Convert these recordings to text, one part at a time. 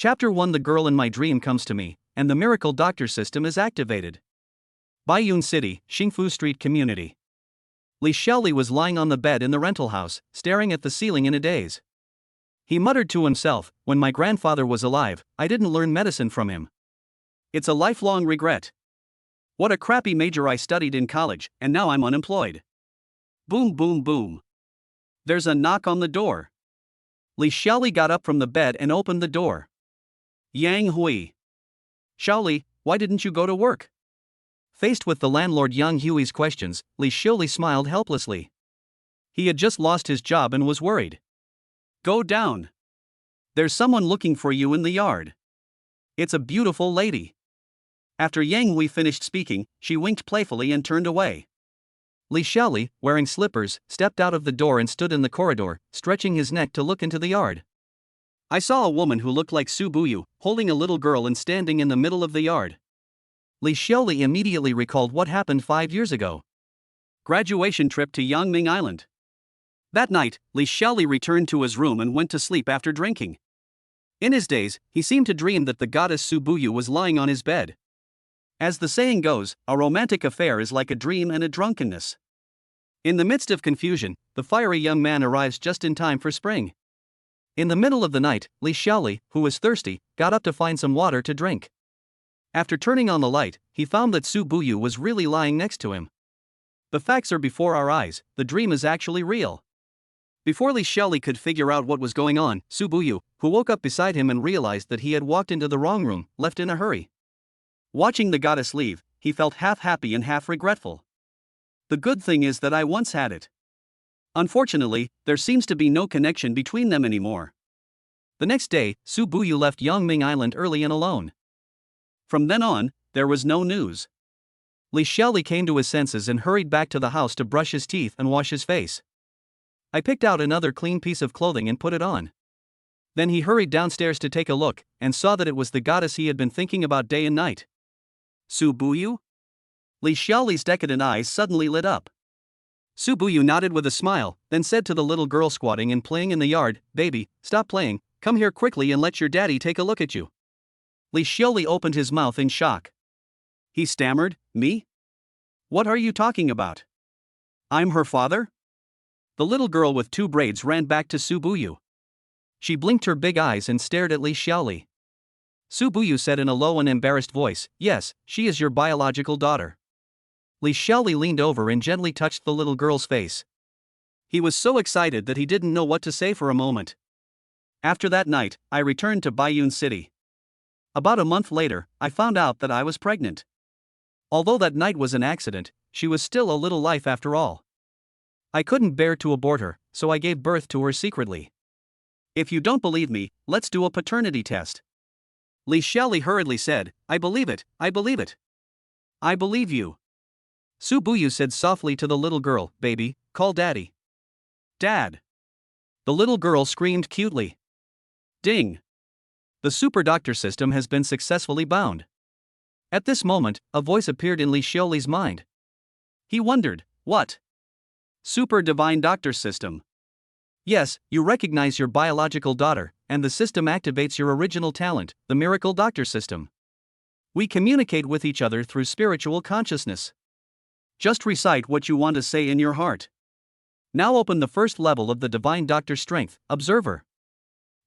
Chapter 1: The girl in my dream comes to me, and the miracle doctor system is activated. Baiyun City, Xingfu Street Community. Li Xiaoli was lying on the bed in the rental house, staring at the ceiling in a daze. He muttered to himself, "When my grandfather was alive, I didn't learn medicine from him. It's a lifelong regret. What a crappy major I studied in college, and now I'm unemployed." Boom boom boom. There's a knock on the door. Li Xiaoli got up from the bed and opened the door. Yang Hui. "Xiaoli, why didn't you go to work?" Faced with the landlord Yang Hui's questions, Li Xiaoli smiled helplessly. He had just lost his job and was worried. "Go down. There's someone looking for you in the yard. It's a beautiful lady." After Yang Hui finished speaking, she winked playfully and turned away. Li Xiaoli, wearing slippers, stepped out of the door and stood in the corridor, stretching his neck to look into the yard. I saw a woman who looked like Su Buyu, holding a little girl and standing in the middle of the yard. Li Xiaoli immediately recalled what happened 5 years ago. Graduation trip to Yangming Island. That night, Li Xiaoli returned to his room and went to sleep after drinking. In his daze, he seemed to dream that the goddess Su Buyu was lying on his bed. As the saying goes, a romantic affair is like a dream and a drunkenness. In the midst of confusion, the fiery young man arrives just in time for spring. In the middle of the night, Li Xiaoli, who was thirsty, got up to find some water to drink. After turning on the light, he found that Su Buyu was really lying next to him. The facts are before our eyes, the dream is actually real. Before Li Xiaoli could figure out what was going on, Su Buyu, who woke up beside him and realized that he had walked into the wrong room, left in a hurry. Watching the goddess leave, he felt half happy and half regretful. The good thing is that I once had it. Unfortunately, there seems to be no connection between them anymore. The next day, Su Buyu left Yangming Island early and alone. From then on, there was no news. Li Xiaoli came to his senses and hurried back to the house to brush his teeth and wash his face. I picked out another clean piece of clothing and put it on. Then he hurried downstairs to take a look, and saw that it was the goddess he had been thinking about day and night. Su Buyu? Li Xiaoli's decadent eyes suddenly lit up. Su Buyu nodded with a smile, then said to the little girl squatting and playing in the yard, "Baby, stop playing, come here quickly and let your daddy take a look at you." Li Xiaoli opened his mouth in shock. He stammered, "Me? What are you talking about? I'm her father?" The little girl with 2 braids ran back to Su Buyu. She blinked her big eyes and stared at Li Xiaoli. Su Buyu said in a low and embarrassed voice, "Yes, she is your biological daughter." Li Xiaoli leaned over and gently touched the little girl's face. He was so excited that he didn't know what to say for a moment. After that night, I returned to Baiyun City. About a month later, I found out that I was pregnant. Although that night was an accident, she was still a little life after all. I couldn't bear to abort her, so I gave birth to her secretly. If you don't believe me, let's do a paternity test. Li Xiaoli hurriedly said, "I believe it, I believe it. I believe you." Su Buyu said softly to the little girl, "Baby, call daddy." "Dad." The little girl screamed cutely. Ding. The super doctor system has been successfully bound. At this moment, a voice appeared in Li Xiaoli's mind. He wondered, what? Super divine doctor system. Yes, you recognize your biological daughter, and the system activates your original talent, the miracle doctor system. We communicate with each other through spiritual consciousness. Just recite what you want to say in your heart. Now open the first level of the divine doctor strength, observer.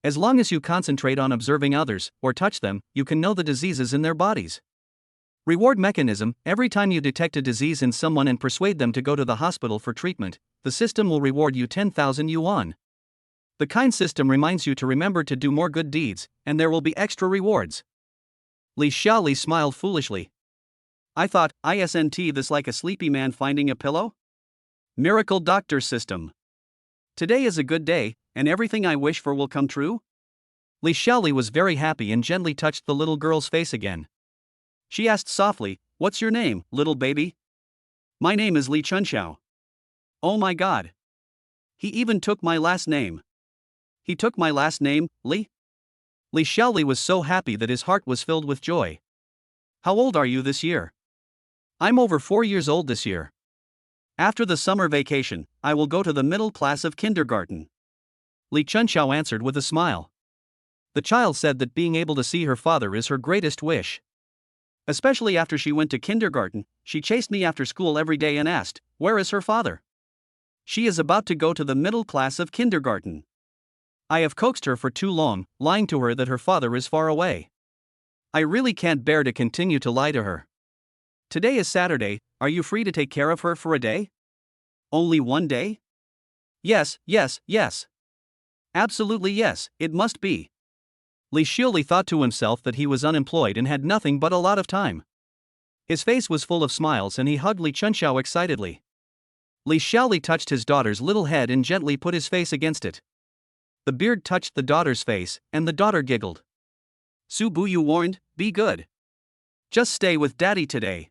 As long as you concentrate on observing others, or touch them, you can know the diseases in their bodies. Reward mechanism: every time you detect a disease in someone and persuade them to go to the hospital for treatment, the system will reward you 10,000 yuan. The kind system reminds you to remember to do more good deeds, and there will be extra rewards. Li Xiaoli smiled foolishly. I thought, isn't this like a sleepy man finding a pillow? Miracle doctor system. Today is a good day, and everything I wish for will come true? Li Xiaoli was very happy and gently touched the little girl's face again. She asked softly, "What's your name, little baby?" "My name is Li Chunxiao." "Oh my god. He even took my last name." "He took my last name, Li?" Li Xiaoli was so happy that his heart was filled with joy. "How old are you this year?" "I'm over 4 years old this year. After the summer vacation, I will go to the middle class of kindergarten." Li Chunxiao answered with a smile. The child said that being able to see her father is her greatest wish. Especially after she went to kindergarten, she chased me after school every day and asked, "Where is her father?" She is about to go to the middle class of kindergarten. I have coaxed her for too long, lying to her that her father is far away. I really can't bear to continue to lie to her. Today is Saturday, are you free to take care of her for a day? Only one day? Yes, yes, yes. Absolutely yes, it must be. Li Xiuli thought to himself that he was unemployed and had nothing but a lot of time. His face was full of smiles and he hugged Li Chunxiao excitedly. Li Xiaoli touched his daughter's little head and gently put his face against it. The beard touched the daughter's face, and the daughter giggled. Su Buyu warned, "Be good. Just stay with daddy today.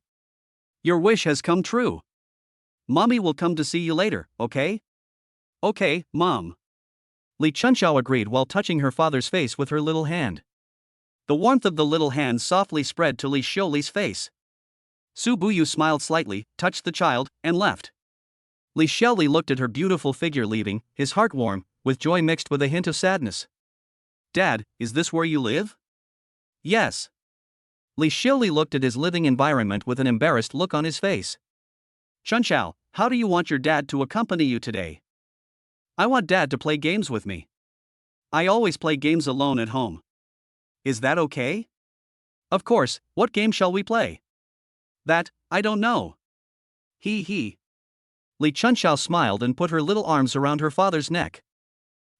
Your wish has come true. Mommy will come to see you later, okay?" "Okay, Mom." Li Chunxiao agreed while touching her father's face with her little hand. The warmth of the little hand softly spread to Li Xiuli's face. Su Buyu smiled slightly, touched the child, and left. Li Xiuli looked at her beautiful figure leaving, his heart warm, with joy mixed with a hint of sadness. "Dad, is this where you live?" "Yes." Li Xiuli looked at his living environment with an embarrassed look on his face. "Chunxiao, how do you want your dad to accompany you today?" "I want dad to play games with me. I always play games alone at home." "Is that okay?" "Of course, what game shall we play?" "That, I don't know." He. Li Chunxiao smiled and put her little arms around her father's neck.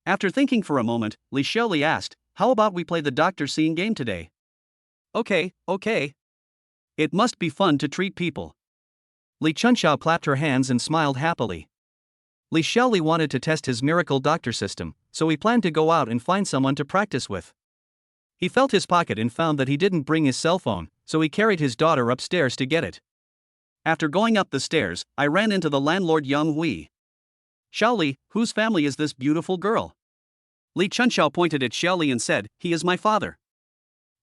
After thinking for a moment, Li Xiuli asked, "How about we play the doctor scene game today?" Okay. It must be fun to treat people." Li Chunxiao clapped her hands and smiled happily. Li Xiaoli wanted to test his miracle doctor system, so he planned to go out and find someone to practice with. He felt his pocket and found that he didn't bring his cell phone, so he carried his daughter upstairs to get it. After going up the stairs, I ran into the landlord Yang Hui. "Xiaoli, whose family is this beautiful girl?" Li Chunxiao pointed at Xiaoli and said, "He is my father.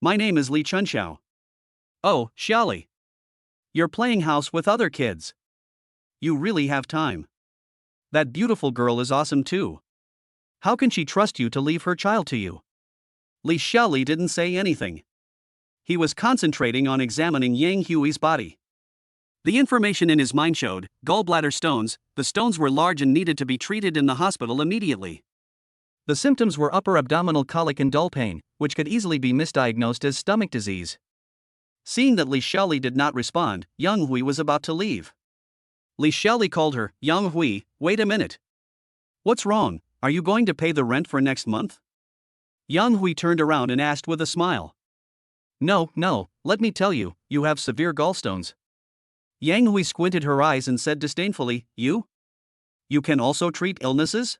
My name is Li Chunxiao." "Oh, Xiaoli. You're playing house with other kids. You really have time. That beautiful girl is awesome too. How can she trust you to leave her child to you?" Li Xiaoli didn't say anything. He was concentrating on examining Yang Hui's body. The information in his mind showed gallbladder stones. The stones were large and needed to be treated in the hospital immediately. The symptoms were upper abdominal colic and dull pain, which could easily be misdiagnosed as stomach disease. Seeing that Li Xiaoli did not respond, Yang Hui was about to leave. Li Xiaoli called her, "Yang Hui, wait a minute. What's wrong? Are you going to pay the rent for next month?" Yang Hui turned around and asked with a smile. No, let me tell you, you have severe gallstones." Yang Hui squinted her eyes and said disdainfully, You can also treat illnesses?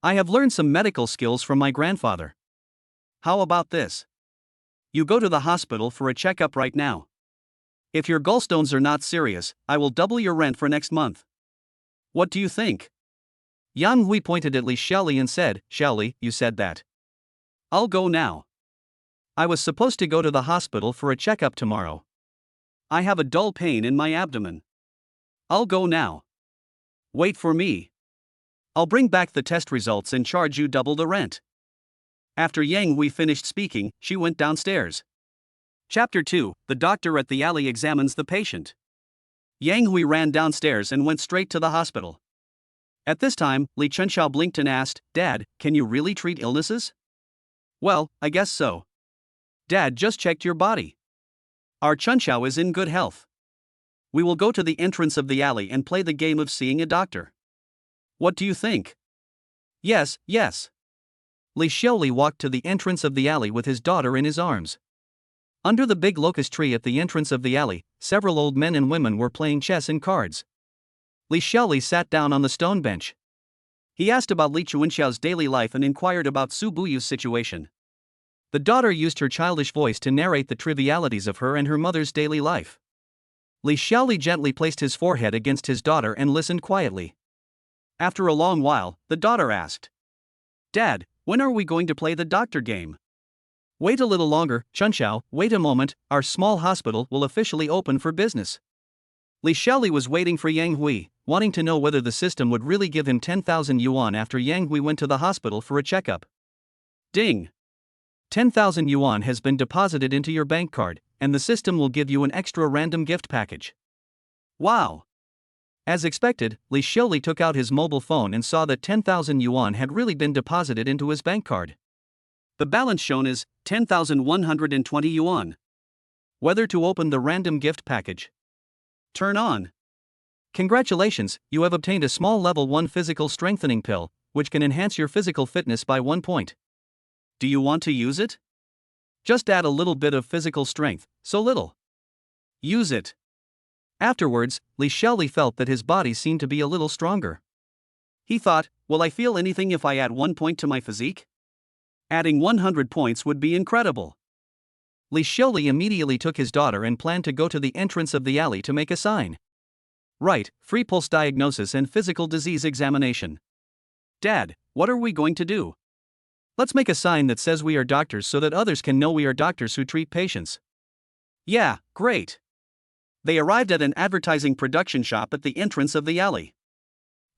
I have learned some medical skills from my grandfather. How about this? You go to the hospital for a checkup right now. If your gallstones are not serious, I will double your rent for next month. What do you think?" Yang Hui pointed at Li Xiaoli and said, "Xiaoli, you said that. I'll go now. I was supposed to go to the hospital for a checkup tomorrow. I have a dull pain in my abdomen. I'll go now. Wait for me. I'll bring back the test results and charge you double the rent." After Yang Hui finished speaking, she went downstairs. Chapter 2, The Doctor at the Alley Examines the Patient. Yang Hui ran downstairs and went straight to the hospital. At this time, Li Chunxiao blinked and asked, "Dad, can you really treat illnesses?" "Well, I guess so. Dad just checked your body. Our Chunxiao is in good health. We will go to the entrance of the alley and play the game of seeing a doctor. What do you think?" Yes. Li Xiaoli walked to the entrance of the alley with his daughter in his arms. Under the big locust tree at the entrance of the alley, several old men and women were playing chess and cards. Li Xiaoli sat down on the stone bench. He asked about Li Chunxiao's daily life and inquired about Su Buyu's situation. The daughter used her childish voice to narrate the trivialities of her and her mother's daily life. Li Xiaoli gently placed his forehead against his daughter and listened quietly. After a long while, the daughter asked, "Dad, when are we going to play the doctor game?" "Wait a little longer, Chunxiao, wait a moment, our small hospital will officially open for business." Li Xiaoli was waiting for Yang Hui, wanting to know whether the system would really give him 10,000 yuan after Yang Hui went to the hospital for a checkup. Ding! 10,000 yuan has been deposited into your bank card, and the system will give you an extra random gift package. Wow! As expected, Li Xiaoli took out his mobile phone and saw that 10,000 yuan had really been deposited into his bank card. The balance shown is 10,120 yuan. Whether to open the random gift package. Turn on. Congratulations, you have obtained a small level 1 physical strengthening pill, which can enhance your physical fitness by 1 point. Do you want to use it? Just add a little bit of physical strength, so little. Use it. Afterwards, Li Xiaoli felt that his body seemed to be a little stronger. He thought, will I feel anything if I add 1 point to my physique? Adding 100 points would be incredible. Li Xiaoli immediately took his daughter and planned to go to the entrance of the alley to make a sign. Right, free pulse diagnosis and physical disease examination. Dad, what are we going to do? Let's make a sign that says we are doctors so that others can know we are doctors who treat patients. Yeah, great. They arrived at an advertising production shop at the entrance of the alley.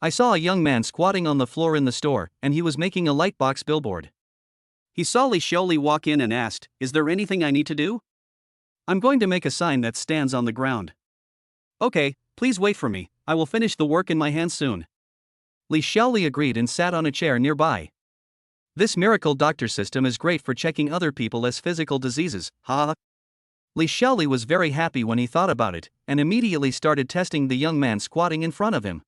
I saw a young man squatting on the floor in the store, and he was making a lightbox billboard. He saw Li Xiaoli walk in and asked, is there anything I need to do? I'm going to make a sign that stands on the ground. Okay, please wait for me, I will finish the work in my hands soon. Li Xiaoli agreed and sat on a chair nearby. This miracle doctor system is great for checking other people as physical diseases, ha. Li Xiaoli was very happy when he thought about it, and immediately started testing the young man squatting in front of him.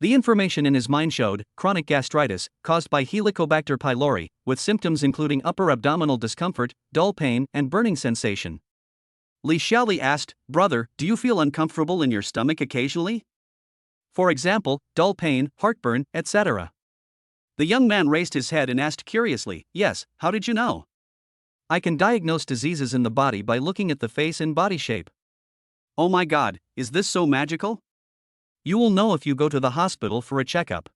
The information in his mind showed chronic gastritis, caused by Helicobacter pylori, with symptoms including upper abdominal discomfort, dull pain, and burning sensation. Li Xiaoli asked, brother, do you feel uncomfortable in your stomach occasionally? For example, dull pain, heartburn, etc. The young man raised his head and asked curiously, yes, how did you know? I can diagnose diseases in the body by looking at the face and body shape. Oh my god, is this so magical? You will know if you go to the hospital for a checkup.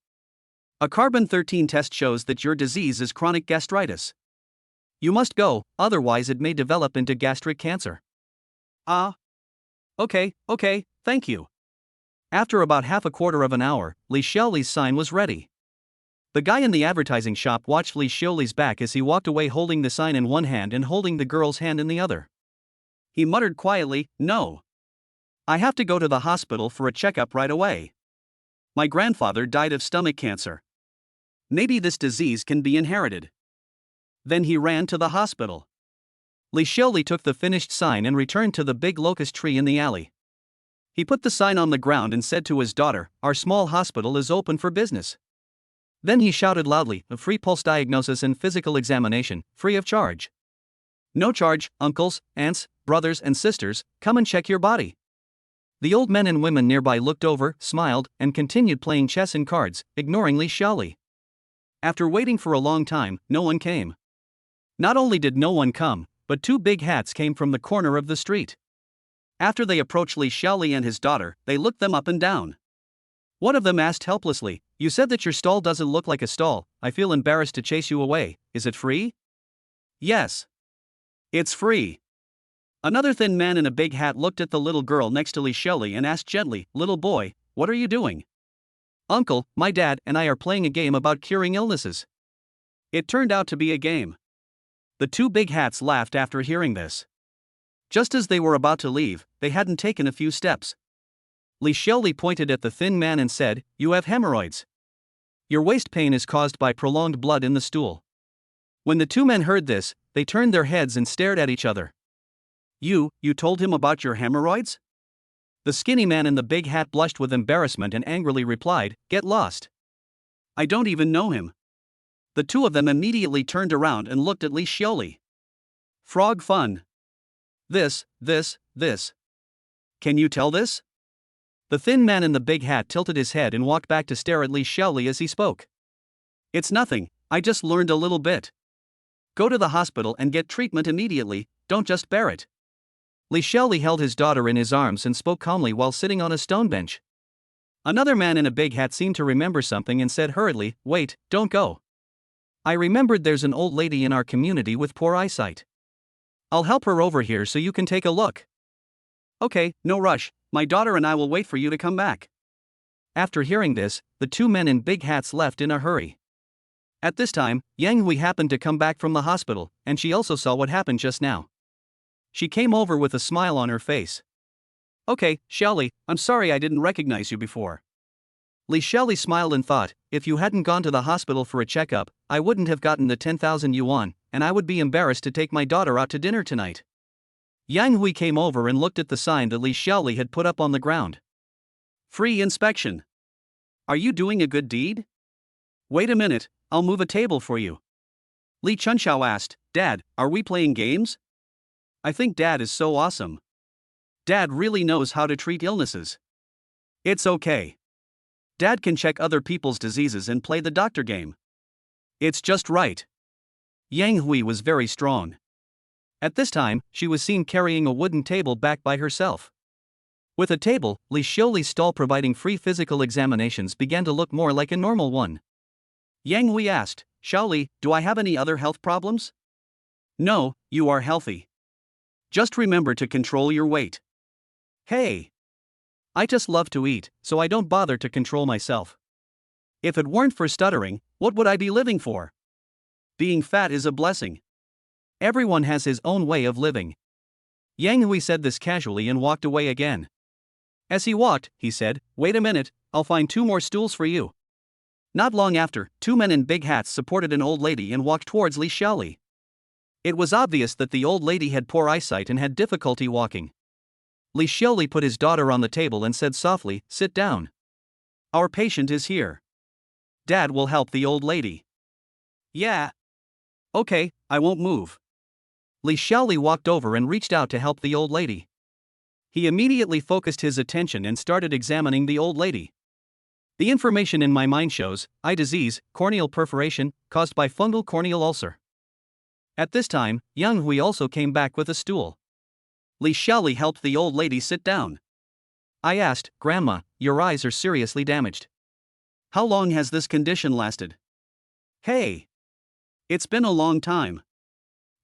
A carbon-13 test shows that your disease is chronic gastritis. You must go, otherwise it may develop into gastric cancer. Okay, thank you. After about half a quarter of an hour, Li Xiaoli's sign was ready. The guy in the advertising shop watched Li Xiaoli's back as he walked away holding the sign in one hand and holding the girl's hand in the other. He muttered quietly, no. I have to go to the hospital for a checkup right away. My grandfather died of stomach cancer. Maybe this disease can be inherited. Then he ran to the hospital. Li Xiaoli took the finished sign and returned to the big locust tree in the alley. He put the sign on the ground and said to his daughter, our small hospital is open for business. Then he shouted loudly, a free pulse diagnosis and physical examination, free of charge. No charge, uncles, aunts, brothers and sisters, come and check your body. The old men and women nearby looked over, smiled, and continued playing chess and cards, ignoring Li Xiaoli. After waiting for a long time, no one came. Not only did no one come, but 2 big hats came from the corner of the street. After they approached Li Xiaoli and his daughter, they looked them up and down. One of them asked helplessly, you said that your stall doesn't look like a stall, I feel embarrassed to chase you away, is it free? Yes. It's free. Another thin man in a big hat looked at the little girl next to Li Xiaoli and asked gently, little boy, what are you doing? Uncle, my dad and I are playing a game about curing illnesses. It turned out to be a game. The 2 big hats laughed after hearing this. Just as they were about to leave, they hadn't taken a few steps. Li Xiaoli pointed at the thin man and said, you have hemorrhoids. Your waist pain is caused by prolonged blood in the stool. When the 2 men heard this, they turned their heads and stared at each other. You told him about your hemorrhoids? The skinny man in the big hat blushed with embarrassment and angrily replied, get lost. I don't even know him. The 2 of them immediately turned around and looked at Li Xiaoli. Frog fun. This. Can you tell this? The thin man in the big hat tilted his head and walked back to stare at Li Xiaoli as he spoke. It's nothing, I just learned a little bit. Go to the hospital and get treatment immediately, don't just bear it. Li Xiaoli held his daughter in his arms and spoke calmly while sitting on a stone bench. Another man in a big hat seemed to remember something and said hurriedly, wait, don't go. I remembered there's an old lady in our community with poor eyesight. I'll help her over here so you can take a look. Okay, no rush, my daughter and I will wait for you to come back. After hearing this, the 2 men in big hats left in a hurry. At this time, Yang Hui happened to come back from the hospital, and she also saw what happened just now. She came over with a smile on her face. Okay, Xiaoli, I'm sorry I didn't recognize you before. Li Xiaoli smiled and thought, if you hadn't gone to the hospital for a checkup, I wouldn't have gotten the 10,000 yuan, and I would be embarrassed to take my daughter out to dinner tonight. Yang Hui came over and looked at the sign that Li Xiaoli had put up on the ground. Free inspection. Are you doing a good deed? Wait a minute, I'll move a table for you. Li Chunxiao asked, Dad, are we playing games? I think Dad is so awesome. Dad really knows how to treat illnesses. It's okay. Dad can check other people's diseases and play the doctor game. It's just right. Yang Hui was very strong. At this time, she was seen carrying a wooden table back by herself. With a table, Li Xiaoli's stall providing free physical examinations began to look more like a normal one. Yang Hui asked, Xiaoli, do I have any other health problems? No, you are healthy. Just remember to control your weight. Hey! I just love to eat, so I don't bother to control myself. If it weren't for stuttering, what would I be living for? Being fat is a blessing. Everyone has his own way of living. Yang Hui said this casually and walked away again. As he walked, he said, Wait a minute, I'll find 2 more stools for you. Not long after, 2 men in big hats supported an old lady and walked towards Li Xiaoli. It was obvious that the old lady had poor eyesight and had difficulty walking. Li Xiaoli put his daughter on the table and said softly, Sit down. Our patient is here. Dad will help the old lady. Yeah. Okay, I won't move. Li Xiaoli walked over and reached out to help the old lady. He immediately focused his attention and started examining the old lady. The information in my mind shows, eye disease, corneal perforation, caused by fungal corneal ulcer. At this time, Yang Hui also came back with a stool. Li Xiaoli helped the old lady sit down. I asked, Grandma, your eyes are seriously damaged. How long has this condition lasted? Hey! It's been a long time.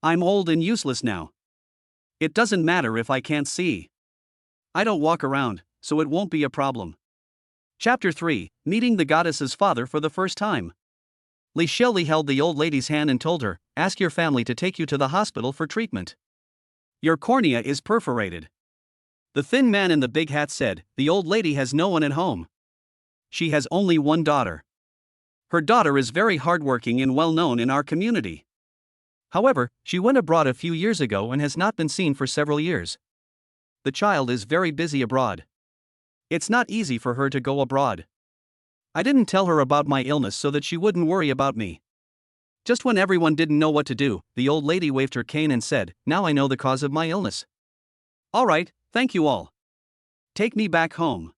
I'm old and useless now. It doesn't matter if I can't see. I don't walk around, so it won't be a problem. Chapter 3, Meeting the Goddess's Father for the First Time. Li Xiaoli held the old lady's hand and told her, Ask your family to take you to the hospital for treatment. Your cornea is perforated. The thin man in the big hat said, The old lady has no one at home. She has only one daughter. Her daughter is very hardworking and well known in our community. However, she went abroad a few years ago and has not been seen for several years. The child is very busy abroad. It's not easy for her to go abroad. I didn't tell her about my illness so that she wouldn't worry about me. Just when everyone didn't know what to do, the old lady waved her cane and said, Now I know the cause of my illness. All right, thank you all. Take me back home.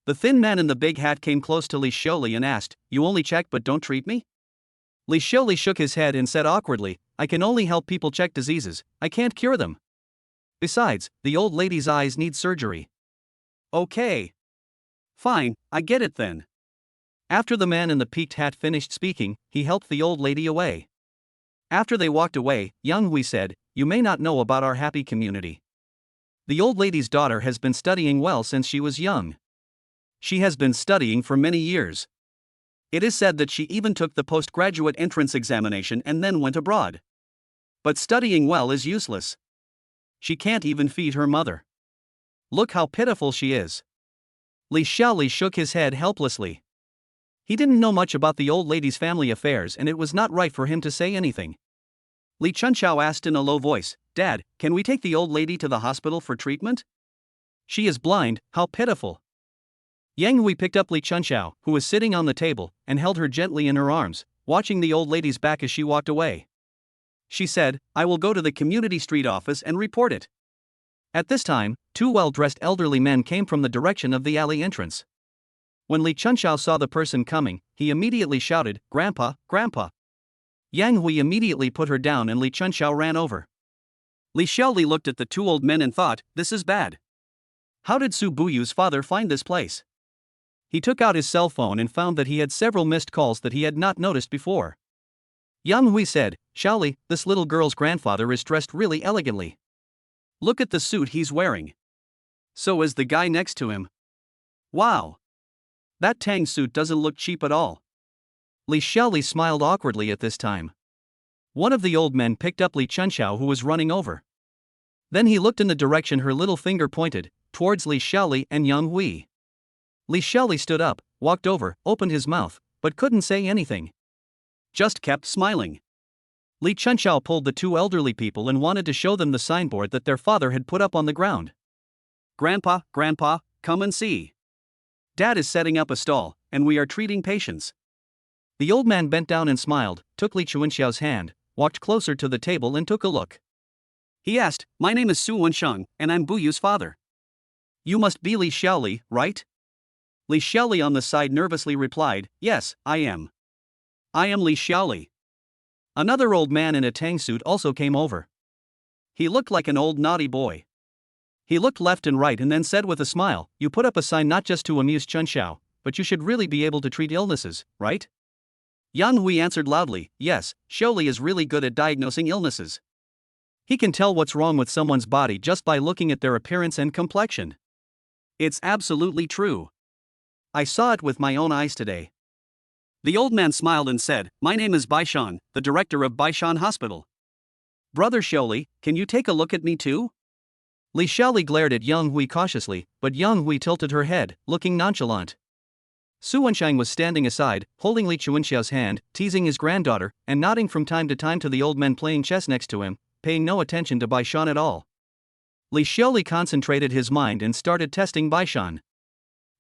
The thin man in the big hat came close to Li Xiaoli and asked, You only check but don't treat me? Li Xiaoli shook his head and said awkwardly, I can only help people check diseases, I can't cure them. Besides, the old lady's eyes need surgery. Okay. Fine, I get it then. After the man in the peaked hat finished speaking, he helped the old lady away. After they walked away, Yang Hui said, You may not know about our happy community. The old lady's daughter has been studying well since she was young. She has been studying for many years. It is said that she even took the postgraduate entrance examination and then went abroad. But studying well is useless. She can't even feed her mother. Look how pitiful she is. Li Xiaoli shook his head helplessly. He didn't know much about the old lady's family affairs and it was not right for him to say anything. Li Chunxiao asked in a low voice, Dad, can we take the old lady to the hospital for treatment? She is blind, how pitiful. Yang Hui picked up Li Chunxiao, who was sitting on the table, and held her gently in her arms, watching the old lady's back as she walked away. She said, I will go to the community street office and report it. At this time, 2 well-dressed elderly men came from the direction of the alley entrance. When Li Chunxiao saw the person coming, he immediately shouted, Grandpa, Grandpa. Yang Hui immediately put her down and Li Chunxiao ran over. Li Xiaoli looked at the 2 old men and thought, this is bad. How did Su Buyu's father find this place? He took out his cell phone and found that he had several missed calls that he had not noticed before. Yang Hui said, Xiaoli, this little girl's grandfather is dressed really elegantly. Look at the suit he's wearing. So is the guy next to him. Wow! That Tang suit doesn't look cheap at all. Li Xiaoli smiled awkwardly at this time. One of the old men picked up Li Chunxiao, who was running over. Then he looked in the direction her little finger pointed, towards Li Xiaoli and Yang Hui. Li Xiaoli stood up, walked over, opened his mouth, but couldn't say anything. Just kept smiling. Li Chunxiao pulled the two elderly people and wanted to show them the signboard that their father had put up on the ground. Grandpa, Grandpa, come and see. Dad is setting up a stall, and we are treating patients. The old man bent down and smiled, took Li Chunxiao's hand, walked closer to the table and took a look. He asked, "My name is Su Wensheng, and I'm Buyu's father. You must be Li Xiaoli, right?" Li Xiaoli on the side nervously replied, "Yes, I am. I am Li Xiaoli." Another old man in a Tang suit also came over. He looked like an old naughty boy. He looked left and right and then said with a smile, "You put up a sign not just to amuse Chunxiao, but you should really be able to treat illnesses, right?" Yang Hui answered loudly, "Yes, Xiaoli is really good at diagnosing illnesses. He can tell what's wrong with someone's body just by looking at their appearance and complexion. It's absolutely true. I saw it with my own eyes today." The old man smiled and said, "My name is Baishan, the director of Baishan Hospital. Brother Xiaoli, can you take a look at me too?" Li Xiaoli glared at Yang Hui cautiously, but Yang Hui tilted her head, looking nonchalant. Su Wensheng was standing aside, holding Li Chunxiao's hand, teasing his granddaughter, and nodding from time to time to the old men playing chess next to him, paying no attention to Baishan at all. Li Xiaoli concentrated his mind and started testing Baishan.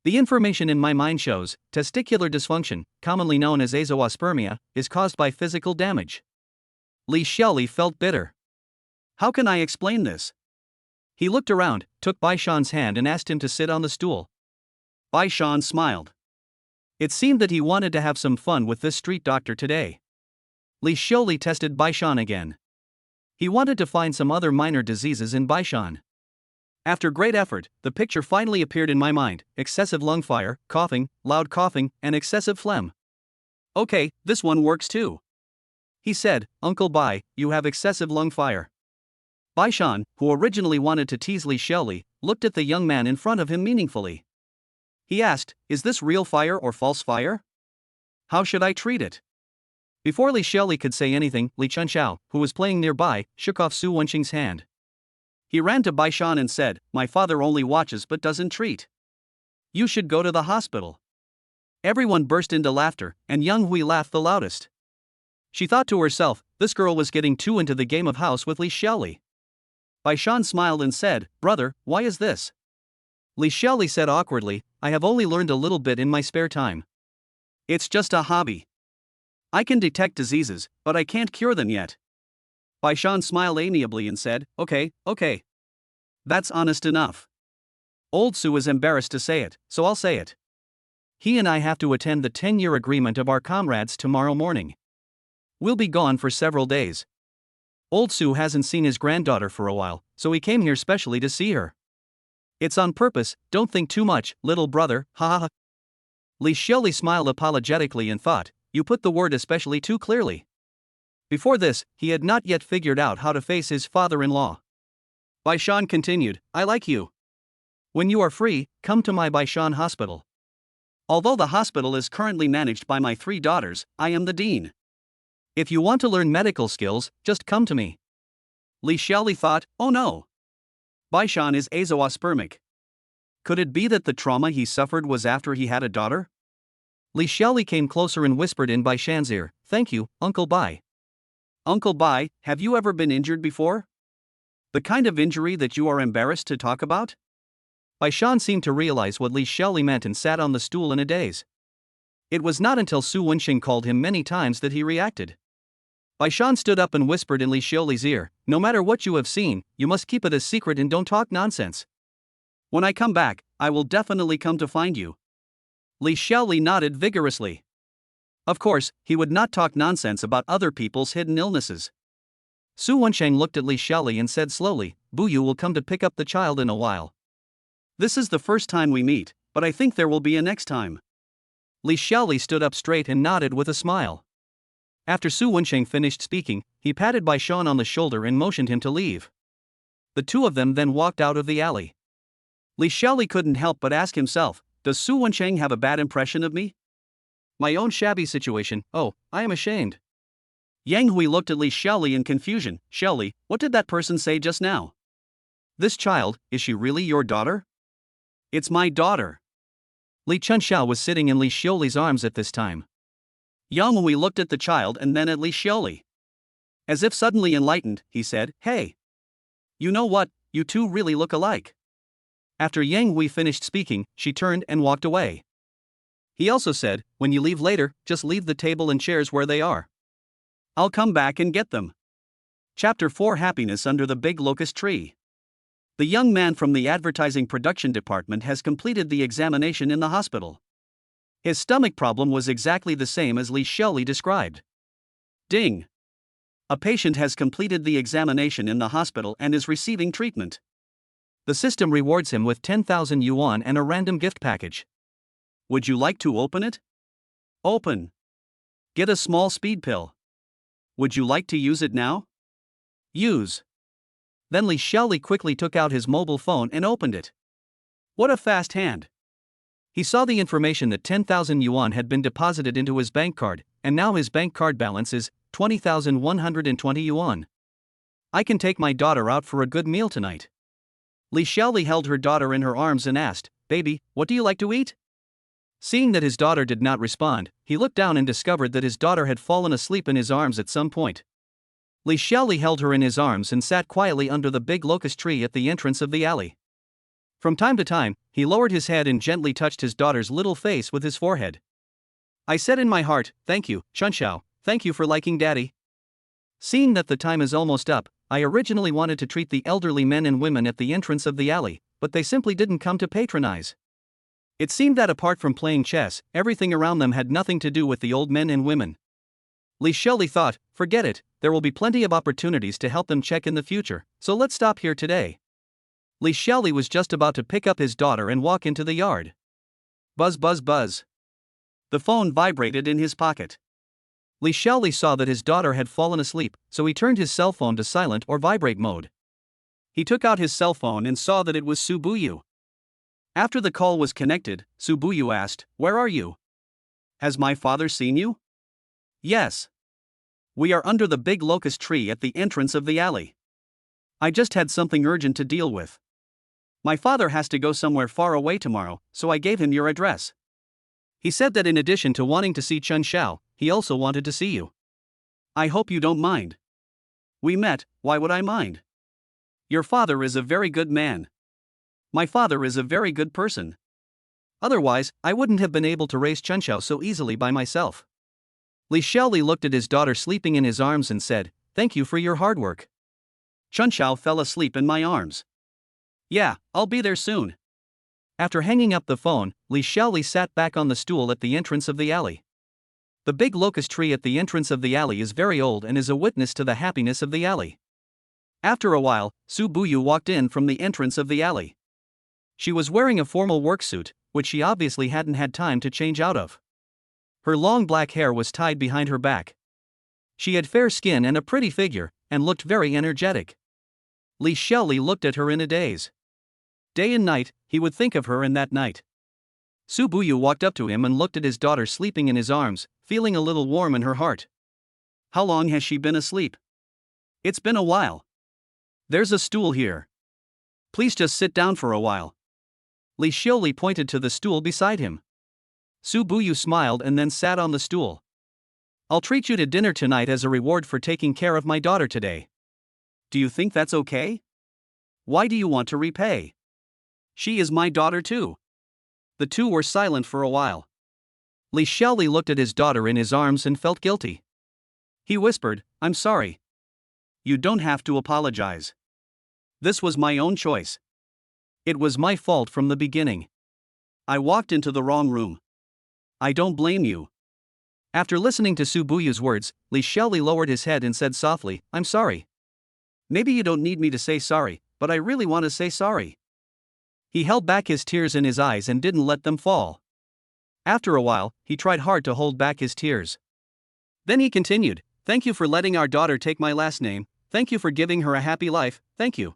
"The information in my mind shows, testicular dysfunction, commonly known as azoospermia, is caused by physical damage." Li Xiaoli felt bitter. How can I explain this? He looked around, took Baishan's hand and asked him to sit on the stool. Baishan smiled. It seemed that he wanted to have some fun with this street doctor today. Li Xiaoli tested Baishan again. He wanted to find some other minor diseases in Baishan. After great effort, the picture finally appeared in my mind: excessive lung fire, coughing, loud coughing, and excessive phlegm. "Okay, this one works too," he said. "Uncle Bai, you have excessive lung fire." Baishan, who originally wanted to tease Li Xiaoli, looked at the young man in front of him meaningfully. He asked, "Is this real fire or false fire? How should I treat it?" Before Li Xiaoli could say anything, Li Chunxiao, who was playing nearby, shook off Su Wensheng's hand. He ran to Baishan and said, "My father only watches but doesn't treat. You should go to the hospital." Everyone burst into laughter, and Yang Hui laughed the loudest. She thought to herself, this girl was getting too into the game of house with Li Xiaoli. Baishan smiled and said, "Brother, why is this?" Li Xiaoli said awkwardly, "I have only learned a little bit in my spare time. It's just a hobby. I can detect diseases, but I can't cure them yet." Baishan smiled amiably and said, Okay. That's honest enough. Old Su is embarrassed to say it, so I'll say it. He and I have to attend the 10-year agreement of our comrades tomorrow morning. We'll be gone for several days. Old Su hasn't seen his granddaughter for a while, so he came here specially to see her. It's on purpose, don't think too much, little brother, ha ha ha. Li Xiaoli smiled apologetically and thought, "You put the word especially too clearly." Before this, he had not yet figured out how to face his father-in-law. Baishan continued, "I like you. When you are free, come to my Baishan hospital. Although the hospital is currently managed by my 3 daughters, I am the dean. If you want to learn medical skills, just come to me." Li Xiaoli thought, oh no. Baishan is azoospermic. Could it be that the trauma he suffered was after he had a daughter? Li Xiaoli came closer and whispered in Baishan's ear, "Thank you, Uncle Bai." "Uncle Bai, have you ever been injured before? The kind of injury that you are embarrassed to talk about?" Baishan seemed to realize what Li Xiaoli meant and sat on the stool in a daze. It was not until Su Wensheng called him many times that he reacted. Baishan stood up and whispered in Li Xiaoli's ear, "No matter what you have seen, you must keep it a secret and don't talk nonsense. When I come back, I will definitely come to find you." Li Xiaoli nodded vigorously. Of course, he would not talk nonsense about other people's hidden illnesses. Su Wensheng looked at Li Xiaoli and said slowly, "Buyu will come to pick up the child in a while. This is the first time we meet, but I think there will be a next time." Li Xiaoli stood up straight and nodded with a smile. After Su Wensheng finished speaking, he patted Baishan on the shoulder and motioned him to leave. The two of them then walked out of the alley. Li Xiaoli couldn't help but ask himself, does Su Wensheng have a bad impression of me? My own shabby situation, oh, I am ashamed. Yang Hui looked at Li Xiaoli in confusion. Xiaoli, what did that person say just now? This child, is she really your daughter? It's my daughter. Li Chunxiao was sitting in Li Xiaoli's arms at this time. Yang Hui looked at the child and then at Li Xiaoli. As if suddenly enlightened, he said, Hey! You know what, you two really look alike. After Yang Hui finished speaking, she turned and walked away. He also said, when you leave later, just leave the table and chairs where they are. I'll come back and get them. Chapter 4 Happiness Under the Big Locust Tree. The young man from the advertising production department has completed the examination in the hospital. His stomach problem was exactly the same as Li Xiaoli described. Ding! A patient has completed the examination in the hospital and is receiving treatment. The system rewards him with 10,000 yuan and a random gift package. Would you like to open it? Open. Get a small speed pill. Would you like to use it now? Use. Then Li Xiaoli quickly took out his mobile phone and opened it. What a fast hand. He saw the information that 10,000 yuan had been deposited into his bank card, and now his bank card balance is 20,120 yuan. I can take my daughter out for a good meal tonight. Li Xiaoli held her daughter in her arms and asked, Baby, what do you like to eat? Seeing that his daughter did not respond, he looked down and discovered that his daughter had fallen asleep in his arms at some point. Li Xiaoli held her in his arms and sat quietly under the big locust tree at the entrance of the alley. From time to time, he lowered his head and gently touched his daughter's little face with his forehead. I said in my heart, thank you, Chunxiao, thank you for liking daddy. Seeing that the time is almost up, I originally wanted to treat the elderly men and women at the entrance of the alley, but they simply didn't come to patronize. It seemed that apart from playing chess, everything around them had nothing to do with the old men and women. Li Xiaoli thought, forget it, there will be plenty of opportunities to help them check in the future, so let's stop here today. Li Xiaoli was just about to pick up his daughter and walk into the yard. Buzz buzz buzz. The phone vibrated in his pocket. Li Xiaoli saw that his daughter had fallen asleep, so he turned his cell phone to silent or vibrate mode. He took out his cell phone and saw that it was Su Buyu. After the call was connected, Su Buyu asked, Where are you? Has my father seen you? Yes. We are under the big locust tree at the entrance of the alley. I just had something urgent to deal with. My father has to go somewhere far away tomorrow, so I gave him your address. He said that in addition to wanting to see Chun Xiao, he also wanted to see you. I hope you don't mind. We met, why would I mind? Your father is a very good man. My father is a very good person. Otherwise, I wouldn't have been able to raise Chun Xiao so easily by myself. Li Xiaoli looked at his daughter sleeping in his arms and said, Thank you for your hard work. Chun Xiao fell asleep in my arms. Yeah, I'll be there soon. After hanging up the phone, Li Xiaoli sat back on the stool at the entrance of the alley. The big locust tree at the entrance of the alley is very old and is a witness to the happiness of the alley. After a while, Su Buyu walked in from the entrance of the alley. She was wearing a formal work suit, which she obviously hadn't had time to change out of. Her long black hair was tied behind her back. She had fair skin and a pretty figure, and looked very energetic. Li Xiaoli looked at her in a daze. Day and night, he would think of her in that night. Su Buyu walked up to him and looked at his daughter sleeping in his arms, feeling a little warm in her heart. How long has she been asleep? It's been a while. There's a stool here. Please just sit down for a while. Li Xiaoli pointed to the stool beside him. Su Buyu smiled and then sat on the stool. I'll treat you to dinner tonight as a reward for taking care of my daughter today. Do you think that's okay? Why do you want to repay? She is my daughter too. The two were silent for a while. Li Xiaoli looked at his daughter in his arms and felt guilty. He whispered, I'm sorry. You don't have to apologize. This was my own choice. It was my fault from the beginning. I walked into the wrong room. I don't blame you. After listening to Su Buyu's words, Li Xiaoli lowered his head and said softly, I'm sorry. Maybe you don't need me to say sorry, but I really want to say sorry. He held back his tears in his eyes and didn't let them fall. After a while, he tried hard to hold back his tears. Then he continued, Thank you for letting our daughter take my last name, thank you for giving her a happy life, thank you.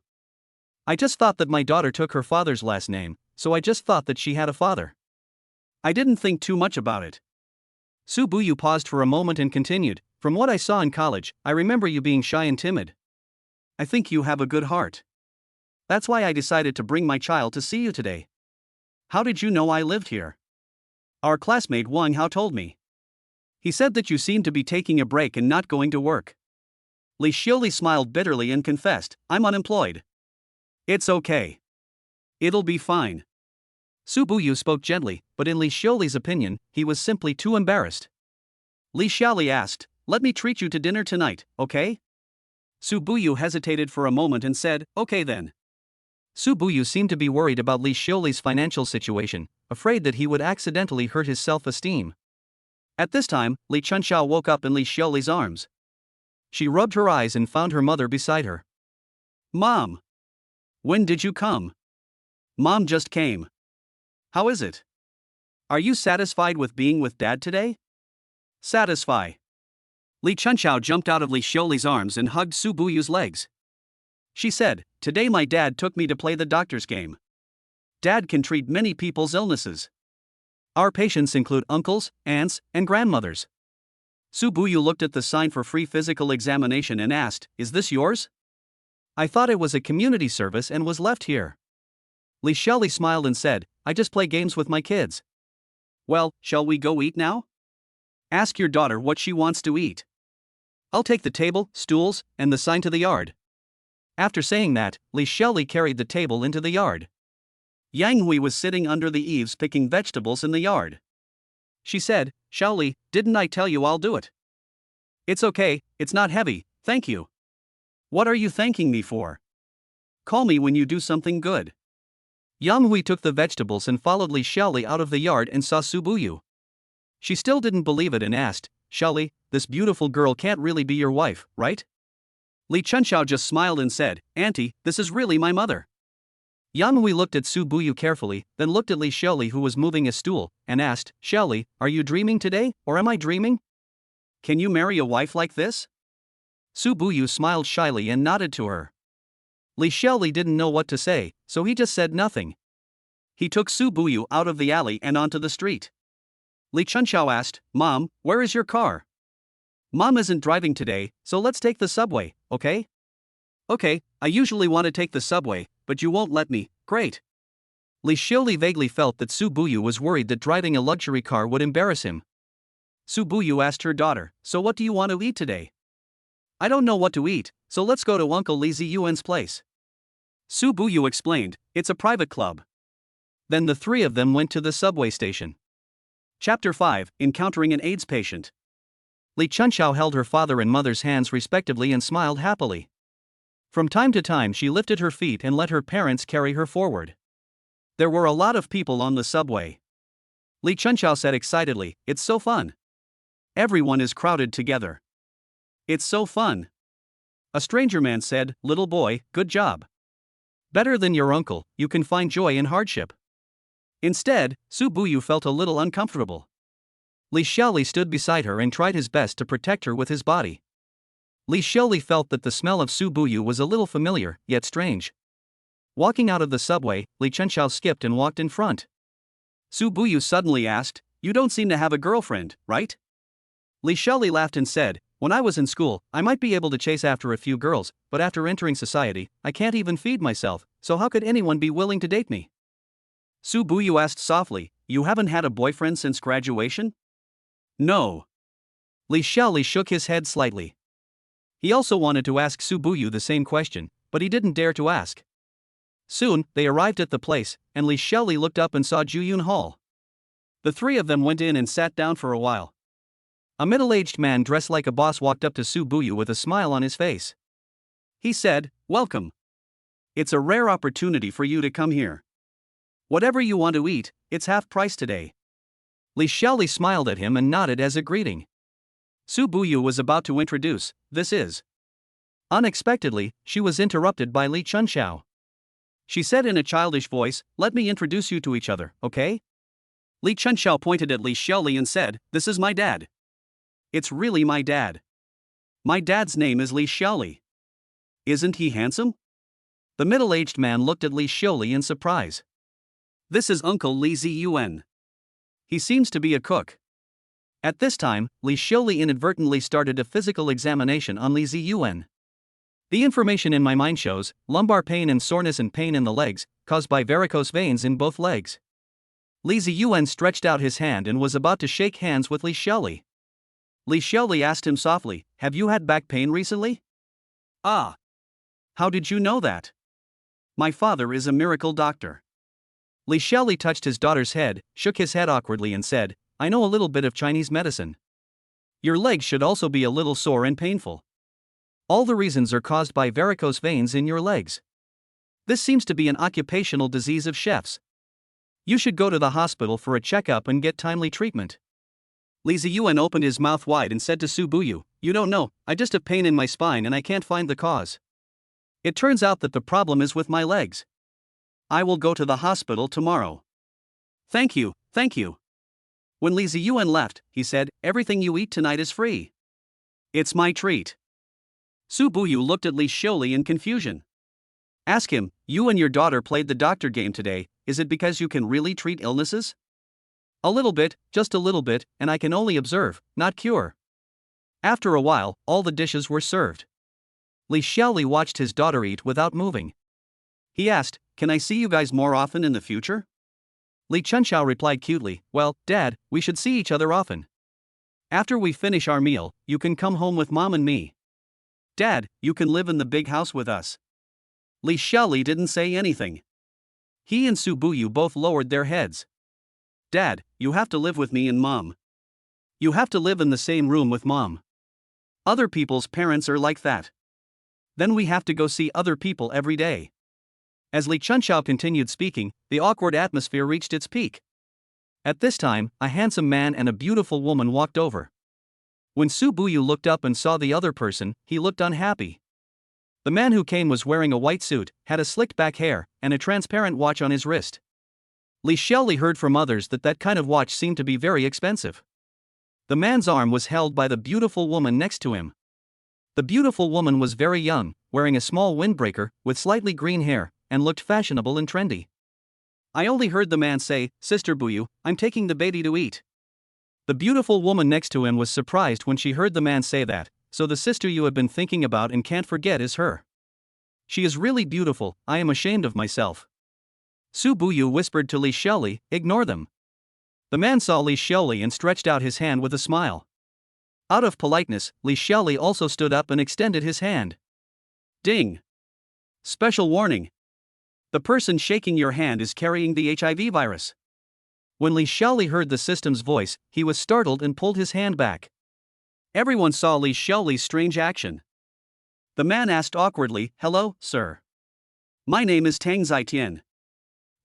I just thought that my daughter took her father's last name, so I just thought that she had a father. I didn't think too much about it. Su Buyu paused for a moment and continued, "From what I saw in college, I remember you being shy and timid. I think you have a good heart. That's why I decided to bring my child to see you today." "How did you know I lived here?" "Our classmate Wang Hao told me. He said that you seemed to be taking a break and not going to work." Li Xiuli smiled bitterly and confessed, "I'm unemployed." "It's okay. It'll be fine." Su Buyu spoke gently, but in Li Xiuli's opinion, he was simply too embarrassed. Li Xiaoli asked, "Let me treat you to dinner tonight, okay?" Su Buyu hesitated for a moment and said, "Okay then." Su Buyu seemed to be worried about Li Xiuli's financial situation, afraid that he would accidentally hurt his self-esteem. At this time, Li Chunxiao woke up in Li Xiuli's arms. She rubbed her eyes and found her mother beside her. "Mom! When did you come?" "Mom just came." "How is it? Are you satisfied with being with Dad today?" "Satisfy." Li Chunxiao jumped out of Li Xiuli's arms and hugged Su Buyu's legs. She said, "Today my dad took me to play the doctor's game. Dad can treat many people's illnesses. Our patients include uncles, aunts, and grandmothers." Su Buyu looked at the sign for free physical examination and asked, "Is this yours?" "I thought it was a community service and was left here." Li Xiaoli smiled and said, "I just play games with my kids." "Well, shall we go eat now? Ask your daughter what she wants to eat. I'll take the table, stools, and the sign to the yard." After saying that, Li Xiaoli carried the table into the yard. Yang Hui was sitting under the eaves picking vegetables in the yard. She said, "Xiaoli, didn't I tell you I'll do it?" "It's okay, it's not heavy, thank you." "What are you thanking me for? Call me when you do something good." Yang Hui took the vegetables and followed Li Xiaoli out of the yard and saw Su Buyu. She still didn't believe it and asked, "Xiaoli, this beautiful girl can't really be your wife, right?" Li Chunxiao just smiled and said, "Auntie, this is really my mother." Yang Hui looked at Su Buyu carefully, then looked at Li Xiaoli who was moving a stool, and asked, "Xiaoli, are you dreaming today, or am I dreaming? Can you marry a wife like this?" Su Buyu smiled shyly and nodded to her. Li Xiaoli didn't know what to say, so he just said nothing. He took Su Buyu out of the alley and onto the street. Li Chunxiao asked, "Mom, where is your car?" "Mom isn't driving today, so let's take the subway, okay?" "Okay, I usually want to take the subway, but you won't let me, great." Li Xiaoli vaguely felt that Su Buyu was worried that driving a luxury car would embarrass him. Su Buyu asked her daughter, "So what do you want to eat today?" "I don't know what to eat, so let's go to Uncle Li Ziyuan's place." Su Buyu explained, "It's a private club." Then the three of them went to the subway station. Chapter 5, Encountering an AIDS Patient. Li Chunxiao held her father and mother's hands respectively and smiled happily. From time to time she lifted her feet and let her parents carry her forward. There were a lot of people on the subway. Li Chunxiao said excitedly, "It's so fun. Everyone is crowded together. It's so fun." A stranger man said, "Little boy, good job. Better than your uncle, you can find joy in hardship." Instead, Su Buyu felt a little uncomfortable. Li Xiaoli stood beside her and tried his best to protect her with his body. Li Xiaoli felt that the smell of Su Buyu was a little familiar, yet strange. Walking out of the subway, Li Chunxiao skipped and walked in front. Su Buyu suddenly asked, "You don't seem to have a girlfriend, right?" Li Xiaoli laughed and said, "When I was in school, I might be able to chase after a few girls, but after entering society, I can't even feed myself, so how could anyone be willing to date me?" Su Buyu asked softly, "You haven't had a boyfriend since graduation?" "No." Li Xiaoli shook his head slightly. He also wanted to ask Su Buyu the same question, but he didn't dare to ask. Soon, they arrived at the place, and Li Xiaoli looked up and saw Juyun Hall. The three of them went in and sat down for a while. A middle-aged man dressed like a boss walked up to Su Buyu with a smile on his face. He said, "Welcome. It's a rare opportunity for you to come here. Whatever you want to eat, it's half price today." Li Xiaoli smiled at him and nodded as a greeting. Su Buyu was about to introduce, "This is." Unexpectedly, she was interrupted by Li Chunxiao. She said in a childish voice, "Let me introduce you to each other, okay?" Li Chunxiao pointed at Li Xiaoli and said, "This is my dad. It's really my dad. My dad's name is Li Xiaoli. Isn't he handsome?" The middle-aged man looked at Li Xiaoli in surprise. "This is Uncle Li Ziyuan. He seems to be a cook." At this time, Li Xiuli inadvertently started a physical examination on Li Ziyuan. The information in my mind shows lumbar pain and soreness and pain in the legs, caused by varicose veins in both legs. Li Ziyuan stretched out his hand and was about to shake hands with Li Xiuli. Li Xiuli asked him softly, "Have you had back pain recently?" "Ah. How did you know that?" "My father is a miracle doctor." Li Xiuli touched his daughter's head, shook his head awkwardly and said, "I know a little bit of Chinese medicine. Your legs should also be a little sore and painful. All the reasons are caused by varicose veins in your legs. This seems to be an occupational disease of chefs. You should go to the hospital for a checkup and get timely treatment." Li Ziyuan opened his mouth wide and said to Su Buyu, "You don't know, I just have pain in my spine and I can't find the cause. It turns out that the problem is with my legs. I will go to the hospital tomorrow." Thank you. When Li Ziyuan left, he said, "Everything you eat tonight is free. It's my treat." Su Buyu looked at Li Xiuli in confusion. "Ask him, you and your daughter played the doctor game today, is it because you can really treat illnesses?" "A little bit, just a little bit, and I can only observe, not cure." After a while, all the dishes were served. Li Xiuli watched his daughter eat without moving. He asked, "Can I see you guys more often in the future?" Li Chunxiao replied cutely, "Well, Dad, we should see each other often. After we finish our meal, you can come home with Mom and me. Dad, you can live in the big house with us." Li Xiuli didn't say anything. He and Su Buyu both lowered their heads. "Dad, you have to live with me and Mom. You have to live in the same room with Mom. Other people's parents are like that. Then we have to go see other people every day." As Li Chunxiao continued speaking, the awkward atmosphere reached its peak. At this time, a handsome man and a beautiful woman walked over. When Su Buyu looked up and saw the other person, he looked unhappy. The man who came was wearing a white suit, had a slicked back hair, and a transparent watch on his wrist. Li Xiuli heard from others that that kind of watch seemed to be very expensive. The man's arm was held by the beautiful woman next to him. The beautiful woman was very young, wearing a small windbreaker, with slightly green hair, and looked fashionable and trendy. I only heard the man say, "Sister Buyu, I'm taking the baby to eat." The beautiful woman next to him was surprised when she heard the man say that, so the sister you have been thinking about and can't forget is her. She is really beautiful, I am ashamed of myself. Su Buyu whispered to Li Xiuli, "Ignore them." The man saw Li Xiuli and stretched out his hand with a smile. Out of politeness, Li Xiuli also stood up and extended his hand. Ding! Special warning. The person shaking your hand is carrying the HIV virus. When Li Xiuli heard the system's voice, he was startled and pulled his hand back. Everyone saw Li Xiuli's strange action. The man asked awkwardly, "Hello, sir. My name is Tang Zishan.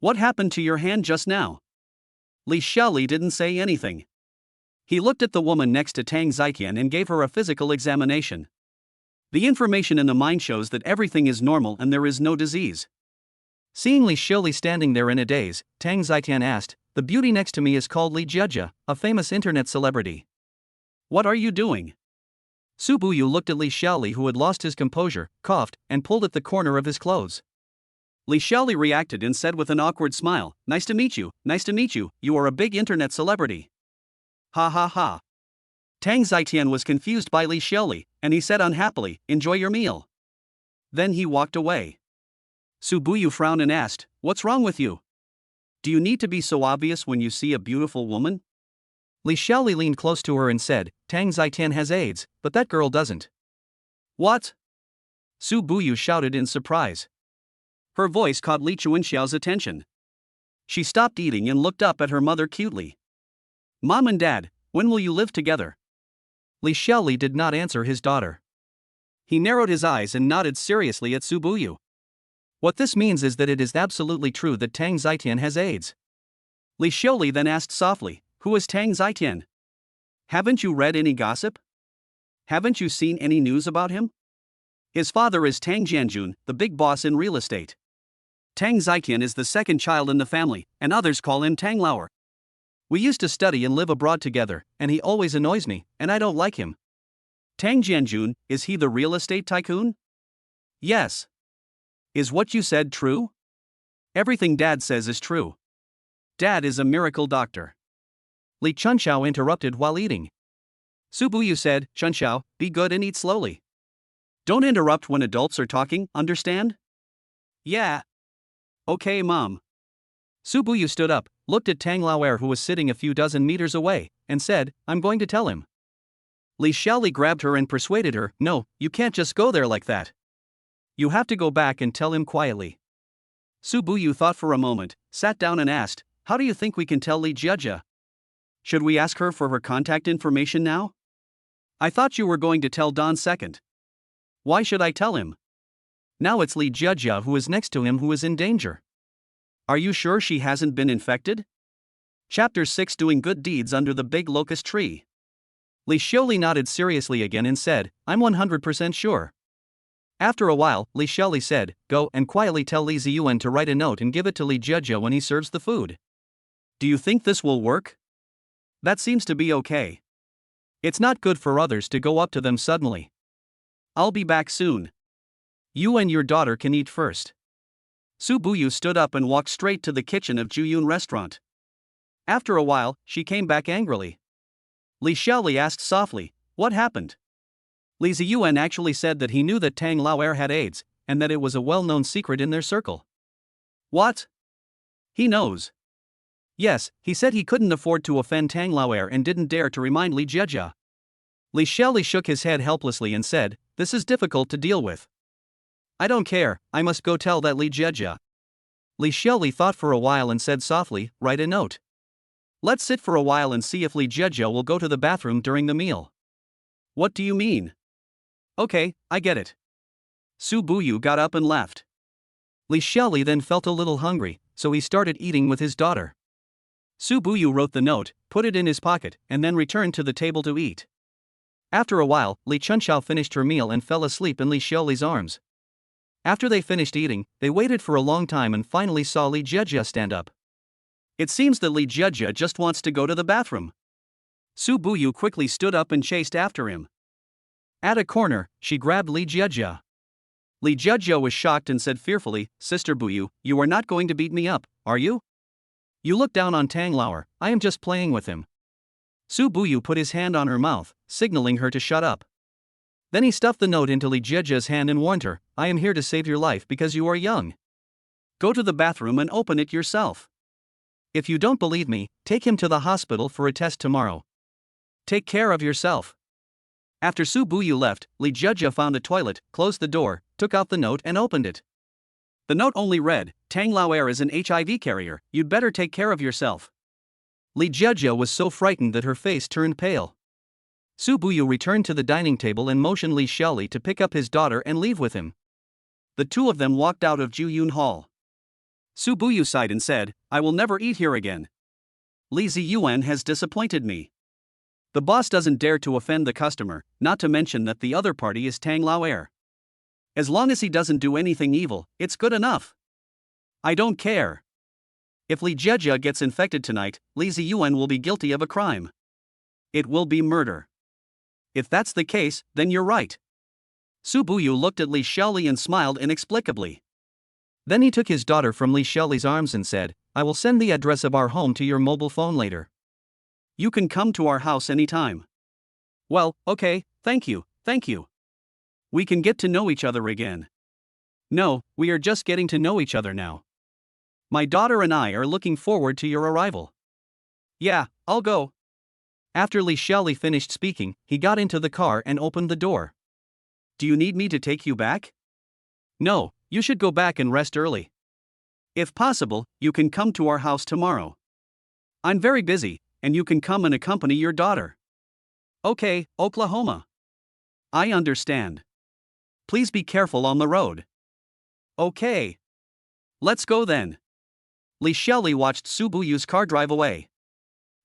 What happened to your hand just now?" Li Xiuli didn't say anything. He looked at the woman next to Tang Zishan and gave her a physical examination. The information in the mind shows that everything is normal and there is no disease. Seeing Li Xiuli standing there in a daze, Tang Zishan asked, "The beauty next to me is called Li Jia, a famous internet celebrity. What are you doing?" Su Buyu looked at Li Xiuli, who had lost his composure, coughed, and pulled at the corner of his clothes. Li Xiuli reacted and said with an awkward smile, nice to meet you, you are a big internet celebrity." Ha ha ha. Tang Zishan was confused by Li Xiuli, and he said unhappily, "Enjoy your meal." Then he walked away. Su Buyu frowned and asked, "What's wrong with you? Do you need to be so obvious when you see a beautiful woman?" Li Xiuli leaned close to her and said, "Tang Zishan has AIDS, but that girl doesn't." "What?" Su Buyu shouted in surprise. Her voice caught Li Chunxiao's attention. She stopped eating and looked up at her mother cutely. "Mom and Dad, when will you live together?" Li Xiuli did not answer his daughter. He narrowed his eyes and nodded seriously at Su Buyu. What this means is that it is absolutely true that Tang Zishan has AIDS. Li Xiuli then asked softly, "Who is Tang Zishan? Haven't you read any gossip? Haven't you seen any news about him?" His father is Tang Jianjun, the big boss in real estate. Tang Zishan is the second child in the family, and others call him Tang Lauer. We used to study and live abroad together, and he always annoys me, and I don't like him. Tang Jianjun, is he the real estate tycoon? Yes. Is what you said true? Everything Dad says is true. Dad is a miracle doctor. Li Chunxiao interrupted while eating. Su Buyu said, Chunxiao, be good and eat slowly. Don't interrupt when adults are talking, understand? Yeah. Okay, Mom. Su Buyu stood up, looked at Tang Laoer who was sitting a few dozen meters away, and said, I'm going to tell him. Li Xiaoli grabbed her and persuaded her, no, you can't just go there like that. You have to go back and tell him quietly. Su Buyu thought for a moment, sat down and asked, how do you think we can tell Li Jiejia? Should we ask her for her contact information now? I thought you were going to tell Don second. Why should I tell him? Now it's Li Jiejia who is next to him who is in danger. Are you sure she hasn't been infected? Chapter 6 Doing Good Deeds Under the Big Locust Tree. Li Xiaoli nodded seriously again and said, I'm 100% sure. After a while, Li Xiaoli said, go and quietly tell Li Ziyuan to write a note and give it to Li Jiejia when he serves the food. Do you think this will work? That seems to be okay. It's not good for others to go up to them suddenly. I'll be back soon. You and your daughter can eat first. Su Buyu stood up and walked straight to the kitchen of Juyun restaurant. After a while, she came back angrily. Li Xiaoli asked softly, what happened? Li Ziyuan actually said that he knew that Tang Laoer had AIDS, and that it was a well-known secret in their circle. What? He knows. Yes, he said he couldn't afford to offend Tang Laoer and didn't dare to remind Li Jiejia. Li Xiaoli shook his head helplessly and said, this is difficult to deal with. I don't care, I must go tell that Li Jiejia. Li Xiaoli thought for a while and said softly, write a note. Let's sit for a while and see if Li Jiejia will go to the bathroom during the meal. What do you mean? Okay, I get it. Su Buyu got up and left. Li Xiaoli then felt a little hungry, so he started eating with his daughter. Su Buyu wrote the note, put it in his pocket, and then returned to the table to eat. After a while, Li Chunxiao finished her meal and fell asleep in Li Xiaoli's arms. After they finished eating, they waited for a long time and finally saw Li Jiejia stand up. It seems that Li Jiejia just wants to go to the bathroom. Su Buyu quickly stood up and chased after him. At a corner, she grabbed Li Jiejia. Li Jiejia was shocked and said fearfully, Sister Buyu, you are not going to beat me up, are you? You look down on Tang Laoer, I am just playing with him. Su Buyu put his hand on her mouth, signaling her to shut up. Then he stuffed the note into Li Jiejia's hand and warned her, I am here to save your life because you are young. Go to the bathroom and open it yourself. If you don't believe me, take him to the hospital for a test tomorrow. Take care of yourself. After Su Buyu left, Li Jiejia found a toilet, closed the door, took out the note and opened it. The note only read, Tang Laoer is an HIV carrier, you'd better take care of yourself. Li Jiejia was so frightened that her face turned pale. Su Buyu returned to the dining table and motioned Li Xiaoli to pick up his daughter and leave with him. The two of them walked out of Juyun Hall. Su Buyu sighed and said, I will never eat here again. Li Ziyuan has disappointed me. The boss doesn't dare to offend the customer, not to mention that the other party is Tang Laoer. As long as he doesn't do anything evil, it's good enough. I don't care. If Li Jiejia gets infected tonight, Li Ziyuan will be guilty of a crime. It will be murder. If that's the case, then you're right. Su Buyu looked at Li Xiaoli and smiled inexplicably. Then he took his daughter from Li Xiaoli's arms and said, I will send the address of our home to your mobile phone later. You can come to our house anytime. Well, okay, thank you. We can get to know each other again. No, we are just getting to know each other now. My daughter and I are looking forward to your arrival. Yeah, I'll go. After Li Xiaoli finished speaking, he got into the car and opened the door. Do you need me to take you back? No, you should go back and rest early. If possible, you can come to our house tomorrow. I'm very busy, and you can come and accompany your daughter. Okay, Oklahoma. I understand. Please be careful on the road. Okay. Let's go then. Li Xiaoli watched Su Buyu's car drive away.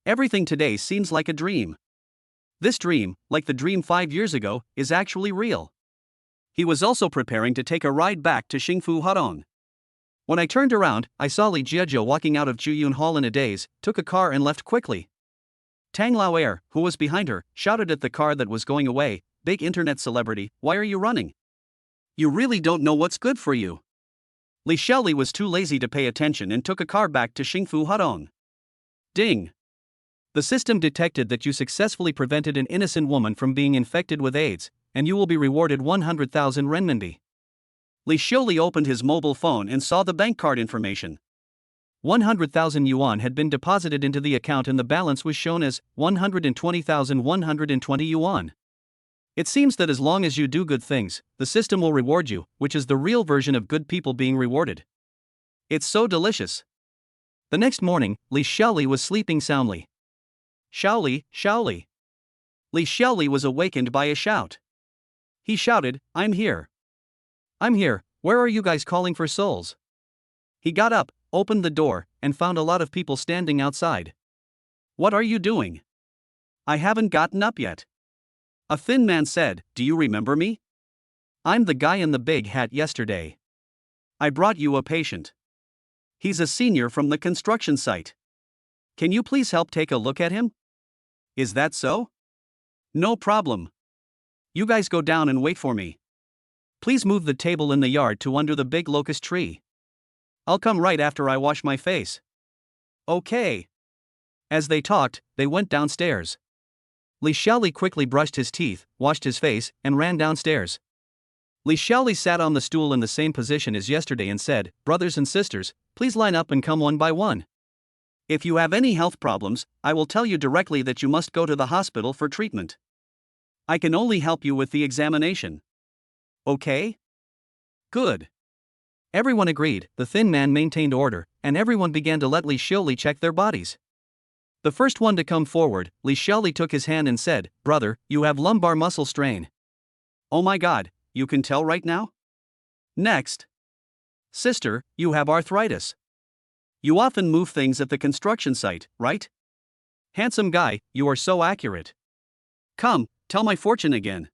Everything today seems like a dream. This dream, like the dream 5 years ago, is actually real. He was also preparing to take a ride back to Xingfu Hudong. When I turned around, I saw Li Jiejia walking out of Juyun Hall in a daze, took a car and left quickly. Tang Laoer, who was behind her, shouted at the car that was going away, Big internet celebrity, why are you running? You really don't know what's good for you. Li Xiaoli was too lazy to pay attention and took a car back to Xingfu Hudong. Ding! The system detected that you successfully prevented an innocent woman from being infected with AIDS, and you will be rewarded 100,000 renminbi. Li Xiaoli opened his mobile phone and saw the bank card information. 100,000 yuan had been deposited into the account and the balance was shown as 120,120 yuan. It seems that as long as you do good things, the system will reward you, which is the real version of good people being rewarded. It's so delicious. The next morning, Li Xiaoli was sleeping soundly. Xiaoli, Xiaoli. Li Xiaoli was awakened by a shout. He shouted, I'm here. I'm here, where are you guys calling for souls? He got up, opened the door, and found a lot of people standing outside. What are you doing? I haven't gotten up yet. A thin man said, do you remember me? I'm the guy in the big hat yesterday. I brought you a patient. He's a senior from the construction site. Can you please help take a look at him? Is that so? No problem. You guys go down and wait for me. Please move the table in the yard to under the big locust tree. I'll come right after I wash my face. Okay. As they talked, they went downstairs. Li Xiaoli quickly brushed his teeth, washed his face, and ran downstairs. Li Xiaoli sat on the stool in the same position as yesterday and said, brothers and sisters, please line up and come one by one. If you have any health problems, I will tell you directly that you must go to the hospital for treatment. I can only help you with the examination. Okay? Good. Everyone agreed, the thin man maintained order, and everyone began to let Li Xiaoli check their bodies. The first one to come forward, Li Xiaoli took his hand and said, brother, you have lumbar muscle strain. Oh my god, you can tell right now? Next. Sister, you have arthritis. You often move things at the construction site, right? Handsome guy, you are so accurate. Come, tell my fortune again.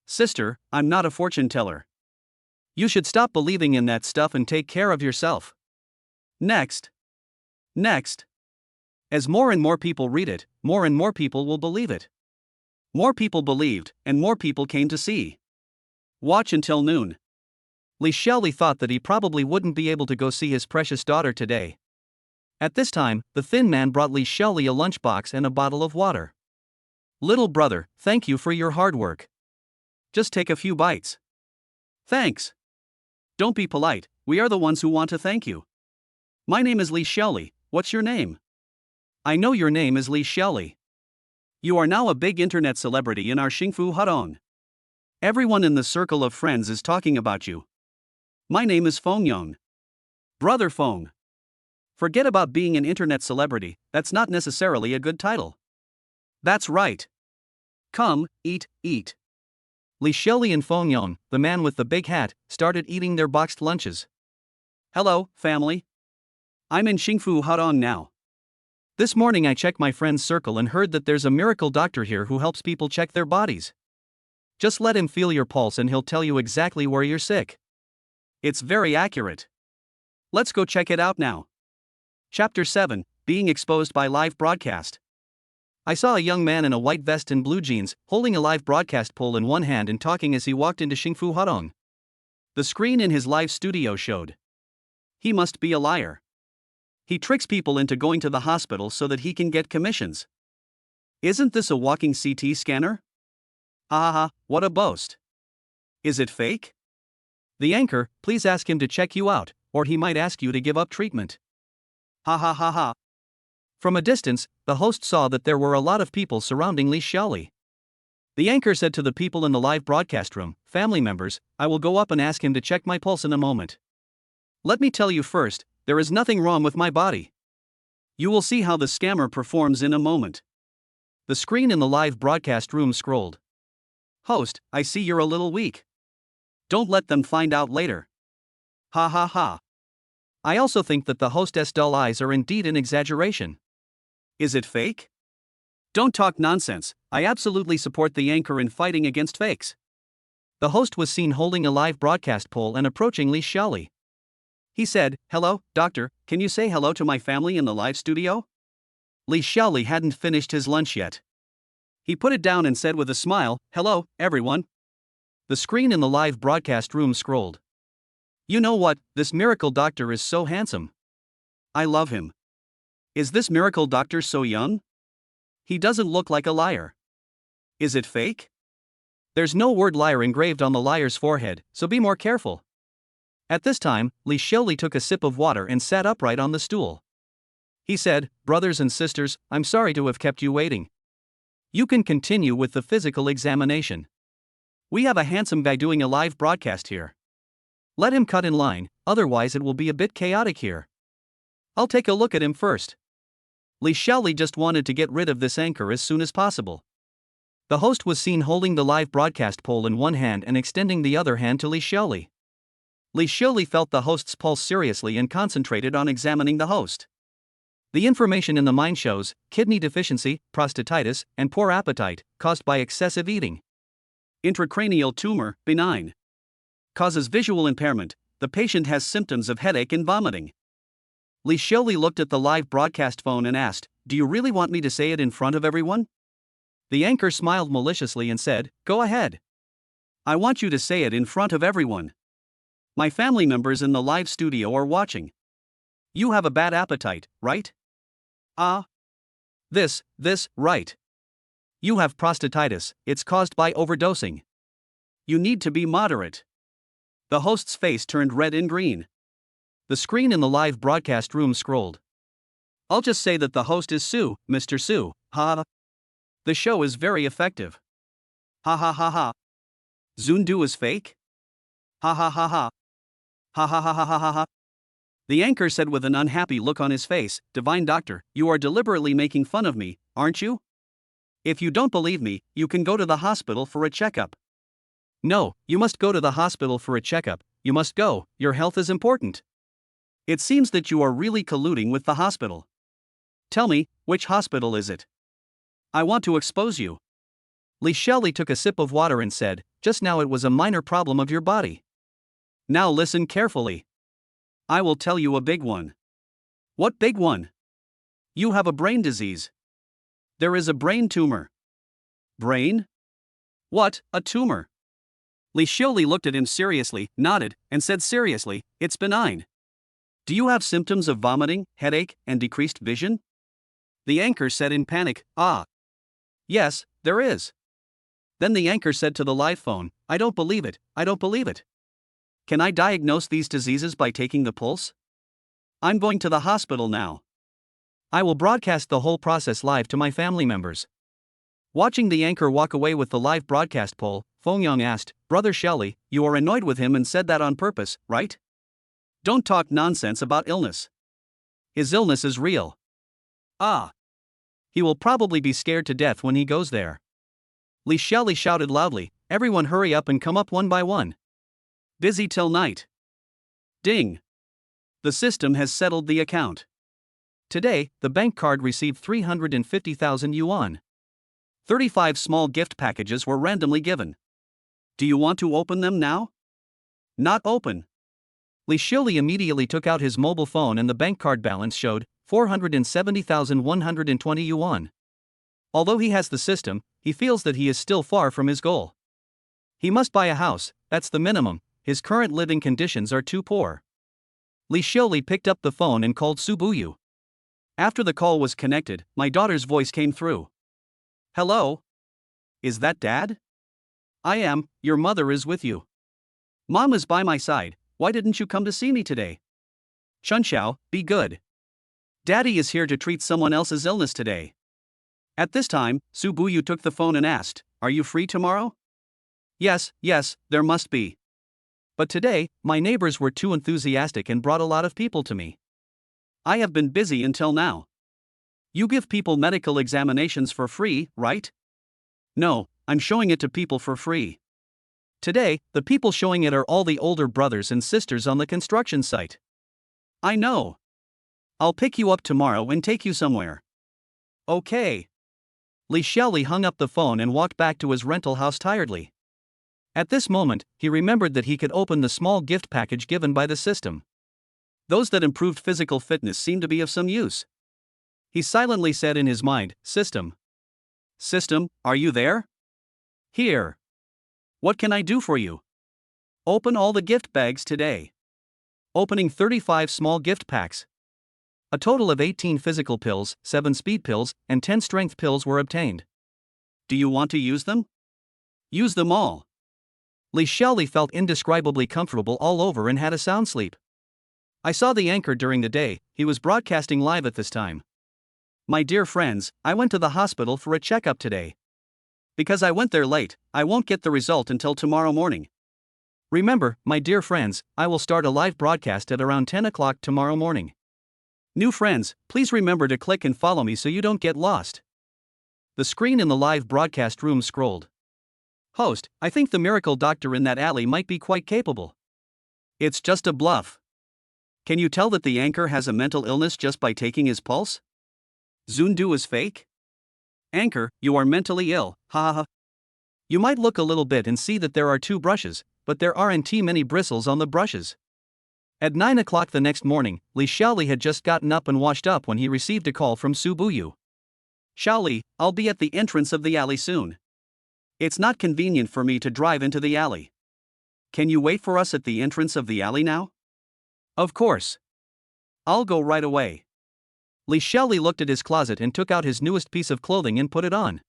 Sister, I'm not a fortune teller. You should stop believing in that stuff and take care of yourself. Next. Next. As more and more people read it, more and more people will believe it. More people believed, and more people came to see. Watch until noon. Li Xiaoli thought that he probably wouldn't be able to go see his precious daughter today. At this time, the thin man brought Li Xiaoli a lunchbox and a bottle of water. Little brother, thank you for your hard work. Just take a few bites. Thanks. Don't be polite, we are the ones who want to thank you. My name is Li Xiaoli, what's your name? I know your name is Li Xiaoli. You are now a big internet celebrity in our Xingfu Hudong. Everyone in the circle of friends is talking about you. My name is Feng Yong. Brother Feng. Forget about being an internet celebrity, that's not necessarily a good title. That's right. Come, eat, eat. Li Xiaoli and Feng Yong, the man with the big hat, started eating their boxed lunches. Hello, family. I'm in Xingfu Hudong now. This morning I checked my friend's circle and heard that there's a miracle doctor here who helps people check their bodies. Just let him feel your pulse and he'll tell you exactly where you're sick. It's very accurate. Let's go check it out now. Chapter 7, Being Exposed by Live Broadcast. I saw a young man in a white vest and blue jeans, holding a live broadcast pole in one hand and talking as he walked into Xingfu Hudong. The screen in his live studio showed. He must be a liar. He tricks people into going to the hospital so that he can get commissions. Isn't this a walking CT scanner? Ha ha ha, what a boast. Is it fake? The anchor, please ask him to check you out, or he might ask you to give up treatment. Ha ha ha ha. From a distance, the host saw that there were a lot of people surrounding Li Xiaoli. The anchor said to the people in the live broadcast room, family members, I will go up and ask him to check my pulse in a moment. Let me tell you first, there is nothing wrong with my body. You will see how the scammer performs in a moment. The screen in the live broadcast room scrolled. Host, I see you're a little weak. Don't let them find out later. Ha ha ha. I also think that the hostess' dull eyes are indeed an exaggeration. Is it fake? Don't talk nonsense, I absolutely support the anchor in fighting against fakes. The host was seen holding a live broadcast pole and approaching Li Xiaoli. He said, hello, doctor, can you say hello to my family in the live studio? Li Xiaoli hadn't finished his lunch yet. He put it down and said with a smile, hello, everyone. The screen in the live broadcast room scrolled. You know what, this miracle doctor is so handsome. I love him. Is this miracle doctor so young? He doesn't look like a liar. Is it fake? There's no word liar engraved on the liar's forehead, so be more careful. At this time, Li Xiaoli took a sip of water and sat upright on the stool. He said, "Brothers and sisters, I'm sorry to have kept you waiting. You can continue with the physical examination. We have a handsome guy doing a live broadcast here. Let him cut in line, otherwise it will be a bit chaotic here. I'll take a look at him first." Li Xiaoli just wanted to get rid of this anchor as soon as possible. The host was seen holding the live broadcast pole in one hand and extending the other hand to Li Xiaoli. Li Xiaoli felt the host's pulse seriously and concentrated on examining the host. The information in the mind shows kidney deficiency, prostatitis, and poor appetite, caused by excessive eating. Intracranial tumor, benign. Causes visual impairment. The patient has symptoms of headache and vomiting. Li Xiaoli looked at the live broadcast phone and asked, "Do you really want me to say it in front of everyone?" The anchor smiled maliciously and said, "Go ahead. I want you to say it in front of everyone. My family members in the live studio are watching. You have a bad appetite, right? This, right. You have prostatitis, it's caused by overdosing. You need to be moderate." The host's face turned red and green. The screen in the live broadcast room scrolled. "I'll just say that the host is Su, Mr. Su, ha. The show is very effective. Ha ha ha ha. Zundu is fake? Ha ha ha ha. Ha ha ha ha ha ha ha." The anchor said with an unhappy look on his face, "Divine Doctor, you are deliberately making fun of me, aren't you? If you don't believe me, you can go to the hospital for a checkup." "No, you must go to the hospital for a checkup, you must go, your health is important. It seems that you are really colluding with the hospital. Tell me, which hospital is it? I want to expose you." Li Xiaoli took a sip of water and said, "Just now it was a minor problem of your body. Now listen carefully. I will tell you a big one." "What big one?" "You have a brain disease. There is a brain tumor." "Brain? What, a tumor?" Li Xiaoli looked at him seriously, nodded, and said seriously, "It's benign. Do you have symptoms of vomiting, headache, and decreased vision?" The anchor said in panic, "Yes, there is." Then the anchor said to the live phone, "I don't believe it, I don't believe it. Can I diagnose these diseases by taking the pulse? I'm going to the hospital now. I will broadcast the whole process live to my family members." Watching the anchor walk away with the live broadcast pole, Fengyang asked, "Brother Xiaoli, you are annoyed with him and said that on purpose, right? Don't talk nonsense about illness. His illness is real. He will probably be scared to death when he goes there." Li Xiaoli shouted loudly, "Everyone hurry up and come up one by one. Busy till night." Ding! The system has settled the account. Today, the bank card received 350,000 yuan. 35 small gift packages were randomly given. Do you want to open them now? Not open. Li Xiaoli immediately took out his mobile phone and the bank card balance showed 470,120 yuan. Although he has the system, he feels that he is still far from his goal. He must buy a house, that's the minimum, his current living conditions are too poor. Li Xiaoli picked up the phone and called Su Buyu. After the call was connected, my daughter's voice came through. "Hello? Is that Dad? I am, your mother is with you. Mom is by my side, why didn't you come to see me today? Chunxiao, be good. Daddy is here to treat someone else's illness today." At this time, Su Buyu took the phone and asked, "Are you free tomorrow?" Yes, there must be. But today, my neighbors were too enthusiastic and brought a lot of people to me. I have been busy until now. You give people medical examinations for free, right? No, I'm showing it to people for free. Today, the people showing it are all the older brothers and sisters on the construction site. I know. I'll pick you up tomorrow and take you somewhere. Okay. Li Xiaoli hung up the phone and walked back to his rental house tiredly. At this moment, he remembered that he could open the small gift package given by the system. Those that improved physical fitness seemed to be of some use. He silently said in his mind, "System. System, are you there? Here. What can I do for you? Open all the gift bags today." Opening 35 small gift packs. A total of 18 physical pills, 7 speed pills, and 10 strength pills were obtained. Do you want to use them? Use them all. Li Xiaoli felt indescribably comfortable all over and had a sound sleep. I saw the anchor during the day, he was broadcasting live at this time. My dear friends, I went to the hospital for a checkup today. Because I went there late, I won't get the result until tomorrow morning. Remember, my dear friends, I will start a live broadcast at around 10 o'clock tomorrow morning. New friends, please remember to click and follow me so you don't get lost. The screen in the live broadcast room scrolled. Host, I think the miracle doctor in that alley might be quite capable. It's just a bluff. Can you tell that the anchor has a mental illness just by taking his pulse? Zundu is fake? Anchor, you are mentally ill, ha ha ha. You might look a little bit and see that there are 2 brushes, but there aren't many bristles on the brushes. At 9 o'clock the next morning, Li Xiaoli had just gotten up and washed up when he received a call from Su Buyu. Xiaoli, I'll be at the entrance of the alley soon. It's not convenient for me to drive into the alley. Can you wait for us at the entrance of the alley now? Of course. I'll go right away. Li Xiaoli looked at his closet and took out his newest piece of clothing and put it on.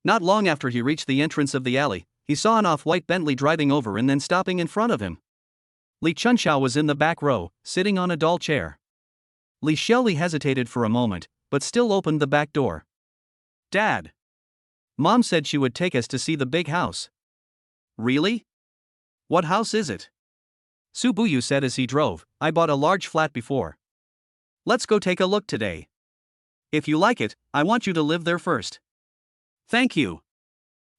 Not long after he reached the entrance of the alley, he saw an off-white Bentley driving over and then stopping in front of him. Li Chunxiao was in the back row, sitting on a doll chair. Li Xiaoli hesitated for a moment, but still opened the back door. Dad. Mom said she would take us to see the big house. Really? What house is it? Su Buyu said as he drove, I bought a large flat before. Let's go take a look today. If you like it, I want you to live there first. Thank you.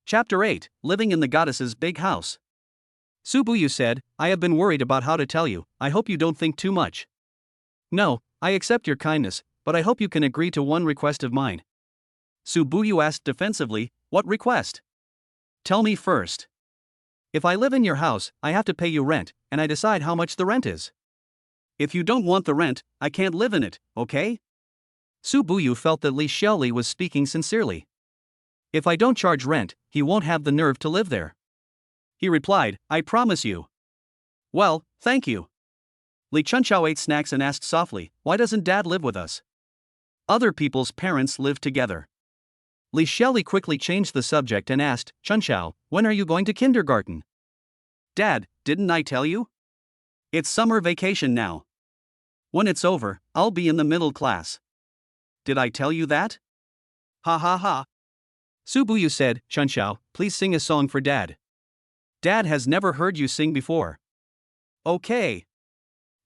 Chapter 8, Living in the Goddess's Big House. Su Buyu said, I have been worried about how to tell you, I hope you don't think too much. No, I accept your kindness, but I hope you can agree to one request of mine. Su Buyu asked defensively, what request? Tell me first. If I live in your house, I have to pay you rent, and I decide how much the rent is. If you don't want the rent, I can't live in it, okay? Su Buyu felt that Li Xiaoli was speaking sincerely. If I don't charge rent, he won't have the nerve to live there. He replied, I promise you. Well, thank you. Li Chunxiao ate snacks and asked softly, why doesn't Dad live with us? Other people's parents live together. Li Xiaoli quickly changed the subject and asked, Chunxiao, when are you going to kindergarten? Dad, didn't I tell you? It's summer vacation now. When it's over, I'll be in the middle class. Did I tell you that? Ha ha ha. Su Buyu said, Chunxiao, please sing a song for Dad. Dad has never heard you sing before. Okay.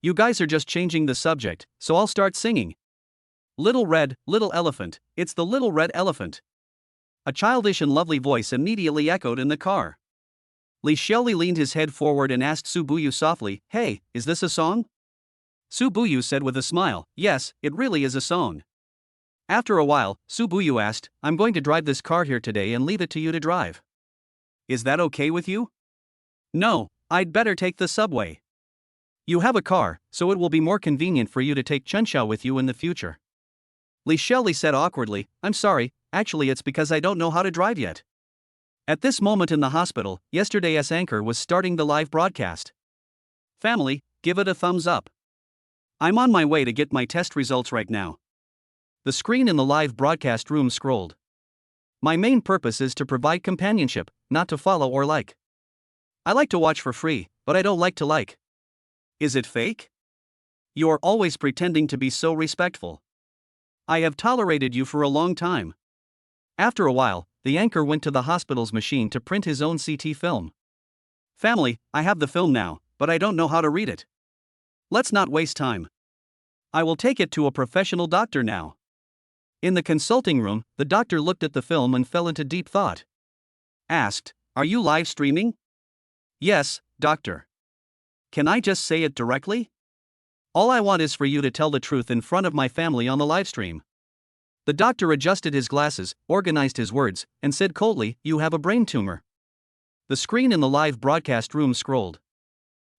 You guys are just changing the subject, so I'll start singing. Little red, little elephant, it's the little red elephant. A childish and lovely voice immediately echoed in the car. Li Xiaoli leaned his head forward and asked Su Buyu softly, hey, is this a song? Su Buyu said with a smile, yes, it really is a song. After a while, Su Buyu asked, I'm going to drive this car here today and leave it to you to drive. Is that okay with you? No, I'd better take the subway. You have a car, so it will be more convenient for you to take Chunxiao with you in the future. Li Xiaoli said awkwardly, I'm sorry, actually it's because I don't know how to drive yet. At this moment in the hospital, yesterday's anchor was starting the live broadcast. Family, give it a thumbs up. I'm on my way to get my test results right now. The screen in the live broadcast room scrolled. My main purpose is to provide companionship, not to follow or like. I like to watch for free, but I don't like to like. Is it fake? You're always pretending to be so respectful. I have tolerated you for a long time. After a while, the anchor went to the hospital's machine to print his own CT film. Family, I have the film now, but I don't know how to read it. Let's not waste time. I will take it to a professional doctor now. In the consulting room, the doctor looked at the film and fell into deep thought. Asked, are you live streaming? Yes, doctor. Can I just say it directly? All I want is for you to tell the truth in front of my family on the livestream. The doctor adjusted his glasses, organized his words, and said coldly, you have a brain tumor. The screen in the live broadcast room scrolled.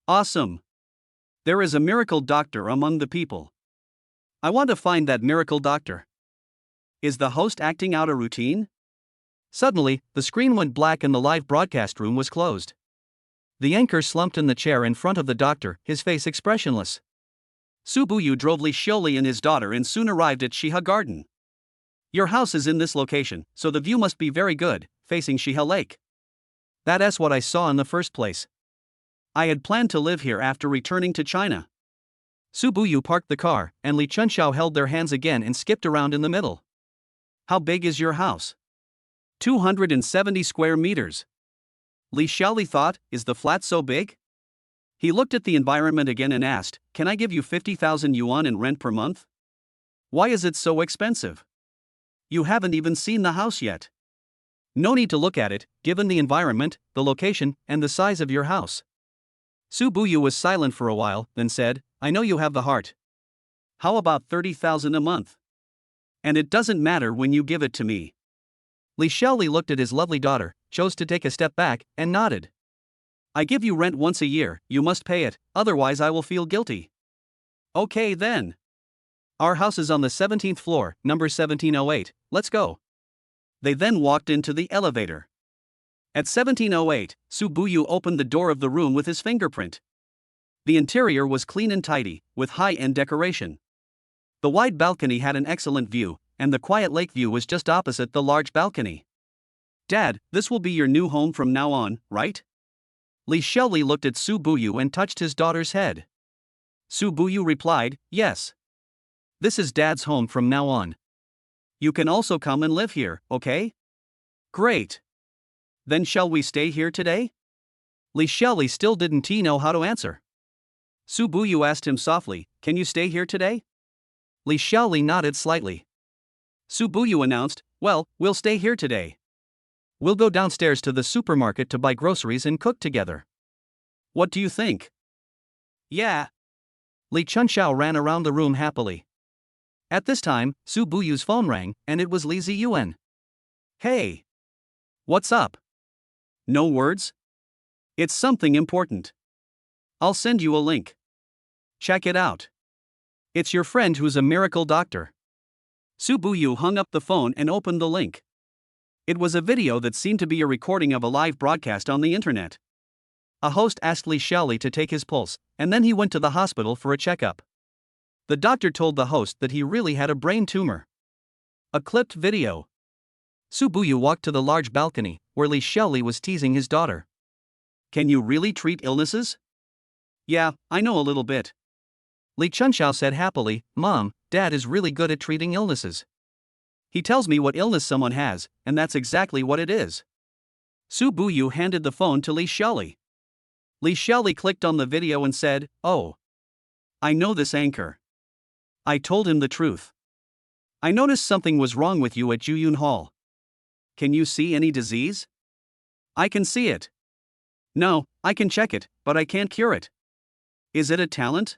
Awesome. There is a miracle doctor among the people. I want to find that miracle doctor. Is the host acting out a routine? Suddenly, the screen went black and the live broadcast room was closed. The anchor slumped in the chair in front of the doctor, his face expressionless. Su Buyu drove Li Xiaoli and his daughter and soon arrived at Shihe Garden. Your house is in this location, so the view must be very good, facing Shihe Lake. That's what I saw in the first place. I had planned to live here after returning to China. Su Buyu parked the car, and Li Chunxiao held their hands again and skipped around in the middle. How big is your house? 270 square meters. Li Xiaoli thought, is the flat so big? He looked at the environment again and asked, can I give you 50,000 yuan in rent per month? Why is it so expensive? You haven't even seen the house yet. No need to look at it, given the environment, the location, and the size of your house. Su Buyu was silent for a while, then said, I know you have the heart. How about 30,000 a month? And it doesn't matter when you give it to me. Li Xiaoli looked at his lovely daughter, chose to take a step back, and nodded. I give you rent once a year, you must pay it, otherwise I will feel guilty. Okay then. Our house is on the 17th floor, number 1708, let's go. They then walked into the elevator. At 1708, Su Buyu opened the door of the room with his fingerprint. The interior was clean and tidy, with high-end decoration. The wide balcony had an excellent view, and the quiet lake view was just opposite the large balcony. Dad, this will be your new home from now on, right? Li Xiaoli looked at Su Buyu and touched his daughter's head. Su Buyu replied, yes. This is Dad's home from now on. You can also come and live here, okay? Great. Then shall we stay here today? Li Xiaoli still didn't know how to answer. Su Buyu asked him softly, can you stay here today? Li Xiaoli nodded slightly. Su Buyu announced, well, we'll stay here today. We'll go downstairs to the supermarket to buy groceries and cook together. What do you think? Yeah. Li Chunxiao ran around the room happily. At this time, Su Buyu's phone rang, and it was Li Ziyuan. Hey. What's up? No words? It's something important. I'll send you a link. Check it out. It's your friend who's a miracle doctor. Su Buyu hung up the phone and opened the link. It was a video that seemed to be a recording of a live broadcast on the internet. A host asked Li Xiaoli to take his pulse, and then he went to the hospital for a checkup. The doctor told the host that he really had a brain tumor. A clipped video. Su Buyu walked to the large balcony, where Li Xiaoli was teasing his daughter. Can you really treat illnesses? Yeah, I know a little bit. Li Chunxiao said happily, Mom, Dad is really good at treating illnesses. He tells me what illness someone has, and that's exactly what it is. Su Buyu handed the phone to Li Xiaoli. Li Xiaoli clicked on the video and said, oh. I know this anchor. I told him the truth. I noticed something was wrong with you at Juyun Hall. Can you see any disease? I can see it. No, I can check it, but I can't cure it. Is it a talent?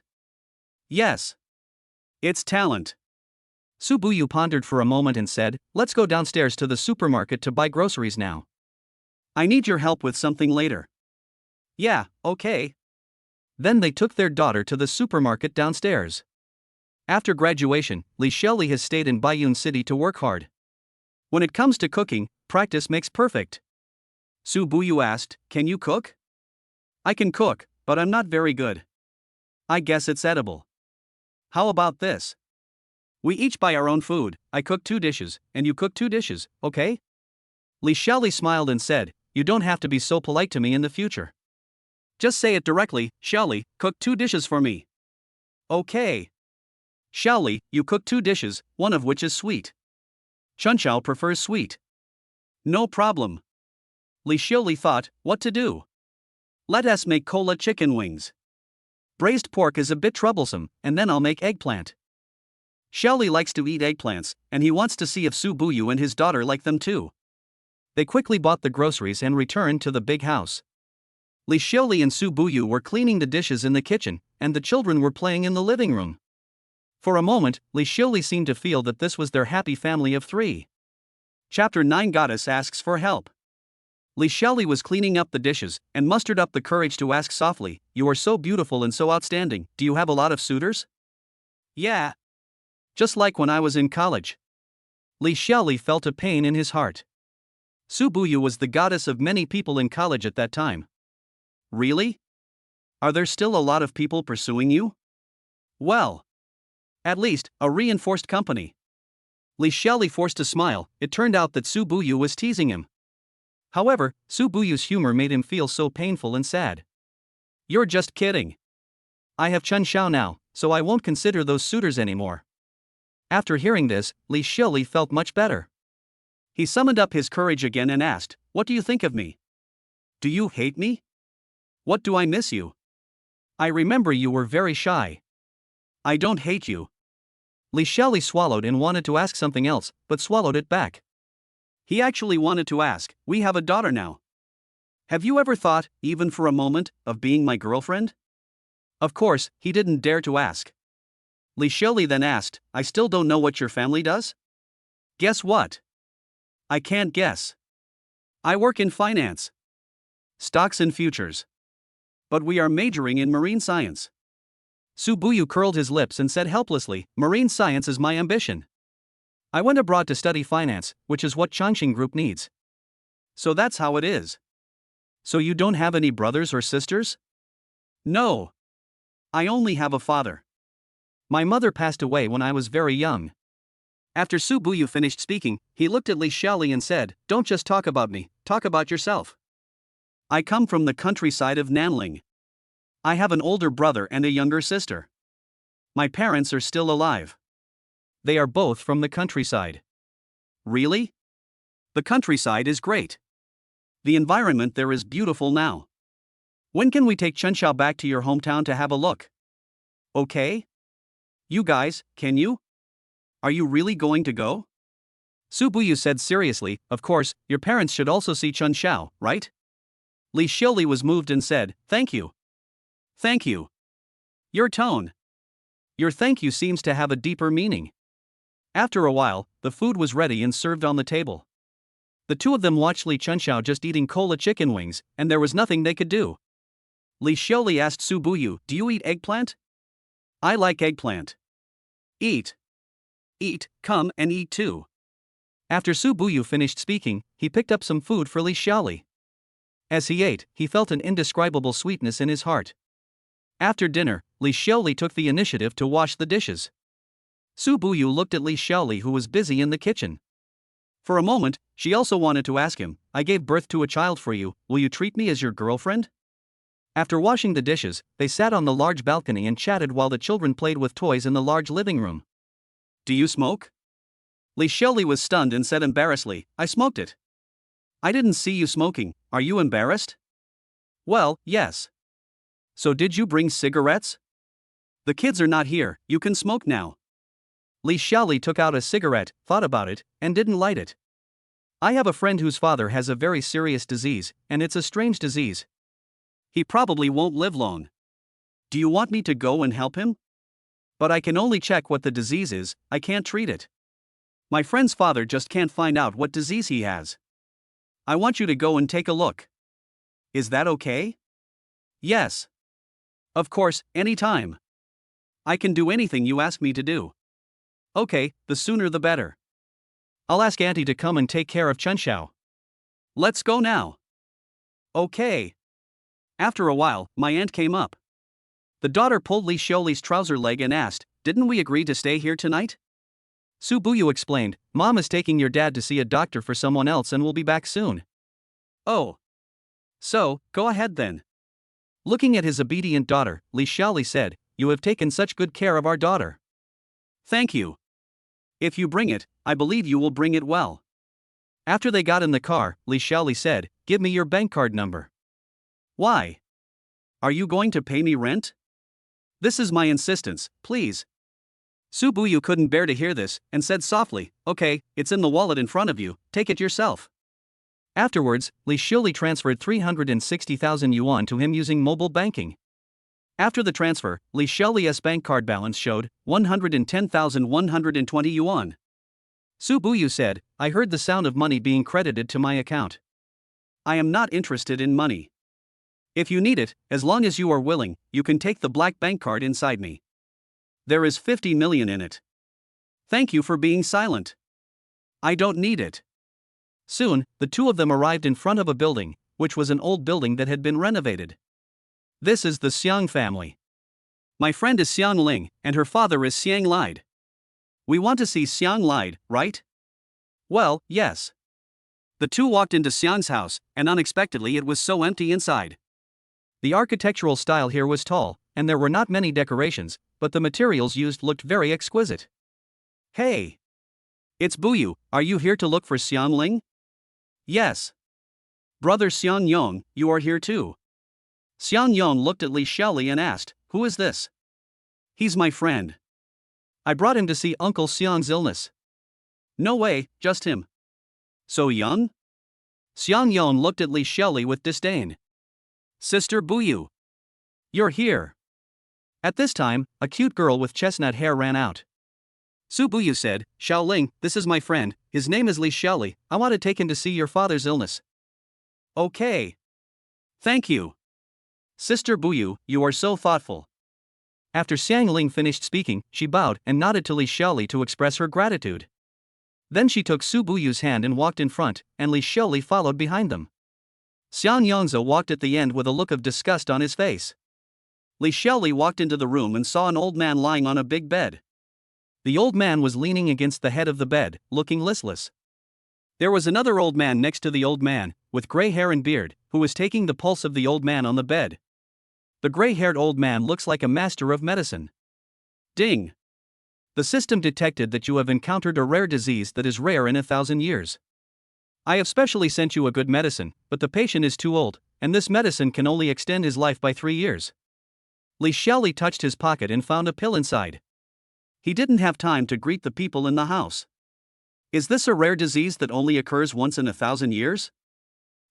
Yes. It's talent. Su Buyu pondered for a moment and said, let's go downstairs to the supermarket to buy groceries now. I need your help with something later. Yeah, okay. Then they took their daughter to the supermarket downstairs. After graduation, Li Xiaoli has stayed in Baiyun City to work hard. When it comes to cooking, practice makes perfect. Su Buyu asked, can you cook? I can cook, but I'm not very good. I guess it's edible. How about this? We each buy our own food, I cook 2 dishes, and you cook 2 dishes, okay? Li Xiaoli smiled and said, you don't have to be so polite to me in the future. Just say it directly, Xiaoli, cook 2 dishes for me. Okay. Xiaoli, you cook 2 dishes, one of which is sweet. Chunxiao prefers sweet. No problem. Li Xiaoli thought, what to do? Let us make cola chicken wings. Braised pork is a bit troublesome, and then I'll make eggplant. Xiaoli likes to eat eggplants, and he wants to see if Su Buyu and his daughter like them too. They quickly bought the groceries and returned to the big house. Li Xiaoli and Su Buyu were cleaning the dishes in the kitchen, and the children were playing in the living room. For a moment, Li Xiaoli seemed to feel that this was their happy family of 3. Chapter 9 Goddess asks for help. Li Xiaoli was cleaning up the dishes, and mustered up the courage to ask softly, you are so beautiful and so outstanding, do you have a lot of suitors? Yeah. Just like when I was in college. Li Xiaoli felt a pain in his heart. Su Buyu was the goddess of many people in college at that time. Really? Are there still a lot of people pursuing you? Well, at least, a reinforced company. Li Xiaoli forced a smile. It turned out that Su Buyu was teasing him. However, Su Buyu's humor made him feel so painful and sad. You're just kidding. I have Chen Xiao now, so I won't consider those suitors anymore. After hearing this, Li Xiaoli felt much better. He summoned up his courage again and asked, "What do you think of me? Do you hate me? What do I miss you? I remember you were very shy." "I don't hate you." Li Xiaoli swallowed and wanted to ask something else, but swallowed it back. He actually wanted to ask, "We have a daughter now. Have you ever thought, even for a moment, of being my girlfriend?" Of course, he didn't dare to ask. Li Xiaoli then asked, "I still don't know what your family does?" "Guess what? I can't guess. I work in finance. Stocks and futures. But we are majoring in marine science." Su Buyu curled his lips and said helplessly, "Marine science is my ambition. I went abroad to study finance, which is what Changxing Group needs." "So that's how it is. So you don't have any brothers or sisters?" "No. I only have a father. My mother passed away when I was very young." After Su Buyu finished speaking, he looked at Li Xiaoli and said, "Don't just talk about me, talk about yourself. I come from the countryside of Nanling. I have an older brother and a younger sister. My parents are still alive. They are both from the countryside." "Really? The countryside is great. The environment there is beautiful now. When can we take Chenxiao back to your hometown to have a look?" "Okay. You guys, can you? Are you really going to go?" Su Buyu said seriously, "Of course, your parents should also see Chenxiao, right?" Li Xiaoli was moved and said, "Thank you. Thank you. Your tone. Your thank you seems to have a deeper meaning." After a while, the food was ready and served on the table. The two of them watched Li Chenxiao just eating cola chicken wings, and there was nothing they could do. Li Xiaoli asked Su Buyu, "Do you eat eggplant?" "I like eggplant." "Eat. Eat, come and eat too." After Su Buyu finished speaking, he picked up some food for Li Xiaoli. As he ate, he felt an indescribable sweetness in his heart. After dinner, Li Xiaoli took the initiative to wash the dishes. Su Buyu looked at Li Xiaoli, who was busy in the kitchen. For a moment, she also wanted to ask him, "I gave birth to a child for you, will you treat me as your girlfriend?" After washing the dishes, they sat on the large balcony and chatted while the children played with toys in the large living room. "Do you smoke?" Li Xiaoli was stunned and said embarrassedly, "I smoked it." "I didn't see you smoking, are you embarrassed?" "Well, yes." "So did you bring cigarettes?" "The kids are not here, you can smoke now." Li Xiaoli took out a cigarette, thought about it, and didn't light it. "I have a friend whose father has a very serious disease, and it's a strange disease. He probably won't live long. Do you want me to go and help him? But I can only check what the disease is, I can't treat it. My friend's father just can't find out what disease he has. I want you to go and take a look. Is that okay?" "Yes. Of course, anytime. I can do anything you ask me to do." "Okay, the sooner the better. I'll ask Auntie to come and take care of Chenxiao. Let's go now." "Okay." After a while, my aunt came up. The daughter pulled Li Xiaoli's trouser leg and asked, "Didn't we agree to stay here tonight?" Su Buyu explained, "Mom is taking your dad to see a doctor for someone else and will be back soon." "Oh. So, go ahead then." Looking at his obedient daughter, Li Xiaoli said, "You have taken such good care of our daughter." "Thank you. If you bring it, I believe you will bring it well." After they got in the car, Li Xiaoli said, "Give me your bank card number." "Why? Are you going to pay me rent?" "This is my insistence, please." Su Buyu couldn't bear to hear this, and said softly, "Okay, it's in the wallet in front of you, take it yourself." Afterwards, Li Xiaoli transferred 360,000 yuan to him using mobile banking. After the transfer, Li Xiaoli's bank card balance showed 110,120 yuan. Su Buyu said, "I heard the sound of money being credited to my account. I am not interested in money. If you need it, as long as you are willing, you can take the black bank card inside me. There is 50 million in it. Thank you for being silent. I don't need it." Soon, the two of them arrived in front of a building, which was an old building that had been renovated. "This is the Xiang family. My friend is Xiang Ling, and her father is Xiang Lied. We want to see Xiang Lied, right? Well, yes. The two walked into Xiang's house, and unexpectedly it was so empty inside. The architectural style here was tall, and there were not many decorations, but the materials used looked very exquisite. Hey! It's Buyu, are you here to look for Xiang Ling? Yes. Brother Xiang Yong, you are here too. Xiang Yong looked at Li Xiaoli and asked, who is this? He's my friend. I brought him to see Uncle Xiang's illness. No way, just him. So young? Xiang Yong looked at Li Xiaoli with disdain. Sister Buyu. You're here. At this time, a cute girl with chestnut hair ran out. Su Buyu said, Xiao Ling, this is my friend, his name is Li Xiaoli, I want to take him to see your father's illness. Okay. Thank you. Sister Buyu, you are so thoughtful. After Xiang Ling finished speaking, she bowed and nodded to Li Xiaoli to express her gratitude. Then she took Su Buyu's hand and walked in front, and Li Xiaoli followed behind them. Xiang Yongzhe walked at the end with a look of disgust on his face. Li Xiaoli walked into the room and saw an old man lying on a big bed. The old man was leaning against the head of the bed, looking listless. There was another old man next to the old man, with gray hair and beard, who was taking the pulse of the old man on the bed. The gray-haired old man looks like a master of medicine. Ding! The system detected that you have encountered a rare disease that is rare in 1,000 years. I have specially sent you a good medicine, but the patient is too old, and this medicine can only extend his life by 3 years. Li Xiaoli touched his pocket and found a pill inside. He didn't have time to greet the people in the house. Is this a rare disease that only occurs once in 1,000 years?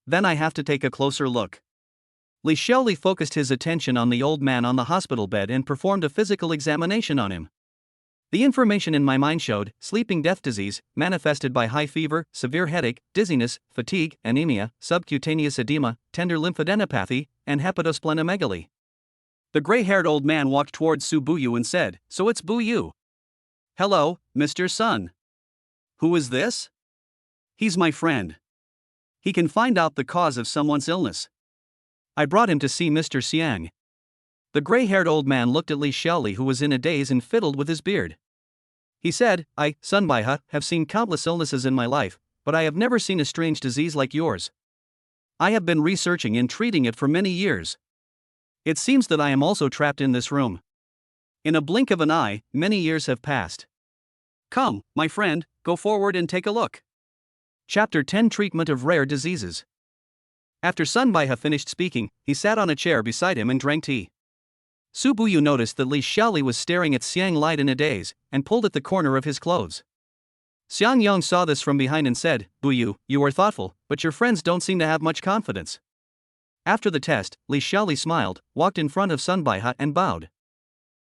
Then I have to take a closer look. Li Xiaoli focused his attention on the old man on the hospital bed and performed a physical examination on him. The information in my mind showed sleeping death disease, manifested by high fever, severe headache, dizziness, fatigue, anemia, subcutaneous edema, tender lymphadenopathy, and hepatosplenomegaly. The gray-haired old man walked towards Su Buyu and said, So it's Buyu. Hello, Mr. Sun. Who is this? He's my friend. He can find out the cause of someone's illness. I brought him to see Mr. Xiang. The gray-haired old man looked at Li Xiaoli, who was in a daze and fiddled with his beard. He said, I, Sun Baihe, have seen countless illnesses in my life, but I have never seen a strange disease like yours. I have been researching and treating it for many years. It seems that I am also trapped in this room. In a blink of an eye, many years have passed. Come, my friend, go forward and take a look. Chapter 10 Treatment of Rare Diseases. After Sun Baihe finished speaking, he sat on a chair beside him and drank tea. Su Buyu noticed that Li Xiaoli was staring at Xiang Lied in a daze, and pulled at the corner of his clothes. Xiang Yong saw this from behind and said, Buyu, you are thoughtful, but your friends don't seem to have much confidence. After the test, Li Xiaoli smiled, walked in front of Sun Baihe and bowed.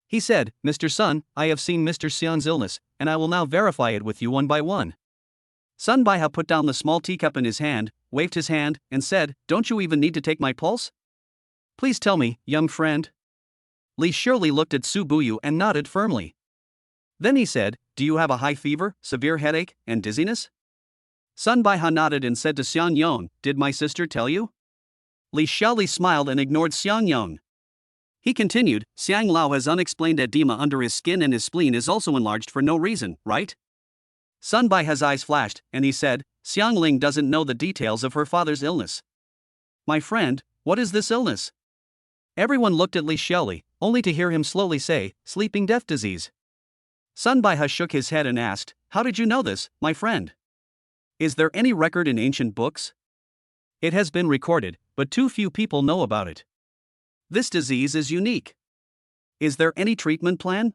He said, Mr. Sun, I have seen Mr. Xiang's illness, and I will now verify it with you one by one. Sun Baihe put down the small teacup in his hand, waved his hand, and said, Don't you even need to take my pulse? Please tell me, young friend. Li Xiaoli looked at Su Buyu and nodded firmly. Then he said, Do you have a high fever, severe headache, and dizziness? Sun Baihe nodded and said to Xiang Yong, Did my sister tell you? Li Xiaoli smiled and ignored Xiang Yong. He continued, Xiang Lao has unexplained edema under his skin and his spleen is also enlarged for no reason, right? Sun Baihe's eyes flashed, and he said, Xiang Ling doesn't know the details of her father's illness. My friend, what is this illness? Everyone looked at Li Xiaoli, only to hear him slowly say, sleeping death disease. Sun Baihe shook his head and asked, How did you know this, my friend? Is there any record in ancient books? It has been recorded, but too few people know about it. This disease is unique. Is there any treatment plan?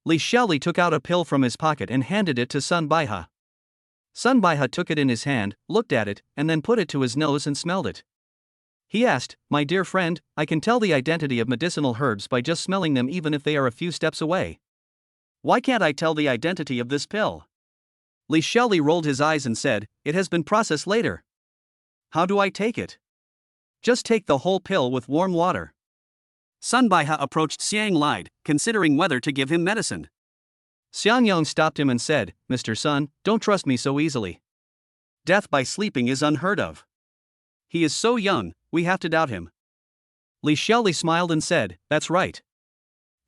Li Xiaoli took out a pill from his pocket and handed it to Sun Baihe. Sun Baihe took it in his hand, looked at it, and then put it to his nose and smelled it. He asked, My dear friend, I can tell the identity of medicinal herbs by just smelling them even if they are a few steps away. Why can't I tell the identity of this pill? Li Xiaoli rolled his eyes and said, It has been processed later. How do I take it? Just take the whole pill with warm water. Sun Baihe approached Xiang Lied, considering whether to give him medicine. Xiang Yong stopped him and said, Mr. Sun, don't trust me so easily. Death by sleeping is unheard of. He is so young, we have to doubt him. Li Xiaoli smiled and said, That's right.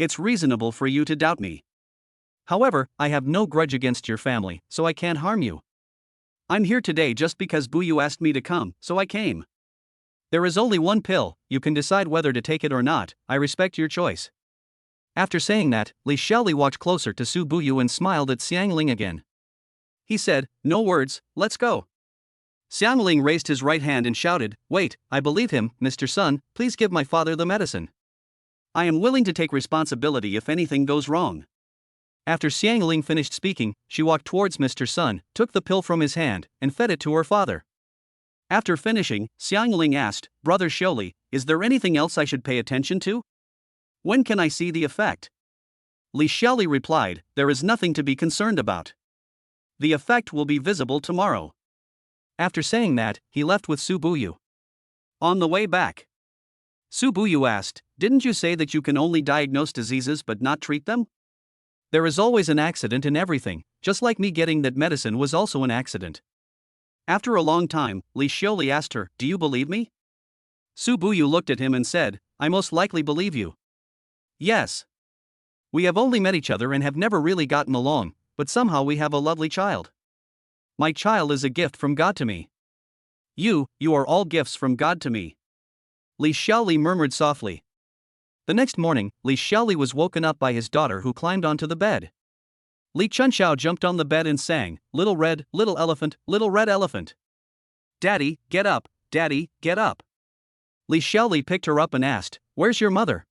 It's reasonable for you to doubt me. However, I have no grudge against your family, so I can't harm you. I'm here today just because Buyu asked me to come, so I came. There is only one pill, you can decide whether to take it or not, I respect your choice. After saying that, Li Xiaoli walked closer to Su Buyu and smiled at Xiangling again. He said, no words, let's go. Xiangling raised his right hand and shouted, wait, I believe him, Mr. Sun, please give my father the medicine. I am willing to take responsibility if anything goes wrong. After Xiangling finished speaking, she walked towards Mr. Sun, took the pill from his hand, and fed it to her father. After finishing, Xiangling asked, Brother Xiaoli, is there anything else I should pay attention to? When can I see the effect? Li Xiaoli replied, there is nothing to be concerned about. The effect will be visible tomorrow. After saying that, he left with Su Buyu. On the way back, Su Buyu asked, didn't you say that you can only diagnose diseases but not treat them? There is always an accident in everything, just like me getting that medicine was also an accident. After a long time, Li Xiaoli asked her, do you believe me? Su Buyu looked at him and said, I most likely believe you. Yes. We have only met each other and have never really gotten along, but somehow we have a lovely child. My child is a gift from God to me. You are all gifts from God to me. Li Xiaoli murmured softly. The next morning, Li Xiaoli was woken up by his daughter who climbed onto the bed. Li Chunxiao jumped on the bed and sang, little red elephant. Daddy, get up, Daddy, get up. Li Xiaoli picked her up and asked, where's your mother?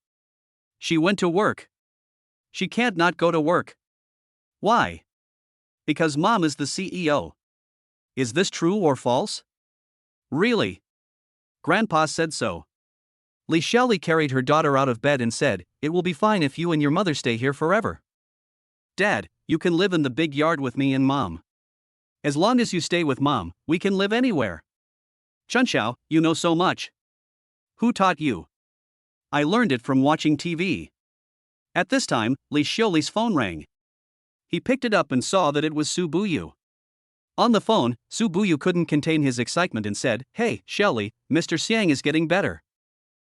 She went to work. She can't not go to work. Why? Because mom is the CEO. Is this true or false? Really? Grandpa said so. Li Xiaoli carried her daughter out of bed and said, it will be fine if you and your mother stay here forever. Dad, you can live in the big yard with me and mom. As long as you stay with mom, we can live anywhere. Chunxiao, you know so much. Who taught you? I learned it from watching TV. At this time, Li Xiaoli's phone rang. He picked it up and saw that it was Su Buyu. On the phone, Su Buyu couldn't contain his excitement and said, hey, Xiaoli, Mr. Xiang is getting better.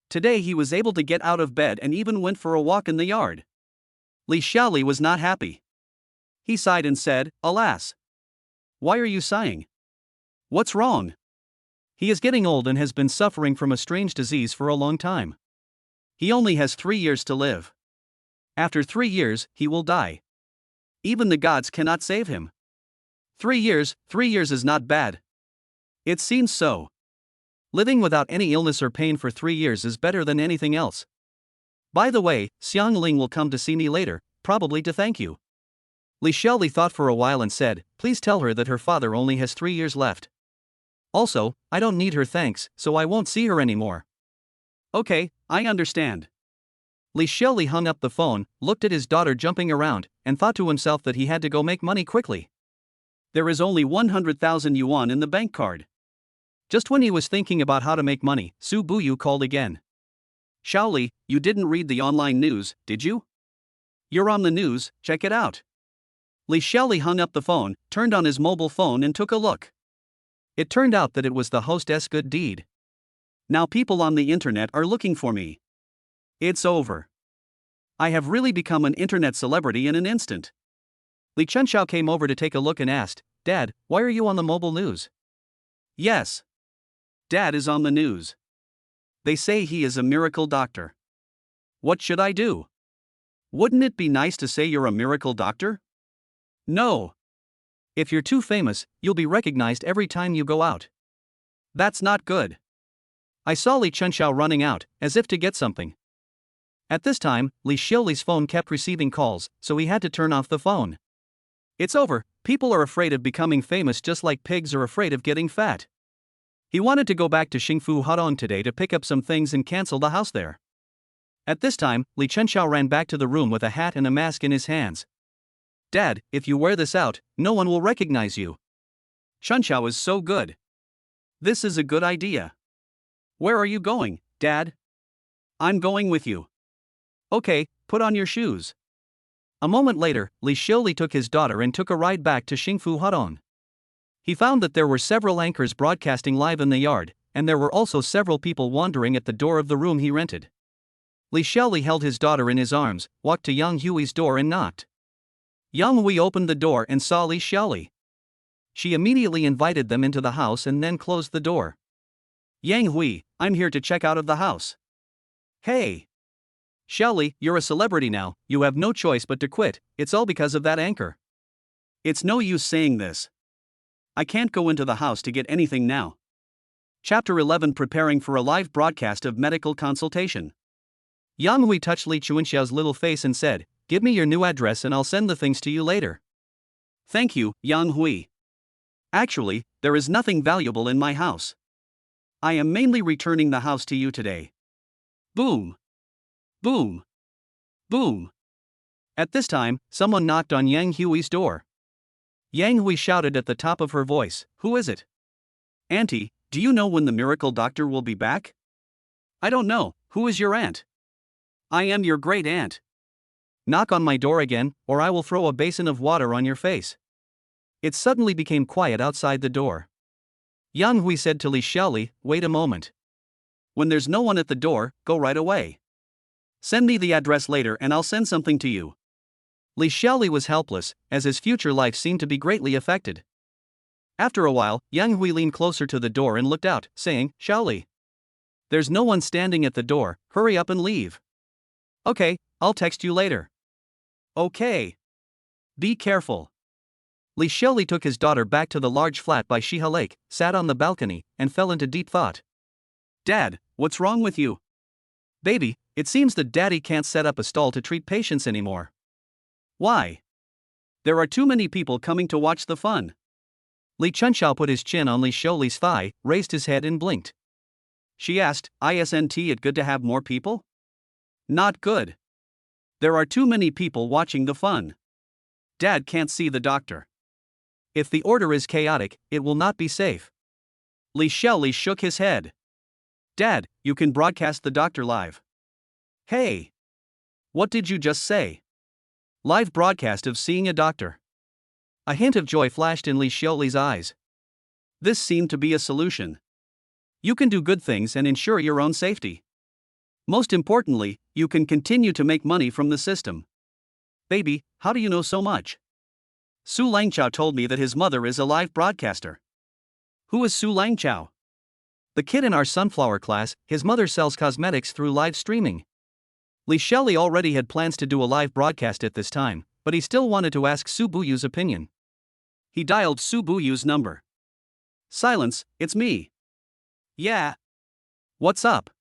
Today he was able to get out of bed and even went for a walk in the yard. Li Xiaoli was not happy. He sighed and said, alas. Why are you sighing? What's wrong? He is getting old and has been suffering from a strange disease for a long time. He only has 3 years to live. After 3 years, he will die. Even the gods cannot save him. 3 years is not bad. It seems so. Living without any illness or pain for 3 years is better than anything else. By the way, Xiangling will come to see me later, probably to thank you. Li Xiaoli thought for a while and said, please tell her that her father only has 3 years left. Also, I don't need her thanks, so I won't see her anymore. Okay, I understand. Li Xiaoli hung up the phone, looked at his daughter jumping around, and thought to himself that he had to go make money quickly. There is only 100,000 yuan in the bank card. Just when he was thinking about how to make money, Su Buyu called again. Xiaoli, you didn't read the online news, did you? You're on the news, check it out. Li Xiaoli hung up the phone, turned on his mobile phone and took a look. It turned out that it was the hostess' good deed. Now people on the internet are looking for me. It's over. I have really become an internet celebrity in an instant. Li Chunxiao came over to take a look and asked, Dad, why are you on the mobile news? Yes. Dad is on the news. They say he is a miracle doctor. What should I do? Wouldn't it be nice to say you're a miracle doctor? No. If you're too famous, you'll be recognized every time you go out. That's not good. I saw Li Chunxiao running out, as if to get something. At this time, Li Xiaoli's phone kept receiving calls, so he had to turn off the phone. It's over, people are afraid of becoming famous just like pigs are afraid of getting fat. He wanted to go back to Xingfu Hudong today to pick up some things and cancel the house there. At this time, Li Chunxiao ran back to the room with a hat and a mask in his hands. Dad, if you wear this out, no one will recognize you. Chunxiao is so good. This is a good idea. Where are you going, Dad? I'm going with you. Okay, put on your shoes. A moment later, Li Xiaoli took his daughter and took a ride back to Xingfu Hudong. He found that there were several anchors broadcasting live in the yard, and there were also several people wandering at the door of the room he rented. Li Xiaoli held his daughter in his arms, walked to Yang Hui's door and knocked. Yang Hui opened the door and saw Li Xiaoli. She immediately invited them into the house and then closed the door. Yang Hui, I'm here to check out of the house. Hey! Xiaoli, you're a celebrity now, you have no choice but to quit, it's all because of that anchor. It's no use saying this. I can't go into the house to get anything now. Chapter 11 Preparing for a live broadcast of medical consultation. Yang Hui touched Li Chuanxiao's little face and said, "Give me your new address and I'll send the things to you later." Thank you, Yang Hui. Actually, there is nothing valuable in my house. I am mainly returning the house to you today. Boom. Boom. Boom. At this time, someone knocked on Yang Hui's door. Yang Hui shouted at the top of her voice, "Who is it?" "Auntie, do you know when the miracle doctor will be back?" "I don't know. Who is your aunt?" "I am your great aunt." "Knock on my door again, or I will throw a basin of water on your face." It suddenly became quiet outside the door. Yang Hui said to Li Xiaoli, "Wait a moment. When there's no one at the door, go right away. Send me the address later and I'll send something to you." Li Xiaoli was helpless, as his future life seemed to be greatly affected. After a while, Yang Hui leaned closer to the door and looked out, saying, "Xiaoli, there's no one standing at the door, hurry up and leave." "Okay, I'll text you later." "Okay. Be careful." Li Xiaoli took his daughter back to the large flat by Shiha Lake, sat on the balcony, and fell into deep thought. "Dad, what's wrong with you?" "Baby, it seems that Daddy can't set up a stall to treat patients anymore." "Why?" "There are too many people coming to watch the fun." Li Chunxiao put his chin on Li Xiaoli's thigh, raised his head and blinked. She asked, "Isn't it good to have more people?" "Not good. There are too many people watching the fun. Dad can't see the doctor. If the order is chaotic, it will not be safe." Li Xiaoli shook his head. "Dad, you can broadcast the doctor live." "Hey! What did you just say?" "Live broadcast of seeing a doctor." A hint of joy flashed in Li Xiaoli's eyes. This seemed to be a solution. You can do good things and ensure your own safety. Most importantly, you can continue to make money from the system. "Baby, how do you know so much?" "Su Langchao told me that his mother is a live broadcaster." "Who is Su Langchao?" "The kid in our sunflower class, his mother sells cosmetics through live streaming." Li Xiaoli already had plans to do a live broadcast at this time, but he still wanted to ask Su Buyu's opinion. He dialed Su Buyu's number. "Silence, it's me." "Yeah. What's up?"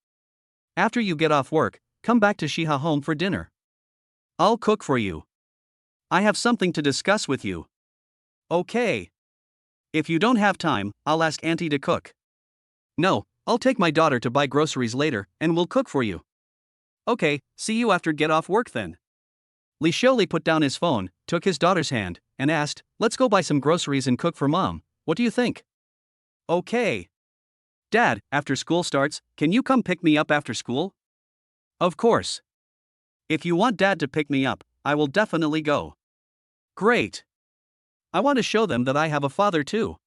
"After you get off work, come back to Shiha home for dinner. I'll cook for you. I have something to discuss with you." "Okay. If you don't have time, I'll ask Auntie to cook." "No, I'll take my daughter to buy groceries later, and we'll cook for you." "Okay, see you after get off work then." Li Xiaoli put down his phone, took his daughter's hand, and asked, "Let's go buy some groceries and cook for Mom, what do you think?" "Okay. Dad, after school starts, can you come pick me up after school?" "Of course. If you want Dad to pick me up, I will definitely go." "Great. I want to show them that I have a father too."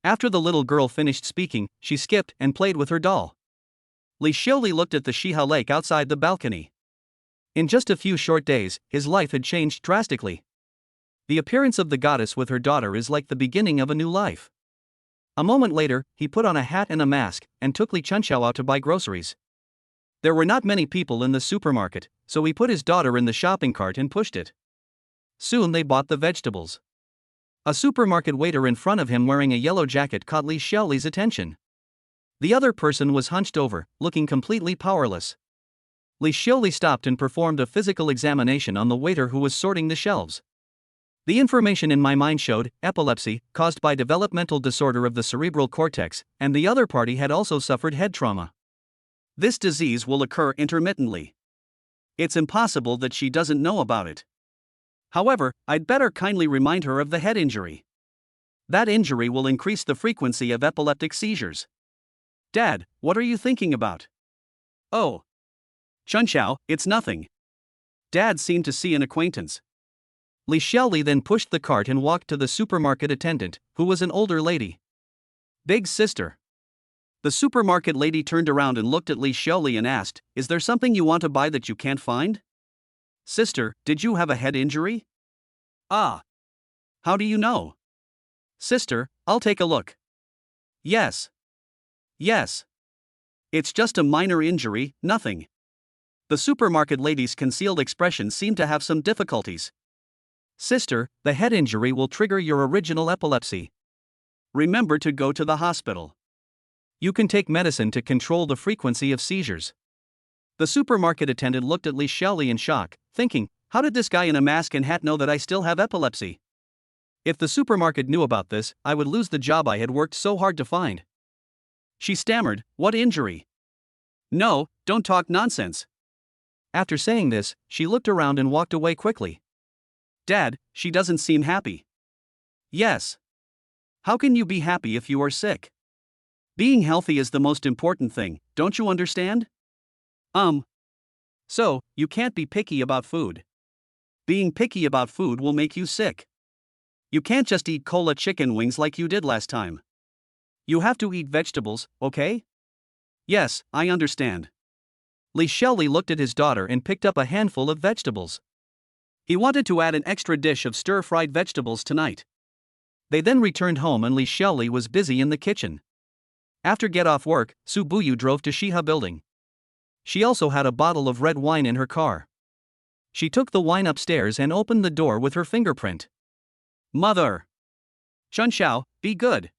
After the little girl finished speaking, she skipped and played with her doll. Li Xiaoli looked at the Shiha Lake outside the balcony. In just a few short days, his life had changed drastically. The appearance of the goddess with her daughter is like the beginning of a new life. A moment later, he put on a hat and a mask, and took Li Chunxiao out to buy groceries. There were not many people in the supermarket, so he put his daughter in the shopping cart and pushed it. Soon they bought the vegetables. A supermarket waiter in front of him wearing a yellow jacket caught Li Xiaoli's attention. The other person was hunched over, looking completely powerless. Li Xiaoli stopped and performed a physical examination on the waiter who was sorting the shelves. The information in my mind showed epilepsy, caused by developmental disorder of the cerebral cortex, and the other party had also suffered head trauma. This disease will occur intermittently. It's impossible that she doesn't know about it. However, I'd better kindly remind her of the head injury. That injury will increase the frequency of epileptic seizures. Dad, what are you thinking about? Oh. Chunxiao, it's nothing. Dad seemed to see an acquaintance. Li Xiaoli then pushed the cart and walked to the supermarket attendant, who was an older lady. Big sister. The supermarket lady turned around and looked at Li Xiaoli and asked, "Is there something you want to buy that you can't find?" "Sister, did you have a head injury?" "Ah. How do you know?" "Sister, I'll take a look." "Yes. Yes. It's just a minor injury, nothing." The supermarket lady's concealed expression seemed to have some difficulties. "Sister, the head injury will trigger your original epilepsy. Remember to go to the hospital. You can take medicine to control the frequency of seizures." The supermarket attendant looked at Li Xiaoli in shock, thinking, "How did this guy in a mask and hat know that I still have epilepsy? If the supermarket knew about this, I would lose the job I had worked so hard to find." She stammered, "What injury?" "No, don't talk nonsense." After saying this, she looked around and walked away quickly. "Dad, she doesn't seem happy." "Yes. How can you be happy if you are sick? Being healthy is the most important thing, don't you understand?" So, you can't be picky about food. Being picky about food will make you sick. You can't just eat cola chicken wings like you did last time. You have to eat vegetables, okay?" "Yes, I understand." Li Xiaoli looked at his daughter and picked up a handful of vegetables. He wanted to add an extra dish of stir-fried vegetables tonight. They then returned home and Li Xiaoli was busy in the kitchen. After get off work, Su Buyu drove to Shiha building. She also had a bottle of red wine in her car. She took the wine upstairs and opened the door with her fingerprint. "Mother! Chunxiao, be good."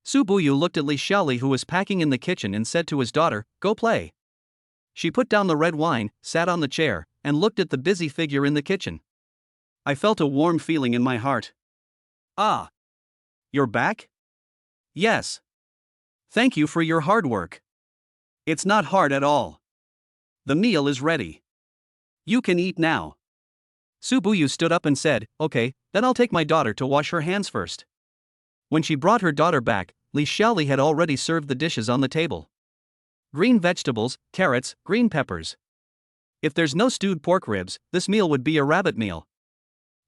Su Buyu looked at Li Xiaoli who was packing in the kitchen and said to his daughter, "Go play." She put down the red wine, sat on the chair, and looked at the busy figure in the kitchen. I felt a warm feeling in my heart. "Ah. You're back?" "Yes. Thank you for your hard work." "It's not hard at all. The meal is ready. You can eat now." Su Buyu stood up and said, "Okay, then I'll take my daughter to wash her hands first." When she brought her daughter back, Li Xiaoli had already served the dishes on the table. Green vegetables, carrots, green peppers. If there's no stewed pork ribs, this meal would be a rabbit meal.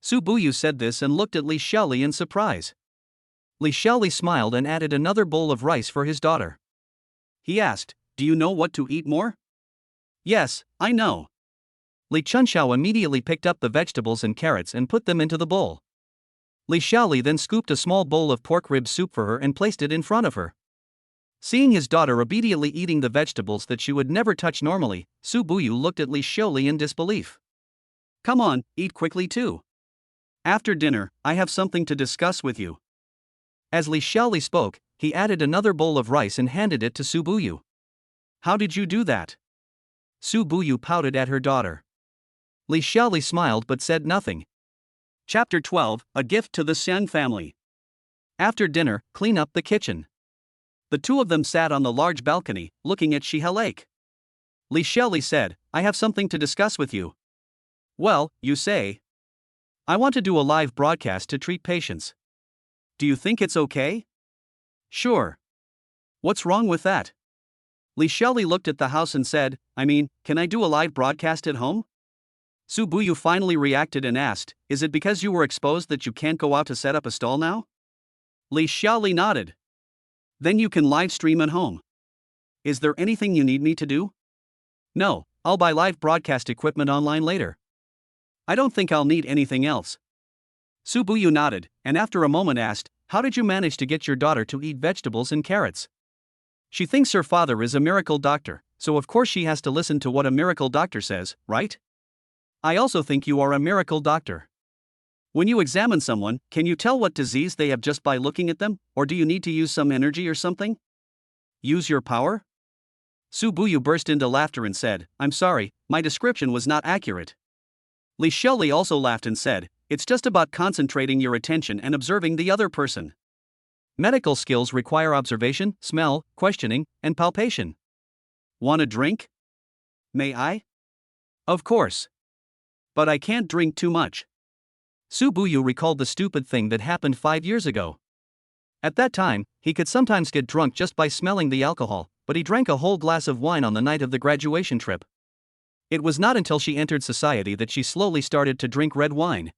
Su Buyu said this and looked at Li Xiaoli in surprise. Li Xiaoli smiled and added another bowl of rice for his daughter. He asked, "Do you know what to eat more?" "Yes, I know." Li Chunxiao immediately picked up the vegetables and carrots and put them into the bowl. Li Xiaoli then scooped a small bowl of pork rib soup for her and placed it in front of her. Seeing his daughter obediently eating the vegetables that she would never touch normally, Su Buyu looked at Li Xiaoli in disbelief. "Come on, eat quickly too. After dinner, I have something to discuss with you." As Li Xiaoli spoke, he added another bowl of rice and handed it to Su Buyu. "How did you do that?" Su Buyu pouted at her daughter. Li Xiaoli smiled but said nothing. Chapter 12, A Gift to the Xiang Family. After dinner, clean up the kitchen. The two of them sat on the large balcony, looking at Shiha Lake. Li Xiaoli said, "I have something to discuss with you." "Well, you say." "I want to do a live broadcast to treat patients. Do you think it's okay?" "Sure. What's wrong with that?" Li Xiaoli looked at the house and said, "Can I do a live broadcast at home?" Su Buyu finally reacted and asked, "Is it because you were exposed that you can't go out to set up a stall now?" Li Xiaoli nodded. "Then you can live stream at home. Is there anything you need me to do?" "No, I'll buy live broadcast equipment online later. I don't think I'll need anything else." Su Buyu nodded, and after a moment asked, "How did you manage to get your daughter to eat vegetables and carrots?" "She thinks her father is a miracle doctor, so of course she has to listen to what a miracle doctor says, right? I also think you are a miracle doctor. When you examine someone, can you tell what disease they have just by looking at them, or do you need to use some energy or something? Use your power?" Su Buyu burst into laughter and said, "I'm sorry, my description was not accurate." Li Xiaoli also laughed and said, "It's just about concentrating your attention and observing the other person. Medical skills require observation, smell, questioning, and palpation. Want a drink? May I?" "Of course. But I can't drink too much." Su Buyu recalled the stupid thing that happened 5 years ago. At that time, he could sometimes get drunk just by smelling the alcohol, but he drank a whole glass of wine on the night of the graduation trip. It was not until she entered society that she slowly started to drink red wine.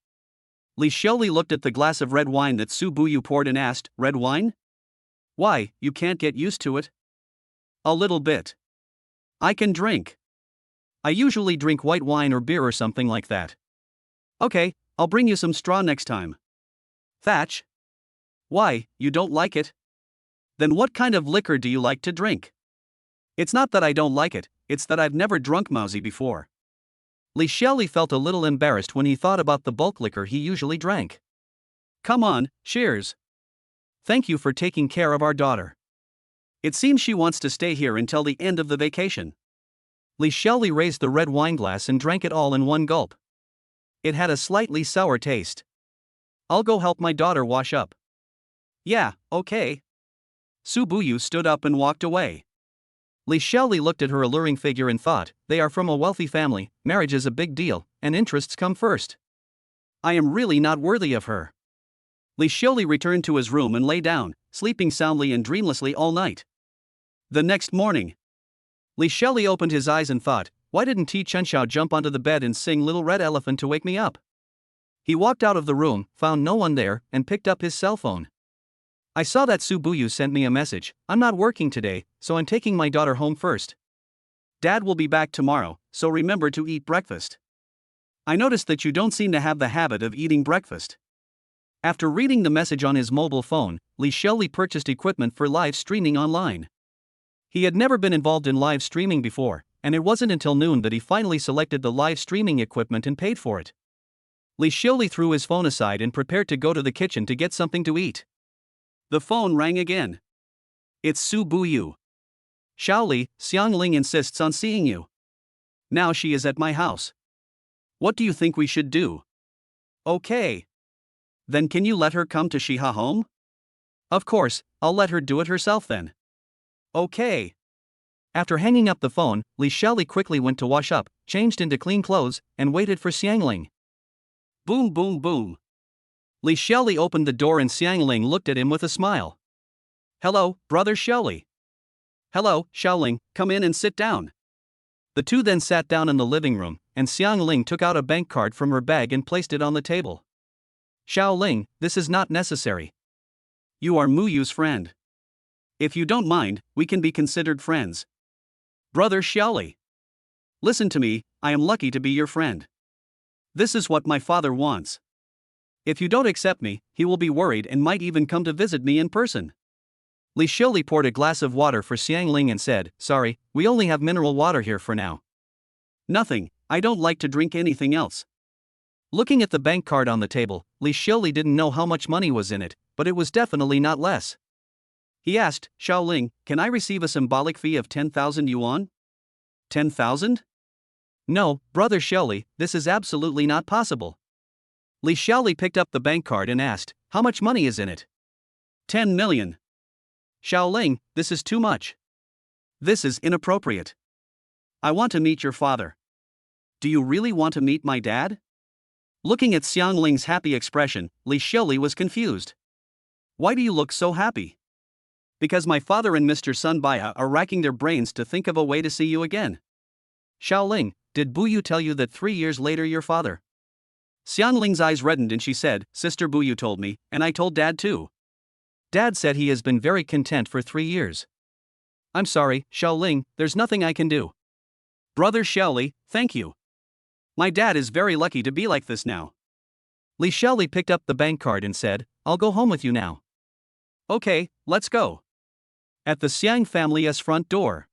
Li Xiaoli looked at the glass of red wine that Su Buyu poured and asked, "Red wine? Why, you can't get used to it?" A little bit. I can drink. I usually drink white wine or beer or something like that. Okay, I'll bring you some straw next time. Thatch? Why, you don't like it? Then what kind of liquor do you like to drink? It's not that I don't like it, it's that I've never drunk mousy before. Lee Shelley felt a little embarrassed when he thought about the bulk liquor he usually drank. Come on, cheers. Thank you for taking care of our daughter. It seems she wants to stay here until the end of the vacation. Lee Shelley raised the red wine glass and drank it all in one gulp. It had a slightly sour taste. I'll go help my daughter wash up. Yeah, okay. Subuyu stood up and walked away. Lee Shelley looked at her alluring figure and thought, they are from a wealthy family, marriage is a big deal, and interests come first. I am really not worthy of her. Lee Shelley returned to his room and lay down, sleeping soundly and dreamlessly all night. The next morning, Lee Shelley opened his eyes and thought, why didn't Ti Chenxiao jump onto the bed and sing Little Red Elephant to wake me up? He walked out of the room, found no one there, and picked up his cell phone. I saw that Subuyu sent me a message. I'm not working today, so I'm taking my daughter home first. Dad will be back tomorrow, so remember to eat breakfast. I noticed that you don't seem to have the habit of eating breakfast. After reading the message on his mobile phone, Lee Shelley purchased equipment for live streaming online. He had never been involved in live streaming before, and it wasn't until noon that he finally selected the live streaming equipment and paid for it. Lee Shelley threw his phone aside and prepared to go to the kitchen to get something to eat. The phone rang again. It's Subuyu. Xiaoli, Xiangling insists on seeing you. Now she is at my house. What do you think we should do? Okay. Then can you let her come to Shiha home? Of course, I'll let her do it herself then. Okay. After hanging up the phone, Lee Shelley quickly went to wash up, changed into clean clothes, and waited for Xiangling. Boom boom boom. Lee Shelley opened the door and Xiangling looked at him with a smile. Hello, brother Shelley. Hello, Xiaoling, come in and sit down. The two then sat down in the living room, and Xiangling took out a bank card from her bag and placed it on the table. Xiaoling, this is not necessary. You are Muyu's friend. If you don't mind, we can be considered friends. Brother Xiaoli. Listen to me, I am lucky to be your friend. This is what my father wants. If you don't accept me, he will be worried and might even come to visit me in person. Li Shili poured a glass of water for Xiangling and said, sorry, we only have mineral water here for now. Nothing, I don't like to drink anything else. Looking at the bank card on the table, Li Shili didn't know how much money was in it, but it was definitely not less. He asked, Xiaoling, can I receive a symbolic fee of 10,000 yuan? 10,000? No, brother Shelley, this is absolutely not possible. Li Xiaoli picked up the bank card and asked, how much money is in it? 10 million. Xiaoling, this is too much. This is inappropriate. I want to meet your father. Do you really want to meet my dad? Looking at Xiangling's happy expression, Li Xiaoli was confused. Why do you look so happy? Because my father and Mr. Sun Baiya are racking their brains to think of a way to see you again. Xiaoling, did Buyu tell you that 3 years later your father? Xiangling's eyes reddened and she said, Sister Buyu told me, and I told Dad too. Dad said he has been very content for 3 years. I'm sorry, Xiaoling, there's nothing I can do. Brother Xiaoli, thank you. My dad is very lucky to be like this now. Li Xiaoli picked up the bank card and said, I'll go home with you now. Okay, let's go. At the Xiang family's front door.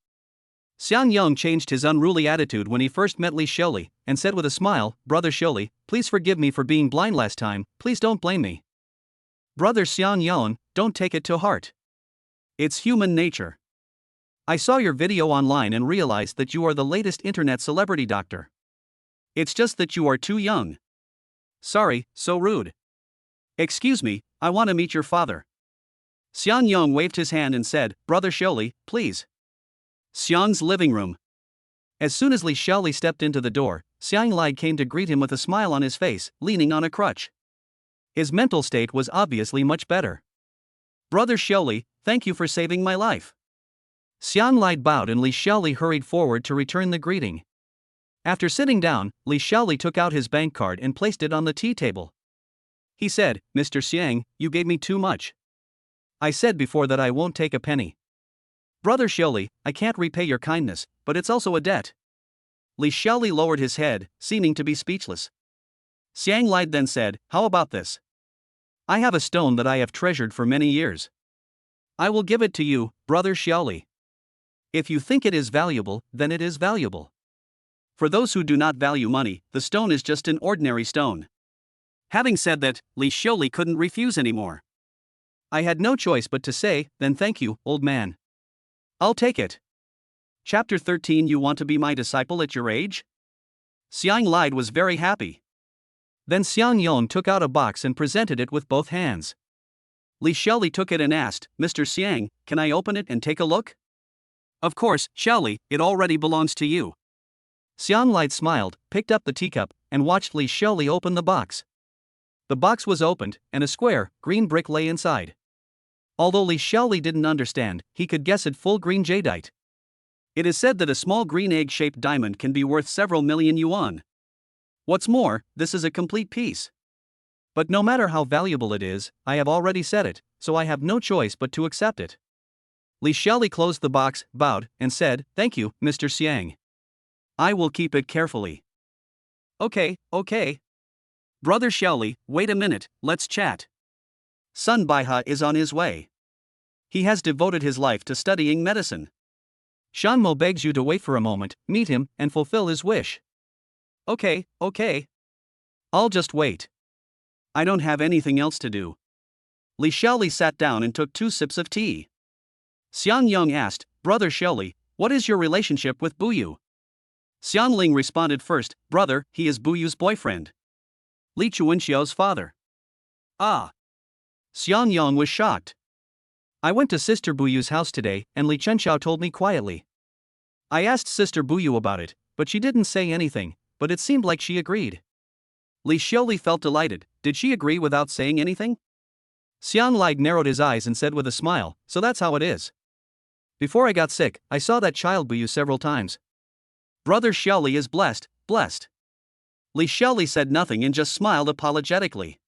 Xiang Yong changed his unruly attitude when he first met Li Xiaoli, and said with a smile, Brother Xiaoli, please forgive me for being blind last time, please don't blame me. Brother Xiang Yong, don't take it to heart. It's human nature. I saw your video online and realized that you are the latest internet celebrity doctor. It's just that you are too young. Sorry, so rude. Excuse me, I want to meet your father. Xiang Yong waved his hand and said, Brother Xiaoli, please. Xiang's living room. As soon as Li Xiaoli stepped into the door, Xiang Lai came to greet him with a smile on his face, leaning on a crutch. His mental state was obviously much better. Brother Xiaoli, thank you for saving my life. Xiang Lai bowed and Li Xiaoli hurried forward to return the greeting. After sitting down, Li Xiaoli took out his bank card and placed it on the tea table. He said, Mr. Xiang, you gave me too much. I said before that I won't take a penny. Brother Xiaoli, I can't repay your kindness, but it's also a debt. Li Xiaoli lowered his head, seeming to be speechless. Xiang lied then said, how about this? I have a stone that I have treasured for many years. I will give it to you, Brother Xiaoli. If you think it is valuable, then it is valuable. For those who do not value money, the stone is just an ordinary stone. Having said that, Li Xiaoli couldn't refuse anymore. I had no choice but to say, then thank you, old man. I'll take it. Chapter 13. You want to be my disciple at your age? Xiang Lied was very happy. Then Xiang Yon took out a box and presented it with both hands. Li Xiaoli took it and asked, Mr. Xiang, can I open it and take a look? Of course, Xiaoli, it already belongs to you. Xiang Lied smiled, picked up the teacup, and watched Li Xiaoli open the box. The box was opened, and a square, green brick lay inside. Although Li Xiaoli didn't understand, he could guess it full green jadeite. It is said that a small green egg-shaped diamond can be worth several million yuan. What's more, this is a complete piece. But no matter how valuable it is, I have already said it, so I have no choice but to accept it. Li Xiaoli closed the box, bowed, and said, thank you, Mr. Xiang. I will keep it carefully. Okay. Brother Xiaoli, wait a minute, let's chat. Son Baihe is on his way. He has devoted his life to studying medicine. Shanmo begs you to wait for a moment, meet him, and fulfill his wish. Okay. I'll just wait. I don't have anything else to do. Li Xiaoli sat down and took 2 sips of tea. Xiang Yang asked, Brother Xiaoli, what is your relationship with Buyu? Xiang Ling responded first, Brother, he is Buyu's boyfriend. Li Chuanxiao's father. Ah. Xiang Yang was shocked. I went to Sister Buyu's house today, and Li Chenxiao told me quietly. I asked Sister Buyu about it, but she didn't say anything, but it seemed like she agreed. Li Xiaoli felt delighted. Did she agree without saying anything? Xiang Lied narrowed his eyes and said with a smile, so that's how it is. Before I got sick, I saw that child Buyu several times. Brother Xiaoli is blessed. Li Xiaoli said nothing and just smiled apologetically.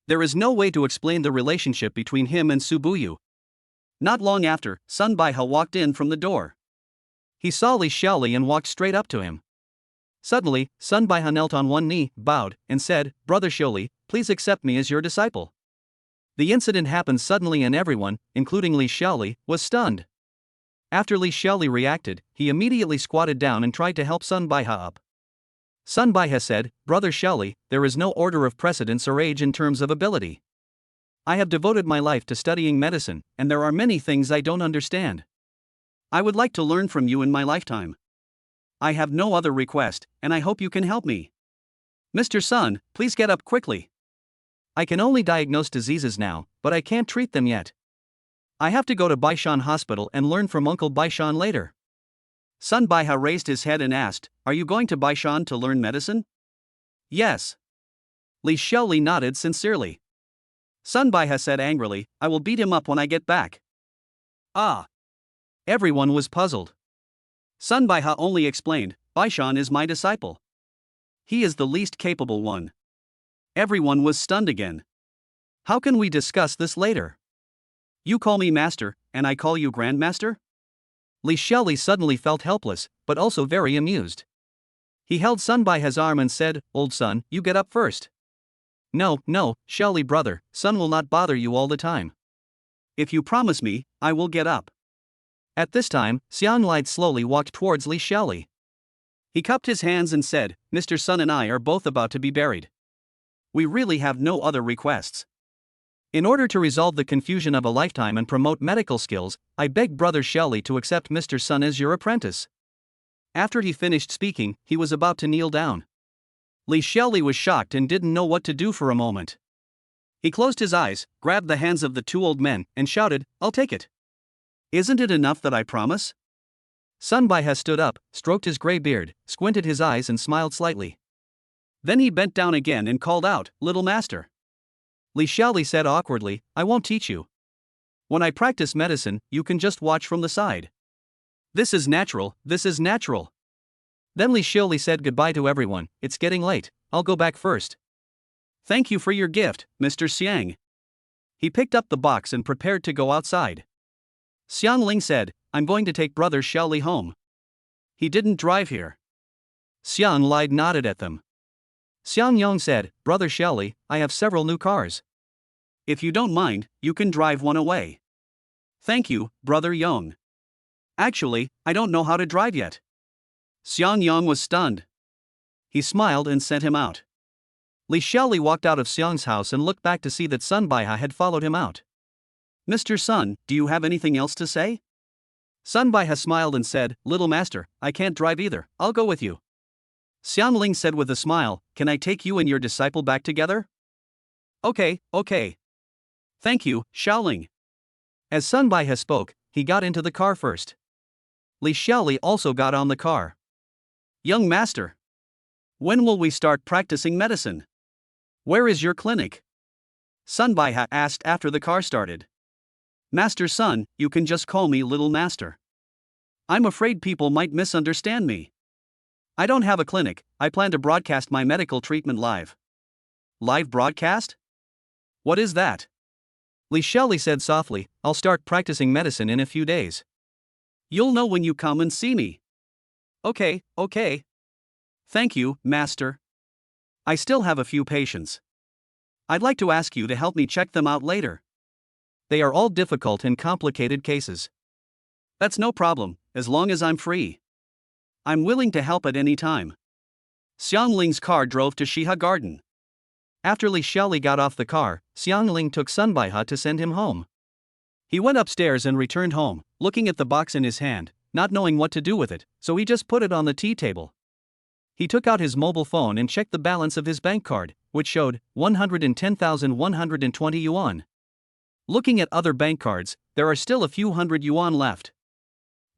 There is no way to explain the relationship between him and Su Buyu. Not long after, Sun Baihe walked in from the door. He saw Li Xiaoli and walked straight up to him. Suddenly, Sun Baihe knelt on one knee, bowed, and said, Brother Xiaoli, please accept me as your disciple. The incident happened suddenly and everyone, including Li Xiaoli, was stunned. After Li Xiaoli reacted, he immediately squatted down and tried to help Sun Baihe up. Sun Baihe said, Brother Xiaoli, there is no order of precedence or age in terms of ability. I have devoted my life to studying medicine, and there are many things I don't understand. I would like to learn from you in my lifetime. I have no other request, and I hope you can help me. Mr. Sun, please get up quickly. I can only diagnose diseases now, but I can't treat them yet. I have to go to Baishan Hospital and learn from Uncle Baishan later. Sun Baihe raised his head and asked, Are you going to Baishan to learn medicine? Yes. Li Xiaoli nodded sincerely. Sun Baihe said angrily, I will beat him up when I get back. Ah. Everyone was puzzled. Sun Baihe only explained, Baishan is my disciple. He is the least capable one. Everyone was stunned again. How can we discuss this later? You call me master, and I call you grandmaster? Li Xiaoli suddenly felt helpless, but also very amused. He held Sun Baihe's arm and said, Old Sun, you get up first. No, Xiaoli brother, Sun will not bother you all the time. If you promise me, I will get up. At this time, Xiang Lied slowly walked towards Li Xiaoli. He cupped his hands and said, Mr. Sun and I are both about to be buried. We really have no other requests. In order to resolve the confusion of a lifetime and promote medical skills, I beg Brother Xiaoli to accept Mr. Sun as your apprentice. After he finished speaking, he was about to kneel down. Li Xiaoli was shocked and didn't know what to do for a moment. He closed his eyes, grabbed the hands of the 2 old men, and shouted, I'll take it. Isn't it enough that I promise? Sun Baihe stood up, stroked his gray beard, squinted his eyes and smiled slightly. Then he bent down again and called out, Little master. Li Xiaoli said awkwardly, I won't teach you. When I practice medicine, you can just watch from the side. This is natural. Then Li Xiaoli said goodbye to everyone, it's getting late, I'll go back first. Thank you for your gift, Mr. Xiang. He picked up the box and prepared to go outside. Xiang Ling said, I'm going to take brother Xiaoli home. He didn't drive here. Xiang Li nodded at them. Xiang Yong said, Brother Xiaoli, I have several new cars. If you don't mind, you can drive one away. Thank you, Brother Yong. Actually, I don't know how to drive yet. Xiang Yong was stunned. He smiled and sent him out. Li Xiaoli walked out of Xiang's house and looked back to see that Sun Baiha had followed him out. Mr. Sun, do you have anything else to say? Sun Baiha smiled and said, Little master, I can't drive either, I'll go with you. Xiangling said with a smile, Can I take you and your disciple back together? Okay. Thank you, Xiaoling. As Sun Baiha spoke, he got into the car first. Li Xiaoli also got on the car. Young master. When will we start practicing medicine? Where is your clinic? Sun Baiha asked after the car started. Master Sun, you can just call me Little Master. I'm afraid people might misunderstand me. I don't have a clinic, I plan to broadcast my medical treatment live. Live broadcast? What is that? Li Xiaoli said softly, I'll start practicing medicine in a few days. You'll know when you come and see me. Okay. Thank you, Master. I still have a few patients. I'd like to ask you to help me check them out later. They are all difficult and complicated cases. That's no problem, as long as I'm free. I'm willing to help at any time. Xiangling's car drove to Shiha Garden. After Li Xiaoli got off the car, Xiangling took Sun Baiha to send him home. He went upstairs and returned home, looking at the box in his hand, not knowing what to do with it, so he just put it on the tea table. He took out his mobile phone and checked the balance of his bank card, which showed 110,120 yuan. Looking at other bank cards, there are still a few hundred yuan left.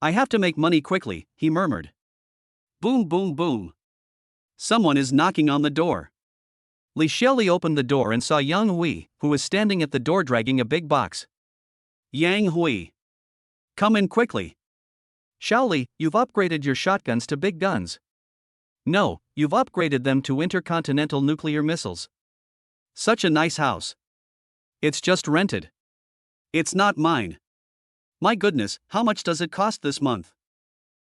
I have to make money quickly, he murmured. Boom boom boom. Someone is knocking on the door. Li Xiaoli opened the door and saw Yang Hui, who was standing at the door dragging a big box. Yang Hui. Come in quickly. Xiaoli, you've upgraded your shotguns to big guns. No, you've upgraded them to intercontinental nuclear missiles. Such a nice house. It's just rented. It's not mine. My goodness, how much does it cost this month?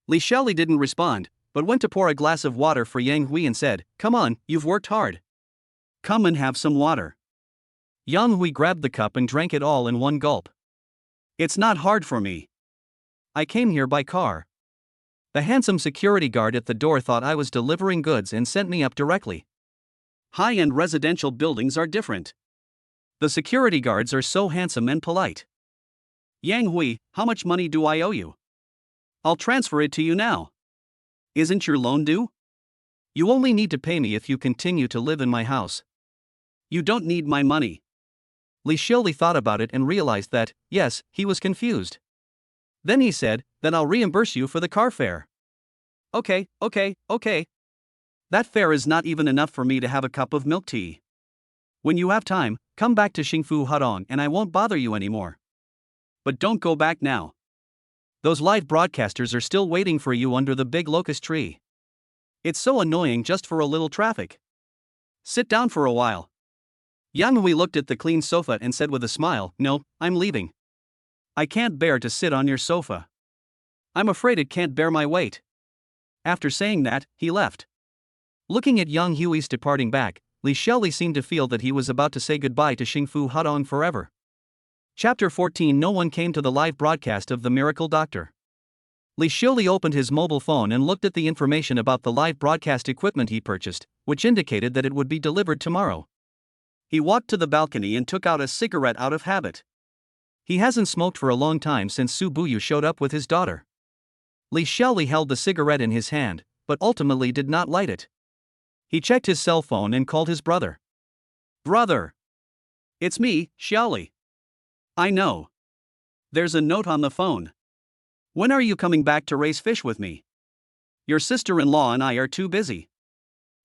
Li Xiaoli didn't respond, but went to pour a glass of water for Yang Hui and said, Come on, you've worked hard. Come and have some water. Yang Hui grabbed the cup and drank it all in one gulp. It's not hard for me. I came here by car. The handsome security guard at the door thought I was delivering goods and sent me up directly. High-end residential buildings are different. The security guards are so handsome and polite. Yang Hui, how much money do I owe you? I'll transfer it to you now. Isn't your loan due? You only need to pay me if you continue to live in my house. You don't need my money. Li Xiaoli thought about it and realized that, yes, he was confused. Then he said, Then I'll reimburse you for the car fare. Okay. That fare is not even enough for me to have a cup of milk tea. When you have time, come back to Xingfu Hudong and I won't bother you anymore. But don't go back now. Those live broadcasters are still waiting for you under the big locust tree. It's so annoying just for a little traffic. Sit down for a while. Yang Hui looked at the clean sofa and said with a smile, No, I'm leaving. I can't bear to sit on your sofa. I'm afraid it can't bear my weight. After saying that, he left. Looking at Yang Hui's departing back, Li Xiaoli seemed to feel that he was about to say goodbye to Xingfu Hudong forever. Chapter 14. No one came to the live broadcast of The Miracle Doctor. Li Xiaoli opened his mobile phone and looked at the information about the live broadcast equipment he purchased, which indicated that it would be delivered tomorrow. He walked to the balcony and took out a cigarette out of habit. He hasn't smoked for a long time since Su Buyu showed up with his daughter. Li Xiaoli held the cigarette in his hand, but ultimately did not light it. He checked his cell phone and called his brother. Brother! It's me, Xiaoli. I know. There's a note on the phone. When are you coming back to raise fish with me? Your sister-in-law and I are too busy.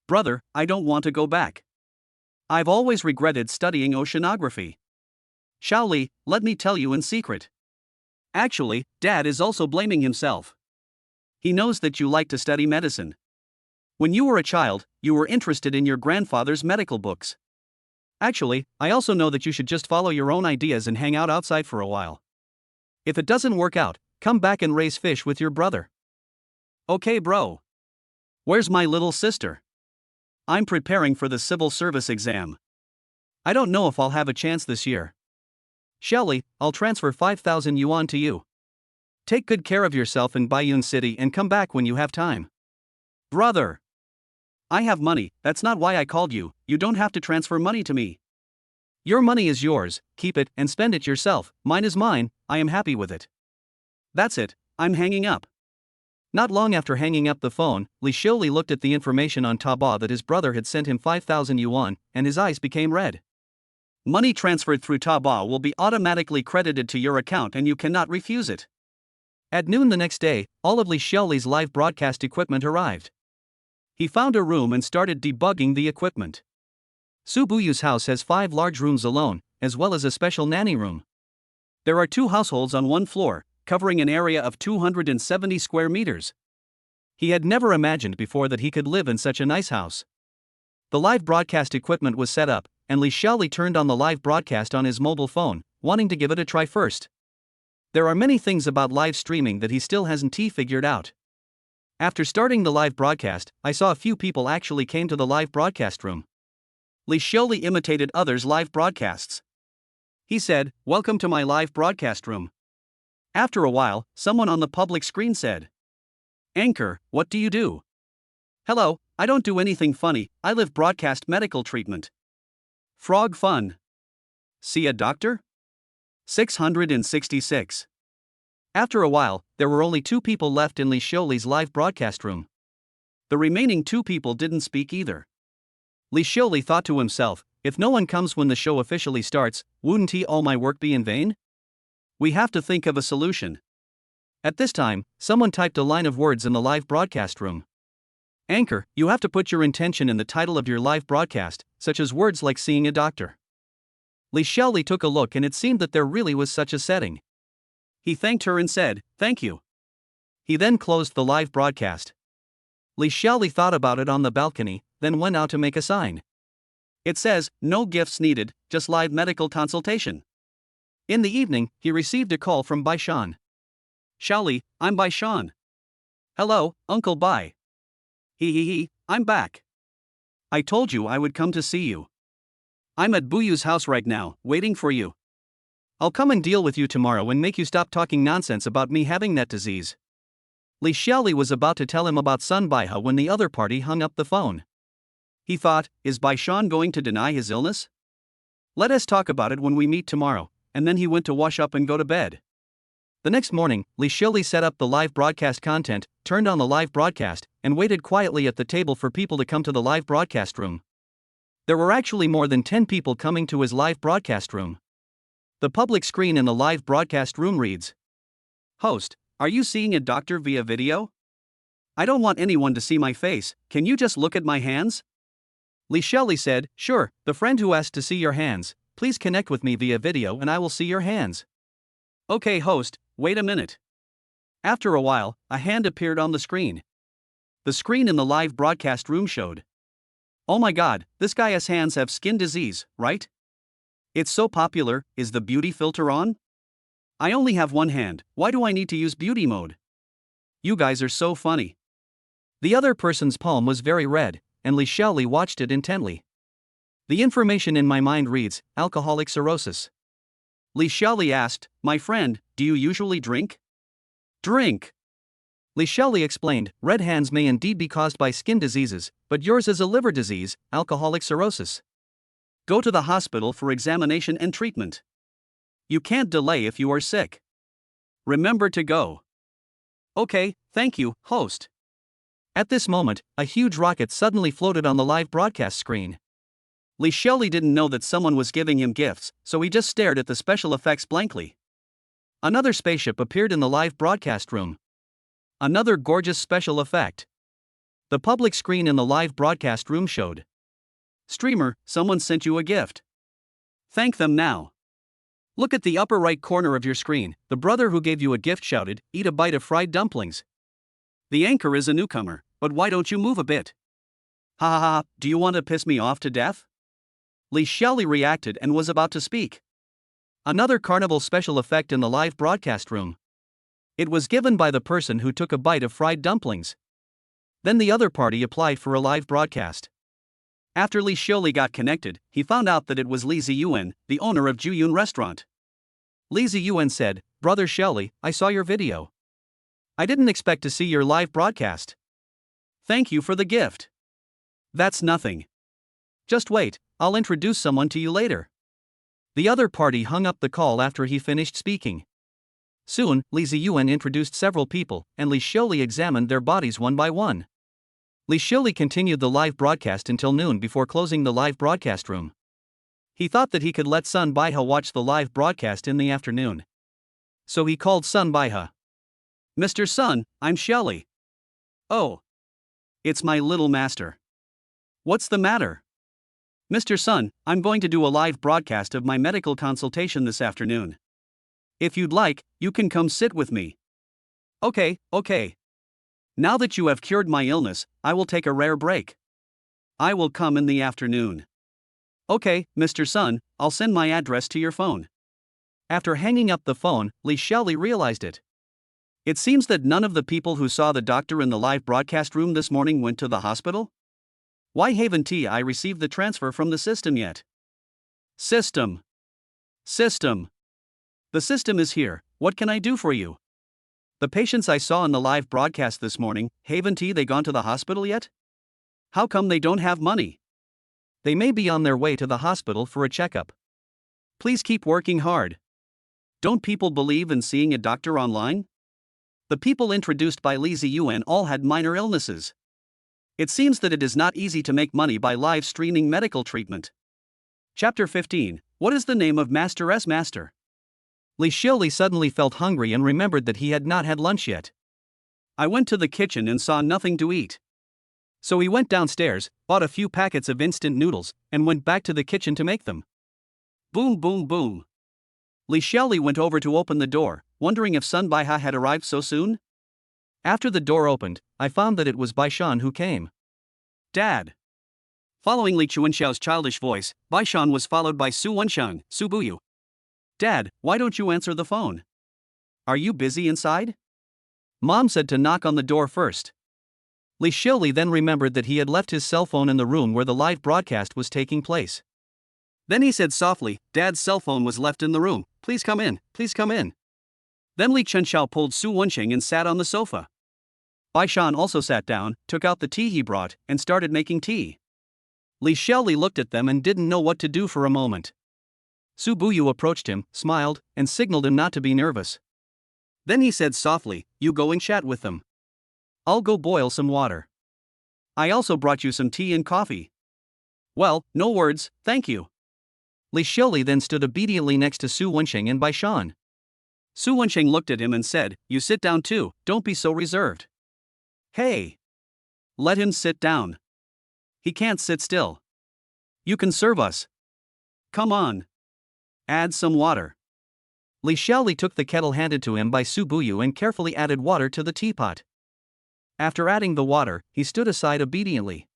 Brother, I don't want to go back. I've always regretted studying oceanography. Xiaoli, let me tell you in secret. Actually, Dad is also blaming himself. He knows that you like to study medicine. When you were a child, you were interested in your grandfather's medical books. Actually, I also know that you should just follow your own ideas and hang out outside for a while. If it doesn't work out, come back and raise fish with your brother. Okay, bro. Where's my little sister? I'm preparing for the civil service exam. I don't know if I'll have a chance this year. Shelly, I'll transfer 5,000 yuan to you. Take good care of yourself in Baiyun City and come back when you have time. Brother. I have money, that's not why I called you, you don't have to transfer money to me. Your money is yours, keep it and spend it yourself, mine is mine, I am happy with it. That's it, I'm hanging up. Not long after hanging up the phone, Li Xiuli looked at the information on Taobao that his brother had sent him 5,000 yuan, and his eyes became red. Money transferred through Taobao will be automatically credited to your account and you cannot refuse it. At noon the next day, all of Li Xiuli's live broadcast equipment arrived. He found a room and started debugging the equipment. Su Buyu's house has 5 large rooms alone, as well as a special nanny room. There are 2 households on one floor, covering an area of 270 square meters. He had never imagined before that he could live in such a nice house. The live broadcast equipment was set up, and Li Xiuli turned on the live broadcast on his mobile phone, wanting to give it a try first. There are many things about live streaming that he still hasn't figured out. After starting the live broadcast, I saw a few people actually came to the live broadcast room. Li Xiuli imitated others' live broadcasts. He said, "Welcome to my live broadcast room." After a while, someone on the public screen said, "Anchor, what do you do?" "Hello, I don't do anything funny, I live broadcast medical treatment." Frog fun. See a doctor? 666. After a while, there were only 2 people left in Li Xiuli's live broadcast room. The remaining 2 people didn't speak either. Li Xiuli thought to himself, if no one comes when the show officially starts, wouldn't all my work be in vain? We have to think of a solution. At this time, someone typed a line of words in the live broadcast room. Anchor, you have to put your intention in the title of your live broadcast, such as words like seeing a doctor. Li Xiuli took a look and it seemed that there really was such a setting. He thanked her and said, "Thank you." He then closed the live broadcast. Li Xiuli thought about it on the balcony, then went out to make a sign. It says, "No gifts needed, just live medical consultation." In the evening, he received a call from Bai Shan. "Xiaoli, I'm Bai Shan." "Hello, Uncle Bai." He, I'm back. I told you I would come to see you. I'm at Buyu's house right now, waiting for you. I'll come and deal with you tomorrow and make you stop talking nonsense about me having that disease. Li Xiuli was about to tell him about Sun Baihe when the other party hung up the phone. He thought, is Bai Shan going to deny his illness? Let us talk about it when we meet tomorrow, and then he went to wash up and go to bed. The next morning, Li Xiuli set up the live broadcast content, turned on the live broadcast, and waited quietly at the table for people to come to the live broadcast room. There were actually more than 10 people coming to his live broadcast room. The public screen in the live broadcast room reads, "Host, are you seeing a doctor via video? I don't want anyone to see my face, can you just look at my hands?" Li Xiuli said, "Sure, the friend who asked to see your hands, please connect with me via video and I will see your hands." "Okay, host, wait a minute." After a while, a hand appeared on the screen. The screen in the live broadcast room showed, "Oh my god, this guy's hands have skin disease, right? It's so popular, is the beauty filter on? I only have one hand, why do I need to use beauty mode? You guys are so funny." The other person's palm was very red, and Li Xiuli watched it intently. The information in my mind reads, alcoholic cirrhosis. Li Xiuli asked, "My friend, do you usually drink?" "Drink." Li Xiuli explained, "Red hands may indeed be caused by skin diseases, but yours is a liver disease, alcoholic cirrhosis. Go to the hospital for examination and treatment. You can't delay if you are sick. Remember to go." "Okay, thank you, host." At this moment, a huge rocket suddenly floated on the live broadcast screen. Li Xiuli didn't know that someone was giving him gifts, so he just stared at the special effects blankly. Another spaceship appeared in the live broadcast room. Another gorgeous special effect. The public screen in the live broadcast room showed, "Streamer, someone sent you a gift. Thank them now." Look at the upper right corner of your screen, the brother who gave you a gift shouted, "Eat a bite of fried dumplings." The anchor is a newcomer, but why don't you move a bit? Ha ha ha, do you want to piss me off to death? Li Xiuli reacted and was about to speak. Another carnival special effect in the live broadcast room. It was given by the person who took a bite of fried dumplings. Then the other party applied for a live broadcast. After Li Xiaoli got connected, he found out that it was Li Ziyuan, the owner of Juyun Restaurant. Li Ziyuan said, "Brother Xiaoli, I saw your video. I didn't expect to see your live broadcast. Thank you for the gift. That's nothing. Just wait, I'll introduce someone to you later." The other party hung up the call after he finished speaking. Soon, Li Ziyuan introduced several people, and Li Xiaoli examined their bodies one by one. Li Xiaoli continued the live broadcast until noon before closing the live broadcast room. He thought that he could let Sun Baihe watch the live broadcast in the afternoon. So he called Sun Baihe. "Mr. Sun, I'm Xiaoli." "Oh. It's my little master. What's the matter?" "Mr. Sun, I'm going to do a live broadcast of my medical consultation this afternoon. If you'd like, you can come sit with me." Okay. Now that you have cured my illness, I will take a rare break. I will come in the afternoon." "Okay, Mr. Sun, I'll send my address to your phone." After hanging up the phone, Li Xiaoli realized it. It seems that none of the people who saw the doctor in the live broadcast room this morning went to the hospital? Why haven't I received the transfer from the system yet? System. The system is here. What can I do for you? The patients I saw in the live broadcast this morning, haven't they gone to the hospital yet? How come they don't have money? They may be on their way to the hospital for a checkup. Please keep working hard. Don't people believe in seeing a doctor online? The people introduced by Li Ziyuan all had minor illnesses. It seems that it is not easy to make money by live streaming medical treatment. Chapter 15. What is the name of Master's master? Li Xiaoli suddenly felt hungry and remembered that he had not had lunch yet. I went to the kitchen and saw nothing to eat. So he went downstairs, bought a few packets of instant noodles, and went back to the kitchen to make them. Boom boom boom. Li Xiaoli went over to open the door, wondering if Sun Baihe had arrived so soon. After the door opened, I found that it was Baishan who came. "Dad." Following Li Chuanxiao's childish voice, Baishan was followed by Su Wenxiang, Su Buyu. "Dad, why don't you answer the phone? Are you busy inside?" Mom said to knock on the door first. Li Xiaoli then remembered that he had left his cell phone in the room where the live broadcast was taking place. Then he said softly, "Dad's cell phone was left in the room, please come in. Then Li Chuanxiao pulled Su Wenxiang and sat on the sofa. Baishan also sat down, took out the tea he brought, and started making tea. Li Xiaoli looked at them and didn't know what to do for a moment. Su Buyu approached him, smiled, and signaled him not to be nervous. Then he said softly, "You go and chat with them. I'll go boil some water. I also brought you some tea and coffee." "Well, no words, thank you." Li Xiaoli then stood obediently next to Su Wenxiang and Baishan. Su Wenxiang looked at him and said, "You sit down too, don't be so reserved." "Hey! Let him sit down. He can't sit still. You can serve us. Come on. Add some water." Li Xiaoli took the kettle handed to him by Su Buyu and carefully added water to the teapot. After adding the water, he stood aside obediently.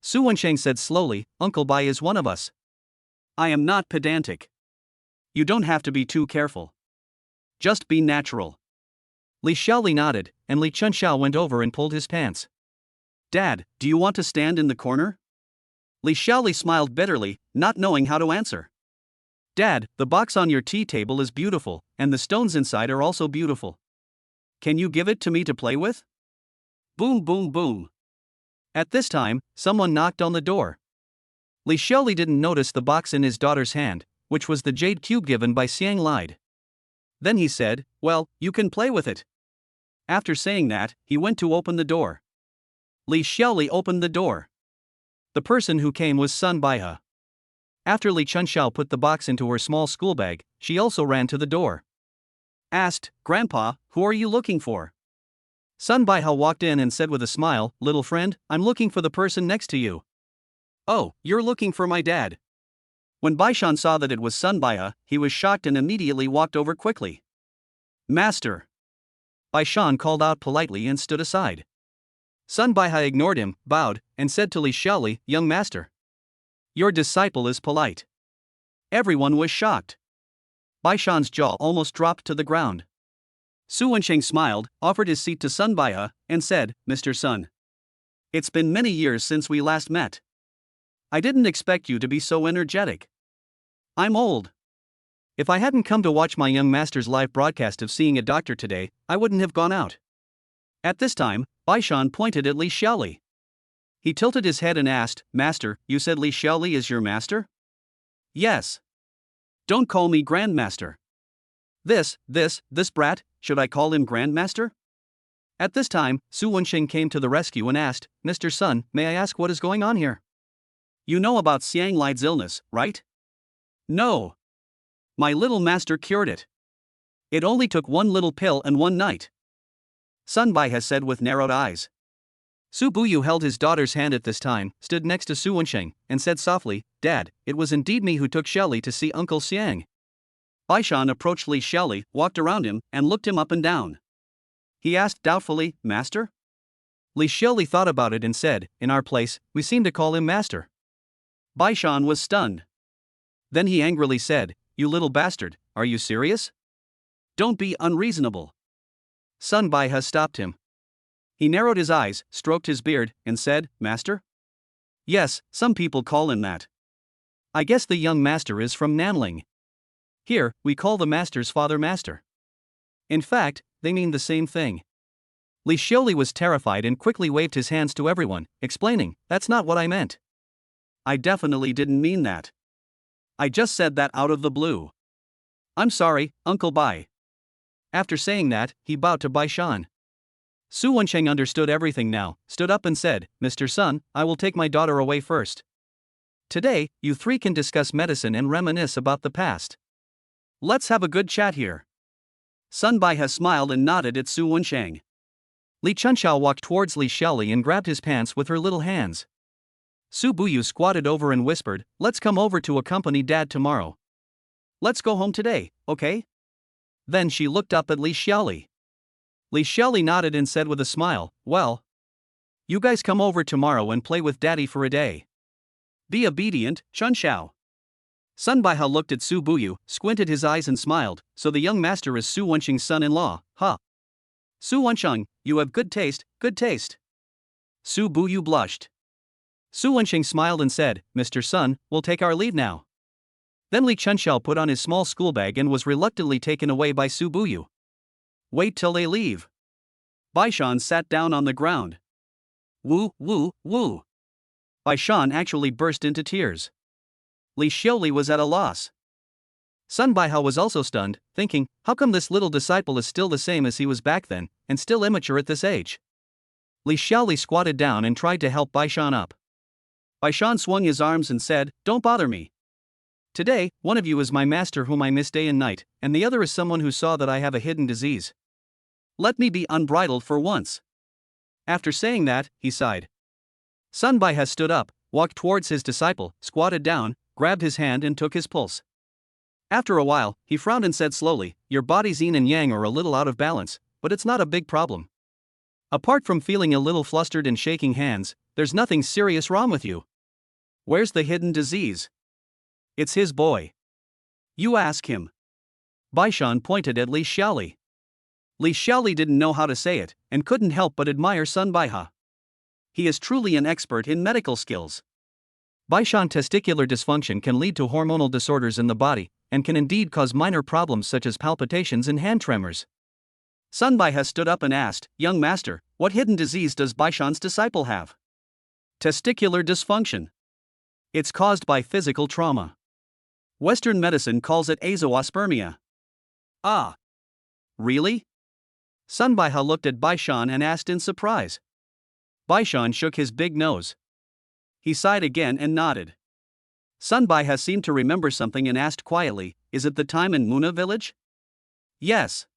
Su Wenxiang said slowly, "Uncle Bai is one of us. I am not pedantic. You don't have to be too careful. Just be natural." Li Xiaoli nodded, and Li Chuanxiao went over and pulled his pants. "Dad, do you want to stand in the corner?" Li Xiaoli smiled bitterly, not knowing how to answer. "Dad, the box on your tea table is beautiful, and the stones inside are also beautiful. Can you give it to me to play with?" Boom boom boom. At this time, someone knocked on the door. Li Xiaoli didn't notice the box in his daughter's hand, which was the jade cube given by Xiang Lide. Then he said, "Well, you can play with it." After saying that, he went to open the door. Li Xiaoli opened the door. The person who came was Sun Baihe. After Li Chuanxiao put the box into her small school bag, she also ran to the door. Asked, "Grandpa, who are you looking for?" Sun Baihe walked in and said with a smile, "Little friend, I'm looking for the person next to you." "Oh, you're looking for my dad." When Baishan saw that it was Sun Baihe, he was shocked and immediately walked over quickly. "Master." Baishan called out politely and stood aside. Sun Baihe ignored him, bowed, and said to Li Xiaoli, "Young master. Your disciple is polite." Everyone was shocked. Baishan's jaw almost dropped to the ground. Su Wensheng smiled, offered his seat to Sun Baihe, and said, Mr. Sun. It's been many years since we last met. I didn't expect you to be so energetic. I'm old. If I hadn't come to watch my young master's live broadcast of seeing a doctor today, I wouldn't have gone out. At this time, Baishan pointed at Li Xiaoli. He tilted his head and asked, Master, you said Li Xiaoli is your master? Yes. Don't call me Grandmaster. This brat, should I call him Grandmaster? At this time, Su Wensheng came to the rescue and asked, Mr. Sun, may I ask what is going on here? You know about Xiang Li's illness, right? No. My little master cured it. It only took one little pill and one night. Sun Baihe said with narrowed eyes. Su Buyu held his daughter's hand at this time, stood next to Su Wensheng, and said softly, Dad, it was indeed me who took Xiaoli to see Uncle Xiang. Baishan approached Li Xiaoli, walked around him, and looked him up and down. He asked doubtfully, Master? Li Xiaoli thought about it and said, In our place, we seem to call him Master. Baishan was stunned. Then he angrily said, You little bastard, are you serious? Don't be unreasonable. Sun Baihe stopped him. He narrowed his eyes, stroked his beard, and said, Master? Yes, some people call him that. I guess the young master is from Nanling. Here, we call the master's father Master. In fact, they mean the same thing. Li Xiaoli was terrified and quickly waved his hands to everyone, explaining, That's not what I meant. I definitely didn't mean that. I just said that out of the blue. I'm sorry, Uncle Bai. After saying that, he bowed to Baishan. Su Wensheng understood everything now, stood up and said, Mr. Sun, I will take my daughter away first. Today, you three can discuss medicine and reminisce about the past. Let's have a good chat here. Sun Baihe smiled and nodded at Su Wensheng. Li Chunxiao walked towards Li Xiaoli and grabbed his pants with her little hands. Su Buyu squatted over and whispered, Let's come over to accompany Dad tomorrow. Let's go home today, okay? Then she looked up at Li Xiaoli. Li Xiaoli nodded and said with a smile, Well, you guys come over tomorrow and play with Daddy for a day. Be obedient, Chunxiao. Sun Baihe looked at Su Buyu, squinted his eyes and smiled, So the young master is Su Wensheng's son-in-law, huh? Su Wensheng, you have good taste, good taste. Su Buyu blushed. Su Wensheng smiled and said, Mr. Sun, we'll take our leave now. Then Li Chunxiao put on his small school bag and was reluctantly taken away by Su Buyu. Wait till they leave. Baishan sat down on the ground. Woo, woo, woo. Baishan actually burst into tears. Li Xiaoli was at a loss. Sun Baihe was also stunned, thinking, how come this little disciple is still the same as he was back then, and still immature at this age? Li Xiaoli squatted down and tried to help Baishan up. Baishan swung his arms and said, Don't bother me. Today, one of you is my master whom I miss day and night, and the other is someone who saw that I have a hidden disease. Let me be unbridled for once. After saying that, he sighed. Sun Baihe stood up, walked towards his disciple, squatted down, grabbed his hand and took his pulse. After a while, he frowned and said slowly, Your body's yin and yang are a little out of balance, but it's not a big problem. Apart from feeling a little flustered and shaking hands, there's nothing serious wrong with you. Where's the hidden disease? It's his boy. You ask him. Baishan pointed at Li Xiaoli. Li Xiaoli didn't know how to say it, and couldn't help but admire Sun Baihe. He is truly an expert in medical skills. Baishan testicular dysfunction can lead to hormonal disorders in the body, and can indeed cause minor problems such as palpitations and hand tremors. Sun Baihe stood up and asked, Young master, what hidden disease does Baishan's disciple have? Testicular dysfunction. It's caused by physical trauma. Western medicine calls it azoospermia. Ah. Really? Sun Baihe looked at Baishan and asked in surprise. Baishan shook his big nose. He sighed again and nodded. Sun Baihe seemed to remember something and asked quietly, Is it the time in Muna village? Yes.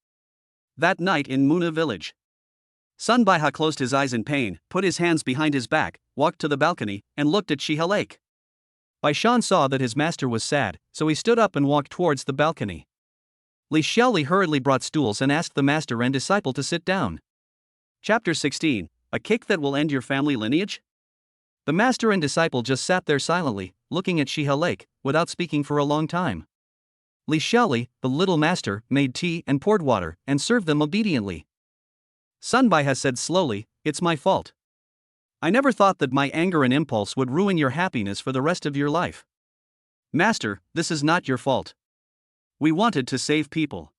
That night in Muna village. Sun Baihe closed his eyes in pain, put his hands behind his back, walked to the balcony, and looked at Shihe Lake. Baishan saw that his master was sad, so he stood up and walked towards the balcony. Li Xiaoli hurriedly brought stools and asked the master and disciple to sit down. Chapter 16, A Cake That Will End Your Family Lineage? The master and disciple just sat there silently, looking at Shihe Lake, without speaking for a long time. Li Xiaoli, the little master, made tea and poured water and served them obediently. Sun Baiha said slowly, "It's my fault. I never thought that my anger and impulse would ruin your happiness for the rest of your life. Master, this is not your fault. We wanted to save people."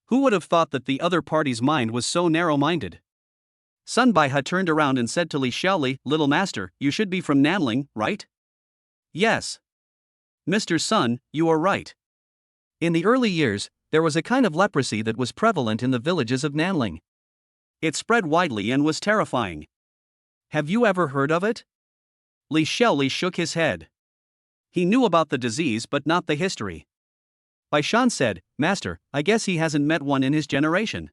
Who would have thought that the other party's mind was so narrow-minded? Sun Baiha turned around and said to Li Xiaoli, "Little master, you should be from Nanling, right?" "Yes. Mr. Sun, you are right. In the early years, there was a kind of leprosy that was prevalent in the villages of Nanling. It spread widely and was terrifying. Have you ever heard of it?" Li Xiaoli shook his head. He knew about the disease but not the history. Baishan said, "Master, I guess he hasn't met one in his generation."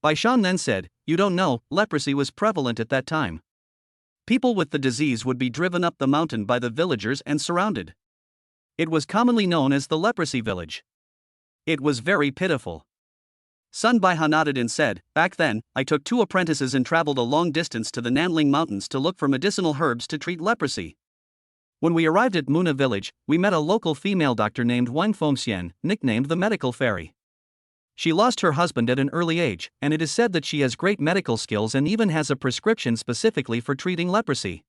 Baishan then said, "You don't know, leprosy was prevalent at that time. People with the disease would be driven up the mountain by the villagers and surrounded. It was commonly known as the leprosy village. It was very pitiful." Sun Baiha nodded and said, "Back then, I took 2 apprentices and traveled a long distance to the Nanling Mountains to look for medicinal herbs to treat leprosy. When we arrived at Muna village, we met a local female doctor named Wang Fengxian, nicknamed the Medical Fairy. She lost her husband at an early age, and it is said that she has great medical skills and even has a prescription specifically for treating leprosy."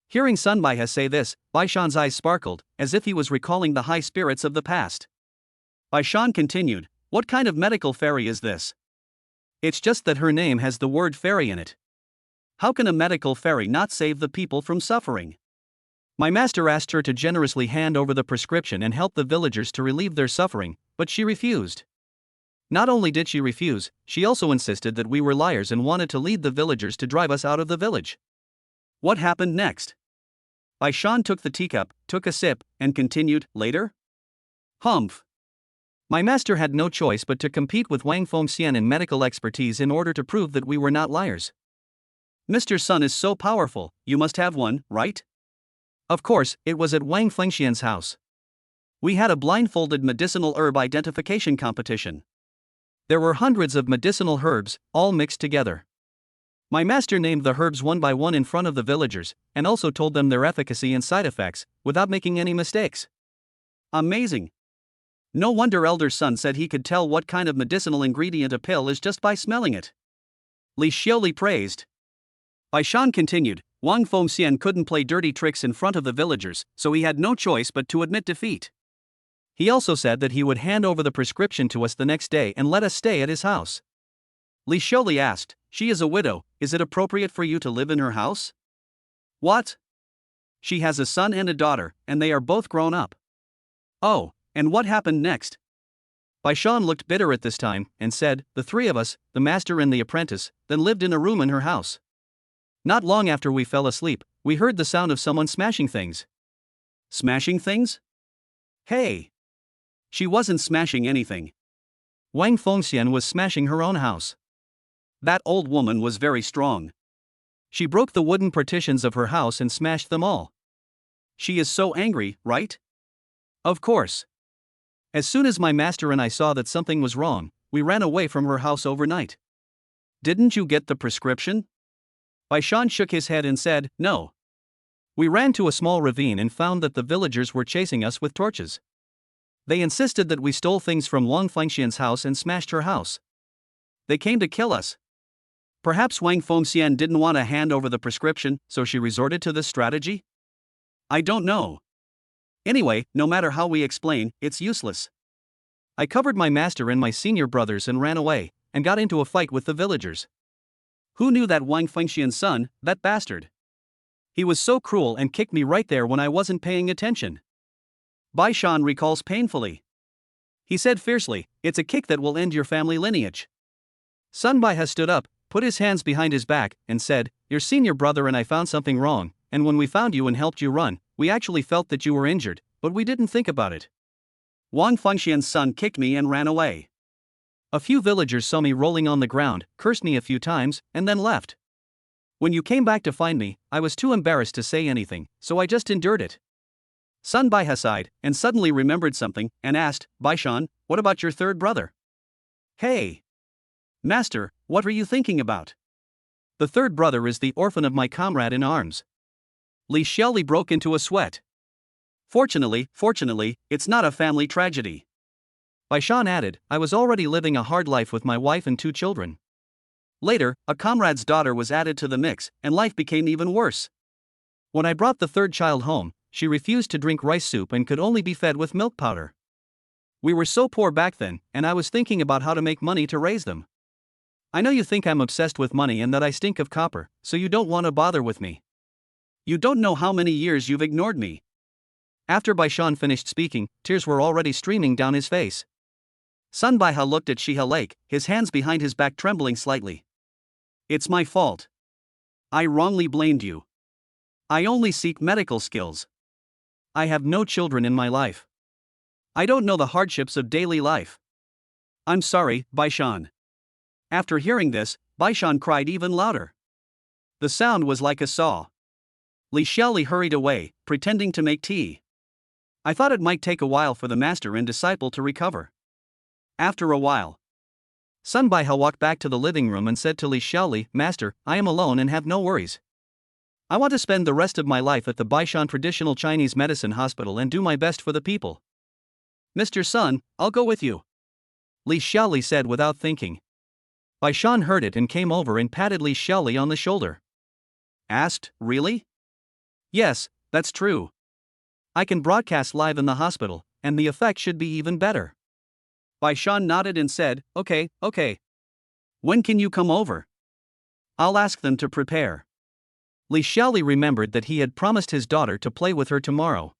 Hearing Sun Baiha say this, Baishan's eyes sparkled, as if he was recalling the high spirits of the past. Baishan continued, "What kind of medical fairy is this? It's just that her name has the word fairy in it. How can a medical fairy not save the people from suffering? My master asked her to generously hand over the prescription and help the villagers to relieve their suffering, but she refused. Not only did she refuse, she also insisted that we were liars and wanted to lead the villagers to drive us out of the village." What happened next? Baishan took the teacup, took a sip, and continued, "Later? Humph. My master had no choice but to compete with Wang Fengxian in medical expertise in order to prove that we were not liars. Mr. Sun is so powerful, you must have one, right?" Of course, it was at Wang Fengxian's house. We had a blindfolded medicinal herb identification competition. There were hundreds of medicinal herbs, all mixed together. My master named the herbs one by one in front of the villagers, and also told them their efficacy and side effects, without making any mistakes. Amazing. No wonder Elder Sun said he could tell what kind of medicinal ingredient a pill is just by smelling it. Li Xiaoli praised. Baishan continued, "Wang Fengxian couldn't play dirty tricks in front of the villagers, so he had no choice but to admit defeat. He also said that he would hand over the prescription to us the next day and let us stay at his house." Li Xiaoli asked, "She is a widow, is it appropriate for you to live in her house?" "What? She has a son and a daughter, and they are both grown up." "Oh, and what happened next?" Baishan looked bitter at this time, and said, "The 3 of us, the master and the apprentice, then lived in a room in her house. Not long after we fell asleep, we heard the sound of someone smashing things." "Smashing things? Hey! She wasn't smashing anything. Wang Fengxian was smashing her own house. That old woman was very strong. She broke the wooden partitions of her house and smashed them all. She is so angry, right?" "Of course. As soon as my master and I saw that something was wrong, we ran away from her house overnight." "Didn't you get the prescription?" Baishan shook his head and said, "No. We ran to a small ravine and found that the villagers were chasing us with torches. They insisted that we stole things from Wang Fengxian's house and smashed her house. They came to kill us. Perhaps Wang Fengxian didn't want to hand over the prescription, so she resorted to this strategy? I don't know. Anyway, no matter how we explain, it's useless. I covered my master and my senior brothers and ran away, and got into a fight with the villagers. Who knew that Wang Fengxian's son, that bastard? He was so cruel and kicked me right there when I wasn't paying attention." Baishan recalls painfully. He said fiercely, "It's a kick that will end your family lineage." Sun Baiha stood up, put his hands behind his back, and said, "Your senior brother and I found something wrong, and when we found you and helped you run, we actually felt that you were injured, but we didn't think about it. Wang Fengxian's son kicked me and ran away. A few villagers saw me rolling on the ground, cursed me a few times, and then left. When you came back to find me, I was too embarrassed to say anything, so I just endured it." Sun Baiha sighed, and suddenly remembered something, and asked, "Baishan, what about your third brother?" "Hey! Master, what are you thinking about? The third brother is the orphan of my comrade in arms." Li Xiaoli broke into a sweat. Fortunately, it's not a family tragedy. Baishan added, I was already living a hard life with my wife and 2 children. Later, a comrade's daughter was added to the mix, and life became even worse. When I brought the 3rd child home, she refused to drink rice soup and could only be fed with milk powder. We were so poor back then, and I was thinking about how to make money to raise them. I know you think I'm obsessed with money and that I stink of copper, so you don't want to bother with me. You don't know how many years you've ignored me. After Baishan finished speaking, tears were already streaming down his face. Sun Baiha looked at Shiha Lake, his hands behind his back trembling slightly. It's my fault. I wrongly blamed you. I only seek medical skills. I have no children in my life. I don't know the hardships of daily life. I'm sorry, Baishan. After hearing this, Baishan cried even louder. The sound was like a saw. Li Xiaoli hurried away, pretending to make tea. I thought it might take a while for the master and disciple to recover. After a while, Sun Baiha walked back to the living room and said to Li Xiaoli, Master, I am alone and have no worries. I want to spend the rest of my life at the Baishan Traditional Chinese Medicine Hospital and do my best for the people. Mr. Sun, I'll go with you, Li Xiaoli said without thinking. Baishan heard it and came over and patted Li Xiaoli on the shoulder. Asked, Really? Yes, that's true. I can broadcast live in the hospital, and the effect should be even better. Baishan nodded and said, Okay. When can you come over? I'll ask them to prepare. Li Xiaoli remembered that he had promised his daughter to play with her tomorrow.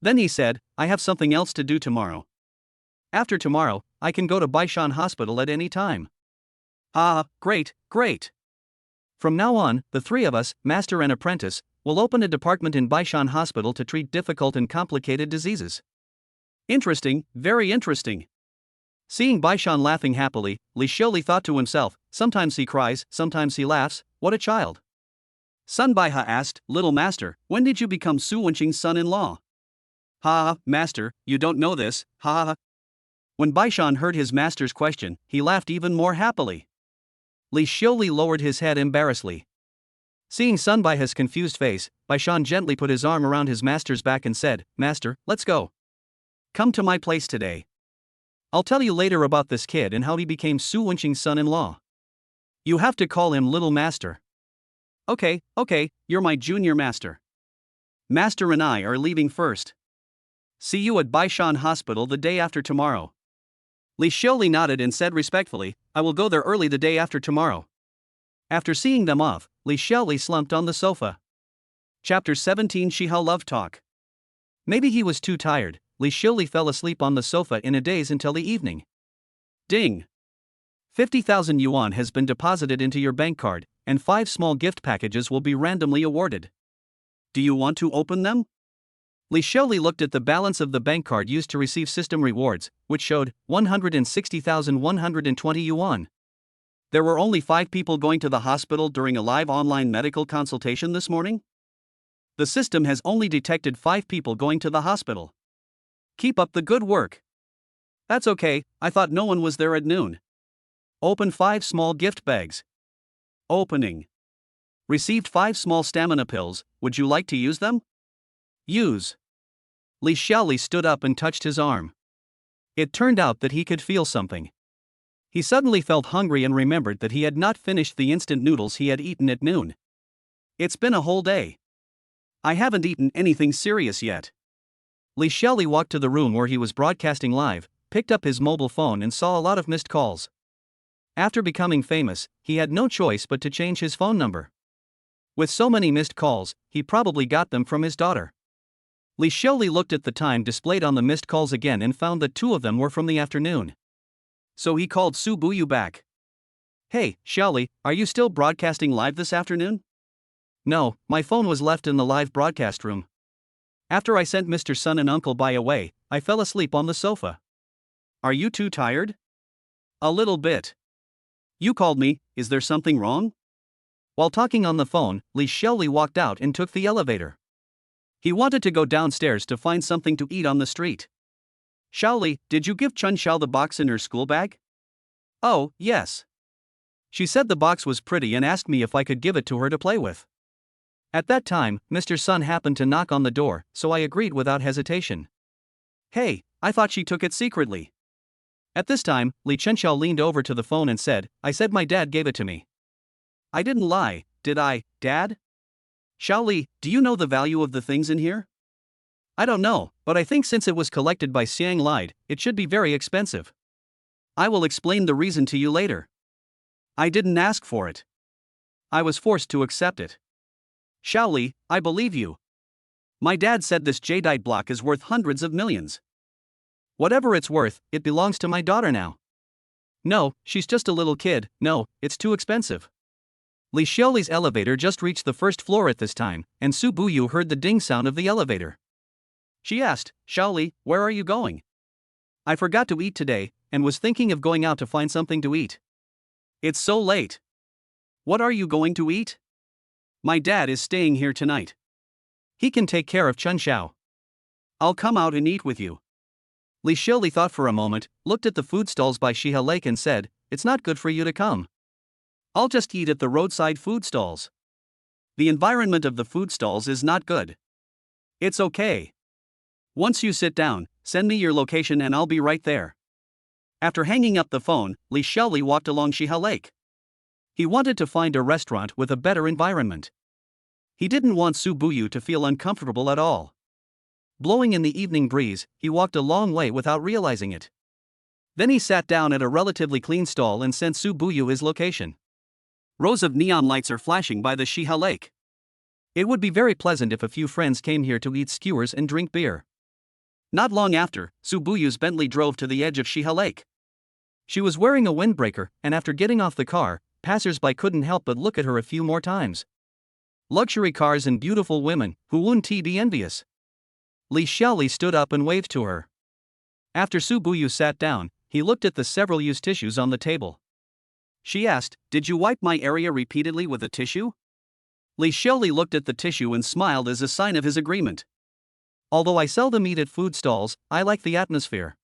Then he said, I have something else to do tomorrow. After tomorrow, I can go to Baishan Hospital at any time. Ah, great. From now on, the 3 of us, master and apprentice, will open a department in Baishan Hospital to treat difficult and complicated diseases. Interesting, very interesting. Seeing Baishan laughing happily, Li Xiaoli thought to himself, sometimes he cries, sometimes he laughs, what a child. Sun Baiha asked, Little master, when did you become Su Wenqing's son-in-law? Ha, master, you don't know this, ha. When Baishan heard his master's question, he laughed even more happily. Li Xiaoli lowered his head embarrassedly. Seeing Sun Baiha's confused face, Baishan gently put his arm around his master's back and said, Master, let's go. Come to my place today. I'll tell you later about this kid and how he became Su Wenqing's son-in-law. You have to call him Little Master. Okay, you're my junior master. Master and I are leaving first. See you at Baishan Hospital the day after tomorrow. Li Xiaoli nodded and said respectfully, I will go there early the day after tomorrow. After seeing them off, Li Xiaoli slumped on the sofa. Chapter 17 Shiha Love Talk. Maybe he was too tired, Li Xiaoli fell asleep on the sofa in a daze until the evening. Ding! 50,000 yuan has been deposited into your bank card, and 5 small gift packages will be randomly awarded. Do you want to open them? Li Xiaoli looked at the balance of the bank card used to receive system rewards, which showed 160,120 yuan. There were only 5 people going to the hospital during a live online medical consultation this morning? The system has only detected 5 people going to the hospital. Keep up the good work. That's okay, I thought no one was there at noon. Open 5 small gift bags. Opening. Received 5 small stamina pills, would you like to use them? Use. Li Xiaoli stood up and touched his arm. It turned out that he could feel something. He suddenly felt hungry and remembered that he had not finished the instant noodles he had eaten at noon. It's been a whole day. I haven't eaten anything serious yet. Li Xiaoli walked to the room where he was broadcasting live, picked up his mobile phone and saw a lot of missed calls. After becoming famous, he had no choice but to change his phone number. With so many missed calls, he probably got them from his daughter. Li Xiaoli looked at the time displayed on the missed calls again and found that 2 of them were from the afternoon. So he called Su Buyu back. Hey, Xiaoli, are you still broadcasting live this afternoon? No, my phone was left in the live broadcast room. After I sent Mr. Sun and Uncle Bai away, I fell asleep on the sofa. Are you too tired? A little bit. You called me, is there something wrong? While talking on the phone, Li Xiaoli walked out and took the elevator. He wanted to go downstairs to find something to eat on the street. Xiaoli, did you give Chun Xiao the box in her school bag? Oh, yes. She said the box was pretty and asked me if I could give it to her to play with. At that time, Mr. Sun happened to knock on the door, so I agreed without hesitation. Hey, I thought she took it secretly. At this time, Li Chenxiao leaned over to the phone and said, I said my dad gave it to me. I didn't lie, did I, Dad? Xiao Li, do you know the value of the things in here? I don't know, but I think since it was collected by Xiang lied, it should be very expensive. I will explain the reason to you later. I didn't ask for it. I was forced to accept it. Xiao Li, I believe you. My dad said this jadeite block is worth hundreds of millions. Whatever it's worth, it belongs to my daughter now. No, she's just a little kid, no, it's too expensive. Li Xiaoli's elevator just reached the first floor at this time, and Su Buyu heard the ding sound of the elevator. She asked, Xiao Li, where are you going? I forgot to eat today, and was thinking of going out to find something to eat. It's so late. What are you going to eat? My dad is staying here tonight. He can take care of Chun Xiao. I'll come out and eat with you. Li Xiaoli thought for a moment, looked at the food stalls by Shiha Lake and said, it's not good for you to come. I'll just eat at the roadside food stalls. The environment of the food stalls is not good. It's okay. Once you sit down, send me your location and I'll be right there. After hanging up the phone, Li Xiaoli walked along Shiha Lake. He wanted to find a restaurant with a better environment. He didn't want Su Buyu to feel uncomfortable at all. Blowing in the evening breeze, he walked a long way without realizing it. Then he sat down at a relatively clean stall and sent Su Buyu his location. Rows of neon lights are flashing by the Shiha Lake. It would be very pleasant if a few friends came here to eat skewers and drink beer. Not long after, Su Buyu's Bentley drove to the edge of Shiha Lake. She was wearing a windbreaker, and after getting off the car, passers-by couldn't help but look at her a few more times. Luxury cars and beautiful women, who wouldn't be envious? Li Xiaoli stood up and waved to her. After Su Buyu sat down, he looked at the several used tissues on the table. She asked, did you wipe my area repeatedly with a tissue? Li Xiaoli looked at the tissue and smiled as a sign of his agreement. Although I seldom eat at food stalls, I like the atmosphere.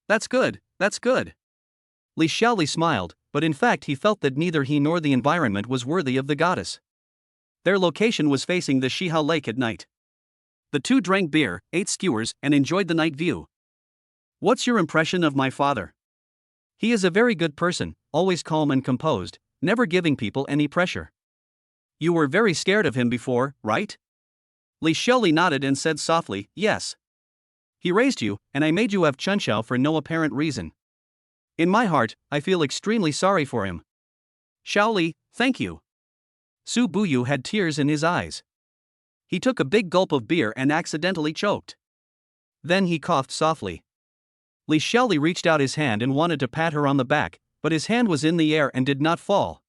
That's good, that's good. Li Xiaoli smiled, but in fact he felt that neither he nor the environment was worthy of the goddess. Their location was facing the Shiha Lake at night. The two drank beer, ate skewers, and enjoyed the night view. What's your impression of my father? He is a very good person, always calm and composed, never giving people any pressure. You were very scared of him before, right? Li Xiaoli nodded and said softly, yes. He raised you, and I made you have Chun Xiao for no apparent reason. In my heart, I feel extremely sorry for him. Xiao Li, thank you. Su Buyu had tears in his eyes. He took a big gulp of beer and accidentally choked. Then he coughed softly. Li Xiaoli reached out his hand and wanted to pat her on the back, but his hand was in the air and did not fall.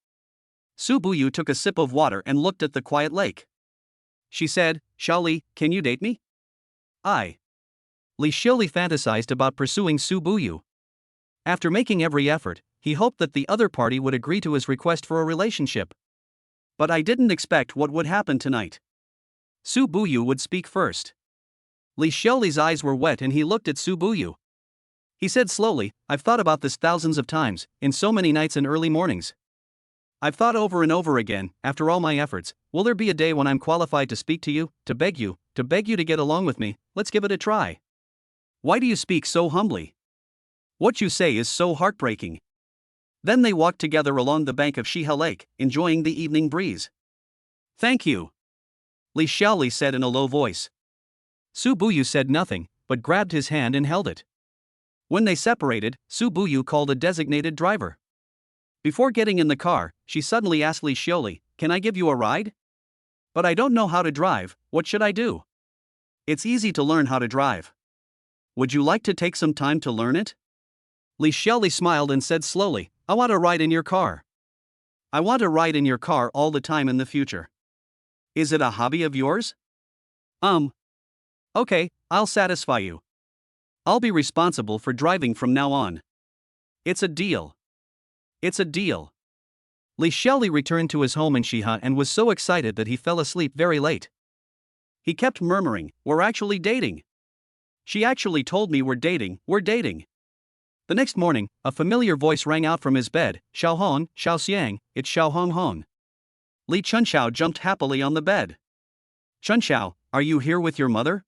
Su Buyu took a sip of water and looked at the quiet lake. She said, Xiao Li, can you date me? Li Xiaoli fantasized about pursuing Su Buyu. After making every effort, he hoped that the other party would agree to his request for a relationship. But I didn't expect what would happen tonight. Su Buyu would speak first. Li Xiaoli's eyes were wet and he looked at Su Buyu. He said slowly, I've thought about this thousands of times, in so many nights and early mornings. I've thought over and over again, after all my efforts, will there be a day when I'm qualified to speak to you, to beg you to get along with me, let's give it a try. Why do you speak so humbly? What you say is so heartbreaking. Then they walked together along the bank of Shiha Lake, enjoying the evening breeze. Thank you. Li Xiaoli said in a low voice. Su Buyu said nothing, but grabbed his hand and held it. When they separated, Su Buyu called a designated driver. Before getting in the car, she suddenly asked Li Xiaoli, can I give you a ride? But I don't know how to drive, what should I do? It's easy to learn how to drive. Would you like to take some time to learn it? Li Xiaoli smiled and said slowly, I want to ride in your car. I want to ride in your car all the time in the future. Is it a hobby of yours? Okay, I'll satisfy you. I'll be responsible for driving from now on. It's a deal. It's a deal. Li Xiaoli returned to his home in Shiha and was so excited that he fell asleep very late. He kept murmuring, we're actually dating. She actually told me we're dating. The next morning, a familiar voice rang out from his bed, Xiao Hong, Xiao Xiang, it's Xiao Hong Hong. Li Chunxiao jumped happily on the bed. Chunxiao, are you here with your mother?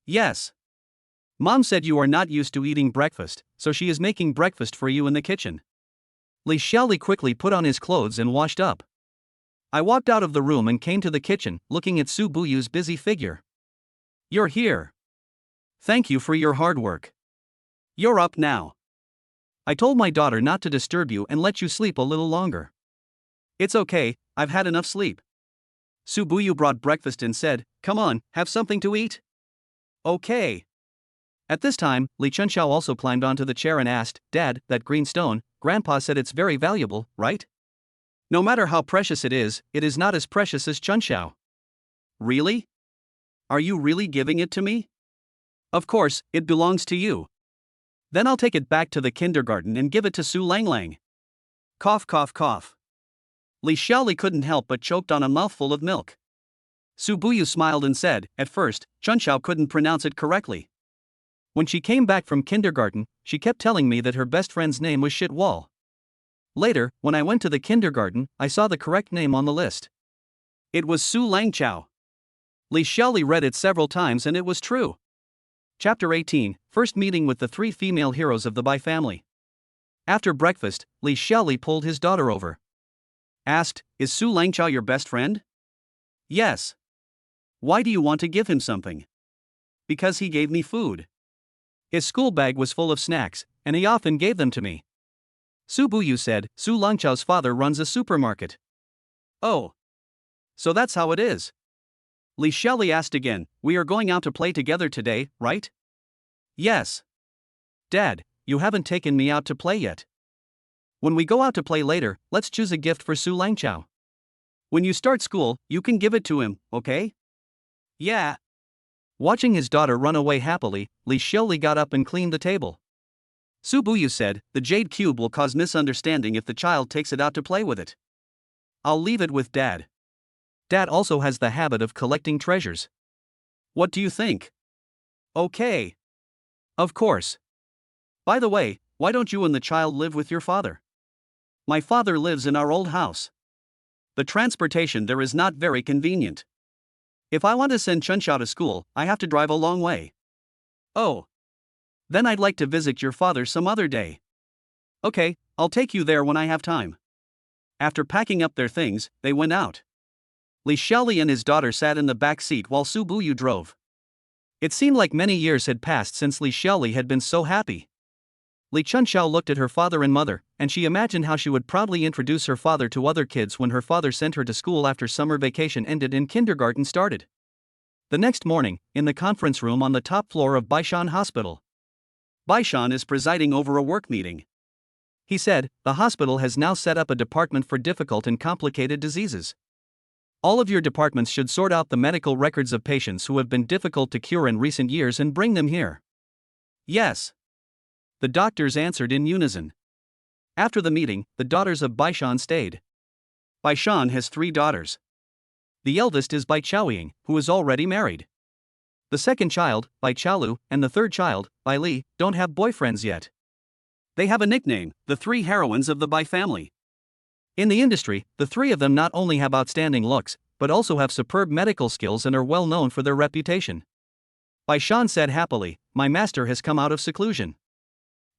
Yes. Mom said you are not used to eating breakfast, so she is making breakfast for you in the kitchen. Li Xiaoli quickly put on his clothes and washed up. I walked out of the room and came to the kitchen, looking at Su Buyu's busy figure. You're here. Thank you for your hard work. You're up now. I told my daughter not to disturb you and let you sleep a little longer. It's okay, I've had enough sleep. Su Buyu brought breakfast and said, come on, have something to eat? Okay. At this time, Li Chunxiao also climbed onto the chair and asked, Dad, that green stone, Grandpa said it's very valuable, right? No matter how precious it is not as precious as Chunxiao. Really? Are you really giving it to me? Of course, it belongs to you. Then I'll take it back to the kindergarten and give it to Su Langlang. Cough cough cough. Li Xiaoli couldn't help but choked on a mouthful of milk. Su Buyu smiled and said, at first, Chunxiao couldn't pronounce it correctly. When she came back from kindergarten, she kept telling me that her best friend's name was Shit Wall. Later, when I went to the kindergarten, I saw the correct name on the list. It was Su Langchao. Li Xiaoli read it several times and it was true. Chapter 18, First Meeting with the Three Female Heroes of the Bai Family. After breakfast, Li Xiaoli pulled his daughter over. Asked, is Su Langchao your best friend? Yes. Why do you want to give him something? Because he gave me food. His school bag was full of snacks, and he often gave them to me. Su Buyu said, Su Langchao's father runs a supermarket. Oh. So that's how it is. Li Xiaoli asked again, we are going out to play together today, right? Yes. Dad, you haven't taken me out to play yet. When we go out to play later, let's choose a gift for Su Langchao. When you start school, you can give it to him, okay? Yeah. Watching his daughter run away happily, Li Xiaoli got up and cleaned the table. Su Buyu said, the jade cube will cause misunderstanding if the child takes it out to play with it. I'll leave it with Dad. Dad also has the habit of collecting treasures. What do you think? Okay. Of course. By the way, why don't you and the child live with your father? My father lives in our old house. The transportation there is not very convenient. If I want to send Chunxiao to school, I have to drive a long way. Oh. Then I'd like to visit your father some other day. Okay, I'll take you there when I have time. After packing up their things, they went out. Li Xiaoli and his daughter sat in the back seat while Su Buyu drove. It seemed like many years had passed since Li Xiaoli had been so happy. Li Chunxiao looked at her father and mother, and she imagined how she would proudly introduce her father to other kids when her father sent her to school after summer vacation ended and kindergarten started. The next morning, in the conference room on the top floor of Baishan Hospital, Baishan is presiding over a work meeting. He said, the hospital has now set up a department for difficult and complicated diseases. All of your departments should sort out the medical records of patients who have been difficult to cure in recent years and bring them here. Yes. The doctors answered in unison. After the meeting, the daughters of Baishan stayed. Baishan has 3 daughters. The eldest is Bai Chaoying, who is already married. The second child, Bai Chaolu, and the third child, Bai Li, don't have boyfriends yet. They have a nickname, the 3 heroines of the Bai family. In the industry, the 3 of them not only have outstanding looks, but also have superb medical skills and are well known for their reputation. Baishan said happily, my master has come out of seclusion.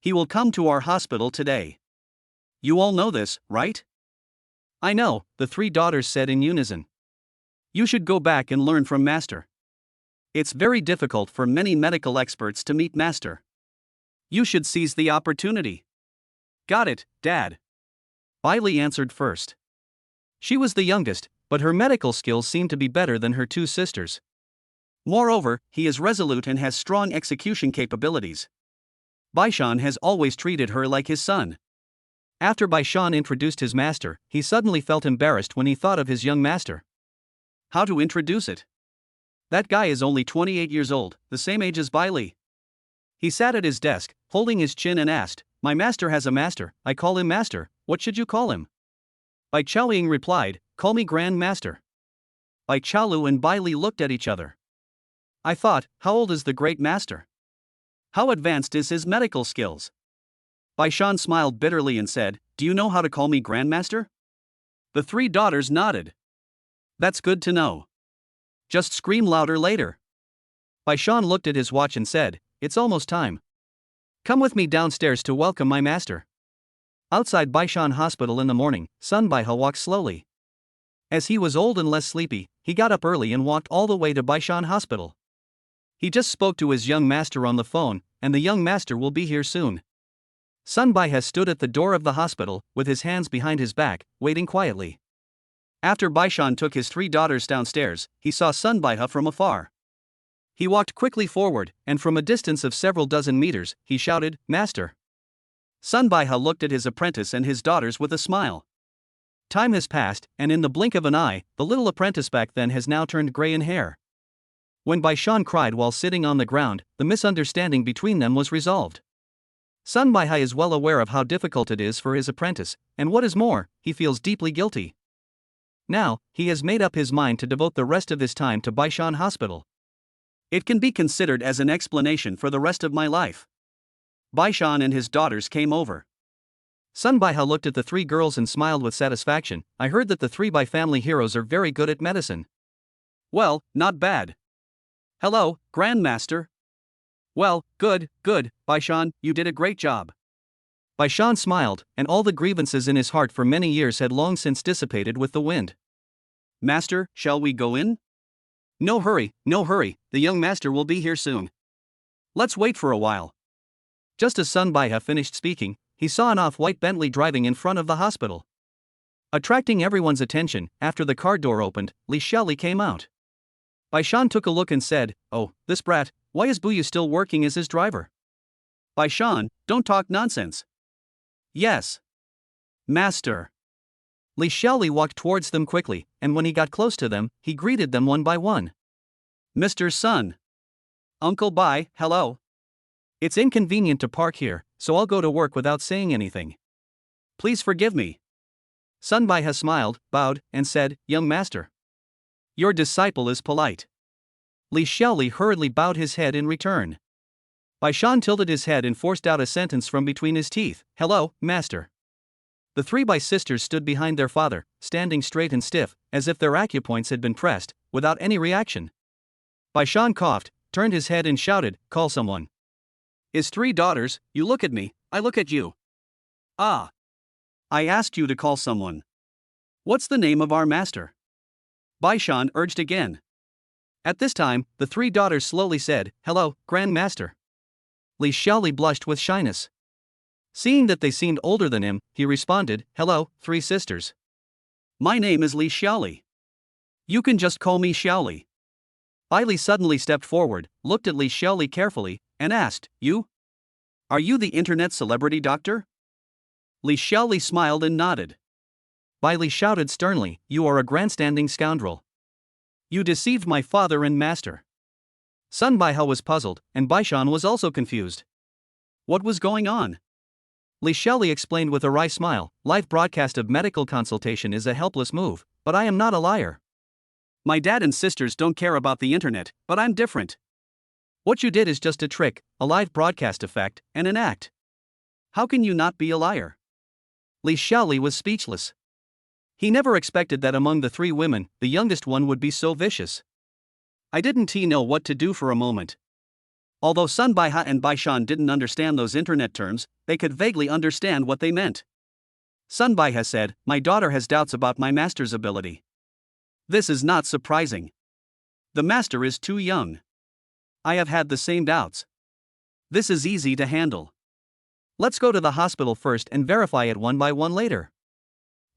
He will come to our hospital today. You all know this, right? I know, the 3 daughters said in unison. You should go back and learn from master. It's very difficult for many medical experts to meet master. You should seize the opportunity. Got it, Dad. Bai Li answered first. She was the youngest, but her medical skills seemed to be better than her 2 sisters. Moreover, he is resolute and has strong execution capabilities. Baishan has always treated her like his son. After Baishan introduced his master, he suddenly felt embarrassed when he thought of his young master. How to introduce it? That guy is only 28 years old, the same age as Bai Li. He sat at his desk, holding his chin and asked, my master has a master, I call him master, what should you call him? Bai Chaoying replied, call me Grand Master. Bai Chaolu and Bai Li looked at each other. I thought, how old is the great master? How advanced is his medical skills? Baishan smiled bitterly and said, do you know how to call me Grandmaster? The 3 daughters nodded. That's good to know. Just scream louder later. Baishan looked at his watch and said, it's almost time. Come with me downstairs to welcome my master. Outside Baishan Hospital in the morning, Sun Baiha walked slowly. As he was old and less sleepy, he got up early and walked all the way to Baishan Hospital. He just spoke to his young master on the phone, and the young master will be here soon. Sun Baiha stood at the door of the hospital, with his hands behind his back, waiting quietly. After Baishan took his 3 daughters downstairs, he saw Sun Baiha from afar. He walked quickly forward, and from a distance of several dozen meters, he shouted, "Master." Sun Baiha looked at his apprentice and his daughters with a smile. Time has passed, and in the blink of an eye, the little apprentice back then has now turned grey in hair. When Baishan cried while sitting on the ground, the misunderstanding between them was resolved. Sun Baiha is well aware of how difficult it is for his apprentice, and what is more, he feels deeply guilty. Now, he has made up his mind to devote the rest of his time to Baishan Hospital. It can be considered as an explanation for the rest of my life. Baishan and his daughters came over. Sun Baiha looked at the 3 girls and smiled with satisfaction. I heard that the 3 Bai family heroes are very good at medicine. Well, not bad. Hello, Grandmaster. Well, good, Baishan, you did a great job. Baishan smiled, and all the grievances in his heart for many years had long since dissipated with the wind. Master, shall we go in? No hurry, the young master will be here soon. Let's wait for a while. Just as Sun Baiha finished speaking, he saw an off-white Bentley driving in front of the hospital. Attracting everyone's attention, after the car door opened, Li Xiaoli came out. Baishan took a look and said, "Oh, this brat, why is Buyu still working as his driver?" Baishan, don't talk nonsense. Yes. Master. Li Xiaoli walked towards them quickly, and when he got close to them, he greeted them one by one. Mr. Sun. Uncle Bai, hello. It's inconvenient to park here, so I'll go to work without saying anything. Please forgive me. Sun Baiha smiled, bowed, and said, "Young master. Your disciple is polite." Li Xiaoli hurriedly bowed his head in return. Baishan tilted his head and forced out a sentence from between his teeth, "Hello, master." The 3 Bai sisters stood behind their father, standing straight and stiff, as if their acupoints had been pressed, without any reaction. Baishan coughed, turned his head and shouted, "Call someone." His 3 daughters, you look at me, I look at you. Ah. I asked you to call someone. What's the name of our master? Baishan urged again. At this time, the 3 daughters slowly said, "Hello, Grand Master." Li Xiaoli blushed with shyness. Seeing that they seemed older than him, he responded, "Hello, 3 sisters. My name is Li Xiaoli. You can just call me Xiaoli." Bai Li suddenly stepped forward, looked at Li Xiaoli carefully, and asked, "You? Are you the internet celebrity doctor?" Li Xiaoli smiled and nodded. Bai Li shouted sternly, "You are a grandstanding scoundrel. You deceived my father and master." Sun Baiha was puzzled, and Baishan was also confused. What was going on? Li Xiaoli explained with a wry smile, "Live broadcast of medical consultation is a helpless move, but I am not a liar. My dad and sisters don't care about the internet, but I'm different. What you did is just a trick, a live broadcast effect, and an act. How can you not be a liar?" Li Xiaoli was speechless. He never expected that among the 3 women, the youngest one would be so vicious. I didn't know what to do for a moment. Although Sun Baiha and Baishan didn't understand those internet terms, they could vaguely understand what they meant. Sun Baiha said, "My daughter has doubts about my master's ability. This is not surprising. The master is too young. I have had the same doubts. This is easy to handle. Let's go to the hospital first and verify it one by one later."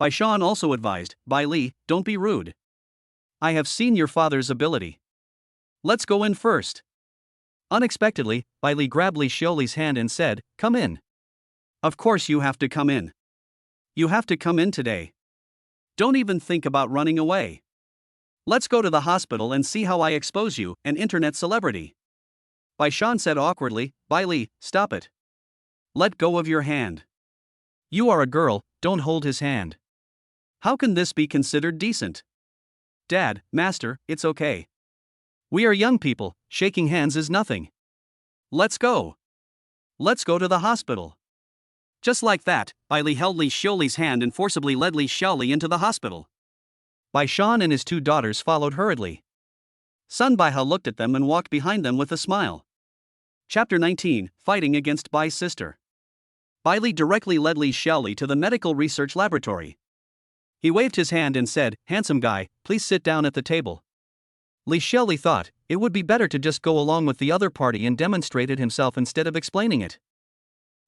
Baishan also advised, "Bai Li, don't be rude. I have seen your father's ability. Let's go in first." Unexpectedly, Bai Li grabbed Li Xiaoli's hand and said, "Come in. Of course you have to come in. You have to come in today. Don't even think about running away. Let's go to the hospital and see how I expose you, an internet celebrity." Baishan said awkwardly, "Bai Li, stop it. Let go of your hand. You are a girl, don't hold his hand. How can this be considered decent? Dad, master, it's okay. We are young people, shaking hands is nothing. Let's go. Let's go to the hospital." Just like that, Bai Li held Li Xiaoli's hand and forcibly led Li Xiaoli into the hospital. Baishan and his 2 daughters followed hurriedly. Sun Baiha looked at them and walked behind them with a smile. Chapter 19, Fighting Against Bai's Sister. Bai Li directly led Li Xiaoli to the medical research laboratory. He waved his hand and said, "Handsome guy, please sit down at the table." Li Xiaoli thought, it would be better to just go along with the other party and demonstrate it himself instead of explaining it.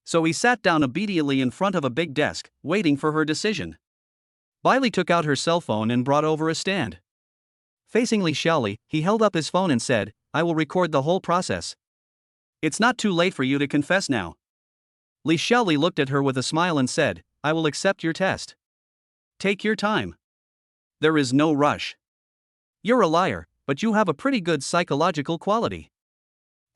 So he sat down obediently in front of a big desk, waiting for her decision. Bai Li took out her cell phone and brought over a stand. Facing Li Xiaoli, he held up his phone and said, "I will record the whole process. It's not too late for you to confess now." Li Xiaoli looked at her with a smile and said, "I will accept your test. Take your time. There is no rush. You're a liar, but you have a pretty good psychological quality."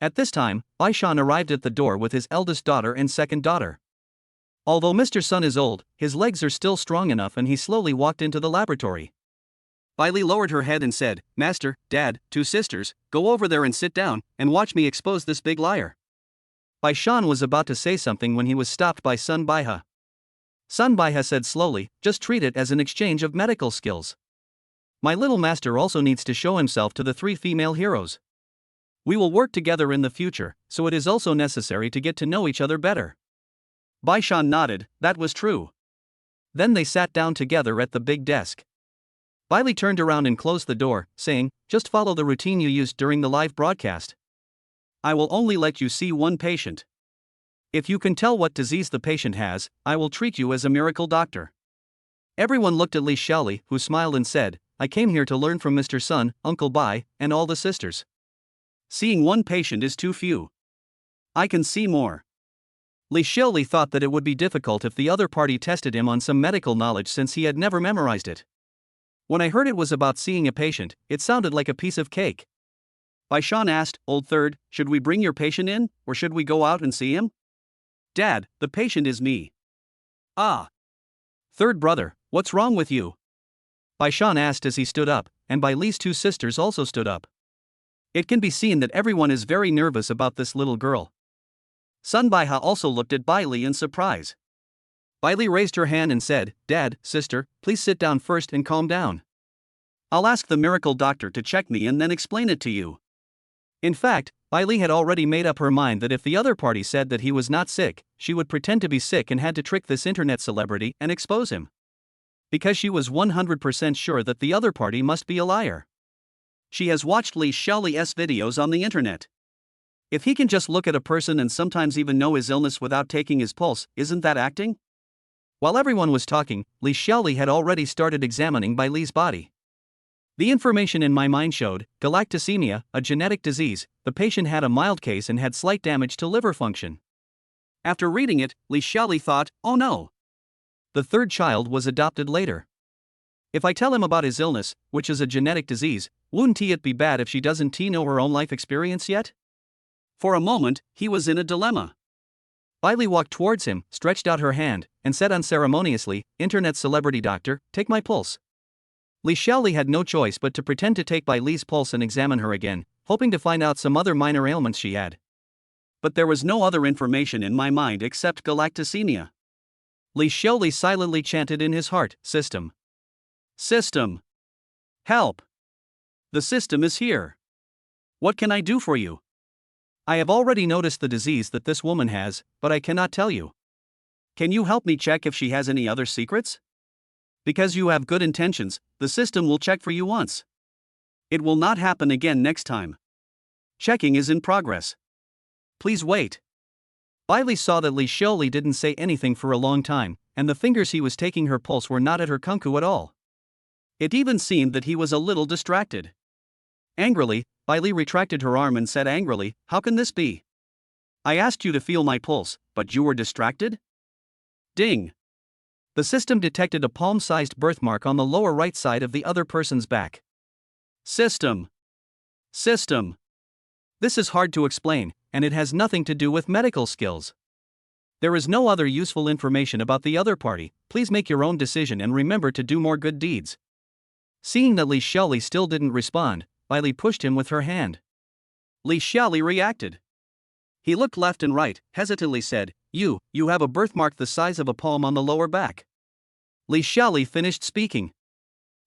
At this time, Bai Shan arrived at the door with his eldest daughter and second daughter. Although Mr. Sun is old, his legs are still strong enough and he slowly walked into the laboratory. Bai Li lowered her head and said, "Master, Dad, two sisters, go over there and sit down, and watch me expose this big liar." Bai Shan was about to say something when he was stopped by Sun Baihe. Sun Baihe said slowly, "Just treat it as an exchange of medical skills. My little master also needs to show himself to the three female heroes. We will work together in the future, so it is also necessary to get to know each other better." Bai Shan nodded, that was true. Then they sat down together at the big desk. Bai Li turned around and closed the door, saying, "Just follow the routine you used during the live broadcast. I will only let you see one patient. If you can tell what disease the patient has, I will treat you as a miracle doctor." Everyone looked at Li Xiaoli, who smiled and said, "I came here to learn from Mr. Sun, Uncle Bai, and all the sisters. Seeing one patient is too few. I can see more." Li Xiaoli thought that it would be difficult if the other party tested him on some medical knowledge since he had never memorized it. When I heard it was about seeing a patient, it sounded like a piece of cake. Bai Shan asked, "Old third, should we bring your patient in, or should we go out and see him?" "Dad, the patient is me." "Ah. Third brother, what's wrong with you?" Bai Shan asked as he stood up, and Bai Li's two sisters also stood up. It can be seen that everyone is very nervous about this little girl. Sun Baihe also looked at Bai Li in surprise. Bai Li raised her hand and said, "Dad, sister, please sit down first and calm down. I'll ask the miracle doctor to check me and then explain it to you." In fact, Bai Li had already made up her mind that if the other party said that he was not sick, she would pretend to be sick and had to trick this internet celebrity and expose him. Because she was 100% sure that the other party must be a liar. She has watched Li Xiaoli's videos on the internet. If he can just look at a person and sometimes even know his illness without taking his pulse, isn't that acting? While everyone was talking, Li Xiaoli had already started examining Bai Li's body. The information in my mind showed galactosemia, a genetic disease. The patient had a mild case and had slight damage to liver function. After reading it, Li Xiaoli thought, "Oh no. The third child was adopted later. If I tell him about his illness, which is a genetic disease, wouldn't it be bad if she doesn't know her own life experience yet?" For a moment, he was in a dilemma. Bai Li walked towards him, stretched out her hand, and said unceremoniously, "Internet celebrity doctor, take my pulse." Li Xiaoli had no choice but to pretend to take Bai Li's pulse and examine her again, hoping to find out some other minor ailments she had. But there was no other information in my mind except galactosemia. Li Xiaoli silently chanted in his heart, "System. System. Help. The system is here. What can I do for you? I have already noticed the disease that this woman has, but I cannot tell you. Can you help me check if she has any other secrets? Because you have good intentions, the system will check for you once. It will not happen again next time. Checking is in progress. Please wait." Bai Li saw that Li Xiaoli didn't say anything for a long time, and the fingers he was taking her pulse were not at her kunku at all. It even seemed that he was a little distracted. Angrily, Bai Li retracted her arm and said angrily, "How can this be? I asked you to feel my pulse, but you were distracted?" Ding! The system detected a palm-sized birthmark on the lower right side of the other person's back. System. System. This is hard to explain, and it has nothing to do with medical skills. There is no other useful information about the other party. Please make your own decision and remember to do more good deeds. Seeing that Li Xiaoli still didn't respond, Bai Li pushed him with her hand. Li Xiaoli reacted. He looked left and right, hesitantly said, You have a birthmark the size of a palm on the lower back." Li Xiaoli finished speaking.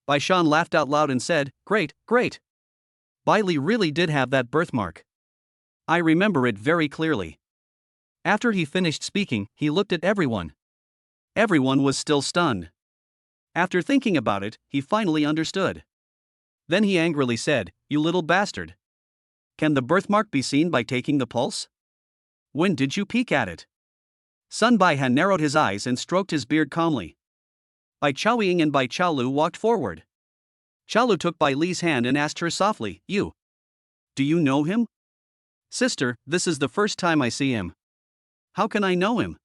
Bai Shan laughed out loud and said, Great. Bai Li really did have that birthmark. I remember it very clearly. After he finished speaking, he looked at everyone. Everyone was still stunned. After thinking about it, he finally understood. Then he angrily said, "You little bastard. Can the birthmark be seen by taking the pulse? When did you peek at it?" Sun Baihan narrowed his eyes and stroked his beard calmly. Bai Chaoying and Bai Chaolu walked forward. Chaolu took Bai Li's hand and asked her softly, Do you know him?" "Sister, this is the first time I see him." "How can I know him?"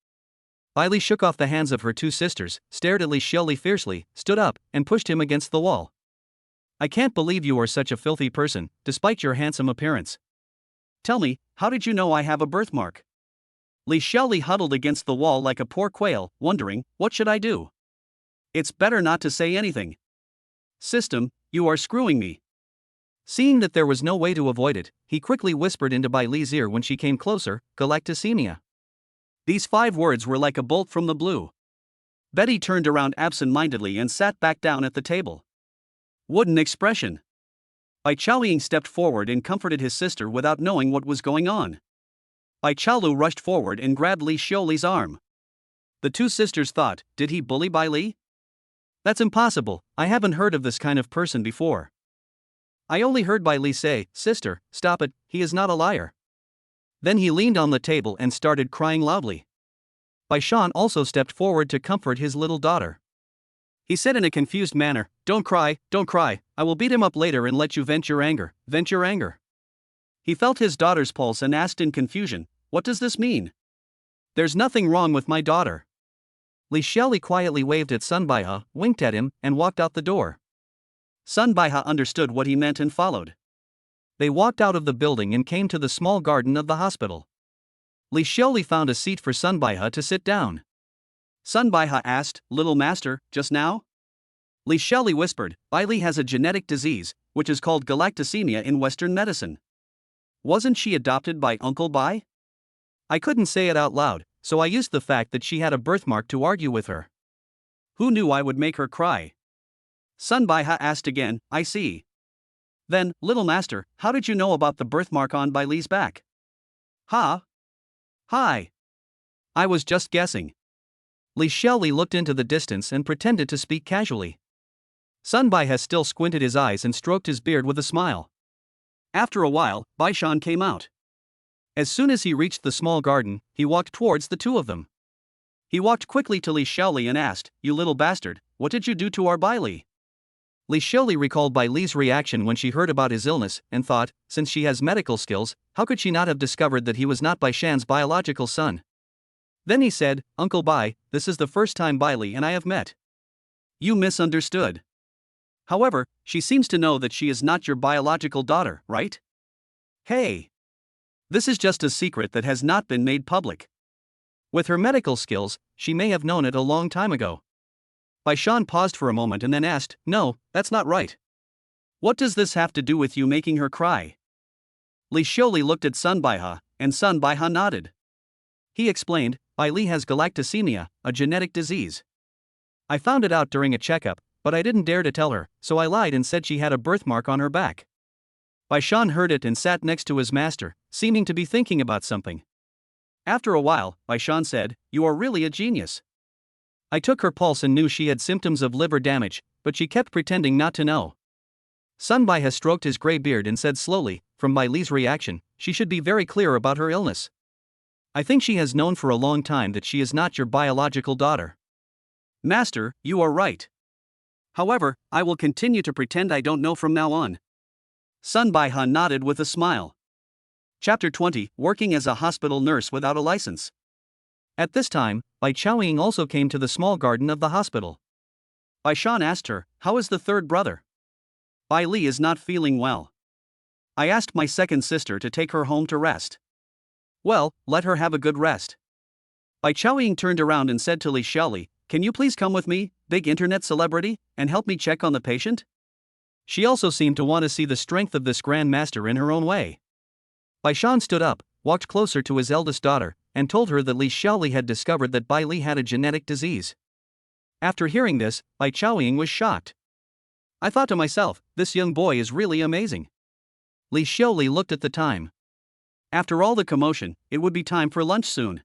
Bai Li shook off the hands of her two sisters, stared at Li Xiaoli fiercely, stood up, and pushed him against the wall. "I can't believe you are such a filthy person, despite your handsome appearance. Tell me, how did you know I have a birthmark?" Li Xiaoli huddled against the wall like a poor quail, wondering, what should I do? It's better not to say anything. "System, you are screwing me." Seeing that there was no way to avoid it, he quickly whispered into Bai Li's ear when she came closer, "Galactosemia." These 5 words were like a bolt from the blue. Betty turned around absent-mindedly and sat back down at the table. Wooden expression. Bai Chaoying stepped forward and comforted his sister without knowing what was going on. Bai Chaolu rushed forward and grabbed Li Xiaoli's arm. The two sisters thought, did he bully Bai Li? That's impossible, I haven't heard of this kind of person before. I only heard Bai Li say, "Sister, stop it, he is not a liar." Then he leaned on the table and started crying loudly. Bai Shan also stepped forward to comfort his little daughter. He said in a confused manner, don't cry, I will beat him up later and let you vent your anger. He felt his daughter's pulse and asked in confusion, what does this mean? There's nothing wrong with my daughter. Li Xiaoli quietly waved at Sun Baiha, winked at him, and walked out the door. Sun Baiha understood what he meant and followed. They walked out of the building and came to the small garden of the hospital. Li Xiaoli found a seat for Sun Baiha to sit down. Sun Baiha asked, "Little master, just now?" Li Xiaoli whispered, "Bai Li has a genetic disease, which is called galactosemia in Western medicine. Wasn't she adopted by Uncle Bai?" I couldn't say it out loud, so I used the fact that she had a birthmark to argue with her. Who knew I would make her cry? Sun Baiha asked again, I see. Then, little master, how did you know about the birthmark on Bai Li's back? Ha? Hi. I was just guessing. Li Xiaoli looked into the distance and pretended to speak casually. Sun Baiha still squinted his eyes and stroked his beard with a smile. After a while, Bai Shan came out. As soon as he reached the small garden, he walked towards the two of them. He walked quickly to Li Xiaoli and asked, "You little bastard, what did you do to our Bai Li?" Li Xiaoli recalled Bai Li's reaction when she heard about his illness, and thought, since she has medical skills, how could she not have discovered that he was not Bai Shan's biological son? Then he said, "Uncle Bai, this is the first time Bai Li and I have met." You misunderstood. However, she seems to know that she is not your biological daughter, right? Hey! This is just a secret that has not been made public. With her medical skills, she may have known it a long time ago. Bai Shan paused for a moment and then asked, "No, that's not right. What does this have to do with you making her cry?" Li Xiaoli looked at Sun Baiha, and Sun Baiha nodded. He explained, Bai Li has galactosemia, a genetic disease. I found it out during a checkup, but I didn't dare to tell her, so I lied and said she had a birthmark on her back. Bai Shan heard it and sat next to his master, seeming to be thinking about something. After a while, Bai Shan said, "You are really a genius." I took her pulse and knew she had symptoms of liver damage, but she kept pretending not to know. Sun Baiha stroked his gray beard and said slowly, from Bai Li's reaction, she should be very clear about her illness. I think she has known for a long time that she is not your biological daughter. Master, you are right. However, I will continue to pretend I don't know from now on. Sun Baiha nodded with a smile. Chapter 20, Working as a Hospital Nurse Without a License. At this time, Bai Chaoying also came to the small garden of the hospital. Bai Shan asked her, "How is the third brother?" "Bai Li is not feeling well. I asked my second sister to take her home to rest." "Well, let her have a good rest." Bai Chaoying turned around and said to Li Xiaoli, "Can you please come with me, big internet celebrity, and help me check on the patient?" She also seemed to want to see the strength of this Grand Master in her own way. Bai Shan stood up, walked closer to his eldest daughter, and told her that Li Xiaoli had discovered that Bai Li had a genetic disease. After hearing this, Bai Chaoying was shocked. I thought to myself, this young boy is really amazing. Li Xiaoli looked at the time. After all the commotion, it would be time for lunch soon.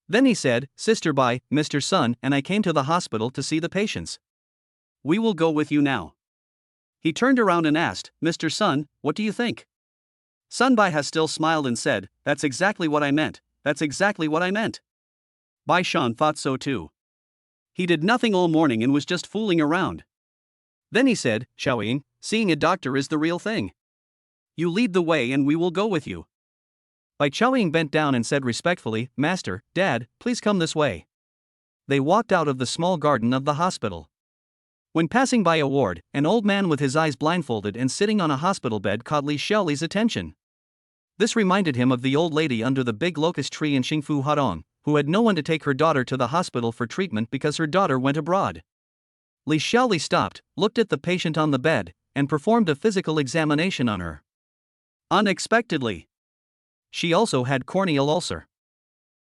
Then he said, Sister Bai, Mr. Sun and I came to the hospital to see the patients. We will go with you now. He turned around and asked, Mr. Sun, what do you think? Sun Bai has still smiled and said, that's exactly what I meant, that's exactly what I meant. Bai Shan thought so too. He did nothing all morning and was just fooling around. Then he said, Xiaoying, seeing a doctor is the real thing. You lead the way and we will go with you. Bai Qiaoying bent down and said respectfully, Master, Dad, please come this way. They walked out of the small garden of the hospital. When passing by a ward, an old man with his eyes blindfolded and sitting on a hospital bed caught Li Xiaoli's attention. This reminded him of the old lady under the big locust tree in Xingfu Hadong, who had no one to take her daughter to the hospital for treatment because her daughter went abroad. Li Xiaoli stopped, looked at the patient on the bed, and performed a physical examination on her. Unexpectedly, she also had corneal ulcer.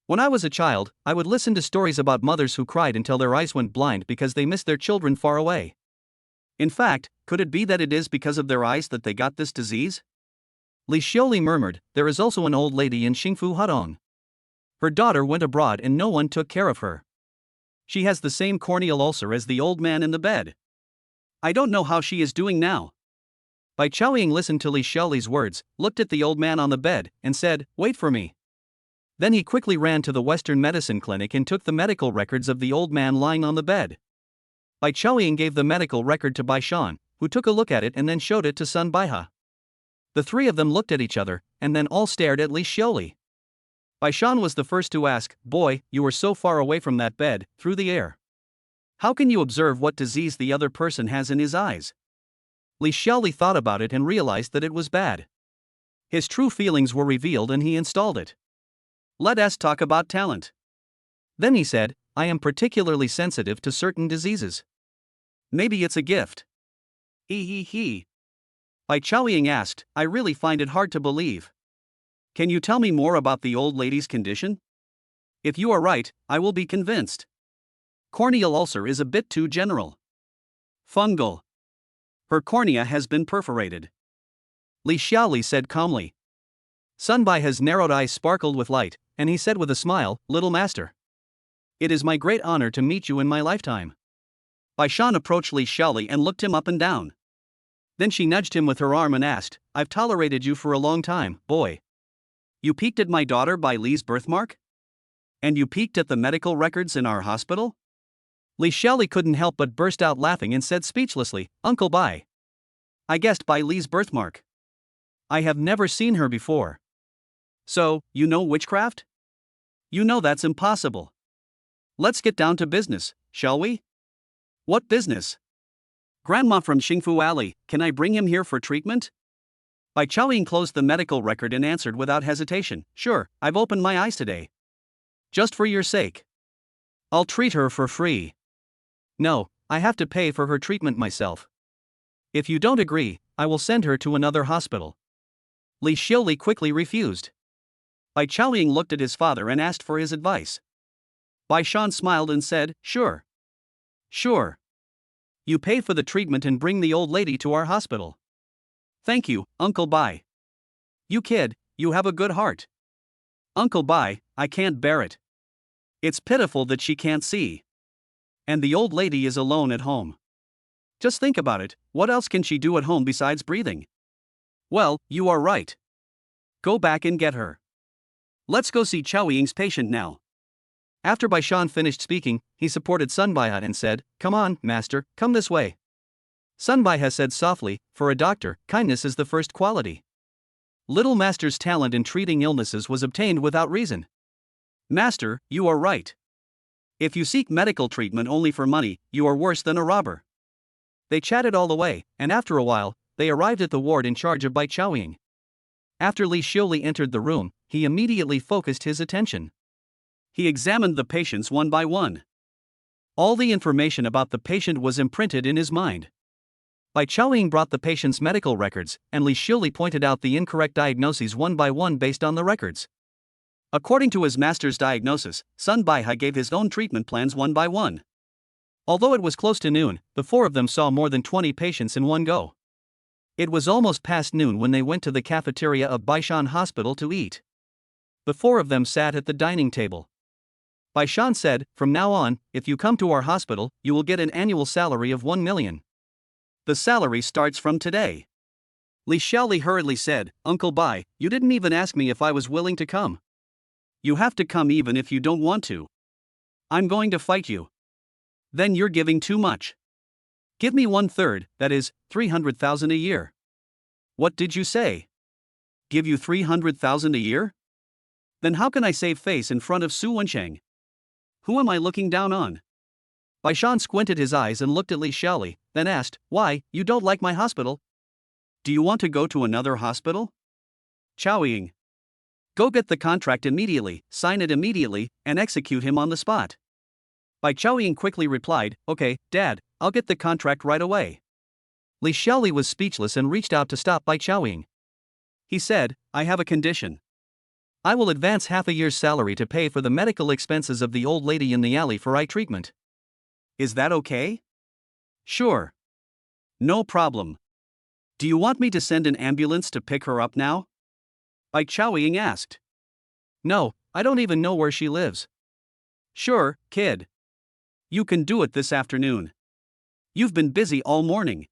When I was a child, I would listen to stories about mothers who cried until their eyes went blind because they missed their children far away. In fact, could it be that it is because of their eyes that they got this disease? Li Xioli murmured, there is also an old lady in Xingfu Hadong. Her daughter went abroad and no one took care of her. She has the same corneal ulcer as the old man in the bed. I don't know how she is doing now. Bai Qiaoying listened to Li Xiaoli's words, looked at the old man on the bed, and said, wait for me. Then he quickly ran to the Western medicine clinic and took the medical records of the old man lying on the bed. Bai Qiaoying gave the medical record to Bai Shan, who took a look at it and then showed it to Sun Baihe. The three of them looked at each other, and then all stared at Li Xioli. Bai Shan was the first to ask, boy, you were so far away from that bed, through the air. How can you observe what disease the other person has in his eyes? Li Xioli thought about it and realized that it was bad. His true feelings were revealed and he installed it. Let us talk about talent. Then he said, I am particularly sensitive to certain diseases. Maybe it's a gift. He. Bai Qiaoying asked, I really find it hard to believe. Can you tell me more about the old lady's condition? If you are right, I will be convinced. Corneal ulcer is a bit too general. Fungal. Her cornea has been perforated. Li Xiaoli said calmly. Sun Baihe's narrowed eyes sparkled with light, and he said with a smile, Little master. It is my great honor to meet you in my lifetime. Bai Shan approached Li Xiaoli and looked him up and down. Then she nudged him with her arm and asked, I've tolerated you for a long time, boy. You peeked at my daughter by Li's birthmark? And you peeked at the medical records in our hospital? Li Xiaoli couldn't help but burst out laughing and said speechlessly, Uncle Bai. I guessed by Li's birthmark. I have never seen her before. So, you know witchcraft? You know that's impossible. Let's get down to business, shall we? What business? Grandma from Xingfu Alley, can I bring him here for treatment? Bai Qiaoying closed the medical record and answered without hesitation, Sure, I've opened my eyes today. Just for your sake. I'll treat her for free. No, I have to pay for her treatment myself. If you don't agree, I will send her to another hospital. Li Xioli quickly refused. Bai Qiaoying looked at his father and asked for his advice. Bai Shan smiled and said, Sure. Sure. You pay for the treatment and bring the old lady to our hospital. Thank you, Uncle Bai. You kid, you have a good heart. Uncle Bai, I can't bear it. It's pitiful that she can't see. And the old lady is alone at home. Just think about it, what else can she do at home besides breathing? Well, you are right. Go back and get her. Let's go see Qiaoying's patient now. After Bai Shan finished speaking, he supported Sun Baihe and said, Come on, master, come this way. Sun Baihe said softly, For a doctor, kindness is the first quality. Little master's talent in treating illnesses was obtained without reason. Master, you are right. If you seek medical treatment only for money, you are worse than a robber. They chatted all the way, and after a while, they arrived at the ward in charge of Bai Qiaoying. After Li Xioli entered the room, he immediately focused his attention. He examined the patients one by one. All the information about the patient was imprinted in his mind. Bai Qiaoying brought the patient's medical records, and Li Xioli pointed out the incorrect diagnoses one by one based on the records. According to his master's diagnosis, Sun Baihe gave his own treatment plans one by one. Although it was close to noon, the four of them saw more than 20 patients in one go. It was almost past noon when they went to the cafeteria of Baishan Hospital to eat. The four of them sat at the dining table. Baishan said, "From now on, if you come to our hospital, you will get an annual salary of 1 million. The salary starts from today." Li Xiaoli hurriedly said, "Uncle Bai, you didn't even ask me if I was willing to come. You have to come even if you don't want to. I'm going to fight you." "Then you're giving too much. Give me 1/3, that is, 300,000 a year." "What did you say? Give you 300,000 a year? Then how can I save face in front of Su Wensheng? Who am I looking down on?" Baishan squinted his eyes and looked at Li Xiaoli, then asked, "Why, you don't like my hospital? Do you want to go to another hospital?" "Chao Ying. Go get the contract immediately, sign it immediately, and execute him on the spot." Bai Chaoying quickly replied, "Okay, Dad, I'll get the contract right away." Li Xiaoli was speechless and reached out to stop Bai Chaoying. He said, "I have a condition. I will advance half a year's salary to pay for the medical expenses of the old lady in the alley for eye treatment. Is that okay?" "Sure. No problem. Do you want me to send an ambulance to pick her up now?" Bai Chaoying asked. "No, I don't even know where she lives." "Sure, kid. You can do it this afternoon. You've been busy all morning.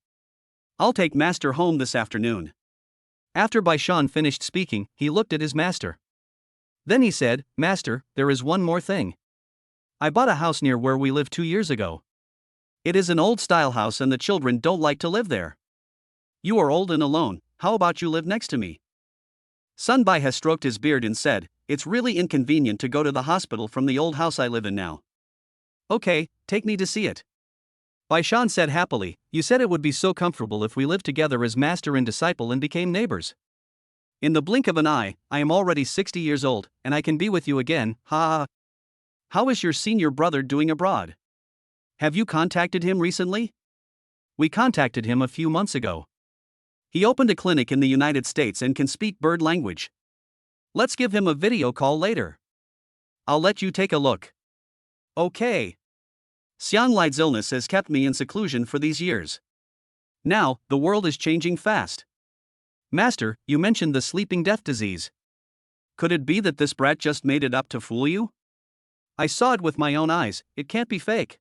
I'll take Master home this afternoon." After Baishan finished speaking, he looked at his master. Then he said, "Master, there is one more thing. I bought a house near where we lived 2 years ago. It is an old-style house and the children don't like to live there. You are old and alone, how about you live next to me?" Sun Bai has stroked his beard and said, "It's really inconvenient to go to the hospital from the old house I live in now." "Okay, take me to see it." Baishan said happily, "You said it would be so comfortable if we lived together as master and disciple and became neighbors. In the blink of an eye, I am already 60 years old, and I can be with you again, ha ha. How is your senior brother doing abroad? Have you contacted him recently?" "We contacted him a few months ago. He opened a clinic in the United States and can speak bird language. Let's give him a video call later. I'll let you take a look." "Okay." Xiang Li's illness has kept me in seclusion for these years. Now, the world is changing fast. "Master, you mentioned the sleeping death disease. Could it be that this brat just made it up to fool you? I saw it with my own eyes, it can't be fake."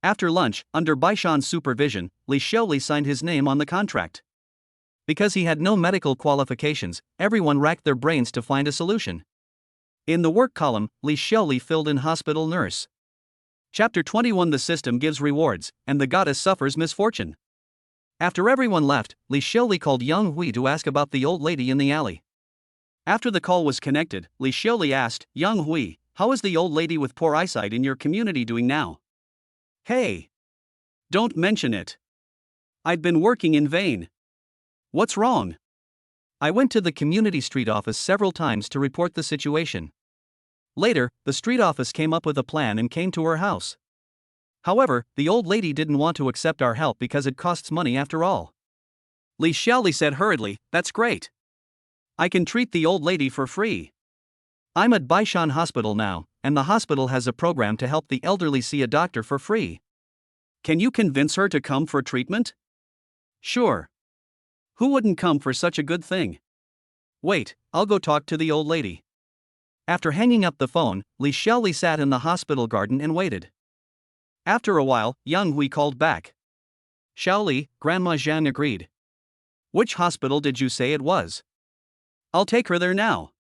After lunch, under Baishan's supervision, Li Xiaoli signed his name on the contract. Because he had no medical qualifications, everyone racked their brains to find a solution. In the work column, Li Xiaoli filled in hospital nurse. Chapter 21: The system gives rewards, and the goddess suffers misfortune. After everyone left, Li Xiaoli called Yang Hui to ask about the old lady in the alley. After the call was connected, Li Xiaoli asked, "Yang Hui, how is the old lady with poor eyesight in your community doing now?" "Hey! Don't mention it. I'd been working in vain." "What's wrong?" "I went to the community street office several times to report the situation. Later, the street office came up with a plan and came to her house. However, the old lady didn't want to accept our help because it costs money after all." Li Xiaoli said hurriedly, "That's great. I can treat the old lady for free. I'm at Baishan Hospital now, and the hospital has a program to help the elderly see a doctor for free. Can you convince her to come for treatment?" "Sure. Who wouldn't come for such a good thing? Wait, I'll go talk to the old lady." After hanging up the phone, Li Xiaoli sat in the hospital garden and waited. After a while, Yang Hui called back. "Xiaoli, Grandma Zhang agreed. Which hospital did you say it was?" "I'll take her there now."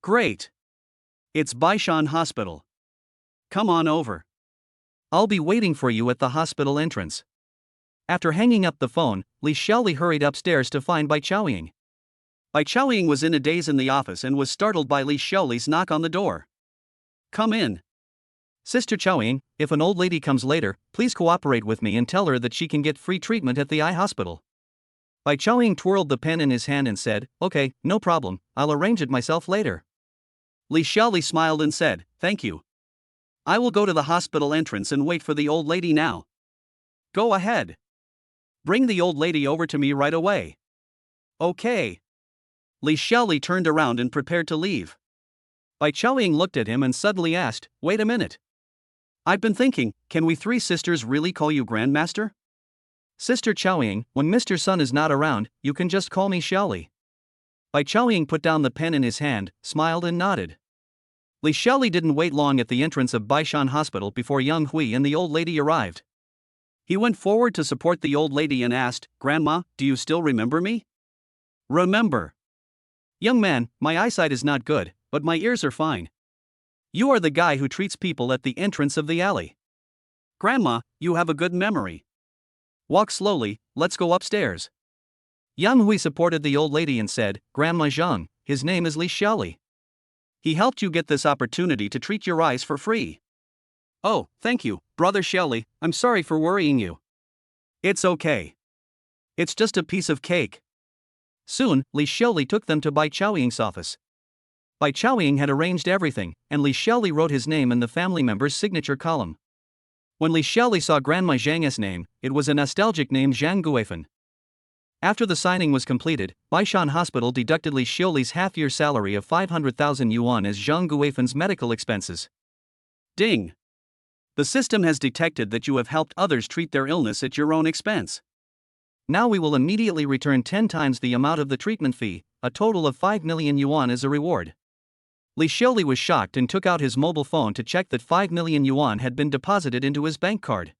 "Great. It's Baishan Hospital. Come on over. I'll be waiting for you at the hospital entrance." After hanging up the phone, Li Xiaoli hurried upstairs to find Bai Chaoying. Bai Chaoying was in a daze in the office and was startled by Li Xiaoli's knock on the door. "Come in." "Sister Chaoying, if an old lady comes later, please cooperate with me and tell her that she can get free treatment at the eye hospital." Bai Chaoying twirled the pen in his hand and said, "Okay, no problem, I'll arrange it myself later." Li Xiaoli smiled and said, "Thank you. I will go to the hospital entrance and wait for the old lady now." "Go ahead. Bring the old lady over to me right away." "Okay." Li Xiaoli turned around and prepared to leave. Bai Chaoying looked at him and suddenly asked, "Wait a minute. I've been thinking, can we three sisters really call you Grandmaster?" Sister Chaoying, when Mr. Sun is not around, you can just call me Xiaoli. Bai Chaoying put down the pen in his hand, smiled and nodded. Li Xiaoli didn't wait long at the entrance of Baishan Hospital before Yang Hui and the old lady arrived. He went forward to support the old lady and asked, "Grandma, do you still remember me?" "Remember? Young man, my eyesight is not good, but my ears are fine. You are the guy who treats people at the entrance of the alley. Grandma, you have a good memory. Walk slowly, let's go upstairs." Yang Hui supported the old lady and said, "Grandma Zhang, his name is Li Xiaoli. He helped you get this opportunity to treat your eyes for free." "Oh, thank you, Brother Xiaoli, I'm sorry for worrying you." "It's okay. It's just a piece of cake." Soon, Li Xiaoli took them to Bai Chaoying's office. Bai Chaoying had arranged everything, and Li Xiaoli wrote his name in the family member's signature column. When Li Xiaoli saw Grandma Zhang's name, it was a nostalgic name, Zhang Guifan. After the signing was completed, Baishan Hospital deducted Li Xiaoli's half-year salary of 500,000 yuan as Zhang Guifan's medical expenses. Ding! The system has detected that you have helped others treat their illness at your own expense. Now we will immediately return 10 times the amount of the treatment fee, a total of 5 million yuan as a reward. Li Xiaoli was shocked and took out his mobile phone to check that 5 million yuan had been deposited into his bank card.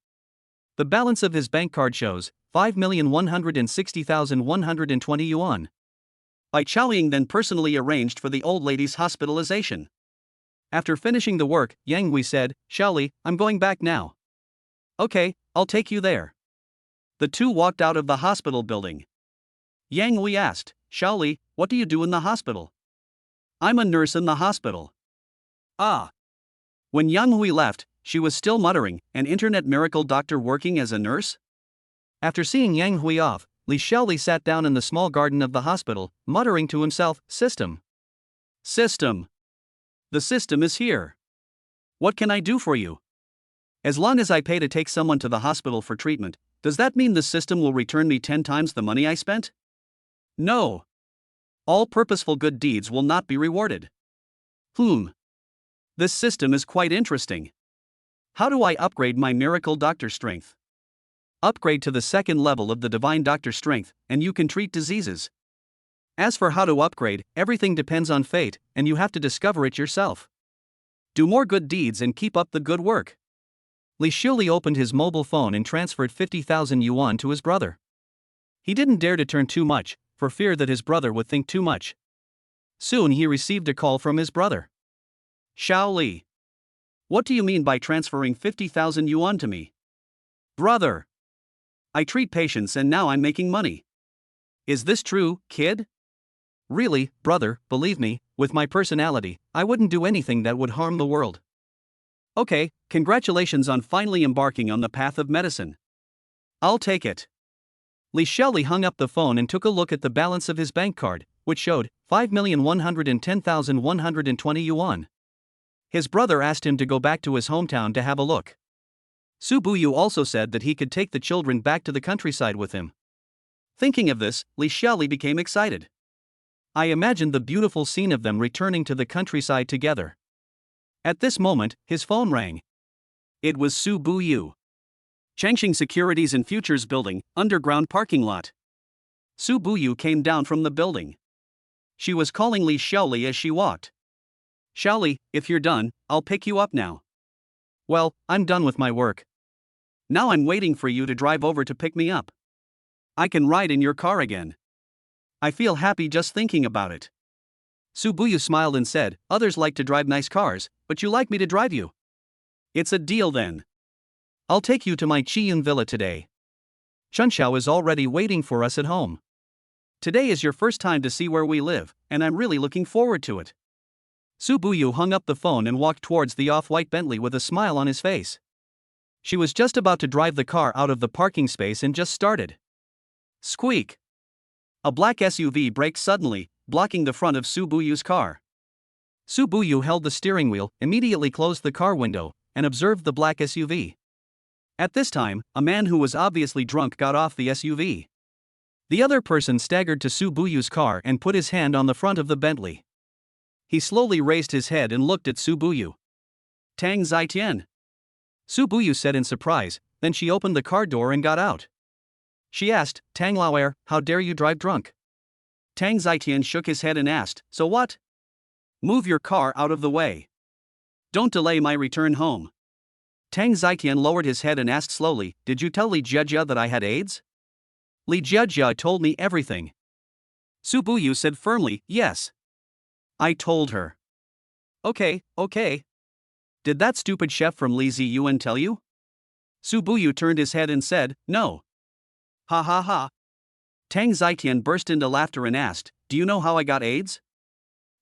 The balance of his bank card shows 5,160,120 yuan. Bai Chaoying then personally arranged for the old lady's hospitalization. After finishing the work, Yang Hui said, "Xiaoli, I'm going back now." "Okay, I'll take you there." The two walked out of the hospital building. Yang Hui asked, "Xiaoli, what do you do in the hospital?" "I'm a nurse in the hospital." "Ah." When Yang Hui left, she was still muttering, "An internet miracle doctor working as a nurse?" After seeing Yang Hui off, Li Xiaoli sat down in the small garden of the hospital, muttering to himself, "System. System. The system is here. What can I do for you? As long as I pay to take someone to the hospital for treatment, does that mean the system will return me 10 times the money I spent? No. All purposeful good deeds will not be rewarded. This system is quite interesting. How do I upgrade my miracle doctor strength? Upgrade to the second level of the divine doctor strength, and you can treat diseases. As for how to upgrade, everything depends on fate, and you have to discover it yourself. Do more good deeds and keep up the good work." Li Xiaoli opened his mobile phone and transferred 50,000 yuan to his brother. He didn't dare to turn too much, for fear that his brother would think too much. Soon he received a call from his brother. "Xiaoli. What do you mean by transferring 50,000 yuan to me?" "Brother. I treat patients and now I'm making money." "Is this true, kid?" "Really, brother, believe me, with my personality, I wouldn't do anything that would harm the world." "Okay, congratulations on finally embarking on the path of medicine. I'll take it." Li Xiaoli hung up the phone and took a look at the balance of his bank card, which showed 5,110,120 yuan. His brother asked him to go back to his hometown to have a look. Su Buyu also said that he could take the children back to the countryside with him. Thinking of this, Li Xiaoli became excited. I imagined the beautiful scene of them returning to the countryside together. At this moment, his phone rang. It was Su Buyu. Changxing Securities and Futures Building, underground parking lot. Su Buyu came down from the building. She was calling Li Xiaoli as she walked. "Xiaoli, if you're done, I'll pick you up now." "Well, I'm done with my work. Now I'm waiting for you to drive over to pick me up. I can ride in your car again. I feel happy just thinking about it." Su Buyu smiled and said, "Others like to drive nice cars, but you like me to drive you. It's a deal then. I'll take you to my Qiyun villa today. Chunxiao is already waiting for us at home. Today is your first time to see where we live, and I'm really looking forward to it." Su Buyu hung up the phone and walked towards the off-white Bentley with a smile on his face. She was just about to drive the car out of the parking space and just started. Squeak! A black SUV braked suddenly, blocking the front of Su Buyu's car. Su Buyu held the steering wheel, immediately closed the car window, and observed the black SUV. At this time, a man who was obviously drunk got off the SUV. The other person staggered to Su Buyu's car and put his hand on the front of the Bentley. He slowly raised his head and looked at Su Buyu. "Tang Zishan." Su Buyu said in surprise, then she opened the car door and got out. She asked, Tang Lauer, how dare you drive drunk? Tang Zishan shook his head and asked, so what? Move your car out of the way. Don't delay my return home. Tang Zishan lowered his head and asked slowly, did you tell Li Jiejia that I had AIDS? Li Jiejia told me everything. Su Buyu said firmly, yes. I told her. Okay. Did that stupid chef from Li Ziyuan tell you? Su Buyu turned his head and said, no. Ha ha ha. Tang Zishan burst into laughter and asked, do you know how I got AIDS?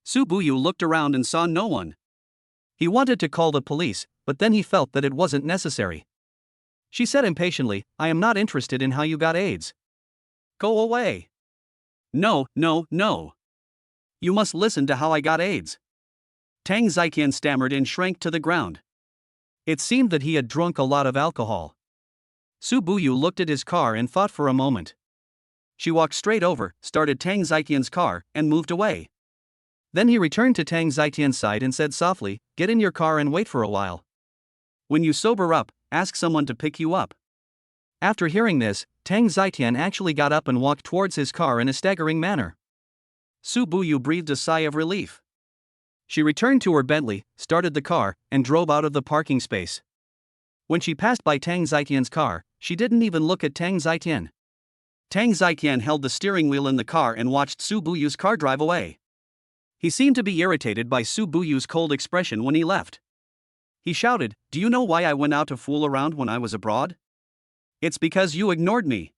Su Buyu looked around and saw no one. He wanted to call the police, but then he felt that it wasn't necessary. She said impatiently, I am not interested in how you got AIDS. Go away. No. You must listen to how I got AIDS. Tang Zishan stammered and shrank to the ground. It seemed that he had drunk a lot of alcohol. Su Buyu looked at his car and thought for a moment. She walked straight over, started Tang Zishan's car, and moved away. Then he returned to Tang Zishan's side and said softly, get in your car and wait for a while. When you sober up, ask someone to pick you up. After hearing this, Tang Zishan actually got up and walked towards his car in a staggering manner. Su Buyu breathed a sigh of relief. She returned to her Bentley, started the car, and drove out of the parking space. When she passed by Tang Zishan's car, she didn't even look at Tang Zishan. Tang Zishan held the steering wheel in the car and watched Su Buyu's car drive away. He seemed to be irritated by Su Buyu's cold expression when he left. He shouted, do you know why I went out to fool around when I was abroad? It's because you ignored me.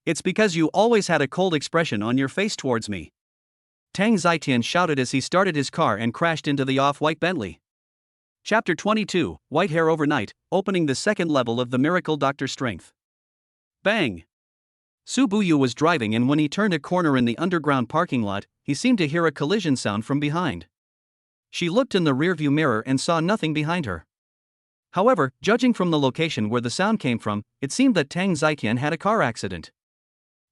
It's because you always had a cold expression on your face towards me. Tang Zishan shouted as he started his car and crashed into the off-white Bentley. Chapter 22, White Hair Overnight, opening the second level of the Miracle Doctor Strength. Bang! Su Buyu was driving, and when he turned a corner in the underground parking lot, he seemed to hear a collision sound from behind. She looked in the rearview mirror and saw nothing behind her. However, judging from the location where the sound came from, it seemed that Tang Zishan had a car accident.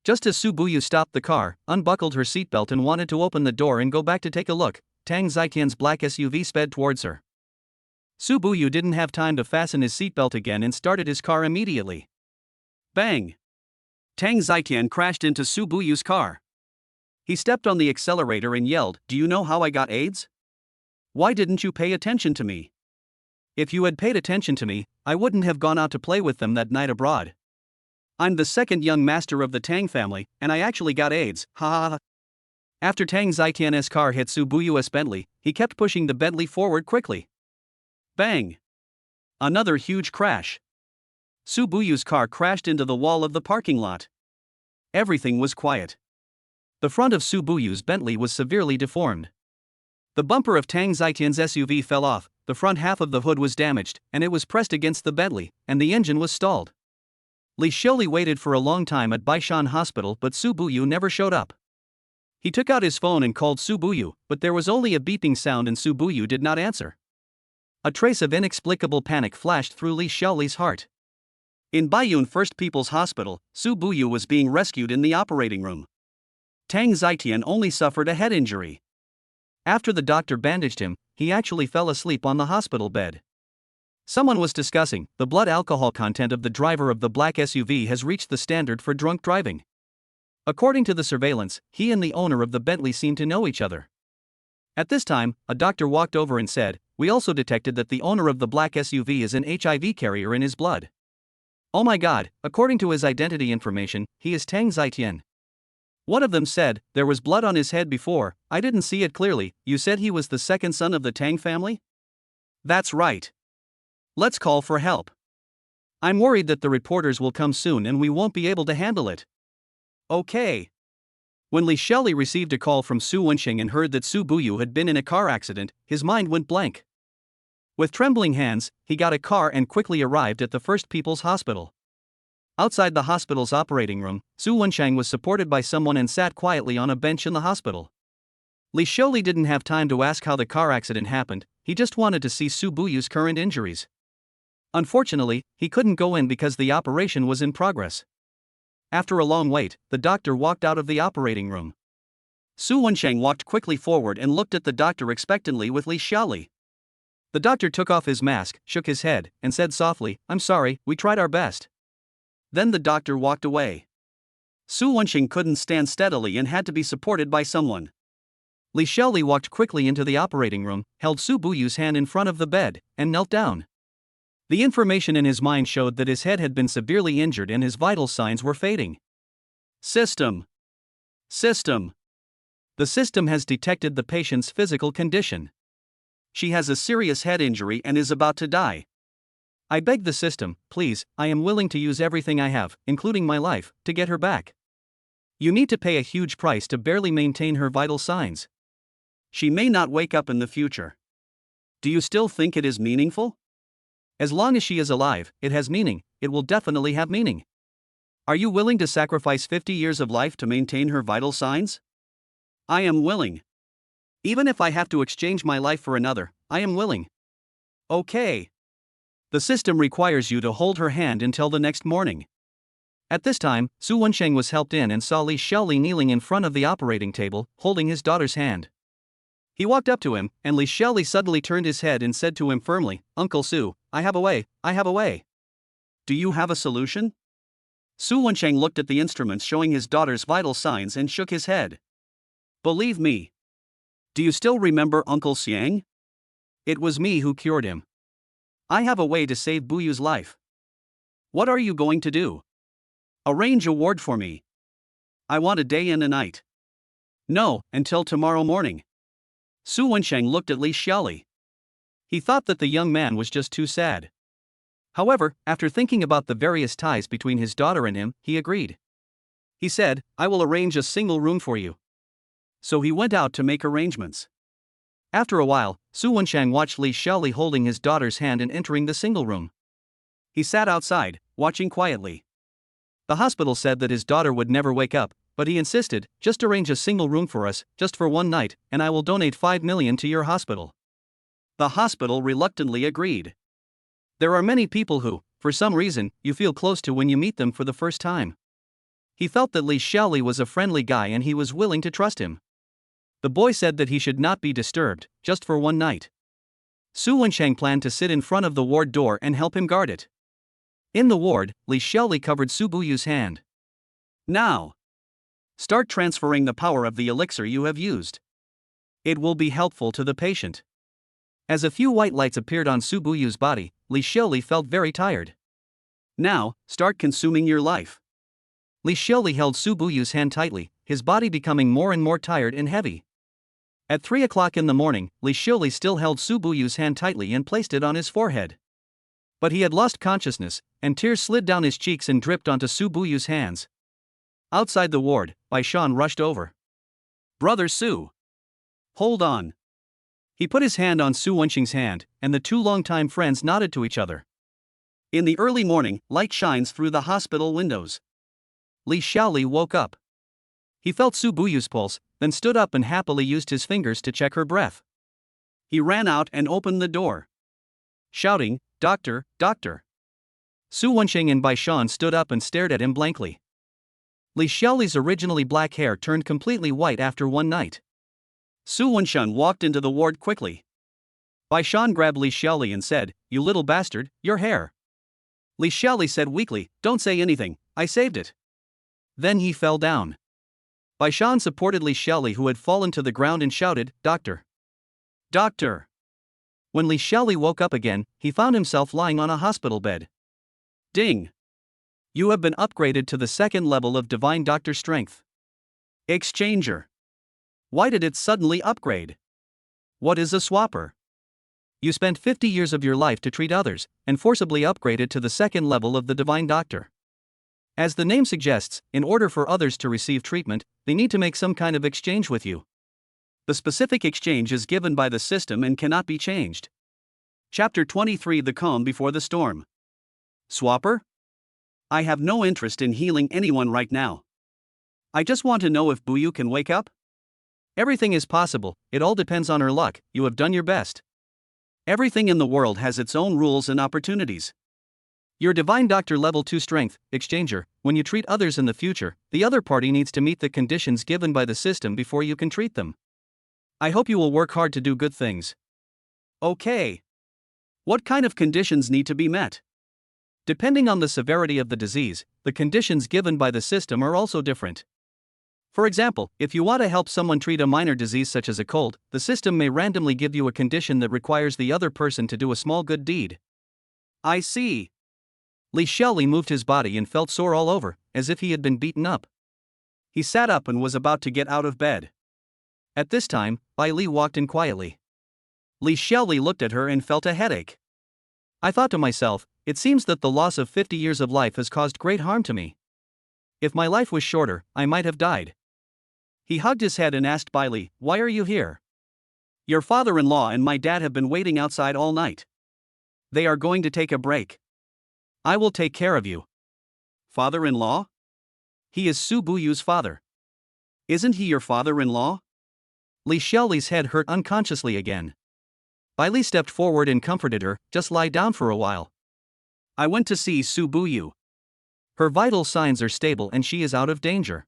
Just as Su Buyu stopped the car, unbuckled her seatbelt and wanted to open the door and go back to take a look, Tang Zishan's black SUV sped towards her. Su Buyu didn't have time to fasten his seatbelt again and started his car immediately. Bang! Tang Zishan crashed into Su Buyu's car. He stepped on the accelerator and yelled, do you know how I got AIDS? Why didn't you pay attention to me? If you had paid attention to me, I wouldn't have gone out to play with them that night abroad. I'm the second young master of the Tang family, and I actually got AIDS, ha ha ha. After Tang Zishan's car hit Su Buyu's Bentley, he kept pushing the Bentley forward quickly. Bang! Another huge crash. Su Buyu's car crashed into the wall of the parking lot. Everything was quiet. The front of Su Buyu's Bentley was severely deformed. The bumper of Tang Zishan's SUV fell off, the front half of the hood was damaged, and it was pressed against the Bentley, and the engine was stalled. Li Xiaoli waited for a long time at Baishan Hospital, but Su Buyu never showed up. He took out his phone and called Su Buyu, but there was only a beeping sound and Su Buyu did not answer. A trace of inexplicable panic flashed through Li Xiaoli's heart. In Baiyun First People's Hospital, Su Buyu was being rescued in the operating room. Tang Zishan only suffered a head injury. After the doctor bandaged him, he actually fell asleep on the hospital bed. Someone was discussing, the blood alcohol content of the driver of the black SUV has reached the standard for drunk driving. According to the surveillance, he and the owner of the Bentley seemed to know each other. At this time, a doctor walked over and said, we also detected that the owner of the black SUV is an HIV carrier in his blood. Oh my god, according to his identity information, he is Tang Zishan. One of them said, there was blood on his head before, I didn't see it clearly, you said he was the second son of the Tang family? That's right. Let's call for help. I'm worried that the reporters will come soon and we won't be able to handle it. Okay. When Li Xiaoli received a call from Su Wensheng and heard that Su Buyu had been in a car accident, his mind went blank. With trembling hands, he got a car and quickly arrived at the First People's Hospital. Outside the hospital's operating room, Su Wensheng was supported by someone and sat quietly on a bench in the hospital. Li Xiaoli didn't have time to ask how the car accident happened, he just wanted to see Su Buyu's current injuries. Unfortunately, he couldn't go in because the operation was in progress. After a long wait, the doctor walked out of the operating room. Su Wensheng walked quickly forward and looked at the doctor expectantly with Li Xiaoli. The doctor took off his mask, shook his head, and said softly, I'm sorry, we tried our best. Then the doctor walked away. Su Wenqing couldn't stand steadily and had to be supported by someone. Li Xiaoli walked quickly into the operating room, held Su Buyu's hand in front of the bed, and knelt down. The information in his mind showed that his head had been severely injured and his vital signs were fading. System. The system has detected the patient's physical condition. She has a serious head injury and is about to die. I beg the system, please, I am willing to use everything I have, including my life, to get her back. You need to pay a huge price to barely maintain her vital signs. She may not wake up in the future. Do you still think it is meaningful? As long as she is alive, it has meaning, it will definitely have meaning. Are you willing to sacrifice 50 years of life to maintain her vital signs? I am willing. Even if I have to exchange my life for another, I am willing. Okay. The system requires you to hold her hand until the next morning. At this time, Su Wensheng was helped in and saw Li Xiaoli kneeling in front of the operating table, holding his daughter's hand. He walked up to him, and Li Xiaoli suddenly turned his head and said to him firmly, Uncle Su, I have a way. Do you have a solution? Su Wensheng looked at the instruments showing his daughter's vital signs and shook his head. Believe me. Do you still remember Uncle Xiang? It was me who cured him. I have a way to save Buyu's life. What are you going to do? Arrange a ward for me. I want a day and a night. No, until tomorrow morning. Su Wensheng looked at Li Xiaoli. He thought that the young man was just too sad. However, after thinking about the various ties between his daughter and him, he agreed. He said, I will arrange a single room for you. So he went out to make arrangements. After a while, Su Wensheng watched Li Xiaoli holding his daughter's hand and entering the single room. He sat outside, watching quietly. The hospital said that his daughter would never wake up, but he insisted, just arrange a single room for us, just for one night, and I will donate 5 million to your hospital. The hospital reluctantly agreed. There are many people who, for some reason, you feel close to when you meet them for the first time. He felt that Li Xiaoli was a friendly guy and he was willing to trust him. The boy said that he should not be disturbed, just for one night. Su Wensheng planned to sit in front of the ward door and help him guard it. In the ward, Li Xiaoli covered Su Buyu's hand. Now, start transferring the power of the elixir you have used. It will be helpful to the patient. As a few white lights appeared on Su Buyu's body, Li Xiaoli felt very tired. Now, start consuming your life. Li Xiaoli held Su Buyu's hand tightly, his body becoming more and more tired and heavy. At 3 o'clock in the morning, Li Xiaoli still held Su Buyu's hand tightly and placed it on his forehead. But he had lost consciousness, and tears slid down his cheeks and dripped onto Su Buyu's hands. Outside the ward, Baishan rushed over. Brother Su. Hold on. He put his hand on Su Wensheng's hand, and the two longtime friends nodded to each other. In the early morning, light shines through the hospital windows. Li Xiaoli woke up. He felt Su Buyu's pulse, then stood up and happily used his fingers to check her breath. He ran out and opened the door, shouting, Doctor, doctor. Su Wensheng and Baishan stood up and stared at him blankly. Li Xiaoli's originally black hair turned completely white after one night. Su Wensheng walked into the ward quickly. Baishan grabbed Li Xiaoli and said, You little bastard, your hair. Li Xiaoli said weakly, Don't say anything, I saved it. Then he fell down. Baishan supported Li Xiaoli who had fallen to the ground and shouted, Doctor. Doctor. When Li Xiaoli woke up again, he found himself lying on a hospital bed. Ding. You have been upgraded to the second level of Divine Doctor Strength. Exchanger. Why did it suddenly upgrade? What is a swapper? You spent 50 years of your life to treat others, and forcibly upgraded to the second level of the Divine Doctor. As the name suggests, in order for others to receive treatment, they need to make some kind of exchange with you. The specific exchange is given by the system and cannot be changed. Chapter 23 The Calm Before the Storm. Swapper? I have no interest in healing anyone right now. I just want to know if Buyu can wake up. Everything is possible, it all depends on her luck, you have done your best. Everything in the world has its own rules and opportunities. Your Divine Doctor Level 2 Strength, Exchanger, when you treat others in the future, the other party needs to meet the conditions given by the system before you can treat them. I hope you will work hard to do good things. Okay. What kind of conditions need to be met? Depending on the severity of the disease, the conditions given by the system are also different. For example, if you want to help someone treat a minor disease such as a cold, the system may randomly give you a condition that requires the other person to do a small good deed. I see. Li Xiaoli moved his body and felt sore all over, as if he had been beaten up. He sat up and was about to get out of bed. At this time, Bai Li walked in quietly. Li Xiaoli looked at her and felt a headache. I thought to myself, it seems that the loss of 50 years of life has caused great harm to me. If my life was shorter, I might have died. He hugged his head and asked Bai Li, "Why are you here?" "Your father-in-law and my dad have been waiting outside all night. They are going to take a break. I will take care of you." "Father-in-law? He is Su Buyu's father. Isn't he your father-in-law?" Li Xiaoli's head hurt unconsciously again. Bai Li stepped forward and comforted her, "Just lie down for a while. I went to see Su Buyu. Her vital signs are stable and she is out of danger."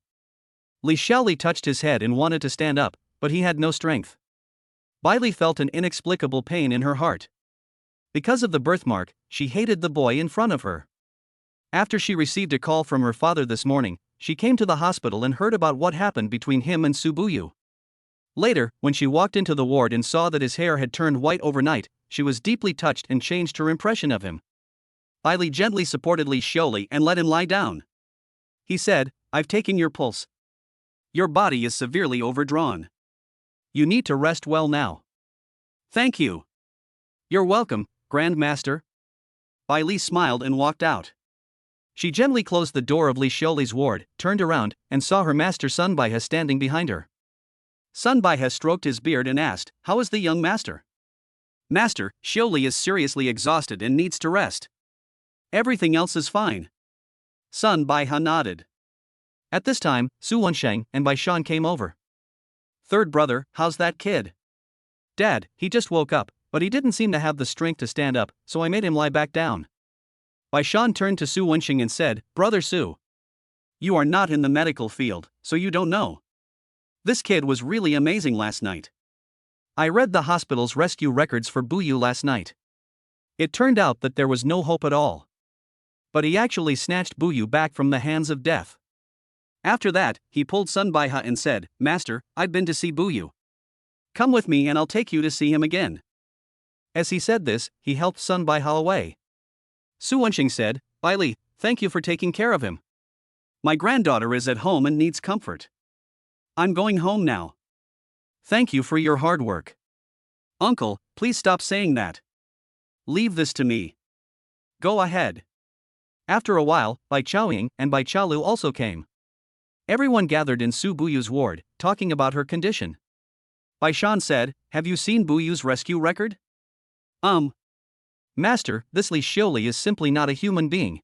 Li Xiaoli touched his head and wanted to stand up, but he had no strength. Bai Li felt an inexplicable pain in her heart. Because of the birthmark, she hated the boy in front of her. After she received a call from her father this morning, she came to the hospital and heard about what happened between him and Su Buyu. Later, when she walked into the ward and saw that his hair had turned white overnight, she was deeply touched and changed her impression of him. Bai Li gently supported Li Xiaoli and let him lie down. He said, "I've taken your pulse. Your body is severely overdrawn. You need to rest well now." "Thank you." "You're welcome, Grand Master." Bai Li smiled and walked out. She gently closed the door of Li Xiaoli's ward, turned around, and saw her master Sun Baihe standing behind her. Sun Baihe stroked his beard and asked, "How is the young master?" "Master, Xiaoli is seriously exhausted and needs to rest. Everything else is fine." Sun Baihe nodded. At this time, Su Wensheng and Bai Shan came over. "Third brother, how's that kid?" "Dad, he just woke up, but he didn't seem to have the strength to stand up, so I made him lie back down." Bai Shan turned to Su Wensheng and said, "Brother Su, you are not in the medical field, so you don't know. This kid was really amazing last night. I read the hospital's rescue records for Buyu last night. It turned out that there was no hope at all. But he actually snatched Buyu back from the hands of death." After that, he pulled Sun Baihe and said, "Master, I've been to see Buyu. Come with me and I'll take you to see him again." As he said this, he helped Sun Baihe away. Su Wensheng said, "Bai Li, thank you for taking care of him. My granddaughter is at home and needs comfort. I'm going home now. Thank you for your hard work." "Uncle, please stop saying that. Leave this to me. Go ahead." After a while, Bai Chaoying and Bai Chaolu also came. Everyone gathered in Su Buyu's ward, talking about her condition. Bai Shan said, "Have you seen Buyu's rescue record?" Master, this Li Xiaoli is simply not a human being.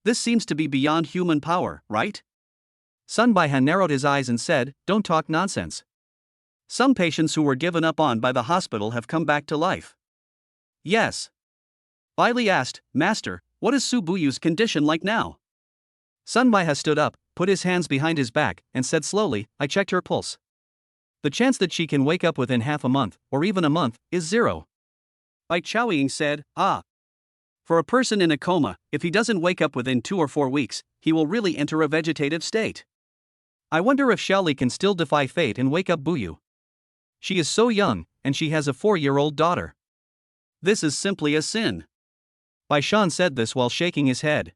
This seems to be beyond human power, right?" Sun Baihe narrowed his eyes and said, "Don't talk nonsense. Some patients who were given up on by the hospital have come back to life." "Yes." Bai Li asked, "Master, what is Su Buyu's condition like now?" Sun Baihe stood up, put his hands behind his back, and said slowly, "I checked her pulse. The chance that she can wake up within half a month, or even a month, is 0. Bai Chaoying said, For a person in a coma, if he doesn't wake up within 2 or 4 weeks, he will really enter a vegetative state. I wonder if Xiaoli can still defy fate and wake up Buyu. She is so young, and she has a 4-year-old daughter. This is simply a sin." Bai Shan said this while shaking his head.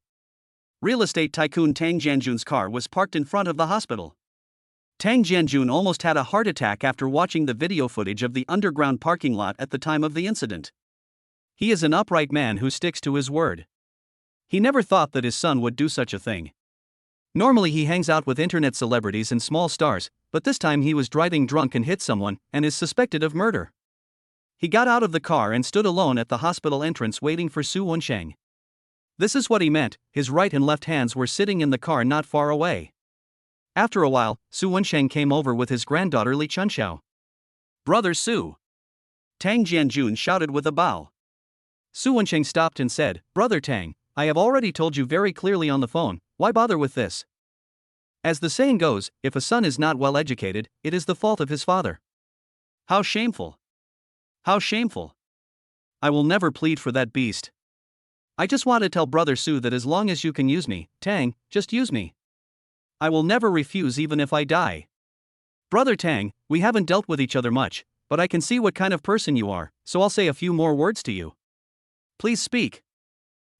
Real estate tycoon Tang Jianjun's car was parked in front of the hospital. Tang Jianjun almost had a heart attack after watching the video footage of the underground parking lot at the time of the incident. He is an upright man who sticks to his word. He never thought that his son would do such a thing. Normally he hangs out with internet celebrities and small stars, but this time he was driving drunk and hit someone, and is suspected of murder. He got out of the car and stood alone at the hospital entrance waiting for Su Wensheng. This is what he meant, his right and left hands were sitting in the car not far away. After a while, Su Wensheng came over with his granddaughter Li Chunxiao. "Brother Su!" Tang Jianjun shouted with a bow. Su Wensheng stopped and said, "Brother Tang, I have already told you very clearly on the phone, why bother with this? As the saying goes, if a son is not well educated, it is the fault of his father." "How shameful! How shameful! I will never plead for that beast. I just want to tell Brother Su that as long as you can use me, Tang, just use me. I will never refuse even if I die. Brother Tang, we haven't dealt with each other much, but I can see what kind of person you are, so I'll say a few more words to you. Please speak.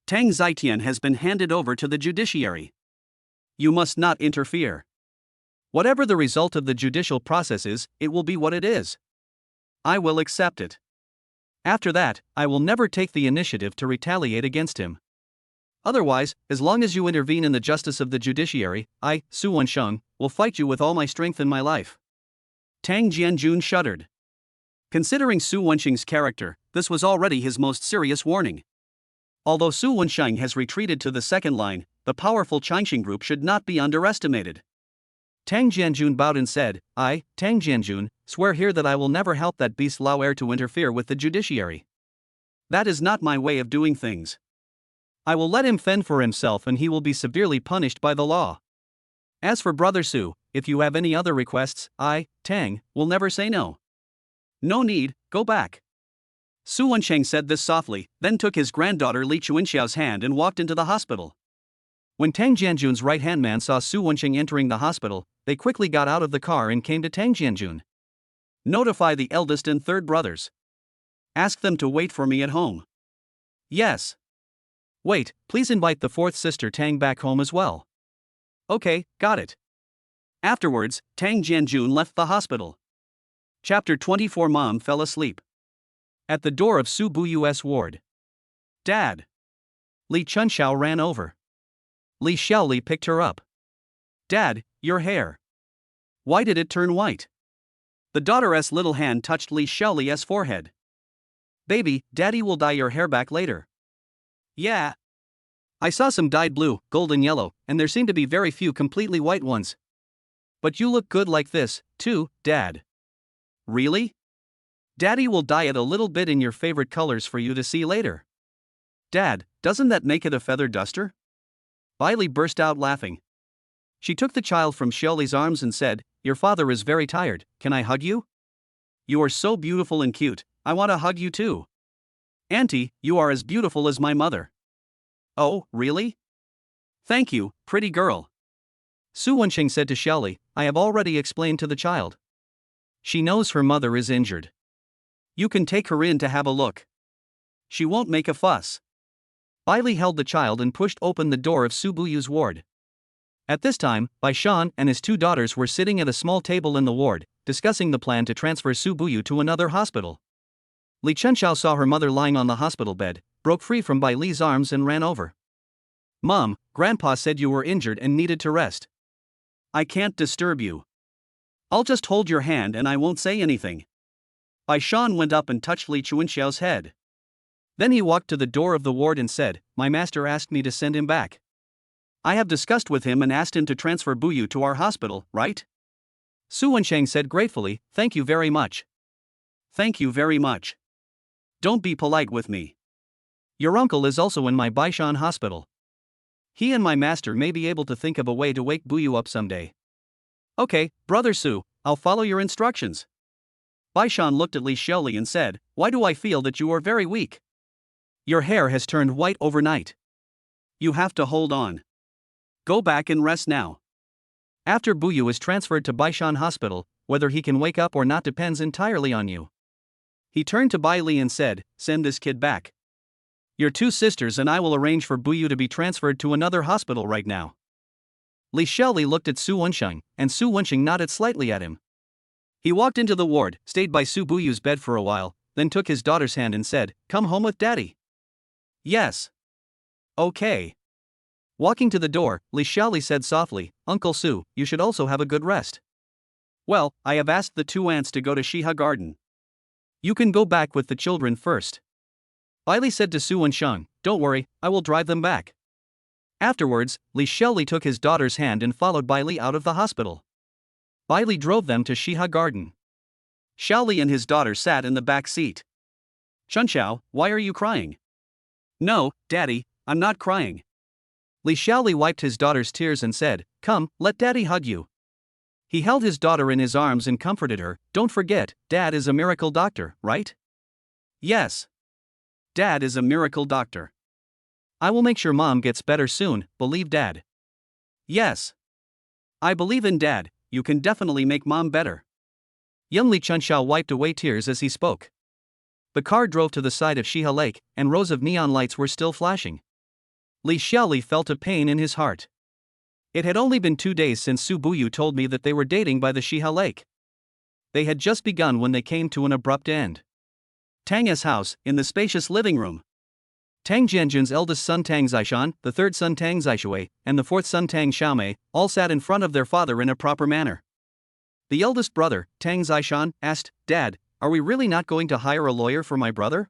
Tang Zishan has been handed over to the judiciary. You must not interfere. Whatever the result of the judicial process is, it will be what it is. I will accept it. After that, I will never take the initiative to retaliate against him. Otherwise, as long as you intervene in the justice of the judiciary, I, Su Wensheng, will fight you with all my strength in my life. Tang Jianjun shuddered. Considering Su Wensheng's character, this was already his most serious warning. Although Su Wensheng has retreated to the second line, the powerful Changxing group should not be underestimated. Tang Jianjun bowed and said, I, Tang Jianjun, swear here that I will never help that beast Lao Er to interfere with the judiciary. That is not my way of doing things. I will let him fend for himself and he will be severely punished by the law. As for Brother Su, if you have any other requests, I, Tang, will never say no. No need, go back. Su Wensheng said this softly, then took his granddaughter Li Chuanxiao's hand and walked into the hospital. When Tang Jianjun's right-hand man saw Su Wensheng entering the hospital, they quickly got out of the car and came to Tang Jianjun. Notify the eldest and third brothers. Ask them to wait for me at home. Yes. Wait, please invite the fourth sister Tang back home as well. Okay, got it. Afterwards, Tang Jianjun left the hospital. Chapter 24. Mom fell asleep. At the door of Su Buyu's ward. Dad. Li Chunxiao ran over. Li Xiaoli picked her up. Dad, your hair. Why did it turn white? The daughter's little hand touched Li Xiaoli's forehead. Baby, Daddy will dye your hair back later. Yeah. I saw some dyed blue, gold and yellow, and there seem to be very few completely white ones. But you look good like this, too, Dad. Really? Daddy will dye it a little bit in your favorite colors for you to see later. Dad, doesn't that make it a feather duster? Bailey burst out laughing. She took the child from Xiaoli's arms and said, Your father is very tired, can I hug you? You are so beautiful and cute, I want to hug you too. Auntie, you are as beautiful as my mother. Oh, really? Thank you, pretty girl. Su Wensheng said to Xiaoli, I have already explained to the child. She knows her mother is injured. You can take her in to have a look. She won't make a fuss. Bailey held the child and pushed open the door of Su Buyu's ward. At this time, Bai Shan and his two daughters were sitting at a small table in the ward, discussing the plan to transfer Su Buyu to another hospital. Li Chunxiao saw her mother lying on the hospital bed, broke free from Bai Li's arms and ran over. Mom, Grandpa said you were injured and needed to rest. I can't disturb you. I'll just hold your hand and I won't say anything. Bai Shan went up and touched Li Chuanxiao's head. Then he walked to the door of the ward and said, My master asked me to send him back. I have discussed with him and asked him to transfer Buyu to our hospital, right? Su Wensheng said gratefully, Thank you very much. Thank you very much. Don't be polite with me. Your uncle is also in my Baishan hospital. He and my master may be able to think of a way to wake Buyu up someday. Okay, Brother Su, I'll follow your instructions. Baishan looked at Li Xiaoli and said, Why do I feel that you are very weak? Your hair has turned white overnight. You have to hold on. Go back and rest now. After Buyu is transferred to Baishan Hospital, whether he can wake up or not depends entirely on you. He turned to Bai Li and said, Send this kid back. Your two sisters and I will arrange for Buyu to be transferred to another hospital right now. Li Xiaoli looked at Su Wensheng, and Su Wensheng nodded slightly at him. He walked into the ward, stayed by Su Buyu's bed for a while, then took his daughter's hand and said, Come home with Daddy. Yes. Okay. Walking to the door, Li Xiaoli said softly, Uncle Su, you should also have a good rest. Well, I have asked the two aunts to go to Shiha Garden. You can go back with the children first. Bai Li said to Su Wensheng, Don't worry, I will drive them back. Afterwards, Li Xiaoli took his daughter's hand and followed Bai Li out of the hospital. Bai Li drove them to Shiha Garden. Xiaoli and his daughter sat in the back seat. Chunxiao, why are you crying? No, Daddy, I'm not crying. Li Xiaoli wiped his daughter's tears and said, Come, let Daddy hug you. He held his daughter in his arms and comforted her, Don't forget, Dad is a miracle doctor, right? Yes. Dad is a miracle doctor. I will make sure Mom gets better soon, believe Dad. Yes. I believe in Dad, you can definitely make Mom better. Young Li Chunxiao wiped away tears as he spoke. The car drove to the side of Shihe Lake, and rows of neon lights were still flashing. Li Xiaoli felt a pain in his heart. It had only been 2 days since Su Buyu told me that they were dating by the Shihe Lake. They had just begun when they came to an abrupt end. Tang's house, in the spacious living room. Tang Jianjun's eldest son Tang Zishan, the third son Tang Zishui, and the fourth son Tang Xiaomei, all sat in front of their father in a proper manner. The eldest brother, Tang Zishan, asked, "Dad, are we really not going to hire a lawyer for my brother?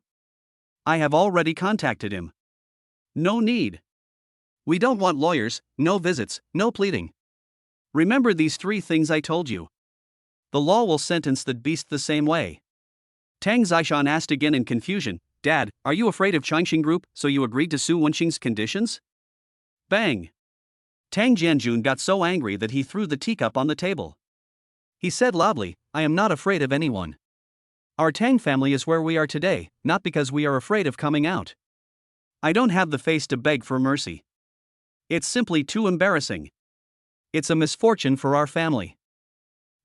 I have already contacted him. No need. We don't want lawyers, no visits, no pleading. Remember these 3 things I told you. The law will sentence the beast the same way." Tang Zishan asked again in confusion, "Dad, are you afraid of Changxing Group, so you agreed to Su Wenxing's conditions?" Bang! Tang Jianjun got so angry that he threw the teacup on the table. He said loudly, "I am not afraid of anyone. Our Tang family is where we are today, not because we are afraid of coming out. I don't have the face to beg for mercy. It's simply too embarrassing. It's a misfortune for our family."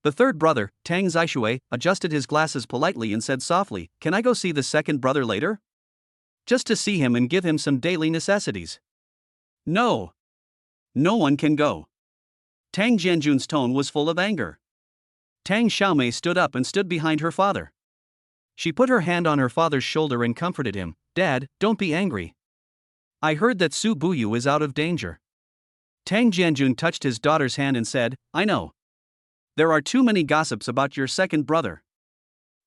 The third brother, Tang Zishui, adjusted his glasses politely and said softly, "Can I go see the second brother later? Just to see him and give him some daily necessities." "No. No one can go." Tang Jianjun's tone was full of anger. Tang Xiaomei stood up and stood behind her father. She put her hand on her father's shoulder and comforted him, "Dad, don't be angry. I heard that Su Buyu is out of danger." Tang Jianjun touched his daughter's hand and said, "I know. There are too many gossips about your second brother.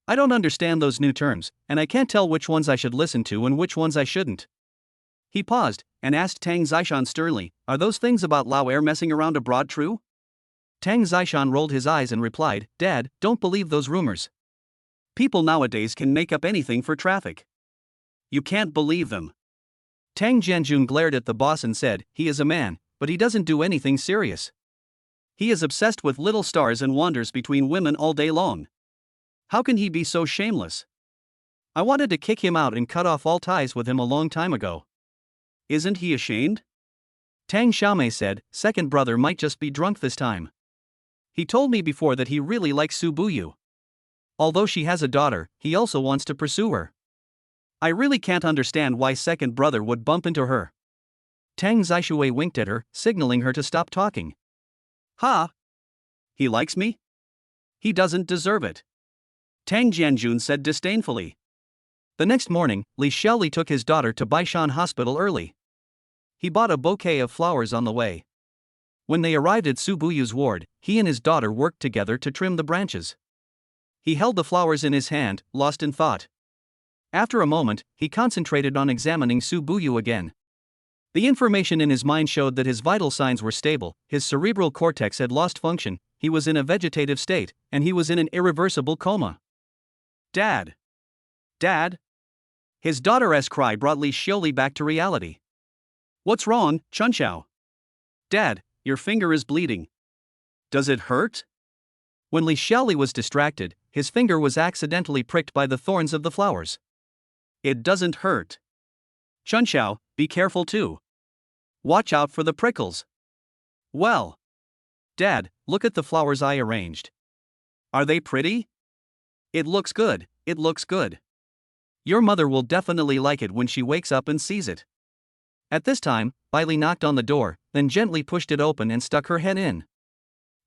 I don't understand those new terms, and I can't tell which ones I should listen to and which ones I shouldn't." He paused, and asked Tang Zishan sternly, "Are those things about Lao Er messing around abroad true?" Tang Zishan rolled his eyes and replied, "Dad, don't believe those rumors. People nowadays can make up anything for traffic. You can't believe them." Tang Jianjun glared at the boss and said, "He is a man, but he doesn't do anything serious. He is obsessed with little stars and wanders between women all day long. How can he be so shameless? I wanted to kick him out and cut off all ties with him a long time ago. Isn't he ashamed?" Tang Xiaomei said, "Second brother might just be drunk this time. He told me before that he really likes Su Buyu. Although she has a daughter, he also wants to pursue her. I really can't understand why second brother would bump into her." Tang Zishui winked at her, signaling her to stop talking. "Ha! He likes me? He doesn't deserve it," Tang Jianjun said disdainfully. The next morning, Li Xiaoli took his daughter to Baishan Hospital early. He bought a bouquet of flowers on the way. When they arrived at Su Buyu's ward, he and his daughter worked together to trim the branches. He held the flowers in his hand, lost in thought. After a moment, he concentrated on examining Su Buyu again. The information in his mind showed that his vital signs were stable, his cerebral cortex had lost function, he was in a vegetative state, and he was in an irreversible coma. "Dad! Dad!" His daughter's cry brought Li Xiaoli back to reality. "What's wrong, Chunxiao?" "Dad, your finger is bleeding. Does it hurt?" When Li Xiaoli was distracted, his finger was accidentally pricked by the thorns of the flowers. "It doesn't hurt. Chunxiao, be careful too. Watch out for the prickles." "Well. Dad, look at the flowers I arranged. Are they pretty?" It looks good. Your mother will definitely like it when she wakes up and sees it." At this time, Bailey knocked on the door, then gently pushed it open and stuck her head in.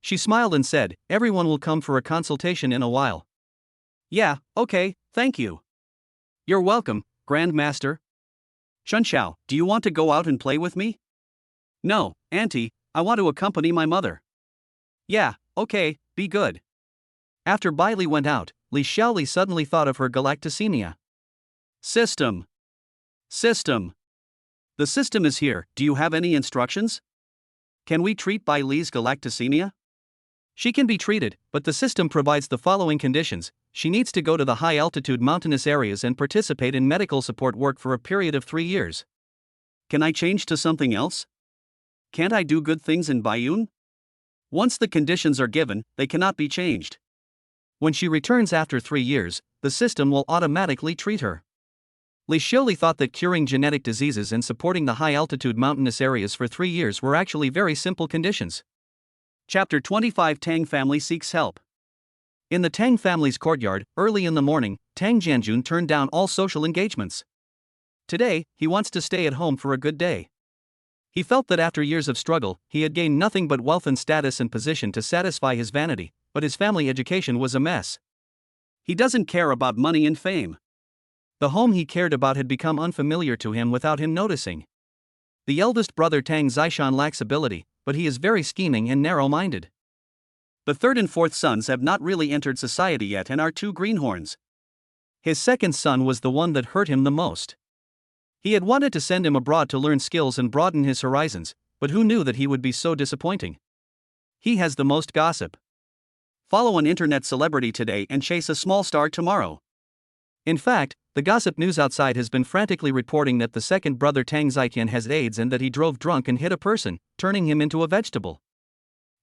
She smiled and said, "Everyone will come for a consultation in a while." "Yeah, okay, thank you." "You're welcome, Grandmaster." "Chunxiao, do you want to go out and play with me?" "No, Auntie, I want to accompany my mother." "Yeah, okay, be good." After Bailey went out, Li Xiaoli suddenly thought of her galactosemia. System. The system is here, do you have any instructions? Can we treat Bailey's galactosemia? She can be treated, but the system provides the following conditions. She needs to go to the high-altitude mountainous areas and participate in medical support work for a period of 3 years. Can I change to something else? Can't I do good things in Baiyun? Once the conditions are given, they cannot be changed. When she returns after 3 years, the system will automatically treat her. Li Xiaoli thought that curing genetic diseases and supporting the high-altitude mountainous areas for 3 years were actually very simple conditions. Chapter 25 Tang Family Seeks Help. In the Tang family's courtyard, early in the morning, Tang Jianjun turned down all social engagements. Today, he wants to stay at home for a good day. He felt that after years of struggle, he had gained nothing but wealth and status and position to satisfy his vanity, but his family education was a mess. He doesn't care about money and fame. The home he cared about had become unfamiliar to him without him noticing. The eldest brother Tang Zishan lacks ability, but he is very scheming and narrow-minded. The third and fourth sons have not really entered society yet and are two greenhorns. His second son was the one that hurt him the most. He had wanted to send him abroad to learn skills and broaden his horizons, but who knew that he would be so disappointing? He has the most gossip. Follow an internet celebrity today and chase a small star tomorrow. In fact, the gossip news outside has been frantically reporting that the second brother Tang Zishan has AIDS and that he drove drunk and hit a person, turning him into a vegetable.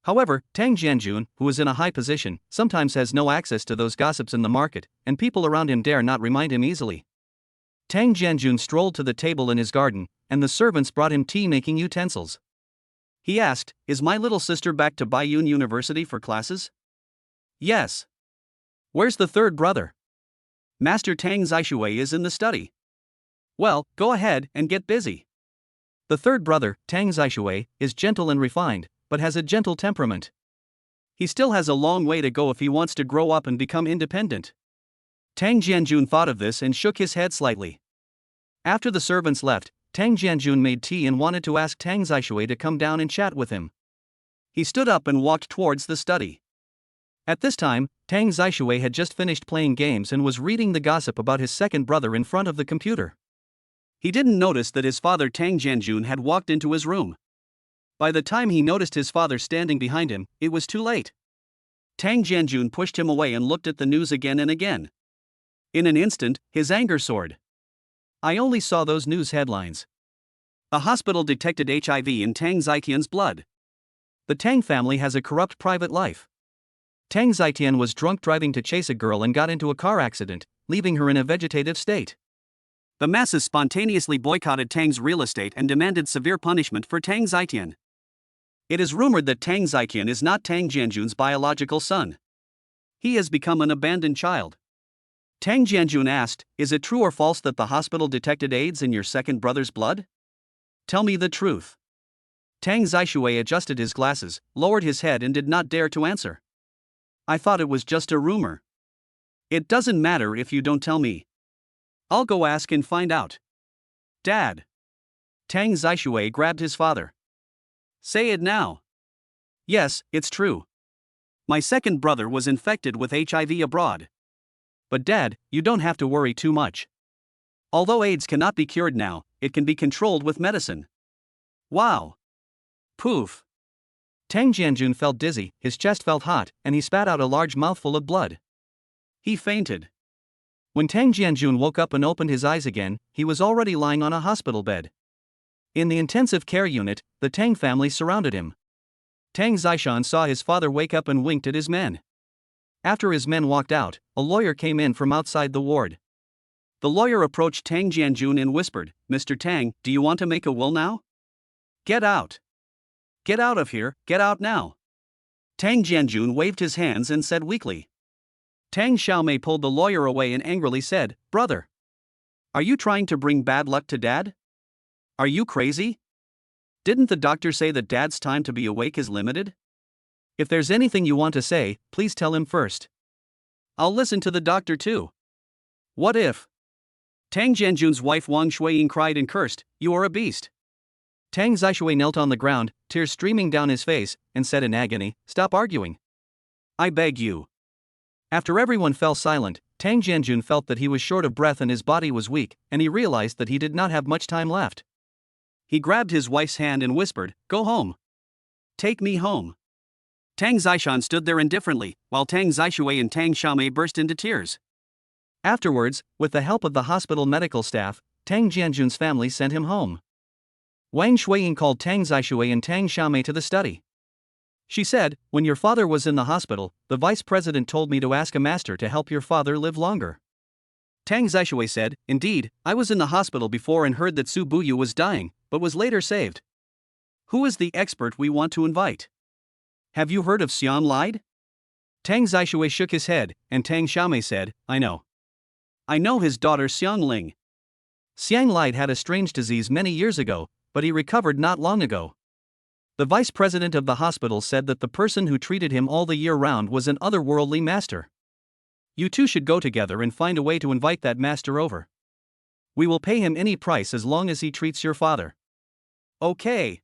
However, Tang Jianjun, who is in a high position, sometimes has no access to those gossips in the market, and people around him dare not remind him easily. Tang Jianjun strolled to the table in his garden, and the servants brought him tea-making utensils. He asked, "Is my little sister back to Baiyun University for classes?" "Yes." "Where's the third brother?" "Master Tang Zishui is in the study." "Well, go ahead and get busy." The third brother, Tang Zishui, is gentle and refined, but has a gentle temperament. He still has a long way to go if he wants to grow up and become independent. Tang Jianjun thought of this and shook his head slightly. After the servants left, Tang Jianjun made tea and wanted to ask Tang Zishui to come down and chat with him. He stood up and walked towards the study. At this time, Tang Zishui had just finished playing games and was reading the gossip about his second brother in front of the computer. He didn't notice that his father Tang Jianjun had walked into his room. By the time he noticed his father standing behind him, it was too late. Tang Jianjun pushed him away and looked at the news again and again. In an instant, his anger soared. "I only saw those news headlines. A hospital detected HIV in Tang Zitian's blood. The Tang family has a corrupt private life. Tang Zitian was drunk driving to chase a girl and got into a car accident, leaving her in a vegetative state. The masses spontaneously boycotted Tang's real estate and demanded severe punishment for Tang Zitian. It is rumored that Tang Zitian is not Tang Jianjun's biological son. He has become an abandoned child." Tang Jianjun asked, "Is it true or false that the hospital detected AIDS in your second brother's blood? Tell me the truth." Tang Zishui adjusted his glasses, lowered his head and did not dare to answer. "I thought it was just a rumor." "It doesn't matter if you don't tell me. I'll go ask and find out." "Dad." Tang Zishui grabbed his father. "Say it now." "Yes, it's true. My second brother was infected with HIV abroad. But Dad, you don't have to worry too much. Although AIDS cannot be cured now, it can be controlled with medicine." "Wow." Poof. Tang Jianjun felt dizzy, his chest felt hot, and he spat out a large mouthful of blood. He fainted. When Tang Jianjun woke up and opened his eyes again, he was already lying on a hospital bed. In the intensive care unit, the Tang family surrounded him. Tang Zishan saw his father wake up and winked at his men. After his men walked out, a lawyer came in from outside the ward. The lawyer approached Tang Jianjun and whispered, "Mr. Tang, do you want to make a will now? Get out. Get out of here, get out now." Tang Jianjun waved his hands and said weakly. Tang Xiaomei pulled the lawyer away and angrily said, "Brother, are you trying to bring bad luck to Dad? Are you crazy? Didn't the doctor say that Dad's time to be awake is limited? If there's anything you want to say, please tell him first. I'll listen to the doctor too." "What if?" Tang Jianjun's wife Wang Shuiying cried and cursed, "You are a beast." Tang Zishui knelt on the ground, tears streaming down his face, and said in agony, "Stop arguing. I beg you." After everyone fell silent, Tang Jianjun felt that he was short of breath and his body was weak, and he realized that he did not have much time left. He grabbed his wife's hand and whispered, "Go home. Take me home." Tang Zishan stood there indifferently, while Tang Zishui and Tang Xiaomei burst into tears. Afterwards, with the help of the hospital medical staff, Tang Jianjun's family sent him home. Wang Shuiying called Tang Zishui and Tang Xiaomei to the study. She said, "When your father was in the hospital, the vice president told me to ask a master to help your father live longer. Tang Zishan said, indeed, I was in the hospital before and heard that Su Buyu was dying, but was later saved. Who is the expert we want to invite? Have you heard of Xiang Lide? Tang Zishan shook his head, and Tang Xiaomei said, I know. I know his daughter Xiang Ling. Xiang Lide had a strange disease many years ago, but he recovered not long ago. The vice president of the hospital said that the person who treated him all the year round was an otherworldly master. You two should go together and find a way to invite that master over. We will pay him any price as long as he treats your father. Okay.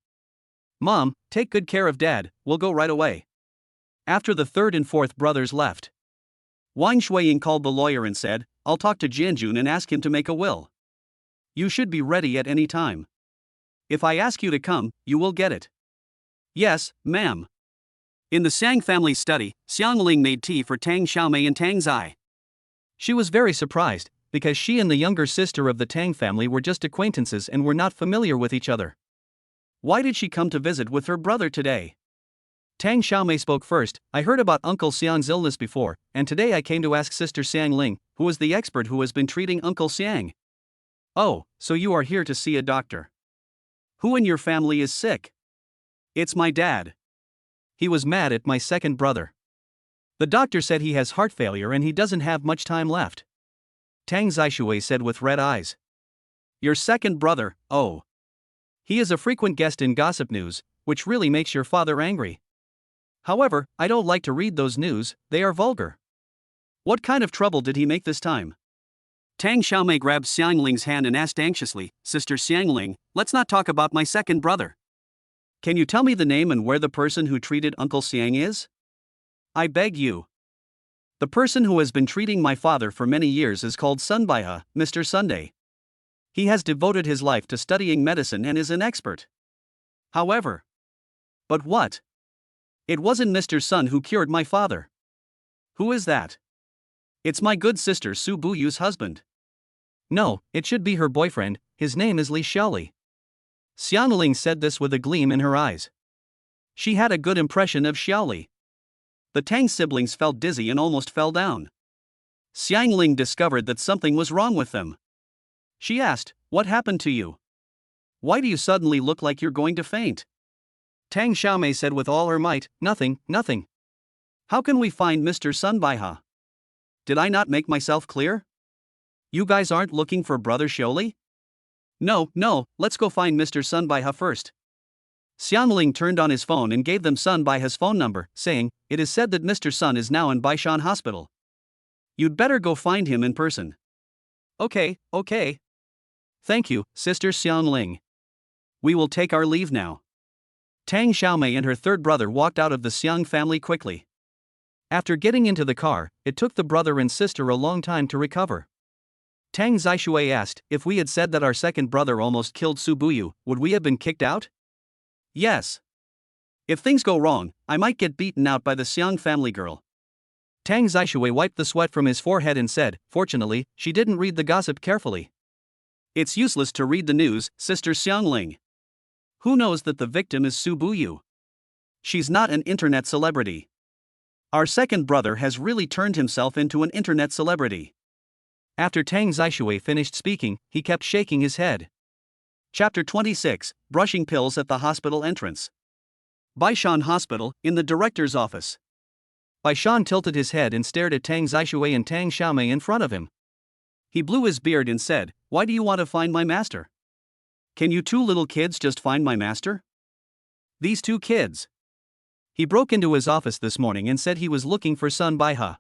Mom, take good care of Dad, we'll go right away. After the third and fourth brothers left, Wang Shuiying called the lawyer and said, I'll talk to Jianjun and ask him to make a will. You should be ready at any time. If I ask you to come, you will get it. Yes, ma'am. In the Sang family study, Xiang Ling made tea for Tang Xiaomei and Tang Zai. She was very surprised, because she and the younger sister of the Tang family were just acquaintances and were not familiar with each other. Why did she come to visit with her brother today? Tang Xiaomei spoke first. I heard about Uncle Xiang's illness before, and today I came to ask Sister Xiang Ling, who is the expert who has been treating Uncle Xiang. Oh, so you are here to see a doctor. Who in your family is sick? It's my dad. He was mad at my second brother. The doctor said he has heart failure and he doesn't have much time left. Tang Zishan said with red eyes. Your second brother, oh. He is a frequent guest in gossip news, which really makes your father angry. However, I don't like to read those news, they are vulgar. What kind of trouble did he make this time? Tang Xiaomei grabbed Xiang Ling's hand and asked anxiously, Sister Xiang Ling, let's not talk about my second brother. Can you tell me the name and where the person who treated Uncle Xiang is? I beg you. The person who has been treating my father for many years is called Sunbaiha, Mr. Sunday. He has devoted his life to studying medicine and is an expert. However. But what? It wasn't Mr. Sun who cured my father. Who is that? It's my good sister Su Buyu's husband. No, it should be her boyfriend, his name is Li Xiaoli. Xiang Ling said this with a gleam in her eyes. She had a good impression of Xiaoli. The Tang siblings felt dizzy and almost fell down. Xiang Ling discovered that something was wrong with them. She asked, What happened to you? Why do you suddenly look like you're going to faint? Tang Xiaomei said with all her might, Nothing, nothing. How can we find Mr. Sunbaiha? Did I not make myself clear? You guys aren't looking for Brother Xiaoli? No, let's go find Mr. Sunbaiha first. Xiang Ling turned on his phone and gave them Sunbaiha's phone number, saying, It is said that Mr. Sun is now in Baishan Hospital. You'd better go find him in person. Okay. Thank you, Sister Xiang Ling. We will take our leave now. Tang Xiaomei and her third brother walked out of the Xiang family quickly. After getting into the car, it took the brother and sister a long time to recover. Tang Zishan asked, If we had said that our second brother almost killed Su Buyu, would we have been kicked out? Yes. If things go wrong, I might get beaten out by the Xiang family girl. Tang Zishan wiped the sweat from his forehead and said, Fortunately, she didn't read the gossip carefully. It's useless to read the news, Sister Xiang Ling. Who knows that the victim is Su Buyu? She's not an internet celebrity. Our second brother has really turned himself into an internet celebrity. After Tang Zishan finished speaking, he kept shaking his head. Chapter 26, Brushing Pills at the Hospital Entrance. Baishan Hospital, in the director's office. Baishan tilted his head and stared at Tang Zishan and Tang Xiaomei in front of him. He blew his beard and said, Why do you want to find my master? Can you two little kids just find my master? These two kids. He broke into his office this morning and said he was looking for Sun Baiha.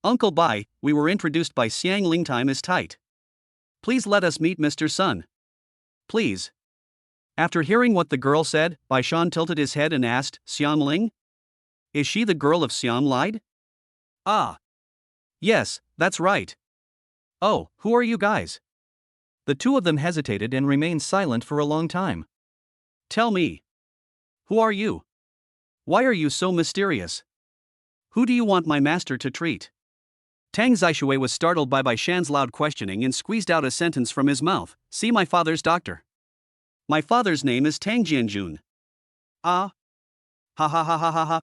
Uncle Bai, we were introduced by Xiang Ling. Time is tight. Please let us meet Mr. Sun. Please. After hearing what the girl said, Baishan tilted his head and asked, Xiang Ling? Is she the girl of Xiang Lide? Ah. Yes, that's right. Oh, who are you guys? The two of them hesitated and remained silent for a long time. Tell me. Who are you? Why are you so mysterious? Who do you want my master to treat? Tang Zishan was startled by Baishan's loud questioning and squeezed out a sentence from his mouth, See my father's doctor. My father's name is Tang Jianjun. Ah. Ha ha ha ha ha ha.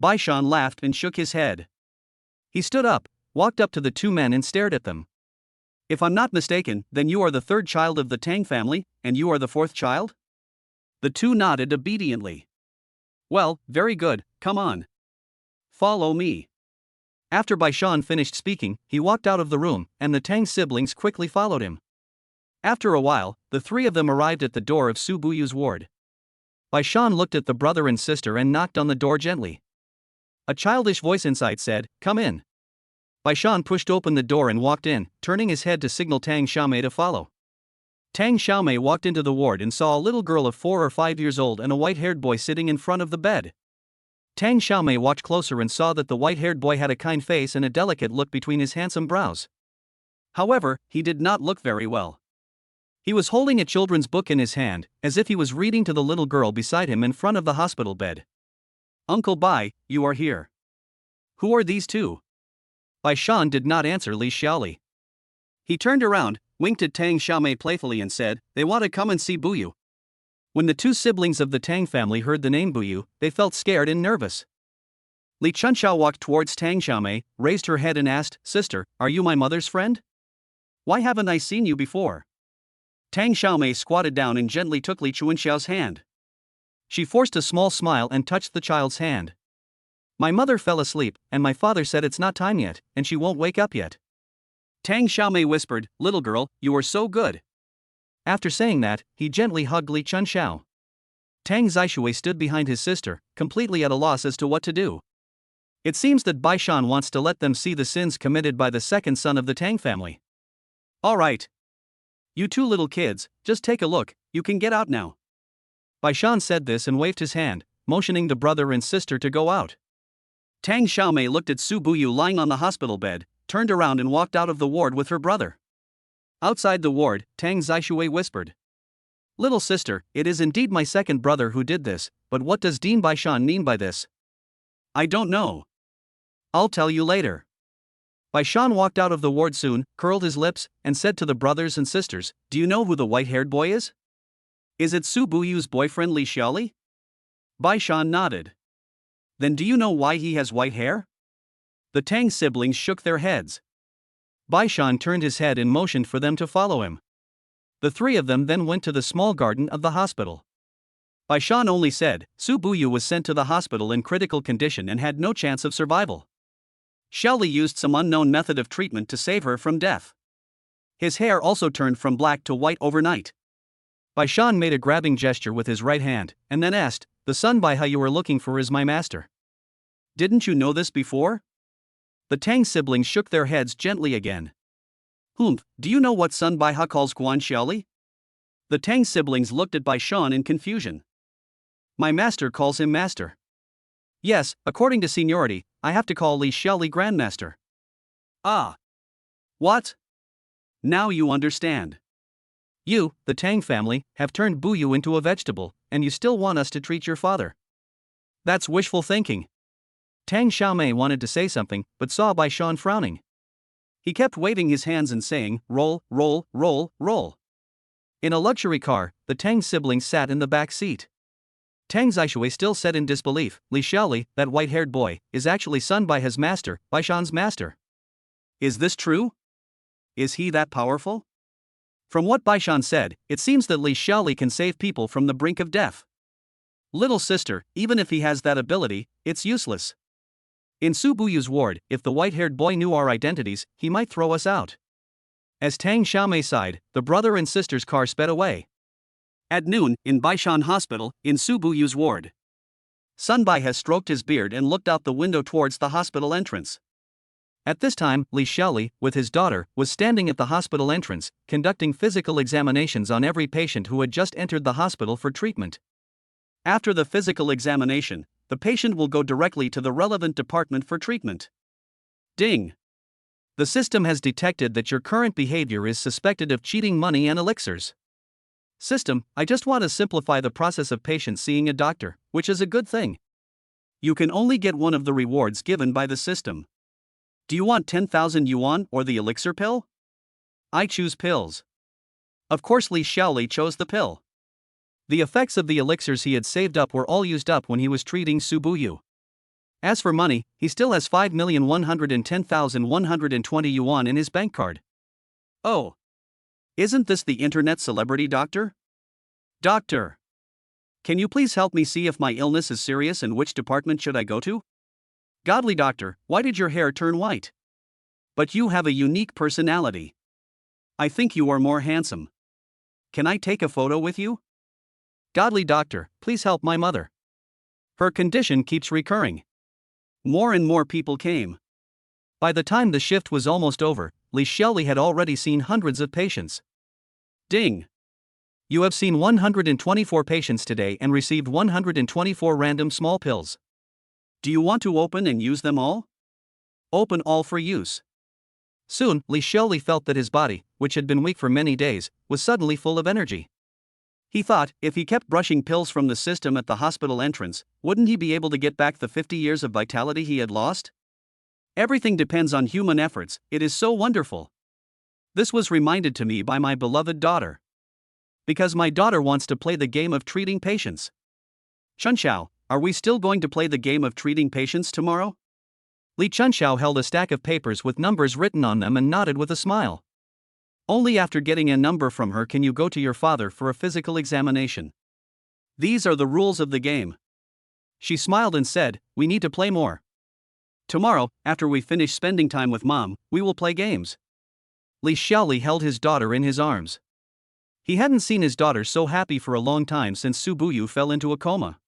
Baishan laughed and shook his head. He stood up, walked up to the two men and stared at them. If I'm not mistaken, then you are the third child of the Tang family, and you are the fourth child? The two nodded obediently. Well, very good, come on. Follow me. After Baishan finished speaking, he walked out of the room, and the Tang siblings quickly followed him. After a while, the three of them arrived at the door of Su Buyu's ward. Baishan looked at the brother and sister and knocked on the door gently. A childish voice inside said, "Come in." Baishan pushed open the door and walked in, turning his head to signal Tang Xiaomei to follow. Tang Xiaomei walked into the ward and saw a little girl of 4 or 5 years old and a white-haired boy sitting in front of the bed. Tang Xiaomei watched closer and saw that the white-haired boy had a kind face and a delicate look between his handsome brows. However, he did not look very well. He was holding a children's book in his hand, as if he was reading to the little girl beside him in front of the hospital bed. "Uncle Bai, you are here. Who are these two?" Baishan did not answer Li Xiaoli. He turned around, winked at Tang Xiaomei playfully and said, "They want to come and see Buyu." When the two siblings of the Tang family heard the name Buyu, they felt scared and nervous. Li Chunxiao walked towards Tang Xiaomei, raised her head and asked, "Sister, are you my mother's friend? Why haven't I seen you before?" Tang Xiaomei squatted down and gently took Li Chunxiao's hand. She forced a small smile and touched the child's hand. "My mother fell asleep, and my father said it's not time yet, and she won't wake up yet." Tang Xiaomei whispered, "Little girl, you are so good." After saying that, he gently hugged Li Chunxiao. Tang Zishan stood behind his sister, completely at a loss as to what to do. It seems that Baishan wants to let them see the sins committed by the second son of the Tang family. "All right. You two little kids, just take a look, you can get out now." Baishan said this and waved his hand, motioning the brother and sister to go out. Tang Xiaomei looked at Su Buyu lying on the hospital bed, turned around and walked out of the ward with her brother. Outside the ward, Tang Zishan whispered, "Little sister, it is indeed my second brother who did this, but what does Dean Baishan mean by this?" "I don't know. I'll tell you later." Baishan walked out of the ward soon, curled his lips, and said to the brothers and sisters, "Do you know who the white-haired boy is? Is it Su Buyu's boyfriend Li Xiaoli?" Baishan nodded. "Then do you know why he has white hair?" The Tang siblings shook their heads. Baishan turned his head and motioned for them to follow him. The three of them then went to the small garden of the hospital. Baishan only said, "Su Buyu was sent to the hospital in critical condition and had no chance of survival. Xiaoli used some unknown method of treatment to save her from death. His hair also turned from black to white overnight." Baishan made a grabbing gesture with his right hand, and then asked, "The son Bai you were looking for is my master. Didn't you know this before?" The Tang siblings shook their heads gently again. Do you know what son Bai calls Guan Xiaoli?" The Tang siblings looked at Baishan in confusion. "My master calls him master. Yes, according to seniority, I have to call Li Xiaoli grandmaster." "Ah. What? Now you understand. You, the Tang family, have turned Buyu into a vegetable, and you still want us to treat your father. That's wishful thinking." Tang Xiaomei wanted to say something, but saw Baishan frowning. He kept waving his hands and saying, "Roll, roll, roll, roll." In a luxury car, the Tang siblings sat in the back seat. Tang Zishan still said in disbelief, "Li Xiaoli, that white-haired boy, is actually son by his master, Baishan's master. Is this true? Is he that powerful?" From what Baishan said, it seems that Li Xiaoli can save people from the brink of death. "Little sister, even if he has that ability, it's useless. In Su Buyu's ward, if the white-haired boy knew our identities, he might throw us out." As Tang Xiaomei sighed, the brother and sister's car sped away. At noon, in Baishan Hospital, in Su Buyu's ward. Sun Bai has stroked his beard and looked out the window towards the hospital entrance. At this time, Li Xiaoli, with his daughter, was standing at the hospital entrance, conducting physical examinations on every patient who had just entered the hospital for treatment. After the physical examination, the patient will go directly to the relevant department for treatment. Ding! The system has detected that your current behavior is suspected of cheating money and elixirs. System, I just want to simplify the process of patients seeing a doctor, which is a good thing. You can only get one of the rewards given by the system. Do you want 10,000 yuan or the elixir pill? I choose pills. Of course Li Xiaoli chose the pill. The effects of the elixirs he had saved up were all used up when he was treating Su Buyu. As for money, he still has 5,110,120 yuan in his bank card. Oh, isn't this the internet celebrity doctor? Doctor, can you please help me see if my illness is serious and which department should I go to? Godly doctor, why did your hair turn white? But you have a unique personality. I think you are more handsome. Can I take a photo with you? Godly doctor, please help my mother. Her condition keeps recurring. More and more people came. By the time the shift was almost over, Li Xiaoli had already seen hundreds of patients. Ding! You have seen 124 patients today and received 124 random small pills. Do you want to open and use them all? Open all for use. Soon, Li Xiaoli felt that his body, which had been weak for many days, was suddenly full of energy. He thought, if he kept brushing pills from the system at the hospital entrance, wouldn't he be able to get back the 50 years of vitality he had lost? Everything depends on human efforts, it is so wonderful. This was reminded to me by my beloved daughter. Because my daughter wants to play the game of treating patients. Chunxiao, are we still going to play the game of treating patients tomorrow? Li Chunxiao held a stack of papers with numbers written on them and nodded with a smile. Only after getting a number from her can you go to your father for a physical examination. These are the rules of the game. She smiled and said, we need to play more. Tomorrow, after we finish spending time with mom, we will play games. Li Xiaoli held his daughter in his arms. He hadn't seen his daughter so happy for a long time since Su Buyu fell into a coma.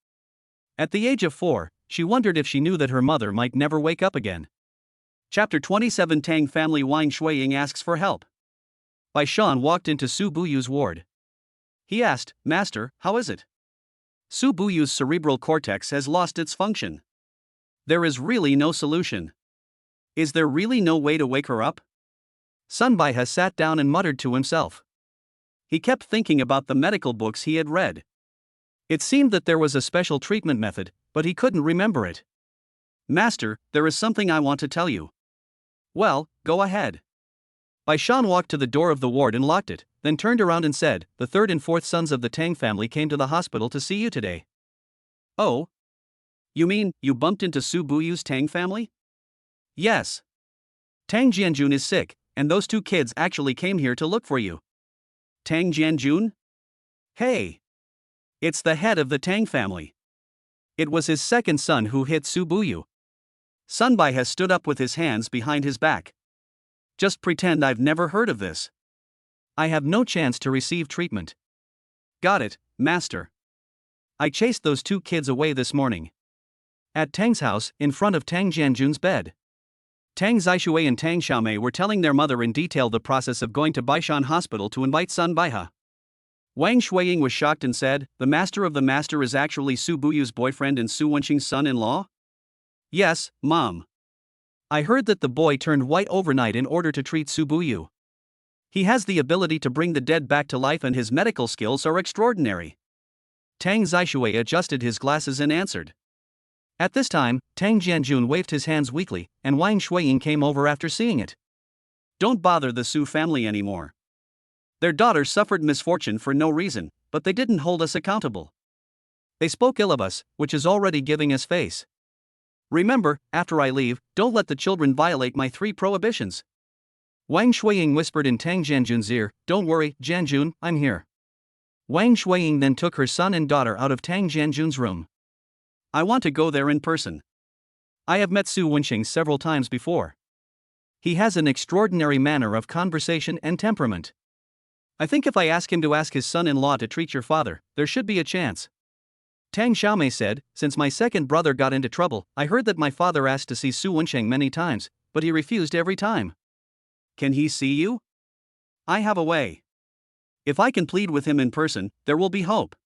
At the age of 4, she wondered if she knew that her mother might never wake up again. Chapter 27 Tang family Wang Shuiying asks for help. Bai Shan walked into Su Buyu's ward. He asked, Master, how is it? Su Buyu's cerebral cortex has lost its function. There is really no solution. Is there really no way to wake her up? Sun Baihe sat down and muttered to himself. He kept thinking about the medical books he had read. It seemed that there was a special treatment method, but he couldn't remember it. Master, there is something I want to tell you. Well, go ahead. Bai Shan walked to the door of the ward and locked it, then turned around and said, the third and fourth sons of the Tang family came to the hospital to see you today. Oh? You mean, you bumped into Su Buyu's Tang family? Yes. Tang Jianjun is sick, and those two kids actually came here to look for you. Tang Jianjun? Hey! It's the head of the Tang family. It was his second son who hit Su Buyu. Sun Bai has stood up with his hands behind his back. Just pretend I've never heard of this. I have no chance to receive treatment. Got it, Master. I chased those two kids away this morning. At Tang's house, in front of Tang Jianjun's bed. Tang Zishan and Tang Xiaomei were telling their mother in detail the process of going to Baishan Hospital to invite Sun Baihe. Wang Shuiying was shocked and said, the master of the master is actually Su Buyu's boyfriend and Su Wenqing's son-in-law? Yes, Mom. I heard that the boy turned white overnight in order to treat Su Buyu. He has the ability to bring the dead back to life and his medical skills are extraordinary. Tang Zishan adjusted his glasses and answered. At this time, Tang Jianjun waved his hands weakly, and Wang Shuiying came over after seeing it. Don't bother the Su family anymore. Their daughter suffered misfortune for no reason, but they didn't hold us accountable. They spoke ill of us, which is already giving us face. Remember, after I leave, don't let the children violate my 3 prohibitions. Wang Shuiying whispered in Tang Jianjun's ear, don't worry, Jianjun, I'm here. Wang Shuiying then took her son and daughter out of Tang Jianjun's room. I want to go there in person. I have met Su Wenqing several times before. He has an extraordinary manner of conversation and temperament. I think if I ask him to ask his son-in-law to treat your father, there should be a chance. Tang Xiaomei said, since my second brother got into trouble, I heard that my father asked to see Su Wenqing many times, but he refused every time. Can he see you? I have a way. If I can plead with him in person, there will be hope.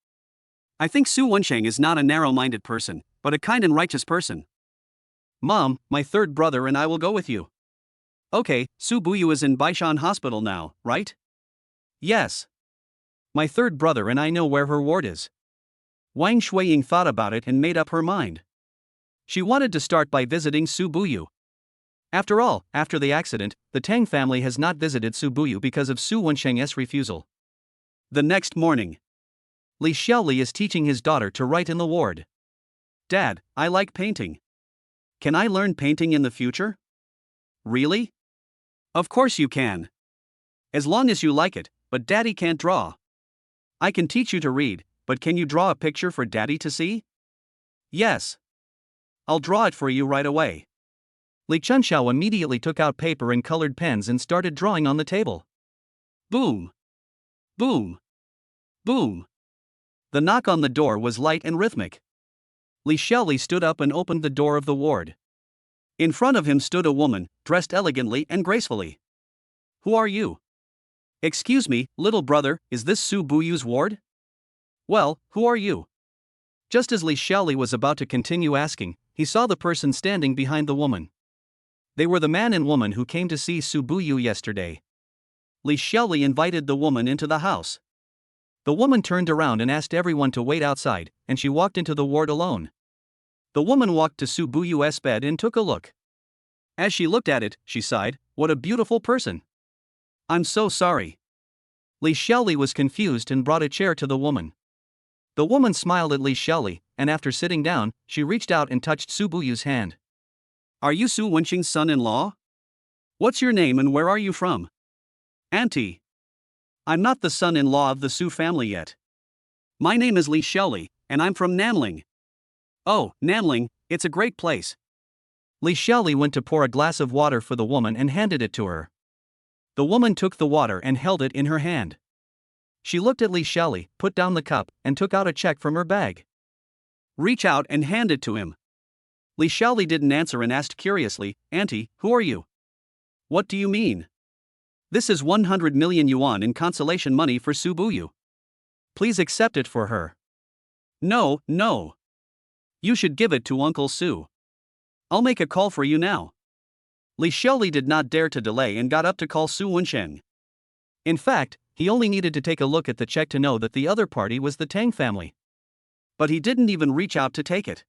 I think Su Wenqing is not a narrow-minded person, but a kind and righteous person. Mom, my third brother and I will go with you. Okay, Su Buyu is in Baishan Hospital now, right? Yes. My third brother and I know where her ward is. Wang Shuiying thought about it and made up her mind. She wanted to start by visiting Su Buyu. After all, after the accident, the Tang family has not visited Su Buyu because of Su Wenqing's refusal. The next morning, Li Xiaoli is teaching his daughter to write in the ward. Dad, I like painting. Can I learn painting in the future? Really? Of course you can. As long as you like it, but Daddy can't draw. I can teach you to read, but can you draw a picture for Daddy to see? Yes. I'll draw it for you right away. Li Chunxiao immediately took out paper and colored pens and started drawing on the table. Boom! Boom! Boom! The knock on the door was light and rhythmic. Li Xiaoli stood up and opened the door of the ward. In front of him stood a woman, dressed elegantly and gracefully. Who are you? Excuse me, little brother, is this Su Buyu's ward? Well, who are you? Just as Li Xiaoli was about to continue asking, he saw the person standing behind the woman. They were the man and woman who came to see Su Buyu yesterday. Li Xiaoli invited the woman into the house. The woman turned around and asked everyone to wait outside, and she walked into the ward alone. The woman walked to Su Buyu's bed and took a look. As she looked at it, she sighed, "What a beautiful person. I'm so sorry." Li Xiaoli was confused and brought a chair to the woman. The woman smiled at Li Xiaoli, and after sitting down, she reached out and touched Su Buyu's hand. Are you Su Wenqing's son-in-law? What's your name and where are you from? Auntie. I'm not the son-in-law of the Su family yet. My name is Li Xiaoli, and I'm from Nanling. Oh, Nanling, it's a great place. Li Xiaoli went to pour a glass of water for the woman and handed it to her. The woman took the water and held it in her hand. She looked at Li Xiaoli, put down the cup, and took out a check from her bag. Reach out and hand it to him. Li Xiaoli didn't answer and asked curiously, Auntie, who are you? What do you mean? This is 100 million yuan in consolation money for Su Buyu. Please accept it for her. No, no. You should give it to Uncle Su. I'll make a call for you now. Li Xiaoli did not dare to delay and got up to call Su Wensheng. In fact, he only needed to take a look at the check to know that the other party was the Tang family. But he didn't even reach out to take it.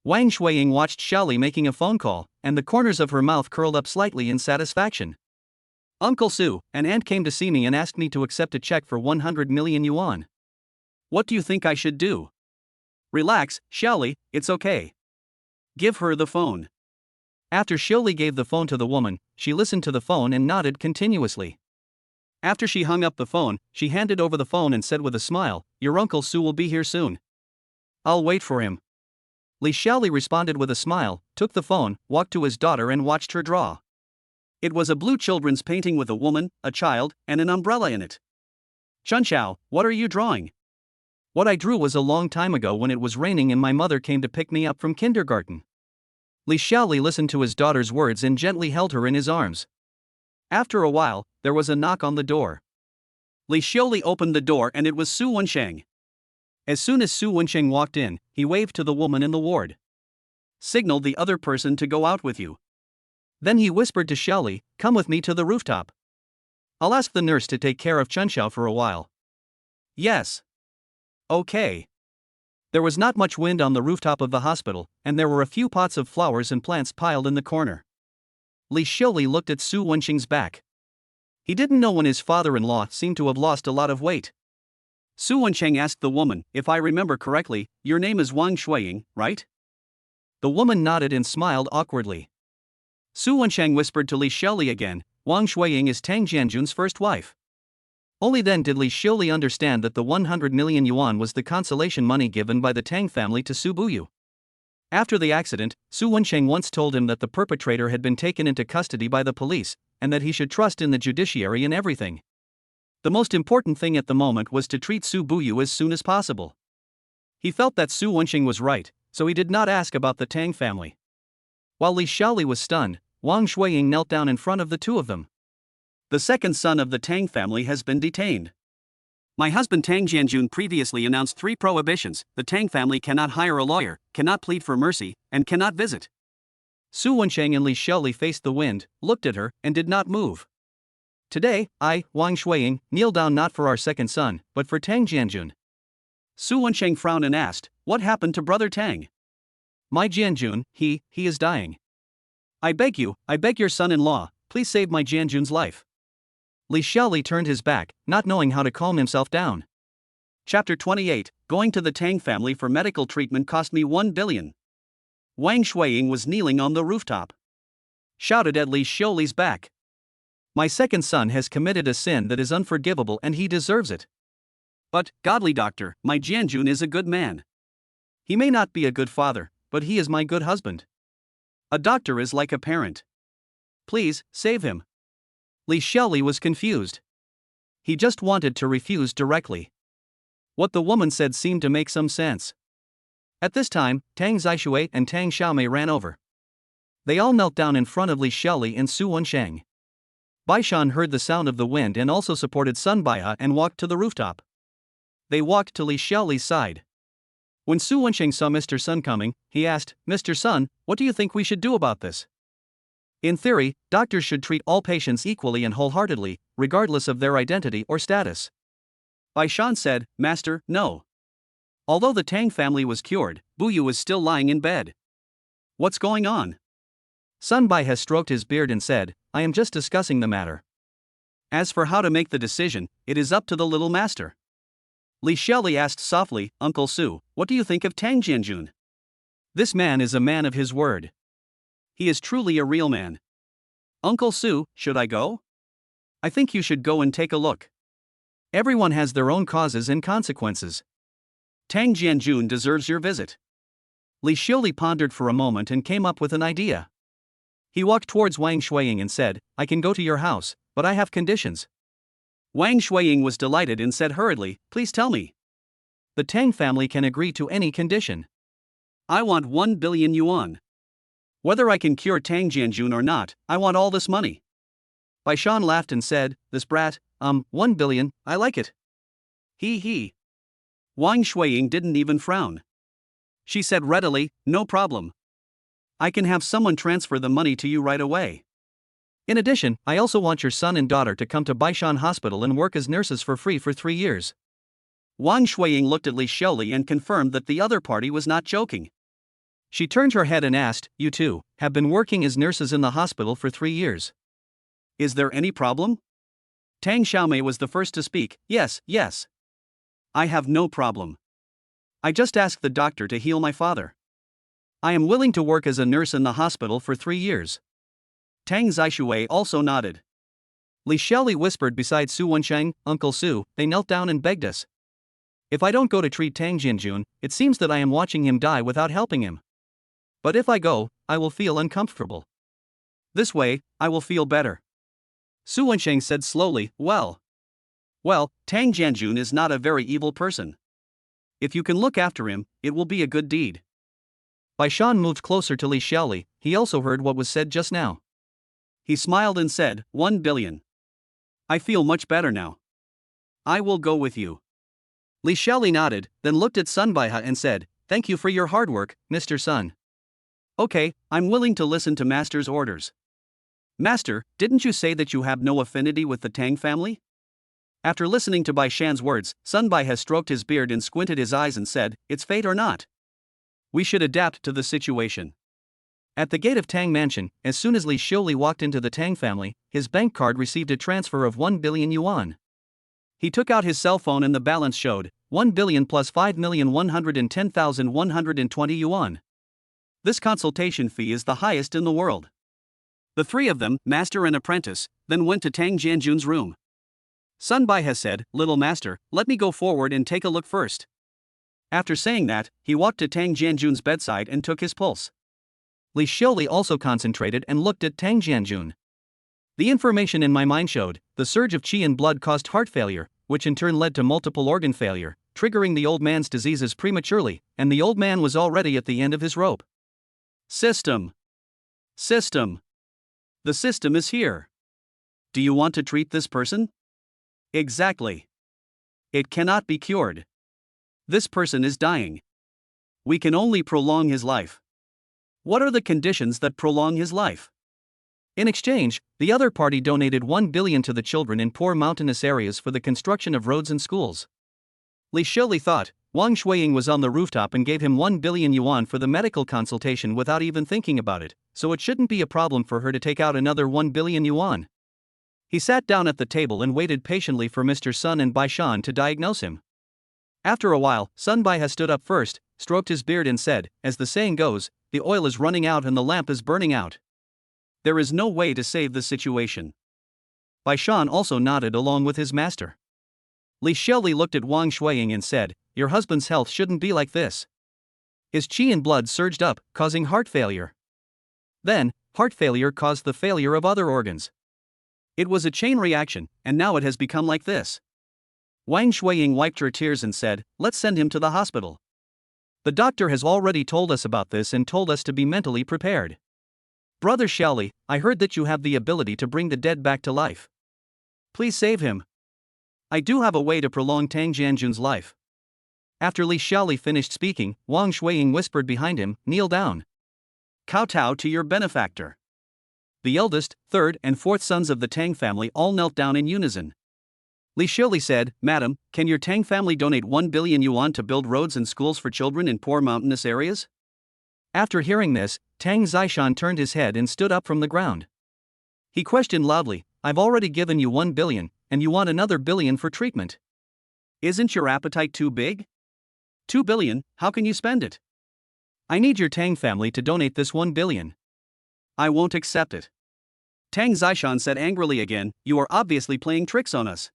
Wang Shuiying watched Xiaoli making a phone call, and the corners of her mouth curled up slightly in satisfaction. Uncle Su, an aunt came to see me and asked me to accept a check for 100 million yuan. What do you think I should do? Relax, Xiaoli, it's okay. Give her the phone. After Xiaoli gave the phone to the woman, she listened to the phone and nodded continuously. After she hung up the phone, she handed over the phone and said with a smile, Your Uncle Su will be here soon. I'll wait for him. Li Xiaoli responded with a smile, took the phone, walked to his daughter and watched her draw. It was a blue children's painting with a woman, a child, and an umbrella in it. Chunxiao, what are you drawing? What I drew was a long time ago when it was raining and my mother came to pick me up from kindergarten. Li Xiaoli listened to his daughter's words and gently held her in his arms. After a while, there was a knock on the door. Li Xiaoli opened the door and it was Su Wensheng. As soon as Su Wensheng walked in, he waved to the woman in the ward. Signal the other person to go out with you. Then he whispered to Xiaoli, Come with me to the rooftop. I'll ask the nurse to take care of Chunxiao for a while. Yes. Okay. There was not much wind on the rooftop of the hospital, and there were a few pots of flowers and plants piled in the corner. Li Xiaoli looked at Su Wensheng's back. He didn't know when his father-in-law seemed to have lost a lot of weight. Su Wensheng asked the woman, If I remember correctly, your name is Wang Shuiying, right? The woman nodded and smiled awkwardly. Su Wensheng whispered to Li Xiaoli again, Wang Shuiying is Tang Jianjun's first wife. Only then did Li Xiaoli understand that the 100 million yuan was the consolation money given by the Tang family to Su Buyu. After the accident, Su Wensheng once told him that the perpetrator had been taken into custody by the police, and that he should trust in the judiciary in everything. The most important thing at the moment was to treat Su Buyu as soon as possible. He felt that Su Wensheng was right, so he did not ask about the Tang family. While Li Xiaoli was stunned, Wang Shuiying knelt down in front of the two of them. The second son of the Tang family has been detained. My husband Tang Jianjun previously announced 3 prohibitions. The Tang family cannot hire a lawyer, cannot plead for mercy, and cannot visit. Su Wensheng and Li Xiaoli faced the wind, looked at her, and did not move. Today, I, Wang Shuiying, kneel down not for our second son, but for Tang Jianjun. Su Wensheng frowned and asked, What happened to brother Tang? My Jianjun, he is dying. I beg your son-in-law, please save my Jianjun's life. Li Xiaoli turned his back, not knowing how to calm himself down. Chapter 28, Going to the Tang family for medical treatment cost me 1 billion. Wang Shuiying was kneeling on the rooftop. Shouted at Li Xiaoli's back. My second son has committed a sin that is unforgivable and he deserves it. But, godly doctor, my Jianjun is a good man. He may not be a good father, but he is my good husband. A doctor is like a parent. Please, save him. Li Xiaoli was confused. He just wanted to refuse directly. What the woman said seemed to make some sense. At this time, Tang Zishan and Tang Xiaomei ran over. They all knelt down in front of Li Xiaoli and Su Wensheng. Baishan heard the sound of the wind and also supported Sun Baihe and walked to the rooftop. They walked to Li Xiaoli's side. When Su Wensheng saw Mr. Sun coming, he asked, "Mr. Sun, what do you think we should do about this?" In theory, doctors should treat all patients equally and wholeheartedly, regardless of their identity or status. Baishan said, "Master, no." Although the Tang family was cured, Buyu was still lying in bed. What's going on? Sun Baihe stroked his beard and said, "I am just discussing the matter. As for how to make the decision, it is up to the little master." Li Xiaoli asked softly, "Uncle Su, what do you think of Tang Jianjun? This man is a man of his word. He is truly a real man. Uncle Su, should I go? I think you should go and take a look. Everyone has their own causes and consequences. Tang Jianjun deserves your visit." Li Xiaoli pondered for a moment and came up with an idea. He walked towards Wang Shuiying and said, "I can go to your house, but I have conditions." Wang Shuiying was delighted and said hurriedly, "Please tell me." The Tang family can agree to any condition. I want 1 billion yuan. Whether I can cure Tang Jianjun or not, I want all this money. Baishan laughed and said, "This brat, 1 billion, I like it." He. Wang Shuiying didn't even frown. She said readily, "No problem. I can have someone transfer the money to you right away. In addition, I also want your son and daughter to come to Baishan Hospital and work as nurses for free for 3 years. Wang Shuiying looked at Li Xiaoli and confirmed that the other party was not joking. She turned her head and asked, "You two have been working as nurses in the hospital for 3 years. Is there any problem?" Tang Xiaomei was the first to speak. Yes. I have no problem. I just asked the doctor to heal my father. I am willing to work as a nurse in the hospital for 3 years. Tang Zishan also nodded. Li Xiaoli whispered beside Su Wensheng, "Uncle Su, they knelt down and begged us. If I don't go to treat Tang Jianjun, it seems that I am watching him die without helping him. But if I go, I will feel uncomfortable. This way, I will feel better." Su Wensheng said slowly, Well, Tang Jianjun is not a very evil person. If you can look after him, it will be a good deed." Baishan moved closer to Li Xiaoli. He also heard what was said just now. He smiled and said, 1 billion. I feel much better now. I will go with you. Li Xiaoli nodded, then looked at Sun Baihe and said, "Thank you for your hard work, Mr. Sun. Okay, I'm willing to listen to Master's orders." "Master, didn't you say that you have no affinity with the Tang family?" After listening to Baishan's words, Sun Baihe stroked his beard and squinted his eyes and said, "It's fate or not. We should adapt to the situation." At the gate of Tang Mansion, as soon as Li Xiaoli walked into the Tang family, his bank card received a transfer of 1 billion yuan. He took out his cell phone and the balance showed 1 billion plus 5,110,120 yuan. This consultation fee is the highest in the world. The three of them, master and apprentice, then went to Tang Jianjun's room. Sun Baihe said, "Little master, let me go forward and take a look first." After saying that, he walked to Tang Jianjun's bedside and took his pulse. Li Xiaoli also concentrated and looked at Tang Jianjun. The information in my mind showed the surge of qi and blood caused heart failure, which in turn led to multiple organ failure, triggering the old man's diseases prematurely, and the old man was already at the end of his rope. System. The system is here. Do you want to treat this person? Exactly. It cannot be cured. This person is dying. We can only prolong his life. What are the conditions that prolong his life? In exchange, the other party donated 1 billion to the children in poor mountainous areas for the construction of roads and schools. Li Xiaoli thought, Wang Shuiying was on the rooftop and gave him 1 billion yuan for the medical consultation without even thinking about it, so it shouldn't be a problem for her to take out another 1 billion yuan. He sat down at the table and waited patiently for Mr. Sun and Baishan to diagnose him. After a while, Sun Baihe stood up first, stroked his beard and said, "As the saying goes, the oil is running out and the lamp is burning out. There is no way to save the situation. Bai Shan also nodded along with his master. Li Xiaoli looked at Wang Shuiying and said, "Your husband's health shouldn't be like this." His qi and blood surged up, causing heart failure. Then, heart failure caused the failure of other organs. It was a chain reaction, and now it has become like this. Wang Shuiying wiped her tears and said, "Let's send him to the hospital. The doctor has already told us about this and told us to be mentally prepared. Brother Xiaoli, I heard that you have the ability to bring the dead back to life. Please save him. I do have a way to prolong Tang Jianjun's life." After Li Xiaoli finished speaking, Wang Shuiying whispered behind him, "Kneel down. Kowtow to your benefactor." The eldest, third, and fourth sons of the Tang family all knelt down in unison. Li Xiaoli said, "Madam, can your Tang family donate 1 billion yuan to build roads and schools for children in poor mountainous areas?" After hearing this, Tang Zishan turned his head and stood up from the ground. He questioned loudly, "I've already given you 1 billion, and you want another billion for treatment. Isn't your appetite too big? 2 billion, how can you spend it? I need your Tang family to donate this 1 billion. I won't accept it." Tang Zishan said angrily again, "You are obviously playing tricks on us.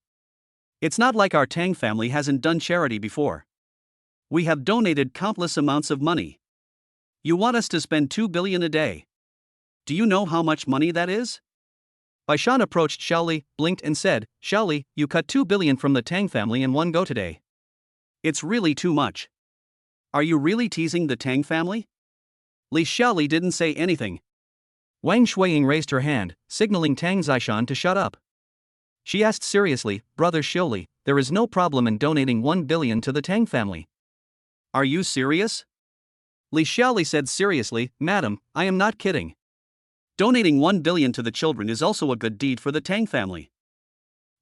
It's not like our Tang family hasn't done charity before. We have donated countless amounts of money. You want us to spend 2 billion a day. Do you know how much money that is?" Bai Shan approached Xiaoli, blinked and said, "Xiaoli, you cut 2 billion from the Tang family in one go today. It's really too much. Are you really teasing the Tang family?" Li Xiaoli didn't say anything. Wang Shuiying raised her hand, signaling Tang Zishan to shut up. She asked seriously, "Brother Xiaoli, there is no problem in donating 1 billion to the Tang family. Are you serious?" Li Xiaoli said seriously, "Madam, I am not kidding. Donating 1 billion to the children is also a good deed for the Tang family."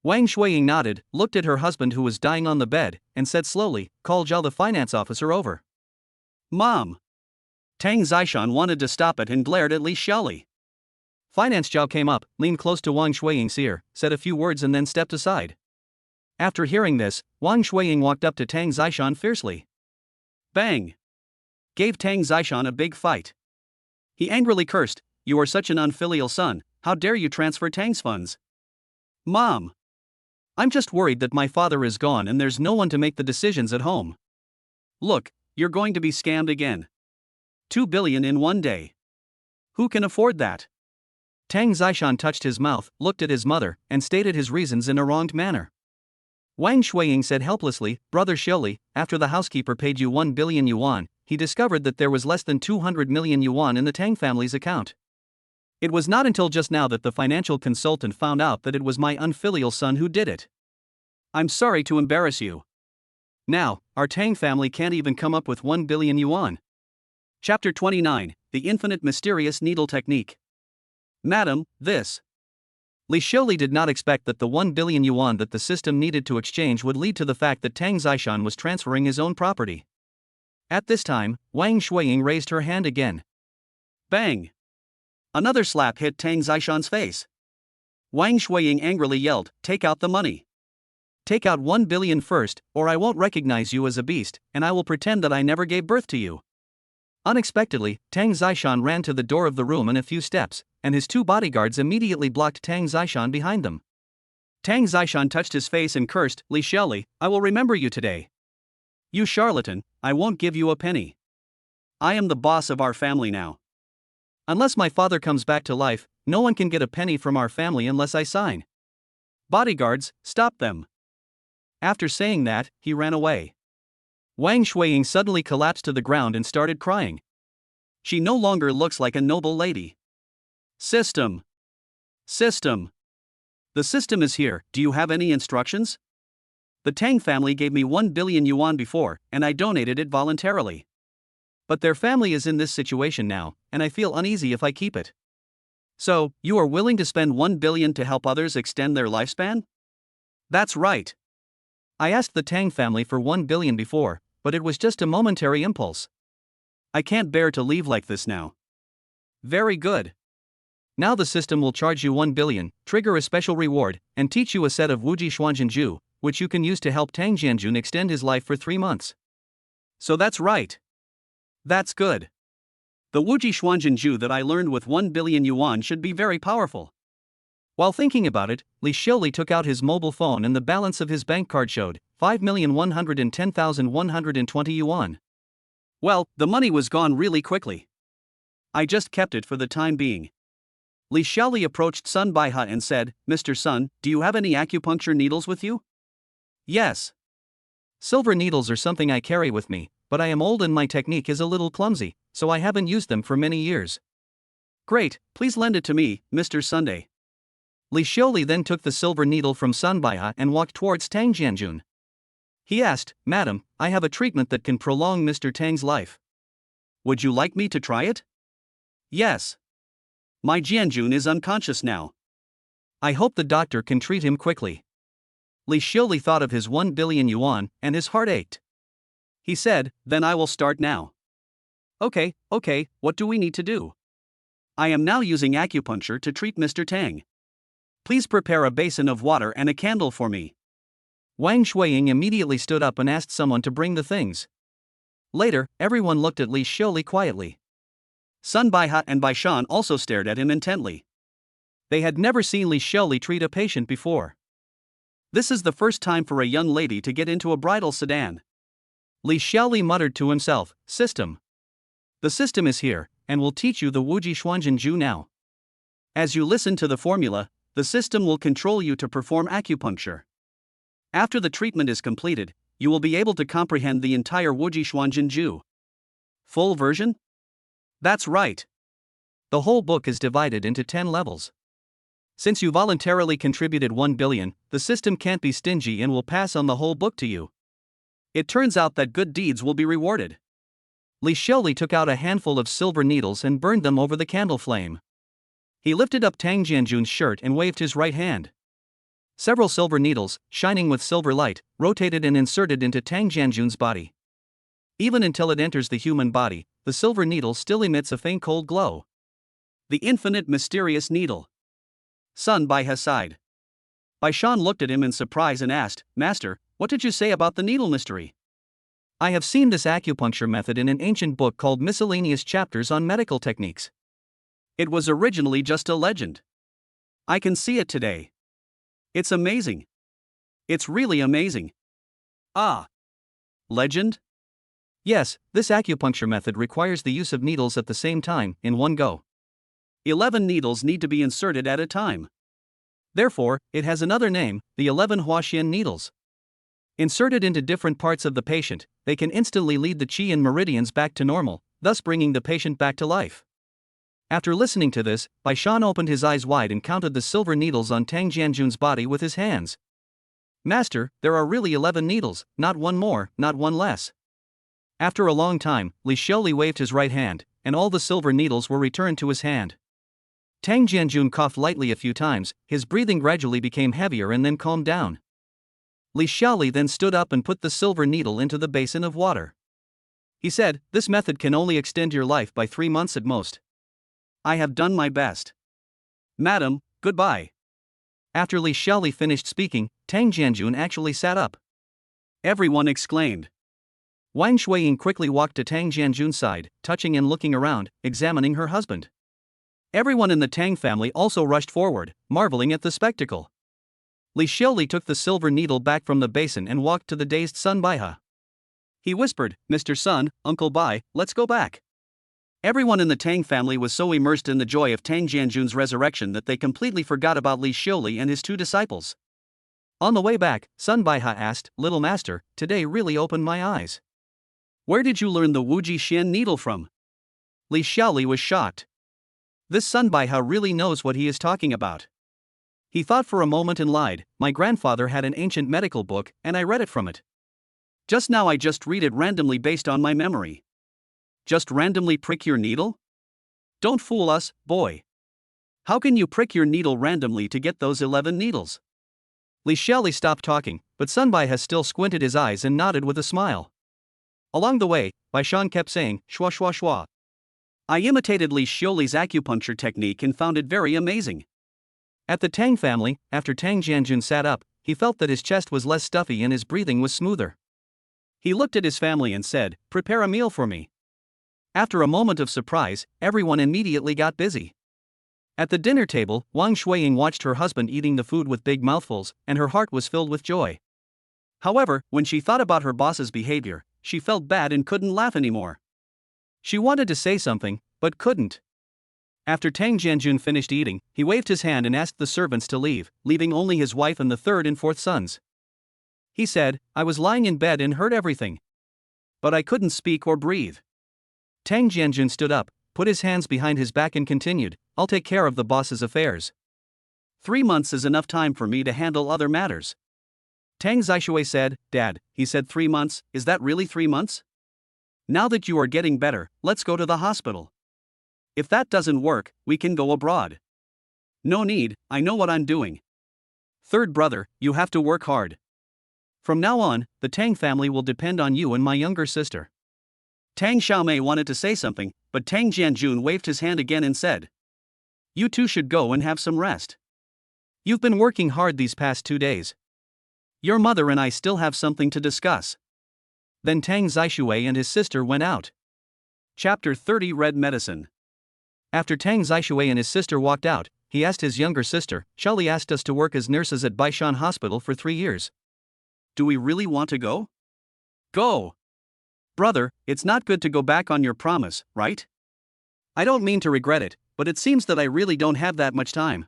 Wang Shuiying nodded, looked at her husband who was dying on the bed, and said slowly, "Call Zhao the finance officer over." "Mom!" Tang Zishan wanted to stop it and glared at Li Xiaoli. Finance Zhao came up, leaned close to Wang Shuiying's ear, said a few words and then stepped aside. After hearing this, Wang Shuiying walked up to Tang Zishan fiercely. Bang! Gave Tang Zishan a big fight. He angrily cursed, "You are such an unfilial son, how dare you transfer Tang's funds?" "Mom! I'm just worried that my father is gone and there's no one to make the decisions at home. Look, you're going to be scammed again. 2 billion in one day. Who can afford that?" Tang Zishan touched his mouth, looked at his mother, and stated his reasons in a wronged manner. Wang Shuiying said helplessly, "Brother Xiaoli, after the housekeeper paid you 1 billion yuan, he discovered that there was less than 200 million yuan in the Tang family's account. It was not until just now that the financial consultant found out that it was my unfilial son who did it. I'm sorry to embarrass you. Now, our Tang family can't even come up with 1 billion yuan. Chapter 29, The Infinite Mysterious Needle Technique. Madam, this. Li Xiaoli did not expect that the 1 billion yuan that the system needed to exchange would lead to the fact that Tang Zishan was transferring his own property. At this time, Wang Shuiying raised her hand again. Bang! Another slap hit Tang Zishan's face. Wang Shuiying angrily yelled, "Take out the money. Take out 1 billion first, or I won't recognize you as a beast, and I will pretend that I never gave birth to you." Unexpectedly, Tang Zishan ran to the door of the room in a few steps, and his two bodyguards immediately blocked Tang Zishan behind them. Tang Zishan touched his face and cursed, "Li Xiaoli, I will remember you today. You charlatan, I won't give you a penny. I am the boss of our family now. Unless my father comes back to life, no one can get a penny from our family unless I sign. Bodyguards, stop them." After saying that, he ran away. Wang Shuiying suddenly collapsed to the ground and started crying. She no longer looks like a noble lady. System. System. The system is here, do you have any instructions? The Tang family gave me 1 billion yuan before, and I donated it voluntarily. But their family is in this situation now, and I feel uneasy if I keep it. So, you are willing to spend 1 billion to help others extend their lifespan? That's right. I asked the Tang family for 1 billion before, but it was just a momentary impulse. I can't bear to leave like this now. Very good. Now the system will charge you 1 billion, trigger a special reward, and teach you a set of Wuji Xuanzhenju, which you can use to help Tang Jianjun extend his life for 3 months. So that's right. That's good. The Wuji Xuanzhenju that I learned with 1 billion yuan should be very powerful. While thinking about it, Li Xiaoli took out his mobile phone and the balance of his bank card showed 5,110,120 yuan. Well, the money was gone really quickly. I just kept it for the time being. Li Xiaoli approached Sun Baihe and said, Mr. Sun, do you have any acupuncture needles with you? Yes. Silver needles are something I carry with me, but I am old and my technique is a little clumsy, so I haven't used them for many years. Great, please lend it to me, Mr. Sunday. Li Xiaoli then took the silver needle from Sun Baihe and walked towards Tang Jianjun. He asked, Madam, I have a treatment that can prolong Mr. Tang's life. Would you like me to try it? Yes. My Jianjun is unconscious now. I hope the doctor can treat him quickly. Li Xiaoli thought of his 1 billion yuan, and his heart ached. He said, Then I will start now. Okay, what do we need to do? I am now using acupuncture to treat Mr. Tang. Please prepare a basin of water and a candle for me. Wang Shuiying immediately stood up and asked someone to bring the things. Later, everyone looked at Li Xiaoli quietly. Sun Baihe and Baishan also stared at him intently. They had never seen Li Xiaoli treat a patient before. This is the first time for a young lady to get into a bridal sedan. Li Xiaoli muttered to himself, System. The system is here, and will teach you the Wuji Xuanzhenju now. As you listen to the formula, the system will control you to perform acupuncture. After the treatment is completed, you will be able to comprehend the entire Wuji Xuanzhenju. Full version? That's right. The whole book is divided into 10 levels. Since you voluntarily contributed 1 billion, the system can't be stingy and will pass on the whole book to you. It turns out that good deeds will be rewarded. Li Xiaoli took out a handful of silver needles and burned them over the candle flame. He lifted up Tang Jianjun's shirt and waved his right hand. Several silver needles, shining with silver light, rotated and inserted into Tang Jianjun's body. Even until it enters the human body, the silver needle still emits a faint cold glow. The infinite mysterious needle. Sun Baihe sighed. Baishan looked at him in surprise and asked, Master, what did you say about the needle mystery? I have seen this acupuncture method in an ancient book called Miscellaneous Chapters on Medical Techniques. It was originally just a legend. I can see it today. It's amazing. It's really amazing. Ah. Legend? Yes, this acupuncture method requires the use of needles at the same time, in one go. 11 needles need to be inserted at a time. Therefore, it has another name, the 11 Huaxian needles. Inserted into different parts of the patient, they can instantly lead the qi and meridians back to normal, thus bringing the patient back to life. After listening to this, Baishan opened his eyes wide and counted the silver needles on Tang Jianjun's body with his hands. Master, there are really 11 needles, not one more, not one less. After a long time, Li Xiaoli waved his right hand, and all the silver needles were returned to his hand. Tang Jianjun coughed lightly a few times, his breathing gradually became heavier and then calmed down. Li Xiaoli then stood up and put the silver needle into the basin of water. He said, This method can only extend your life by 3 months at most. I have done my best. Madam, goodbye. After Li Xiaoli finished speaking, Tang Jianjun actually sat up. Everyone exclaimed. Wang Shuiying quickly walked to Tang Jianjun's side, touching and looking around, examining her husband. Everyone in the Tang family also rushed forward, marveling at the spectacle. Li Xiaoli took the silver needle back from the basin and walked to the dazed Sun Baihe. He whispered, Mr. Sun, Uncle Bai, let's go back. Everyone in the Tang family was so immersed in the joy of Tang Jianjun's resurrection that they completely forgot about Li Xiaoli and his 2 disciples. On the way back, Sun Baihe asked, Little Master, today really opened my eyes. Where did you learn the Wuji Xian needle from? Li Xiaoli was shocked. This Sun Baihe really knows what he is talking about. He thought for a moment and lied, My grandfather had an ancient medical book, and I read it from it. Just now I just read it randomly based on my memory. Just randomly prick your needle? Don't fool us, boy. How can you prick your needle randomly to get those 11 needles? Li Xiaoli stopped talking, but Sun Baihe still squinted his eyes and nodded with a smile. Along the way, Baishan kept saying, Shua shua shua. I imitated Li Xiaoli's acupuncture technique and found it very amazing. At the Tang family, after Tang Jianjun sat up, he felt that his chest was less stuffy and his breathing was smoother. He looked at his family and said, Prepare a meal for me. After a moment of surprise, everyone immediately got busy. At the dinner table, Wang Shuiying watched her husband eating the food with big mouthfuls, and her heart was filled with joy. However, when she thought about her boss's behavior, she felt bad and couldn't laugh anymore. She wanted to say something, but couldn't. After Tang Zishan finished eating, he waved his hand and asked the servants to leave, leaving only his wife and the third and fourth sons. He said, "I was lying in bed and heard everything. But I couldn't speak or breathe." Tang Zishan stood up, put his hands behind his back and continued, "I'll take care of the boss's affairs. 3 months is enough time for me to handle other matters." Tang Zishan said, "Dad," he said, 3 months, is that really 3 months? Now that you are getting better, let's go to the hospital. If that doesn't work, we can go abroad. No need, I know what I'm doing. Third brother, you have to work hard. From now on, the Tang family will depend on you and my younger sister." Tang Xiaomei wanted to say something, but Tang Zishan waved his hand again and said, "You two should go and have some rest. You've been working hard these past 2 days. Your mother and I still have something to discuss." Then Tang Zishan and his sister went out. Chapter 30 Red Medicine. After Tang Zishan and his sister walked out, he asked his younger sister, "Shali asked us to work as nurses at Baishan Hospital for 3 years. Do we really want to go?" "Go! Brother, it's not good to go back on your promise, right? I don't mean to regret it, but it seems that I really don't have that much time."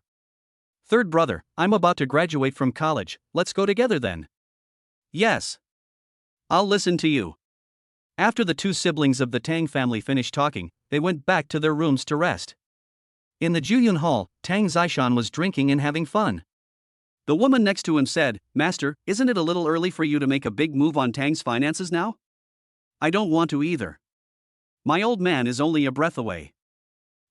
"Third brother, I'm about to graduate from college, let's go together then." "Yes. I'll listen to you." After the two siblings of the Tang family finished talking, they went back to their rooms to rest. In the Juyun Hall, Tang Zishan was drinking and having fun. The woman next to him said, "Master, isn't it a little early for you to make a big move on Tang's finances now?" "I don't want to either. My old man is only a breath away.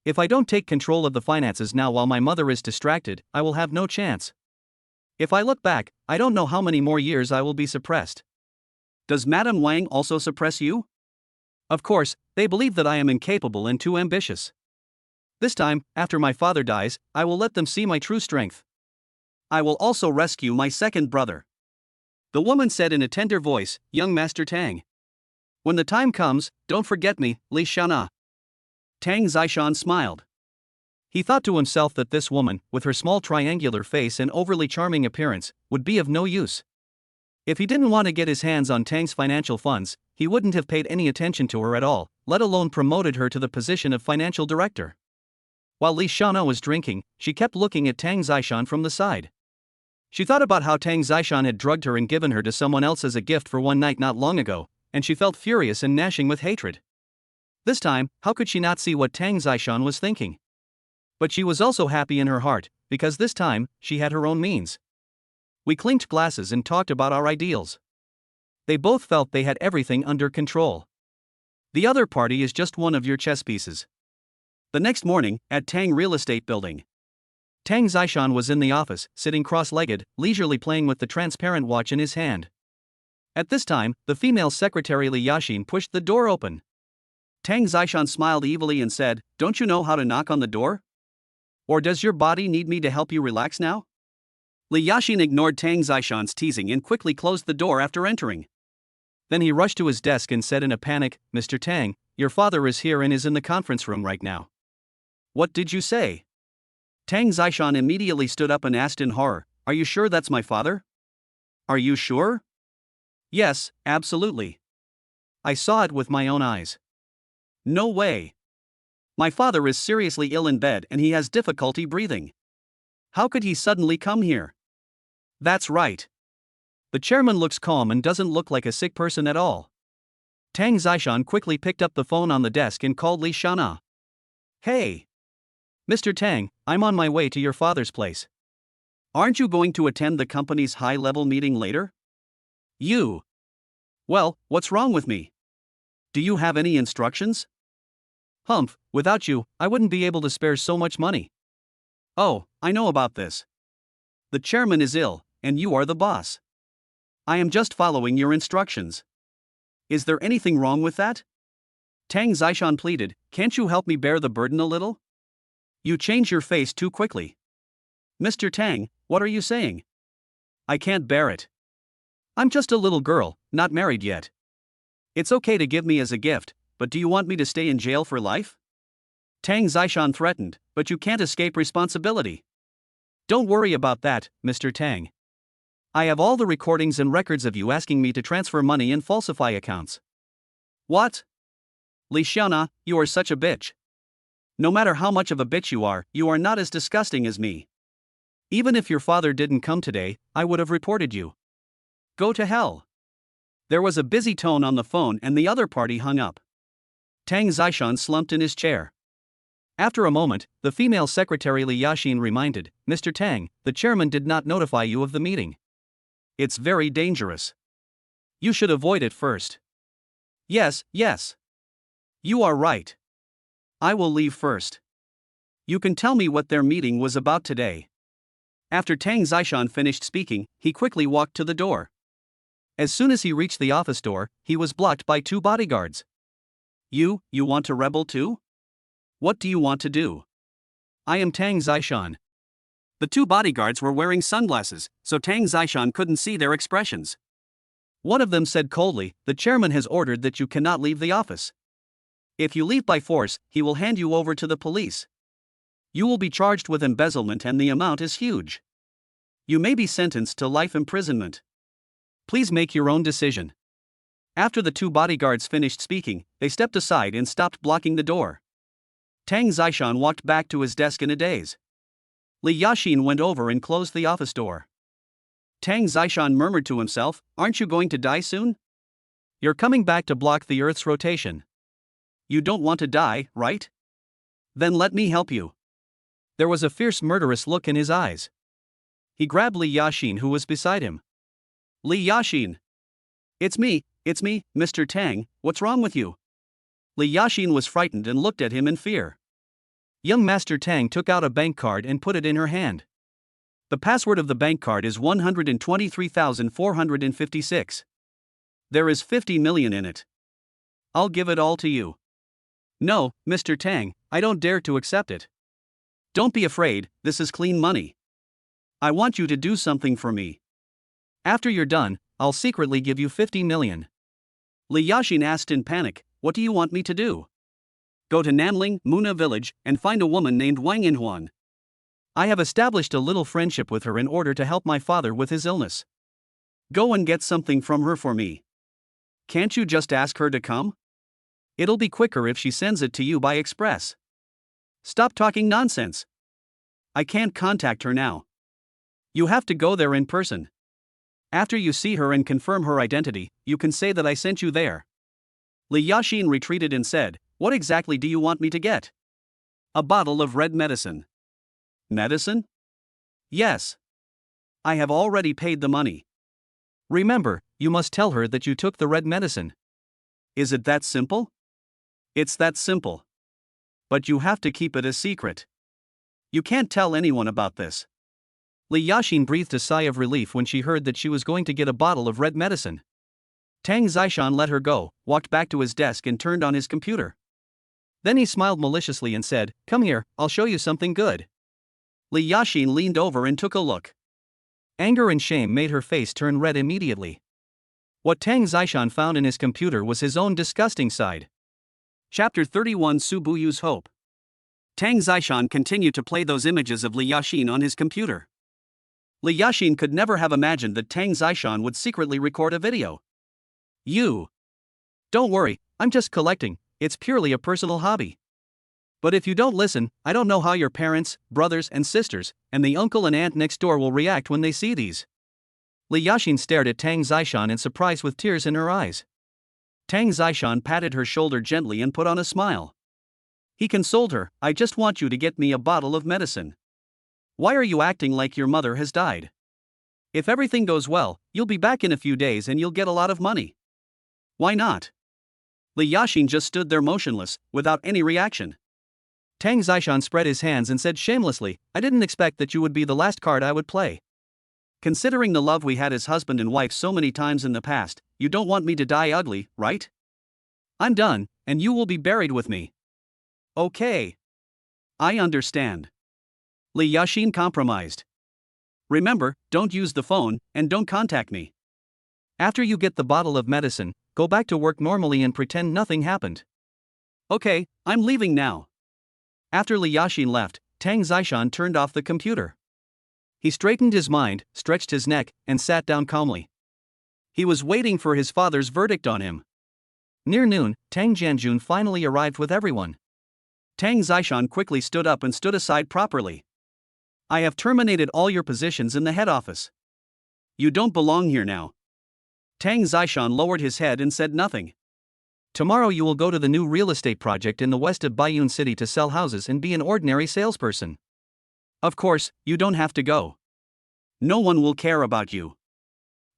If I don't take control of the finances now while my mother is distracted, I will have no chance. If I look back, I don't know how many more years I will be suppressed." "Does Madame Wang also suppress you?" "Of course, they believe that I am incapable and too ambitious. This time, after my father dies, I will let them see my true strength. I will also rescue my second brother." The woman said in a tender voice, "Young Master Tang. When the time comes, don't forget me, Li Shana." Tang Zishan smiled. He thought to himself that this woman, with her small triangular face and overly charming appearance, would be of no use. If he didn't want to get his hands on Tang's financial funds, he wouldn't have paid any attention to her at all, let alone promoted her to the position of financial director. While Li Shana was drinking, she kept looking at Tang Zishan from the side. She thought about how Tang Zishan had drugged her and given her to someone else as a gift for one night not long ago, and she felt furious and gnashing with hatred. This time, how could she not see what Tang Zishan was thinking? But she was also happy in her heart, because this time, she had her own means. We clinked glasses and talked about our ideals. They both felt they had everything under control. The other party is just one of your chess pieces. The next morning, at Tang Real Estate Building, Tang Zishan was in the office, sitting cross-legged, leisurely playing with the transparent watch in his hand. At this time, the female secretary Li Yashin pushed the door open. Tang Zishan smiled evilly and said, "Don't you know how to knock on the door? Or does your body need me to help you relax now?" Li Yashin ignored Tang Zishan's teasing and quickly closed the door after entering. Then he rushed to his desk and said in a panic, "Mr. Tang, your father is here and is in the conference room right now." "What did you say?" Tang Zishan immediately stood up and asked in horror, "Are you sure that's my father?" "Are you sure?" "Yes, absolutely. I saw it with my own eyes." "No way. My father is seriously ill in bed and he has difficulty breathing. How could he suddenly come here?" "That's right. The chairman looks calm and doesn't look like a sick person at all." Tang Zishan quickly picked up the phone on the desk and called Li Shana. "Hey! Mr. Tang, I'm on my way to your father's place. Aren't you going to attend the company's high-level meeting later?" "You. Well, what's wrong with me? Do you have any instructions?" "Humph, without you, I wouldn't be able to spare so much money." "Oh, I know about this. The chairman is ill, and you are the boss. I am just following your instructions. Is there anything wrong with that?" Tang Zishan pleaded, "Can't you help me bear the burden a little? You change your face too quickly." "Mr. Tang, what are you saying? I can't bear it. I'm just a little girl, not married yet. It's okay to give me as a gift, but do you want me to stay in jail for life?" Tang Zishan threatened, but you can't escape responsibility. Don't worry about that, Mr. Tang. I have all the recordings and records of you asking me to transfer money and falsify accounts. What? Li Xiaona, you are such a bitch. No matter how much of a bitch you are not as disgusting as me. Even if your father didn't come today, I would have reported you. Go to hell. There was a busy tone on the phone and the other party hung up. Tang Zishan slumped in his chair. After a moment, the female secretary Li Yaxin reminded, Mr. Tang, the chairman did not notify you of the meeting. It's very dangerous. You should avoid it first. Yes. You are right. I will leave first. You can tell me what their meeting was about today. After Tang Zishan finished speaking, he quickly walked to the door. As soon as he reached the office door, he was blocked by 2 bodyguards. You want to rebel too? What do you want to do? I am Tang Zishan. The 2 bodyguards were wearing sunglasses, so Tang Zishan couldn't see their expressions. One of them said coldly, the chairman has ordered that you cannot leave the office. If you leave by force, he will hand you over to the police. You will be charged with embezzlement and the amount is huge. You may be sentenced to life imprisonment. Please make your own decision. After the 2 bodyguards finished speaking, they stepped aside and stopped blocking the door. Tang Zishan walked back to his desk in a daze. Li Yaxin went over and closed the office door. Tang Zishan murmured to himself, aren't you going to die soon? You're coming back to block the Earth's rotation. You don't want to die, right? Then let me help you. There was a fierce murderous look in his eyes. He grabbed Li Yaxin who was beside him. Li Yaxin! It's me, Mr. Tang, what's wrong with you? Li Yaxin was frightened and looked at him in fear. Young Master Tang took out a bank card and put it in her hand. The password of the bank card is 123,456. There is 50 million in it. I'll give it all to you. No, Mr. Tang, I don't dare to accept it. Don't be afraid, this is clean money. I want you to do something for me. After you're done, I'll secretly give you 50 million. Li Yaxin asked in panic, what do you want me to do? Go to Nanling, Muna village, and find a woman named Wang Inhuan. I have established a little friendship with her in order to help my father with his illness. Go and get something from her for me. Can't you just ask her to come? It'll be quicker if she sends it to you by express. Stop talking nonsense. I can't contact her now. You have to go there in person. After you see her and confirm her identity, you can say that I sent you there. Li Yaxin retreated and said, what exactly do you want me to get? A bottle of red medicine. Medicine? Yes. I have already paid the money. Remember, you must tell her that you took the red medicine. Is it that simple? It's that simple. But you have to keep it a secret. You can't tell anyone about this. Li Yaxin breathed a sigh of relief when she heard that she was going to get a bottle of red medicine. Tang Zishan let her go, walked back to his desk and turned on his computer. Then he smiled maliciously and said, come here, I'll show you something good. Li Yaxin leaned over and took a look. Anger and shame made her face turn red immediately. What Tang Zishan found in his computer was his own disgusting side. Chapter 31 Su Buyu's Hope. Tang Zishan continued to play those images of Li Yaxin on his computer. Li Yaxin could never have imagined that Tang Zishan would secretly record a video. Don't worry, I'm just collecting, it's purely a personal hobby. But if you don't listen, I don't know how your parents, brothers and sisters, and the uncle and aunt next door will react when they see these. Li Yaxin stared at Tang Zishan in surprise with tears in her eyes. Tang Zishan patted her shoulder gently and put on a smile. He consoled her, I just want you to get me a bottle of medicine. Why are you acting like your mother has died? If everything goes well, you'll be back in a few days and you'll get a lot of money. Why not? Li Yaxin just stood there motionless, without any reaction. Tang Zishan spread his hands and said shamelessly, I didn't expect that you would be the last card I would play. Considering the love we had as husband and wife so many times in the past, you don't want me to die ugly, right? I'm done, and you will be buried with me. Okay. I understand. Li Yaxin compromised. Remember, don't use the phone, and don't contact me. After you get the bottle of medicine, go back to work normally and pretend nothing happened. Okay, I'm leaving now. After Li Yaxin left, Tang Zishan turned off the computer. He straightened his mind, stretched his neck, and sat down calmly. He was waiting for his father's verdict on him. Near noon, Tang Jianjun finally arrived with everyone. Tang Zishan quickly stood up and stood aside properly. I have terminated all your positions in the head office. You don't belong here now. Tang Zishan lowered his head and said nothing. Tomorrow you will go to the new real estate project in the west of Baiyun City to sell houses and be an ordinary salesperson. Of course, you don't have to go. No one will care about you.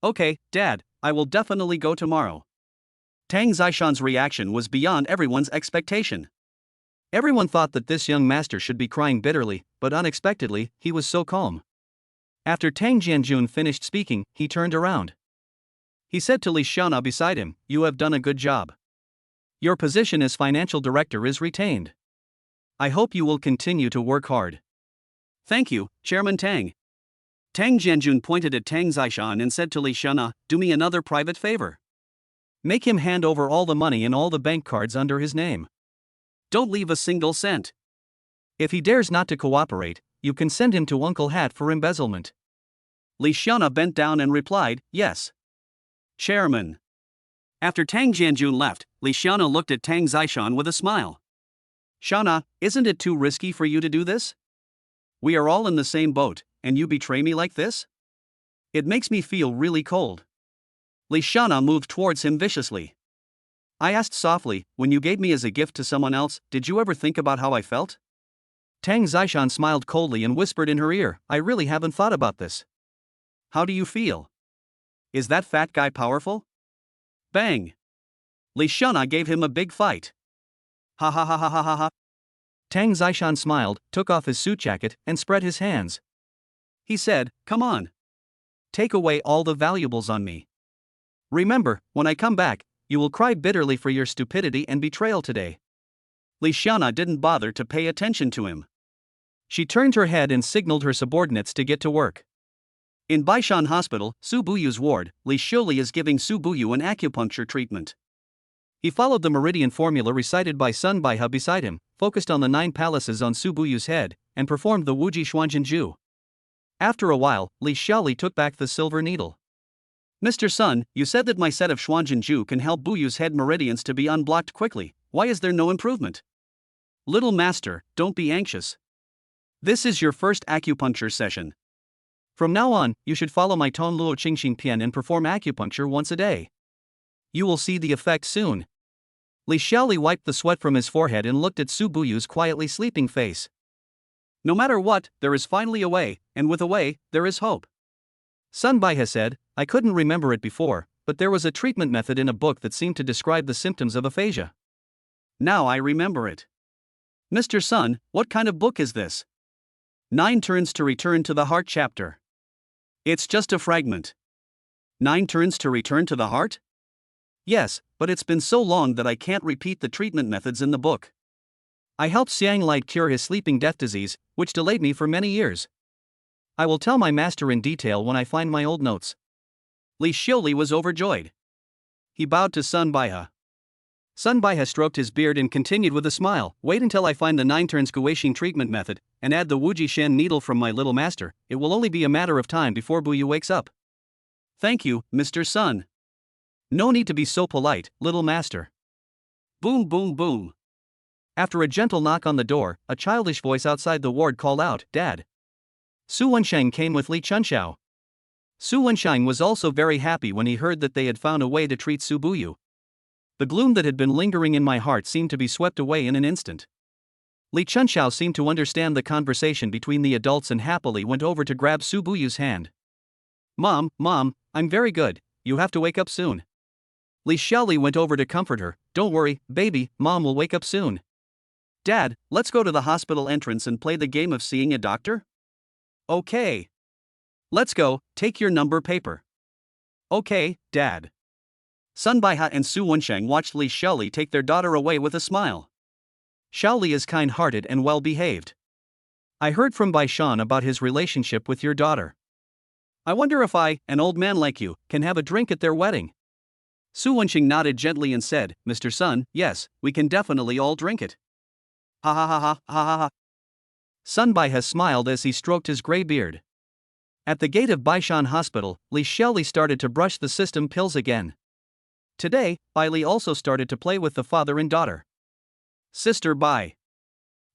Okay, Dad, I will definitely go tomorrow. Tang Zishan's reaction was beyond everyone's expectation. Everyone thought that this young master should be crying bitterly, but unexpectedly, he was so calm. After Tang Jianjun finished speaking, he turned around. He said to Li Xiana beside him, "You have done a good job. Your position as financial director is retained. I hope you will continue to work hard." Thank you, Chairman Tang. Tang Jianjun pointed at Tang Zishan and said to Li Xiana, "Do me another private favor. Make him hand over all the money and all the bank cards under his name. Don't leave a single cent. If he dares not to cooperate, you can send him to Uncle Hat for embezzlement." Li Xiana bent down and replied, "Yes, Chairman." After Tang Jianjun left, Li Xiana looked at Tang Zishan with a smile. "Xiana, isn't it too risky for you to do this? We are all in the same boat, and you betray me like this? It makes me feel really cold." Li Xiana moved towards him viciously. I asked softly, "When you gave me as a gift to someone else, did you ever think about how I felt?" Tang Zishan smiled coldly and whispered in her ear, "I really haven't thought about this. How do you feel? Is that fat guy powerful?" Bang! Li Xiana gave him a big fight. Ha ha ha ha ha ha ha. Tang Zishan smiled, took off his suit jacket, and spread his hands. He said, "Come on. Take away all the valuables on me. Remember, when I come back, you will cry bitterly for your stupidity and betrayal today." Li Xiana didn't bother to pay attention to him. She turned her head and signaled her subordinates to get to work. In Baishan Hospital, Su Buyu's ward, Li Xiuli is giving Su Buyu an acupuncture treatment. He followed the meridian formula recited by Sun Baihe beside him, focused on the 9 palaces on Su Buyu's head, and performed the Wuji Xuanjinju. After a while, Li Xiuli took back the silver needle. "Mr. Sun, you said that my set of Xuanjinju can help Buyu's head meridians to be unblocked quickly. Why is there no improvement?" "Little master, don't be anxious. This is your first acupuncture session. From now on, you should follow my Ton Luo Qingxing Pian and perform acupuncture once a day. You will see the effect soon." Li Xiaoli wiped the sweat from his forehead and looked at Su Buyu's quietly sleeping face. "No matter what, there is finally a way, and with a way, there is hope." Sun Baihe said, "I couldn't remember it before, but there was a treatment method in a book that seemed to describe the symptoms of aphasia. Now I remember it." "Mr. Sun, what kind of book is this?" 9 Turns to Return to the Heart chapter. It's just a fragment. 9 turns to return to the heart? Yes, but it's been so long that I can't repeat the treatment methods in the book. I helped Xiang Light cure his sleeping death disease, which delayed me for many years. I will tell my master in detail when I find my old notes." Li Xiuli was overjoyed. He bowed to Sun Baihe. Sun Baihe stroked his beard and continued with a smile, "Wait until I find the 9 turns Guixing treatment method, and add the Wuji Shen needle from my little master. It will only be a matter of time before Buyu wakes up." "Thank you, Mr. Sun." "No need to be so polite, little master." Boom boom boom. After a gentle knock on the door, a childish voice outside the ward called out, "Dad." Su Wensheng came with Li Chunxiao. Su Wensheng was also very happy when he heard that they had found a way to treat Su Buyu. The gloom that had been lingering in my heart seemed to be swept away in an instant. Li Chunxiao seemed to understand the conversation between the adults and happily went over to grab Su Buyu's hand. Mom, I'm very good, you have to wake up soon." Li Xiaoli went over to comfort her. "Don't worry, baby, Mom will wake up soon." "Dad, let's go to the hospital entrance and play the game of seeing a doctor?" "Okay. Let's go, take your number paper." "Okay, Dad." Sun Baihe and Su Wensheng watched Li Xiaoli take their daughter away with a smile. "Xiaoli is kind-hearted and well-behaved. I heard from Baishan about his relationship with your daughter. I wonder if I, an old man like you, can have a drink at their wedding." Su Wensheng nodded gently and said, "Mr. Sun, yes, we can definitely all drink it." Ha ha ha ha ha ha ha. Sun Baiha smiled as he stroked his gray beard. At the gate of Baishan Hospital, Li Xiaoli started to brush the system pills again. Today, Bai Li also started to play with the father and daughter. Sister Bai.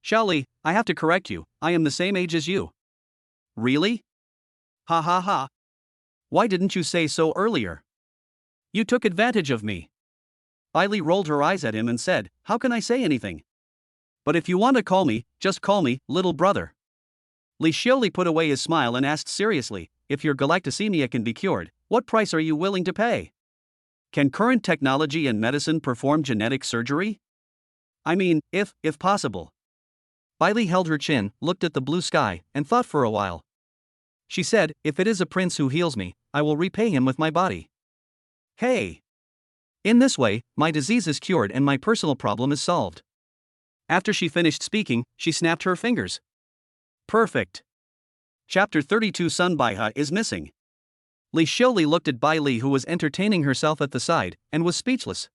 Xiaoli, I have to correct you, I am the same age as you. Really? Ha ha ha. Why didn't you say so earlier? You took advantage of me. Bai Li rolled her eyes at him and said, how can I say anything? But if you want to call me, just call me, little brother. Li Xiaoli put away his smile and asked seriously, if your galactosemia can be cured, what price are you willing to pay? Can current technology and medicine perform genetic surgery? I mean, if possible. Bai Li held her chin, looked at the blue sky, and thought for a while. She said, if it is a prince who heals me, I will repay him with my body. Hey! In this way, my disease is cured and my personal problem is solved. After she finished speaking, she snapped her fingers. Perfect. Chapter 32 Sun Baiha is missing. Li Xiaoli looked at Bai Li, who was entertaining herself at the side, and was speechless.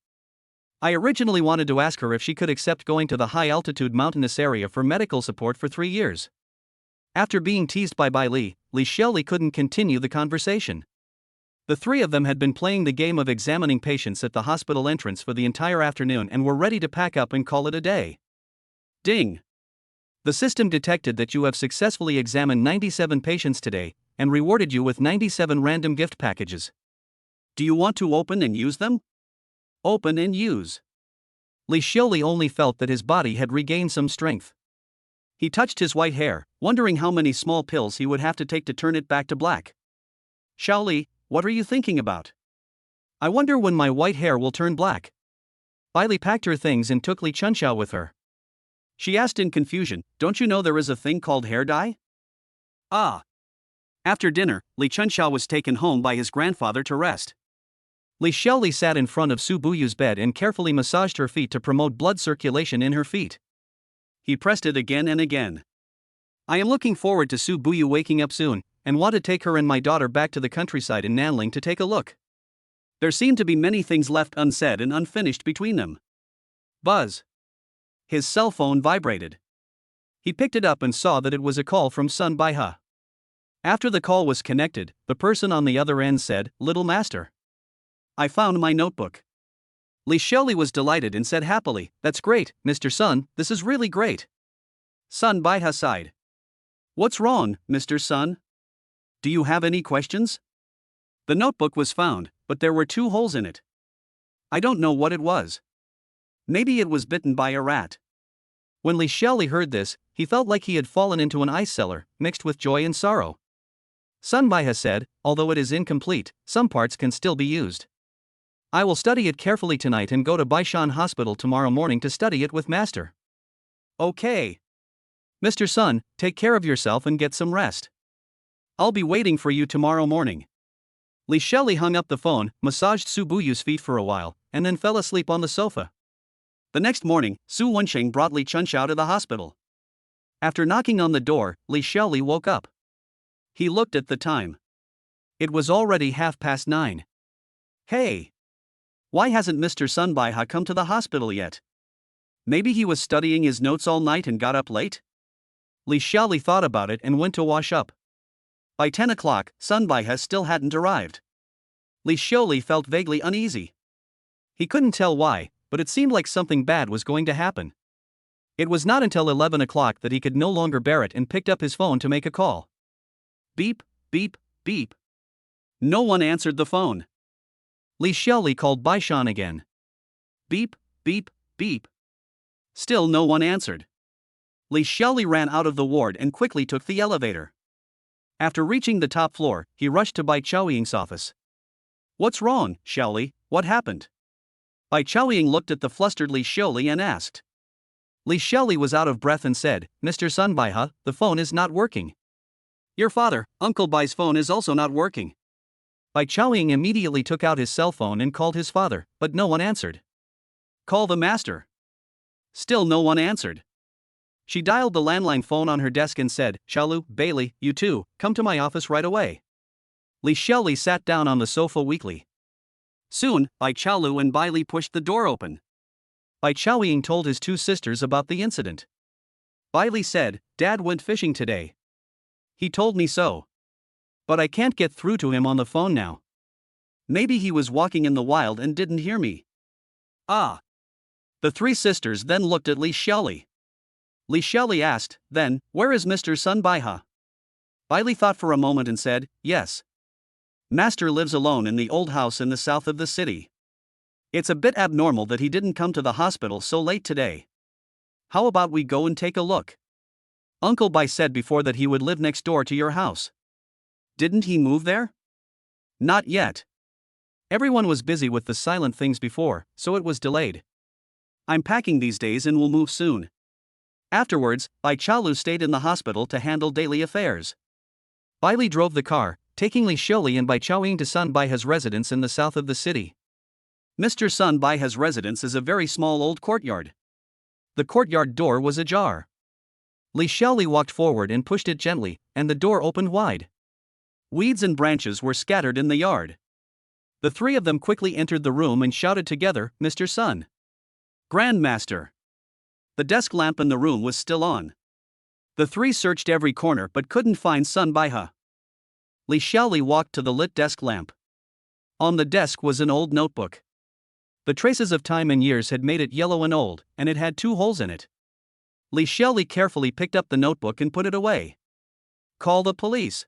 I originally wanted to ask her if she could accept going to the high-altitude mountainous area for medical support for 3 years. After being teased by Bai Li, Li Xiaoli couldn't continue the conversation. The three of them had been playing the game of examining patients at the hospital entrance for the entire afternoon and were ready to pack up and call it a day. Ding! The system detected that you have successfully examined 97 patients today, and rewarded you with 97 random gift packages. Do you want to open and use them? Open and use. Li Xiaoli only felt that his body had regained some strength. He touched his white hair, wondering how many small pills he would have to take to turn it back to black. Xiaoli, what are you thinking about? I wonder when my white hair will turn black. Bai Li packed her things and took Li Chunxiao with her. She asked in confusion, don't you know there is a thing called hair dye? Ah. After dinner, Li Chunxiao was taken home by his grandfather to rest. Li Xiaoli sat in front of Su Buyu's bed and carefully massaged her feet to promote blood circulation in her feet. He pressed it again and again. I am looking forward to Su Buyu waking up soon, and want to take her and my daughter back to the countryside in Nanling to take a look. There seem to be many things left unsaid and unfinished between them. Buzz. His cell phone vibrated. He picked it up and saw that it was a call from Sun Baiha. After the call was connected, the person on the other end said, Little Master. I found my notebook. Li Xiaoli was delighted and said happily, That's great, Mr. Sun, this is really great. Sun Baiha sighed. What's wrong, Mr. Sun? Do you have any questions? The notebook was found, but there were 2 holes in it. I don't know what it was. Maybe it was bitten by a rat. When Li Xiaoli heard this, he felt like he had fallen into an ice cellar, mixed with joy and sorrow. Sun Baiha said, although it is incomplete, some parts can still be used. I will study it carefully tonight and go to Baishan Hospital tomorrow morning to study it with Master. Okay. Mr. Sun, take care of yourself and get some rest. I'll be waiting for you tomorrow morning. Li Xiaoli hung up the phone, massaged Su Buyu's feet for a while, and then fell asleep on the sofa. The next morning, Su Wensheng brought Li Chunxiao to the hospital. After knocking on the door, Li Xiaoli woke up. He looked at the time. It was already 9:30. Hey! Why hasn't Mr. Sun Baiha come to the hospital yet? Maybe he was studying his notes all night and got up late? Li Xiaoli thought about it and went to wash up. By 10 o'clock, Sun Baiha still hadn't arrived. Li Xiaoli felt vaguely uneasy. He couldn't tell why, but it seemed like something bad was going to happen. It was not until 11 o'clock that he could no longer bear it and picked up his phone to make a call. Beep, beep, beep. No one answered the phone. Li Xiaoli called Baishan again. Beep, beep, beep. Still no one answered. Li Xiaoli ran out of the ward and quickly took the elevator. After reaching the top floor, he rushed to Bai Chaoying's office. What's wrong, Xiaoli? What happened? Bai Chaoying looked at the flustered Li Xiaoli and asked. Li Xiaoli was out of breath and said, Mr. Sun Baiha, the phone is not working. Your father, Uncle Bai's phone is also not working. Bai Chaoying immediately took out his cell phone and called his father, but no one answered. Call the master. Still no one answered. She dialed the landline phone on her desk and said, Xiaolu, Bailey, you two, come to my office right away. Li Xiaoli sat down on the sofa weakly. Soon, Bai Chaolu and Bai Li pushed the door open. Bai Chaoying told his 2 sisters about the incident. Bailey said, Dad went fishing today. He told me so. But I can't get through to him on the phone now. Maybe he was walking in the wild and didn't hear me. Ah. The three sisters then looked at Li Xiaoli. Li Xiaoli asked, then, where is Mr. Sun Baiha? Bailey thought for a moment and said, yes. Master lives alone in the old house in the south of the city. It's a bit abnormal that he didn't come to the hospital so late today. How about we go and take a look? Uncle Bai said before that he would live next door to your house. Didn't he move there? Not yet. Everyone was busy with the silent things before, so it was delayed. I'm packing these days and will move soon. Afterwards, Bai Chaolu stayed in the hospital to handle daily affairs. Bailey drove the car, taking Li Xiaoli and Bai Chaoying to Sun Baiha's residence in the south of the city. Mr. Sun Baiha's residence is a very small old courtyard. The courtyard door was ajar. Li Xiaoli walked forward and pushed it gently, and the door opened wide. Weeds and branches were scattered in the yard. The three of them quickly entered the room and shouted together, Mr. Sun. Grandmaster. The desk lamp in the room was still on. The three searched every corner but couldn't find Sun Baiha. Li Xiaoli walked to the lit desk lamp. On the desk was an old notebook. The traces of time and years had made it yellow and old, and it had 2 holes in it. Li Xiaoli carefully picked up the notebook and put it away. Call the police.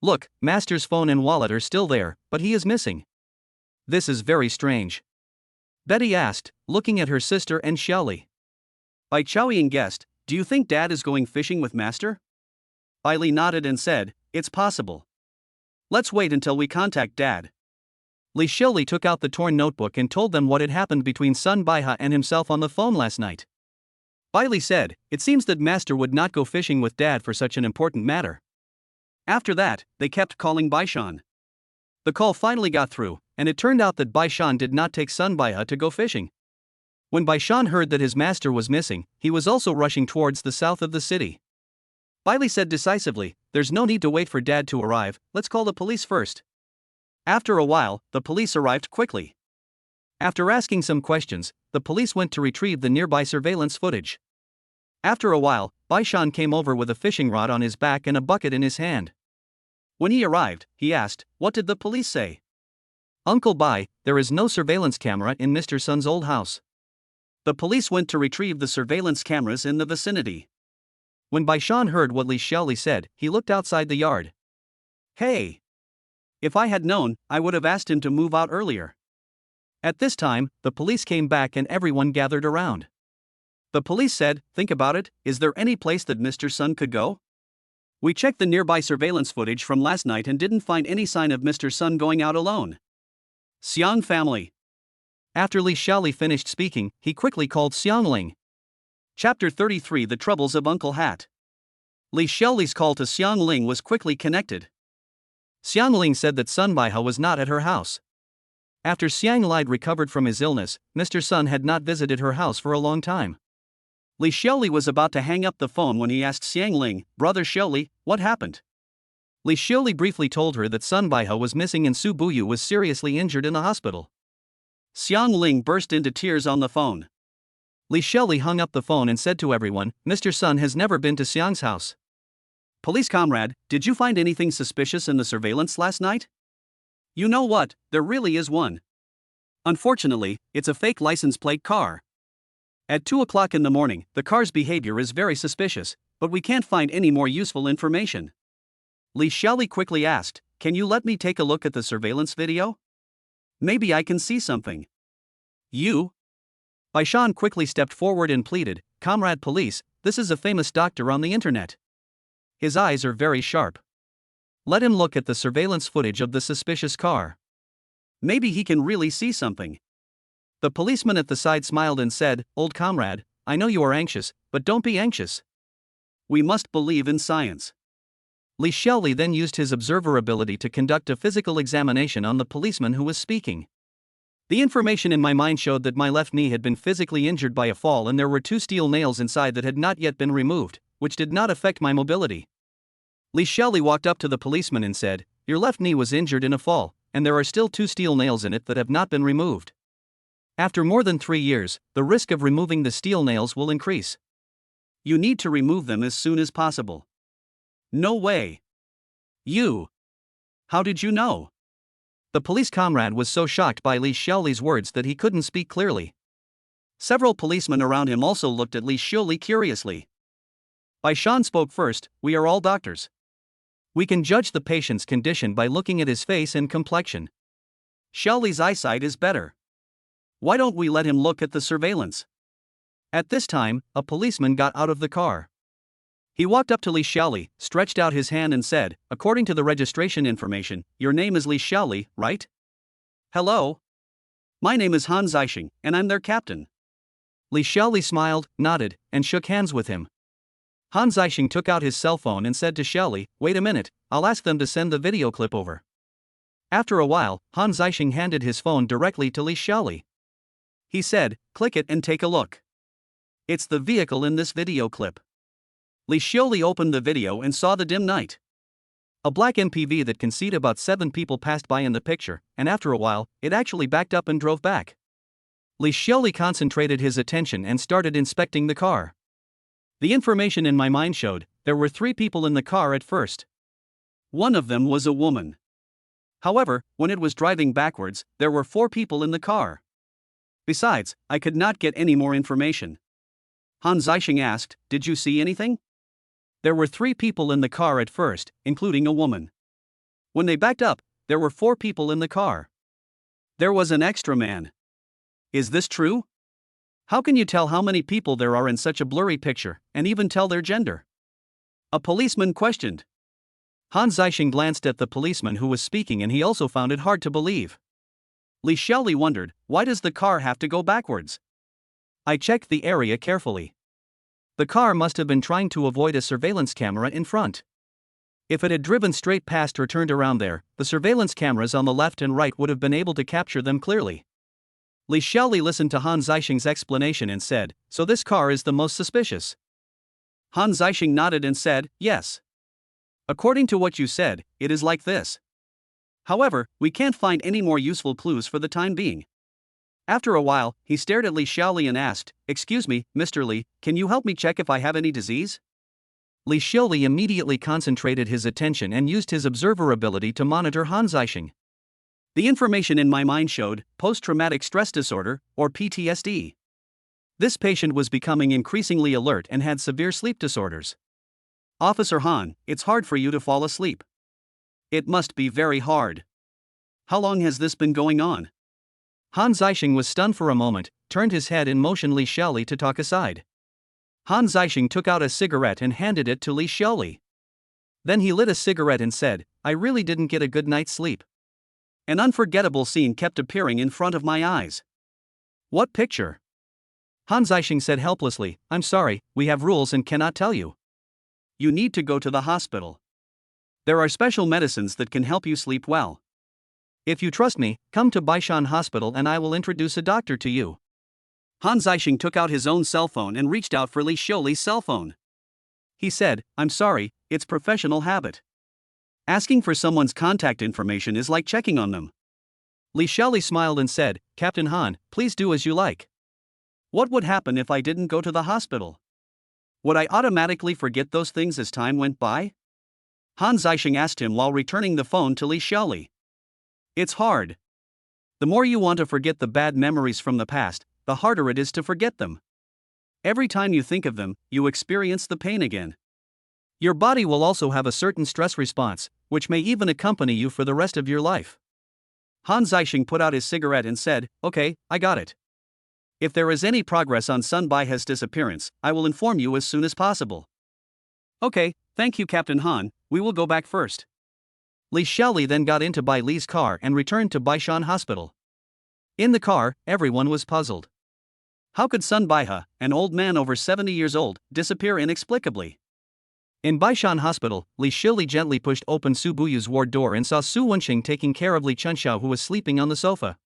Look, Master's phone and wallet are still there, but he is missing. This is very strange. Betty asked, looking at her sister and Xiaoli. Bai Chaoying guessed, do you think Dad is going fishing with Master? Bailey nodded and said, it's possible. Let's wait until we contact Dad. Li Xiaoli took out the torn notebook and told them what had happened between Sun Baiha and himself on the phone last night. Bailey said, it seems that Master would not go fishing with Dad for such an important matter. After that, they kept calling Baishan. The call finally got through, and it turned out that Baishan did not take Sun Baiha to go fishing. When Baishan heard that his master was missing, he was also rushing towards the south of the city. Bailey said decisively, there's no need to wait for Dad to arrive, let's call the police first. After a while, the police arrived quickly. After asking some questions, the police went to retrieve the nearby surveillance footage. After a while, Baishan came over with a fishing rod on his back and a bucket in his hand. When he arrived, he asked, what did the police say? Uncle Bai, there is no surveillance camera in Mr. Sun's old house. The police went to retrieve the surveillance cameras in the vicinity. When Baishan heard what Li Xiaoli said, he looked outside the yard. Hey! If I had known, I would have asked him to move out earlier. At this time, the police came back and everyone gathered around. The police said, think about it, is there any place that Mr. Sun could go? We checked the nearby surveillance footage from last night and didn't find any sign of Mr. Sun going out alone. Xiang family. After Li Xiaoli finished speaking, he quickly called Xiangling. Chapter 33 The Troubles of Uncle Hat. Li Xiaoli's call to Xiangling was quickly connected. Xiangling said that Sun Baiha was not at her house. After Xiang Lide recovered from his illness, Mr. Sun had not visited her house for a long time. Li Xiaoli was about to hang up the phone when he asked Xiangling, Brother Xiaoli, what happened? Li Xiaoli briefly told her that Sun Baiha was missing and Su Buyu was seriously injured in the hospital. Xiangling burst into tears on the phone. Li Xiaoli hung up the phone and said to everyone, Mr. Sun has never been to Xiang's house. Police comrade, did you find anything suspicious in the surveillance last night? You know what, there really is one. Unfortunately, it's a fake license plate car. At 2 o'clock in the morning, the car's behavior is very suspicious, but we can't find any more useful information. Li Xiaoli quickly asked, can you let me take a look at the surveillance video? Maybe I can see something. You? Baishan quickly stepped forward and pleaded, Comrade Police, this is a famous doctor on the internet. His eyes are very sharp. Let him look at the surveillance footage of the suspicious car. Maybe he can really see something. The policeman at the side smiled and said, Old comrade, I know you are anxious, but don't be anxious. We must believe in science. Li Xiaoli then used his observer ability to conduct a physical examination on the policeman who was speaking. The information in my mind showed that my left knee had been physically injured by a fall and there were 2 steel nails inside that had not yet been removed, which did not affect my mobility. Li Xiaoli walked up to the policeman and said, Your left knee was injured in a fall, and there are still 2 steel nails in it that have not been removed. After more than 3 years, the risk of removing the steel nails will increase. You need to remove them as soon as possible. No way. You. How did you know? The police comrade was so shocked by Li Xiaoli's words that he couldn't speak clearly. Several policemen around him also looked at Li Xiaoli curiously. Bai Shan spoke first. We are all doctors. We can judge the patient's condition by looking at his face and complexion. Xiaoli's eyesight is better. Why don't we let him look at the surveillance? At this time, a policeman got out of the car. He walked up to Li Xiaoli, stretched out his hand and said, according to the registration information, your name is Li Xiaoli, right? Hello? My name is Han Zishan, and I'm their captain. Li Xiaoli smiled, nodded, and shook hands with him. Han Zishan took out his cell phone and said to Xiaoli, wait a minute, I'll ask them to send the video clip over. After a while, Han Zishan handed his phone directly to Li Xiaoli. He said, click it and take a look. It's the vehicle in this video clip. Li Xiaoli opened the video and saw the dim night. A black MPV that can seat about 7 people passed by in the picture, and after a while, it actually backed up and drove back. Li Xiaoli concentrated his attention and started inspecting the car. The information in my mind showed there were 3 people in the car at first. One of them was a woman. However, when it was driving backwards, there were 4 people in the car. Besides, I could not get any more information. Han Zishan asked, did you see anything? There were 3 people in the car at first, including a woman. When they backed up, there were 4 people in the car. There was an extra man. Is this true? How can you tell how many people there are in such a blurry picture, and even tell their gender? A policeman questioned. Han Zishan glanced at the policeman who was speaking and he also found it hard to believe. Li Xiaoli wondered, why does the car have to go backwards? I checked the area carefully. The car must have been trying to avoid a surveillance camera in front. If it had driven straight past or turned around there, the surveillance cameras on the left and right would have been able to capture them clearly. Li Xiaoli listened to Han Zishan's explanation and said, so this car is the most suspicious. Han Zishan nodded and said, yes. According to what you said, it is like this. However, we can't find any more useful clues for the time being. After a while, he stared at Li Xiaoli and asked, excuse me, Mr. Li, can you help me check if I have any disease? Li Xiaoli immediately concentrated his attention and used his observer ability to monitor Han Zishan. The information in my mind showed post-traumatic stress disorder, or PTSD. This patient was becoming increasingly alert and had severe sleep disorders. Officer Han, it's hard for you to fall asleep. It must be very hard. How long has this been going on? Han Zishan was stunned for a moment, turned his head and motioned Li Xiaoli to talk aside. Han Zishan took out a cigarette and handed it to Li Xiaoli. Then he lit a cigarette and said, I really didn't get a good night's sleep. An unforgettable scene kept appearing in front of my eyes. What picture? Han Zishan said helplessly, I'm sorry, we have rules and cannot tell you. You need to go to the hospital. There are special medicines that can help you sleep well. If you trust me, come to Baishan Hospital and I will introduce a doctor to you. Han Zishan took out his own cell phone and reached out for Li Xiaoli's cell phone. He said, I'm sorry, it's professional habit. Asking for someone's contact information is like checking on them. Li Xiaoli smiled and said, Captain Han, please do as you like. What would happen if I didn't go to the hospital? Would I automatically forget those things as time went by? Han Zishan asked him while returning the phone to Li Xiaoli. It's hard. The more you want to forget the bad memories from the past, the harder it is to forget them. Every time you think of them, you experience the pain again. Your body will also have a certain stress response, which may even accompany you for the rest of your life. Han Zishan put out his cigarette and said, okay, I got it. If there is any progress on Sun Baihe's disappearance, I will inform you as soon as possible. Okay, thank you Captain Han, we will go back first. Li Xiaoli then got into Bai Li's car and returned to Baishan Hospital. In the car, everyone was puzzled. How could Sun Baihe, an old man over 70 years old, disappear inexplicably? In Baishan Hospital, Li Xiaoli gently pushed open Su Buyu's ward door and saw Su Wenxing taking care of Li Chunxiao who was sleeping on the sofa.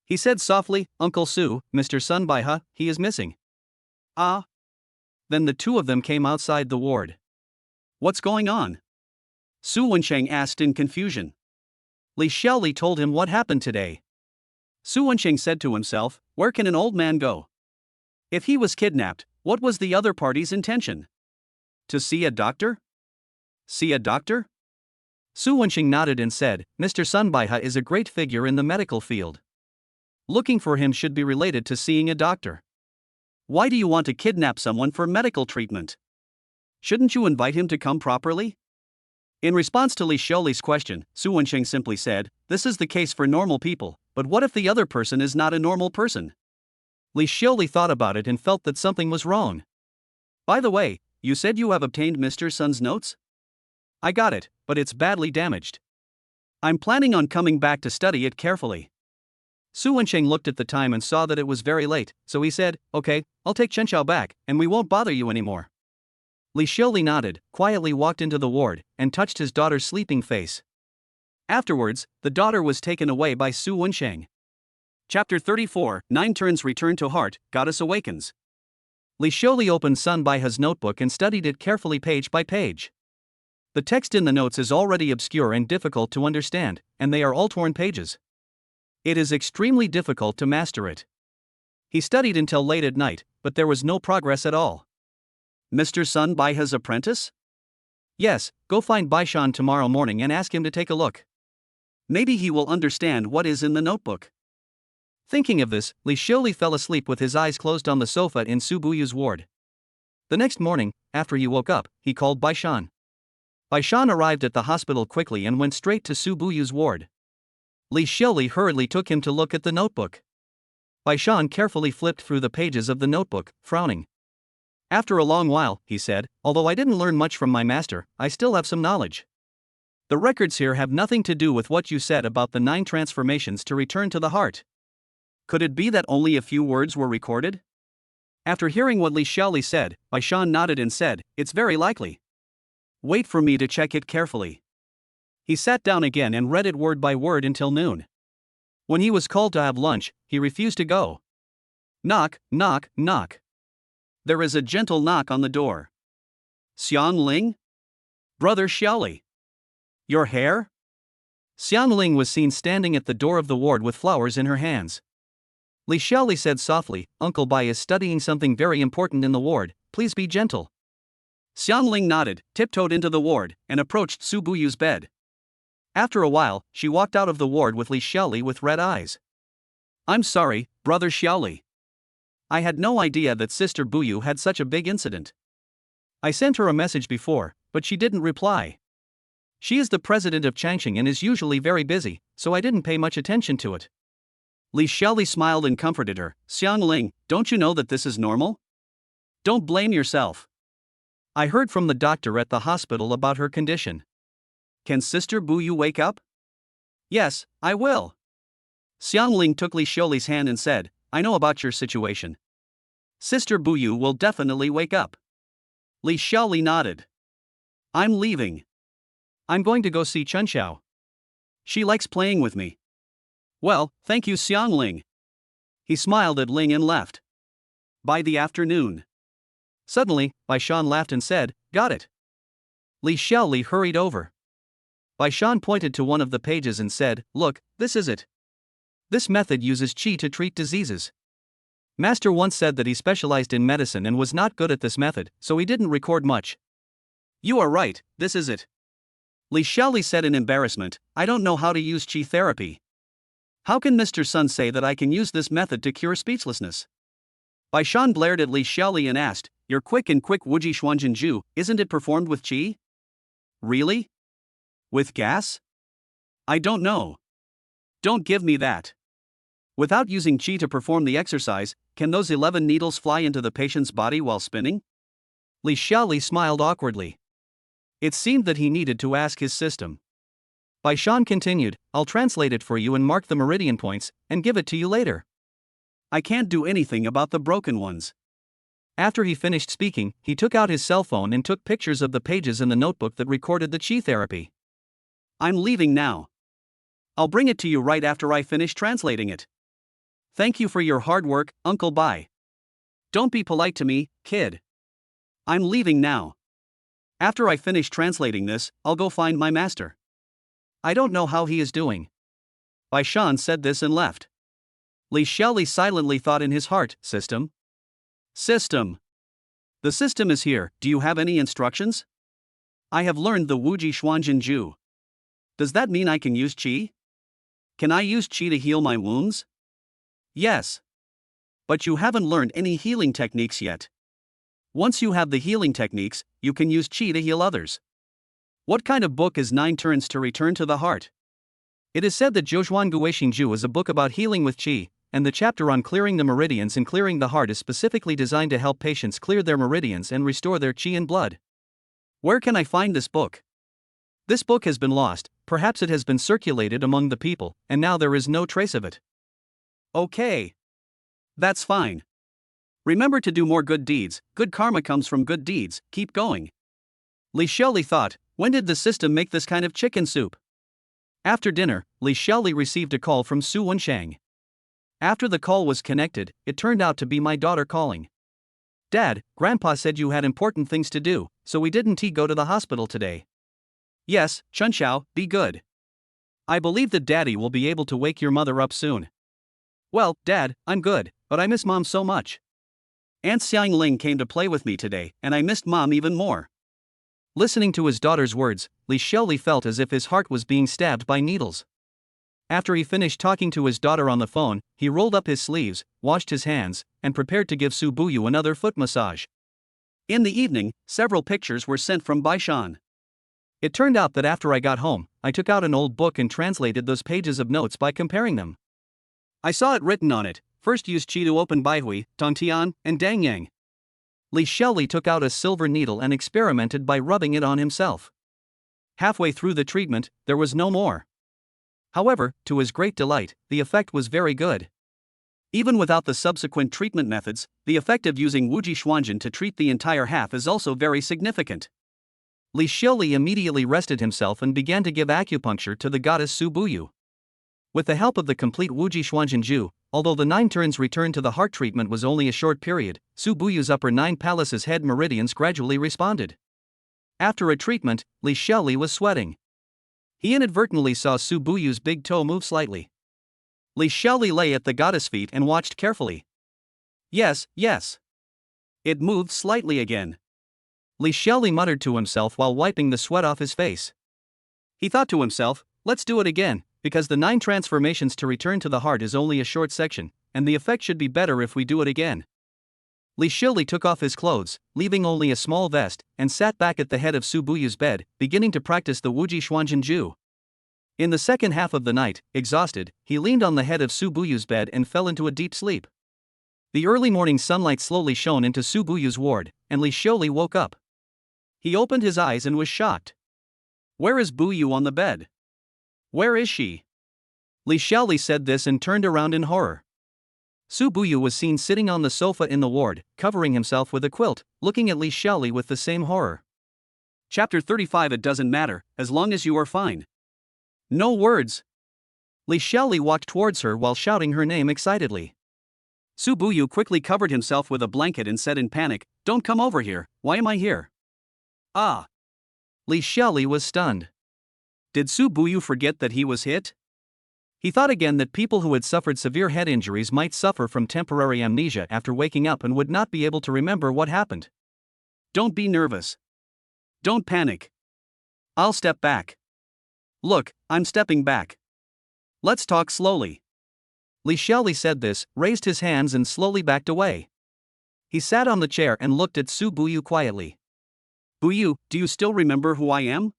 He said softly, Uncle Su, Mr. Sun Baihe, he is missing. Ah. Then the two of them came outside the ward. What's going on? Su Wenxing asked in confusion. Li Xiaoli told him what happened today. Su Wenxing said to himself, where can an old man go? If he was kidnapped, What was the other party's intention? To see a doctor? See a doctor? Su Wenxing nodded and said, Mr. Sun Baihe is a great figure in the medical field. Looking for him should be related to seeing a doctor. Why do you want to kidnap someone for medical treatment? Shouldn't you invite him to come properly? In response to Li Xiaoli's question, Su Wenxing simply said, this is the case for normal people, but what if the other person is not a normal person? Li Xiaoli thought about it and felt that something was wrong. By the way, you said you have obtained Mr. Sun's notes? I got it, but it's badly damaged. I'm planning on coming back to study it carefully. Su Wenxing looked at the time and saw that it was very late, so he said, okay, I'll take Chen Xiao back, and we won't bother you anymore. Li Xiaoli nodded, quietly walked into the ward, and touched his daughter's sleeping face. Afterwards, the daughter was taken away by Su Wenxing. Chapter 34, 9 Turns Return to Heart, Goddess Awakens. Li Xiaoli opened Sun Baihe's notebook and studied it carefully page by page. The text in the notes is already obscure and difficult to understand, and they are all torn pages. It is extremely difficult to master it. He studied until late at night, but there was no progress at all. Mr. Sun Baihe's apprentice? Yes, go find Baishan tomorrow morning and ask him to take a look. Maybe he will understand what is in the notebook. Thinking of this, Li Xiaoli fell asleep with his eyes closed on the sofa in Su Buyu's ward. The next morning, after he woke up, he called Baishan. Baishan arrived at the hospital quickly and went straight to Su Buyu's ward. Li Xiaoli hurriedly took him to look at the notebook. Baishan carefully flipped through the pages of the notebook, frowning. After a long while, he said, although I didn't learn much from my master, I still have some knowledge. The records here have nothing to do with what you said about the 9 transformations to return to the heart. Could it be that only a few words were recorded? After hearing what Li Xiaoli said, Baishan nodded and said, it's very likely. Wait for me to check it carefully. He sat down again and read it word by word until noon. When he was called to have lunch, he refused to go. Knock, knock, knock. There is a gentle knock on the door. Xiang Ling? Brother Xiaoli. Your hair? Xiang Ling was seen standing at the door of the ward with flowers in her hands. Li Xiaoli said softly, Uncle Bai is studying something very important in the ward, please be gentle. Xiang Ling nodded, tiptoed into the ward, and approached Su Buyu's bed. After a while, she walked out of the ward with Li Xiaoli with red eyes. I'm sorry, Brother Xiaoli. I had no idea that Sister Buyu had such a big incident. I sent her a message before, but she didn't reply. She is the president of Changqing and is usually very busy, so I didn't pay much attention to it. Li Xiaoli smiled and comforted her. Xiang Ling, don't you know that this is normal? Don't blame yourself. I heard from the doctor at the hospital about her condition. Can Sister Buyu wake up? Yes, I will. Xiang Ling took Li Xiaoli's hand and said, I know about your situation. Sister Buyu will definitely wake up. Li Xiaoli nodded. I'm leaving. I'm going to go see Chen Xiao. She likes playing with me. Well, thank you Xiang Ling. He smiled at Ling and left. By the afternoon. Suddenly, Baishan laughed and said, got it. Li Xiaoli hurried over. Baishan pointed to one of the pages and said, look, this is it. This method uses qi to treat diseases. Master once said that he specialized in medicine and was not good at this method, so he didn't record much. You are right, this is it. Li Xiaoli said in embarrassment, I don't know how to use qi therapy. How can Mr. Sun say that I can use this method to cure speechlessness? Baishan glared at Li Xiaoli and asked, your quick Wuji Xuanjinju, isn't it performed with qi? Really? With gas? I don't know. Don't give me that. Without using qi to perform the exercise, can those 11 needles fly into the patient's body while spinning? Li Xiaoli smiled awkwardly. It seemed that he needed to ask his system. Baishan continued, I'll translate it for you and mark the meridian points, and give it to you later. I can't do anything about the broken ones. After he finished speaking, he took out his cell phone and took pictures of the pages in the notebook that recorded the qi therapy. I'm leaving now. I'll bring it to you right after I finish translating it. Thank you for your hard work, Uncle Bai. Don't be polite to me, kid. I'm leaving now. After I finish translating this, I'll go find my master. I don't know how he is doing. Baishan said this and left. Li Xiaoli silently thought in his heart, system? System. The system is here, do you have any instructions? I have learned the Wuji Xuanjin Ju. Does that mean I can use qi? Can I use qi to heal my wounds? Yes. But you haven't learned any healing techniques yet. Once you have the healing techniques, you can use qi to heal others. What kind of book is 9 Turns to Return to the Heart? It is said that Zhouzhuan Guixing Ju is a book about healing with qi, and the chapter on clearing the meridians and clearing the heart is specifically designed to help patients clear their meridians and restore their qi and blood. Where can I find this book? This book has been lost, perhaps it has been circulated among the people, and now there is no trace of it. Okay. That's fine. Remember to do more good deeds, good karma comes from good deeds, keep going. Li Xiaoli thought, when did the system make this kind of chicken soup? After dinner, Li Xiaoli received a call from Su Wenshang. After the call was connected, it turned out to be my daughter calling. Dad, Grandpa said you had important things to do, so we didn't go to the hospital today. Yes, Chunxiao, be good. I believe that Daddy will be able to wake your mother up soon. Well, Dad, I'm good, but I miss Mom so much. Aunt Xiangling came to play with me today, and I missed Mom even more. Listening to his daughter's words, Li Xiaoli felt as if his heart was being stabbed by needles. After he finished talking to his daughter on the phone, he rolled up his sleeves, washed his hands, and prepared to give Su Buyu another foot massage. In the evening, several pictures were sent from Baishan. It turned out that after I got home, I took out an old book and translated those pages of notes by comparing them. I saw it written on it, first use qi to open Baihui, Tongtian, and Dangyang. Li Xiaoli took out a silver needle and experimented by rubbing it on himself. Halfway through the treatment, there was no more. However, to his great delight, the effect was very good. Even without the subsequent treatment methods, the effect of using Wuji Xuanjin to treat the entire half is also very significant. Li Xiaoli immediately rested himself and began to give acupuncture to the goddess Su Buyu. With the help of the complete Wuji Xuanjin Ju, although the 9 turns return to the heart treatment was only a short period, Su Buyu's upper 9 palaces head meridians gradually responded. After a treatment, Li Xiaoli was sweating. He inadvertently saw Su Buyu's big toe move slightly. Li Xiaoli lay at the goddess' feet and watched carefully. Yes. It moved slightly again. Li Xiaoli muttered to himself while wiping the sweat off his face. He thought to himself, let's do it again, because the 9 transformations to return to the heart is only a short section, and the effect should be better if we do it again. Li Xiaoli took off his clothes, leaving only a small vest, and sat back at the head of Su Buyu's bed, beginning to practice the Wuji Xuanjin Ju. In the second half of the night, exhausted, he leaned on the head of Su Buyu's bed and fell into a deep sleep. The early morning sunlight slowly shone into Su Buyu's ward, and Li Xiaoli woke up. He opened his eyes and was shocked. Where is Buyu on the bed? Where is she? Li Xiaoli said this and turned around in horror. Su Buyu was seen sitting on the sofa in the ward, covering himself with a quilt, looking at Li Xiaoli with the same horror. Chapter 35. It doesn't matter, as long as you are fine. No words. Li Xiaoli walked towards her while shouting her name excitedly. Su Buyu quickly covered himself with a blanket and said in panic, "Don't come over here, why am I here?" Ah! Li Xiaoli was stunned. Did Su Buyu forget that he was hit? He thought again that people who had suffered severe head injuries might suffer from temporary amnesia after waking up and would not be able to remember what happened. Don't be nervous. Don't panic. I'll step back. Look, I'm stepping back. Let's talk slowly. Li Xiaoli said this, raised his hands and slowly backed away. He sat on the chair and looked at Su Buyu quietly. Buyu, do you still remember who I am?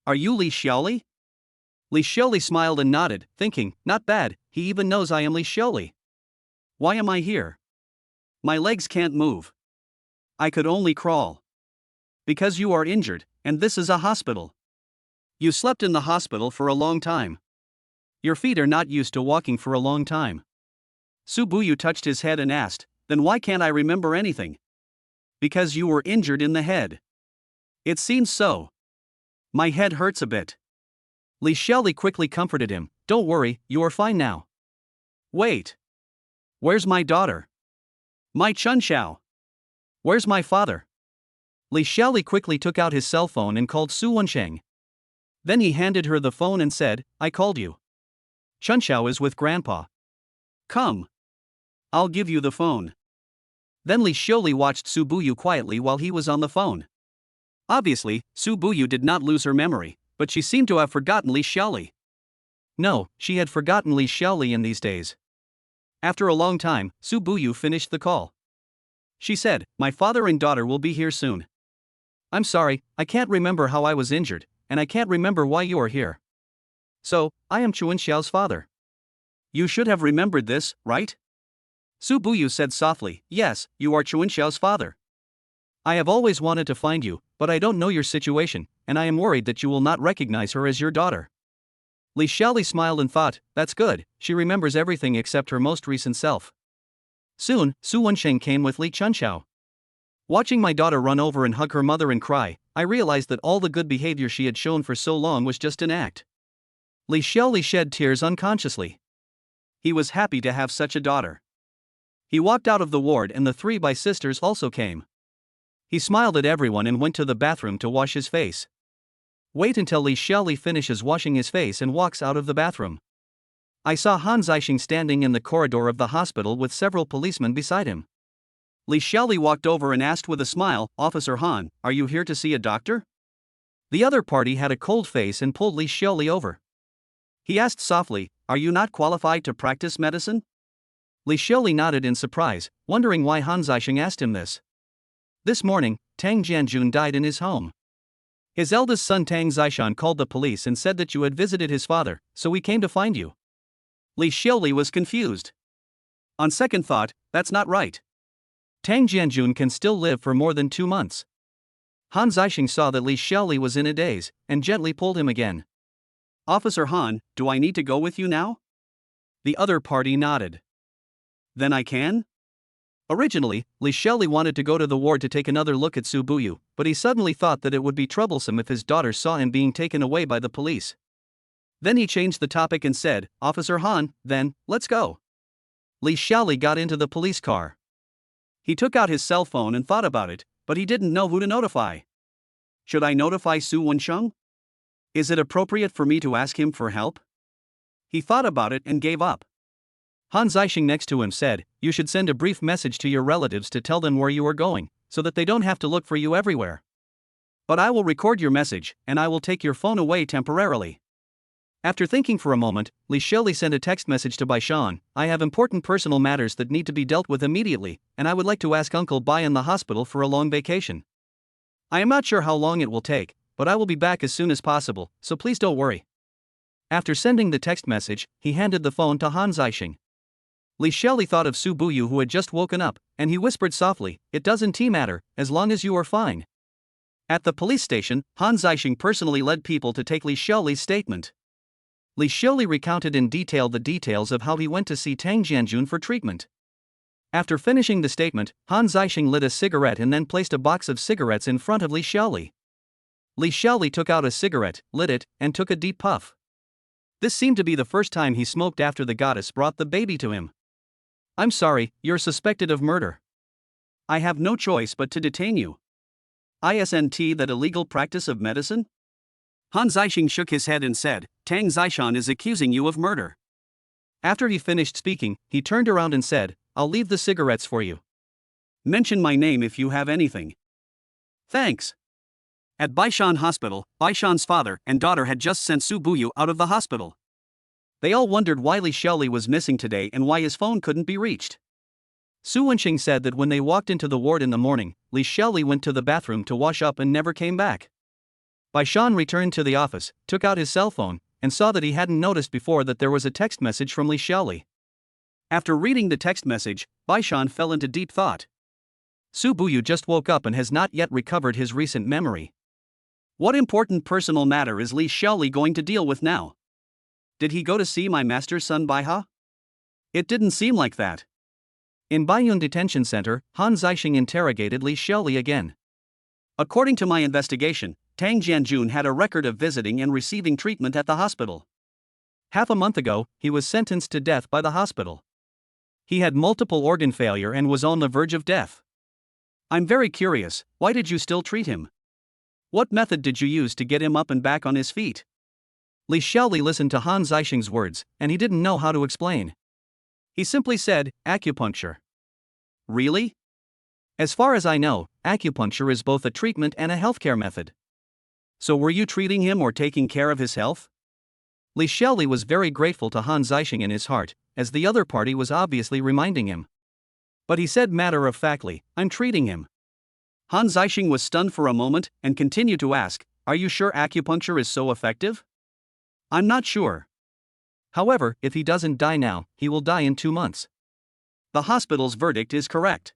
Are you Li Xiaoli? Li Xiaoli smiled and nodded, thinking, not bad, he even knows I am Li Xiaoli. Why am I here? My legs can't move. I could only crawl. Because you are injured, and this is a hospital. You slept in the hospital for a long time. Your feet are not used to walking for a long time. Su Buyu touched his head and asked, then why can't I remember anything? Because you were injured in the head. It seems so. My head hurts a bit. Li Xiaoli quickly comforted him, don't worry, you are fine now. Wait. Where's my daughter? My Chunxiao. Where's my father? Li Xiaoli quickly took out his cell phone and called Su Wensheng. Then he handed her the phone and said, I called you. Chunxiao is with Grandpa. Come. I'll give you the phone. Then Li Xiaoli watched Su Buyu quietly while he was on the phone. Obviously, Su Buyu did not lose her memory, but she seemed to have forgotten Li Xiaoli. No, she had forgotten Li Xiaoli in these days. After a long time, Su Buyu finished the call. She said, "My father and daughter will be here soon. I'm sorry, I can't remember how I was injured, and I can't remember why you are here. So, I am Chuan Xiao's father." "You should have remembered this, right?" Su Buyu said softly, "Yes, you are Chuan Xiao's father. I have always wanted to find you, but I don't know your situation, and I am worried that you will not recognize her as your daughter." Li Xiaoli smiled and thought, "That's good, she remembers everything except her most recent self." Soon, Su Wensheng came with Li Chunxiao. Watching my daughter run over and hug her mother and cry, I realized that all the good behavior she had shown for so long was just an act. Li Xiaoli shed tears unconsciously. He was happy to have such a daughter. He walked out of the ward and the three Bai sisters also came. He smiled at everyone and went to the bathroom to wash his face. Wait until Li Xiaoli finishes washing his face and walks out of the bathroom. I saw Han Zishan standing in the corridor of the hospital with several policemen beside him. Li Xiaoli walked over and asked with a smile, "Officer Han, are you here to see a doctor?" The other party had a cold face and pulled Li Xiaoli over. He asked softly, "Are you not qualified to practice medicine?" Li Xiaoli nodded in surprise, wondering why Han Zishan asked him this. This morning, Tang Zishan died in his home. His eldest son Tang Zishan called the police and said that you had visited his father, so we came to find you. Li Xiaoli was confused. On second thought, that's not right. Tang Zishan can still live for more than 2 months. Han Zishan saw that Li Xiaoli was in a daze, and gently pulled him again. "Officer Han, do I need to go with you now?" The other party nodded. "Then I can?" Originally, Li Xiaoli wanted to go to the ward to take another look at Su Buyu, but he suddenly thought that it would be troublesome if his daughter saw him being taken away by the police. Then he changed the topic and said, "Officer Han, then, let's go." Li Xiaoli got into the police car. He took out his cell phone and thought about it, but he didn't know who to notify. Should I notify Su Wensheng? Is it appropriate for me to ask him for help? He thought about it and gave up. Han Zishan next to him said, "You should send a brief message to your relatives to tell them where you are going, so that they don't have to look for you everywhere. But I will record your message, and I will take your phone away temporarily." After thinking for a moment, Li Xiaoli sent a text message to Bai Shan, "I have important personal matters that need to be dealt with immediately, and I would like to ask Uncle Bai in the hospital for a long vacation. I am not sure how long it will take, but I will be back as soon as possible, so please don't worry." After sending the text message, he handed the phone to Han Zishan. Li Xiaoli thought of Su Buyu who had just woken up, and he whispered softly, "It doesn't matter, as long as you are fine." At the police station, Han Zishan personally led people to take Li Xiaoli's statement. Li Xiaoli recounted in detail the details of how he went to see Tang Zishan for treatment. After finishing the statement, Han Zishan lit a cigarette and then placed a box of cigarettes in front of Li Xiaoli. Li Xiaoli took out a cigarette, lit it, and took a deep puff. This seemed to be the first time he smoked after the goddess brought the baby to him. "I'm sorry, you're suspected of murder. I have no choice but to detain you. Isn't that illegal practice of medicine?" Han Zishan shook his head and said, "Tang Zishan is accusing you of murder." After he finished speaking, he turned around and said, "I'll leave the cigarettes for you. Mention my name if you have anything." "Thanks." At Baishan Hospital, Baishan's father and daughter had just sent Su Buyu out of the hospital. They all wondered why Li Xiaoli was missing today and why his phone couldn't be reached. Su Wensheng said that when they walked into the ward in the morning, Li Xiaoli went to the bathroom to wash up and never came back. Baishan returned to the office, took out his cell phone, and saw that he hadn't noticed before that there was a text message from Li Xiaoli. After reading the text message, Baishan fell into deep thought. Su Buyu just woke up and has not yet recovered his recent memory. What important personal matter is Li Xiaoli going to deal with now? Did he go to see my master's son Baiha? It didn't seem like that. In Baiyun Detention Center, Han Zishan interrogated Li Xiaoli again. According to my investigation, Tang Zishan had a record of visiting and receiving treatment at the hospital. Half a month ago, he was sentenced to death by the hospital. He had multiple organ failure and was on the verge of death. I'm very curious, why did you still treat him? What method did you use to get him up and back on his feet? Li Xiaoli listened to Han Zishan's words, and he didn't know how to explain. He simply said, "Acupuncture." Really? As far as I know, acupuncture is both a treatment and a healthcare method. So were you treating him or taking care of his health? Li Xiaoli was very grateful to Han Zishan in his heart, as the other party was obviously reminding him. But he said matter-of-factly, I'm treating him. Han Zishan was stunned for a moment and continued to ask, are you sure acupuncture is so effective? I'm not sure. However, if he doesn't die now, he will die in 2 months. The hospital's verdict is correct.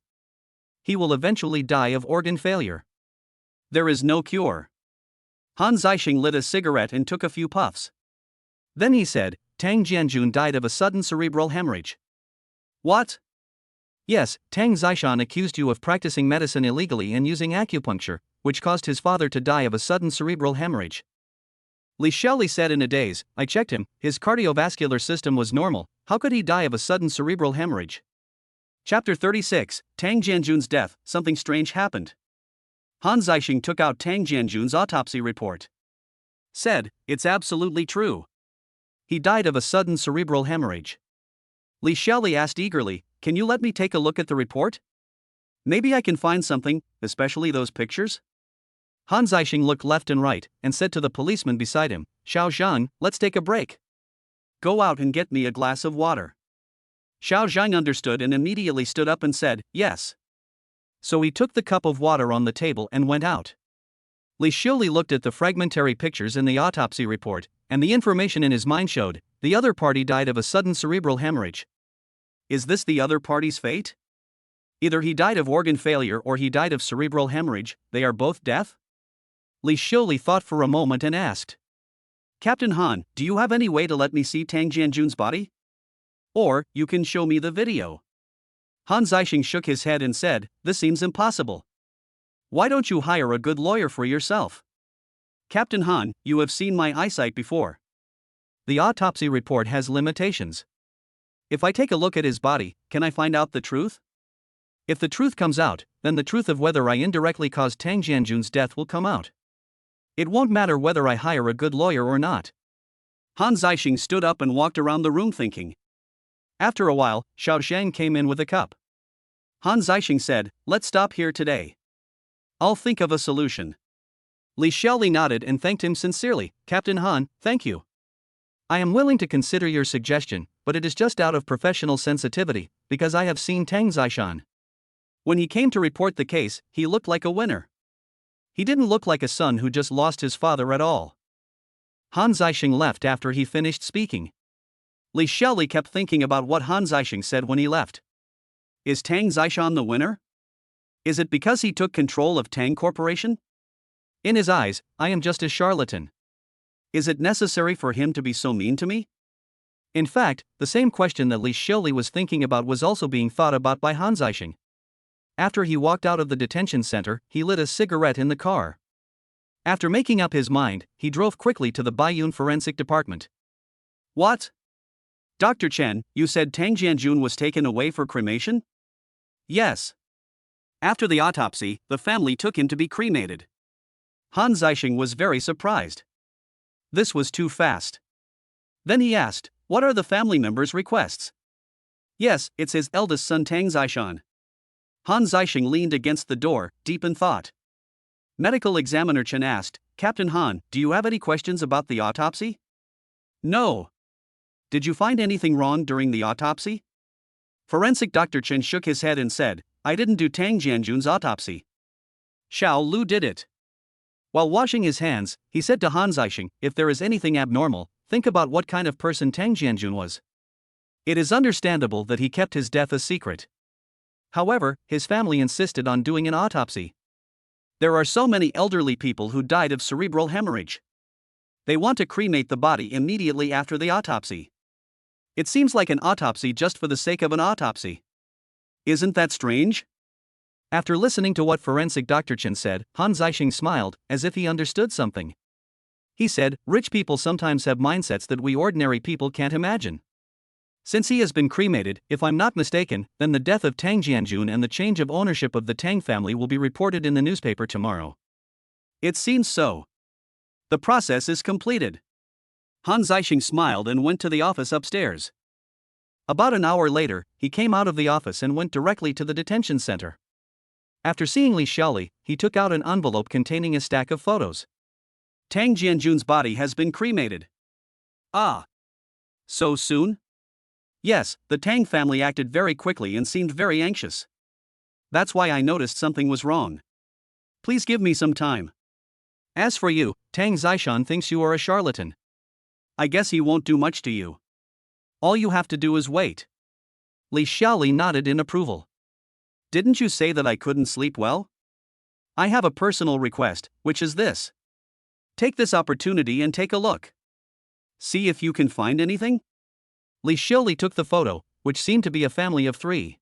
He will eventually die of organ failure. There is no cure. Han Zishan lit a cigarette and took a few puffs. Then he said, Tang Zishan died of a sudden cerebral hemorrhage. What? Yes, Tang Zishan accused you of practicing medicine illegally and using acupuncture, which caused his father to die of a sudden cerebral hemorrhage. Li Xiaoli said in a daze, I checked him, his cardiovascular system was normal, how could he die of a sudden cerebral hemorrhage? Chapter 36, Tang Zishan's death, something strange happened. Han Zishan took out Tang Zishan's autopsy report. Said, it's absolutely true. He died of a sudden cerebral hemorrhage. Li Xiaoli asked eagerly, can you let me take a look at the report? Maybe I can find something, especially those pictures? Han Zishan looked left and right, and said to the policeman beside him, Xiao Zhang, let's take a break. Go out and get me a glass of water. Xiao Zhang understood and immediately stood up and said, yes. So he took the cup of water on the table and went out. Li Xiaoli looked at the fragmentary pictures in the autopsy report, and the information in his mind showed, the other party died of a sudden cerebral hemorrhage. Is this the other party's fate? Either he died of organ failure or he died of cerebral hemorrhage, they are both deaf? Li Xiaoli thought for a moment and asked. Captain Han, do you have any way to let me see Tang Zishan's body? Or, you can show me the video. Han Zishan shook his head and said, this seems impossible. Why don't you hire a good lawyer for yourself? Captain Han, you have seen my eyesight before. The autopsy report has limitations. If I take a look at his body, can I find out the truth? If the truth comes out, then the truth of whether I indirectly caused Tang Zishan's death will come out. It won't matter whether I hire a good lawyer or not. Han Zishan stood up and walked around the room thinking. After a while, Xiao Zhang came in with a cup. Han Zishan said, let's stop here today. I'll think of a solution. Li Xiaoli nodded and thanked him sincerely. Captain Han, thank you. I am willing to consider your suggestion, but it is just out of professional sensitivity, because I have seen Tang Zishan. When he came to report the case, he looked like a winner. He didn't look like a son who just lost his father at all. Han Zishan left after he finished speaking. Li Xiaoli kept thinking about what Han Zishan said when he left. Is Tang Zishan the winner? Is it because he took control of Tang Corporation? In his eyes, I am just a charlatan. Is it necessary for him to be so mean to me? In fact, the same question that Li Xiaoli was thinking about was also being thought about by Han Zishan. After he walked out of the detention center, he lit a cigarette in the car. After making up his mind, he drove quickly to the Baiyun Forensic Department. What? Dr. Chen, you said Tang Zishan was taken away for cremation? Yes. After the autopsy, the family took him to be cremated. Han Zishan was very surprised. This was too fast. Then he asked, what are the family members' requests? Yes, it's his eldest son Tang Zishan. Han Zishan leaned against the door, deep in thought. Medical examiner Chen asked, Captain Han, do you have any questions about the autopsy? No. Did you find anything wrong during the autopsy? Forensic Dr. Chen shook his head and said, I didn't do Tang Zishan's autopsy. Xiao Lu did it. While washing his hands, he said to Han Zishan, if there is anything abnormal, think about what kind of person Tang Zishan was. It is understandable that he kept his death a secret. However, his family insisted on doing an autopsy. There are so many elderly people who died of cerebral hemorrhage. They want to cremate the body immediately after the autopsy. It seems like an autopsy just for the sake of an autopsy. Isn't that strange? After listening to what forensic Dr. Chen said, Han Zishan smiled, as if he understood something. He said, rich people sometimes have mindsets that we ordinary people can't imagine. Since he has been cremated, if I'm not mistaken, then the death of Tang Zishan and the change of ownership of the Tang family will be reported in the newspaper tomorrow. It seems so. The process is completed. Han Zishan smiled and went to the office upstairs. About an hour later, he came out of the office and went directly to the detention center. After seeing Li Xiaoli, he took out an envelope containing a stack of photos. Tang Jianjun's body has been cremated. Ah. So soon? Yes, the Tang family acted very quickly and seemed very anxious. That's why I noticed something was wrong. Please give me some time. As for you, Tang Zishan thinks you are a charlatan. I guess he won't do much to you. All you have to do is wait. Li Xiaoli nodded in approval. Didn't you say that I couldn't sleep well? I have a personal request, which is this. Take this opportunity and take a look. See if you can find anything? Li Xiaoli took the photo, which seemed to be a family of 3.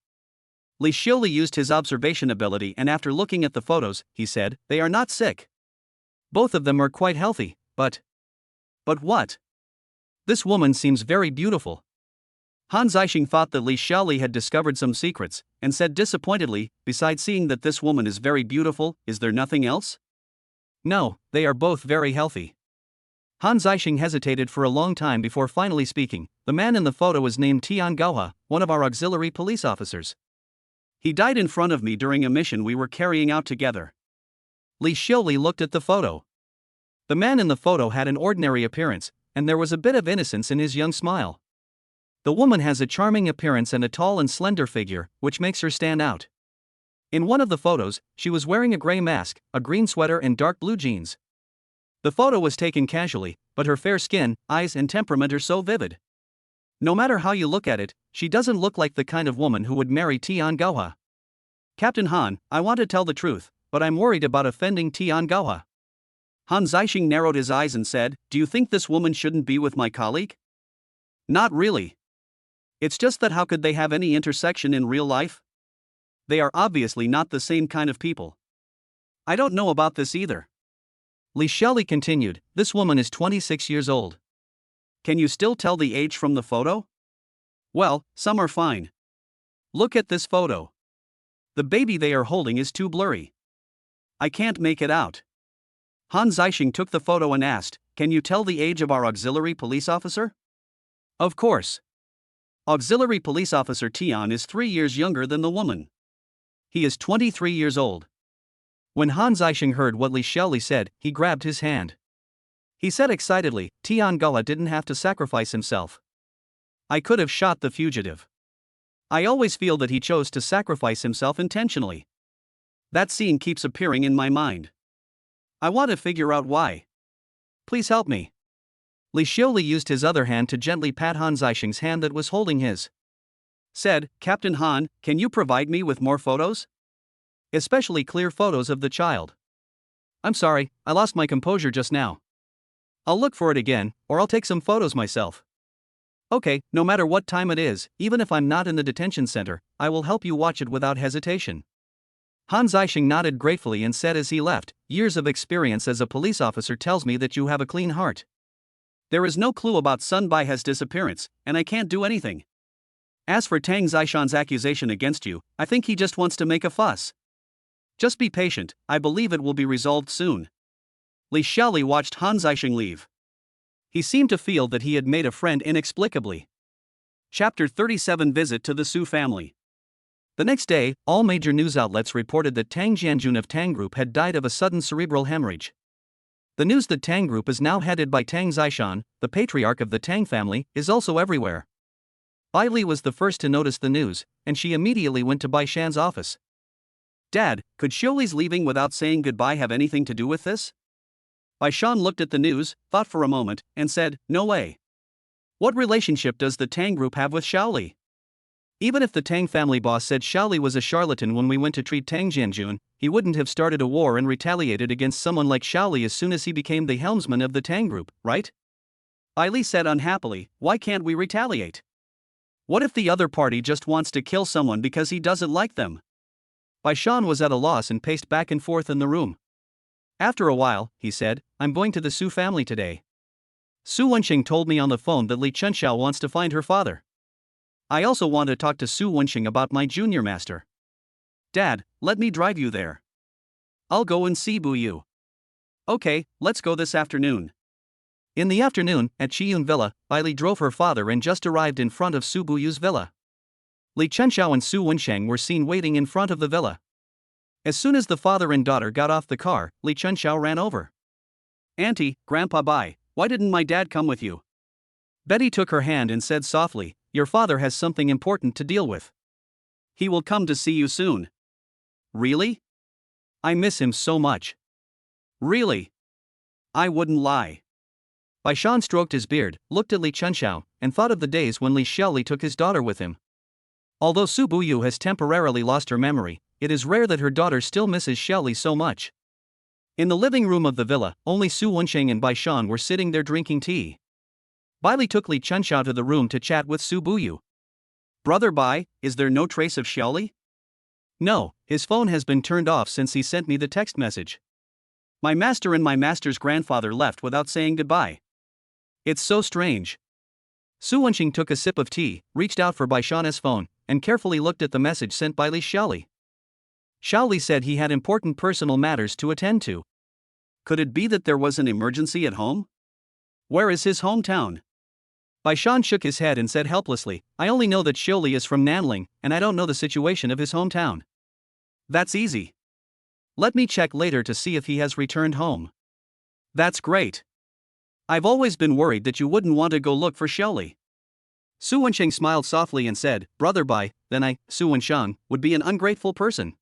Li Xiaoli used his observation ability, and after looking at the photos, he said, they are not sick. Both of them are quite healthy, but what? This woman seems very beautiful. Han Zixing thought that Li Xiaoli had discovered some secrets, and said disappointedly, besides seeing that this woman is very beautiful, is there nothing else? No, they are both very healthy. Han Zixing hesitated for a long time before finally speaking. The man in the photo is named Tiang Gawa, one of our auxiliary police officers. He died in front of me during a mission we were carrying out together. Li Xiaoli looked at the photo. The man in the photo had an ordinary appearance, and there was a bit of innocence in his young smile. The woman has a charming appearance and a tall and slender figure, which makes her stand out. In one of the photos, she was wearing a gray mask, a green sweater and dark blue jeans. The photo was taken casually, but her fair skin, eyes and temperament are so vivid. No matter how you look at it, she doesn't look like the kind of woman who would marry Tian Gaoha. Captain Han, I want to tell the truth, but I'm worried about offending Tian Gaoha. Han Zixing narrowed his eyes and said, do you think this woman shouldn't be with my colleague? Not really. It's just that how could they have any intersection in real life? They are obviously not the same kind of people. I don't know about this either. Li Xiaoli continued, this woman is 26 years old. Can you still tell the age from the photo? Well, some are fine. Look at this photo. The baby they are holding is too blurry. I can't make it out. Han Zixing took the photo and asked, can you tell the age of our auxiliary police officer? Of course. Auxiliary police officer Tian is 3 years younger than the woman. He is 23 years old. When Han Zixing heard what Li Xiaoli said, he grabbed his hand. He said excitedly, Tian Gaoha didn't have to sacrifice himself. I could have shot the fugitive. I always feel that he chose to sacrifice himself intentionally. That scene keeps appearing in my mind. I want to figure out why. Please help me. Li Xiaoli used his other hand to gently pat Han Zixing's hand that was holding his. Said, Captain Han, can you provide me with more photos? Especially clear photos of the child. I'm sorry, I lost my composure just now. I'll look for it again, or I'll take some photos myself. Okay, no matter what time it is, even if I'm not in the detention center, I will help you watch it without hesitation. Han Zixing nodded gratefully and said as he left, years of experience as a police officer tells me that you have a clean heart. There is no clue about Sun Baihe's disappearance, and I can't do anything. As for Tang Zishan's accusation against you, I think he just wants to make a fuss. Just be patient, I believe it will be resolved soon. Li Xiaoli watched Han Zixing leave. He seemed to feel that he had made a friend inexplicably. Chapter 37 Visit to the Su family. The next day, all major news outlets reported that Tang Jianjun of Tang Group had died of a sudden cerebral hemorrhage. The news that Tang Group is now headed by Tang Zishan, the patriarch of the Tang family, is also everywhere. Bai Li was the first to notice the news, and she immediately went to Bai Shan's office. Dad, could Xiaoli's leaving without saying goodbye have anything to do with this? Bai Shan looked at the news, thought for a moment, and said, no way. What relationship does the Tang Group have with Xiaoli? Even if the Tang family boss said Xiaoli was a charlatan when we went to treat Tang Jianjun, he wouldn't have started a war and retaliated against someone like Xiaoli as soon as he became the helmsman of the Tang Group, right? Bai Li said unhappily, why can't we retaliate? What if the other party just wants to kill someone because he doesn't like them? Bai Shan was at a loss and paced back and forth in the room. After a while, he said, I'm going to the Su family today. Su Wenxing told me on the phone that Li Chunxiao wants to find her father. I also want to talk to Su Wenxing about my junior master. Dad, let me drive you there. I'll go and see Bu Yu. Okay, let's go this afternoon. In the afternoon, at Chiyun Villa, Bai Li drove her father and just arrived in front of Su Bu Yu's villa. Li Chunxiao and Su Wenxiang were seen waiting in front of the villa. As soon as the father and daughter got off the car, Li Chunxiao ran over. "Auntie, Grandpa, bye. Why didn't my dad come with you?" Betty took her hand and said softly, "Your father has something important to deal with. He will come to see you soon." "Really? I miss him so much." "Really? I wouldn't lie." Baishan stroked his beard, looked at Li Chunxiao, and thought of the days when Li Xiaoli took his daughter with him. Although Su Buyu has temporarily lost her memory, it is rare that her daughter still misses Xiaoli so much. In the living room of the villa, only Su Wensheng and Baishan were sitting there drinking tea. Bailey took Li Chunxiao to the room to chat with Su Buyu. "Brother Bai, is there no trace of Xiaoli?" "No, his phone has been turned off since he sent me the text message. My master and my master's grandfather left without saying goodbye. It's so strange." Su Wensheng took a sip of tea, reached out for Baishan's phone, and carefully looked at the message sent by Li Xiaoli. Xiaoli said he had important personal matters to attend to. Could it be that there was an emergency at home? Where is his hometown? Baishan shook his head and said helplessly, "I only know that Xiaoli is from Nanling, and I don't know the situation of his hometown." "That's easy. Let me check later to see if he has returned home." "That's great. I've always been worried that you wouldn't want to go look for Xiaoli." Su Wensheng smiled softly and said, "Brother Bai, then I, Su Wensheng, would be an ungrateful person.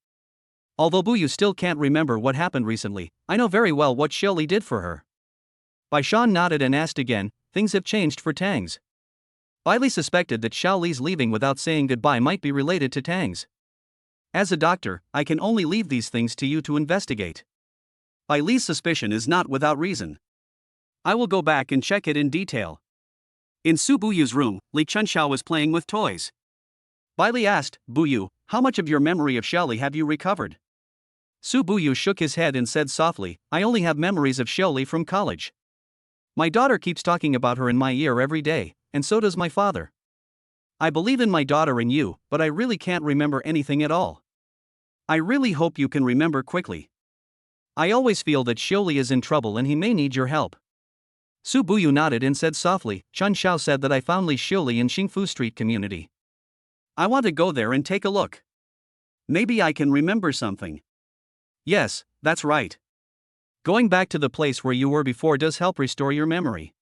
Although Buyu still can't remember what happened recently, I know very well what Xiaoli did for her." Baishan nodded and asked again, "Things have changed for Tang's?" Bailey suspected that Xiaoli's leaving without saying goodbye might be related to Tang's. "As a doctor, I can only leave these things to you to investigate. Bailey's suspicion is not without reason. I will go back and check it in detail." In Su Buyu's room, Li Chunxiao was playing with toys. Bailey asked, "Buyu, how much of your memory of Xiaoli have you recovered?" Su Buyu shook his head and said softly, "I only have memories of Xiaoli from college. My daughter keeps talking about her in my ear every day, and so does my father. I believe in my daughter and you, but I really can't remember anything at all. I really hope you can remember quickly. I always feel that Xiaoli is in trouble and he may need your help." Su Buyu nodded and said softly, "Chun Xiao said that I found Li Xiaoli in Xingfu Street community. I want to go there and take a look. Maybe I can remember something." "Yes, that's right. Going back to the place where you were before does help restore your memory."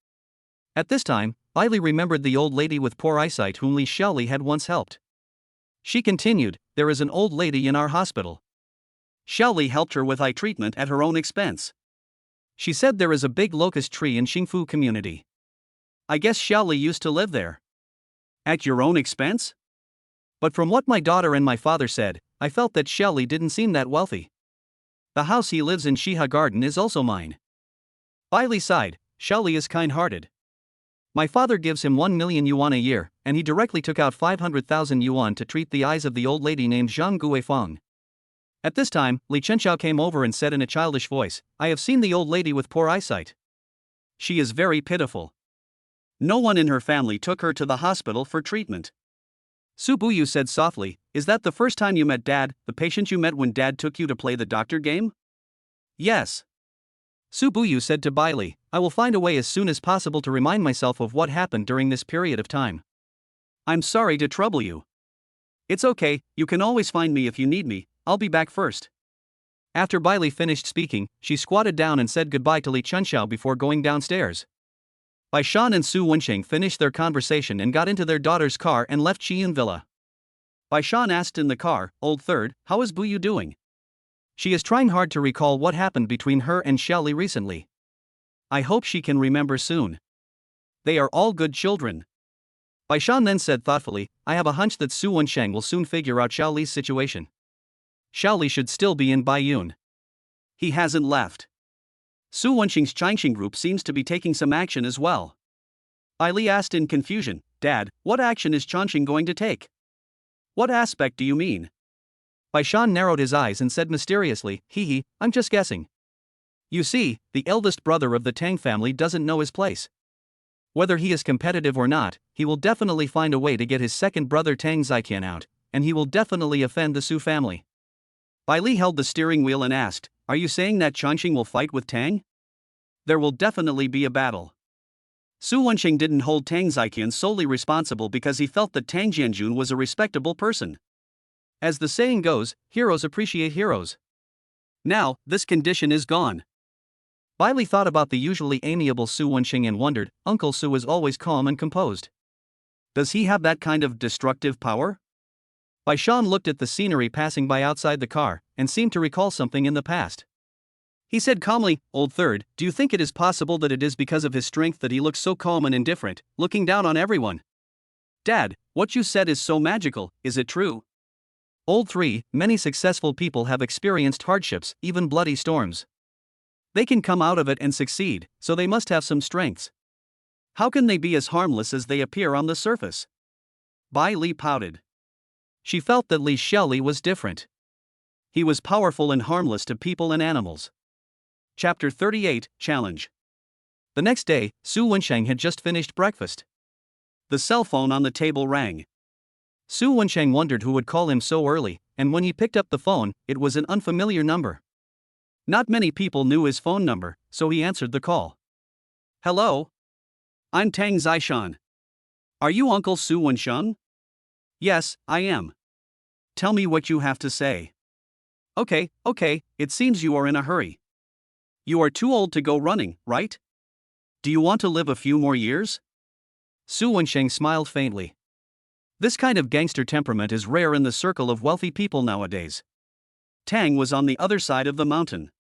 At this time, Bailey remembered the old lady with poor eyesight whom Li Xiaoli had once helped. She continued, "There is an old lady in our hospital. Xiaoli helped her with eye treatment at her own expense. She said there is a big locust tree in Xingfu community. I guess Xiaoli used to live there." "At your own expense?" "But from what my daughter and my father said, I felt that Xiaoli didn't seem that wealthy. The house he lives in Shiha Garden is also mine." Bailey sighed, "Xiaoli is kind-hearted. My father gives him 1 million yuan a year, and he directly took out 500,000 yuan to treat the eyes of the old lady named Zhang Guifeng." At this time, Li Chenxiao came over and said in a childish voice, "I have seen the old lady with poor eyesight. She is very pitiful. No one in her family took her to the hospital for treatment." Su Buyu said softly, "Is that the first time you met Dad, the patient you met when Dad took you to play the doctor game?" "Yes." Su Buyu said to Bailey, "I will find a way as soon as possible to remind myself of what happened during this period of time. I'm sorry to trouble you." "It's okay, you can always find me if you need me, I'll be back first." After Bailey finished speaking, she squatted down and said goodbye to Li Chunxiao before going downstairs. Baishan and Su Wensheng finished their conversation and got into their daughter's car and left Chiyun Villa. Baishan asked in the car, "Old third, how is Buyu doing?" "She is trying hard to recall what happened between her and Xiaoli recently. I hope she can remember soon. They are all good children." Baishan then said thoughtfully, "I have a hunch that Su Wensheng will soon figure out Xiaoli's situation. Xiaoli should still be in Baiyun. He hasn't left. Su Wensheng's Changxing group seems to be taking some action as well." Bailey asked in confusion, "Dad, what action is Changxing going to take?" "What aspect do you mean?" Baishan narrowed his eyes and said mysteriously, "Hee, I'm just guessing. You see, the eldest brother of the Tang family doesn't know his place. Whether he is competitive or not, he will definitely find a way to get his second brother Tang Zishan out, and he will definitely offend the Su family." Bailey held the steering wheel and asked, "Are you saying that Changxing will fight with Tang?" "There will definitely be a battle. Su Wensheng didn't hold Tang Zishan solely responsible because he felt that Tang Jianjun was a respectable person. As the saying goes, heroes appreciate heroes. Now, this condition is gone. Bai Li thought about the usually amiable Su Wenxing and wondered, Uncle Su is always calm and composed. Does he have that kind of destructive power? Bai Shan looked at the scenery passing by outside the car, and seemed to recall something in the past. He said calmly, Old Third, do you think it is possible that it is because of his strength that he looks so calm and indifferent, looking down on everyone? Dad, what you said is so magical, is it true? Old 3, many successful people have experienced hardships, even bloody storms. They can come out of it and succeed, so they must have some strengths. How can they be as harmless as they appear on the surface? Bai Li pouted. She felt that Li Xiaoli was different. He was powerful and harmless to people and animals. Chapter 38, Challenge. The next day, Su Wensheng had just finished breakfast. The cell phone on the table rang. Su Wensheng wondered who would call him so early, and when he picked up the phone, it was an unfamiliar number. Not many people knew his phone number, so he answered the call. Hello? I'm Tang Zishan. Are you Uncle Su Wensheng? Yes, I am. Tell me what you have to say. Okay, it seems you are in a hurry. You are too old to go running, right? Do you want to live a few more years? Su Wensheng smiled faintly. This kind of gangster temperament is rare in the circle of wealthy people nowadays. Tang was on the other side of the mountain.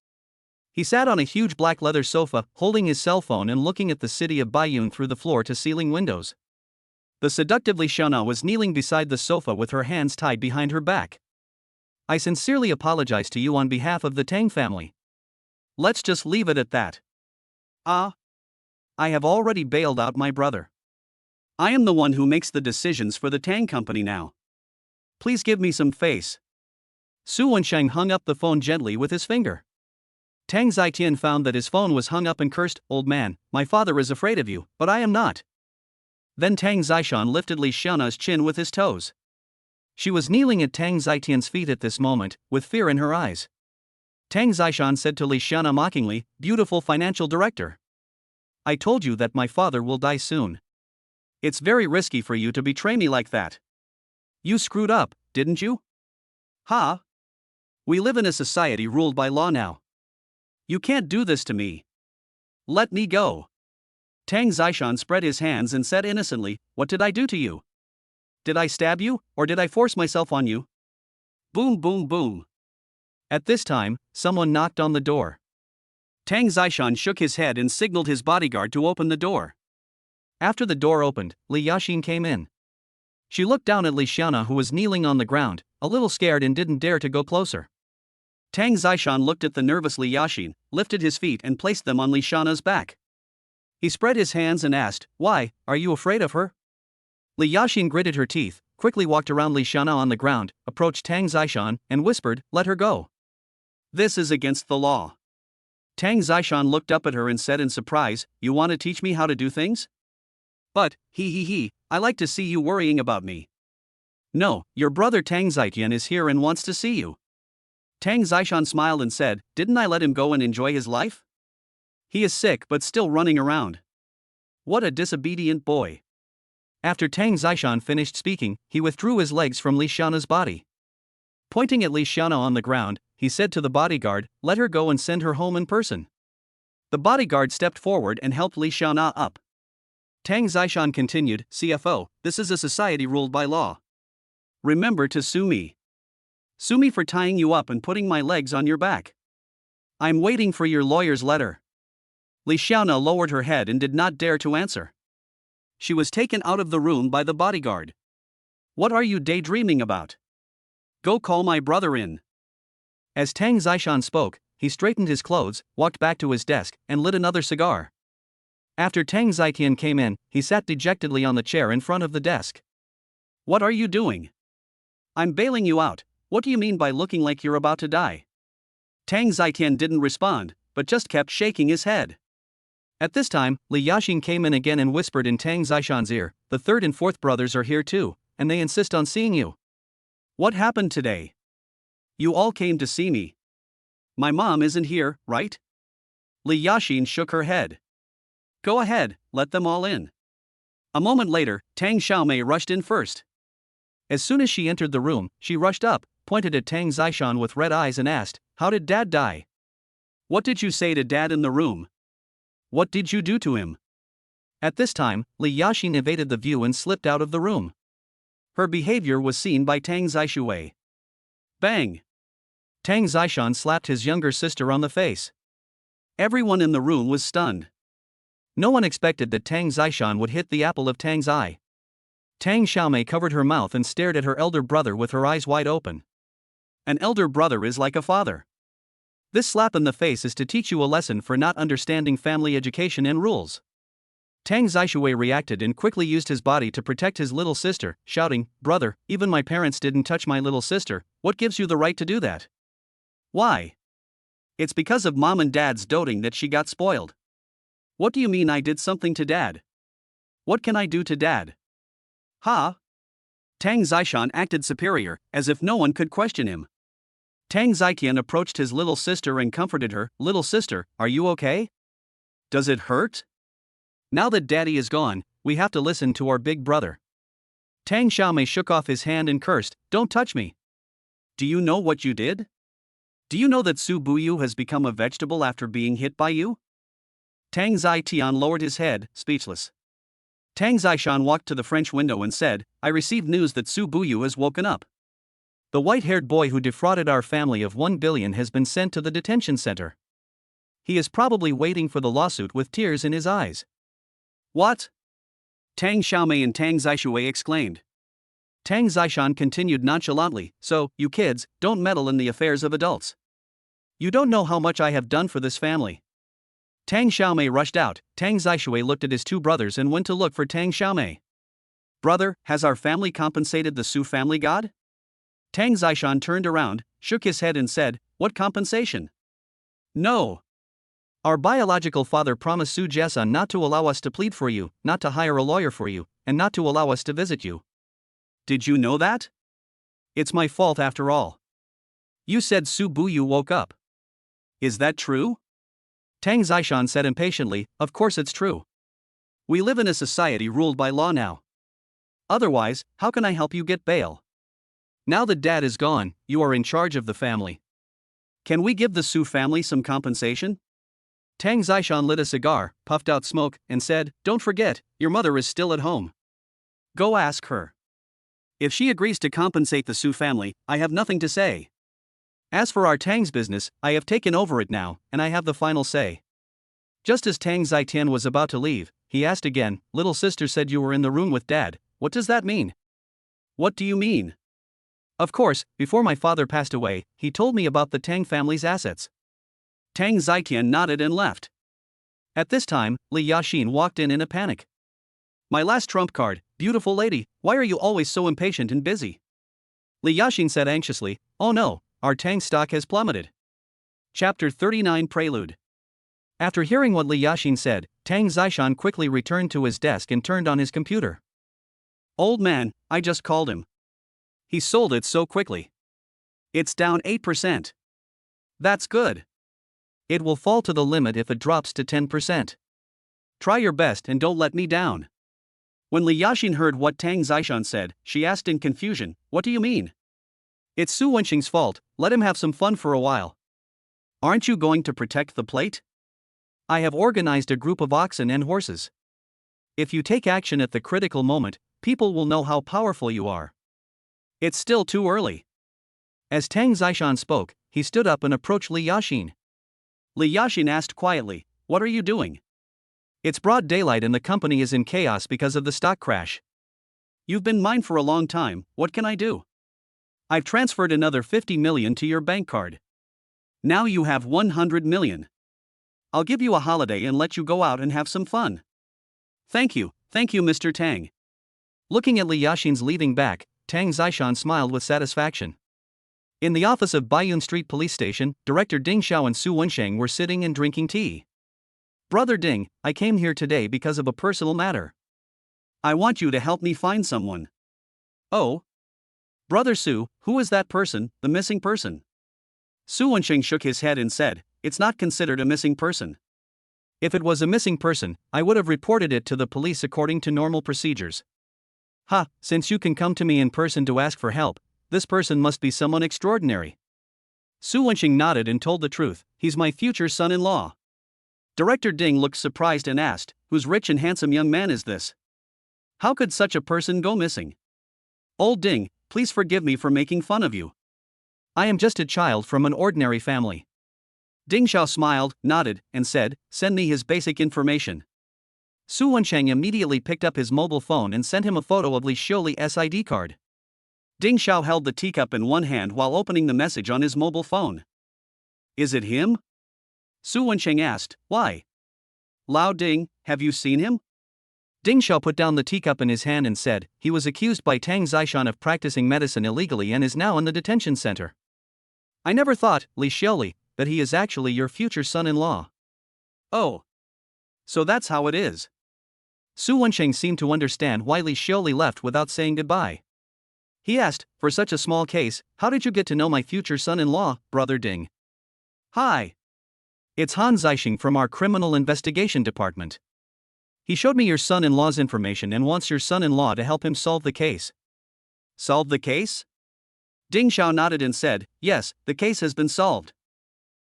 He sat on a huge black leather sofa, holding his cell phone and looking at the city of Baiyun through the floor-to-ceiling windows. The seductive Li Xiaona was kneeling beside the sofa with her hands tied behind her back. I sincerely apologize to you on behalf of the Tang family. Let's just leave it at that. I have already bailed out my brother. I am the one who makes the decisions for the Tang company now. Please give me some face. Su Wensheng hung up the phone gently with his finger. Tang Zitian found that his phone was hung up and cursed, Old man, my father is afraid of you, but I am not. Then Tang Zishan lifted Li Xiaona's chin with his toes. She was kneeling at Tang Zitian's feet at this moment, with fear in her eyes. Tang Zishan said to Li Xiaona mockingly, Beautiful financial director. I told you that my father will die soon. It's very risky for you to betray me like that. You screwed up, didn't you? Ha! We live in a society ruled by law now. You can't do this to me. Let me go. Tang Zishan spread his hands and said innocently, What did I do to you? Did I stab you, or did I force myself on you? Boom, boom, boom. At this time, someone knocked on the door. Tang Zishan shook his head and signaled his bodyguard to open the door. After the door opened, Li Yaxin came in. She looked down at Li Xiaona, who was kneeling on the ground, a little scared and didn't dare to go closer. Tang Zishan looked at the nervous Li Yaxin, lifted his feet and placed them on Li Xiaona's back. He spread his hands and asked, Why, are you afraid of her? Li Yaxin gritted her teeth, quickly walked around Li Xiaona on the ground, approached Tang Zishan, and whispered, Let her go. This is against the law. Tang Zishan looked up at her and said in surprise, You want to teach me how to do things? But, I like to see you worrying about me. No, your brother Tang Zitian is here and wants to see you. Tang Zishan smiled and said, Didn't I let him go and enjoy his life? He is sick but still running around. What a disobedient boy. After Tang Zishan finished speaking, he withdrew his legs from Li Xiaona's body. Pointing at Li Xiaona on the ground, he said to the bodyguard, Let her go and send her home in person. The bodyguard stepped forward and helped Li Xiaona up. Tang Zishan continued, CFO, this is a society ruled by law. Remember to sue me. Sue me for tying you up and putting my legs on your back. I'm waiting for your lawyer's letter. Li Xiaona lowered her head and did not dare to answer. She was taken out of the room by the bodyguard. What are you daydreaming about? Go call my brother in. As Tang Zishan spoke, he straightened his clothes, walked back to his desk, and lit another cigar. After Tang Zitian came in, he sat dejectedly on the chair in front of the desk. What are you doing? I'm bailing you out. What do you mean by looking like you're about to die? Tang Zitian didn't respond, but just kept shaking his head. At this time, Li Yaxin came in again and whispered in Tang Zishan's ear, The third and fourth brothers are here too, and they insist on seeing you. What happened today? You all came to see me. My mom isn't here, right? Li Yaxin shook her head. Go ahead, let them all in. A moment later, Tang Xiaomei rushed in first. As soon as she entered the room, she rushed up, pointed at Tang Zishan with red eyes and asked, How did Dad die? What did you say to Dad in the room? What did you do to him? At this time, Li Yaxin evaded the view and slipped out of the room. Her behavior was seen by Tang Zishan. Bang! Tang Zishan slapped his younger sister on the face. Everyone in the room was stunned. No one expected that Tang Zishan would hit the apple of Tang's eye. Tang Xiaomei covered her mouth and stared at her elder brother with her eyes wide open. An elder brother is like a father. This slap in the face is to teach you a lesson for not understanding family education and rules. Tang Zishan reacted and quickly used his body to protect his little sister, shouting, "Brother, even my parents didn't touch my little sister, what gives you the right to do that?" Why? It's because of Mom and Dad's doting that she got spoiled. What do you mean I did something to Dad? What can I do to Dad? Ha! Tang Zishan acted superior, as if no one could question him. Tang Zitian approached his little sister and comforted her. "Little sister, are you okay? Does it hurt? Now that Daddy is gone, we have to listen to our big brother." Tang Xiaomei shook off his hand and cursed, "Don't touch me. Do you know what you did? Do you know that Su Buyu has become a vegetable after being hit by you?" Tang Zitian lowered his head, speechless. Tang Zishan walked to the French window and said, "I received news that Su Buyu has woken up. The white-haired boy who defrauded our family of 1 billion has been sent to the detention center. He is probably waiting for the lawsuit with tears in his eyes." What? Tang Xiaomei and Tang Zishan exclaimed. Tang Zishan continued nonchalantly, "So, you kids, don't meddle in the affairs of adults. You don't know how much I have done for this family." Tang Xiaomei rushed out. Tang Zishan looked at his two brothers and went to look for Tang Xiaomei. "Brother, has our family compensated the Su family god?" Tang Zishan turned around, shook his head and said, "What compensation? No. Our biological father promised Su Jesan not to allow us to plead for you, not to hire a lawyer for you, and not to allow us to visit you. Did you know that? It's my fault after all. You said Su Buyu woke up. Is that true?" Tang Zishan said impatiently, "Of course it's true. We live in a society ruled by law now. Otherwise, how can I help you get bail? Now that Dad is gone, you are in charge of the family. Can we give the Su family some compensation?" Tang Zishan lit a cigar, puffed out smoke, and said, "Don't forget, your mother is still at home. Go ask her. If she agrees to compensate the Su family, I have nothing to say. As for our Tang's business, I have taken over it now, and I have the final say." Just as Tang Zitian was about to leave, he asked again, "Little sister said you were in the room with Dad, what does that mean?" "What do you mean?" "Of course, before my father passed away, he told me about the Tang family's assets." Tang Zitian nodded and left. At this time, Li Yaxin walked in a panic. "My last trump card, beautiful lady, why are you always so impatient and busy?" Li Yaxin said anxiously, "Oh no, our Tang stock has plummeted." Chapter 39 Prelude. After hearing what Li Yaxin said, Tang Zishan quickly returned to his desk and turned on his computer. "Old man, I just called him. He sold it so quickly. It's down 8%. That's good. It will fall to the limit if it drops to 10%. Try your best and don't let me down." When Li Yaxin heard what Tang Zishan said, she asked in confusion, "What do you mean?" "It's Su Wenxing's fault, let him have some fun for a while. Aren't you going to protect the plate? I have organized a group of oxen and horses. If you take action at the critical moment, people will know how powerful you are. It's still too early." As Tang Zishan spoke, he stood up and approached Li Yaxin. Li Yaxin asked quietly, "What are you doing?" "It's broad daylight and the company is in chaos because of the stock crash. You've been mine for a long time, what can I do? I've transferred another 50 million to your bank card. Now you have 100 million. I'll give you a holiday and let you go out and have some fun." Thank you, Mr. Tang." Looking at Li Yaxin's leaving back, Tang Zishan smiled with satisfaction. In the office of Baiyun Street Police Station, Director Ding Xiao and Su Wensheng were sitting and drinking tea. "Brother Ding, I came here today because of a personal matter. I want you to help me find someone." "Oh? Brother Su, who is that person, the missing person?" Su Wensheng shook his head and said, "It's not considered a missing person. If it was a missing person, I would have reported it to the police according to normal procedures. Ha, since you can come to me in person to ask for help, this person must be someone extraordinary." Su Wenxing nodded and told the truth, he's my future son-in-law. Director Ding looked surprised and asked, whose rich and handsome young man is this? How could such a person go missing? Old Ding, please forgive me for making fun of you. I am just a child from an ordinary family. Ding Xiao smiled, nodded, and said, send me his basic information. Su Wencheng immediately picked up his mobile phone and sent him a photo of Li Xiuli's ID card. Ding Xiao held the teacup in one hand while opening the message on his mobile phone. Is it him? Su Wencheng asked, why? Lao Ding, have you seen him? Ding Xiao put down the teacup in his hand and said, he was accused by Tang Zishan of practicing medicine illegally and is now in the detention center. I never thought, Li Xiuli, that he is actually your future son-in-law. Oh. So that's how it is. Su Wencheng seemed to understand why Li Xiuli left without saying goodbye. He asked, for such a small case, how did you get to know my future son-in-law, Brother Ding? Hi. It's Han Zishan from our criminal investigation department. He showed me your son-in-law's information and wants your son-in-law to help him solve the case. Solve the case? Ding Xiao nodded and said, yes, the case has been solved.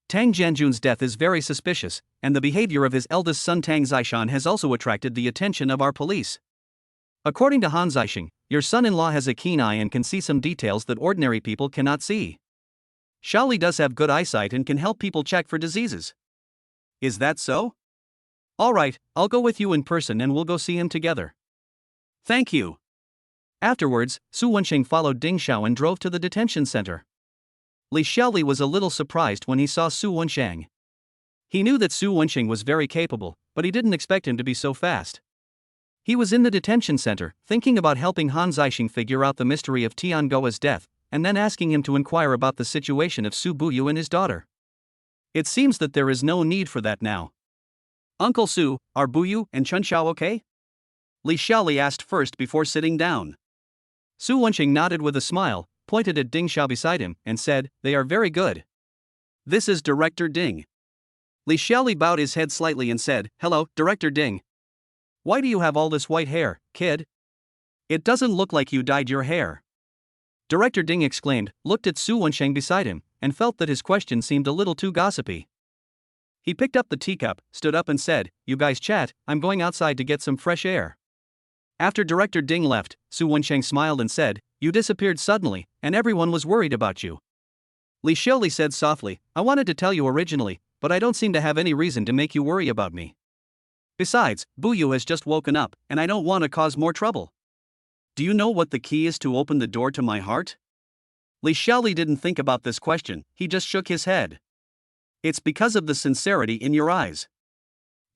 Tang Jianjun's death is very suspicious, and the behavior of his eldest son Tang Zishan has also attracted the attention of our police. According to Han Zishan, your son-in-law has a keen eye and can see some details that ordinary people cannot see. Xiaoli does have good eyesight and can help people check for diseases. Is that so? Alright, I'll go with you in person and we'll go see him together. Thank you. Afterwards, Su Wencheng followed Ding Xiao and drove to the detention center. Li Xiaoli was a little surprised when he saw Su Wencheng. He knew that Su Wencheng was very capable, but he didn't expect him to be so fast. He was in the detention center, thinking about helping Han Zishan figure out the mystery of Tian Gawa's death, and then asking him to inquire about the situation of Su Buyu and his daughter. It seems that there is no need for that now. Uncle Su, are Buyu and Chun Xiao okay? Li Xiaoli asked first before sitting down. Su Wencheng nodded with a smile, pointed at Ding Xiao beside him, and said, they are very good. This is Director Ding. Li Xiaoli bowed his head slightly and said, hello, Director Ding. Why do you have all this white hair, kid? It doesn't look like you dyed your hair. Director Ding exclaimed, looked at Su Wencheng beside him, and felt that his question seemed a little too gossipy. He picked up the teacup, stood up and said, you guys chat, I'm going outside to get some fresh air. After Director Ding left, Su Wencheng smiled and said, you disappeared suddenly, and everyone was worried about you. Li Xiuli said softly, I wanted to tell you originally, but I don't seem to have any reason to make you worry about me. Besides, Buyu has just woken up, and I don't want to cause more trouble. Do you know what the key is to open the door to my heart? Li Xiuli didn't think about this question, he just shook his head. It's because of the sincerity in your eyes.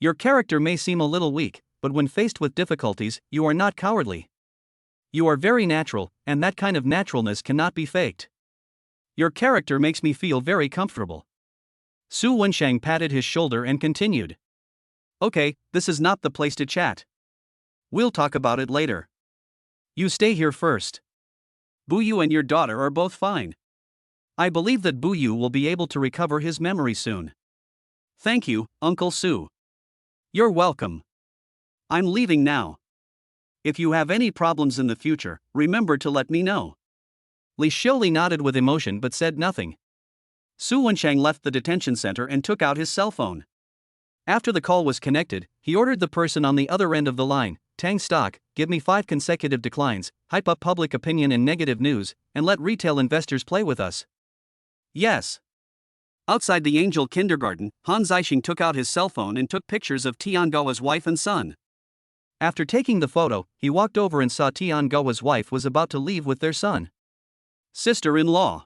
Your character may seem a little weak, but when faced with difficulties, you are not cowardly. You are very natural, and that kind of naturalness cannot be faked. Your character makes me feel very comfortable. Su Wencheng patted his shoulder and continued. Okay, this is not the place to chat. We'll talk about it later. You stay here first. Buyu and your daughter are both fine. I believe that Buyu will be able to recover his memory soon. Thank you, Uncle Su. You're welcome. I'm leaving now. If you have any problems in the future, remember to let me know. Li Xiuli nodded with emotion but said nothing. Su Wencheng left the detention center and took out his cell phone. After the call was connected, he ordered the person on the other end of the line, Tang stock, give me 5 consecutive declines, hype up public opinion and negative news, and let retail investors play with us. Yes. Outside the Angel Kindergarten, Han Zishan took out his cell phone and took pictures of Tian Gawa's wife and son. After taking the photo, he walked over and saw Tian Gawa's wife was about to leave with their son. Sister-in-law.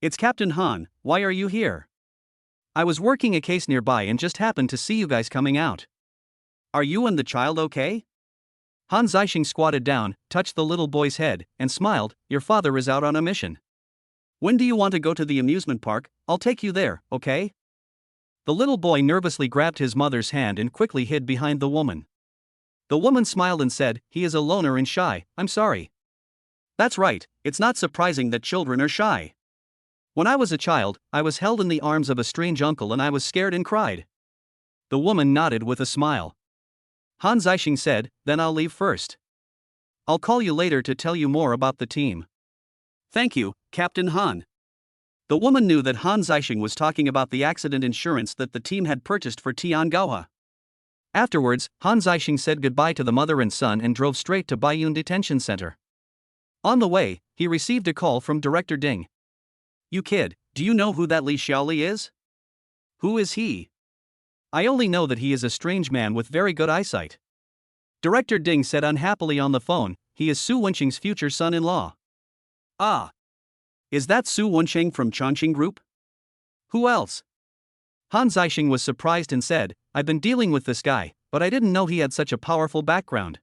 It's Captain Han, why are you here? I was working a case nearby and just happened to see you guys coming out. Are you and the child okay? Han Zishan squatted down, touched the little boy's head, and smiled, your father is out on a mission. When do you want to go to the amusement park? I'll take you there, okay? The little boy nervously grabbed his mother's hand and quickly hid behind the woman. The woman smiled and said, he is a loner and shy, I'm sorry. That's right, it's not surprising that children are shy. When I was a child, I was held in the arms of a strange uncle and I was scared and cried. The woman nodded with a smile. Han Zishan said, then I'll leave first. I'll call you later to tell you more about the team. Thank you, Captain Han. The woman knew that Han Zisheng was talking about the accident insurance that the team had purchased for Tian Gawa. Afterwards, Han Zisheng said goodbye to the mother and son and drove straight to Baiyun Detention Center. On the way, he received a call from Director Ding. "You kid, do you know who that Li Xiaoli is?" "Who is he?" "I only know that he is a strange man with very good eyesight." Director Ding said unhappily on the phone, "He is Su Wensheng's future son-in-law." "Ah. Is that Su Wensheng from Chongqing Group?" "Who else?" Han Zisheng was surprised and said, "I've been dealing with this guy, but I didn't know he had such a powerful background.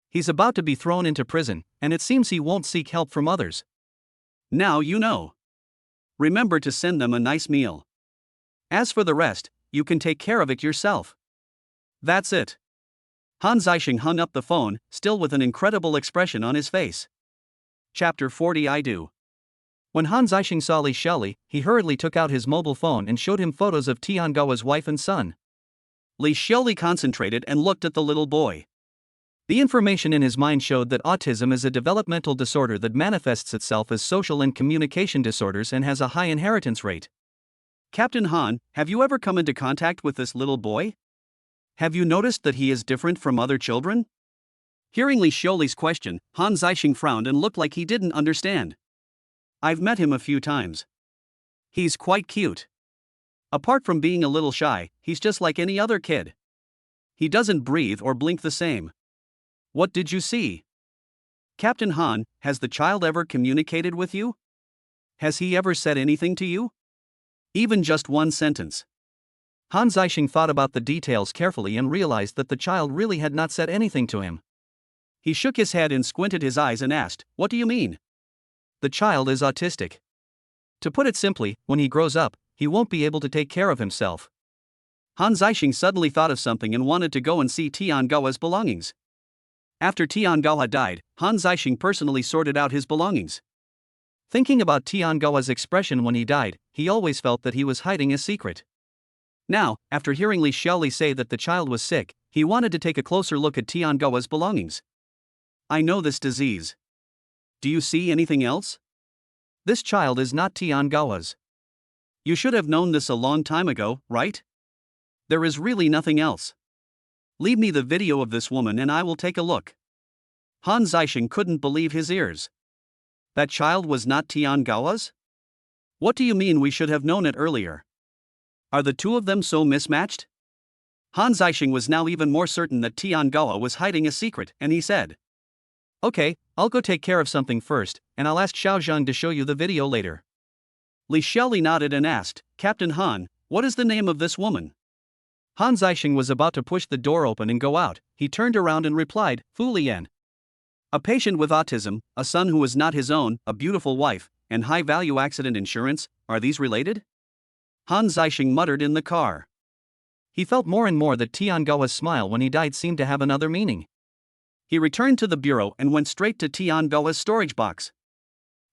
He's about to be thrown into prison, and it seems he won't seek help from others." "Now you know. Remember to send them a nice meal. As for the rest, you can take care of it yourself." That's it. Han Zisheng hung up the phone, still with an incredible expression on his face. Chapter 40 I Do. When Han Zisheng saw Li Xiaoli, he hurriedly took out his mobile phone and showed him photos of Tian Gawa's wife and son. Li Xiaoli concentrated and looked at the little boy. The information in his mind showed that autism is a developmental disorder that manifests itself as social and communication disorders and has a high inheritance rate. "Captain Han, have you ever come into contact with this little boy? Have you noticed that he is different from other children?" Hearing Li Xiaoli's question, Han Zisheng frowned and looked like he didn't understand. "I've met him a few times. He's quite cute. Apart from being a little shy, he's just like any other kid. He doesn't breathe or blink the same." "What did you see?" "Captain Han, has the child ever communicated with you? Has he ever said anything to you? Even just one sentence?" Han Zisheng thought about the details carefully and realized that the child really had not said anything to him. He shook his head and squinted his eyes and asked, "What do you mean?" "The child is autistic. To put it simply, when he grows up, he won't be able to take care of himself." Han Zisheng suddenly thought of something and wanted to go and see Tian Gawa's belongings. After Tian Gawa died, Han Zisheng personally sorted out his belongings. Thinking about Tian Gawa's expression when he died, he always felt that he was hiding a secret. Now, after hearing Li Xiaoli say that the child was sick, he wanted to take a closer look at Tian Gawa's belongings. "I know this disease. Do you see anything else? This child is not Tian Gawa's. You should have known this a long time ago, right? There is really nothing else. Leave me the video of this woman and I will take a look." Han Zisheng couldn't believe his ears. That child was not Tian Gawa's? "What do you mean we should have known it earlier? Are the two of them so mismatched?" Han Zisheng was now even more certain that Tian Gawa was hiding a secret, and he said, "Okay, I'll go take care of something first, and I'll ask Xiaozhang to show you the video later." Li Xiaoli nodded and asked, "Captain Han, what is the name of this woman?" Han Zisheng was about to push the door open and go out. He turned around and replied, "Fu Lian. A patient with autism, a son who is not his own, a beautiful wife, and high-value accident insurance, are these related?" Han Zisheng muttered in the car. He felt more and more that Tian Gawa's smile when he died seemed to have another meaning. He returned to the bureau and went straight to Tian Gawa's storage box.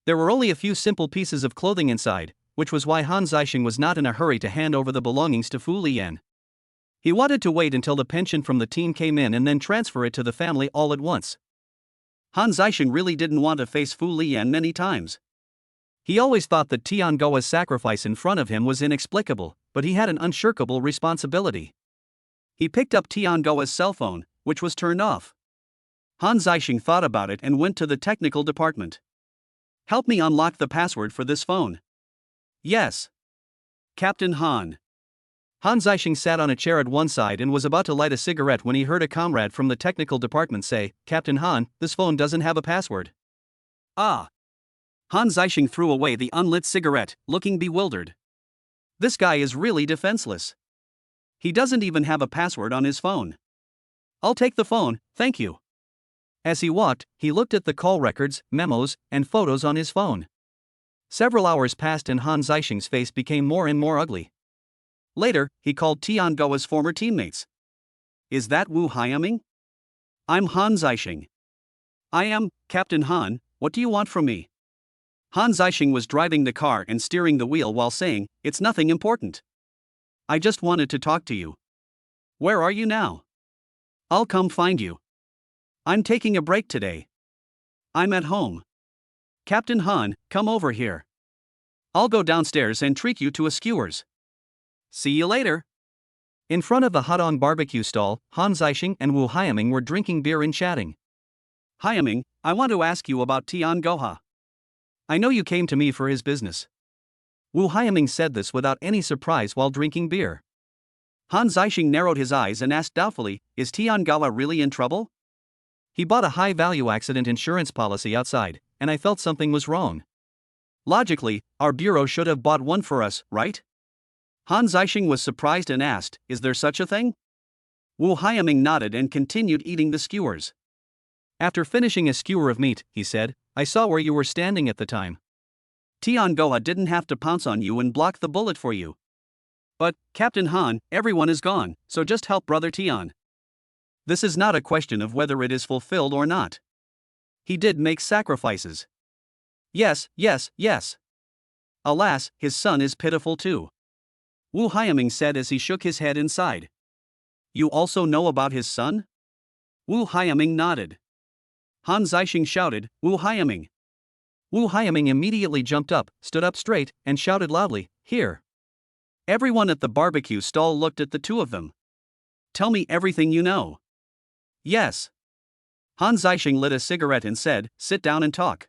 There were only a few simple pieces of clothing inside, which was why Han Zisheng was not in a hurry to hand over the belongings to Fu Lian. He wanted to wait until the pension from the team came in and then transfer it to the family all at once. Han Zisheng really didn't want to face Fu Lian many times. He always thought that Tian Gawa's sacrifice in front of him was inexplicable, but he had an unshirkable responsibility. He picked up Tian Gawa's cell phone, which was turned off. Han Zisheng thought about it and went to the technical department. "Help me unlock the password for this phone." "Yes. Captain Han." Han Zisheng sat on a chair at one side and was about to light a cigarette when he heard a comrade from the technical department say, "Captain Han, this phone doesn't have a password." "Ah." Han Zisheng threw away the unlit cigarette, looking bewildered. This guy is really defenseless. He doesn't even have a password on his phone. "I'll take the phone, thank you." As he walked, he looked at the call records, memos, and photos on his phone. Several hours passed and Han Zisheng's face became more and more ugly. Later, he called Tian Gawa's former teammates. "Is that Wu Haiyaming?" "I'm Han Zisheng." "I am, Captain Han, what do you want from me?" Han Zisheng was driving the car and steering the wheel while saying, "It's nothing important. I just wanted to talk to you." "Where are you now?" "I'll come find you. I'm taking a break today. I'm at home." "Captain Han, come over here." I'll go downstairs and treat you to a skewers. See you later. In front of the Hadong barbecue stall, Han Zisheng and Wu Haiming were drinking beer and chatting. Haiming, I want to ask you about Tian Goha. I know you came to me for his business. Wu Haiming said this without any surprise while drinking beer. Han Zisheng narrowed his eyes and asked doubtfully, is Tian Gawa really in trouble? He bought a high-value accident insurance policy outside, and I felt something was wrong. Logically, our bureau should have bought one for us, right? Han Zisheng was surprised and asked, is there such a thing? Wu Haiming nodded and continued eating the skewers. After finishing a skewer of meat, he said, I saw where you were standing at the time. Tian Goha didn't have to pounce on you and block the bullet for you. But, Captain Han, everyone is gone, so just help Brother Tian. This is not a question of whether it is fulfilled or not. He did make sacrifices. Yes. Alas, his son is pitiful too. Wu Haiming said as he shook his head and sighed. You also know about his son? Wu Haiming nodded. Han Zisheng shouted, Wu Haiming. Wu Haiming immediately jumped up, stood up straight, and shouted loudly, here. Everyone at the barbecue stall looked at the two of them. Tell me everything you know. Yes. Han Zisheng lit a cigarette and said, sit down and talk.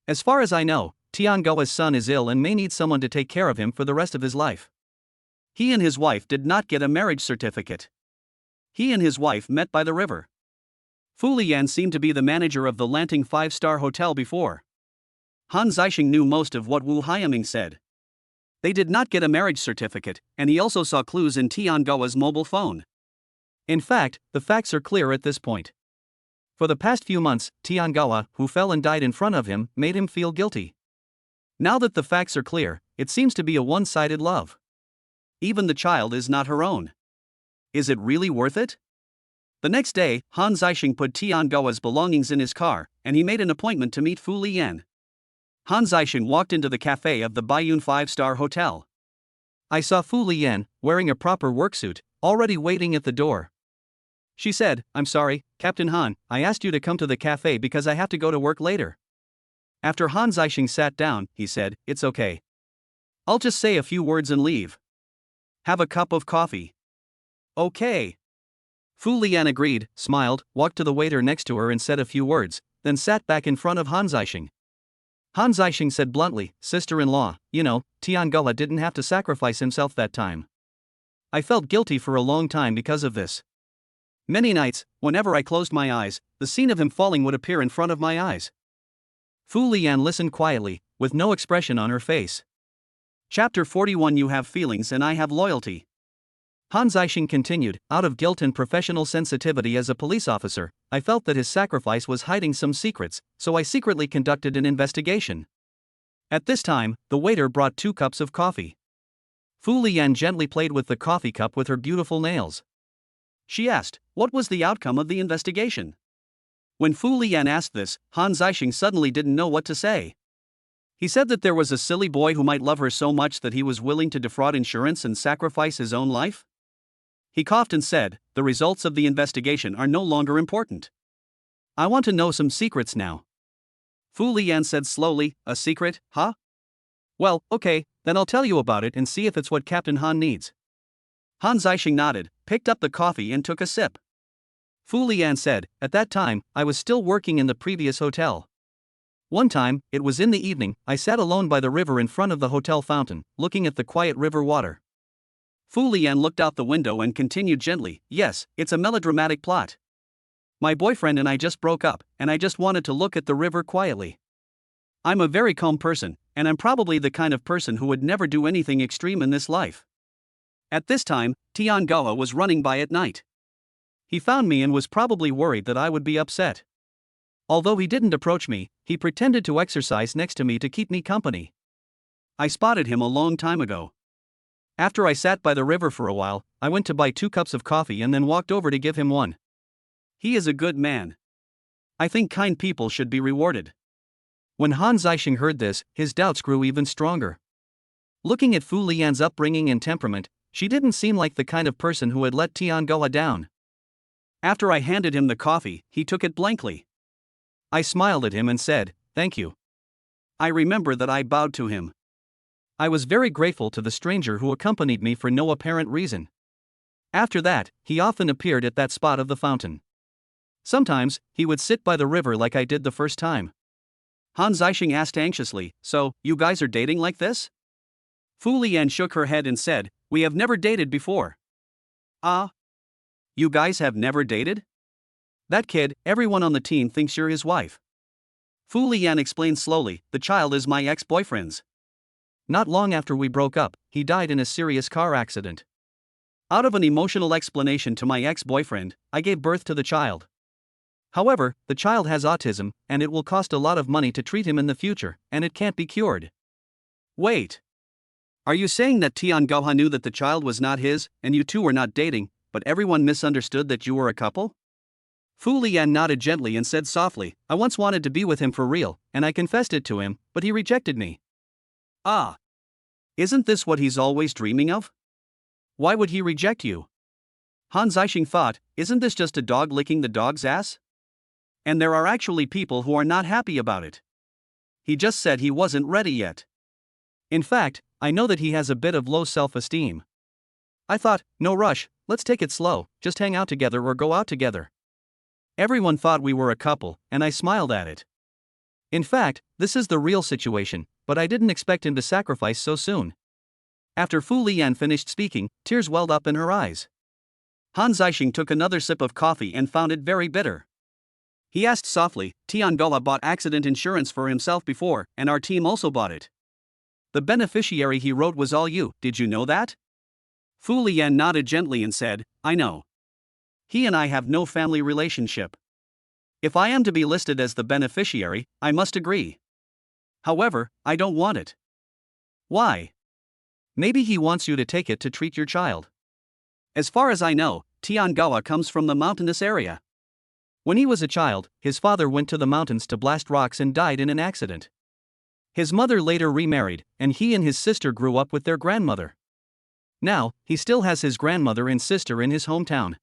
As far as I know, Tian Goa's son is ill and may need someone to take care of him for the rest of his life. He and his wife did not get a marriage certificate. He and his wife met by the river. Fu Lian seemed to be the manager of the Lanting 5-star hotel before. Han Zisheng knew most of what Wu Haiming said. They did not get a marriage certificate, and he also saw clues in Tian Goa's mobile phone. In fact, the facts are clear at this point. For the past few months, Tian Gawa, who fell and died in front of him, made him feel guilty. Now that the facts are clear, it seems to be a one-sided love. Even the child is not her own. Is it really worth it? The next day, Han Zisheng put Tian Gawa's belongings in his car, and he made an appointment to meet Fu Lian. Han Zisheng walked into the cafe of the Baiyun 5-star hotel. I saw Fu Lian, wearing a proper work suit, already waiting at the door. She said, I'm sorry, Captain Han, I asked you to come to the cafe because I have to go to work later. After Han Zisheng sat down, he said, it's okay. I'll just say a few words and leave. Have a cup of coffee. Okay. Fu Lian agreed, smiled, walked to the waiter next to her and said a few words, then sat back in front of Han Zisheng. Han Zisheng said bluntly, sister-in-law, you know, Tian Goa didn't have to sacrifice himself that time. I felt guilty for a long time because of this. Many nights, whenever I closed my eyes, the scene of him falling would appear in front of my eyes. Fu Lian listened quietly, with no expression on her face. Chapter 41 You have feelings and I have loyalty. Han Zisheng continued, out of guilt and professional sensitivity as a police officer, I felt that his sacrifice was hiding some secrets, so I secretly conducted an investigation. At this time, the waiter brought 2 cups of coffee. Fu Lian gently played with the coffee cup with her beautiful nails. She asked, what was the outcome of the investigation? When Fu Lian asked this, Han Zisheng suddenly didn't know what to say. He said that there was a silly boy who might love her so much that he was willing to defraud insurance and sacrifice his own life? He coughed and said, the results of the investigation are no longer important. I want to know some secrets now. Fu Lian said slowly, a secret, huh? Well, okay, then I'll tell you about it and see if it's what Captain Han needs. Han Zisheng nodded, picked up the coffee and took a sip. Fu Lian said, at that time, I was still working in the previous hotel. One time, it was in the evening, I sat alone by the river in front of the hotel fountain, looking at the quiet river water. Fu Lian looked out the window and continued gently, yes, it's a melodramatic plot. My boyfriend and I just broke up, and I just wanted to look at the river quietly. I'm a very calm person, and I'm probably the kind of person who would never do anything extreme in this life. At this time, Tian Gawa was running by at night. He found me and was probably worried that I would be upset. Although he didn't approach me, he pretended to exercise next to me to keep me company. I spotted him a long time ago. After I sat by the river for a while, I went to buy 2 cups of coffee and then walked over to give him one. He is a good man. I think kind people should be rewarded. When Han Zisheng heard this, his doubts grew even stronger. Looking at Fu Lian's upbringing and temperament, she didn't seem like the kind of person who had let Tian Gawa down. After I handed him the coffee, he took it blankly. I smiled at him and said, thank you. I remember that I bowed to him. I was very grateful to the stranger who accompanied me for no apparent reason. After that, he often appeared at that spot of the fountain. Sometimes, he would sit by the river like I did the first time. Han Zisheng asked anxiously, "So, you guys are dating like this?" Fu Lian shook her head and said, "We have never dated before." "Ah? You guys have never dated?" "That kid, everyone on the team thinks you're his wife." Fu Lian explained slowly, "The child is my ex-boyfriend's. Not long after we broke up, he died in a serious car accident. Out of an emotional explanation to my ex-boyfriend, I gave birth to the child. However, the child has autism, and it will cost a lot of money to treat him in the future, and it can't be cured." "Wait. Are you saying that Tian Gaoha knew that the child was not his, and you two were not dating, but everyone misunderstood that you were a couple?" Fu Lian nodded gently and said softly, "I once wanted to be with him for real, and I confessed it to him, but he rejected me." "Ah. Isn't this what he's always dreaming of? Why would he reject you?" Han Zisheng thought, "Isn't this just a dog licking the dog's ass? And there are actually people who are not happy about it. He just said he wasn't ready yet. In fact, I know that he has a bit of low self-esteem. I thought, no rush, let's take it slow, just hang out together or go out together." Everyone thought we were a couple, and I smiled at it. In fact, this is the real situation, but I didn't expect him to sacrifice so soon. After Fu Lian finished speaking, tears welled up in her eyes. Han Zisheng took another sip of coffee and found it very bitter. He asked softly, "Tian Gaoha bought accident insurance for himself before, and our team also bought it. The beneficiary he wrote was all you, did you know that?" Fu Lian nodded gently and said, "I know. He and I have no family relationship. If I am to be listed as the beneficiary, I must agree. However, I don't want it." "Why?" "Maybe he wants you to take it to treat your child. As far as I know, Tian Gaoha comes from the mountainous area. When he was a child, his father went to the mountains to blast rocks and died in an accident. His mother later remarried, and he and his sister grew up with their grandmother. Now, he still has his grandmother and sister in his hometown.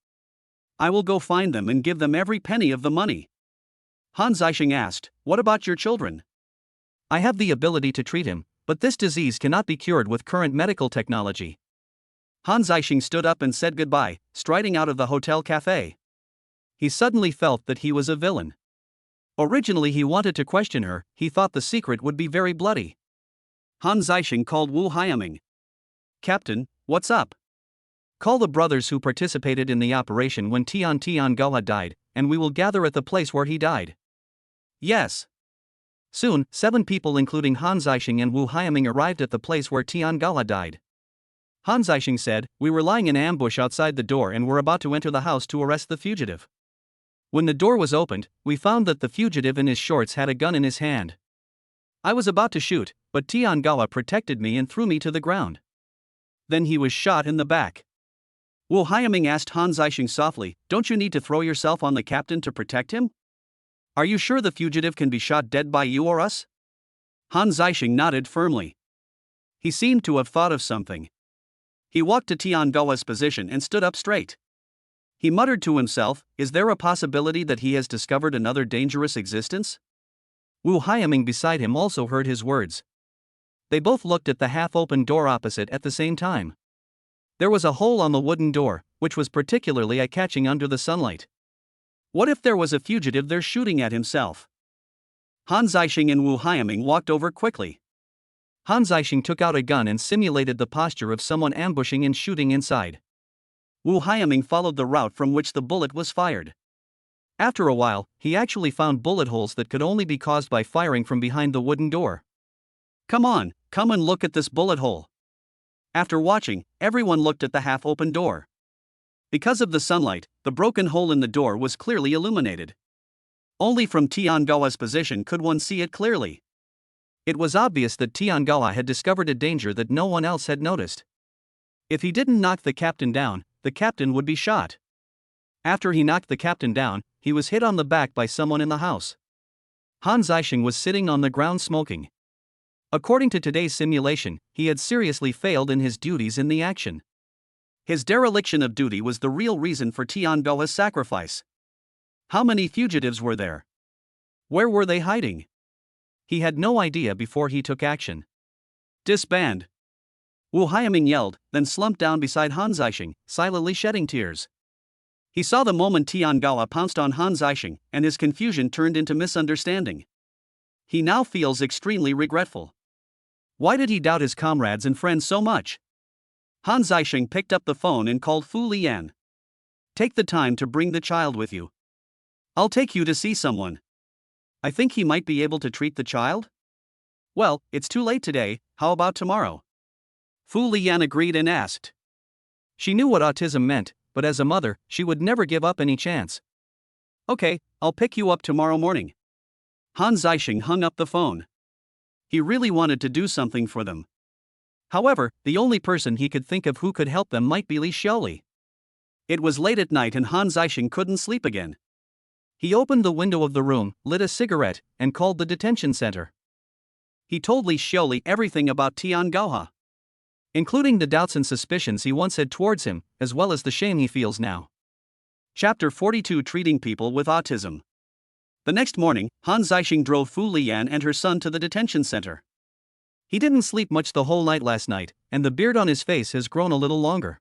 I will go find them and give them every penny of the money." Han Zisheng asked, "What about your children?" "I have the ability to treat him, but this disease cannot be cured with current medical technology." Han Zisheng stood up and said goodbye, striding out of the hotel cafe. He suddenly felt that he was a villain. Originally he wanted to question her, he thought the secret would be very bloody. Han Zisheng called Wu Haiming. "Captain, what's up? Call the brothers who participated in the operation when Tian Gaoha died, and we will gather at the place where he died." "Yes." Soon, 7 people including Han Zisheng and Wu Haiming arrived at the place where Tian Gaoha died. Han Zisheng said, "We were lying in ambush outside the door and were about to enter the house to arrest the fugitive. When the door was opened, we found that the fugitive in his shorts had a gun in his hand. I was about to shoot, but Tian Gaoha protected me and threw me to the ground. Then he was shot in the back." Wu Haiming asked Han Zisheng softly, "Don't you need to throw yourself on the captain to protect him? Are you sure the fugitive can be shot dead by you or us?" Han Zisheng nodded firmly. He seemed to have thought of something. He walked to Tian Gaoha's position and stood up straight. He muttered to himself, "Is there a possibility that he has discovered another dangerous existence?" Wu Haiming beside him also heard his words. They both looked at the half-open door opposite at the same time. There was a hole on the wooden door, which was particularly eye-catching under the sunlight. What if there was a fugitive there shooting at himself? Han Zisheng and Wu Haiming walked over quickly. Han Zisheng took out a gun and simulated the posture of someone ambushing and shooting inside. Wu Haiming followed the route from which the bullet was fired. After a while, he actually found bullet holes that could only be caused by firing from behind the wooden door. "Come on, come and look at this bullet hole." After watching, everyone looked at the half-open door. Because of the sunlight, the broken hole in the door was clearly illuminated. Only from Tian Gaoha's position could one see it clearly. It was obvious that Tian Gaoha had discovered a danger that no one else had noticed. If he didn't knock the captain down, the captain would be shot. After he knocked the captain down, he was hit on the back by someone in the house. Han Zisheng was sitting on the ground smoking. According to today's simulation, he had seriously failed in his duties in the action. His dereliction of duty was the real reason for Tian Gaoha's sacrifice. How many fugitives were there? Where were they hiding? He had no idea before he took action. Disband! Wu Haiming yelled, then slumped down beside Han Zisheng, silently shedding tears. He saw the moment Tian Gawa pounced on Han Zisheng, and his confusion turned into misunderstanding. He now feels extremely regretful. Why did he doubt his comrades and friends so much? Han Zisheng picked up the phone and called Fu Lian. Take the time to bring the child with you. I'll take you to see someone. I think he might be able to treat the child? Well, it's too late today, how about tomorrow? Fu Lian agreed and asked. She knew what autism meant, but as a mother, she would never give up any chance. Okay, I'll pick you up tomorrow morning. Han Zisheng hung up the phone. He really wanted to do something for them. However, the only person he could think of who could help them might be Li Xiaoli. It was late at night and Han Zisheng couldn't sleep again. He opened the window of the room, lit a cigarette, and called the detention center. He told Li Xiaoli everything about Tian Gaoha, including the doubts and suspicions he once had towards him, as well as the shame he feels now. Chapter 42: Treating People with Autism. The next morning, Han Zisheng drove Fu Lian and her son to the detention center. He didn't sleep much the whole night last night, and the beard on his face has grown a little longer.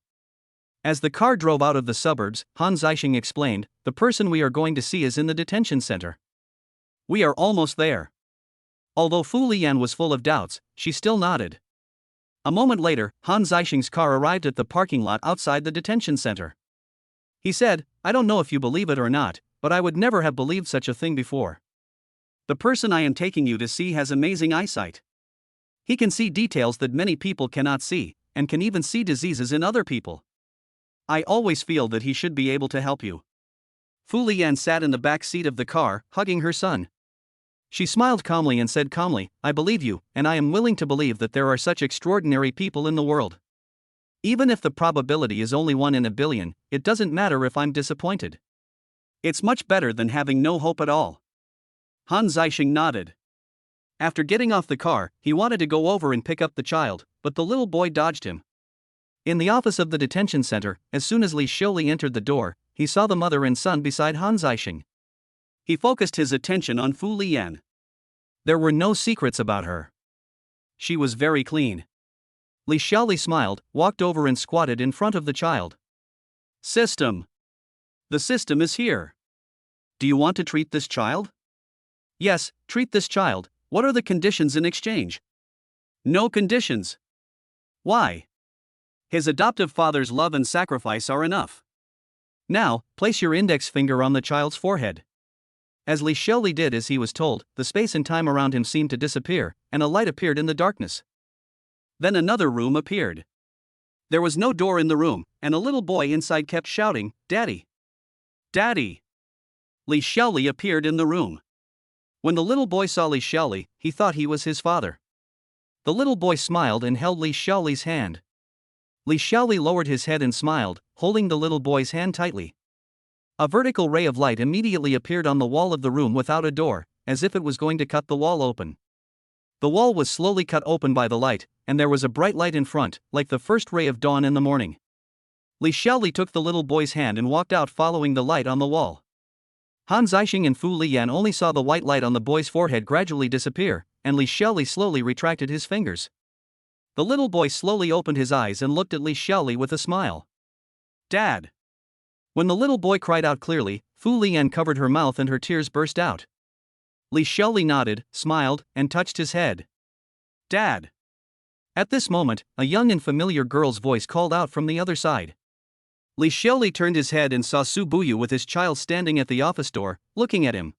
As the car drove out of the suburbs, Han Zisheng explained, "The person we are going to see is in the detention center. We are almost there." Although Fu Lian was full of doubts, she still nodded. A moment later, Han Zisheng's car arrived at the parking lot outside the detention center. He said, "I don't know if you believe it or not, but I would never have believed such a thing before. The person I am taking you to see has amazing eyesight. He can see details that many people cannot see, and can even see diseases in other people. I always feel that he should be able to help you." Fu Lian sat in the back seat of the car, hugging her son. She smiled calmly and said calmly, "I believe you, and I am willing to believe that there are such extraordinary people in the world. Even if the probability is only 1 in a billion, it doesn't matter if I'm disappointed. It's much better than having no hope at all." Han Zisheng nodded. After getting off the car, he wanted to go over and pick up the child, but the little boy dodged him. In the office of the detention center, as soon as Li Xiaoli entered the door, he saw the mother and son beside Han Zisheng. He focused his attention on Fu Lian. There were no secrets about her. She was very clean. Li Xiaoli smiled, walked over and squatted in front of the child. "System. The system is here. Do you want to treat this child?" "Yes, treat this child. What are the conditions in exchange?" "No conditions." "Why?" "His adoptive father's love and sacrifice are enough." "Now, place your index finger on the child's forehead." As Li Xiaoli did as he was told, the space and time around him seemed to disappear, and a light appeared in the darkness. Then another room appeared. There was no door in the room, and a little boy inside kept shouting, "Daddy! Daddy!" Li Xiaoli appeared in the room. When the little boy saw Li Xiaoli, he thought he was his father. The little boy smiled and held Li Xiaoli's hand. Li Xiaoli lowered his head and smiled, holding the little boy's hand tightly. A vertical ray of light immediately appeared on the wall of the room without a door, as if it was going to cut the wall open. The wall was slowly cut open by the light, and there was a bright light in front, like the first ray of dawn in the morning. Li Xiaoli took the little boy's hand and walked out following the light on the wall. Han Zisheng and Fu Lian only saw the white light on the boy's forehead gradually disappear, and Li Xiaoli slowly retracted his fingers. The little boy slowly opened his eyes and looked at Li Xiaoli with a smile. "Dad!" When the little boy cried out clearly, Fu Lian covered her mouth and her tears burst out. Li Xiaoli nodded, smiled, and touched his head. "Dad!" At this moment, a young and familiar girl's voice called out from the other side. Li Xiaoli turned his head and saw Su Buyu with his child standing at the office door, looking at him.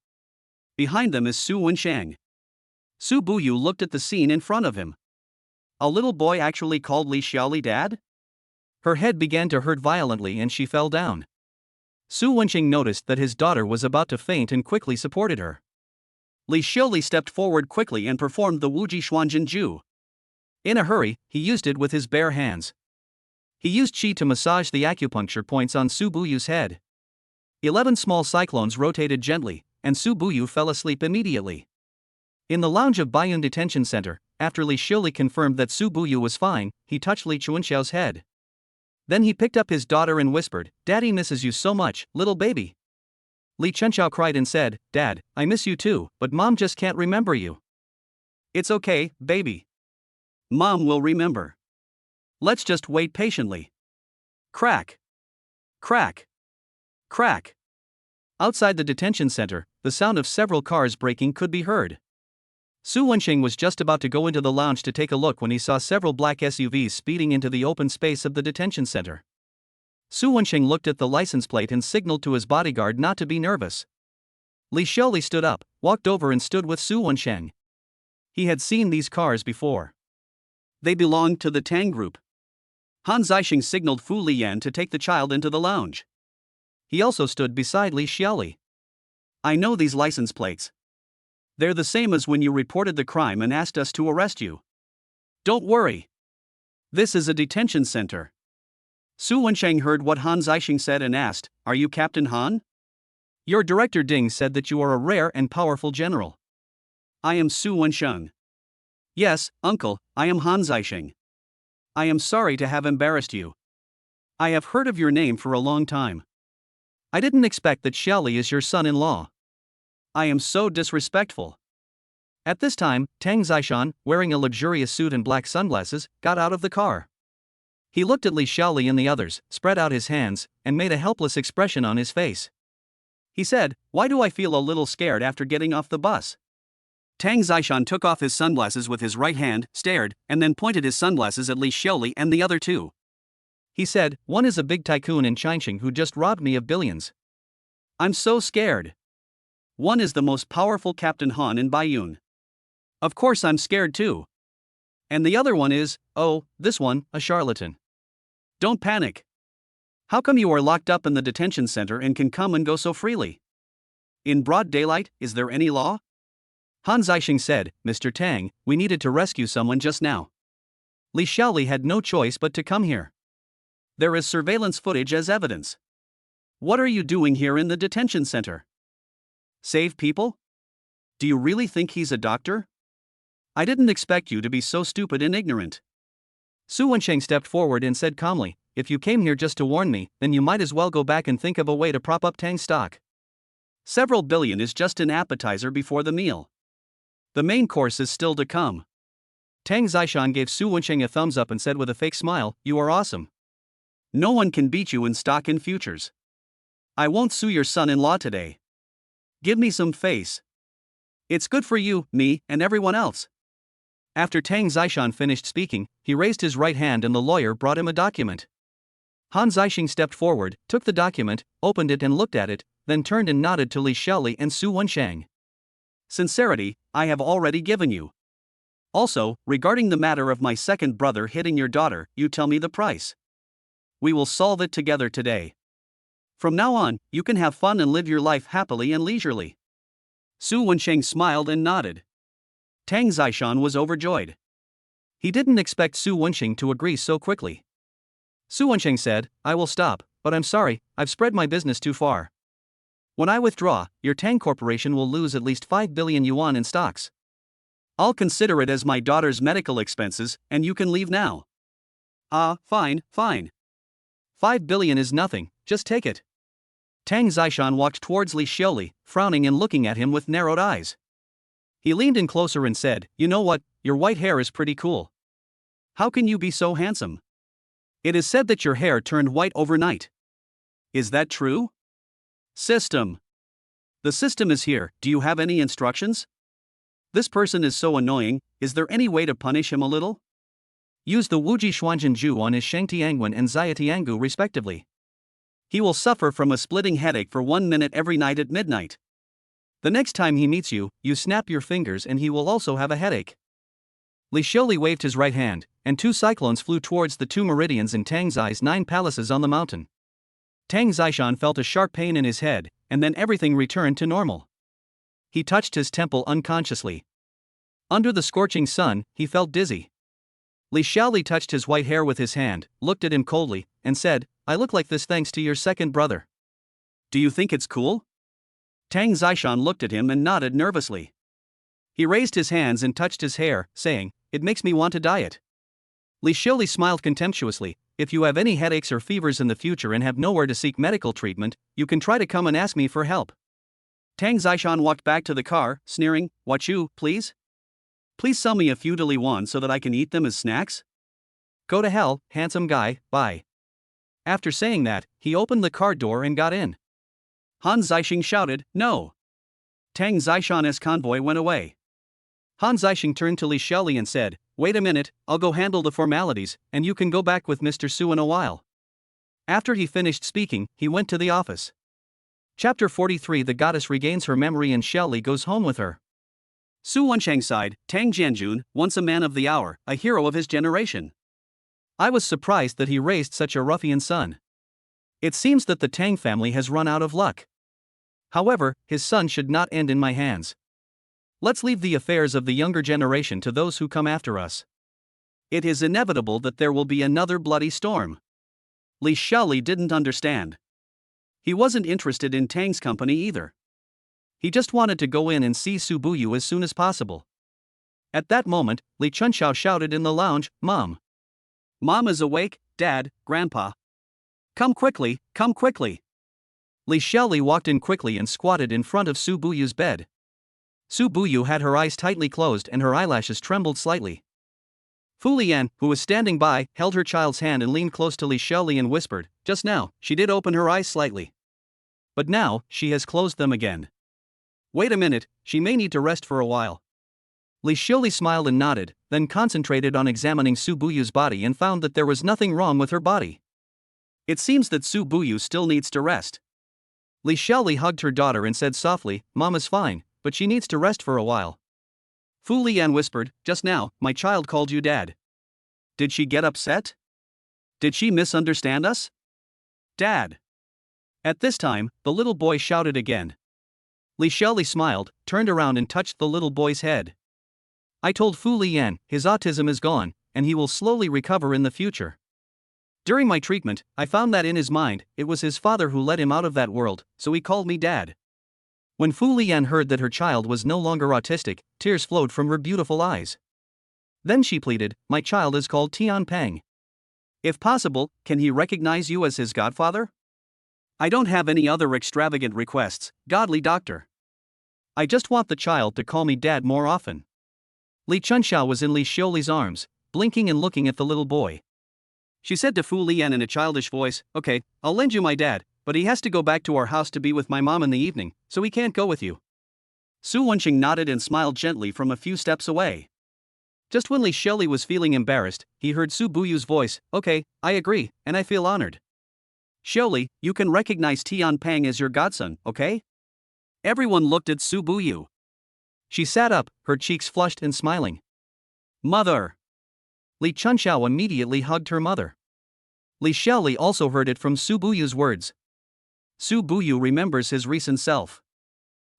Behind them is Su Wenshang. Su Buyu looked at the scene in front of him. A little boy actually called Li Xiaoli dad? Her head began to hurt violently and she fell down. Su Wensheng noticed that his daughter was about to faint and quickly supported her. Li Xiaoli stepped forward quickly and performed the Wuji Xuanjin Ju. In a hurry, he used it with his bare hands. He used qi to massage the acupuncture points on Su Buyu's head. 11 small cyclones rotated gently, and Su Buyu fell asleep immediately. In the lounge of Baiyun Detention Center, after Li Xiaoli confirmed that Su Buyu was fine, he touched Li Chuanxiao's head. Then he picked up his daughter and whispered, "Daddy misses you so much, little baby." Li Chuanxiao cried and said, "Dad, I miss you too, but Mom just can't remember you." "It's okay, baby. Mom will remember. Let's just wait patiently. Crack. Crack. Crack. Outside the detention center, the sound of several cars braking could be heard. Su Wenxing was just about to go into the lounge to take a look when he saw several black SUVs speeding into the open space of the detention center. Su Wenxing looked at the license plate and signaled to his bodyguard not to be nervous. Li Xiaoli stood up, walked over and stood with Su Wenxing. He had seen these cars before. They belonged to the Tang group. Han Zishan signaled Fu Liyan to take the child into the lounge. He also stood beside Li Xiaoli. I know these license plates. They're the same as when you reported the crime and asked us to arrest you. Don't worry. This is a detention center. Su Wenxing heard what Han Zishan said and asked, Are you Captain Han? Your director Ding said that you are a rare and powerful general. I am Su Wenxing. Yes, uncle, I am Han Zishan. I am sorry to have embarrassed you. I have heard of your name for a long time. I didn't expect that Xiaoli is your son-in-law. I am so disrespectful. At this time, Tang Zishan, wearing a luxurious suit and black sunglasses, got out of the car. He looked at Li Xiaoli and the others, spread out his hands, and made a helpless expression on his face. He said, Why do I feel a little scared after getting off the bus? Tang Zishan took off his sunglasses with his right hand, stared, and then pointed his sunglasses at Li Xiaoli and the other two. He said, One is a big tycoon in Changqing who just robbed me of billions. I'm so scared. One is the most powerful Captain Han in Baiyun. Of course I'm scared too. And the other one is, this one, a charlatan. Don't panic. How come you are locked up in the detention center and can come and go so freely? In broad daylight, is there any law? Han Zishan said, Mr. Tang, we needed to rescue someone just now. Li Xiaoli had no choice but to come here. There is surveillance footage as evidence. What are you doing here in the detention center? Save people? Do you really think he's a doctor? I didn't expect you to be so stupid and ignorant. Su Wenxing stepped forward and said calmly, If you came here just to warn me, then you might as well go back and think of a way to prop up Tang's stock. Several billion is just an appetizer before the meal. The main course is still to come. Tang Zishan gave Su Wenxing a thumbs up and said with a fake smile, You are awesome. No one can beat you in stock and futures. I won't sue your son-in-law today. Give me some face. It's good for you, me, and everyone else. After Tang Zishan finished speaking, he raised his right hand and the lawyer brought him a document. Han Zishan stepped forward, took the document, opened it and looked at it, then turned and nodded to Li Xiaoli and Su Wenxing. Sincerity, I have already given you. Also, regarding the matter of my second brother hitting your daughter, you tell me the price. We will solve it together today. From now on, you can have fun and live your life happily and leisurely. Su Wenxing smiled and nodded. Tang Zishan was overjoyed. He didn't expect Su Wenxing to agree so quickly. Su Wenxing said, I will stop, but I'm sorry, I've spread my business too far. When I withdraw, your Tang Corporation will lose at least 5 billion yuan in stocks. I'll consider it as my daughter's medical expenses, and you can leave now. Fine. 5 billion is nothing, just take it. Tang Zishan walked towards Li Xiaoli, frowning and looking at him with narrowed eyes. He leaned in closer and said, You know what, your white hair is pretty cool. How can you be so handsome? It is said that your hair turned white overnight. Is that true? System. The system is here, do you have any instructions? This person is so annoying, is there any way to punish him a little? Use the Wuji Xuanzhenju on his Sheng Tiangwen and Xia Tiangu respectively. He will suffer from a splitting headache for 1 minute every night at midnight. The next time he meets you, you snap your fingers and he will also have a headache. Li Xiaoli waved his right hand, and 2 cyclones flew towards the 2 meridians in Tang Zai's 9 palaces on the mountain. Tang Zishan felt a sharp pain in his head, and then everything returned to normal. He touched his temple unconsciously. Under the scorching sun, he felt dizzy. Li Xiaoli touched his white hair with his hand, looked at him coldly, and said, I look like this thanks to your second brother. Do you think it's cool? Tang Zishan looked at him and nodded nervously. He raised his hands and touched his hair, saying, It makes me want to dye it. Li Xiaoli smiled contemptuously, If you have any headaches or fevers in the future and have nowhere to seek medical treatment, you can try to come and ask me for help. Tang Zishan walked back to the car, sneering, What you, please? Please sell me a few Li Yuan so that I can eat them as snacks? Go to hell, handsome guy, bye. After saying that, he opened the car door and got in. Han Zishan shouted, no. Tang Zishan's convoy went away. Han Zishan turned to Li Xiaoli and said, wait a minute, I'll go handle the formalities, and you can go back with Mr. Su in a while. After he finished speaking, he went to the office. Chapter 43. The goddess regains her memory and Xiaoli goes home with her. Su Wensheng sighed, Tang Jianjun, once a man of the hour, a hero of his generation. I was surprised that he raised such a ruffian son. It seems that the Tang family has run out of luck. However, his son should not end in my hands. Let's leave the affairs of the younger generation to those who come after us. It is inevitable that there will be another bloody storm. Li Xiaoli didn't understand. He wasn't interested in Tang's company either. He just wanted to go in and see Su Buyu as soon as possible. At that moment, Li Chunxiao shouted in the lounge, Mom. Mom is awake, Dad, Grandpa. Come quickly, come quickly. Li Xiaoli walked in quickly and squatted in front of Su Buyu's bed. Su Buyu had her eyes tightly closed and her eyelashes trembled slightly. Fu Lian, who was standing by, held her child's hand and leaned close to Li Xiaoli and whispered, just now, she did open her eyes slightly. But now, she has closed them again. Wait a minute, she may need to rest for a while. Li Xiaoli smiled and nodded, then concentrated on examining Su Buyu's body and found that there was nothing wrong with her body. It seems that Su Buyu still needs to rest. Li Xiaoli hugged her daughter and said softly, Mom is fine, but she needs to rest for a while. Fu Lian whispered, just now, my child called you Dad. Did she get upset? Did she misunderstand us? Dad. At this time, the little boy shouted again. Li Xiaoli smiled, turned around and touched the little boy's head. I told Fu Lian, his autism is gone, and he will slowly recover in the future. During my treatment, I found that in his mind, it was his father who let him out of that world, so he called me Dad. When Fu Lian heard that her child was no longer autistic, tears flowed from her beautiful eyes. Then she pleaded, my child is called Tian Peng. If possible, can he recognize you as his godfather? I don't have any other extravagant requests, godly doctor. I just want the child to call me Dad more often. Li Chunxiao was in Li Xiaoli's arms, blinking and looking at the little boy. She said to Fu Lian in a childish voice, okay, I'll lend you my dad, but he has to go back to our house to be with my mom in the evening, so he can't go with you. Su Wensheng nodded and smiled gently from a few steps away. Just when Li Xiaoli was feeling embarrassed, he heard Su Buyu's voice, okay, I agree, and I feel honored. Xiaoli, you can recognize Tian Peng as your godson, okay? Everyone looked at Su Buyu. She sat up, her cheeks flushed and smiling. Mother! Li Chunxiao immediately hugged her mother. Li Xiaoli also heard it from Su Buyu's words. Su Buyu remembers his recent self.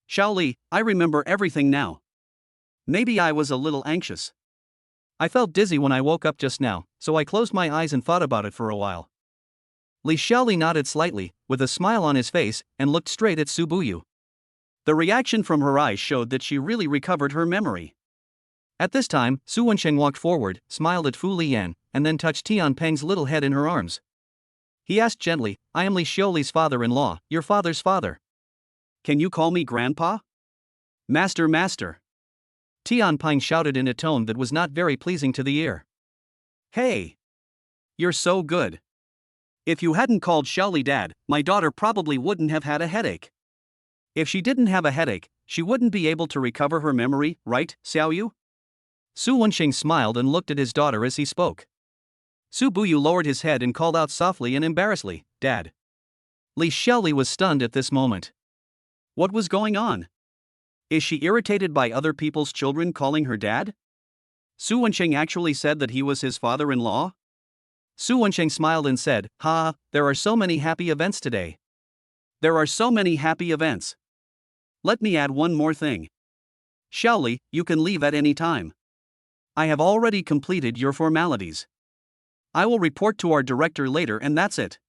Xiaoli, I remember everything now. Maybe I was a little anxious. I felt dizzy when I woke up just now, so I closed my eyes and thought about it for a while. Li Xiaoli nodded slightly, with a smile on his face, and looked straight at Su Buyu. The reaction from her eyes showed that she really recovered her memory. At this time, Su Wensheng walked forward, smiled at Fu Lian, and then touched Tian Peng's little head in her arms. He asked gently, I am Li Xiaoli's father-in-law, your father's father. Can you call me Grandpa? Master, master. Tian Peng shouted in a tone that was not very pleasing to the ear. Hey! You're so good. If you hadn't called Xiaoli Dad, my daughter probably wouldn't have had a headache. If she didn't have a headache, she wouldn't be able to recover her memory, right, Xiaoyu? Su Wensheng smiled and looked at his daughter as he spoke. Su Buyu lowered his head and called out softly and embarrassedly, Dad. Li Xiaoli was stunned at this moment. What was going on? Is she irritated by other people's children calling her dad? Su Wensheng actually said that he was his father-in-law? Su Wensheng smiled and said, ha, there are so many happy events today. There are so many happy events. Let me add one more thing. Xiaoli, you can leave at any time. I have already completed your formalities. I will report to our director later and that's it.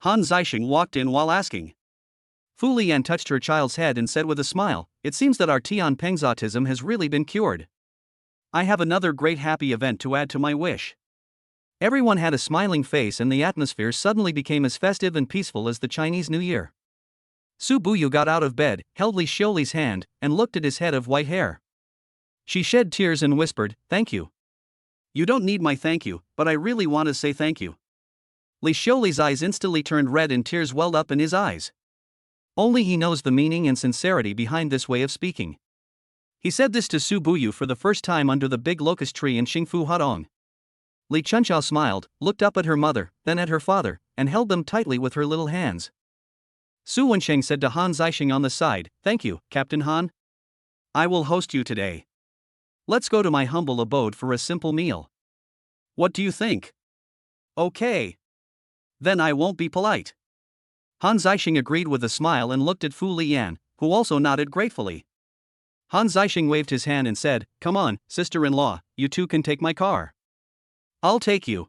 Han Zishan walked in while asking. Fu Lian touched her child's head and said with a smile, it seems that our Tian Peng's autism has really been cured. I have another great happy event to add to my wish. Everyone had a smiling face and the atmosphere suddenly became as festive and peaceful as the Chinese New Year. Su Buyu got out of bed, held Li Xiaoli's hand, and looked at his head of white hair. She shed tears and whispered, "Thank you." "You don't need my thank you, but I really want to say thank you." Li Xiaoli's eyes instantly turned red and tears welled up in his eyes. Only he knows the meaning and sincerity behind this way of speaking. He said this to Su Buyu for the first time under the big locust tree in Xingfu Hadong. Li Chunxiao smiled, looked up at her mother, then at her father, and held them tightly with her little hands. Su Wensheng said to Han Zishan on the side, "Thank you, Captain Han. I will host you today. Let's go to my humble abode for a simple meal. What do you think?" "Okay. Then I won't be polite." Han Zishan agreed with a smile and looked at Fu Lian, who also nodded gratefully. Han Zishan waved his hand and said, "Come on, sister-in-law, you two can take my car. I'll take you."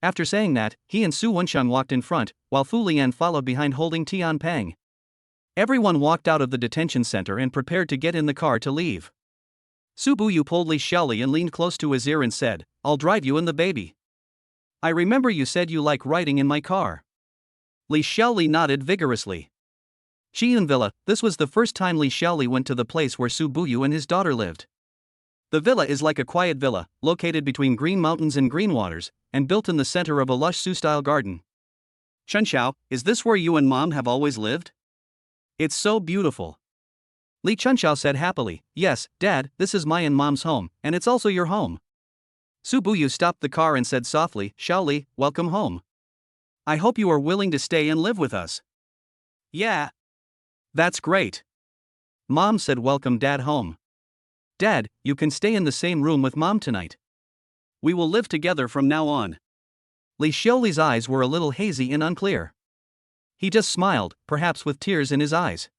After saying that, he and Su Wensheng walked in front, while Fu Lian followed behind holding Tian Peng. Everyone walked out of the detention center and prepared to get in the car to leave. Su Buyu pulled Li Xiaoli and leaned close to his ear and said, "I'll drive you and the baby. I remember you said you like riding in my car." Li Xiaoli nodded vigorously. Xi'an Villa. This was the first time Li Xiaoli went to the place where Su Buyu and his daughter lived. The villa is like a quiet villa, located between green mountains and green waters, and built in the center of a lush Su-style garden. "Chunxiao, is this where you and Mom have always lived? It's so beautiful." Li Chunxiao said happily, "Yes, Dad, this is my and Mom's home, and it's also your home." Su Buyu stopped the car and said softly, "Xiaoli, welcome home. I hope you are willing to stay and live with us." "Yeah. That's great." Mom said, "Welcome Dad home. Dad, you can stay in the same room with Mom tonight. We will live together from now on." Li Xiaoli's eyes were a little hazy and unclear. He just smiled, perhaps with tears in his eyes.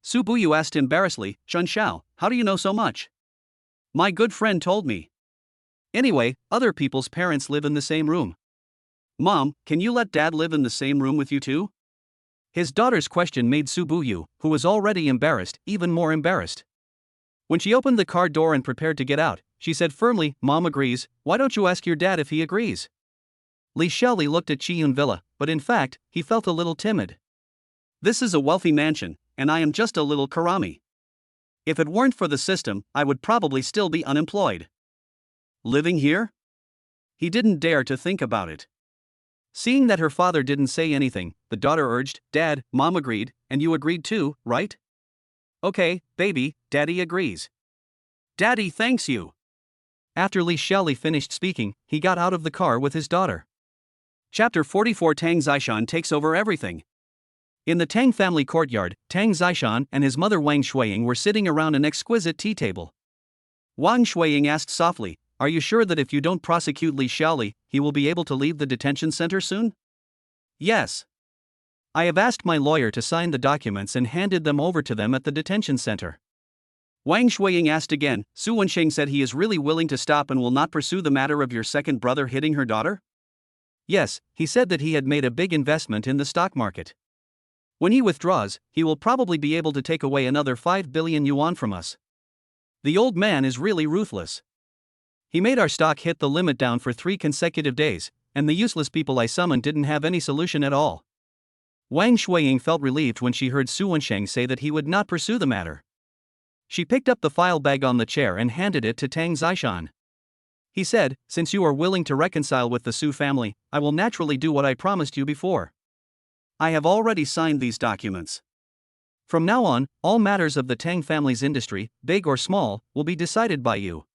Su Buyu asked embarrassedly, "Chunxiao, how do you know so much?" "My good friend told me. Anyway, other people's parents live in the same room. Mom, can you let Dad live in the same room with you too?" His daughter's question made Su Buyu, who was already embarrassed, even more embarrassed. When she opened the car door and prepared to get out, she said firmly, "Mom agrees, why don't you ask your dad if he agrees?" Li Xiaoli looked at Qian Villa, but in fact, he felt a little timid. "This is a wealthy mansion, and I am just a little karami. If it weren't for the system, I would probably still be unemployed. Living here?" He didn't dare to think about it. Seeing that her father didn't say anything, the daughter urged, "Dad, Mom agreed, and you agreed too, right?" "Okay, baby, Daddy agrees." "Daddy thanks you." After Li Xiaoli finished speaking, he got out of the car with his daughter. Chapter 44. Tang Zishan takes over everything. In the Tang family courtyard, Tang Zishan and his mother Wang Shuiying were sitting around an exquisite tea table. Wang Shuiying asked softly, "Are you sure that if you don't prosecute Li Xiaoli, he will be able to leave the detention center soon?" "Yes. I have asked my lawyer to sign the documents and handed them over to them at the detention center." Wang Shuiying asked again. Su Wensheng said he is really willing to stop and will not pursue the matter of your second brother hitting her daughter? Yes, he said that he had made a big investment in the stock market. When he withdraws, he will probably be able to take away another 5 billion yuan from us. The old man is really ruthless. He made our stock hit the limit down for 3 consecutive days, and the useless people I summoned didn't have any solution at all. Wang Shuiying felt relieved when she heard Su Wensheng say that he would not pursue the matter. She picked up the file bag on the chair and handed it to Tang Zishan. He said, "Since you are willing to reconcile with the Su family, I will naturally do what I promised you before. I have already signed these documents. From now on, all matters of the Tang family's industry, big or small, will be decided by you."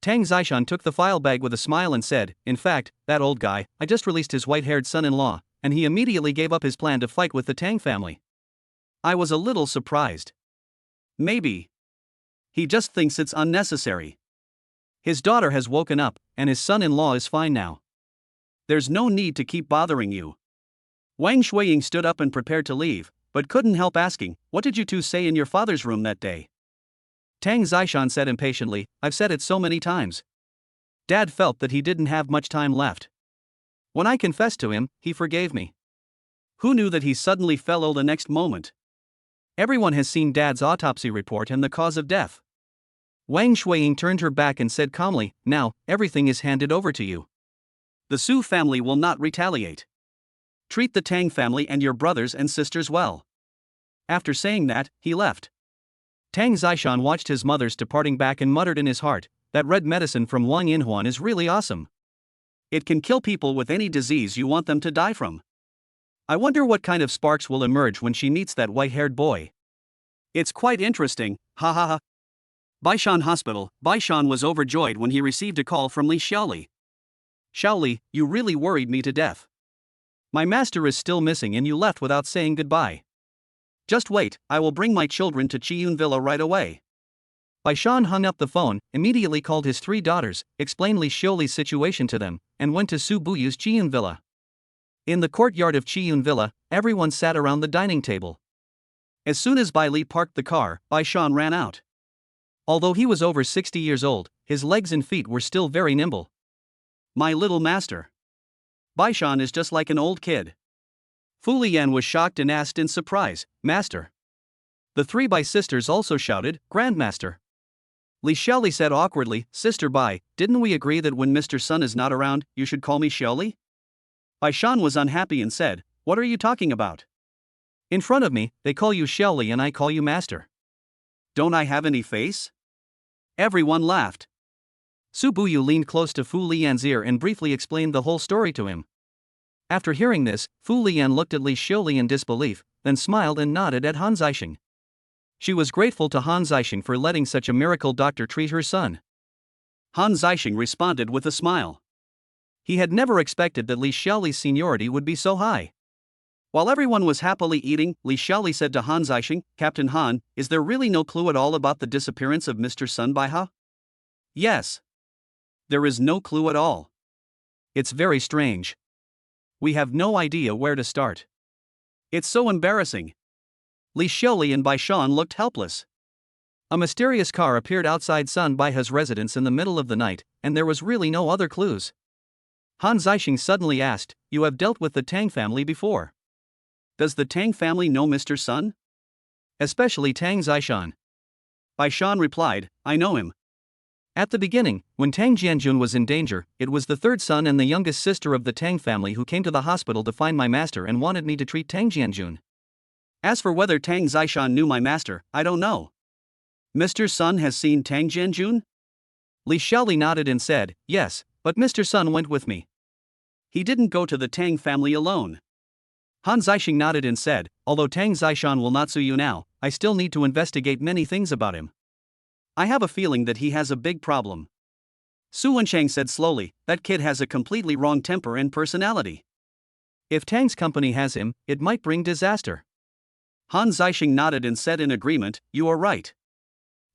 Tang Zishan took the file bag with a smile and said, "In fact, that old guy, I just released his white-haired son-in-law, and he immediately gave up his plan to fight with the Tang family. I was a little surprised. Maybe he just thinks it's unnecessary. His daughter has woken up, and his son-in-law is fine now. There's no need to keep bothering you." Wang Shuiying stood up and prepared to leave, but couldn't help asking, "What did you two say in your father's room that day?" Tang Zishan said impatiently, "I've said it so many times." Dad felt that he didn't have much time left. When I confessed to him, he forgave me. Who knew that he suddenly fell ill the next moment? Everyone has seen Dad's autopsy report and the cause of death. Wang Shuiying turned her back and said calmly, "Now, everything is handed over to you. The Su family will not retaliate. Treat the Tang family and your brothers and sisters well." After saying that, he left. Tang Zishan watched his mother's departing back and muttered in his heart, that red medicine from Wang Yinhuan is really awesome. It can kill people with any disease you want them to die from. I wonder what kind of sparks will emerge when she meets that white-haired boy. It's quite interesting, ha ha ha. Baishan Hospital. Baishan was overjoyed when he received a call from Li Xiaoli. Xiaoli, you really worried me to death. My master is still missing and you left without saying goodbye. Just wait, I will bring my children to Qiyun Villa right away. Baishan hung up the phone, immediately called his 3 daughters, explained Li Xiaoli's situation to them, and went to Su Buyu's Qiyun Villa. In the courtyard of Qiyun Villa, everyone sat around the dining table. As soon as Bai Li parked the car, Baishan ran out. Although he was over 60 years old, his legs and feet were still very nimble. My little master. Baishan is just like an old kid. Fu Lian was shocked and asked in surprise, Master. The 3 Bai sisters also shouted, Grandmaster. Li Xiaoli said awkwardly, Sister Bai, didn't we agree that when Mr. Sun is not around, you should call me Xiaoli? Baishan was unhappy and said, What are you talking about? In front of me, they call you Xiaoli and I call you Master. Don't I have any face? Everyone laughed. Su Buyu leaned close to Fu Lian's ear and briefly explained the whole story to him. After hearing this, Fu Lian looked at Li Xiaoli in disbelief, then smiled and nodded at Han Zishan. She was grateful to Han Zishan for letting such a miracle doctor treat her son. Han Zishan responded with a smile. He had never expected that Li Xiaoli's seniority would be so high. While everyone was happily eating, Li Xiaoli said to Han Zishan, Captain Han, is there really no clue at all about the disappearance of Mr. Sun Baiha? Yes. There is no clue at all. It's very strange. We have no idea where to start. It's so embarrassing. Li Xiaoli and Baishan looked helpless. A mysterious car appeared outside Sun Baiha's residence in the middle of the night, and there was really no other clues. Han Zishan suddenly asked, You have dealt with the Tang family before. Does the Tang family know Mr. Sun? Especially Tang Zishan. Baishan replied, I know him. At the beginning, when Tang Jianjun was in danger, it was the 3rd son and the youngest sister of the Tang family who came to the hospital to find my master and wanted me to treat Tang Jianjun. As for whether Tang Zishan knew my master, I don't know. Mr. Sun has seen Tang Jianjun? Li Xiaoli nodded and said, Yes, but Mr. Sun went with me. He didn't go to the Tang family alone. Han Zishan nodded and said, Although Tang Zishan will not sue you now, I still need to investigate many things about him. I have a feeling that he has a big problem. Su Wenchang said slowly, That kid has a completely wrong temper and personality. If Tang's company has him, it might bring disaster. Han Zishan nodded and said in agreement, You are right.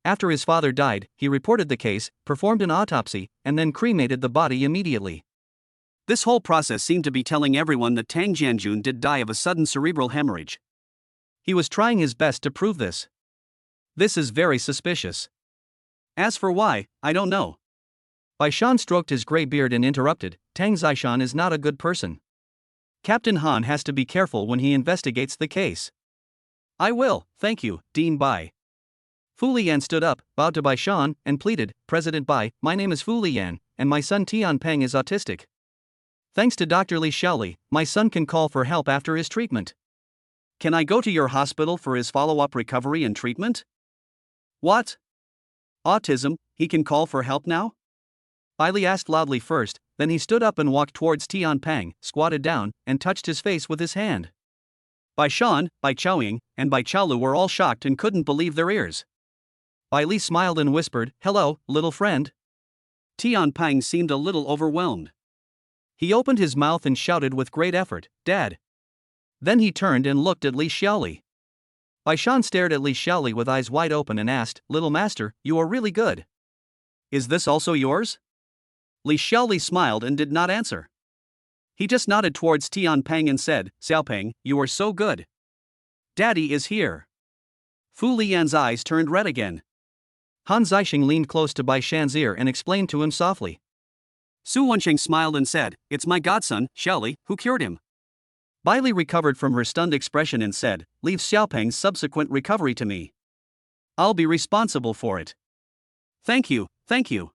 After his father died, he reported the case, performed an autopsy, and then cremated the body immediately. This whole process seemed to be telling everyone that Tang Jianjun did die of a sudden cerebral hemorrhage. He was trying his best to prove this. This is very suspicious. As for why, I don't know. Baishan stroked his gray beard and interrupted, Tang Zishan is not a good person. Captain Han has to be careful when he investigates the case. I will, thank you, Dean Bai. Fu Lian stood up, bowed to Baishan, and pleaded, President Bai, my name is Fu Lian, and my son Tian Peng is autistic. Thanks to Dr. Li Xiaoli, my son can call for help after his treatment. Can I go to your hospital for his follow-up recovery and treatment? What? Autism, he can call for help now? Bai Li asked loudly first, then he stood up and walked towards Tian Peng, squatted down, and touched his face with his hand. Bai Shan, Bai Chaoying, and Bai Chaolu were all shocked and couldn't believe their ears. Bai Li smiled and whispered, Hello, little friend. Tian Peng seemed a little overwhelmed. He opened his mouth and shouted with great effort, Dad. Then he turned and looked at Li Xiaoli. Baishan stared at Li Xiaoli with eyes wide open and asked, Little master, you are really good. Is this also yours? Li Xiaoli smiled and did not answer. He just nodded towards Tian Peng and said, Xiaopeng, you are so good. Daddy is here. Fu Lian's eyes turned red again. Han Zishan leaned close to Baishan's ear and explained to him softly. Su Wencheng smiled and said, It's my godson, Xiaoli, who cured him. Bai Li recovered from her stunned expression and said, Leave Xiaopeng's subsequent recovery to me. I'll be responsible for it. Thank you, thank you.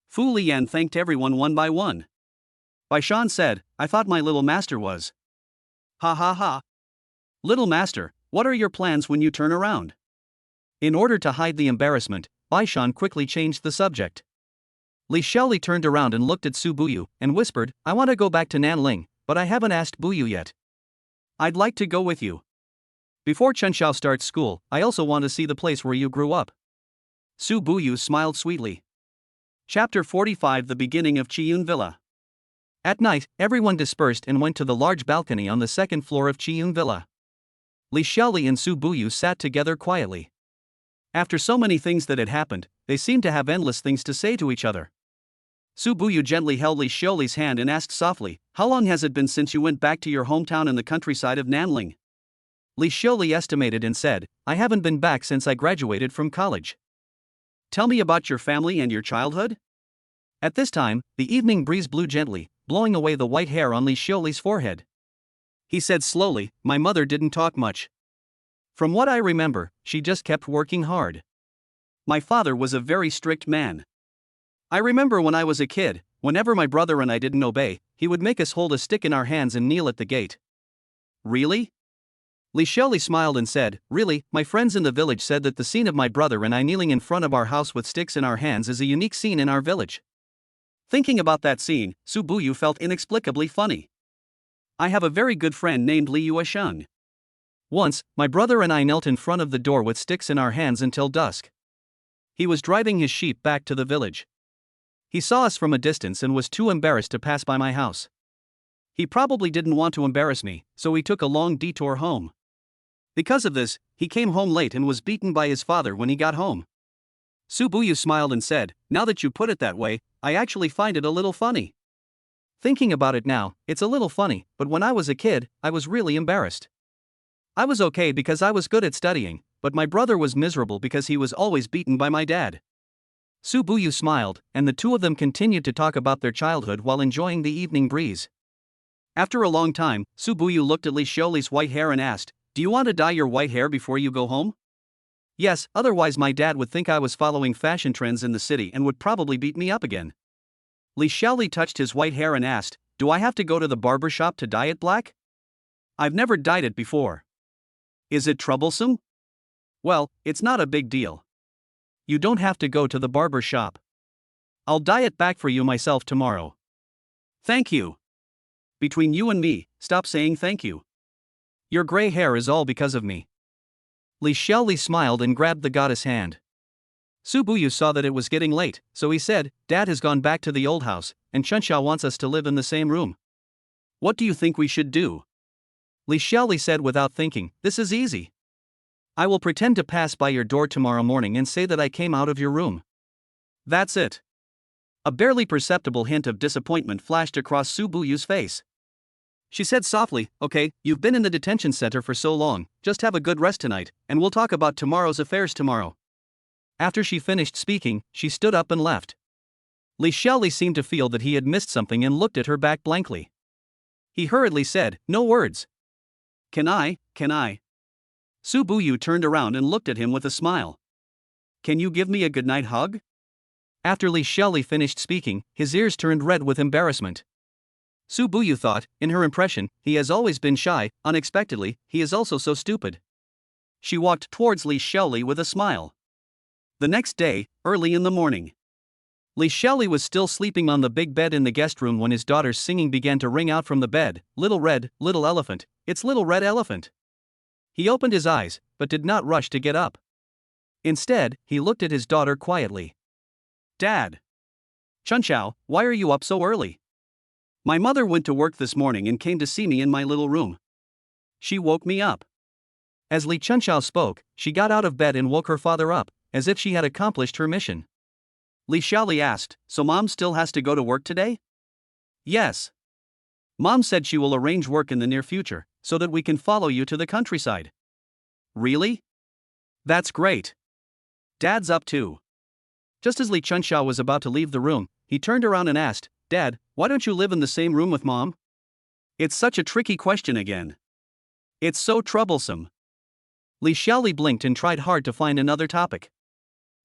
Fu Lian thanked everyone one by one. Baishan said, I thought my little master was. Ha ha ha. Little master, what are your plans when you turn around? In order to hide the embarrassment, Baishan quickly changed the subject. Li Xiaoli turned around and looked at Su Buyu and whispered, I want to go back to Nanling, but I haven't asked Buyu yet. I'd like to go with you. Before Chenxiao starts school, I also want to see the place where you grew up. Su Buyu smiled sweetly. Chapter 45 The Beginning of Qiyun Villa. At night, everyone dispersed and went to the large balcony on the second floor of Qiyun Villa. Li Xiaoli and Su Buyu sat together quietly. After so many things that had happened, they seemed to have endless things to say to each other. Su Buyu gently held Li Xiaoli's hand and asked softly, How long has it been since you went back to your hometown in the countryside of Nanling? Li Xiaoli estimated and said, I haven't been back since I graduated from college. Tell me about your family and your childhood? At this time, the evening breeze blew gently, blowing away the white hair on Li Xiaoli's forehead. He said slowly, My mother didn't talk much. From what I remember, she just kept working hard. My father was a very strict man. I remember when I was a kid, whenever my brother and I didn't obey, he would make us hold a stick in our hands and kneel at the gate. Really? Li Xiaoli smiled and said, Really, my friends in the village said that the scene of my brother and I kneeling in front of our house with sticks in our hands is a unique scene in our village. Thinking about that scene, Su Buyu felt inexplicably funny. I have a very good friend named Li Yuesheng. Once, my brother and I knelt in front of the door with sticks in our hands until dusk. He was driving his sheep back to the village. He saw us from a distance and was too embarrassed to pass by my house. He probably didn't want to embarrass me, so he took a long detour home. Because of this, he came home late and was beaten by his father when he got home. Su Buyu smiled and said, Now that you put it that way, I actually find it a little funny. Thinking about it now, it's a little funny, but when I was a kid, I was really embarrassed. I was okay because I was good at studying, but my brother was miserable because he was always beaten by my dad. Su Buyu smiled, and the two of them continued to talk about their childhood while enjoying the evening breeze. After a long time, Su Buyu looked at Li Xiaoli's white hair and asked, Do you want to dye your white hair before you go home? Yes, otherwise my dad would think I was following fashion trends in the city and would probably beat me up again. Li Xiaoli touched his white hair and asked, Do I have to go to the barber shop to dye it black? I've never dyed it before. Is it troublesome? Well, it's not a big deal. You don't have to go to the barber shop. I'll dye it back for you myself tomorrow. Thank you. Between you and me, stop saying thank you. Your gray hair is all because of me. Li Xiaoli smiled and grabbed the goddess' hand. Su Buyu saw that it was getting late, so he said, Dad has gone back to the old house, and Chenxiao wants us to live in the same room. What do you think we should do? Li Xiaoli said without thinking, This is easy. I will pretend to pass by your door tomorrow morning and say that I came out of your room. That's it. A barely perceptible hint of disappointment flashed across Su Buyu's face. She said softly, Okay, you've been in the detention center for so long, just have a good rest tonight, and we'll talk about tomorrow's affairs tomorrow. After she finished speaking, she stood up and left. Li Xiaoli seemed to feel that he had missed something and looked at her back blankly. He hurriedly said, No words. Can I? Su Buyu turned around and looked at him with a smile. Can you give me a goodnight hug? After Li Xiaoli finished speaking, his ears turned red with embarrassment. Su Buyu thought, in her impression, he has always been shy, unexpectedly, he is also so stupid. She walked towards Li Xiaoli with a smile. The next day, early in the morning. Li Xiaoli was still sleeping on the big bed in the guest room when his daughter's singing began to ring out from the bed, Little red, little elephant, it's little red elephant. He opened his eyes, but did not rush to get up. Instead, he looked at his daughter quietly. Dad. Chenxiao, why are you up so early? My mother went to work this morning and came to see me in my little room. She woke me up. As Li Chenxiao spoke, she got out of bed and woke her father up, as if she had accomplished her mission. Li Xiaoli asked, So Mom still has to go to work today? Yes. Mom said she will arrange work in the near future, so that we can follow you to the countryside. Really? That's great. Dad's up too. Just as Li Chenxiao was about to leave the room, he turned around and asked, Dad, why don't you live in the same room with Mom? It's such a tricky question again. It's so troublesome. Li Xiaoli blinked and tried hard to find another topic.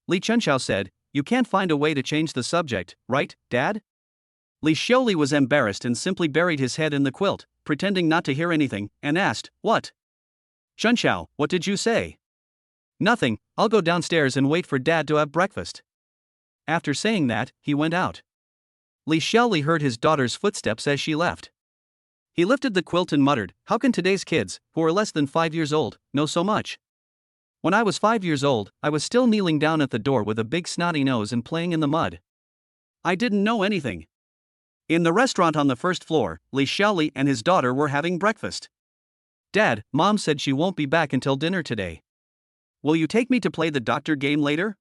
Li Chenxiao said, You can't find a way to change the subject, right, Dad? Li Xiaoli was embarrassed and simply buried his head in the quilt, pretending not to hear anything, and asked, What? Chenxiao, what did you say? Nothing, I'll go downstairs and wait for Dad to have breakfast. After saying that, he went out. Li Xiaoli heard his daughter's footsteps as she left. He lifted the quilt and muttered, "How can today's kids, who are less than 5 years old, know so much? When I was 5 years old, I was still kneeling down at the door with a big snotty nose and playing in the mud. I didn't know anything." In the restaurant on the first floor, Li Xiaoli and his daughter were having breakfast. "Dad, Mom said she won't be back until dinner today. Will you take me to play the doctor game later?"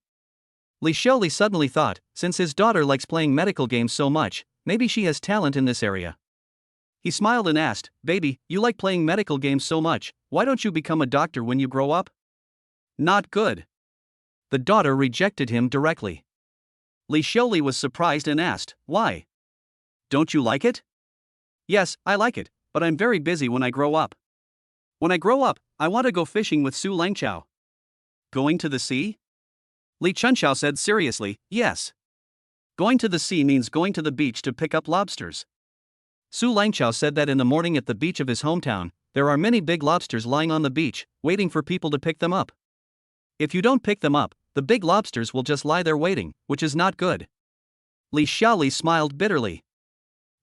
Li Xiaoli suddenly thought, since his daughter likes playing medical games so much, maybe she has talent in this area. He smiled and asked, "Baby, you like playing medical games so much, why don't you become a doctor when you grow up?" "Not good." The daughter rejected him directly. Li Xiaoli was surprised and asked, "Why? Don't you like it?" "Yes, I like it, but I'm very busy when I grow up. When I grow up, I want to go fishing with Su Langchao." "Going to the sea?" Li Chunxiao said seriously, "Yes. Going to the sea means going to the beach to pick up lobsters." Su Langchao said that in the morning at the beach of his hometown, there are many big lobsters lying on the beach, waiting for people to pick them up. If you don't pick them up, the big lobsters will just lie there waiting, which is not good. Li Xiaoli smiled bitterly.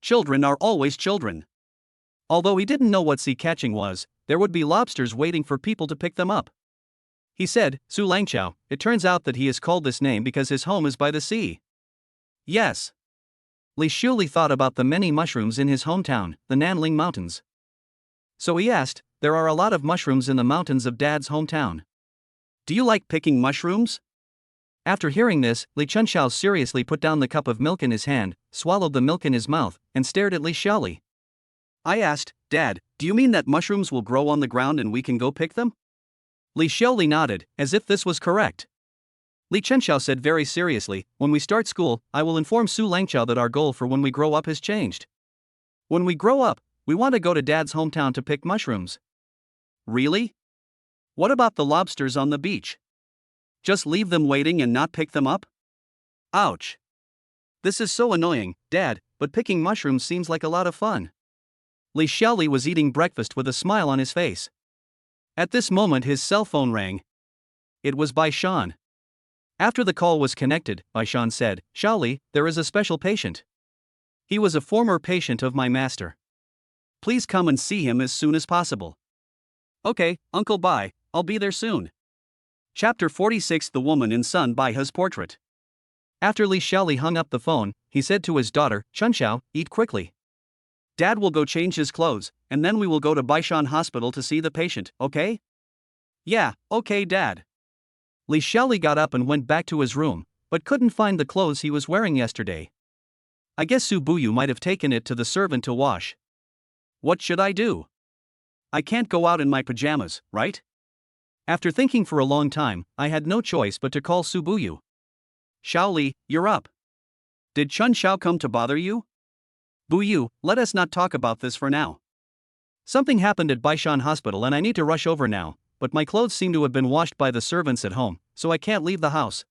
Children are always children. Although he didn't know what sea catching was, there would be lobsters waiting for people to pick them up. He said, "Su Langchao, it turns out that he is called this name because his home is by the sea." "Yes." Li Xiaoli thought about the many mushrooms in his hometown, the Nanling Mountains. So he asked, "There are a lot of mushrooms in the mountains of Dad's hometown. Do you like picking mushrooms?" After hearing this, Li Chunxiao seriously put down the cup of milk in his hand, swallowed the milk in his mouth, and stared at Li Xiaoli. I asked, "Dad, do you mean that mushrooms will grow on the ground and we can go pick them?" Li Xiaoli nodded, as if this was correct. Li Chunxiao said very seriously, "When we start school, I will inform Su Langchao that our goal for when we grow up has changed. When we grow up, we want to go to Dad's hometown to pick mushrooms." "Really? What about the lobsters on the beach? Just leave them waiting and not pick them up?" "Ouch. This is so annoying, Dad, but picking mushrooms seems like a lot of fun." Li Xiaoli was eating breakfast with a smile on his face. At this moment his cell phone rang. It was Bai Shan. After the call was connected, Bai Shan said, "Xiaoli, there is a special patient. He was a former patient of my master. Please come and see him as soon as possible." "Okay, Uncle Bai, I'll be there soon." Chapter 46 The Woman in Sun Bai He's Portrait. After Li Xiaoli hung up the phone, he said to his daughter, "Chunxiao, eat quickly. Dad will go change his clothes, and then we will go to Baishan Hospital to see the patient, okay?" "Yeah, okay, Dad." Li Xiaoli got up and went back to his room, but couldn't find the clothes he was wearing yesterday. I guess Su Buyu might have taken it to the servant to wash. What should I do? I can't go out in my pajamas, right? After thinking for a long time, I had no choice but to call Su Buyu. "Xiaoli, you're up. Did Chun Xiao come to bother you?" "Buyu, let us not talk about this for now. Something happened at Baishan Hospital and I need to rush over now, but my clothes seem to have been washed by the servants at home, so I can't leave the house."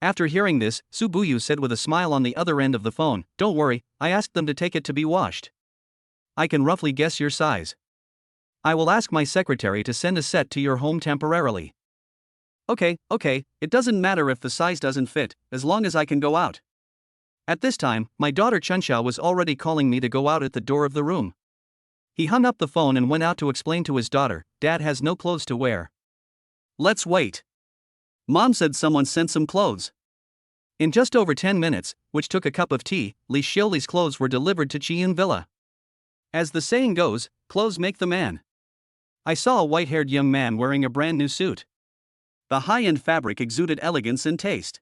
After hearing this, Su Buyu said with a smile on the other end of the phone, "Don't worry, I asked them to take it to be washed. I can roughly guess your size. I will ask my secretary to send a set to your home temporarily." Okay, it doesn't matter if the size doesn't fit, as long as I can go out." At this time, my daughter Chunxiao was already calling me to go out at the door of the room. He hung up the phone and went out to explain to his daughter, "Dad has no clothes to wear. Let's wait. Mom said someone sent some clothes." In just over 10 minutes, which took a cup of tea, Li Xiaoli's clothes were delivered to Chiyun Villa. As the saying goes, clothes make the man. I saw a white-haired young man wearing a brand new suit. The high-end fabric exuded elegance and taste.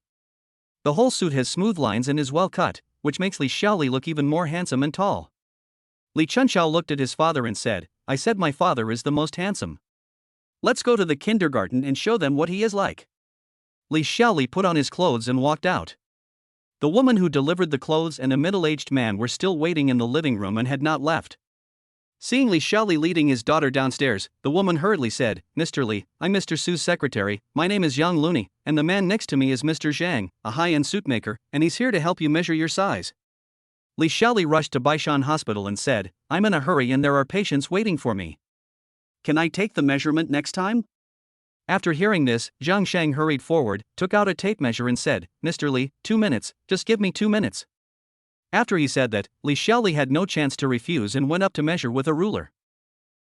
The whole suit has smooth lines and is well cut, which makes Li Xiaoli look even more handsome and tall. Li Chunxiao looked at his father and said, "I said my father is the most handsome. Let's go to the kindergarten and show them what he is like." Li Xiaoli put on his clothes and walked out. The woman who delivered the clothes and a middle-aged man were still waiting in the living room and had not left. Seeing Li Xiaoli leading his daughter downstairs, the woman hurriedly said, "Mr. Li, I'm Mr. Su's secretary, my name is Yang Looney, and the man next to me is Mr. Zhang, a high-end suit maker, and he's here to help you measure your size." Li Xiaoli rushed to Baishan Hospital and said, "I'm in a hurry and there are patients waiting for me. Can I take the measurement next time?" After hearing this, Zhang Shang hurried forward, took out a tape measure and said, "Mr. Li, 2 minutes, just give me 2 minutes." After he said that, Li Xiaoli had no chance to refuse and went up to measure with a ruler.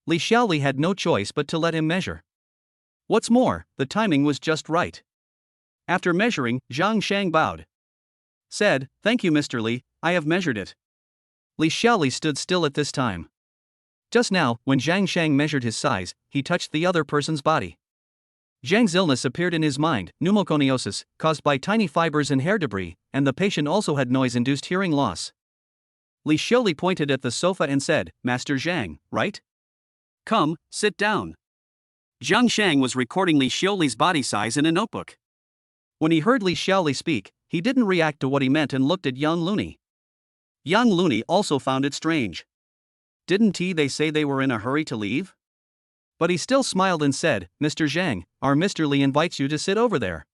Li Xiaoli had no choice but to let him measure. What's more, the timing was just right. After measuring, Zhang Shang bowed. Said, "Thank you, Mr. Li, I have measured it." Li Xiaoli stood still at this time. Just now, when Zhang Shang measured his size, he touched the other person's body. Zhang's illness appeared in his mind, pneumoconiosis, caused by tiny fibers and hair debris, and the patient also had noise-induced hearing loss. Li Xiaoli pointed at the sofa and said, "Master Zhang, right? Come, sit down." Zhang Shang was recording Li Xiaoli's body size in a notebook. When he heard Li Xiaoli speak, he didn't react to what he meant and looked at young Looney. Young Looney also found it strange. Didn't they say they were in a hurry to leave? But he still smiled and said, "Mr. Zhang, our Mr. Li invites you to sit over there."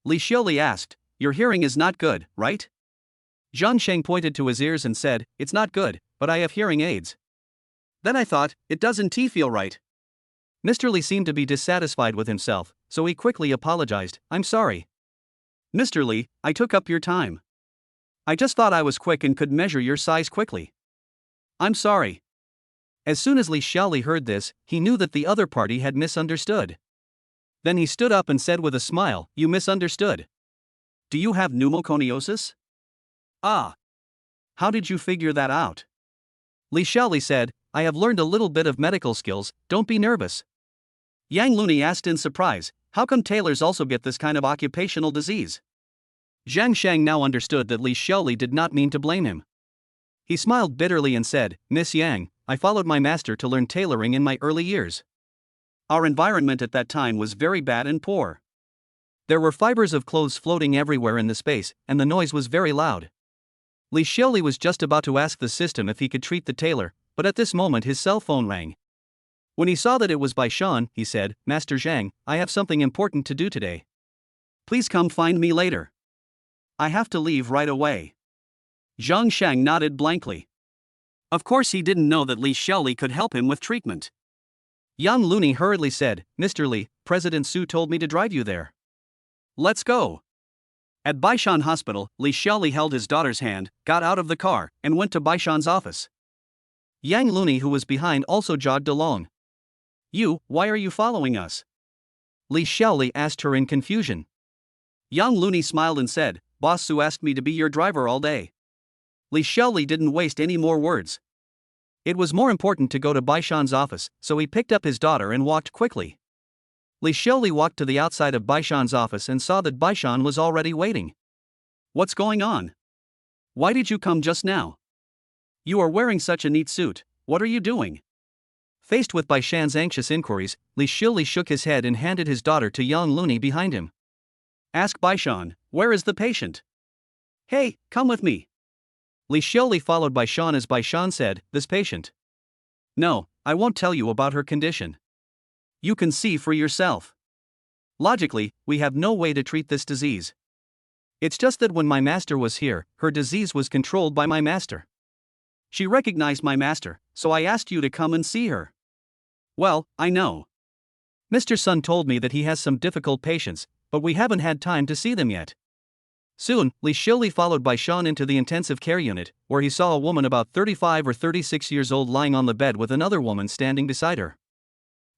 Li Xiaoli asked, "Your hearing is not good, right?" Zhang Shang pointed to his ears and said, "It's not good, but I have hearing aids." Then I thought, it doesn't feel right. Mr. Li seemed to be dissatisfied with himself, so he quickly apologized, "I'm sorry. Mr. Li, I took up your time. I just thought I was quick and could measure your size quickly. I'm sorry." As soon as Li Xiaoli heard this, he knew that the other party had misunderstood. Then he stood up and said with a smile, "You misunderstood. Do you have pneumoconiosis?" "Ah. How did you figure that out?" Li Xiaoli said, "I have learned a little bit of medical skills, don't be nervous." Yang Looney asked in surprise, "How come tailors also get this kind of occupational disease?" Zhang Shang now understood that Li Xiaoli did not mean to blame him. He smiled bitterly and said, "Miss Yang, I followed my master to learn tailoring in my early years. Our environment at that time was very bad and poor. There were fibers of clothes floating everywhere in the space, and the noise was very loud." Li Xiaoli was just about to ask the system if he could treat the tailor, but at this moment his cell phone rang. When he saw that it was Bai Shan, he said, "Master Zhang, I have something important to do today. Please come find me later. I have to leave right away." Zhang Shang nodded blankly. Of course he didn't know that Li Xiaoli could help him with treatment. Yang Looney hurriedly said, "Mr. Li, President Su told me to drive you there. Let's go." At Baishan Hospital, Li Xiaoli held his daughter's hand, got out of the car, and went to Baishan's office. Yang Looney, who was behind, also jogged along. Why are you following us?" Li Xiaoli asked her in confusion. Yang Looney smiled and said, "Boss Su asked me to be your driver all day." Li Xiaoli didn't waste any more words. It was more important to go to Baishan's office, so he picked up his daughter and walked quickly. Li Xiaoli walked to the outside of Baishan's office and saw that Baishan was already waiting. "What's going on? Why did you come just now? You are wearing such a neat suit, what are you doing?" Faced with Baishan's anxious inquiries, Li Xiaoli shook his head and handed his daughter to Yang Looney behind him. "Ask Baishan, where is the patient? Hey, come with me." Li Xiaoli followed Baishan as Baishan said, "This patient? No, I won't tell you about her condition. You can see for yourself. Logically, we have no way to treat this disease. It's just that when my master was here, her disease was controlled by my master. She recognized my master, so I asked you to come and see her." "Well, I know. Mr. Sun told me that he has some difficult patients, but we haven't had time to see them yet." Soon, Li Xiaoli followed Baishan into the intensive care unit, where he saw a woman about 35 or 36 years old lying on the bed with another woman standing beside her.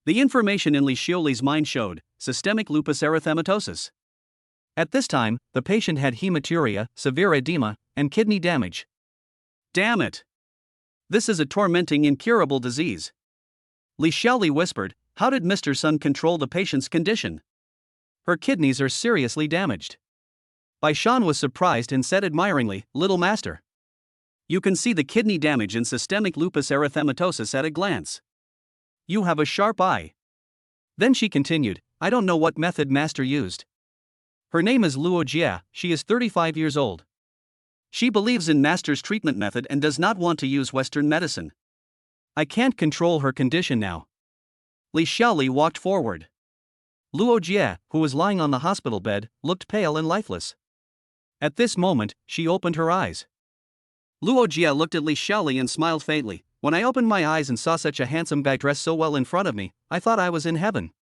The information in Li Xiaoli's mind showed systemic lupus erythematosus. At this time, the patient had hematuria, severe edema, and kidney damage. "Damn it! This is a tormenting, incurable disease." Li Xiaoli whispered, "How did Mr. Sun control the patient's condition? Her kidneys are seriously damaged." Baishan was surprised and said admiringly, "Little master, you can see the kidney damage in systemic lupus erythematosus at a glance. You have a sharp eye." Then she continued, "I don't know what method master used. Her name is Luo Jia, she is 35 years old. She believes in master's treatment method and does not want to use Western medicine. I can't control her condition now." Li Xiaoli walked forward. Luo Jia, who was lying on the hospital bed, looked pale and lifeless. At this moment, she opened her eyes. Luo Jia looked at Li Xiaoli and smiled faintly. "When I opened my eyes and saw such a handsome guy dressed so well in front of me, I thought I was in heaven."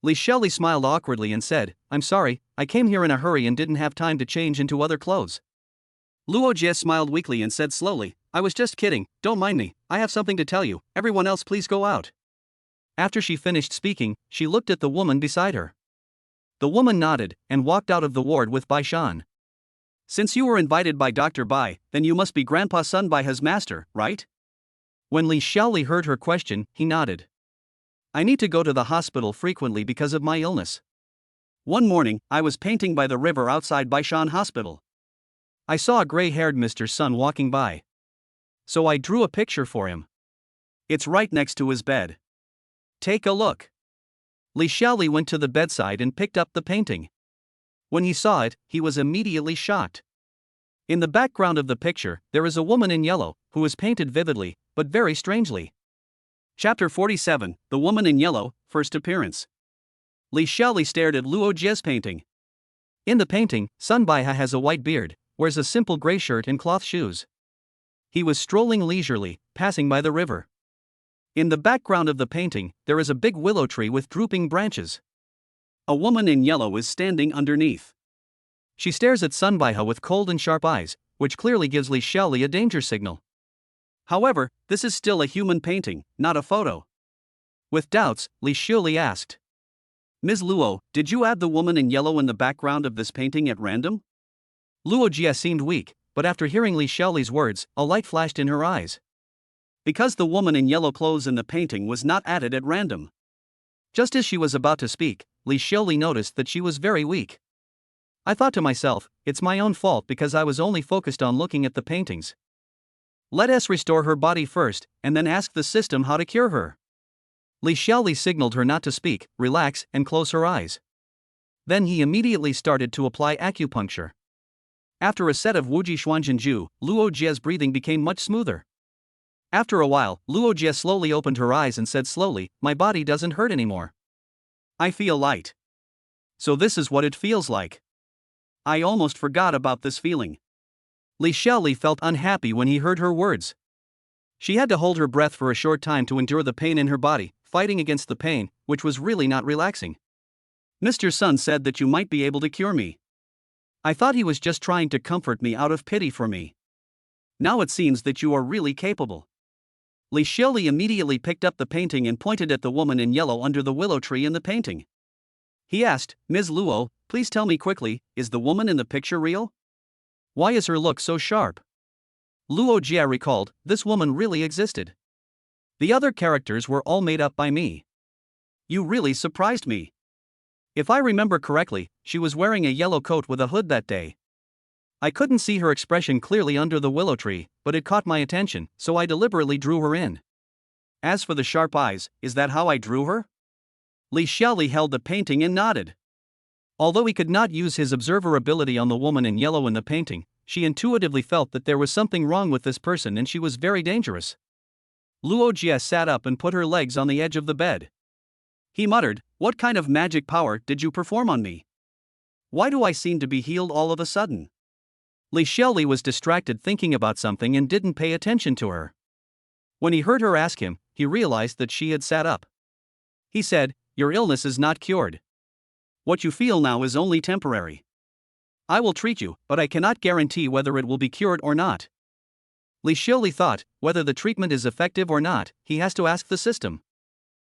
Li Shelley smiled awkwardly and said, I'm sorry, I came here in a hurry and didn't have time to change into other clothes. Luo Jie smiled weakly and said slowly, I was just kidding, don't mind me, I have something to tell you, everyone else please go out. After she finished speaking, she looked at the woman beside her. The woman nodded and walked out of the ward with Bai Shan. Since you were invited by Dr. Bai, then you must be Grandpa Sun Bai's master, right? When Li Xiaoli heard her question, he nodded. I need to go to the hospital frequently because of my illness. One morning, I was painting by the river outside Baishan Hospital. I saw a gray-haired Mr. Sun walking by. So I drew a picture for him. It's right next to his bed. Take a look. Li Xiaoli went to the bedside and picked up the painting. When he saw it, he was immediately shocked. In the background of the picture, there is a woman in yellow, who is painted vividly, but very strangely. Chapter 47, The Woman in Yellow, First Appearance. Li Xiaoli stared at Luo Jie's painting. In the painting, Sun Baiha has a white beard, wears a simple gray shirt and cloth shoes. He was strolling leisurely, passing by the river. In the background of the painting, there is a big willow tree with drooping branches. A woman in yellow is standing underneath. She stares at Sun Baiha with cold and sharp eyes, which clearly gives Li Xiaoli a danger signal. However, this is still a human painting, not a photo. With doubts, Li Xiaoli asked, Ms. Luo, did you add the woman in yellow in the background of this painting at random? Luo Jie seemed weak, but after hearing Li Xiaoli's words, a light flashed in her eyes. Because the woman in yellow clothes in the painting was not added at random. Just as she was about to speak, Li Xiaoli noticed that she was very weak. I thought to myself, it's my own fault because I was only focused on looking at the paintings. Let us restore her body first, and then ask the system how to cure her. Li Xiaoli signaled her not to speak, relax, and close her eyes. Then he immediately started to apply acupuncture. After a set of Wuji Xuanzhenju, Luo Jie's breathing became much smoother. After a while, Luo Jie slowly opened her eyes and said slowly, my body doesn't hurt anymore. I feel light. So this is what it feels like. I almost forgot about this feeling. Li Xiaoli felt unhappy when he heard her words. She had to hold her breath for a short time to endure the pain in her body, fighting against the pain, which was really not relaxing. Mr. Sun said that you might be able to cure me. I thought he was just trying to comfort me out of pity for me. Now it seems that you are really capable. Li Xiaoli immediately picked up the painting and pointed at the woman in yellow under the willow tree in the painting. He asked, Ms. Luo, please tell me quickly, is the woman in the picture real? Why is her look so sharp? Luo Jie recalled, this woman really existed. The other characters were all made up by me. You really surprised me. If I remember correctly, she was wearing a yellow coat with a hood that day. I couldn't see her expression clearly under the willow tree, but it caught my attention, so I deliberately drew her in. As for the sharp eyes, is that how I drew her? Li Xiaoli held the painting and nodded. Although he could not use his observer ability on the woman in yellow in the painting, she intuitively felt that there was something wrong with this person and she was very dangerous. Luo Jie sat up and put her legs on the edge of the bed. He muttered, what kind of magic power did you perform on me? Why do I seem to be healed all of a sudden? Li Xiaoli was distracted thinking about something and didn't pay attention to her. When he heard her ask him, he realized that she had sat up. He said, your illness is not cured. What you feel now is only temporary. I will treat you, but I cannot guarantee whether it will be cured or not. Li Xiaoli thought, whether the treatment is effective or not, he has to ask the system.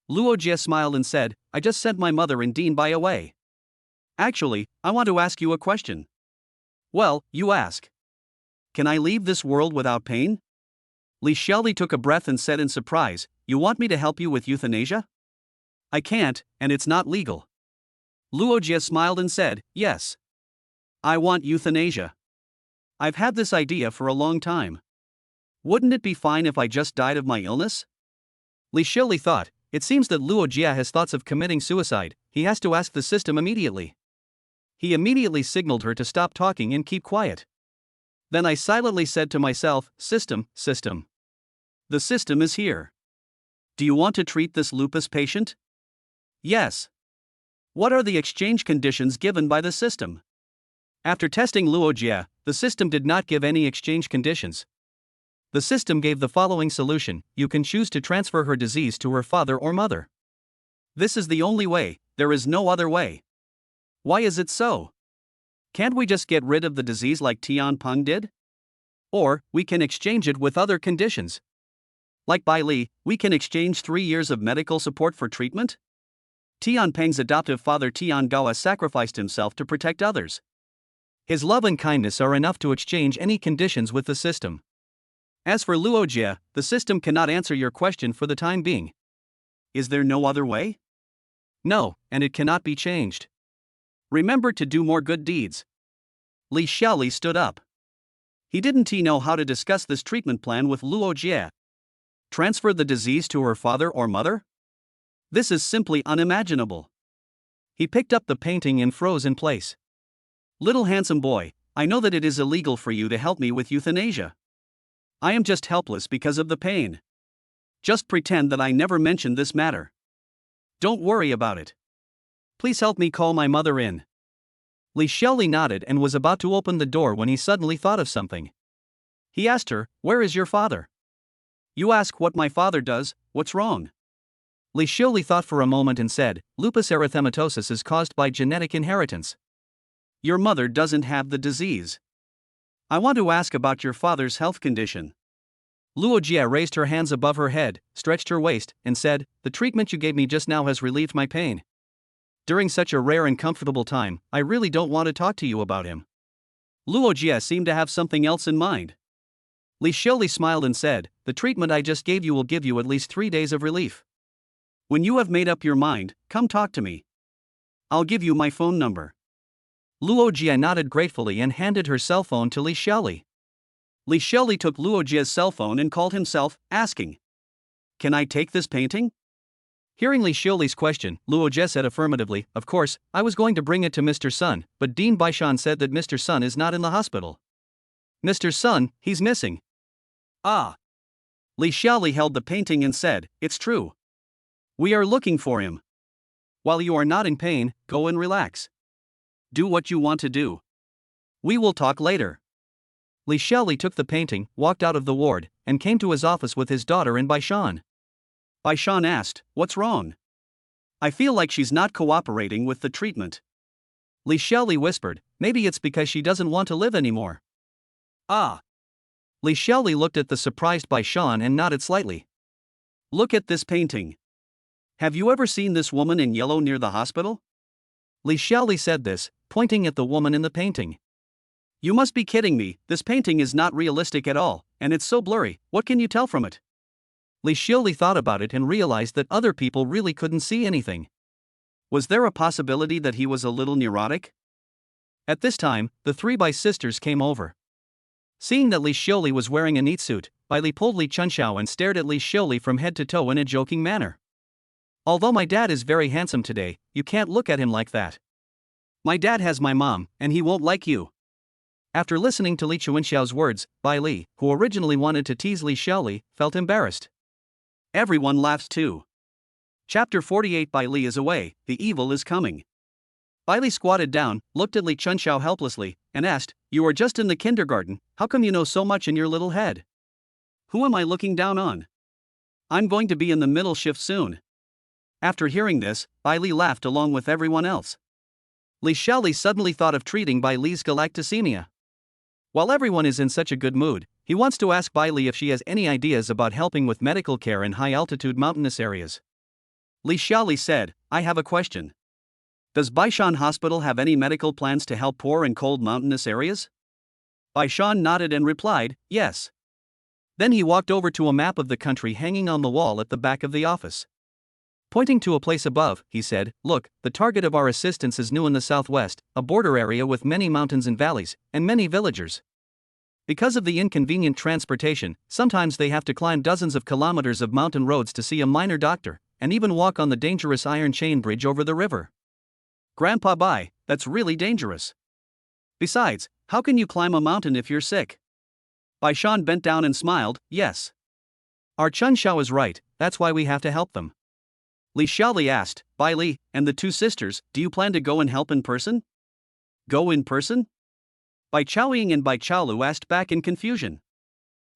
Luo Jie smiled and said, I just sent my mother and Dean Bai away. Actually, I want to ask you a question. Well, you ask. Can I leave this world without pain? Li Xiaoli took a breath and said in surprise, you want me to help you with euthanasia? I can't, and it's not legal. Luo Jie smiled and said, yes. I want euthanasia. I've had this idea for a long time. Wouldn't it be fine if I just died of my illness? Li Xiaoli thought, it seems that Luo Jie has thoughts of committing suicide, he has to ask the system immediately. He immediately signaled her to stop talking and keep quiet. Then I silently said to myself, system. The system is here. Do you want to treat this lupus patient? Yes. What are the exchange conditions given by the system? After testing Luo Jie, the system did not give any exchange conditions. The system gave the following solution, you can choose to transfer her disease to her father or mother. This is the only way, There is no other way. Why is it so? Can't we just get rid of the disease like Tian Peng did? Or, we can exchange it with other conditions. Like Bai Li, we can exchange 3 years of medical support for treatment? Tian Peng's adoptive father Tian Gawa sacrificed himself to protect others. His love and kindness are enough to exchange any conditions with the system. As for Luo Jie, the system cannot answer your question for the time being. Is there no other way? No, and it cannot be changed. Remember to do more good deeds. Li Xiaoli stood up. He didn't know how to discuss this treatment plan with Luo Jie. Transfer the disease to her father or mother? This is simply unimaginable. He picked up the painting and froze in place. Little handsome boy, I know that it is illegal for you to help me with euthanasia. I am just helpless because of the pain. Just pretend that I never mentioned this matter. Don't worry about it. Please help me call my mother in. Li Xiaoli nodded and was about to open the door when he suddenly thought of something. He asked her, "Where is your father?" "You ask what my father does, what's wrong?" Li Xiaoli thought for a moment and said, "Lupus erythematosus is caused by genetic inheritance. Your mother doesn't have the disease. I want to ask about your father's health condition." Luo Jie raised her hands above her head, stretched her waist, and said, "The treatment you gave me just now has relieved my pain. During such a rare and comfortable time, I really don't want to talk to you about him." Luo Jie seemed to have something else in mind. Li Xiaoli smiled and said, "The treatment I just gave you will give you at least 3 days of relief. When you have made up your mind, come talk to me. I'll give you my phone number." Luo Jie nodded gratefully and handed her cell phone to Li Xiaoli. Li Xiaoli took Luo Jie's cell phone and called himself, asking, "Can I take this painting?" Hearing Li Xiaoli's question, Luo Jie said affirmatively, "Of course, I was going to bring it to Mr. Sun, but Dean Baishan said that Mr. Sun is not in the hospital." "Mr. Sun, he's missing." "Ah." Li Xiaoli held the painting and said, "It's true. We are looking for him. While you are not in pain, go and relax. Do what you want to do. We will talk later." Li Xiaoli took the painting, walked out of the ward, and came to his office with his daughter and Baishan. Baishan asked, "What's wrong? I feel like she's not cooperating with the treatment." Li Xiaoli whispered, "Maybe it's because she doesn't want to live anymore." "Ah." Li Xiaoli looked at the surprised Baishan and nodded slightly. "Look at this painting. Have you ever seen this woman in yellow near the hospital?" Li Xiaoli said this, pointing at the woman in the painting. "You must be kidding me, this painting is not realistic at all, and it's so blurry, what can you tell from it?" Li Xiaoli thought about it and realized that other people really couldn't see anything. Was there a possibility that he was a little neurotic? At this time, the 3 Bai sisters came over. Seeing that Li Xiaoli was wearing a neat suit, Bai Li pulled Li Chunxiao and stared at Li Xiaoli from head to toe in a joking manner. "Although my dad is very handsome today, you can't look at him like that. My dad has my mom, and he won't like you." After listening to Li Chunxiao's words, Bai Li, who originally wanted to tease Li Xiaoli, felt embarrassed. Everyone laughs too. Chapter 48. Bai Li is away, the evil is coming. Bai Li squatted down, looked at Li Chunxiao helplessly, and asked, "You are just in the kindergarten, how come you know so much in your little head? Who am I looking down on? I'm going to be in the middle shift soon." After hearing this, Bai Li laughed along with everyone else. Li Xiaoli suddenly thought of treating Bai Li's galactosemia. While everyone is in such a good mood, he wants to ask Bai Li if she has any ideas about helping with medical care in high-altitude mountainous areas. Li Xiaoli said, "I have a question. Does Baishan Hospital have any medical plans to help poor and cold mountainous areas?" Baishan nodded and replied, "Yes." Then he walked over to a map of the country hanging on the wall at the back of the office. Pointing to a place above, he said, "Look, the target of our assistance is new in the southwest, a border area with many mountains and valleys, and many villagers. Because of the inconvenient transportation, sometimes they have to climb dozens of kilometers of mountain roads to see a minor doctor, and even walk on the dangerous iron chain bridge over the river. Grandpa Bai, that's really dangerous. Besides, how can you climb a mountain if you're sick?" Baishan bent down and smiled, "Yes. Our Chun Xiao is right, that's why we have to help them." Li Xiaoli asked, "Bai Li, and the 2 sisters, do you plan to go and help in person?" "Go in person?" Bai Chaoying and Bai Chaolu asked back in confusion.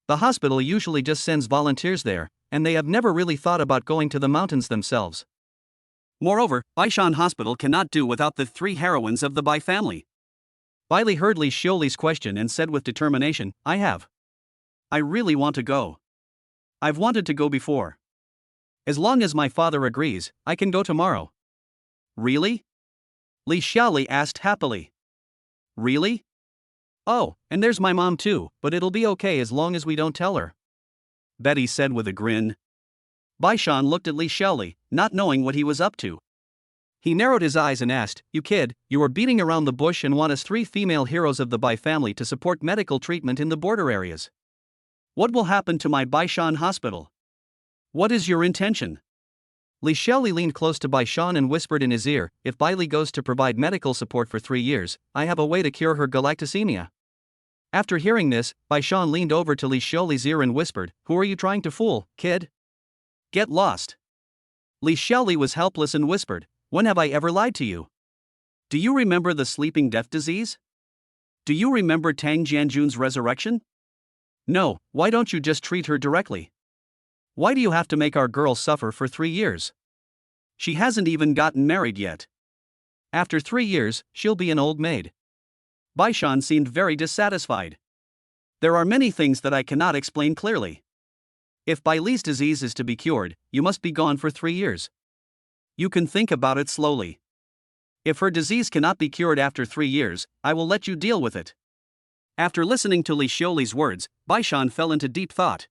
The hospital usually just sends volunteers there, and they have never really thought about going to the mountains themselves. Moreover, Baishan Hospital cannot do without the 3 heroines of the Bai family. Bai Li heard Li Xiuli's question and said with determination, I really want to go. I've wanted to go before. As long as my father agrees, I can go tomorrow. Really? Li Xiaoli asked happily. Really? Oh, and there's my mom too, but it'll be okay as long as we don't tell her, Betty said with a grin. Baishan looked at Li Xiaoli, not knowing what he was up to. He narrowed his eyes and asked, You kid, you are beating around the bush and want us 3 female heroes of the Bai family to support medical treatment in the border areas. What will happen to my Baishan hospital? What is your intention? Li Xiaoli leaned close to Baishan and whispered in his ear, If Bai Li goes to provide medical support for 3 years, I have a way to cure her galactosemia. After hearing this, Baishan leaned over to Li Xiaoli's ear and whispered, Who are you trying to fool, kid? Get lost. Li Xiaoli was helpless and whispered, When have I ever lied to you? Do you remember the sleeping death disease? Do you remember Tang Jianjun's resurrection? No, why don't you just treat her directly? Why do you have to make our girl suffer for 3 years? She hasn't even gotten married yet. After 3 years, she'll be an old maid. Baishan seemed very dissatisfied. There are many things that I cannot explain clearly. If Bai Li's disease is to be cured, you must be gone for 3 years. You can think about it slowly. If her disease cannot be cured after 3 years, I will let you deal with it. After listening to Li Xiuli's words, Baishan fell into deep thought.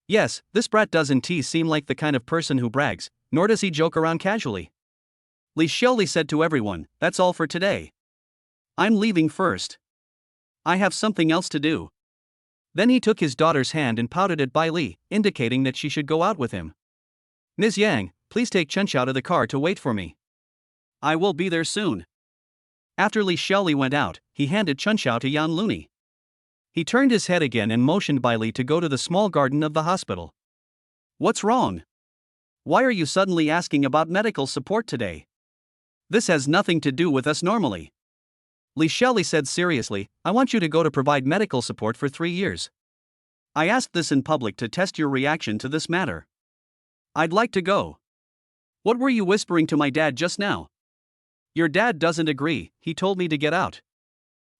Yes, this brat doesn't seem like the kind of person who brags, nor does he joke around casually. Li Xiuli said to everyone, That's all for today. I'm leaving first. I have something else to do. Then he took his daughter's hand and pouted at Bai Li, indicating that she should go out with him. Ms. Yang, please take Chunxiao to the car to wait for me. I will be there soon. After Li Xiaoli went out, he handed Chunxiao to Yan Looney. He turned his head again and motioned Bai Li to go to the small garden of the hospital. What's wrong? Why are you suddenly asking about medical support today? This has nothing to do with us normally. Li Xiaoli said seriously, I want you to go to provide medical support for 3 years. I asked this in public to test your reaction to this matter. I'd like to go. What were you whispering to my dad just now? Your dad doesn't agree, he told me to get out.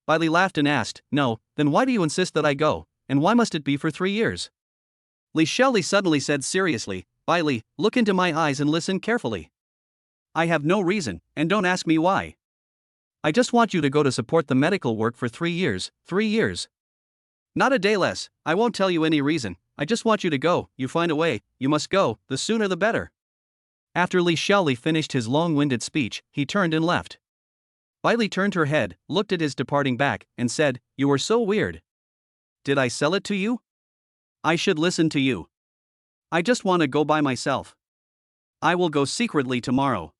Bai Li laughed and asked, No, then why do you insist that I go, and why must it be for 3 years? Li Xiaoli suddenly said seriously, Bai Li, look into my eyes and listen carefully. I have no reason, and don't ask me why. I just want you to go to support the medical work for 3 years, 3 years. Not a day less, I won't tell you any reason, I just want you to go, you find a way, you must go, the sooner the better. After Li Xiaoli finished his long-winded speech, he turned and left. Bai Li turned her head, looked at his departing back, and said, You were so weird. Did I sell it to you? I should listen to you. I just want to go by myself. I will go secretly tomorrow.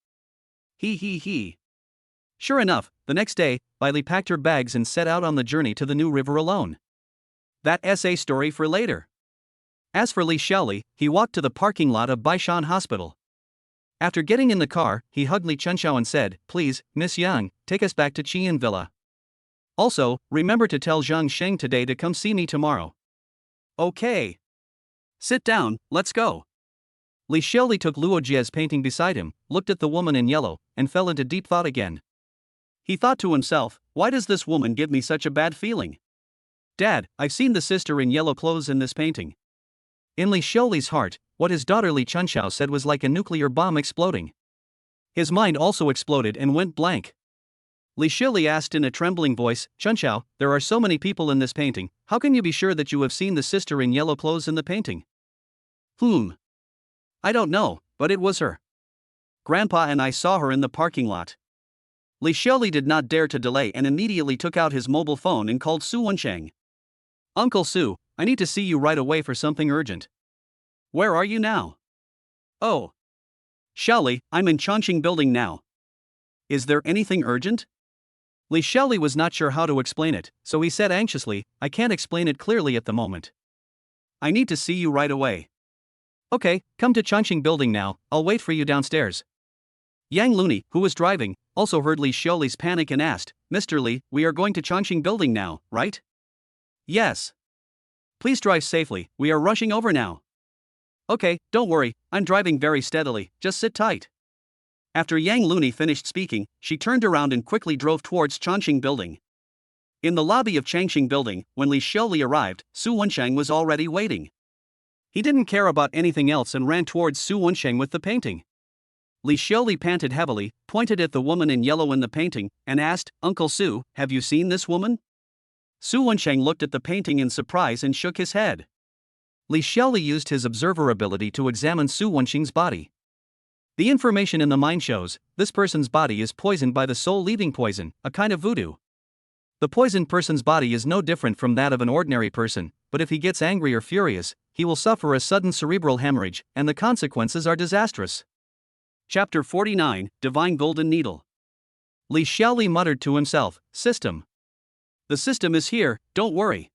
He. Sure enough, the next day, Bai Li packed her bags and set out on the journey to the new river alone. That essay story for later. As for Li Xiaoli, he walked to the parking lot of Baishan Hospital. After getting in the car, he hugged Li Chunxiao and said, Please, Miss Yang, take us back to Qian Villa. Also, remember to tell Zhang Sheng today to come see me tomorrow. Okay. Sit down, let's go. Li Xiaoli took Luo Jie's painting beside him, looked at the woman in yellow, and fell into deep thought again. He thought to himself, Why does this woman give me such a bad feeling? Dad, I've seen the sister in yellow clothes in this painting. In Li Xiaoli's heart, what his daughter Li Chunxiao said was like a nuclear bomb exploding. His mind also exploded and went blank. Li Xiaoli asked in a trembling voice, Chunxiao, there are so many people in this painting, how can you be sure that you have seen the sister in yellow clothes in the painting? I don't know, but it was her. Grandpa and I saw her in the parking lot. Li Xiaoli did not dare to delay and immediately took out his mobile phone and called Su Wensheng. Uncle Su, I need to see you right away for something urgent. Where are you now? Oh. Xiaoli, I'm in Chongqing building now. Is there anything urgent? Li Xiaoli was not sure how to explain it, so he said anxiously, I can't explain it clearly at the moment. I need to see you right away. Okay, come to Chongqing building now, I'll wait for you downstairs. Yang Looney, who was driving, also heard Li Xiaoli's panic and asked, Mr. Li, we are going to Chongqing building now, right? Yes. Please drive safely, we are rushing over now. Okay, don't worry, I'm driving very steadily, just sit tight. After Yang Looney finished speaking, she turned around and quickly drove towards Changxing Building. In the lobby of Changxing Building, when Li Xiaoli arrived, Su Wensheng was already waiting. He didn't care about anything else and ran towards Su Wensheng with the painting. Li Xiaoli panted heavily, pointed at the woman in yellow in the painting, and asked, "Uncle Su, have you seen this woman?" Su Wensheng looked at the painting in surprise and shook his head. Li Xiaoli used his observer ability to examine Su Wensheng's body. The information in the mind shows, this person's body is poisoned by the soul-leaving poison, a kind of voodoo. The poisoned person's body is no different from that of an ordinary person, but if he gets angry or furious, he will suffer a sudden cerebral hemorrhage, and the consequences are disastrous. Chapter 49, Divine Golden Needle. Li Xiaoli muttered to himself, "System. The system is here, don't worry."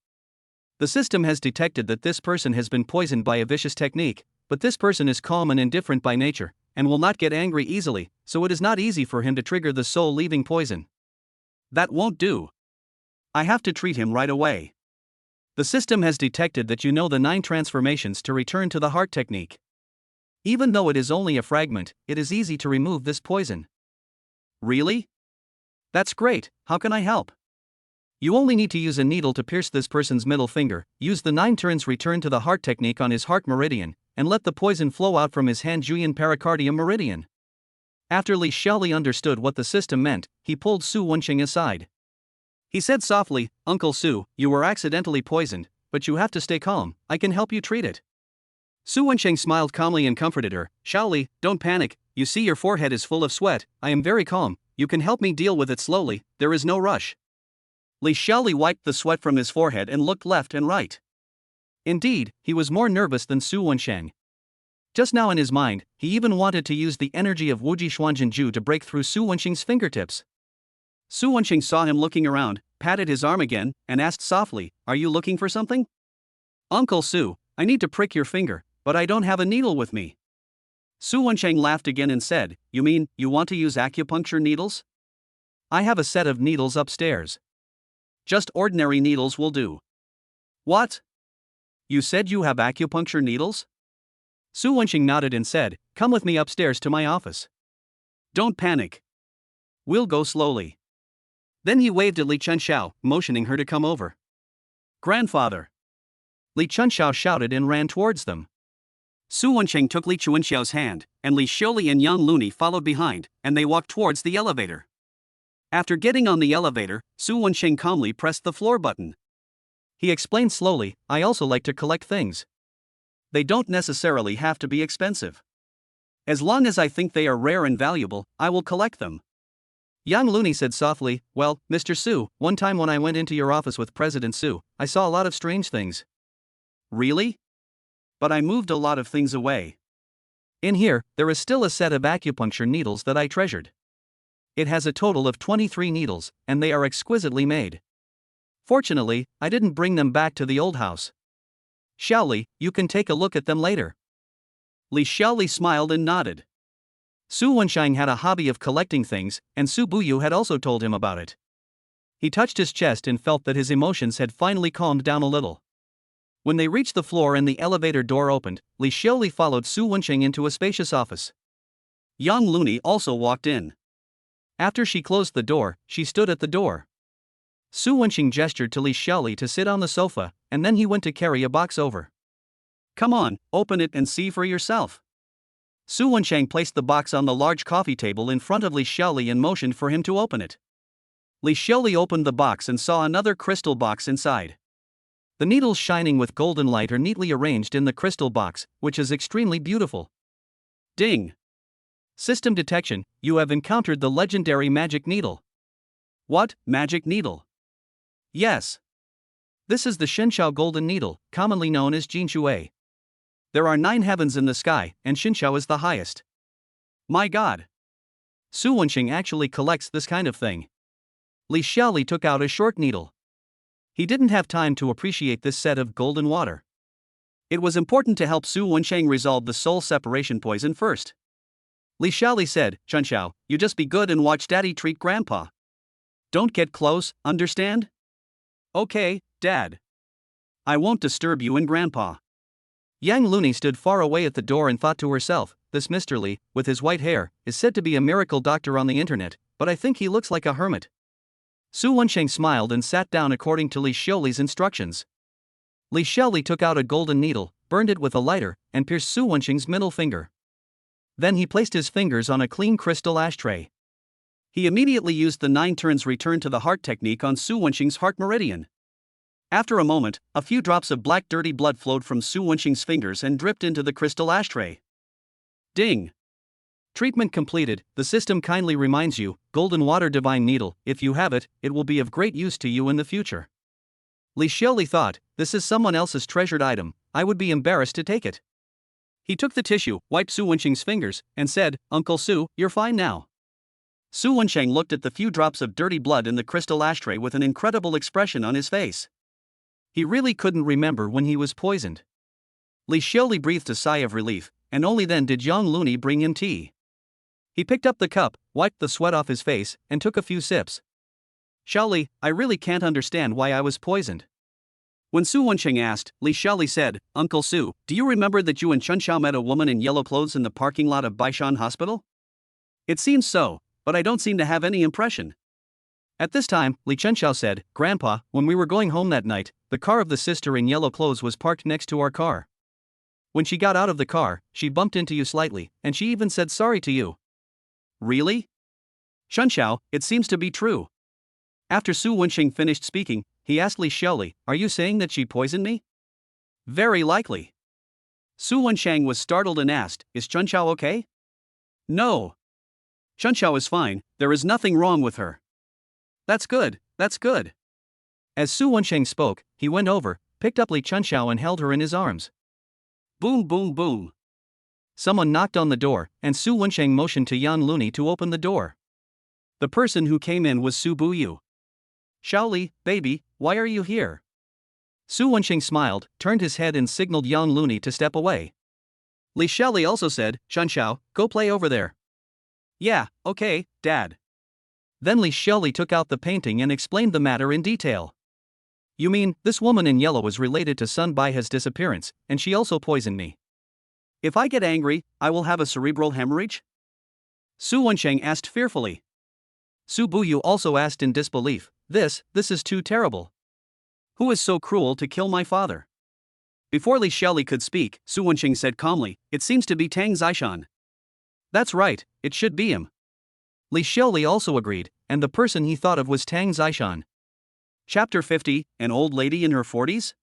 The system has detected that this person has been poisoned by a vicious technique, but this person is calm and indifferent by nature, and will not get angry easily, so it is not easy for him to trigger the soul-leaving poison. That won't do. I have to treat him right away. The system has detected that you know the 9 transformations to return to the heart technique. Even though it is only a fragment, it is easy to remove this poison. Really? That's great, how can I help? You only need to use a needle to pierce this person's middle finger, use the 9 turns return to the heart technique on his heart meridian, and let the poison flow out from his Han-Juyan pericardium meridian. After Li Xiaoli understood what the system meant, he pulled Su Wensheng aside. He said softly, "Uncle Su, you were accidentally poisoned, but you have to stay calm, I can help you treat it." Su Wensheng smiled calmly and comforted her, "Xiaoli, don't panic, you see your forehead is full of sweat, I am very calm, you can help me deal with it slowly, there is no rush." Li Xiaoli wiped the sweat from his forehead and looked left and right. Indeed, he was more nervous than Su Wensheng. Just now in his mind, he even wanted to use the energy of Wuji Xuanzhenju to break through Su Wensheng's fingertips. Su Wensheng saw him looking around, patted his arm again, and asked softly, "Are you looking for something?" "Uncle Su, I need to prick your finger, but I don't have a needle with me." Su Wensheng laughed again and said, "You mean, you want to use acupuncture needles?" "I have a set of needles upstairs." "Just ordinary needles will do." "What? You said you have acupuncture needles?" Su Wensheng nodded and said, "Come with me upstairs to my office." "Don't panic. We'll go slowly." Then he waved at Li Chunxiao, motioning her to come over. "Grandfather!" Li Chunxiao shouted and ran towards them. Su Wensheng took Li Chunxiao's hand, and Li Xiaoli and Yang Looney followed behind, and they walked towards the elevator. After getting on the elevator, Su Wensheng calmly pressed the floor button. He explained slowly, "I also like to collect things. They don't necessarily have to be expensive. As long as I think they are rare and valuable, I will collect them." Yang Looney said softly, "Well, Mr. Su, one time when I went into your office with President Su, I saw a lot of strange things." "Really? But I moved a lot of things away." "In here, there is still a set of acupuncture needles that I treasured. It has a total of 23 needles, and they are exquisitely made. Fortunately, I didn't bring them back to the old house. Xiaoli, you can take a look at them later." Li Xiaoli smiled and nodded. Su Wensheng had a hobby of collecting things, and Su Buyu had also told him about it. He touched his chest and felt that his emotions had finally calmed down a little. When they reached the floor and the elevator door opened, Li Xiaoli followed Su Wensheng into a spacious office. Yang Looney also walked in. After she closed the door, she stood at the door. Su Wensheng gestured to Li Xiaoli to sit on the sofa, and then he went to carry a box over. "Come on, open it and see for yourself." Su Wensheng placed the box on the large coffee table in front of Li Xiaoli and motioned for him to open it. Li Xiaoli opened the box and saw another crystal box inside. The needles shining with golden light are neatly arranged in the crystal box, which is extremely beautiful. Ding! System detection, you have encountered the legendary magic needle. What, magic needle? Yes. This is the Shenxiao golden needle, commonly known as Jinshui. There are 9 heavens in the sky, and Shenxiao is the highest. My God! Su Wensheng actually collects this kind of thing. Li Xiaoli took out a short needle. He didn't have time to appreciate this set of golden water. It was important to help Su Wensheng resolve the soul separation poison first. Li Xiaoli said, "Chunxiao, you just be good and watch Daddy treat Grandpa. Don't get close, understand?" "Okay, Dad. I won't disturb you and Grandpa." Yang Looney stood far away at the door and thought to herself, this Mr. Li, with his white hair, is said to be a miracle doctor on the internet, but I think he looks like a hermit. Su Wensheng smiled and sat down according to Li Xiaoli's instructions. Li Xiaoli took out a golden needle, burned it with a lighter, and pierced Su Wensheng's middle finger. Then he placed his fingers on a clean crystal ashtray. He immediately used the 9 turns return to the heart technique on Su Wensheng's heart meridian. After a moment, a few drops of black dirty blood flowed from Su Wensheng's fingers and dripped into the crystal ashtray. Ding! Treatment completed. The system kindly reminds you, Golden Water Divine Needle, if you have it, it will be of great use to you in the future. Li Xiaoli thought, this is someone else's treasured item, I would be embarrassed to take it. He took the tissue, wiped Su Wensheng's fingers, and said, Uncle Su, you're fine now. Su Wensheng looked at the few drops of dirty blood in the crystal ashtray with an incredible expression on his face. He really couldn't remember when he was poisoned. Li Xiaoli breathed a sigh of relief, and only then did Yang Looney bring him tea. He picked up the cup, wiped the sweat off his face, and took a few sips. Xiaoli, I really can't understand why I was poisoned. When Su Wensheng asked, Li Xiaoli said, Uncle Su, do you remember that you and Chun Xiao met a woman in yellow clothes in the parking lot of Baishan Hospital? It seems so, but I don't seem to have any impression. At this time, Li Chunxiao said, Grandpa, when we were going home that night, the car of the sister in yellow clothes was parked next to our car. When she got out of the car, she bumped into you slightly, and she even said sorry to you. Really? Chunxiao, it seems to be true. After Su Wensheng finished speaking, he asked Li Xiaoli, are you saying that she poisoned me? Very likely. Su Wensheng was startled and asked, is Chunxiao okay? No. Chunxiao is fine, there is nothing wrong with her. That's good, that's good. As Su Wensheng spoke, he went over, picked up Li Chunxiao and held her in his arms. Boom boom boom. Someone knocked on the door, and Su Wensheng motioned to Yan Looney to open the door. The person who came in was Su Buyu. Xiaoli, baby, why are you here? Su Wensheng smiled, turned his head and signaled Yan Looney to step away. Li Xiaoli also said, Chunxiao, go play over there. Yeah, okay, Dad. Then Li Xiaoli took out the painting and explained the matter in detail. You mean, this woman in yellow is related to Sun Baiha's disappearance, and she also poisoned me. If I get angry, I will have a cerebral hemorrhage? Su Wensheng asked fearfully. Su Buyu also asked in disbelief, This is too terrible. Who is so cruel to kill my father? Before Li Xiaoli could speak, Su Wensheng said calmly, it seems to be Tang Zishan. That's right, it should be him. Li Xiaoli also agreed, and the person he thought of was Tang Zishan. Chapter 50, An Old Lady in Her 40s?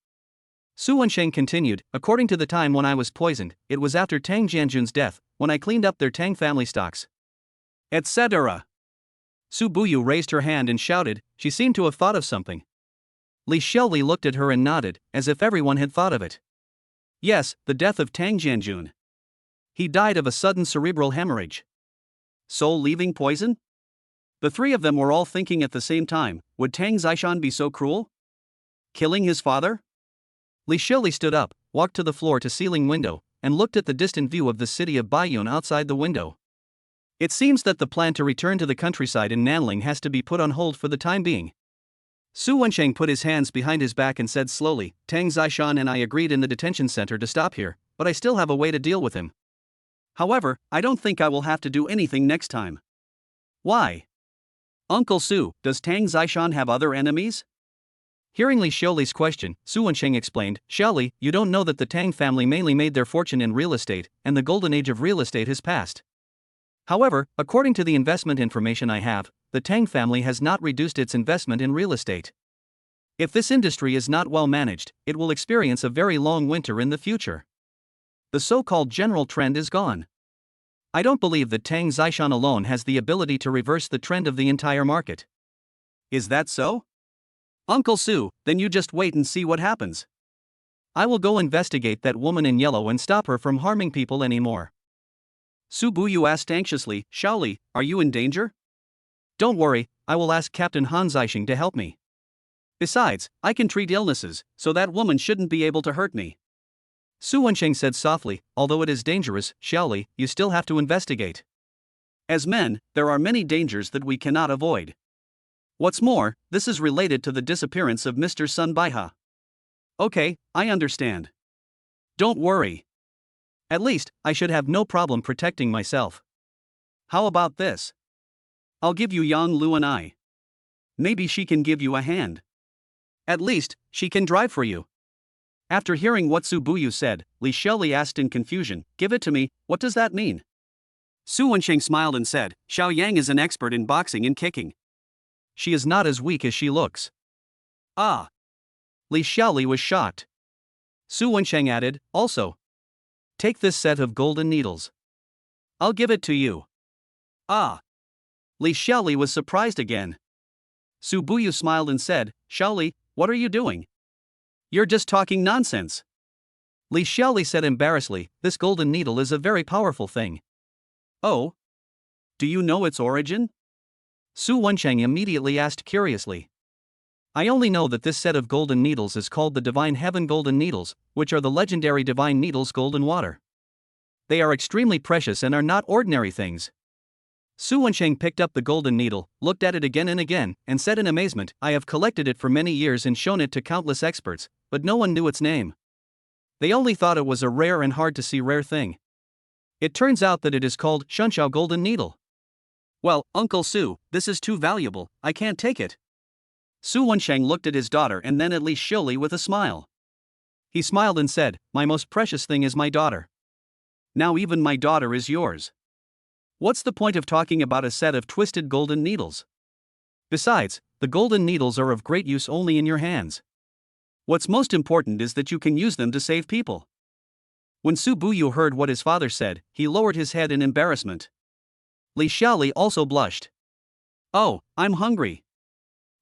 Su Wensheng continued, according to the time when I was poisoned, it was after Tang Jianjun's death, when I cleaned up their Tang family stocks. Etc. Su Buyu raised her hand and shouted, she seemed to have thought of something. Li Xiaoli looked at her and nodded, as if everyone had thought of it. Yes, the death of Tang Jianjun. He died of a sudden cerebral hemorrhage. Soul-leaving poison? The three of them were all thinking at the same time, would Tang Zishan be so cruel? Killing his father? Li Xiaoli stood up, walked to the floor-to-ceiling window, and looked at the distant view of the city of Baiyun outside the window. It seems that the plan to return to the countryside in Nanling has to be put on hold for the time being. Su Wensheng put his hands behind his back and said slowly, Tang Zishan and I agreed in the detention center to stop here, but I still have a way to deal with him. However, I don't think I will have to do anything next time. Why? Uncle Su, does Tang Zishan have other enemies? Hearing Li Xiaoli's question, Su Wensheng explained, Xiaoli, you don't know that the Tang family mainly made their fortune in real estate, and the golden age of real estate has passed. However, according to the investment information I have, the Tang family has not reduced its investment in real estate. If this industry is not well managed, it will experience a very long winter in the future. The so-called general trend is gone. I don't believe that Tang Zishan alone has the ability to reverse the trend of the entire market. Is that so? Uncle Su, then you just wait and see what happens. I will go investigate that woman in yellow and stop her from harming people anymore. Su Buyu asked anxiously, Xiaoli, are you in danger? Don't worry, I will ask Captain Han Zixing to help me. Besides, I can treat illnesses, so that woman shouldn't be able to hurt me. Su Wensheng said softly, although it is dangerous, Xiaoli, you still have to investigate. As men, there are many dangers that we cannot avoid. What's more, this is related to the disappearance of Mr. Sun Baiha. Okay, I understand. Don't worry. At least, I should have no problem protecting myself. How about this? I'll give you Yang Lu and I. Maybe she can give you a hand. At least, she can drive for you. After hearing what Su Buyu said, Li Xiaoli asked in confusion, "Give it to me, what does that mean?" Su Wensheng smiled and said, "Xiao Yang is an expert in boxing and kicking. She is not as weak as she looks." Ah. Li Xiaoli was shocked. Su Wensheng added, "Also, take this set of golden needles. I'll give it to you." Ah. Li Xiaoli was surprised again. Su Buyu smiled and said, "Xiaoli, what are you doing? You're just talking nonsense." Li Xiaoli said embarrassedly, "This golden needle is a very powerful thing." Oh? Do you know its origin? Su Wensheng immediately asked curiously. "I only know that this set of golden needles is called the Divine Heaven Golden Needles, which are the legendary Divine Needles Golden Water. They are extremely precious and are not ordinary things." Su Wensheng picked up the golden needle, looked at it again and again, and said in amazement, "I have collected it for many years and shown it to countless experts, but no one knew its name. They only thought it was a rare and hard to see rare thing. It turns out that it is called Shunshao Golden Needle." "Well, Uncle Su, this is too valuable, I can't take it." Su Wensheng looked at his daughter and then at Li Xiaoli with a smile. He smiled and said, "My most precious thing is my daughter. Now even my daughter is yours. What's the point of talking about a set of twisted golden needles? Besides, the golden needles are of great use only in your hands. What's most important is that you can use them to save people." When Su Buyu heard what his father said, he lowered his head in embarrassment. Li Xiaoli also blushed. "Oh, I'm hungry."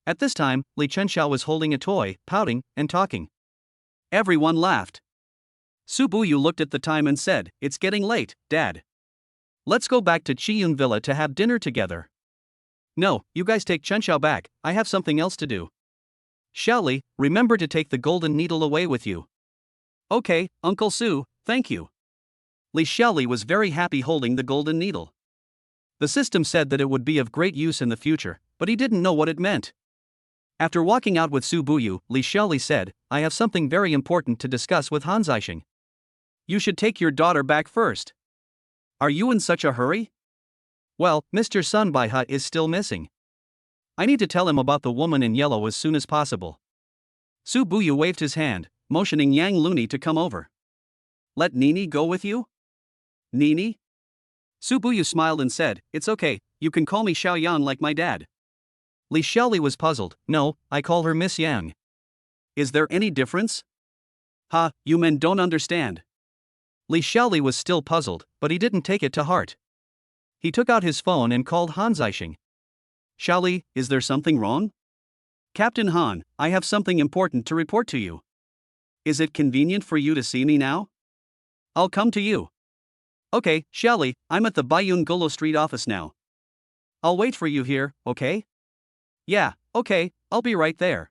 At this time, Li Chenxiao was holding a toy, pouting, and talking. Everyone laughed. Su Buyu looked at the time and said, "It's getting late, Dad. Let's go back to Qiyun Villa to have dinner together." "No, you guys take Chenxiao back, I have something else to do." "Xiaoli, remember to take the golden needle away with you." "Okay, Uncle Su, thank you." Li Xiaoli was very happy holding the golden needle. The system said that it would be of great use in the future, but he didn't know what it meant. After walking out with Su Buyu, Li Xiaoli said, "I have something very important to discuss with Han Zishan." "You should take your daughter back first. Are you in such a hurry?" "Well, Mr. Sun Bai He is still missing. I need to tell him about the woman in yellow as soon as possible." Su Buyu waved his hand, motioning Yang Looney to come over. "Let Nini go with you?" "Nini?" Su Buyu smiled and said, "It's okay, you can call me Xiao Yang like my dad." Li Xiaoli was puzzled. "No, I call her Miss Yang." "Is there any difference?" "Ha, you men don't understand." Li Xiaoli was still puzzled, but he didn't take it to heart. He took out his phone and called Han Zishan. "Xiaoli, is there something wrong?" "Captain Han, I have something important to report to you." "Is it convenient for you to see me now?" "I'll come to you." "Okay, Xiaoli, I'm at the Baiyun Golo Street office now. I'll wait for you here, okay?" "Yeah, okay, I'll be right there."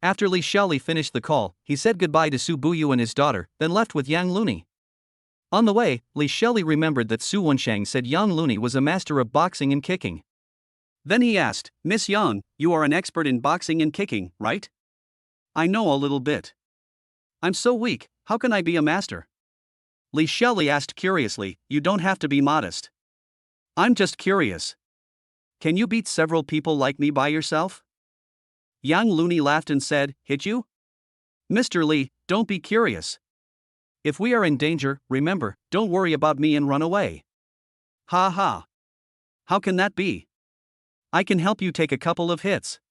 After Li Xiaoli finished the call, he said goodbye to Su Buyu and his daughter, then left with Yang Looney. On the way, Li Xiaoli remembered that Su Wensheng said Yang Looney was a master of boxing and kicking. Then he asked, "Miss Yang, you are an expert in boxing and kicking, right?" "I know a little bit." "I'm so weak, how can I be a master?" Li Xiaoli asked curiously, "You don't have to be modest. I'm just curious. Can you beat several people like me by yourself?" Yang Looney laughed and said, "Hit you?" "Mr. Li, don't be curious. If we are in danger, remember, don't worry about me and run away." "Ha ha. How can that be?" "I can help you take a couple of hits.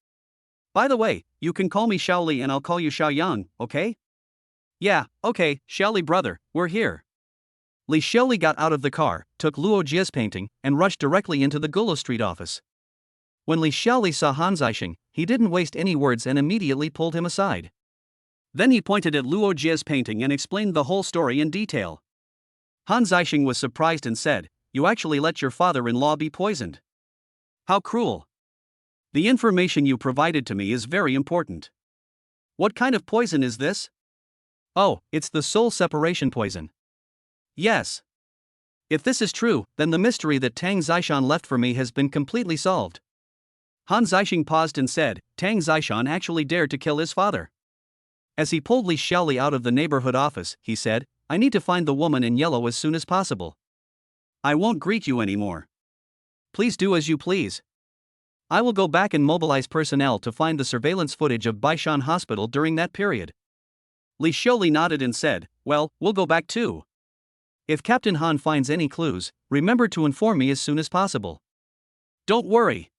By the way, you can call me Xiaoli and I'll call you Xiao Yang, okay?" "Yeah, okay, Xiaoli brother, we're here." Li Xiaoli got out of the car, took Luo Jia's painting, and rushed directly into the Golo Street office. When Li Xiaoli saw Han Zishan, he didn't waste any words and immediately pulled him aside. Then he pointed at Luo Jia's painting and explained the whole story in detail. Han Zishan was surprised and said, "You actually let your father-in-law be poisoned. How cruel. The information you provided to me is very important." "What kind of poison is this?" "Oh, it's the soul separation poison." "Yes. If this is true, then the mystery that Tang Zishan left for me has been completely solved." Han Zishan paused and said, "Tang Zishan actually dared to kill his father." As he pulled Li Xiaoli out of the neighborhood office, he said, I need to find the woman in yellow as soon as possible. I won't greet you anymore. Please do as you please. I will go back and mobilize personnel to find the surveillance footage of Baishan Hospital during that period. Li Xiaoli nodded and said, well, we'll go back too. If Captain Han finds any clues, remember to inform me as soon as possible. Don't worry.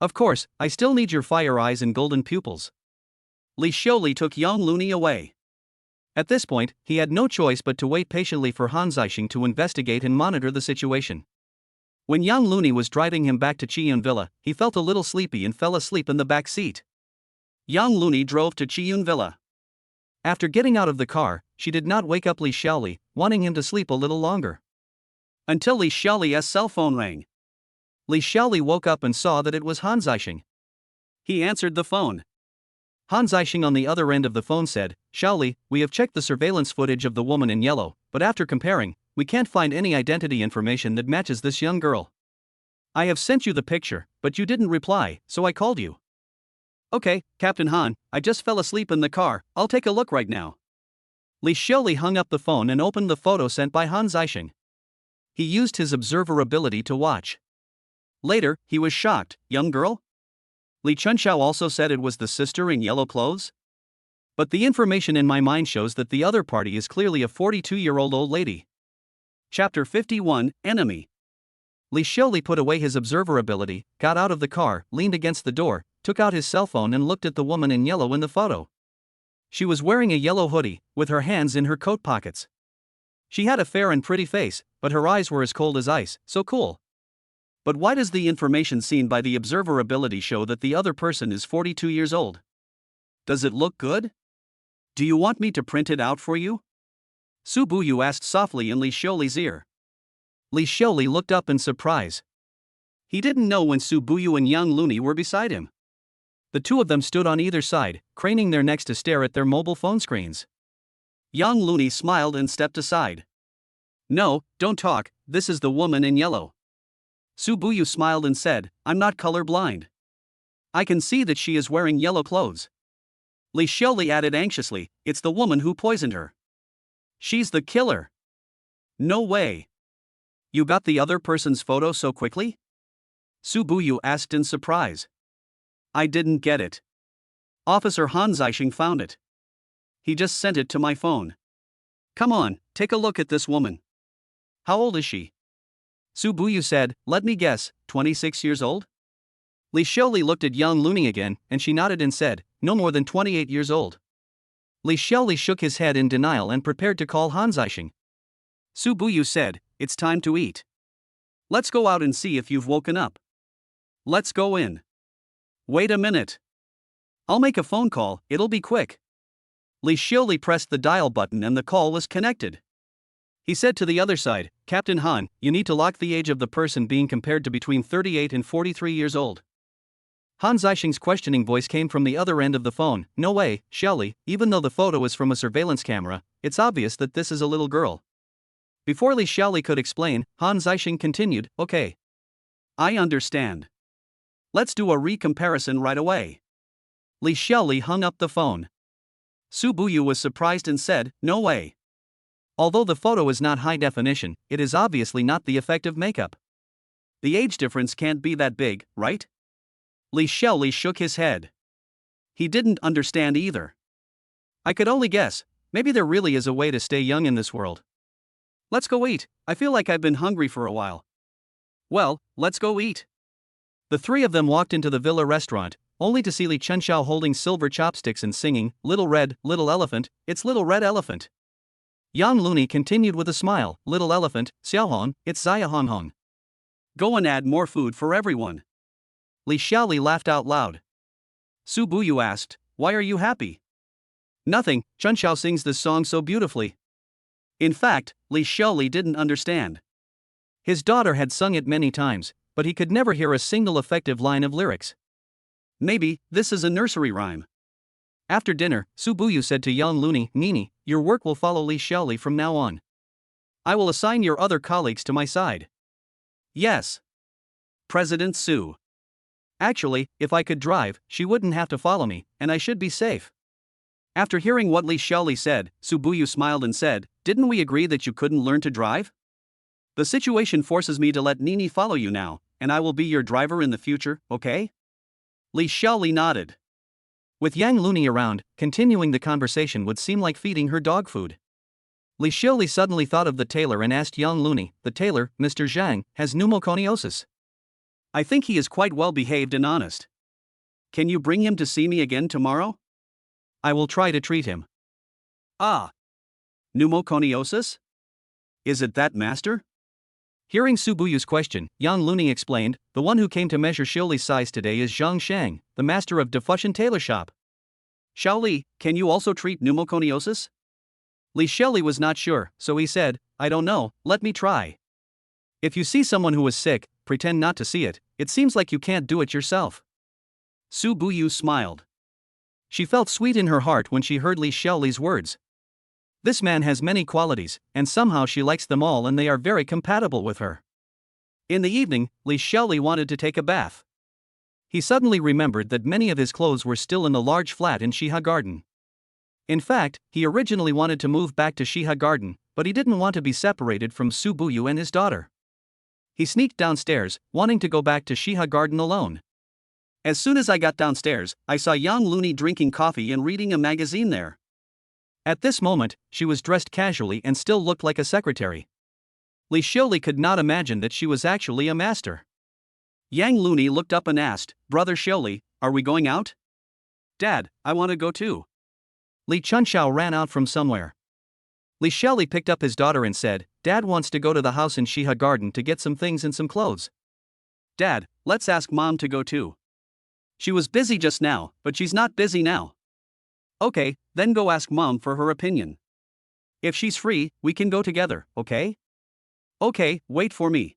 Of course, I still need your fire eyes and golden pupils. Li Xiaoli took young Looney away. At this point, he had no choice but to wait patiently for Han Zishan to investigate and monitor the situation. When young Looney was driving him back to Chiyun Villa, he felt a little sleepy and fell asleep in the back seat. Young Looney drove to Chiyun Villa. After getting out of the car, she did not wake up Li Xiaoli, wanting him to sleep a little longer. Until Li Xiaoli's cell phone rang. Li Xiaoli woke up and saw that it was Han Zishan. He answered the phone. Han Zishan on the other end of the phone said, Xiaoli, we have checked the surveillance footage of the woman in yellow, but after comparing, we can't find any identity information that matches this young girl. I have sent you the picture, but you didn't reply, so I called you. Okay, Captain Han, I just fell asleep in the car, I'll take a look right now. Li Xiaoli hung up the phone and opened the photo sent by Han Zishan. He used his observer ability to watch. Later, he was shocked. Young girl? Li Chunxiao also said it was the sister in yellow clothes? But the information in my mind shows that the other party is clearly a 42-year-old old lady. Chapter 51, Enemy. Li Xiaoli put away his observer ability, got out of the car, leaned against the door, took out his cell phone and looked at the woman in yellow in the photo. She was wearing a yellow hoodie, with her hands in her coat pockets. She had a fair and pretty face, but her eyes were as cold as ice, so cool. But why does the information seen by the observer ability show that the other person is 42 years old? Does it look good? Do you want me to print it out for you? Su Buyu asked softly in Li Xiaoli's ear. Li Xiaoli looked up in surprise. He didn't know when Su Buyu and young Looney were beside him. The two of them stood on either side, craning their necks to stare at their mobile phone screens. Young Looney smiled and stepped aside. No, don't talk, this is the woman in yellow. Su Buyu smiled and said, I'm not colorblind. I can see that she is wearing yellow clothes. Li Xiaoli added anxiously, it's the woman who poisoned her. She's the killer. No way. You got the other person's photo so quickly? Su Buyu asked in surprise. I didn't get it. Officer Han Zishan found it. He just sent it to my phone. Come on, take a look at this woman. How old is she? Su Buyu said, let me guess, 26 years old? Li Xiaoli looked at young Looney again, and she nodded and said, no more than 28 years old. Li Xiaoli shook his head in denial and prepared to call Han Zishan. Su Buyu said, it's time to eat. Let's go out and see if you've woken up. Let's go in. Wait a minute. I'll make a phone call, it'll be quick. Li Xiaoli pressed the dial button and the call was connected. He said to the other side, Captain Han, you need to lock the age of the person being compared to between 38 and 43 years old. Han Zishan's questioning voice came from the other end of the phone, no way, Xiaoli, even though the photo is from a surveillance camera, it's obvious that this is a little girl. Before Li Xiaoli could explain, Han Zishan continued, okay. I understand. Let's do a recomparison right away. Li Xiaoli hung up the phone. Su Buyu was surprised and said, no way. Although the photo is not high definition, it is obviously not the effect of makeup. The age difference can't be that big, right? Li Xiaoli shook his head. He didn't understand either. I could only guess, maybe there really is a way to stay young in this world. Let's go eat, I feel like I've been hungry for a while. Well, let's go eat. The three of them walked into the villa restaurant, only to see Li Chunxiao holding silver chopsticks and singing, Little Red, Little Elephant, it's Little Red Elephant. Young Looney continued with a smile, Little Elephant, Xiaohong, it's Xiaohonghong. Go and add more food for everyone. Li Xiaoli laughed out loud. Su Buyu asked, why are you happy? Nothing, Chunxiao sings this song so beautifully. In fact, Li Xiaoli didn't understand. His daughter had sung it many times, but he could never hear a single effective line of lyrics. Maybe this is a nursery rhyme. After dinner, Su Buyu said to young Looney, Nini, your work will follow Li Xiaoli from now on. I will assign your other colleagues to my side. Yes. President Su. Actually, if I could drive, she wouldn't have to follow me, and I should be safe. After hearing what Li Xiaoli said, Su Buyu smiled and said, "Didn't we agree that you couldn't learn to drive? The situation forces me to let Nini follow you now, and I will be your driver in the future, okay?" Li Xiaoli nodded. With Yang Looney around, continuing the conversation would seem like feeding her dog food. Li Xiaoli suddenly thought of the tailor and asked Yang Looney, "The tailor, Mr. Zhang, has pneumoconiosis. I think he is quite well behaved and honest. Can you bring him to see me again tomorrow?" I will try to treat him." "Ah. Pneumoconiosis? Is it that, master?" Hearing Su Buyu's question, Yang Looney explained, "The one who came to measure Xiaoli's size today is Zhang Shang, the master of Defushan Tailor Shop." "Xiaoli, can you also treat pneumoconiosis?" Li Xiaoli was not sure, so he said, "I don't know, let me try." If you see someone who is sick, pretend not to see it, it seems like you can't do it yourself. Su Buyu smiled. She felt sweet in her heart when she heard Li Xiaoli's words. This man has many qualities, and somehow she likes them all and they are very compatible with her. In the evening, Li Xiaoli wanted to take a bath. He suddenly remembered that many of his clothes were still in the large flat in Shiha Garden. In fact, he originally wanted to move back to Shiha Garden, but he didn't want to be separated from Su Buyu and his daughter. He sneaked downstairs, wanting to go back to Shiha Garden alone. As soon as I got downstairs, I saw Yang Looney drinking coffee and reading a magazine there. At this moment, she was dressed casually and still looked like a secretary. Li Xiaoli could not imagine that she was actually a master. Yang Looney looked up and asked, "Brother Xiaoli, are we going out?" "Dad, I want to go too." Li Chunxiao ran out from somewhere. Li Xiaoli picked up his daughter and said, "Dad wants to go to the house in Shiha Garden to get some things and some clothes." "Dad, let's ask Mom to go too. She was busy just now, but she's not busy now." "Okay, then go ask Mom for her opinion. If she's free, we can go together, okay?" "Okay, wait for me."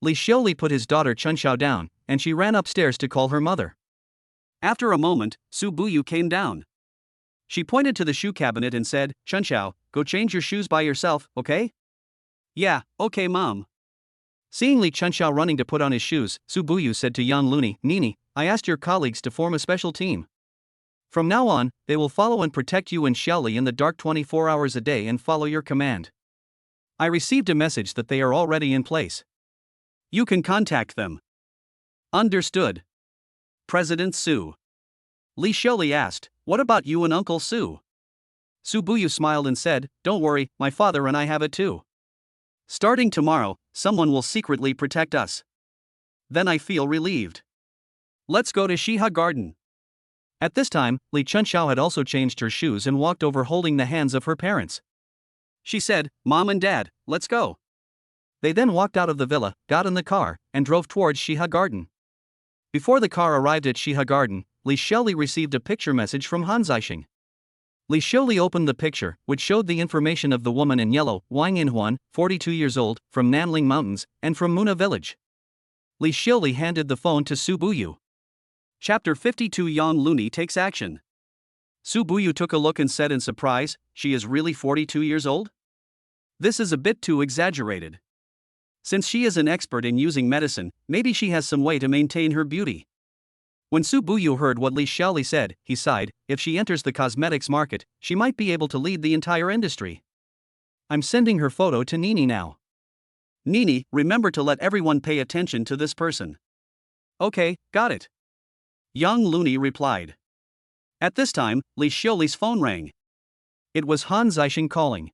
Li Xiaoli put his daughter Chunxiao down, and she ran upstairs to call her mother. After a moment, Su Buyu came down. She pointed to the shoe cabinet and said, "Chunxiao, go change your shoes by yourself, okay?" "Yeah, okay, Mom." Seeing Li Chunxiao running to put on his shoes, Su Buyu said to Yang Looney, "Nini, I asked your colleagues to form a special team. From now on, they will follow and protect you and Xiaoli in the dark 24 hours a day and follow your command. I received a message that they are already in place. You can contact them." "Understood." "President Su." Li Xiaoli asked, "What about you and Uncle Su?" Su Buyu smiled and said, "Don't worry, my father and I have it too. Starting tomorrow, someone will secretly protect us. Then I feel relieved. Let's go to Shiha Garden." At this time, Li Chunxiao had also changed her shoes and walked over holding the hands of her parents. She said, "Mom and Dad, let's go." They then walked out of the villa, got in the car, and drove towards Shiha Garden. Before the car arrived at Shiha Garden, Li Xiaoli received a picture message from Han Zishan. Li Xiaoli opened the picture, which showed the information of the woman in yellow, Wang Yinhuan, 42 years old, from Nanling Mountains, and from Muna village. Li Xiaoli handed the phone to Su Buyu. Chapter 52 Yang Looney takes action. Su Buyu took a look and said in surprise, "She is really 42 years old? This is a bit too exaggerated. Since she is an expert in using medicine, maybe she has some way to maintain her beauty." When Su Buyu heard what Li Xiaoli said, he sighed, "If she enters the cosmetics market, she might be able to lead the entire industry. I'm sending her photo to Nini now." "Nini, remember to let everyone pay attention to this person." "Okay, got it." Yang Looney replied. At this time, Li Xiaoli's phone rang. It was Han Zishan calling.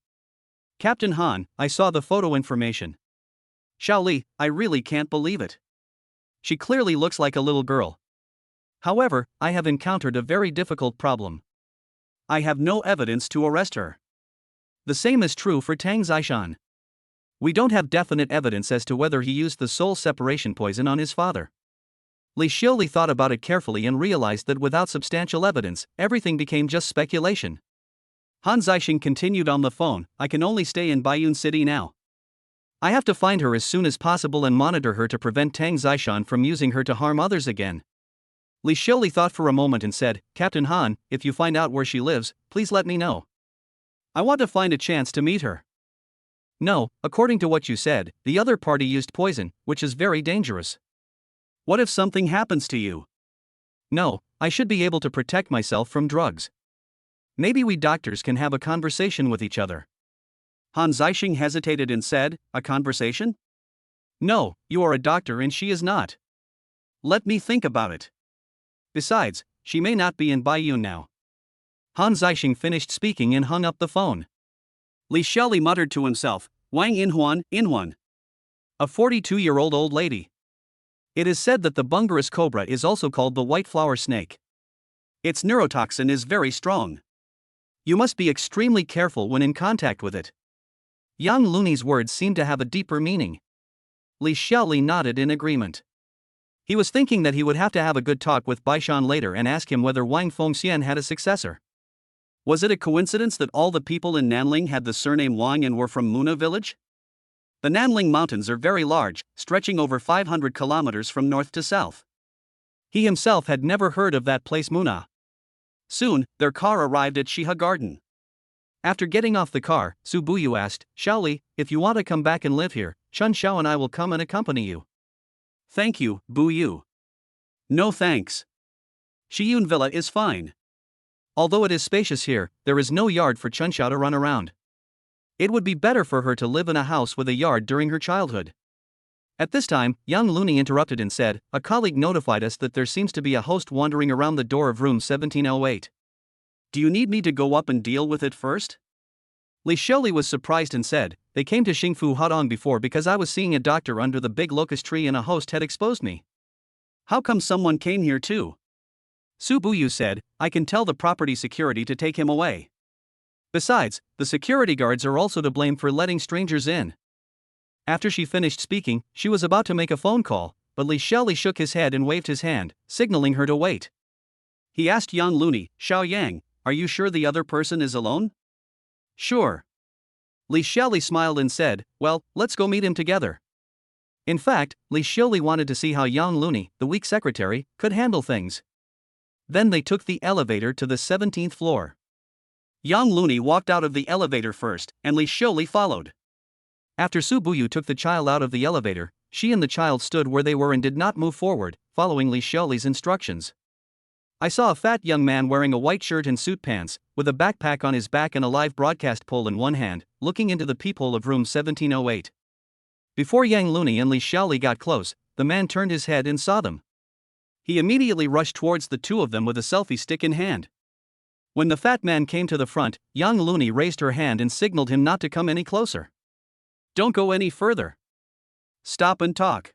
"Captain Han, I saw the photo information. Xiaoli, I really can't believe it. She clearly looks like a little girl. However, I have encountered a very difficult problem. I have no evidence to arrest her." The same is true for Tang Zishan. We don't have definite evidence as to whether he used the soul separation poison on his father. Li Xiaoli thought about it carefully and realized that without substantial evidence, everything became just speculation. Han Zishan continued on the phone, "I can only stay in Baiyun City now. I have to find her as soon as possible and monitor her to prevent Tang Zishan from using her to harm others again." Li Xiaoli thought for a moment and said, "Captain Han, if you find out where she lives, please let me know. I want to find a chance to meet her." "No, according to what you said, the other party used poison, which is very dangerous." "What if something happens to you?" "No, I should be able to protect myself from drugs." Maybe we doctors can have a conversation with each other. Han Zishan hesitated and said, a conversation? No, you are a doctor and she is not. Let me think about it. Besides, she may not be in Baiyun now. Han Zishan finished speaking and hung up the phone. Li Xiaoli muttered to himself, Wang Inhuan. A 42-year-old old lady. It is said that the bungarus cobra is also called the white flower snake. Its neurotoxin is very strong. You must be extremely careful when in contact with it. Young Looney's words seemed to have a deeper meaning. Li Xiaoli nodded in agreement. He was thinking that he would have to have a good talk with Baishan later and ask him whether Wang Fengxian had a successor. Was it a coincidence that all the people in Nanling had the surname Wang and were from Muna village? The Nanling Mountains are very large, stretching over 500 kilometers from north to south. He himself had never heard of that place Muna. Soon, their car arrived at Shiha Garden. After getting off the car, Su Buyu asked, Xiaoli, if you want to come back and live here, Chun Xiao and I will come and accompany you. Thank you, Buyu. No thanks. Shiyun Villa is fine. Although it is spacious here, there is no yard for Chun Xiao to run around. It would be better for her to live in a house with a yard during her childhood. At this time, young Looney interrupted and said, a colleague notified us that there seems to be a host wandering around the door of room 1708. Do you need me to go up and deal with it first? Li Xiaoli was surprised and said, they came to Xingfu Hadong before because I was seeing a doctor under the big locust tree and a host had exposed me. How come someone came here too? Su Buyu said, I can tell the property security to take him away. Besides, the security guards are also to blame for letting strangers in. After she finished speaking, she was about to make a phone call, but Li Xiaoli shook his head and waved his hand, signaling her to wait. He asked young Looney, Xiao Yang, are you sure the other person is alone? Sure. Li Xiaoli smiled and said, well, let's go meet him together. In fact, Li Xiaoli wanted to see how young Looney, the weak secretary, could handle things. Then they took the elevator to the 17th floor. Young Looney walked out of the elevator first, and Li Xiaoli followed. After Su Buyu took the child out of the elevator, she and the child stood where they were and did not move forward, following Li Xiaoli's instructions. I saw a fat young man wearing a white shirt and suit pants, with a backpack on his back and a live broadcast pole in one hand, looking into the peephole of room 1708. Before Yang Looney and Li Xiaoli got close, the man turned his head and saw them. He immediately rushed towards the two of them with a selfie stick in hand. When the fat man came to the front, young Looney raised her hand and signaled him not to come any closer. Don't go any further. Stop and talk.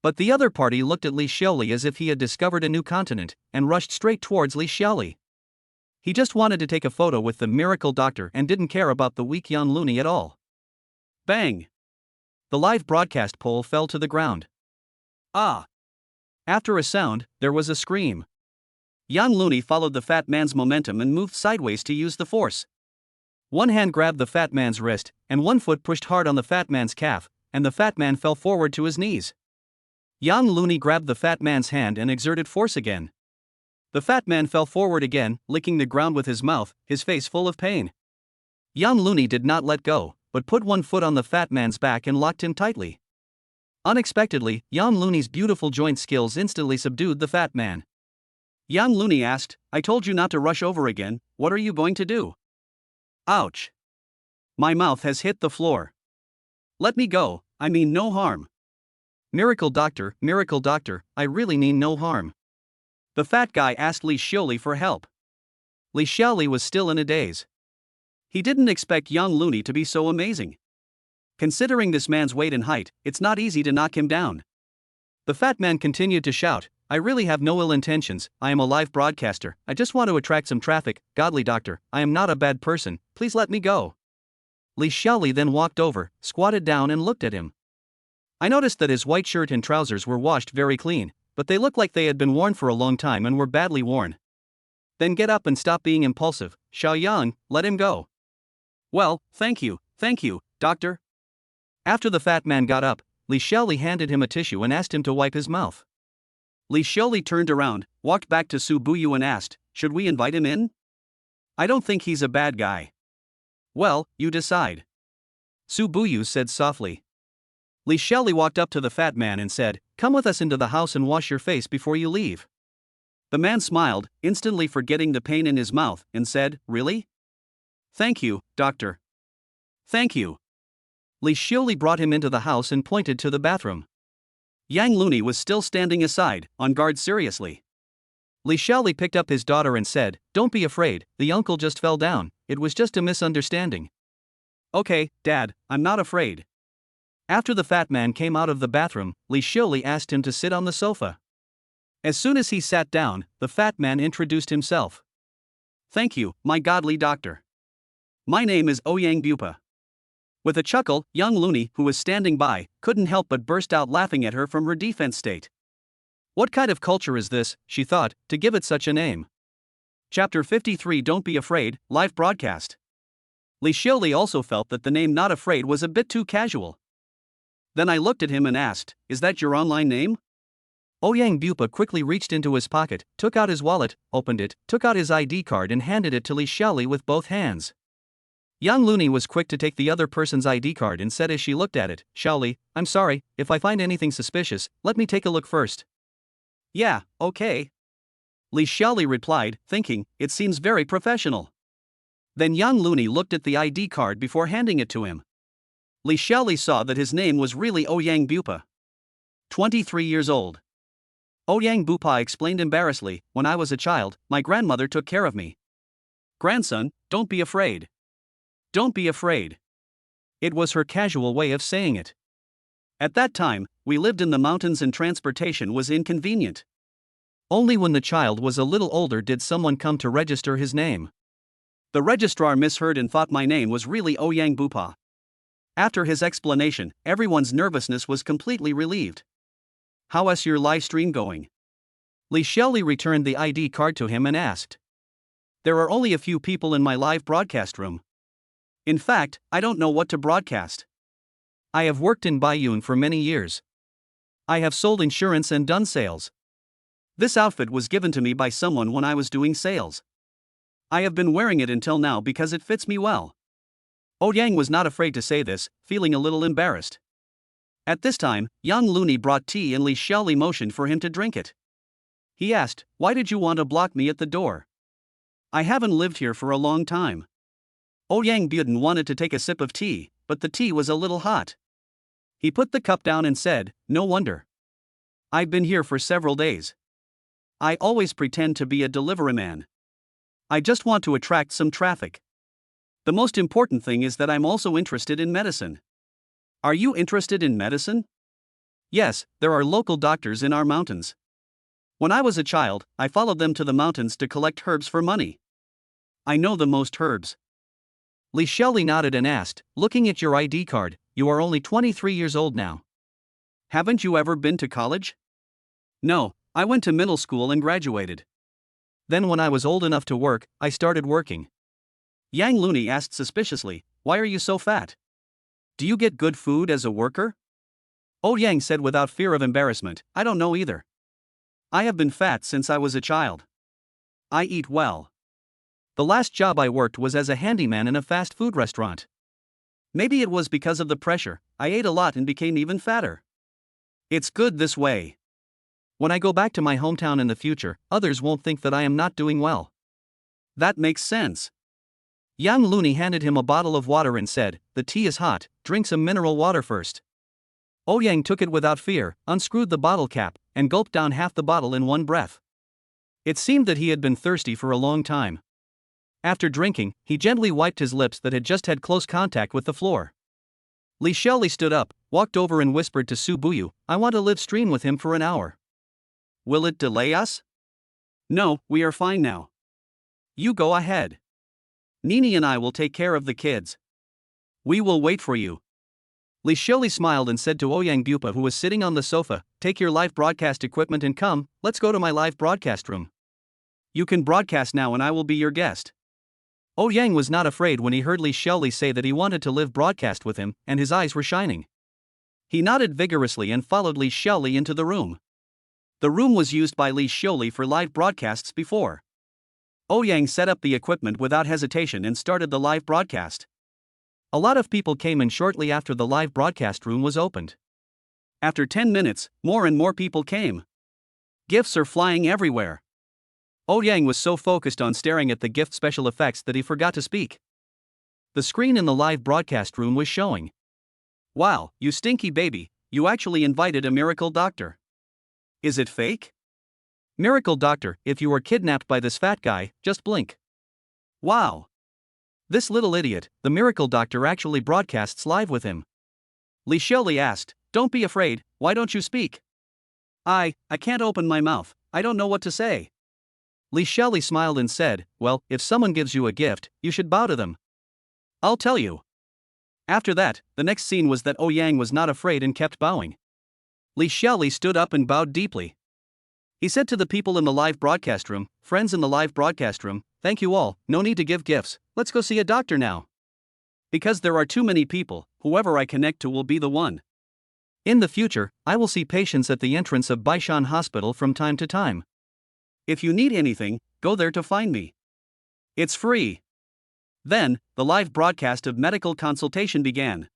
But the other party looked at Li Xiaoli as if he had discovered a new continent, and rushed straight towards Li Xiaoli. He just wanted to take a photo with the miracle doctor and didn't care about the weak young Looney at all. Bang! The live broadcast pole fell to the ground. Ah! After a sound, there was a scream. Young Looney followed the fat man's momentum and moved sideways to use the force. One hand grabbed the fat man's wrist, and one foot pushed hard on the fat man's calf, and the fat man fell forward to his knees. Young Looney grabbed the fat man's hand and exerted force again. The fat man fell forward again, licking the ground with his mouth, his face full of pain. Young Looney did not let go, but put one foot on the fat man's back and locked him tightly. Unexpectedly, young Looney's beautiful joint skills instantly subdued the fat man. Young Looney asked, I told you not to rush over again, what are you going to do? Ouch! My mouth has hit the floor. Let me go, I mean no harm. Miracle doctor, I really mean no harm. The fat guy asked Li Xiaoli for help. Li Xiaoli was still in a daze. He didn't expect young Looney to be so amazing. Considering this man's weight and height, it's not easy to knock him down. The fat man continued to shout, I really have no ill intentions, I am a live broadcaster, I just want to attract some traffic, godly doctor, I am not a bad person, please let me go. Li Xiaoli then walked over, squatted down and looked at him. I noticed that his white shirt and trousers were washed very clean, but they looked like they had been worn for a long time and were badly worn. Then get up and stop being impulsive, Xiao Yang, let him go. Well, thank you, doctor. After the fat man got up, Li Xiaoli handed him a tissue and asked him to wipe his mouth. Li Xiaoli turned around, walked back to Su Buyu and asked, should we invite him in? I don't think he's a bad guy. Well, you decide. Su Buyu said softly. Li Xiaoli walked up to the fat man and said, come with us into the house and wash your face before you leave. The man smiled, instantly forgetting the pain in his mouth, and said, "Really? Thank you, doctor. Thank you." Li Xiuli brought him into the house and pointed to the bathroom. Yang Looney was still standing aside, on guard seriously. Li Xiuli picked up his daughter and said, "Don't be afraid, the uncle just fell down, it was just a misunderstanding." "Okay, Dad, I'm not afraid." After the fat man came out of the bathroom, Li Xiuli asked him to sit on the sofa. As soon as he sat down, the fat man introduced himself. "Thank you, my godly doctor. My name is Ouyang Bupa." With a chuckle, young Looney, who was standing by, couldn't help but burst out laughing at her from her defense state. What kind of culture is this, she thought, to give it such a name? Chapter 53 Don't Be Afraid, live broadcast. Li Xiuli also felt that the name Not Afraid was a bit too casual. Then I looked at him and asked, "Is that your online name?" Ouyang Bupa quickly reached into his pocket, took out his wallet, opened it, took out his ID card and handed it to Li Xiuli with both hands. Young Looney was quick to take the other person's ID card and said as she looked at it, "Xiaoli, I'm sorry, if I find anything suspicious, let me take a look first." "Yeah, okay," Li Xiuli replied, thinking, "It seems very professional." Then young Looney looked at the ID card before handing it to him. Li Xiuli saw that his name was really Ouyang Bupa. 23 years old. Ouyang Bupa explained embarrassedly, "When I was a child, my grandmother took care of me." "Grandson, don't be afraid. Don't be afraid." It was her casual way of saying it. At that time, we lived in the mountains and transportation was inconvenient. Only when the child was a little older did someone come to register his name. The registrar misheard and thought my name was really Ouyang Bupa. After his explanation, everyone's nervousness was completely relieved. "How's your live stream going?" Li Xiuli returned the ID card to him and asked. "There are only a few people in my live broadcast room. In fact, I don't know what to broadcast. I have worked in Baiyun for many years. I have sold insurance and done sales. This outfit was given to me by someone when I was doing sales. I have been wearing it until now because it fits me well." Ouyang was not afraid to say this, feeling a little embarrassed. At this time, young Looney brought tea and Li Xiuli motioned for him to drink it. He asked, "Why did you want to block me at the door? I haven't lived here for a long time." Ouyang Buden wanted to take a sip of tea, but the tea was a little hot. He put the cup down and said, "No wonder. I've been here for several days. I always pretend to be a delivery man. I just want to attract some traffic. The most important thing is that I'm also interested in medicine." "Are you interested in medicine?" "Yes, there are local doctors in our mountains. When I was a child, I followed them to the mountains to collect herbs for money. I know the most herbs." Li Xiuli nodded and asked, "Looking at your ID card, you are only 23 years old now. "Haven't you ever been to college?" "No, I went to middle school and graduated." "Then when I was old enough to work, I started working." Yang Looney asked suspiciously, "Why are you so fat? Do you get good food as a worker?" Ouyang said without fear of embarrassment, "I don't know either. I have been fat since I was a child. I eat well. The last job I worked was as a handyman in a fast food restaurant. Maybe it was because of the pressure, I ate a lot and became even fatter. It's good this way. When I go back to my hometown in the future, others won't think that I am not doing well." "That makes sense." Young Looney handed him a bottle of water and said, "The tea is hot, drink some mineral water first." Ouyang took it without fear, unscrewed the bottle cap, and gulped down half the bottle in one breath. It seemed that he had been thirsty for a long time. After drinking, he gently wiped his lips that had just had close contact with the floor. Li Xiuli stood up, walked over and whispered to Su Buyu, "I want to live stream with him for an hour." "Will it delay us?" "No, we are fine now. You go ahead. Nini and I will take care of the kids. We will wait for you." Li Xiuli smiled and said to Ouyang Bupa, who was sitting on the sofa, "Take your live broadcast equipment and come, let's go to my live broadcast room. You can broadcast now and I will be your guest." Ouyang was not afraid when he heard Li Xiuli say that he wanted to live broadcast with him, and his eyes were shining. He nodded vigorously and followed Li Xiuli into the room. The room was used by Li Xiuli for live broadcasts before. Ouyang set up the equipment without hesitation and started the live broadcast. A lot of people came in shortly after the live broadcast room was opened. After 10 minutes, more and more people came. Gifts are flying everywhere. Yang was so focused on staring at the gift special effects that he forgot to speak. The screen in the live broadcast room was showing. Wow, you stinky baby, you actually invited a miracle doctor. Is it fake? Miracle doctor, if you were kidnapped by this fat guy, just blink. Wow. This little idiot, the miracle doctor actually broadcasts live with him. Li Xiaoli asked, don't be afraid, why don't you speak? I can't open my mouth, I don't know what to say. Li Xiaoli smiled and said, well, if someone gives you a gift, you should bow to them. I'll tell you. After that, the next scene was that Yang was not afraid and kept bowing. Li Xiaoli stood up and bowed deeply. He said to the people in the live broadcast room, friends in the live broadcast room, thank you all, no need to give gifts, let's go see a doctor now. Because there are too many people, whoever I connect to will be the one. In the future, I will see patients at the entrance of Baishan Hospital from time to time. If you need anything, go there to find me. It's free. Then, the live broadcast of medical consultation began.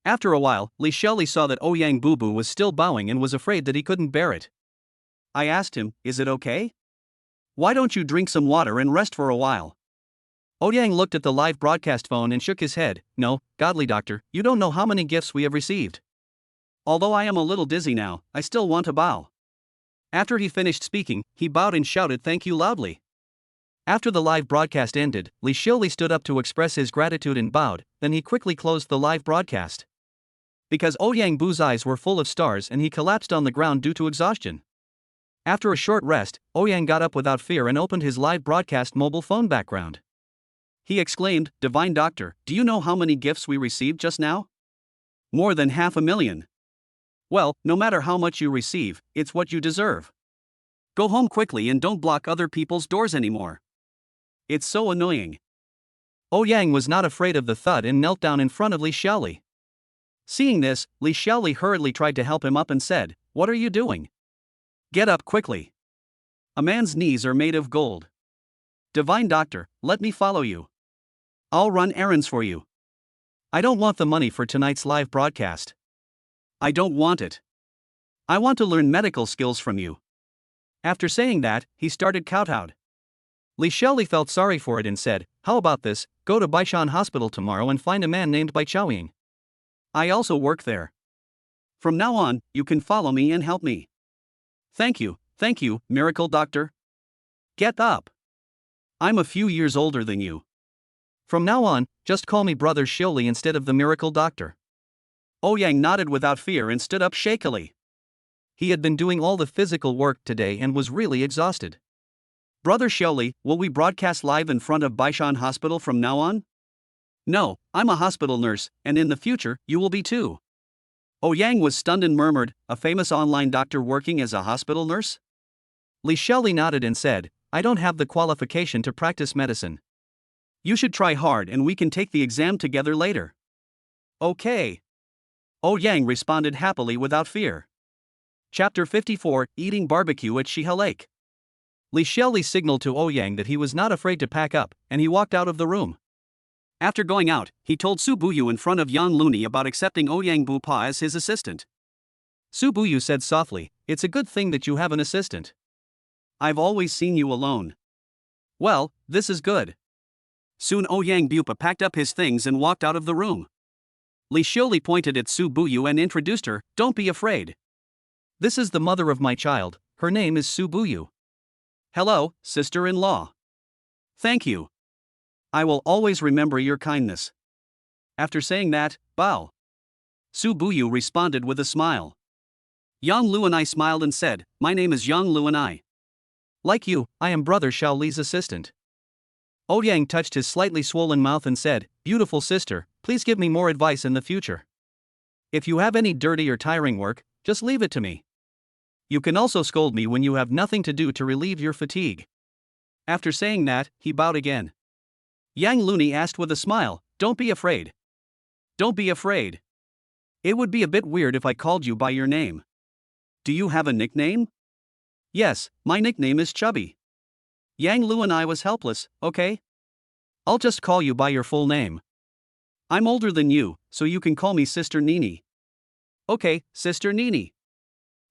After a while, Li Xiaoli saw that Yang Boo was still bowing and was afraid that he couldn't bear it. I asked him, is it okay? Why don't you drink some water and rest for a while? Yang looked at the live broadcast phone and shook his head. No, godly doctor, you don't know how many gifts we have received. Although I am a little dizzy now, I still want to bow. After he finished speaking, he bowed and shouted thank you loudly. After the live broadcast ended, Li Xiaoli stood up to express his gratitude and bowed, then he quickly closed the live broadcast. Because Yang Boo's eyes were full of stars and he collapsed on the ground due to exhaustion. After a short rest, Yang got up without fear and opened his live broadcast mobile phone background. He exclaimed, Divine Doctor, do you know how many gifts we received just now? More than 500,000. Well, no matter how much you receive, it's what you deserve. Go home quickly and don't block other people's doors anymore. It's so annoying. Yang was not afraid of the thud and knelt down in front of Li Xiaoli. Seeing this, Li Xiaoli hurriedly tried to help him up and said, what are you doing? Get up quickly. A man's knees are made of gold. Divine Doctor, let me follow you. I'll run errands for you. I don't want the money for tonight's live broadcast. I don't want it. I want to learn medical skills from you. After saying that, he started kowtowed. Li Xiaoli felt sorry for it and said, how about this, go to Baishan Hospital tomorrow and find a man named Bai Chaoying. I also work there. From now on, you can follow me and help me. Thank you, miracle doctor. Get up. I'm a few years older than you. From now on, just call me Brother Xiaoli instead of the miracle doctor. Yang nodded without fear and stood up shakily. He had been doing all the physical work today and was really exhausted. Brother Xiaoli, will we broadcast live in front of Baishan Hospital from now on? No, I'm a hospital nurse, and in the future, you will be too. Yang was stunned and murmured, a famous online doctor working as a hospital nurse? Li Xiaoli nodded and said, I don't have the qualification to practice medicine. You should try hard and we can take the exam together later. Okay. Yang responded happily without fear. Chapter 54, Eating Barbecue at Shiha Lake. Li Xiaoli signaled to Yang that he was not afraid to pack up, and he walked out of the room. After going out, he told Su Buyu in front of Yang Looney about accepting Yang Bu Pa as his assistant. Su Buyu said softly, it's a good thing that you have an assistant. I've always seen you alone. Well, this is good. Soon Yang Bupa packed up his things and walked out of the room. Li Xiaoli pointed at Su Buyu and introduced her, don't be afraid. This is the mother of my child, her name is Su Buyu. Hello, sister-in-law. Thank you. I will always remember your kindness. After saying that, bow. Su Buyu responded with a smile. Yang Luanai smiled and said, my name is Yang Luanai. Like you, I am Brother Xiaoli's assistant. Yang touched his slightly swollen mouth and said, beautiful sister, please give me more advice in the future. If you have any dirty or tiring work, just leave it to me. You can also scold me when you have nothing to do to relieve your fatigue. After saying that, he bowed again. Yang Looney asked with a smile, don't be afraid. Don't be afraid. It would be a bit weird if I called you by your name. Do you have a nickname? Yes, my nickname is Chubby. Yang Lu and I was helpless, okay? I'll just call you by your full name. I'm older than you, so you can call me Sister Nini. Okay, Sister Nini.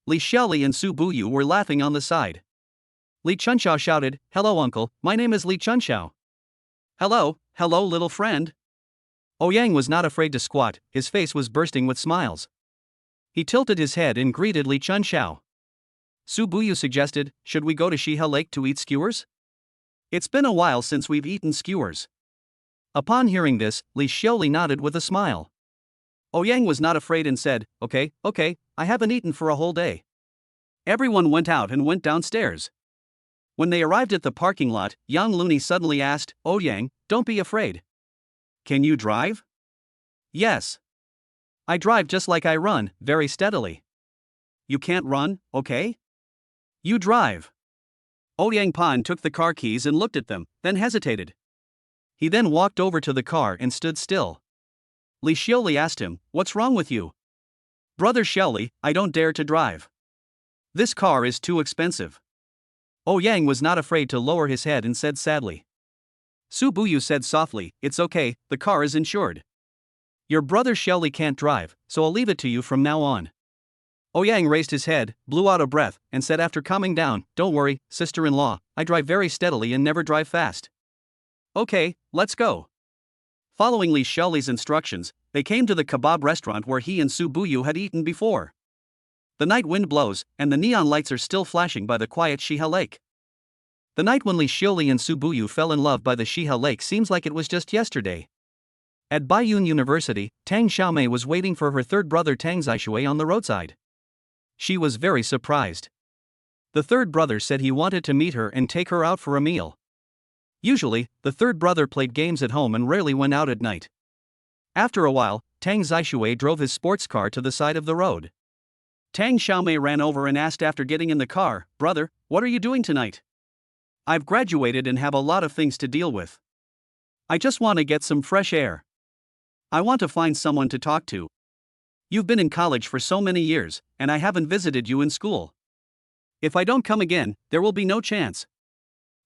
Li Xiaoli and Su Buyu were laughing on the side. Li Chunxiao shouted, "Hello uncle, my name is Li Chunxiao." Hello little friend. Ouyang was not afraid to squat, his face was bursting with smiles. He tilted his head and greeted Li Chunxiao. Su Buyu suggested, "Should we go to Shihe Lake to eat skewers? It's been a while since we've eaten skewers." Upon hearing this, Li Xiaoli nodded with a smile. Ouyang was not afraid and said, Okay, I haven't eaten for a whole day." Everyone went out and went downstairs. When they arrived at the parking lot, young Looney suddenly asked, "Ouyang, don't be afraid. Can you drive?" "Yes. I drive just like I run, very steadily." "You can't run, okay? You drive." Ouyang Pan took the car keys and looked at them, then hesitated. He then walked over to the car and stood still. Li Xiaoli asked him, "What's wrong with you?" "Brother Xiaoli, I don't dare to drive. This car is too expensive." Ouyang was not afraid to lower his head and said sadly. Su Buyu said softly, "It's okay, the car is insured." "Your brother Xiaoli can't drive, so I'll leave it to you from now on." Ouyang raised his head, blew out a breath, and said after calming down, "Don't worry, sister-in-law, I drive very steadily and never drive fast." "Okay, let's go." Following Li Xiaoli's instructions, they came to the kebab restaurant where he and Su Buyu had eaten before. The night wind blows, and the neon lights are still flashing by the quiet Shihe Lake. The night when Li Xiaoli and Su Buyu fell in love by the Shihe Lake seems like it was just yesterday. At Baiyun University, Tang Xiaomei was waiting for her third brother Tang Zishan on the roadside. She was very surprised. The third brother said he wanted to meet her and take her out for a meal. Usually, the third brother played games at home and rarely went out at night. After a while, Tang Zishan drove his sports car to the side of the road. Tang Xiaomei ran over and asked after getting in the car, "Brother, what are you doing tonight?" "I've graduated and have a lot of things to deal with. I just want to get some fresh air. I want to find someone to talk to. You've been in college for so many years, and I haven't visited you in school. If I don't come again, there will be no chance.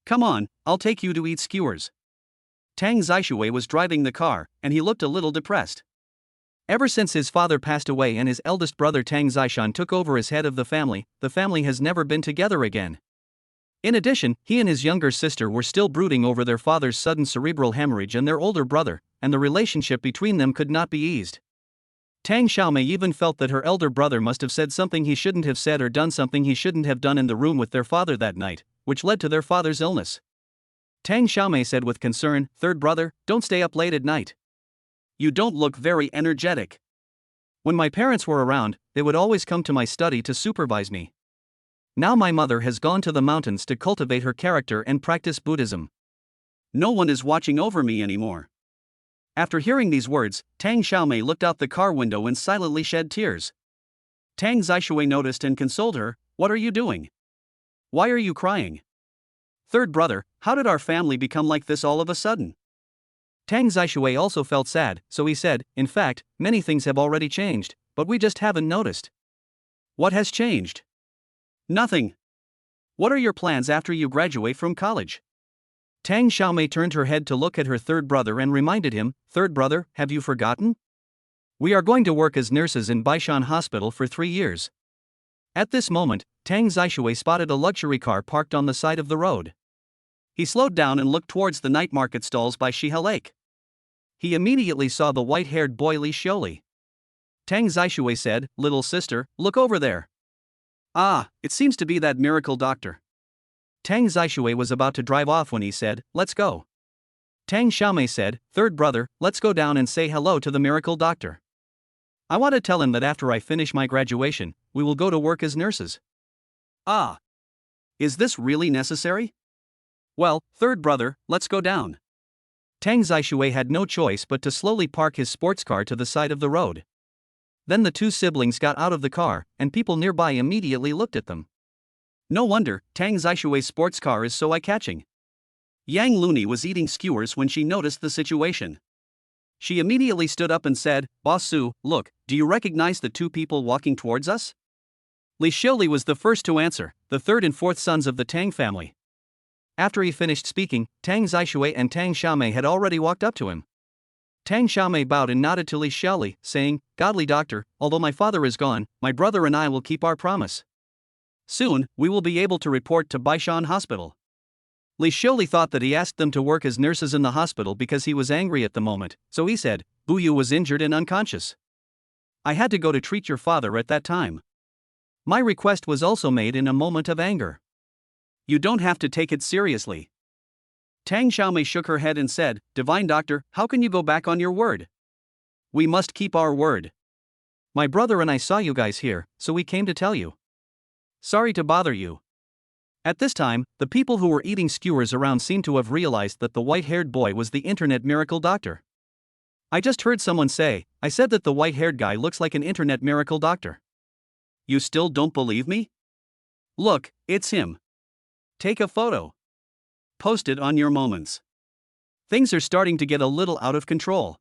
Come on, I'll take you to eat skewers." Tang Zishan was driving the car, and he looked a little depressed. Ever since his father passed away and his eldest brother Tang Zishan took over as head of the family has never been together again. In addition, he and his younger sister were still brooding over their father's sudden cerebral hemorrhage and their older brother, and the relationship between them could not be eased. Tang Xiaomei even felt that her elder brother must have said something he shouldn't have said or done something he shouldn't have done in the room with their father that night, which led to their father's illness. Tang Xiaomei said with concern, "Third brother, don't stay up late at night. You don't look very energetic. When my parents were around, they would always come to my study to supervise me. Now my mother has gone to the mountains to cultivate her character and practice Buddhism. No one is watching over me anymore." After hearing these words, Tang Xiaomei looked out the car window and silently shed tears. Tang Zishan noticed and consoled her, "What are you doing? Why are you crying? Third brother, how did our family become like this all of a sudden?" Tang Zishan also felt sad, so he said, "In fact, many things have already changed, but we just haven't noticed." "What has changed?" "Nothing. What are your plans after you graduate from college?" Tang Xiaomei turned her head to look at her third brother and reminded him, "Third brother, have you forgotten? We are going to work as nurses in Baishan Hospital for 3 years." At this moment, Tang Zishan spotted a luxury car parked on the side of the road. He slowed down and looked towards the night market stalls by Shihe Lake. He immediately saw the white-haired boy Li Xiaoli. Tang Zishan said, "Little sister, look over there." "Ah, it seems to be that miracle doctor." Tang Zishan was about to drive off when he said, "Let's go." Tang Xiaomei said, "Third brother, let's go down and say hello to the miracle doctor. I want to tell him that after I finish my graduation, we will go to work as nurses." "Ah. Is this really necessary?" "Well, third brother, let's go down." Tang Zishan had no choice but to slowly park his sports car to the side of the road. Then the two siblings got out of the car, and people nearby immediately looked at them. No wonder, Tang Zishan's sports car is so eye-catching. Yang Looney was eating skewers when she noticed the situation. She immediately stood up and said, "Boss Su, look, do you recognize the two people walking towards us?" Li Xiaoli was the first to answer, the third and fourth sons of the Tang family. After he finished speaking, Tang Zishan and Tang Xiaomei had already walked up to him. Tang Xiaomei bowed and nodded to Li Xiaoli, saying, "Godly doctor, although my father is gone, my brother and I will keep our promise." Soon, we will be able to report to Baishan Hospital. Li Xiaoli thought that he asked them to work as nurses in the hospital because he was angry at the moment, so he said, Buyu was injured and unconscious. I had to go to treat your father at that time. My request was also made in a moment of anger. You don't have to take it seriously. Tang Xiaomei shook her head and said, Divine Doctor, how can you go back on your word? We must keep our word. My brother and I saw you guys here, so we came to tell you. Sorry to bother you. At this time, the people who were eating skewers around seemed to have realized that the white-haired boy was the internet miracle doctor. I just heard someone say, I said that the white-haired guy looks like an internet miracle doctor. You still don't believe me? Look, it's him. Take a photo. Post it on your moments. Things are starting to get a little out of control.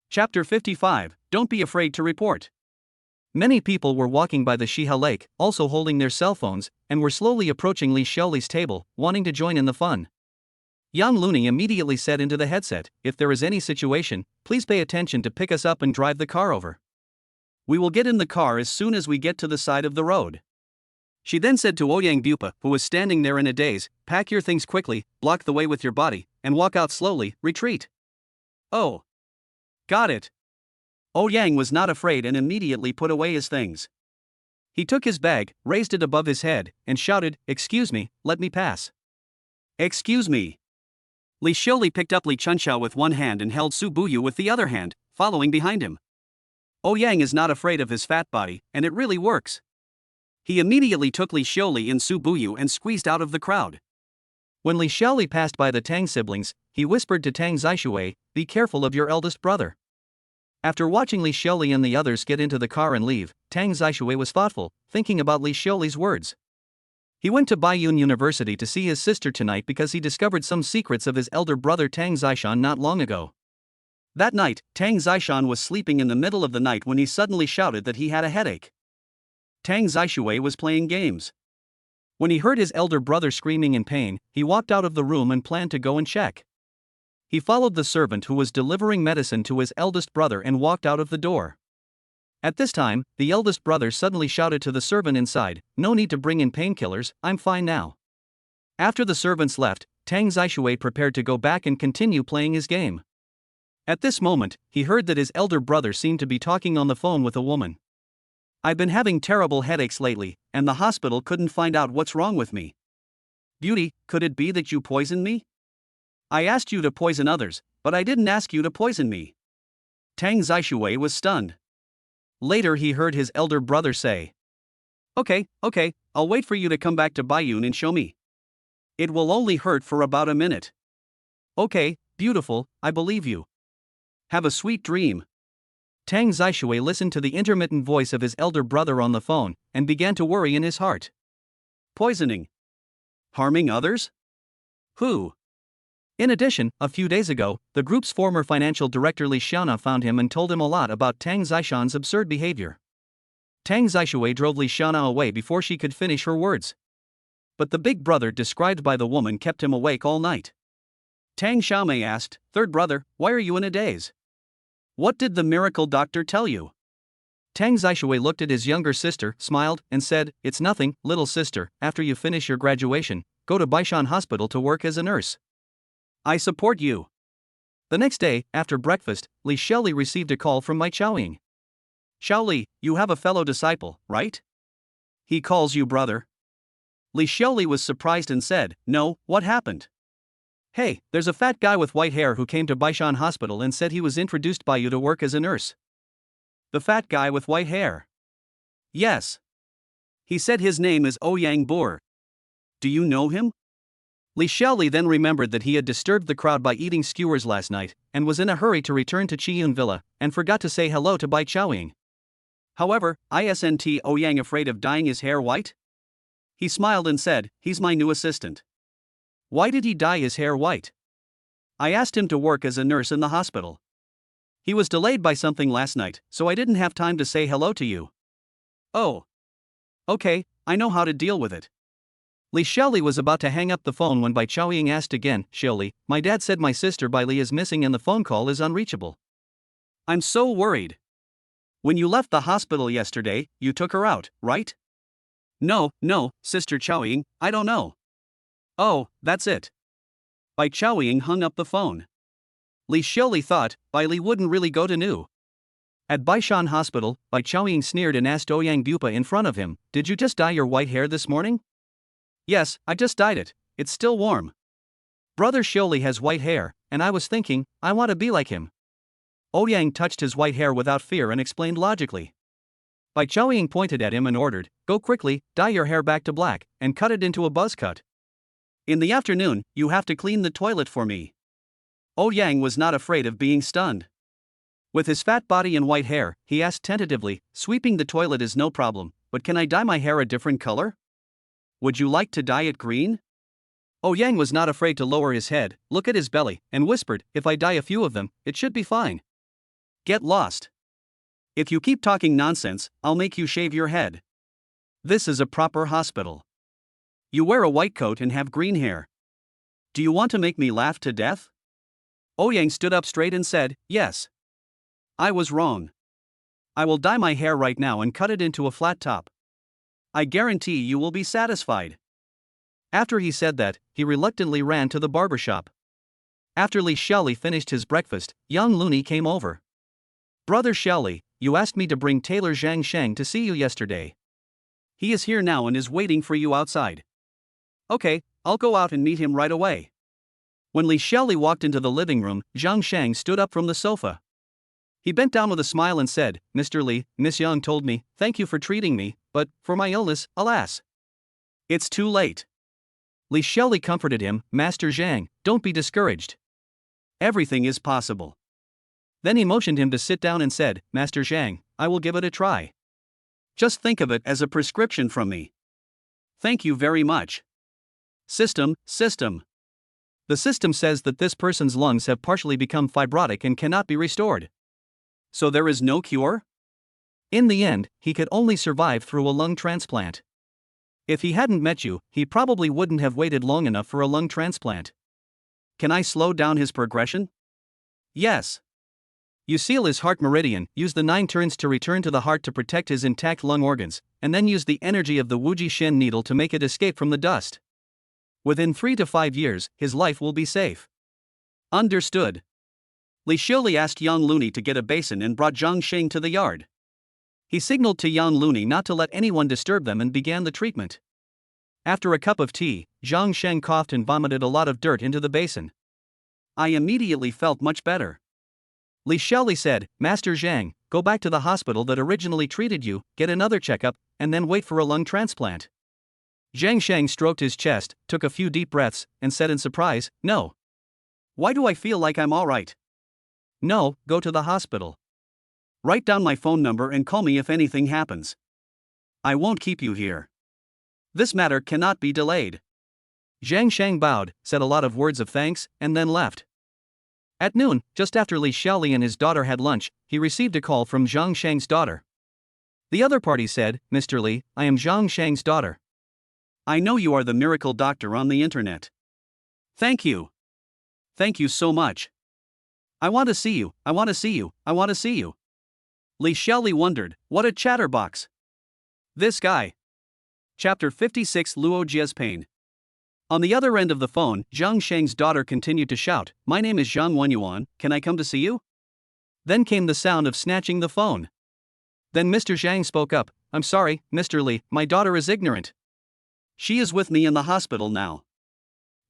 Chapter 55, Don't be afraid to report. Many people were walking by the Shiha Lake, also holding their cell phones, and were slowly approaching Li Xiaoli's table, wanting to join in the fun. Young Looney immediately said into the headset, If there is any situation, please pay attention to pick us up and drive the car over. We will get in the car as soon as we get to the side of the road. She then said to Ouyang Bupa, who was standing there in a daze, Pack your things quickly, block the way with your body, and walk out slowly, retreat. Oh. Got it. Ouyang was not afraid and immediately put away his things. He took his bag, raised it above his head, and shouted, Excuse me, let me pass. Excuse me. Li Xiaoli picked up Li Chunxiao with one hand and held Su Buyu with the other hand, following behind him. Ouyang is not afraid of his fat body, and it really works. He immediately took Li Xiaoli and Su Buyu and squeezed out of the crowd. When Li Xiaoli passed by the Tang siblings, he whispered to Tang Zishan, Be careful of your eldest brother. After watching Li Xiaoli and the others get into the car and leave, Tang Zishan was thoughtful, thinking about Li Xiaoli's words. He went to Baiyun University to see his sister tonight because he discovered some secrets of his elder brother Tang Zishan not long ago. That night, Tang Zishan was sleeping in the middle of the night when he suddenly shouted that he had a headache. Tang Zishan was playing games. When he heard his elder brother screaming in pain, he walked out of the room and planned to go and check. He followed the servant who was delivering medicine to his eldest brother and walked out of the door. At this time, the eldest brother suddenly shouted to the servant inside, No need to bring in painkillers, I'm fine now. After the servants left, Tang Zishan prepared to go back and continue playing his game. At this moment, he heard that his elder brother seemed to be talking on the phone with a woman. I've been having terrible headaches lately, and the hospital couldn't find out what's wrong with me. Beauty, could it be that you poisoned me? I asked you to poison others, but I didn't ask you to poison me. Tang Zishan was stunned. Later he heard his elder brother say, Okay, I'll wait for you to come back to Baiyun and show me. It will only hurt for about a minute. Okay, beautiful, I believe you. Have a sweet dream. Tang Zishan listened to the intermittent voice of his elder brother on the phone, and began to worry in his heart. Poisoning. Harming others? Who? In addition, a few days ago, the group's former financial director Li Xiaona found him and told him a lot about Tang Zishan's absurd behavior. Tang Zishan drove Li Xiaona away before she could finish her words. But the big brother described by the woman kept him awake all night. Tang Xiaomei asked, Third brother, why are you in a daze? What did the miracle doctor tell you? Tang Zishan looked at his younger sister, smiled, and said, It's nothing, little sister, after you finish your graduation, go to Baishan Hospital to work as a nurse. I support you. The next day, after breakfast, Li Xiaoli received a call from Mai Chaoying. Xiaoli, you have a fellow disciple, right? He calls you brother. Li Xiaoli was surprised and said, No, what happened? Hey, there's a fat guy with white hair who came to Baishan Hospital and said he was introduced by you to work as a nurse. The fat guy with white hair. Yes. He said his name is Ouyang Bor. Do you know him? Li Xiaoli then remembered that he had disturbed the crowd by eating skewers last night, and was in a hurry to return to Qiyun Villa, and forgot to say hello to Bai Chaoying. However, isn't Ouyang afraid of dyeing his hair white? He smiled and said, He's my new assistant. Why did he dye his hair white? I asked him to work as a nurse in the hospital. He was delayed by something last night, so I didn't have time to say hello to you. Oh. Okay, I know how to deal with it. Li Xiaoli was about to hang up the phone when Bai Chaoying asked again, Xiaoli, my dad said my sister Bai Li is missing and the phone call is unreachable. I'm so worried. When you left the hospital yesterday, you took her out, right? No, Sister Chaoying, I don't know. Oh, that's it. Bai Chaoying hung up the phone. Li Xiaoli thought, Bai Li wouldn't really go to New. At Baishan Hospital, Bai Chaoying sneered and asked Ouyang Bupa in front of him, "Did you just dye your white hair this morning?" "Yes, I just dyed it, it's still warm." "Brother Xiaoli has white hair, and I was thinking, I want to be like him." Ouyang touched his white hair without fear and explained logically. Bai Chaoying pointed at him and ordered, "Go quickly, dye your hair back to black, and cut it into a buzz cut. In the afternoon, you have to clean the toilet for me." Ouyang was not afraid of being stunned. With his fat body and white hair, he asked tentatively, "Sweeping the toilet is no problem, but can I dye my hair a different color? Would you like to dye it green?" Ouyang was not afraid to lower his head, look at his belly, and whispered, "If I dye a few of them, it should be fine." "Get lost. If you keep talking nonsense, I'll make you shave your head. This is a proper hospital. You wear a white coat and have green hair. Do you want to make me laugh to death?" Ouyang stood up straight and said, "Yes. I was wrong. I will dye my hair right now and cut it into a flat top. I guarantee you will be satisfied." After he said that, he reluctantly ran to the barber shop. After Li Xiaoli finished his breakfast, young Looney came over. "Brother Xiaoli, you asked me to bring Tailor Zhang Sheng to see you yesterday. He is here now and is waiting for you outside." "Okay, I'll go out and meet him right away." When Li Xiaoli walked into the living room, Zhang Sheng stood up from the sofa. He bent down with a smile and said, "Mr. Li, Miss Yang told me, thank you for treating me, but, for my illness, alas, it's too late." Li Xiaoli comforted him, "Master Zhang, don't be discouraged. Everything is possible." Then he motioned him to sit down and said, "Master Zhang, I will give it a try. Just think of it as a prescription from me." "Thank you very much." System. The system says that this person's lungs have partially become fibrotic and cannot be restored. So there is no cure? In the end, he could only survive through a lung transplant. If he hadn't met you, he probably wouldn't have waited long enough for a lung transplant. Can I slow down his progression? Yes. You seal his heart meridian, use the 9 turns to return to the heart to protect his intact lung organs, and then use the energy of the Wuji Shen needle to make it escape from the dust. Within 3 to 5 years, his life will be safe. Understood. Li Xiaoli asked Yang Looney to get a basin and brought Zhang Sheng to the yard. He signaled to Yang Looney not to let anyone disturb them and began the treatment. After a cup of tea, Zhang Sheng coughed and vomited a lot of dirt into the basin. I immediately felt much better. Li Xiaoli said, "Master Zhang, go back to the hospital that originally treated you, get another checkup, and then wait for a lung transplant." Zhang Sheng stroked his chest, took a few deep breaths, and said in surprise, "No. Why do I feel like I'm alright?" "No, go to the hospital. Write down my phone number and call me if anything happens. I won't keep you here. This matter cannot be delayed." Zhang Sheng bowed, said a lot of words of thanks, and then left. At noon, just after Li Xiaoli and his daughter had lunch, he received a call from Zhang Sheng's daughter. The other party said, "Mr. Li, I am Zhang Sheng's daughter. I know you are the miracle doctor on the internet. Thank you. Thank you so much. I want to see you, I want to see you, I want to see you." Li Xiaoli wondered, what a chatterbox. This guy. Chapter 56 Luo Jie's Pain. On the other end of the phone, Zhang Sheng's daughter continued to shout, "My name is Zhang Wenyuan, can I come to see you?" Then came the sound of snatching the phone. Then Mr. Zhang spoke up, "I'm sorry, Mr. Li, my daughter is ignorant. She is with me in the hospital now.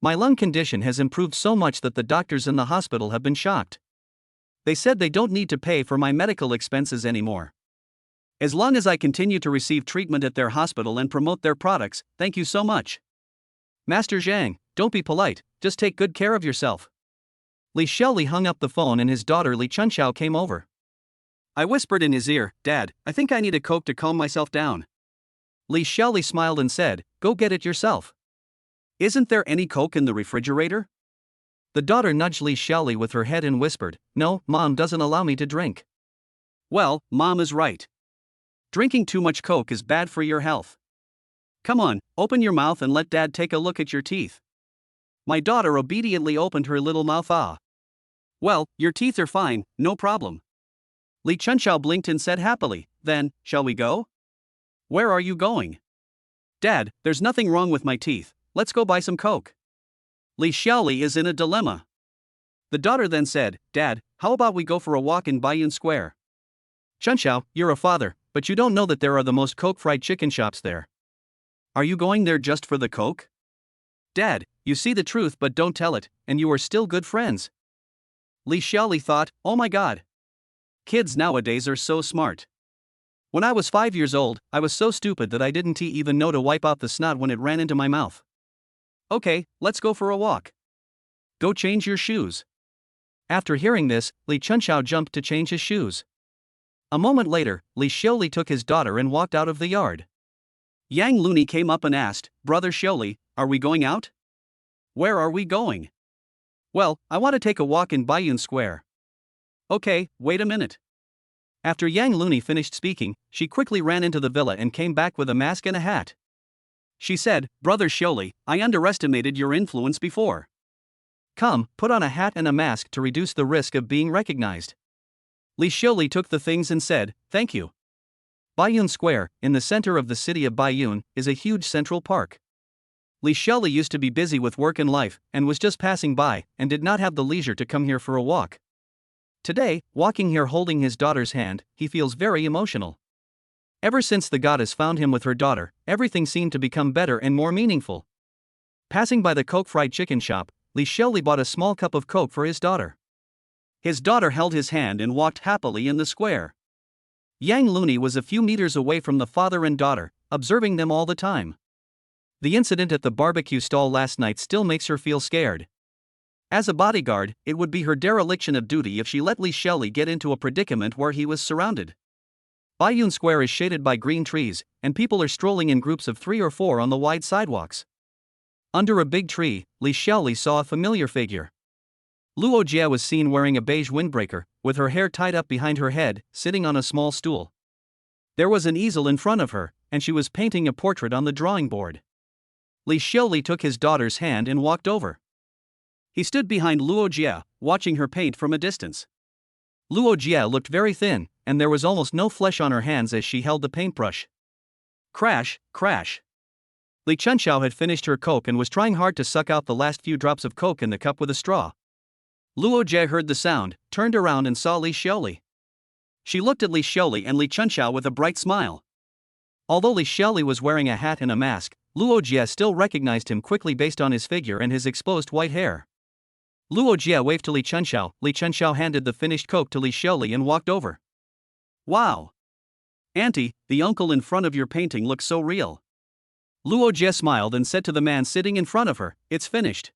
My lung condition has improved so much that the doctors in the hospital have been shocked. They said they don't need to pay for my medical expenses anymore. As long as I continue to receive treatment at their hospital and promote their products, thank you so much. Master Zhang, don't be polite, just take good care of yourself." Li Xiaoli hung up the phone and his daughter Li Chunxiao came over. I whispered in his ear, "Dad, I think I need a Coke to calm myself down." Li Xiaoli smiled and said, "Go get it yourself. Isn't there any Coke in the refrigerator?" The daughter nudged Li Xiaoli with her head and whispered, "No, Mom doesn't allow me to drink." Well, Mom is right. Drinking too much Coke is bad for your health. Come on, open your mouth and let Dad take a look at your teeth. My daughter obediently opened her little mouth. Well, your teeth are fine, no problem. Li Chunxiao blinked and said happily, "Then, shall we go?" "Where are you going?" Dad, there's nothing wrong with my teeth, let's go buy some Coke. Li Xiaoli is in a dilemma. The daughter then said, Dad, how about we go for a walk in Baiyun Square? Chunxiao, you're a father, but you don't know that there are the most Coke fried chicken shops there. Are you going there just for the Coke? Dad, you see the truth but don't tell it, and you are still good friends. Li Xiaoli thought, oh my god. Kids nowadays are so smart. When I was 5 years old, I was so stupid that I didn't even know to wipe out the snot when it ran into my mouth. Okay, let's go for a walk. Go change your shoes. After hearing this, Li Chunxiao jumped to change his shoes. A moment later, Li Xiaoli took his daughter and walked out of the yard. Yang Looney came up and asked, Brother Xiaoli, are we going out? Where are we going? Well, I want to take a walk in Baiyun Square. Okay, wait a minute. After Yang Looney finished speaking, she quickly ran into the villa and came back with a mask and a hat. She said, Brother Xiaoli, I underestimated your influence before. Come, put on a hat and a mask to reduce the risk of being recognized. Li Xiaoli took the things and said, thank you. Baiyun Square, in the center of the city of Baiyun, is a huge central park. Li Xiaoli used to be busy with work and life, and was just passing by, and did not have the leisure to come here for a walk. Today, walking here holding his daughter's hand, he feels very emotional. Ever since the goddess found him with her daughter, everything seemed to become better and more meaningful. Passing by the Coke fried chicken shop, Li Xiaoli bought a small cup of Coke for his daughter. His daughter held his hand and walked happily in the square. Yang Looney was a few meters away from the father and daughter, observing them all the time. The incident at the barbecue stall last night still makes her feel scared. As a bodyguard, it would be her dereliction of duty if she let Li Xiaoli get into a predicament where he was surrounded. Baiyun Square is shaded by green trees, and people are strolling in groups of 3 or 4 on the wide sidewalks. Under a big tree, Li Xiaoli saw a familiar figure. Luo Jie was seen wearing a beige windbreaker, with her hair tied up behind her head, sitting on a small stool. There was an easel in front of her, and she was painting a portrait on the drawing board. Li Xiaoli took his daughter's hand and walked over. He stood behind Luo Jie, watching her paint from a distance. Luo Jie looked very thin, and there was almost no flesh on her hands as she held the paintbrush. Crash, crash. Li Chunxiao had finished her Coke and was trying hard to suck out the last few drops of Coke in the cup with a straw. Luo Jie heard the sound, turned around and saw Li Xiaoli. She looked at Li Xiaoli and Li Chunxiao with a bright smile. Although Li Xiaoli was wearing a hat and a mask, Luo Jie still recognized him quickly based on his figure and his exposed white hair. Luo Jie waved to Li Chunxiao handed the finished Coke to Li Xiaoli and walked over. Wow! Auntie, the uncle in front of your painting looks so real. Luo Jie smiled and said to the man sitting in front of her, it's finished.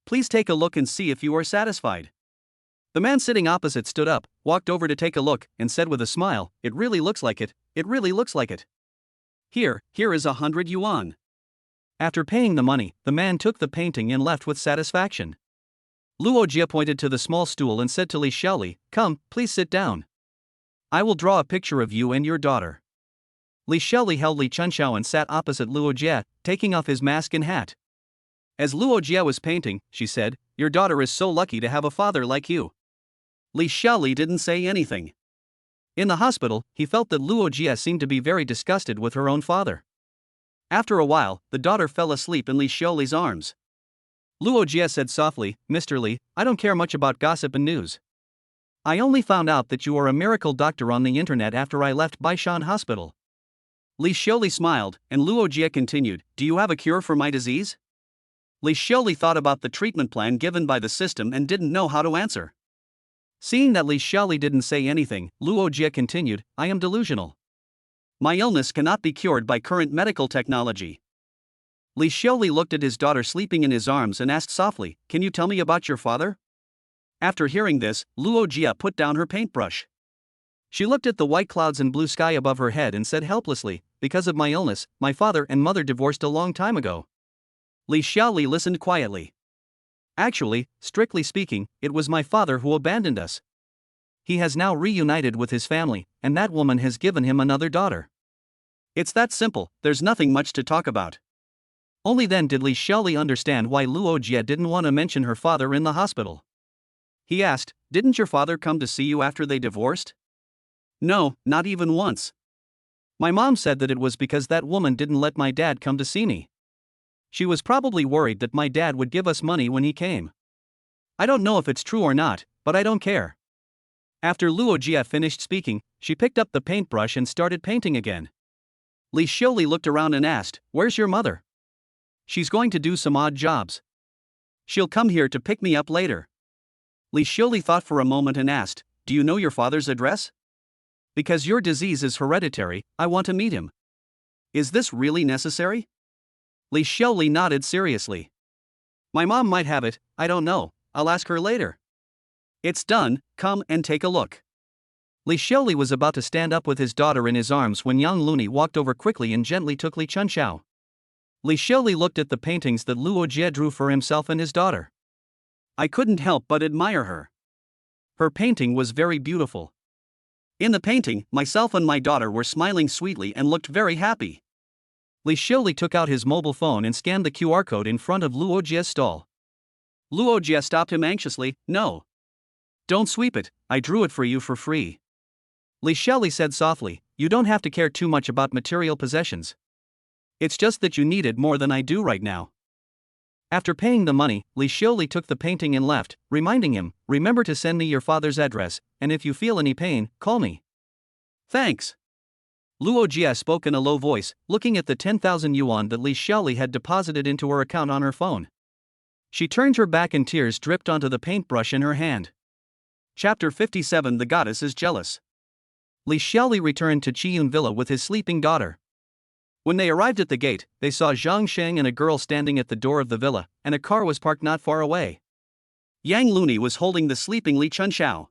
Please take a look and see if you are satisfied. The man sitting opposite stood up, walked over to take a look, and said with a smile, it really looks like it, it really looks like it. Here is 100 yuan. After paying the money, the man took the painting and left with satisfaction. Luo Jie pointed to the small stool and said to Li Xiaoli, come, please sit down. I will draw a picture of you and your daughter. Li Xiaoli held Li Chunxiao and sat opposite Luo Jie, taking off his mask and hat. As Luo Jie was painting, she said, your daughter is so lucky to have a father like you. Li Xiaoli didn't say anything. In the hospital, he felt that Luo Jie seemed to be very disgusted with her own father. After a while, the daughter fell asleep in Li Xiaoli's arms. Luo Jie said softly, Mr. Li, I don't care much about gossip and news. I only found out that you are a miracle doctor on the internet after I left Baishan Hospital. Li Xiaoli smiled, and Luo Jie continued, do you have a cure for my disease? Li Xiaoli thought about the treatment plan given by the system and didn't know how to answer. Seeing that Li Xiaoli didn't say anything, Luo Jie continued, I am delusional. My illness cannot be cured by current medical technology. Li Xiaoli looked at his daughter sleeping in his arms and asked softly, can you tell me about your father? After hearing this, Luo Jie put down her paintbrush. She looked at the white clouds and blue sky above her head and said helplessly, because of my illness, my father and mother divorced a long time ago. Li Xiaoli listened quietly. Actually, strictly speaking, it was my father who abandoned us. He has now reunited with his family, and that woman has given him another daughter. It's that simple, there's nothing much to talk about. Only then did Li Xiaoli understand why Luo Jie didn't want to mention her father in the hospital. He asked, didn't your father come to see you after they divorced? No, not even once. My mom said that it was because that woman didn't let my dad come to see me. She was probably worried that my dad would give us money when he came. I don't know if it's true or not, but I don't care. After Luo Jie finished speaking, she picked up the paintbrush and started painting again. Li Xiuli looked around and asked, "Where's your mother?" "She's going to do some odd jobs. She'll come here to pick me up later." Li Xiuli thought for a moment and asked, "Do you know your father's address? Because your disease is hereditary, I want to meet him." "Is this really necessary?" Li Xiuli nodded seriously. "My mom might have it, I don't know, I'll ask her later." "It's done, come and take a look." Li Xiuli was about to stand up with his daughter in his arms when young Looney walked over quickly and gently took Li Chunxiao. Li Xiuli looked at the paintings that Luo Jie drew for himself and his daughter. "I couldn't help but admire her. Her painting was very beautiful. In the painting, myself and my daughter were smiling sweetly and looked very happy." Li Xiuli took out his mobile phone and scanned the QR code in front of Luo Jie's stall. Luo Jie stopped him anxiously. "No. Don't sweep it, I drew it for you for free." Li Xiuli said softly, "You don't have to care too much about material possessions. It's just that you need it more than I do right now." After paying the money, Li Xiuli took the painting and left, reminding him, "Remember to send me your father's address, and if you feel any pain, call me." "Thanks." Luo Jie spoke in a low voice, looking at the 10,000 yuan that Li Xiuli had deposited into her account on her phone. She turned her back and tears dripped onto the paintbrush in her hand. Chapter 57 The Goddess is Jealous. Li Xiuli returned to Qiyun Villa with his sleeping daughter. When they arrived at the gate, they saw Zhang Sheng and a girl standing at the door of the villa, and a car was parked not far away. Yang Looney was holding the sleeping Li Chunxiao.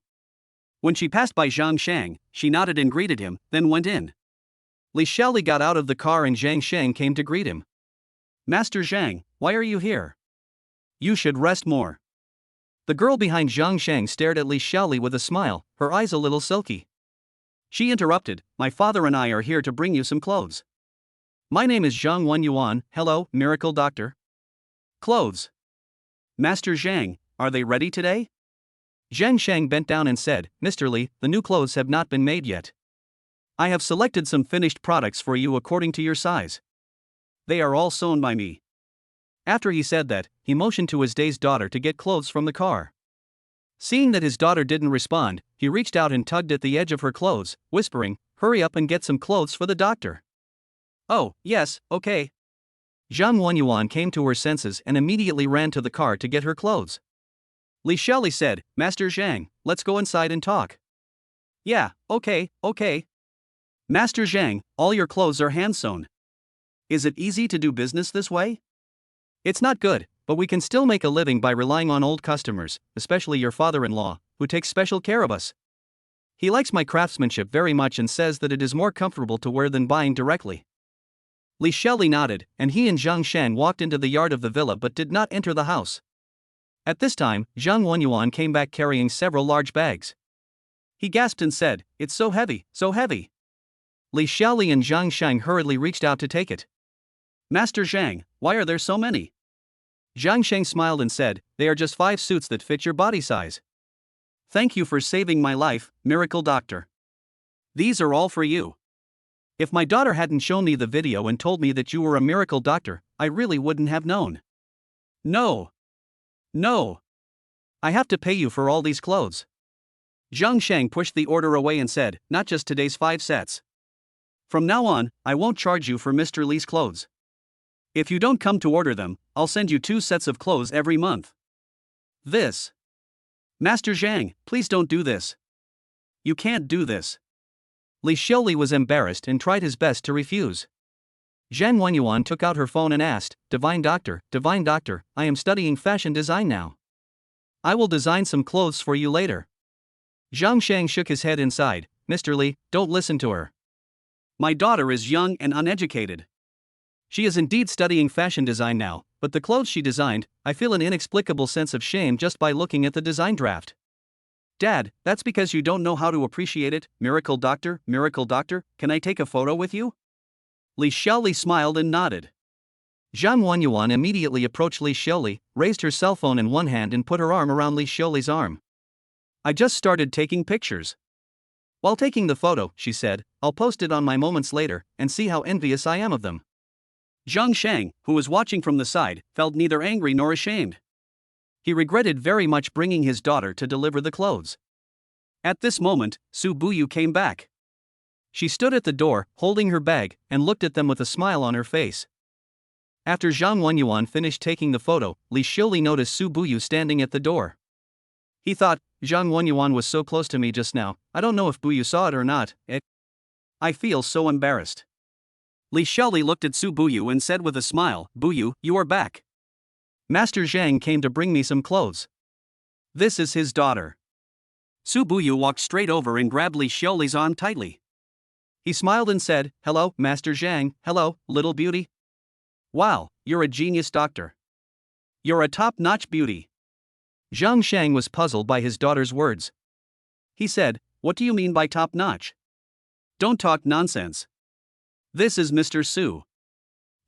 When she passed by Zhang Sheng, she nodded and greeted him, then went in. Li Xiuli got out of the car and Zhang Sheng came to greet him. "Master Zhang, why are you here? You should rest more." The girl behind Zhang Sheng stared at Li Xiuli with a smile, her eyes a little silky. She interrupted, "My father and I are here to bring you some clothes." "My name is Zhang Yuan, hello, miracle doctor." "Clothes? Master Zhang, are they ready today?" Zhang Sheng bent down and said, "Mr. Li, the new clothes have not been made yet. I have selected some finished products for you according to your size. They are all sewn by me." After he said that, he motioned to his dazed daughter to get clothes from the car. Seeing that his daughter didn't respond, he reached out and tugged at the edge of her clothes, whispering, "Hurry up and get some clothes for the doctor." "Oh, yes, okay." Zhang Yuan came to her senses and immediately ran to the car to get her clothes. Li Xiuli said, "Master Zhang, let's go inside and talk." "Yeah, okay. Master Zhang, all your clothes are hand-sewn. Is it easy to do business this way?" "It's not good, but we can still make a living by relying on old customers, especially your father-in-law, who takes special care of us. He likes my craftsmanship very much and says that it is more comfortable to wear than buying directly." Li Xiuli nodded, and he and Zhang Sheng walked into the yard of the villa but did not enter the house. At this time, Zhang Yuan came back carrying several large bags. He gasped and said, "It's so heavy, so heavy." Li Xiuli and Zhang Sheng hurriedly reached out to take it. "Master Zhang, why are there so many?" Zhang Sheng smiled and said, "They are just 5 suits that fit your body size." "Thank you for saving my life, miracle doctor. These are all for you. If my daughter hadn't shown me the video and told me that you were a miracle doctor, I really wouldn't have known." No. I have to pay you for all these clothes." Zhang Sheng pushed the order away and said, "Not just today's 5 sets. From now on, I won't charge you for Mr. Li's clothes. If you don't come to order them, I'll send you 2 sets of clothes every month." "This. Master Zhang, please don't do this. You can't do this." Li Xiuli was embarrassed and tried his best to refuse. Zhang Yuan took out her phone and asked, Divine Doctor, I am studying fashion design now. I will design some clothes for you later." Zhang Sheng shook his head and sighed, "Mr. Li, don't listen to her. My daughter is young and uneducated. She is indeed studying fashion design now, but the clothes she designed, I feel an inexplicable sense of shame just by looking at the design draft." "Dad, that's because you don't know how to appreciate it, miracle doctor, can I take a photo with you?" Li Xiuli smiled and nodded. Zhang Yuan immediately approached Li Xiuli, raised her cell phone in one hand and put her arm around Li Xiuli's arm. "I just started taking pictures." While taking the photo, she said, I'll post it on my moments later, and see how envious I am of them. Zhang Shang, who was watching from the side, felt neither angry nor ashamed. He regretted very much bringing his daughter to deliver the clothes. At this moment, Su Buyu came back. She stood at the door, holding her bag, and looked at them with a smile on her face. After Zhang Wenyuan finished taking the photo, Li Xiuli noticed Su Buyu standing at the door. He thought, Zhang Wenyuan was so close to me just now, I don't know if Buyu saw it or not. I feel so embarrassed. Li Xiuli looked at Su Buyu and said with a smile, Buyu, you are back. Master Zhang came to bring me some clothes. This is his daughter. Su Buyu walked straight over and grabbed Li Xiuli's arm tightly. He smiled and said, Hello, Master Zhang, hello, little beauty. Wow, you're a genius doctor. You're a top-notch beauty. Zhang Shang was puzzled by his daughter's words. He said, What do you mean by top-notch? Don't talk nonsense. This is Mr. Su.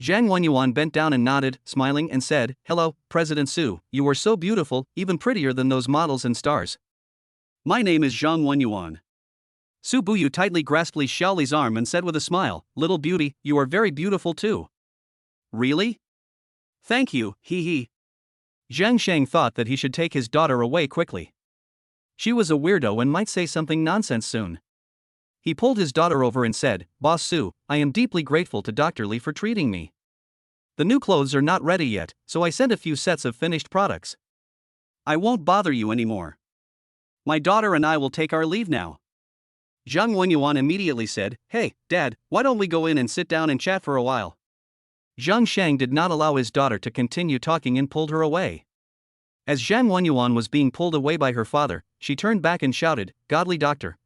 Zhang Wenyuan bent down and nodded, smiling, and said, Hello, President Su, you are so beautiful, even prettier than those models and stars. My name is Zhang Wenyuan. Su Buyu tightly grasped Li Xiaoli's arm and said with a smile, Little beauty, you are very beautiful too. Really? Thank you, he. Zhang Shang thought that he should take his daughter away quickly. She was a weirdo and might say something nonsense soon. He pulled his daughter over and said, Boss Su, I am deeply grateful to Dr. Li for treating me. The new clothes are not ready yet, so I sent a few sets of finished products. I won't bother you anymore. My daughter and I will take our leave now. Zhang Wenyuan immediately said, Hey, Dad, why don't we go in and sit down and chat for a while? Zhang Shang did not allow his daughter to continue talking and pulled her away. As Zhang Wenyuan was being pulled away by her father, she turned back and shouted, Godly doctor,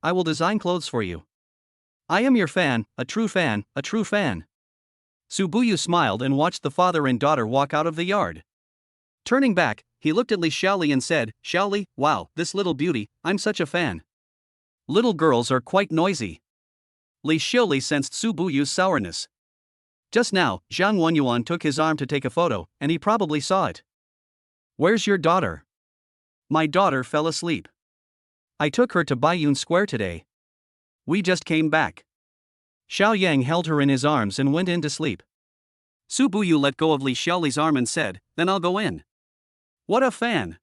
I will design clothes for you. I am your fan, a true fan, a true fan. Su Buyu smiled and watched the father and daughter walk out of the yard. Turning back, he looked at Li Xiaoli and said, Xiaoli, wow, this little beauty, I'm such a fan. Little girls are quite noisy. Li Xiaoli sensed Su Buyu's sourness. Just now, Zhang Wenyuan took his arm to take a photo, and he probably saw it. Where's your daughter? My daughter fell asleep. I took her to Baiyun Square today. We just came back. Xiao Yang held her in his arms and went in to sleep. Su Buyu let go of Li Xiaoli's arm and said, Then I'll go in. What a fan!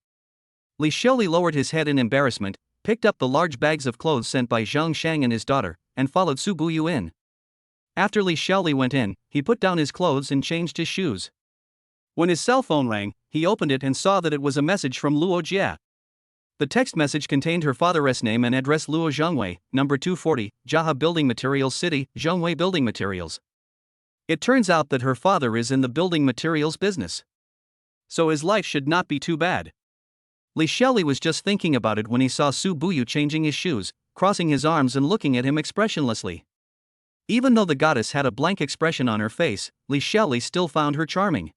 Li Xiaoli lowered his head in embarrassment, picked up the large bags of clothes sent by Zhang Shang and his daughter, and followed Su Buyu in. After Li Xiaoli went in, he put down his clothes and changed his shoes. When his cell phone rang, he opened it and saw that it was a message from Luo Jia. The text message contained her father's name and address Luo Zhongwei, number 240, Jaha Building Materials City, Zhongwei Building Materials. It turns out that her father is in the building materials business. So his life should not be too bad. Li Xiaoli was just thinking about it when he saw Su Buyu changing his shoes, crossing his arms and looking at him expressionlessly. Even though the goddess had a blank expression on her face, Li Xiaoli still found her charming.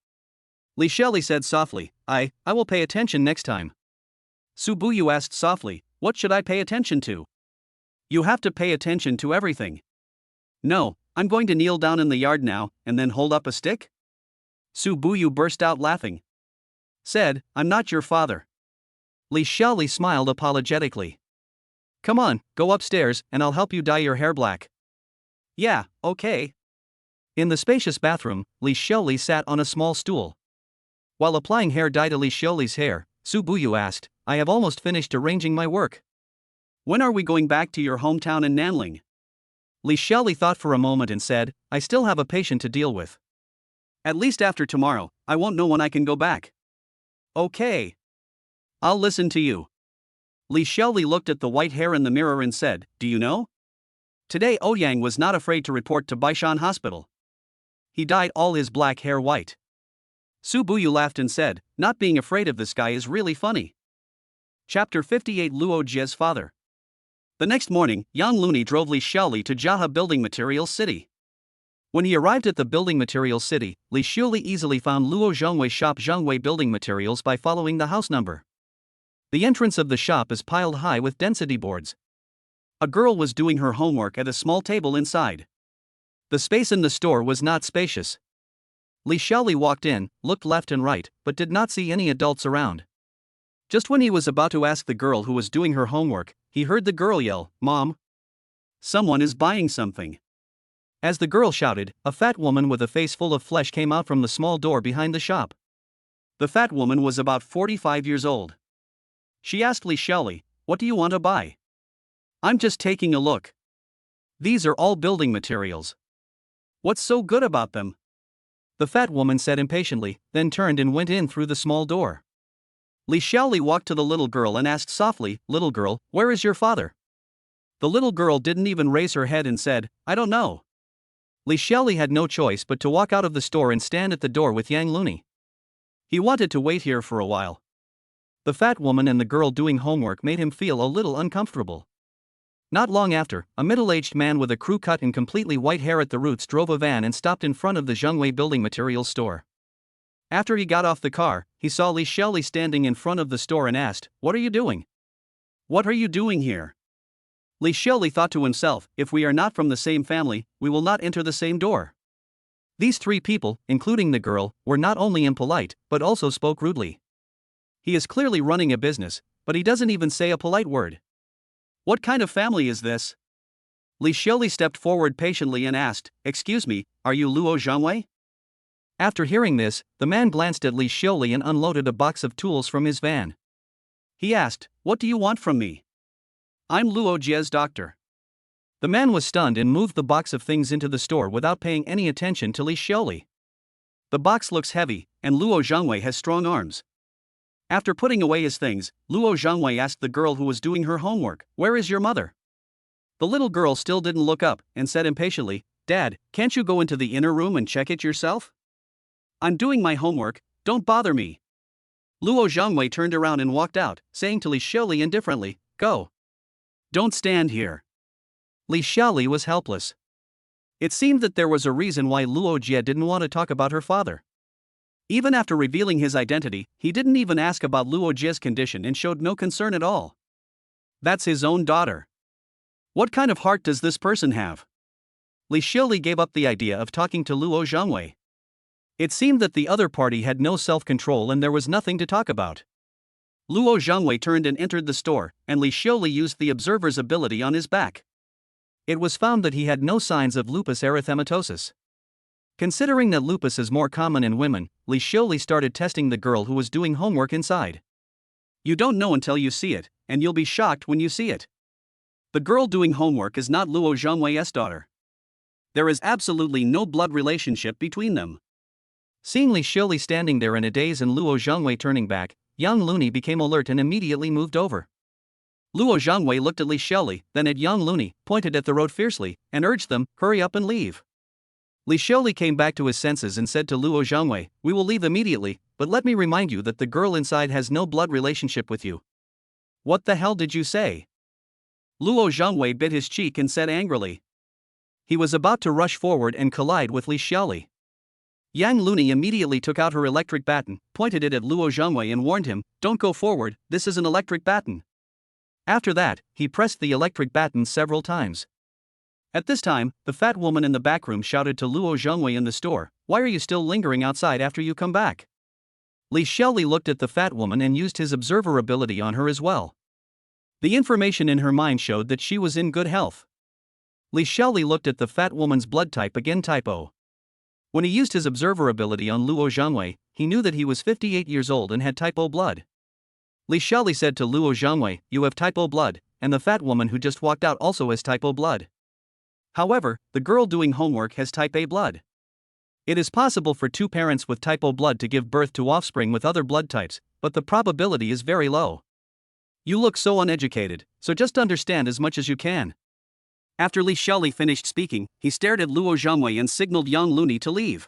Li Xiaoli said softly, I will pay attention next time. Su Buyu asked softly, What should I pay attention to? You have to pay attention to everything. No, I'm going to kneel down in the yard now, and then hold up a stick? Su Buyu burst out laughing. Said, I'm not your father. Li Xiaoli smiled apologetically. Come on, go upstairs, and I'll help you dye your hair black. Yeah, okay. In the spacious bathroom, Li Xiaoli sat on a small stool. While applying hair dye to Li Xiaoli's hair, Su Buyu asked, I have almost finished arranging my work. When are we going back to your hometown in Nanling? Li Xiaoli thought for a moment and said, I still have a patient to deal with. At least after tomorrow, I won't know when I can go back. Okay. I'll listen to you. Li Xiaoli looked at the white hair in the mirror and said, Do you know? Today Ouyang was not afraid to report to Baishan Hospital. He dyed all his black hair white. Su Buyu laughed and said, Not being afraid of this guy is really funny. Chapter 58 Luo Jie's Father. The next morning, Yang Looney drove Li Xiaoli to Jaha Building Materials City. When he arrived at the Building Materials City, Li Xiaoli easily found Luo Zhongwei's shop Zhongwei Building Materials by following the house number. The entrance of the shop is piled high with density boards. A girl was doing her homework at a small table inside. The space in the store was not spacious. Li Xiaoli walked in, looked left and right, but did not see any adults around. Just when he was about to ask the girl who was doing her homework, he heard the girl yell, Mom. Someone is buying something. As the girl shouted, a fat woman with a face full of flesh came out from the small door behind the shop. The fat woman was about 45 years old. She asked Li Xiaoli, "What do you want to buy?" "I'm just taking a look. These are all building materials. What's so good about them?" The fat woman said impatiently, then turned and went in through the small door. Li Xiaoli walked to the little girl and asked softly, "Little girl, where is your father?" The little girl didn't even raise her head and said, "I don't know." Li Xiaoli had no choice but to walk out of the store and stand at the door with Yang Looney. He wanted to wait here for a while. The fat woman and the girl doing homework made him feel a little uncomfortable. Not long after, a middle-aged man with a crew cut and completely white hair at the roots drove a van and stopped in front of the Zhengwei building materials store. After he got off the car, he saw Li Xiaoli standing in front of the store and asked, "What are you doing?" "What are you doing here?" Li Xiaoli thought to himself, "If we are not from the same family, we will not enter the same door." These three people, including the girl, were not only impolite, but also spoke rudely. He is clearly running a business, but he doesn't even say a polite word. "What kind of family is this?" Li Xiaoli stepped forward patiently and asked, "Excuse me, are you Luo Zhangwei?" After hearing this, the man glanced at Li Xiaoli and unloaded a box of tools from his van. He asked, "What do you want from me?" "I'm Luo Jie's doctor." The man was stunned and moved the box of things into the store without paying any attention to Li Xiaoli. The box looks heavy, and Luo Zhangwei has strong arms. After putting away his things, Luo Zhangwei asked the girl who was doing her homework, "Where is your mother?" The little girl still didn't look up and said impatiently, "Dad, can't you go into the inner room and check it yourself? I'm doing my homework, don't bother me." Luo Zhangwei turned around and walked out, saying to Li Xiaoli indifferently, "Go. Don't stand here." Li Xiaoli was helpless. It seemed that there was a reason why Luo Jie didn't want to talk about her father. Even after revealing his identity, he didn't even ask about Luo Jie's condition and showed no concern at all. That's his own daughter. What kind of heart does this person have? Li Xiaoli gave up the idea of talking to Luo Zhangwei. It seemed that the other party had no self-control and there was nothing to talk about. Luo Zhangwei turned and entered the store, and Li Xiaoli used the observer's ability on his back. It was found that he had no signs of lupus erythematosus. Considering that lupus is more common in women, Li Xiaoli started testing the girl who was doing homework inside. You don't know until you see it, and you'll be shocked when you see it. The girl doing homework is not Luo Zhangwei's daughter. There is absolutely no blood relationship between them. Seeing Li Xiaoli standing there in a daze and Luo Zhangwei turning back, young Looney became alert and immediately moved over. Luo Zhangwei looked at Li Xiaoli, then at young Looney, pointed at the road fiercely, and urged them, "Hurry up and leave." Li Xiaoli came back to his senses and said to Luo Zhangwei, "We will leave immediately, but let me remind you that the girl inside has no blood relationship with you." "What the hell did you say?" Luo Zhangwei bit his cheek and said angrily. He was about to rush forward and collide with Li Xiaoli. Yang Looney immediately took out her electric baton, pointed it at Luo Zhangwei and warned him, "Don't go forward, this is an electric baton." After that, he pressed the electric baton several times. At this time, the fat woman in the back room shouted to Luo Zhangwei in the store, "Why are you still lingering outside after you come back?" Li Xiaoli looked at the fat woman and used his observer ability on her as well. The information in her mind showed that she was in good health. Li Xiaoli looked at the fat woman's blood type again, type O. When he used his observer ability on Luo Zhangwei, he knew that he was 58 years old and had type O blood. Li Xiaoli said to Luo Zhangwei, "You have type O blood, and the fat woman who just walked out also has type O blood. However, the girl doing homework has type A blood. It is possible for two parents with type O blood to give birth to offspring with other blood types, but the probability is very low. You look so uneducated, so just understand as much as you can." After Li Xiaoli finished speaking, he stared at Luo Zhangwei and signaled young Looney to leave.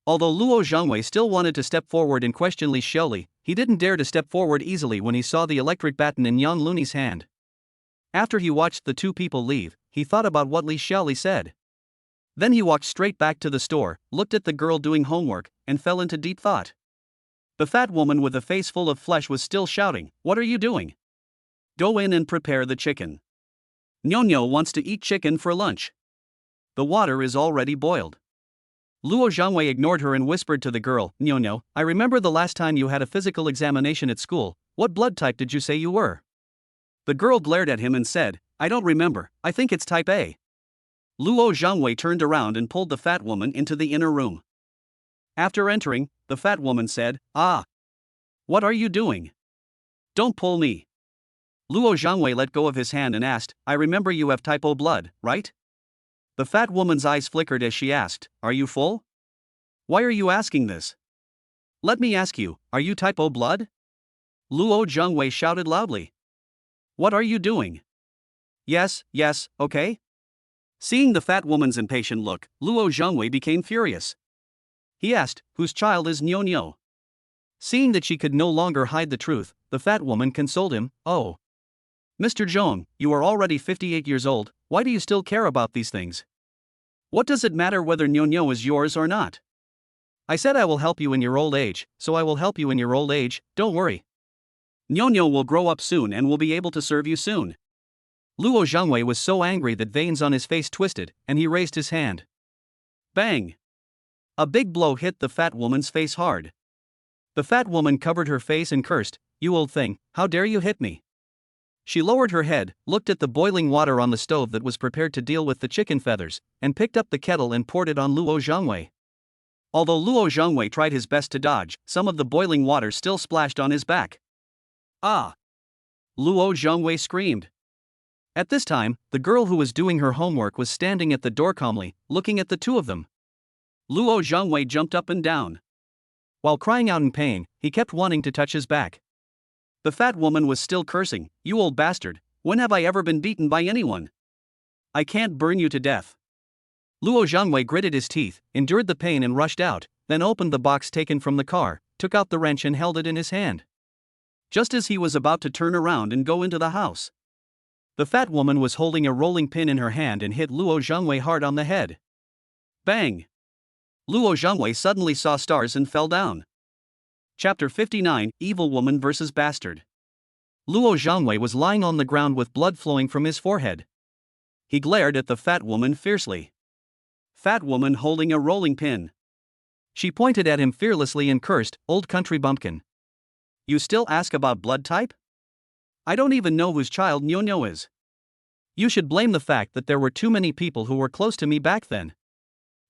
Although Luo Zhangwei still wanted to step forward and question Li Xiaoli, he didn't dare to step forward easily when he saw the electric baton in young Looney's hand. After he watched the two people leave, he thought about what Li Xiaoli said. Then he walked straight back to the store, looked at the girl doing homework, and fell into deep thought. The fat woman with a face full of flesh was still shouting, "What are you doing? Go in and prepare the chicken. Nyo wants to eat chicken for lunch. The water is already boiled." Luo Zhangwei ignored her and whispered to the girl, "Nyo, I remember the last time you had a physical examination at school. What blood type did you say you were?" The girl glared at him and said, I don't remember, I think it's type A. Luo Zhangwei turned around and pulled the fat woman into the inner room. After entering, the fat woman said, "Ah. What are you doing? Don't pull me." Luo Zhangwei let go of his hand and asked, "I remember you have type O blood, right?" The fat woman's eyes flickered as she asked, "Are you full? Why are you asking this? Let me ask you, are you type O blood?" Luo Zhangwei shouted loudly. "What are you doing?" Yes, okay." Seeing the fat woman's impatient look, Luo Zhangwei became furious. He asked, "Whose child is Nyo Nyo?" Seeing that she could no longer hide the truth, the fat woman consoled him, "Oh, Mr. Zhong, you are already 58 years old, why do you still care about these things? What does it matter whether Nyo Nyo is yours or not? I said I will help you in your old age, so I will help you in your old age, don't worry. Nyo Nyo will grow up soon and will be able to serve you soon." Luo Zhangwei was so angry that veins on his face twisted, and he raised his hand. Bang! A big blow hit the fat woman's face hard. The fat woman covered her face and cursed, "You old thing, how dare you hit me?" She lowered her head, looked at the boiling water on the stove that was prepared to deal with the chicken feathers, and picked up the kettle and poured it on Luo Zhangwei. Although Luo Zhangwei tried his best to dodge, some of the boiling water still splashed on his back. "Ah!" Luo Zhangwei screamed. At this time, the girl who was doing her homework was standing at the door calmly, looking at the two of them. Luo Zhangwei jumped up and down. While crying out in pain, he kept wanting to touch his back. The fat woman was still cursing, "You old bastard, when have I ever been beaten by anyone? I can't burn you to death." Luo Zhangwei gritted his teeth, endured the pain and rushed out, then opened the box taken from the car, took out the wrench and held it in his hand. Just as he was about to turn around and go into the house, the fat woman was holding a rolling pin in her hand and hit Luo Zhangwei hard on the head. Bang! Luo Zhangwei suddenly saw stars and fell down. Chapter 59, Evil Woman vs. Bastard. Luo Zhangwei was lying on the ground with blood flowing from his forehead. He glared at the fat woman fiercely. Fat woman holding a rolling pin. She pointed at him fearlessly and cursed, "Old country bumpkin. You still ask about blood type? I don't even know whose child Nyo Nyo is. You should blame the fact that there were too many people who were close to me back then.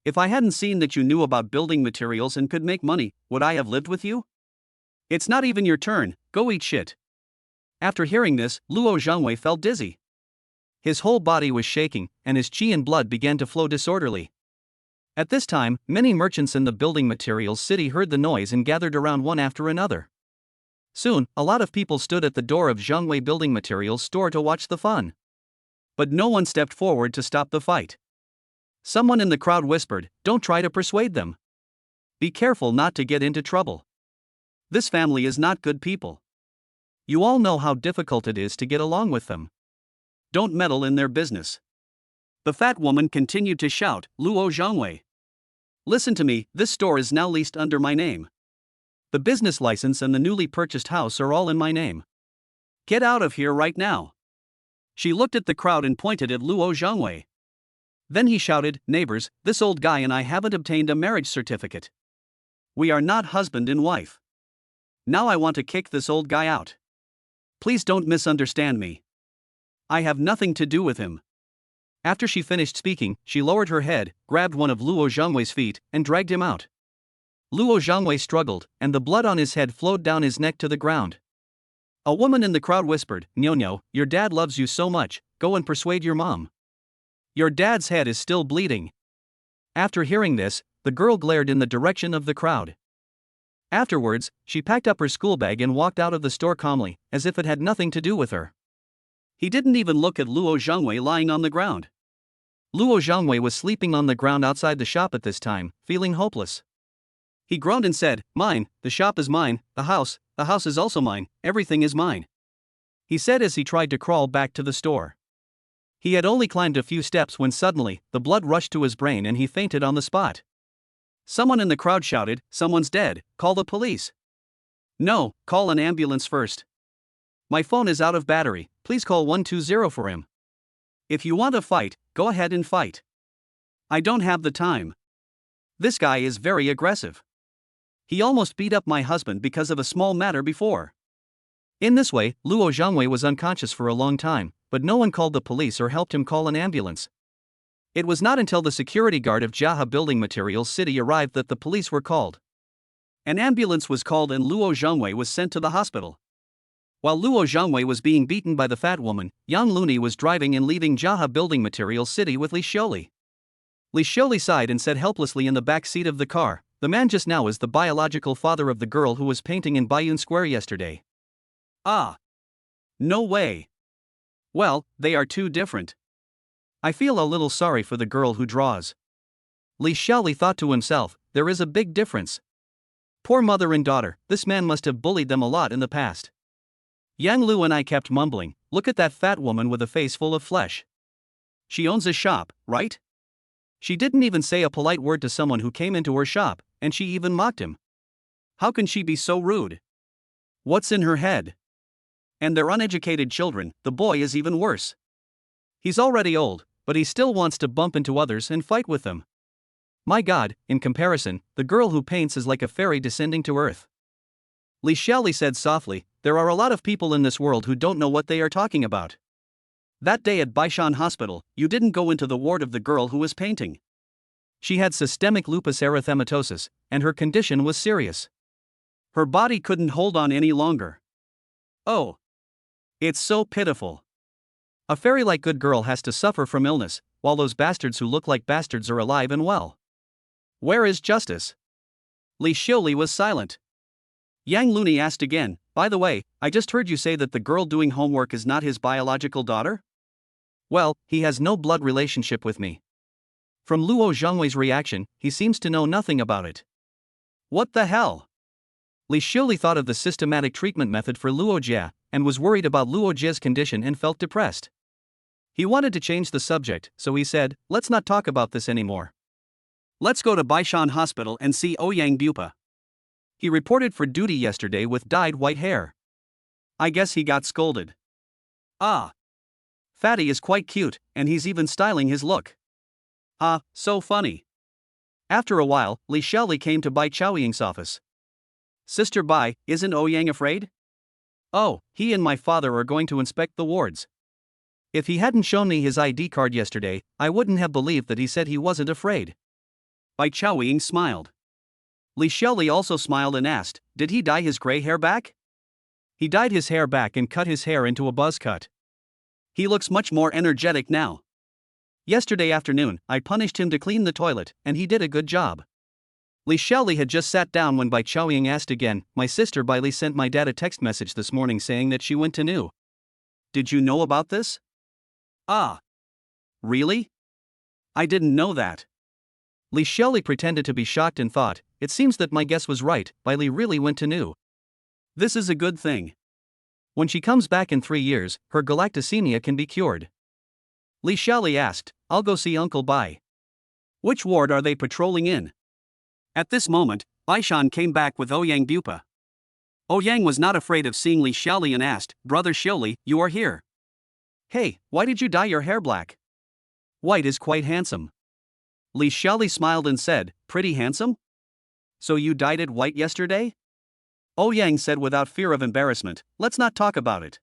If I hadn't seen that you knew about building materials and could make money, would I have lived with you? It's not even your turn, go eat shit." After hearing this, Luo Zhangwei felt dizzy. His whole body was shaking, and his qi and blood began to flow disorderly. At this time, many merchants in the building materials city heard the noise and gathered around one after another. Soon, a lot of people stood at the door of Zhangwei Building Materials store to watch the fun. But no one stepped forward to stop the fight. Someone in the crowd whispered, "Don't try to persuade them. Be careful not to get into trouble. This family is not good people. You all know how difficult it is to get along with them. Don't meddle in their business." The fat woman continued to shout, "Luo Zhangwei, listen to me, this store is now leased under my name. The business license and the newly purchased house are all in my name. Get out of here right now." She looked at the crowd and pointed at Luo Zhangwei. Then he shouted, "Neighbors, this old guy and I haven't obtained a marriage certificate. We are not husband and wife. Now I want to kick this old guy out. Please don't misunderstand me. I have nothing to do with him." After she finished speaking, she lowered her head, grabbed one of Luo Zhangwei's feet, and dragged him out. Luo Zhangwei struggled, and the blood on his head flowed down his neck to the ground. A woman in the crowd whispered, "Nyo Nyo, your dad loves you so much, go and persuade your mom. Your dad's head is still bleeding." After hearing this, the girl glared in the direction of the crowd. Afterwards, she packed up her school bag and walked out of the store calmly, as if it had nothing to do with her. He didn't even look at Luo Zhangwei lying on the ground. Luo Zhangwei was sleeping on the ground outside the shop at this time, feeling hopeless. He groaned and said, "Mine, the shop is mine, the house is also mine, everything is mine," he said as he tried to crawl back to the store. He had only climbed a few steps when suddenly, the blood rushed to his brain and he fainted on the spot. Someone in the crowd shouted, "Someone's dead, call the police." "No, call an ambulance first. My phone is out of battery, please call 120 for him. If you want to fight, go ahead and fight. I don't have the time. This guy is very aggressive. He almost beat up my husband because of a small matter before." In this way, Luo Zhangwei was unconscious for a long time, but no one called the police or helped him call an ambulance. It was not until the security guard of Jiahe Building Materials City arrived that the police were called. An ambulance was called and Luo Zhangwei was sent to the hospital. While Luo Zhangwei was being beaten by the fat woman, young Looney was driving and leaving Jiahe Building Materials City with Li Xiuli. Li Xiuli sighed and said helplessly in the back seat of the car, "The man just now is the biological father of the girl who was painting in Baiyun Square yesterday." Ah. No way. Well, they are too different. I feel a little sorry for the girl who draws. Li Xiuli thought to himself, there is a big difference. Poor mother and daughter, this man must have bullied them a lot in the past. Yang Lu and I kept mumbling, look at that fat woman with a face full of flesh. She owns a shop, right? She didn't even say a polite word to someone who came into her shop, and she even mocked him. How can she be so rude? What's in her head? And they're uneducated children, the boy is even worse. He's already old, but he still wants to bump into others and fight with them. My God, in comparison, the girl who paints is like a fairy descending to earth. Li Xiuli said softly, there are a lot of people in this world who don't know what they are talking about. That day at Baishan Hospital, you didn't go into the ward of the girl who was painting. She had systemic lupus erythematosus, and her condition was serious. Her body couldn't hold on any longer. Oh. It's so pitiful. A fairy-like good girl has to suffer from illness, while those bastards who look like bastards are alive and well. Where is justice? Li Xiuli was silent. Yang Looney asked again, by the way, I just heard you say that the girl doing homework is not his biological daughter? Well, he has no blood relationship with me. From Luo Zhangwei's reaction, he seems to know nothing about it. What the hell? Li Xiuli thought of the systematic treatment method for Luo Jia, and was worried about Luo Jia's condition and felt depressed. He wanted to change the subject, so he said, let's not talk about this anymore. Let's go to Baishan Hospital and see Ouyang Bupa. He reported for duty yesterday with dyed white hair. I guess he got scolded. Ah. Fatty is quite cute, and he's even styling his look. Ah, so funny. After a while, Li Xiuli came to Bai Chaoying's office. Sister Bai, isn't Ouyang afraid? Oh, he and my father are going to inspect the wards. If he hadn't shown me his ID card yesterday, I wouldn't have believed that he said he wasn't afraid. Bai Chaoying smiled. Li Xiuli also smiled and asked, did he dye his gray hair back? He dyed his hair back and cut his hair into a buzz cut. He looks much more energetic now. Yesterday afternoon, I punished him to clean the toilet, and he did a good job. Li Xiuli had just sat down when Bai Chaoying asked again, my sister Bai Li sent my dad a text message this morning saying that she went to Nu. Did you know about this? Ah. Really? I didn't know that. Li Xiuli pretended to be shocked and thought, it seems that my guess was right, Bai Li really went to Nu. This is a good thing. When she comes back in 3 years, her galactosemia can be cured. Li Xiuli asked, I'll go see Uncle Bai. Which ward are they patrolling in? At this moment, Baishan came back with Ouyang Bupa. Ouyang was not afraid of seeing Li Xiuli and asked, Brother Xiuli, you are here. Hey, why did you dye your hair black? White is quite handsome. Li Xiuli smiled and said, pretty handsome? So you dyed it white yesterday? Ouyang said without fear of embarrassment, let's not talk about it.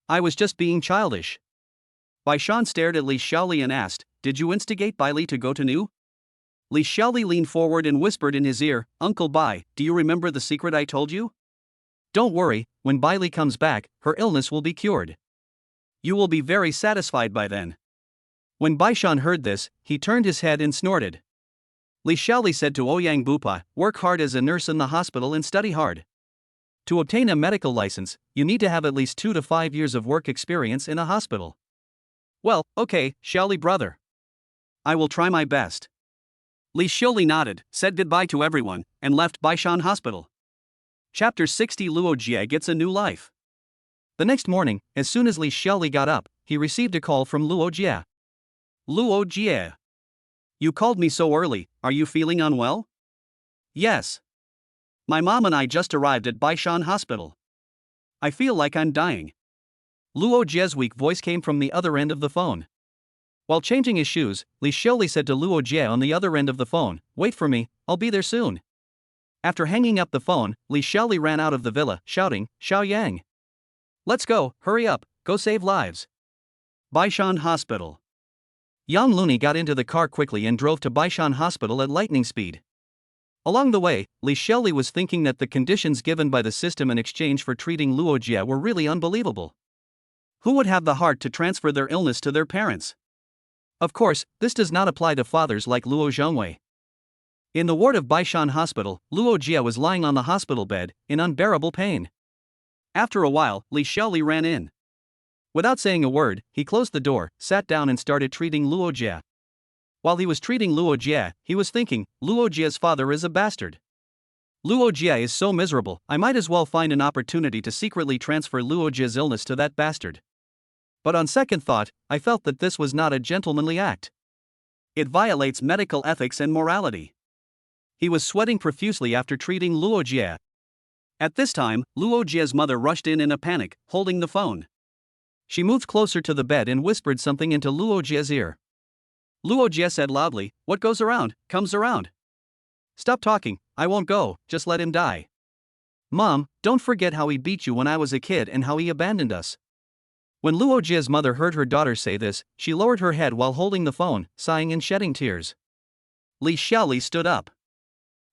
I was just being childish. Baishan stared at Li Xiuli and asked, did you instigate Bai Li to go to Nu? Li Xiuli leaned forward and whispered in his ear, Uncle Bai, do you remember the secret I told you? Don't worry, when Bai Li comes back, her illness will be cured. You will be very satisfied by then. When Baishan heard this, he turned his head and snorted. Li Xiuli said to Ouyang Bupa, work hard as a nurse in the hospital and study hard. To obtain a medical license, you need to have at least 2 to 5 years of work experience in a hospital. Well, okay, Xiuli brother. I will try my best. Li Xiuli nodded, said goodbye to everyone, and left Baishan Hospital. Chapter 60 Luo Jie gets a new life. The next morning, as soon as Li Xiuli got up, he received a call from Luo Jie. Luo Jie. You called me so early, are you feeling unwell? Yes. My mom and I just arrived at Baishan Hospital. I feel like I'm dying. Luo Jie's weak voice came from the other end of the phone. While changing his shoes, Li Xiuli said to Luo Jie on the other end of the phone, wait for me, I'll be there soon. After hanging up the phone, Li Xiuli ran out of the villa, shouting, Xiao Yang. Let's go, hurry up, go save lives. Baishan Hospital. Young Looney got into the car quickly and drove to Baishan Hospital at lightning speed. Along the way, Li Xiaoli was thinking that the conditions given by the system in exchange for treating Luo Jie were really unbelievable. Who would have the heart to transfer their illness to their parents? Of course, this does not apply to fathers like Luo Zhongwei. In the ward of Baishan Hospital, Luo Jie was lying on the hospital bed, in unbearable pain. After a while, Li Xiaoli ran in. Without saying a word, he closed the door, sat down and started treating Luo Jie. While he was treating Luo Jie, he was thinking, Luo Jie's father is a bastard. Luo Jie is so miserable, I might as well find an opportunity to secretly transfer Luo Jie's illness to that bastard. But on second thought, I felt that this was not a gentlemanly act. It violates medical ethics and morality. He was sweating profusely after treating Luo Jie. At this time, Luo Jie's mother rushed in a panic, holding the phone. She moved closer to the bed and whispered something into Luo Jie's ear. Luo Jie said loudly, "What goes around, comes around. Stop talking, I won't go, just let him die." Mom, don't forget how he beat you when I was a kid and how he abandoned us. When Luo Jie's mother heard her daughter say this, she lowered her head while holding the phone, sighing and shedding tears. Li Xiaoli stood up.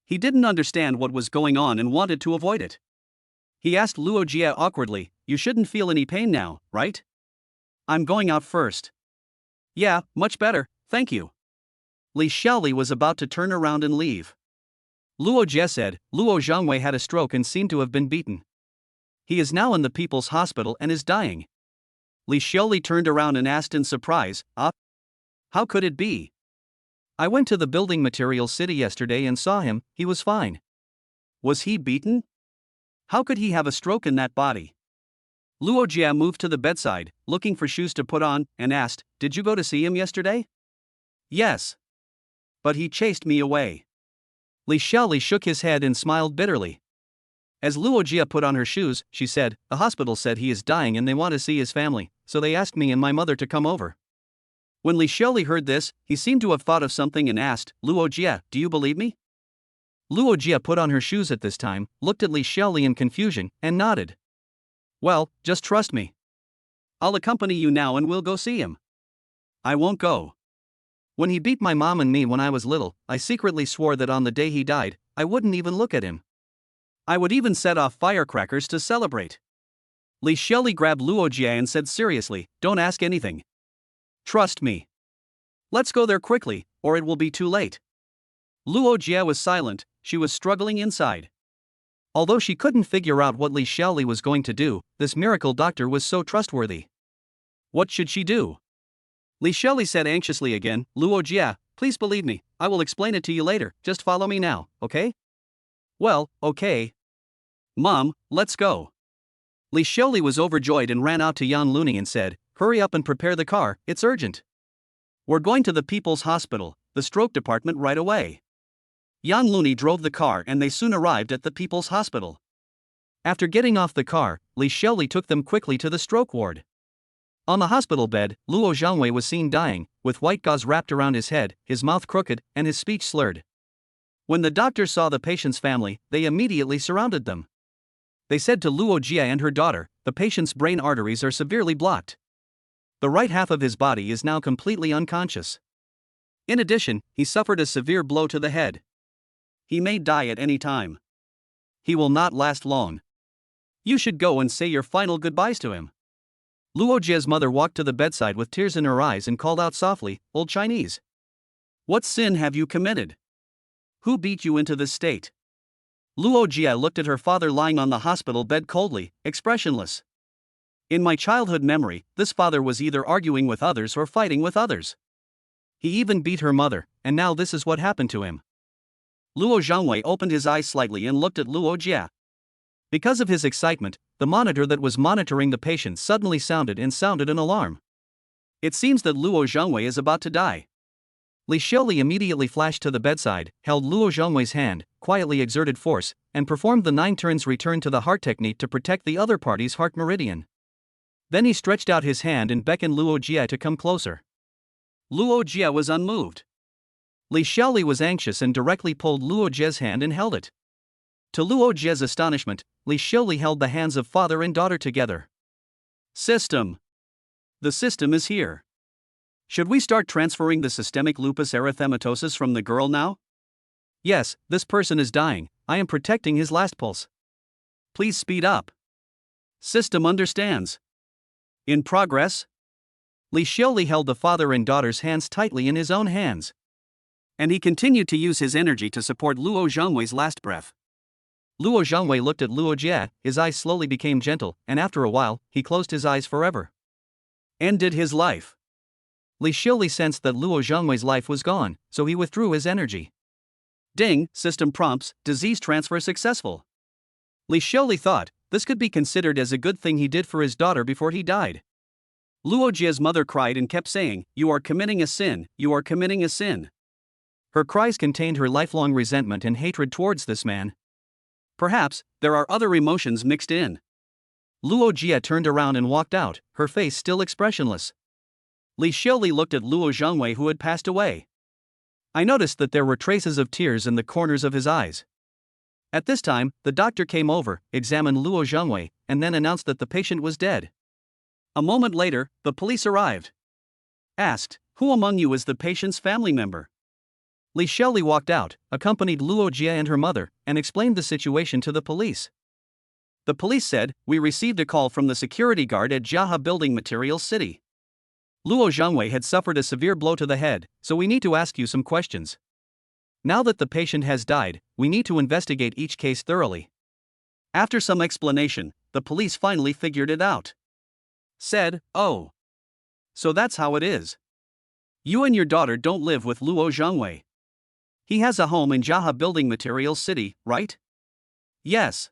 He didn't understand what was going on and wanted to avoid it. He asked Luo Jie awkwardly, "You shouldn't feel any pain now, right? I'm going out first." "Yeah, much better, thank you." Li Xiaoli was about to turn around and leave. Luo Jie said, Luo Zhongwei had a stroke and seemed to have been beaten. He is now in the People's Hospital and is dying. Li Xiaoli turned around and asked in surprise, how could it be? I went to the building materials city yesterday and saw him, he was fine. Was he beaten? How could he have a stroke in that body? Luo Jie moved to the bedside, looking for shoes to put on, and asked, "Did you go to see him yesterday?" "Yes. But he chased me away." Li Xiaoli shook his head and smiled bitterly. As Luo Jie put on her shoes, she said, "The hospital said he is dying and they want to see his family, so they asked me and my mother to come over." When Li Xiaoli heard this, he seemed to have thought of something and asked, "Luo Jie, do you believe me?" Luo Jie put on her shoes at this time, looked at Li Xiaoli in confusion, and nodded. "Well, just trust me. I'll accompany you now and we'll go see him." "I won't go. When he beat my mom and me when I was little, I secretly swore that on the day he died, I wouldn't even look at him. I would even set off firecrackers to celebrate." Li Xiaoli grabbed Luo Jie and said seriously, "Don't ask anything. Trust me. Let's go there quickly, or it will be too late." Luo Jie was silent, she was struggling inside. Although she couldn't figure out what Li Xiaoli was going to do, this miracle doctor was so trustworthy. What should she do? Li Xiaoli said anxiously again, "Luo Jie, please believe me, I will explain it to you later, just follow me now, okay?" "Well, okay. Mom, let's go." Li Xiaoli was overjoyed and ran out to Yan Looney and said, "Hurry up and prepare the car, it's urgent. We're going to the People's Hospital, the stroke department right away." Yan Looney drove the car and they soon arrived at the People's Hospital. After getting off the car, Li Xiaoli took them quickly to the stroke ward. On the hospital bed, Luo Zhongwei was seen dying, with white gauze wrapped around his head, his mouth crooked, and his speech slurred. When the doctors saw the patient's family, they immediately surrounded them. They said to Luo Jie and her daughter, "The patient's brain arteries are severely blocked. The right half of his body is now completely unconscious. In addition, he suffered a severe blow to the head. He may die at any time. He will not last long. You should go and say your final goodbyes to him." Luo Jie's mother walked to the bedside with tears in her eyes and called out softly, "Old Chinese. What sin have you committed? Who beat you into this state?" Luo Jie looked at her father lying on the hospital bed coldly, expressionless. "In my childhood memory, this father was either arguing with others or fighting with others. He even beat her mother, and now this is what happened to him." Luo Zhongwei opened his eyes slightly and looked at Luo Jie. Because of his excitement, the monitor that was monitoring the patient suddenly sounded an alarm. It seems that Luo Zhongwei is about to die. Li Xiaoli immediately flashed to the bedside, held Luo Zhongwei's hand, quietly exerted force, and performed the 9 turns return to the heart technique to protect the other party's heart meridian. Then he stretched out his hand and beckoned Luo Jie to come closer. Luo Jie was unmoved. Li Xiaoli was anxious and directly pulled Luo Jie's hand and held it. To Luo Jie's astonishment, Li Xiaoli held the hands of father and daughter together. System. The system is here. Should we start transferring the systemic lupus erythematosus from the girl now? Yes, this person is dying. I am protecting his last pulse. Please speed up. System understands. In progress? Li Xiaoli held the father and daughter's hands tightly in his own hands. And he continued to use his energy to support Luo Zhongwei's last breath. Luo Zhongwei looked at Luo Jie, his eyes slowly became gentle, and after a while, he closed his eyes forever. Ended his life. Li Xiaoli sensed that Luo Zhongwei's life was gone, so he withdrew his energy. Ding, system prompts, disease transfer successful. Li Xiaoli thought, this could be considered as a good thing he did for his daughter before he died. Luo Jie's mother cried and kept saying, "You are committing a sin, you are committing a sin." Her cries contained her lifelong resentment and hatred towards this man. Perhaps, there are other emotions mixed in. Luo Jie turned around and walked out, her face still expressionless. Li Xiaoli looked at Luo Zhongwei who had passed away. I noticed that there were traces of tears in the corners of his eyes. At this time, the doctor came over, examined Luo Zhongwei, and then announced that the patient was dead. A moment later, the police arrived. Asked, "Who among you is the patient's family member?" Li Xiaoli walked out, accompanied Luo Jie and her mother, and explained the situation to the police. The police said, "We received a call from the security guard at Jiaha Building Materials City. Luo Zhongwei had suffered a severe blow to the head, so we need to ask you some questions. Now that the patient has died, we need to investigate each case thoroughly." After some explanation, the police finally figured it out. Said, "Oh. So that's how it is. You and your daughter don't live with Luo Zhongwei. He has a home in Jiaha Building Materials City, right?" "Yes.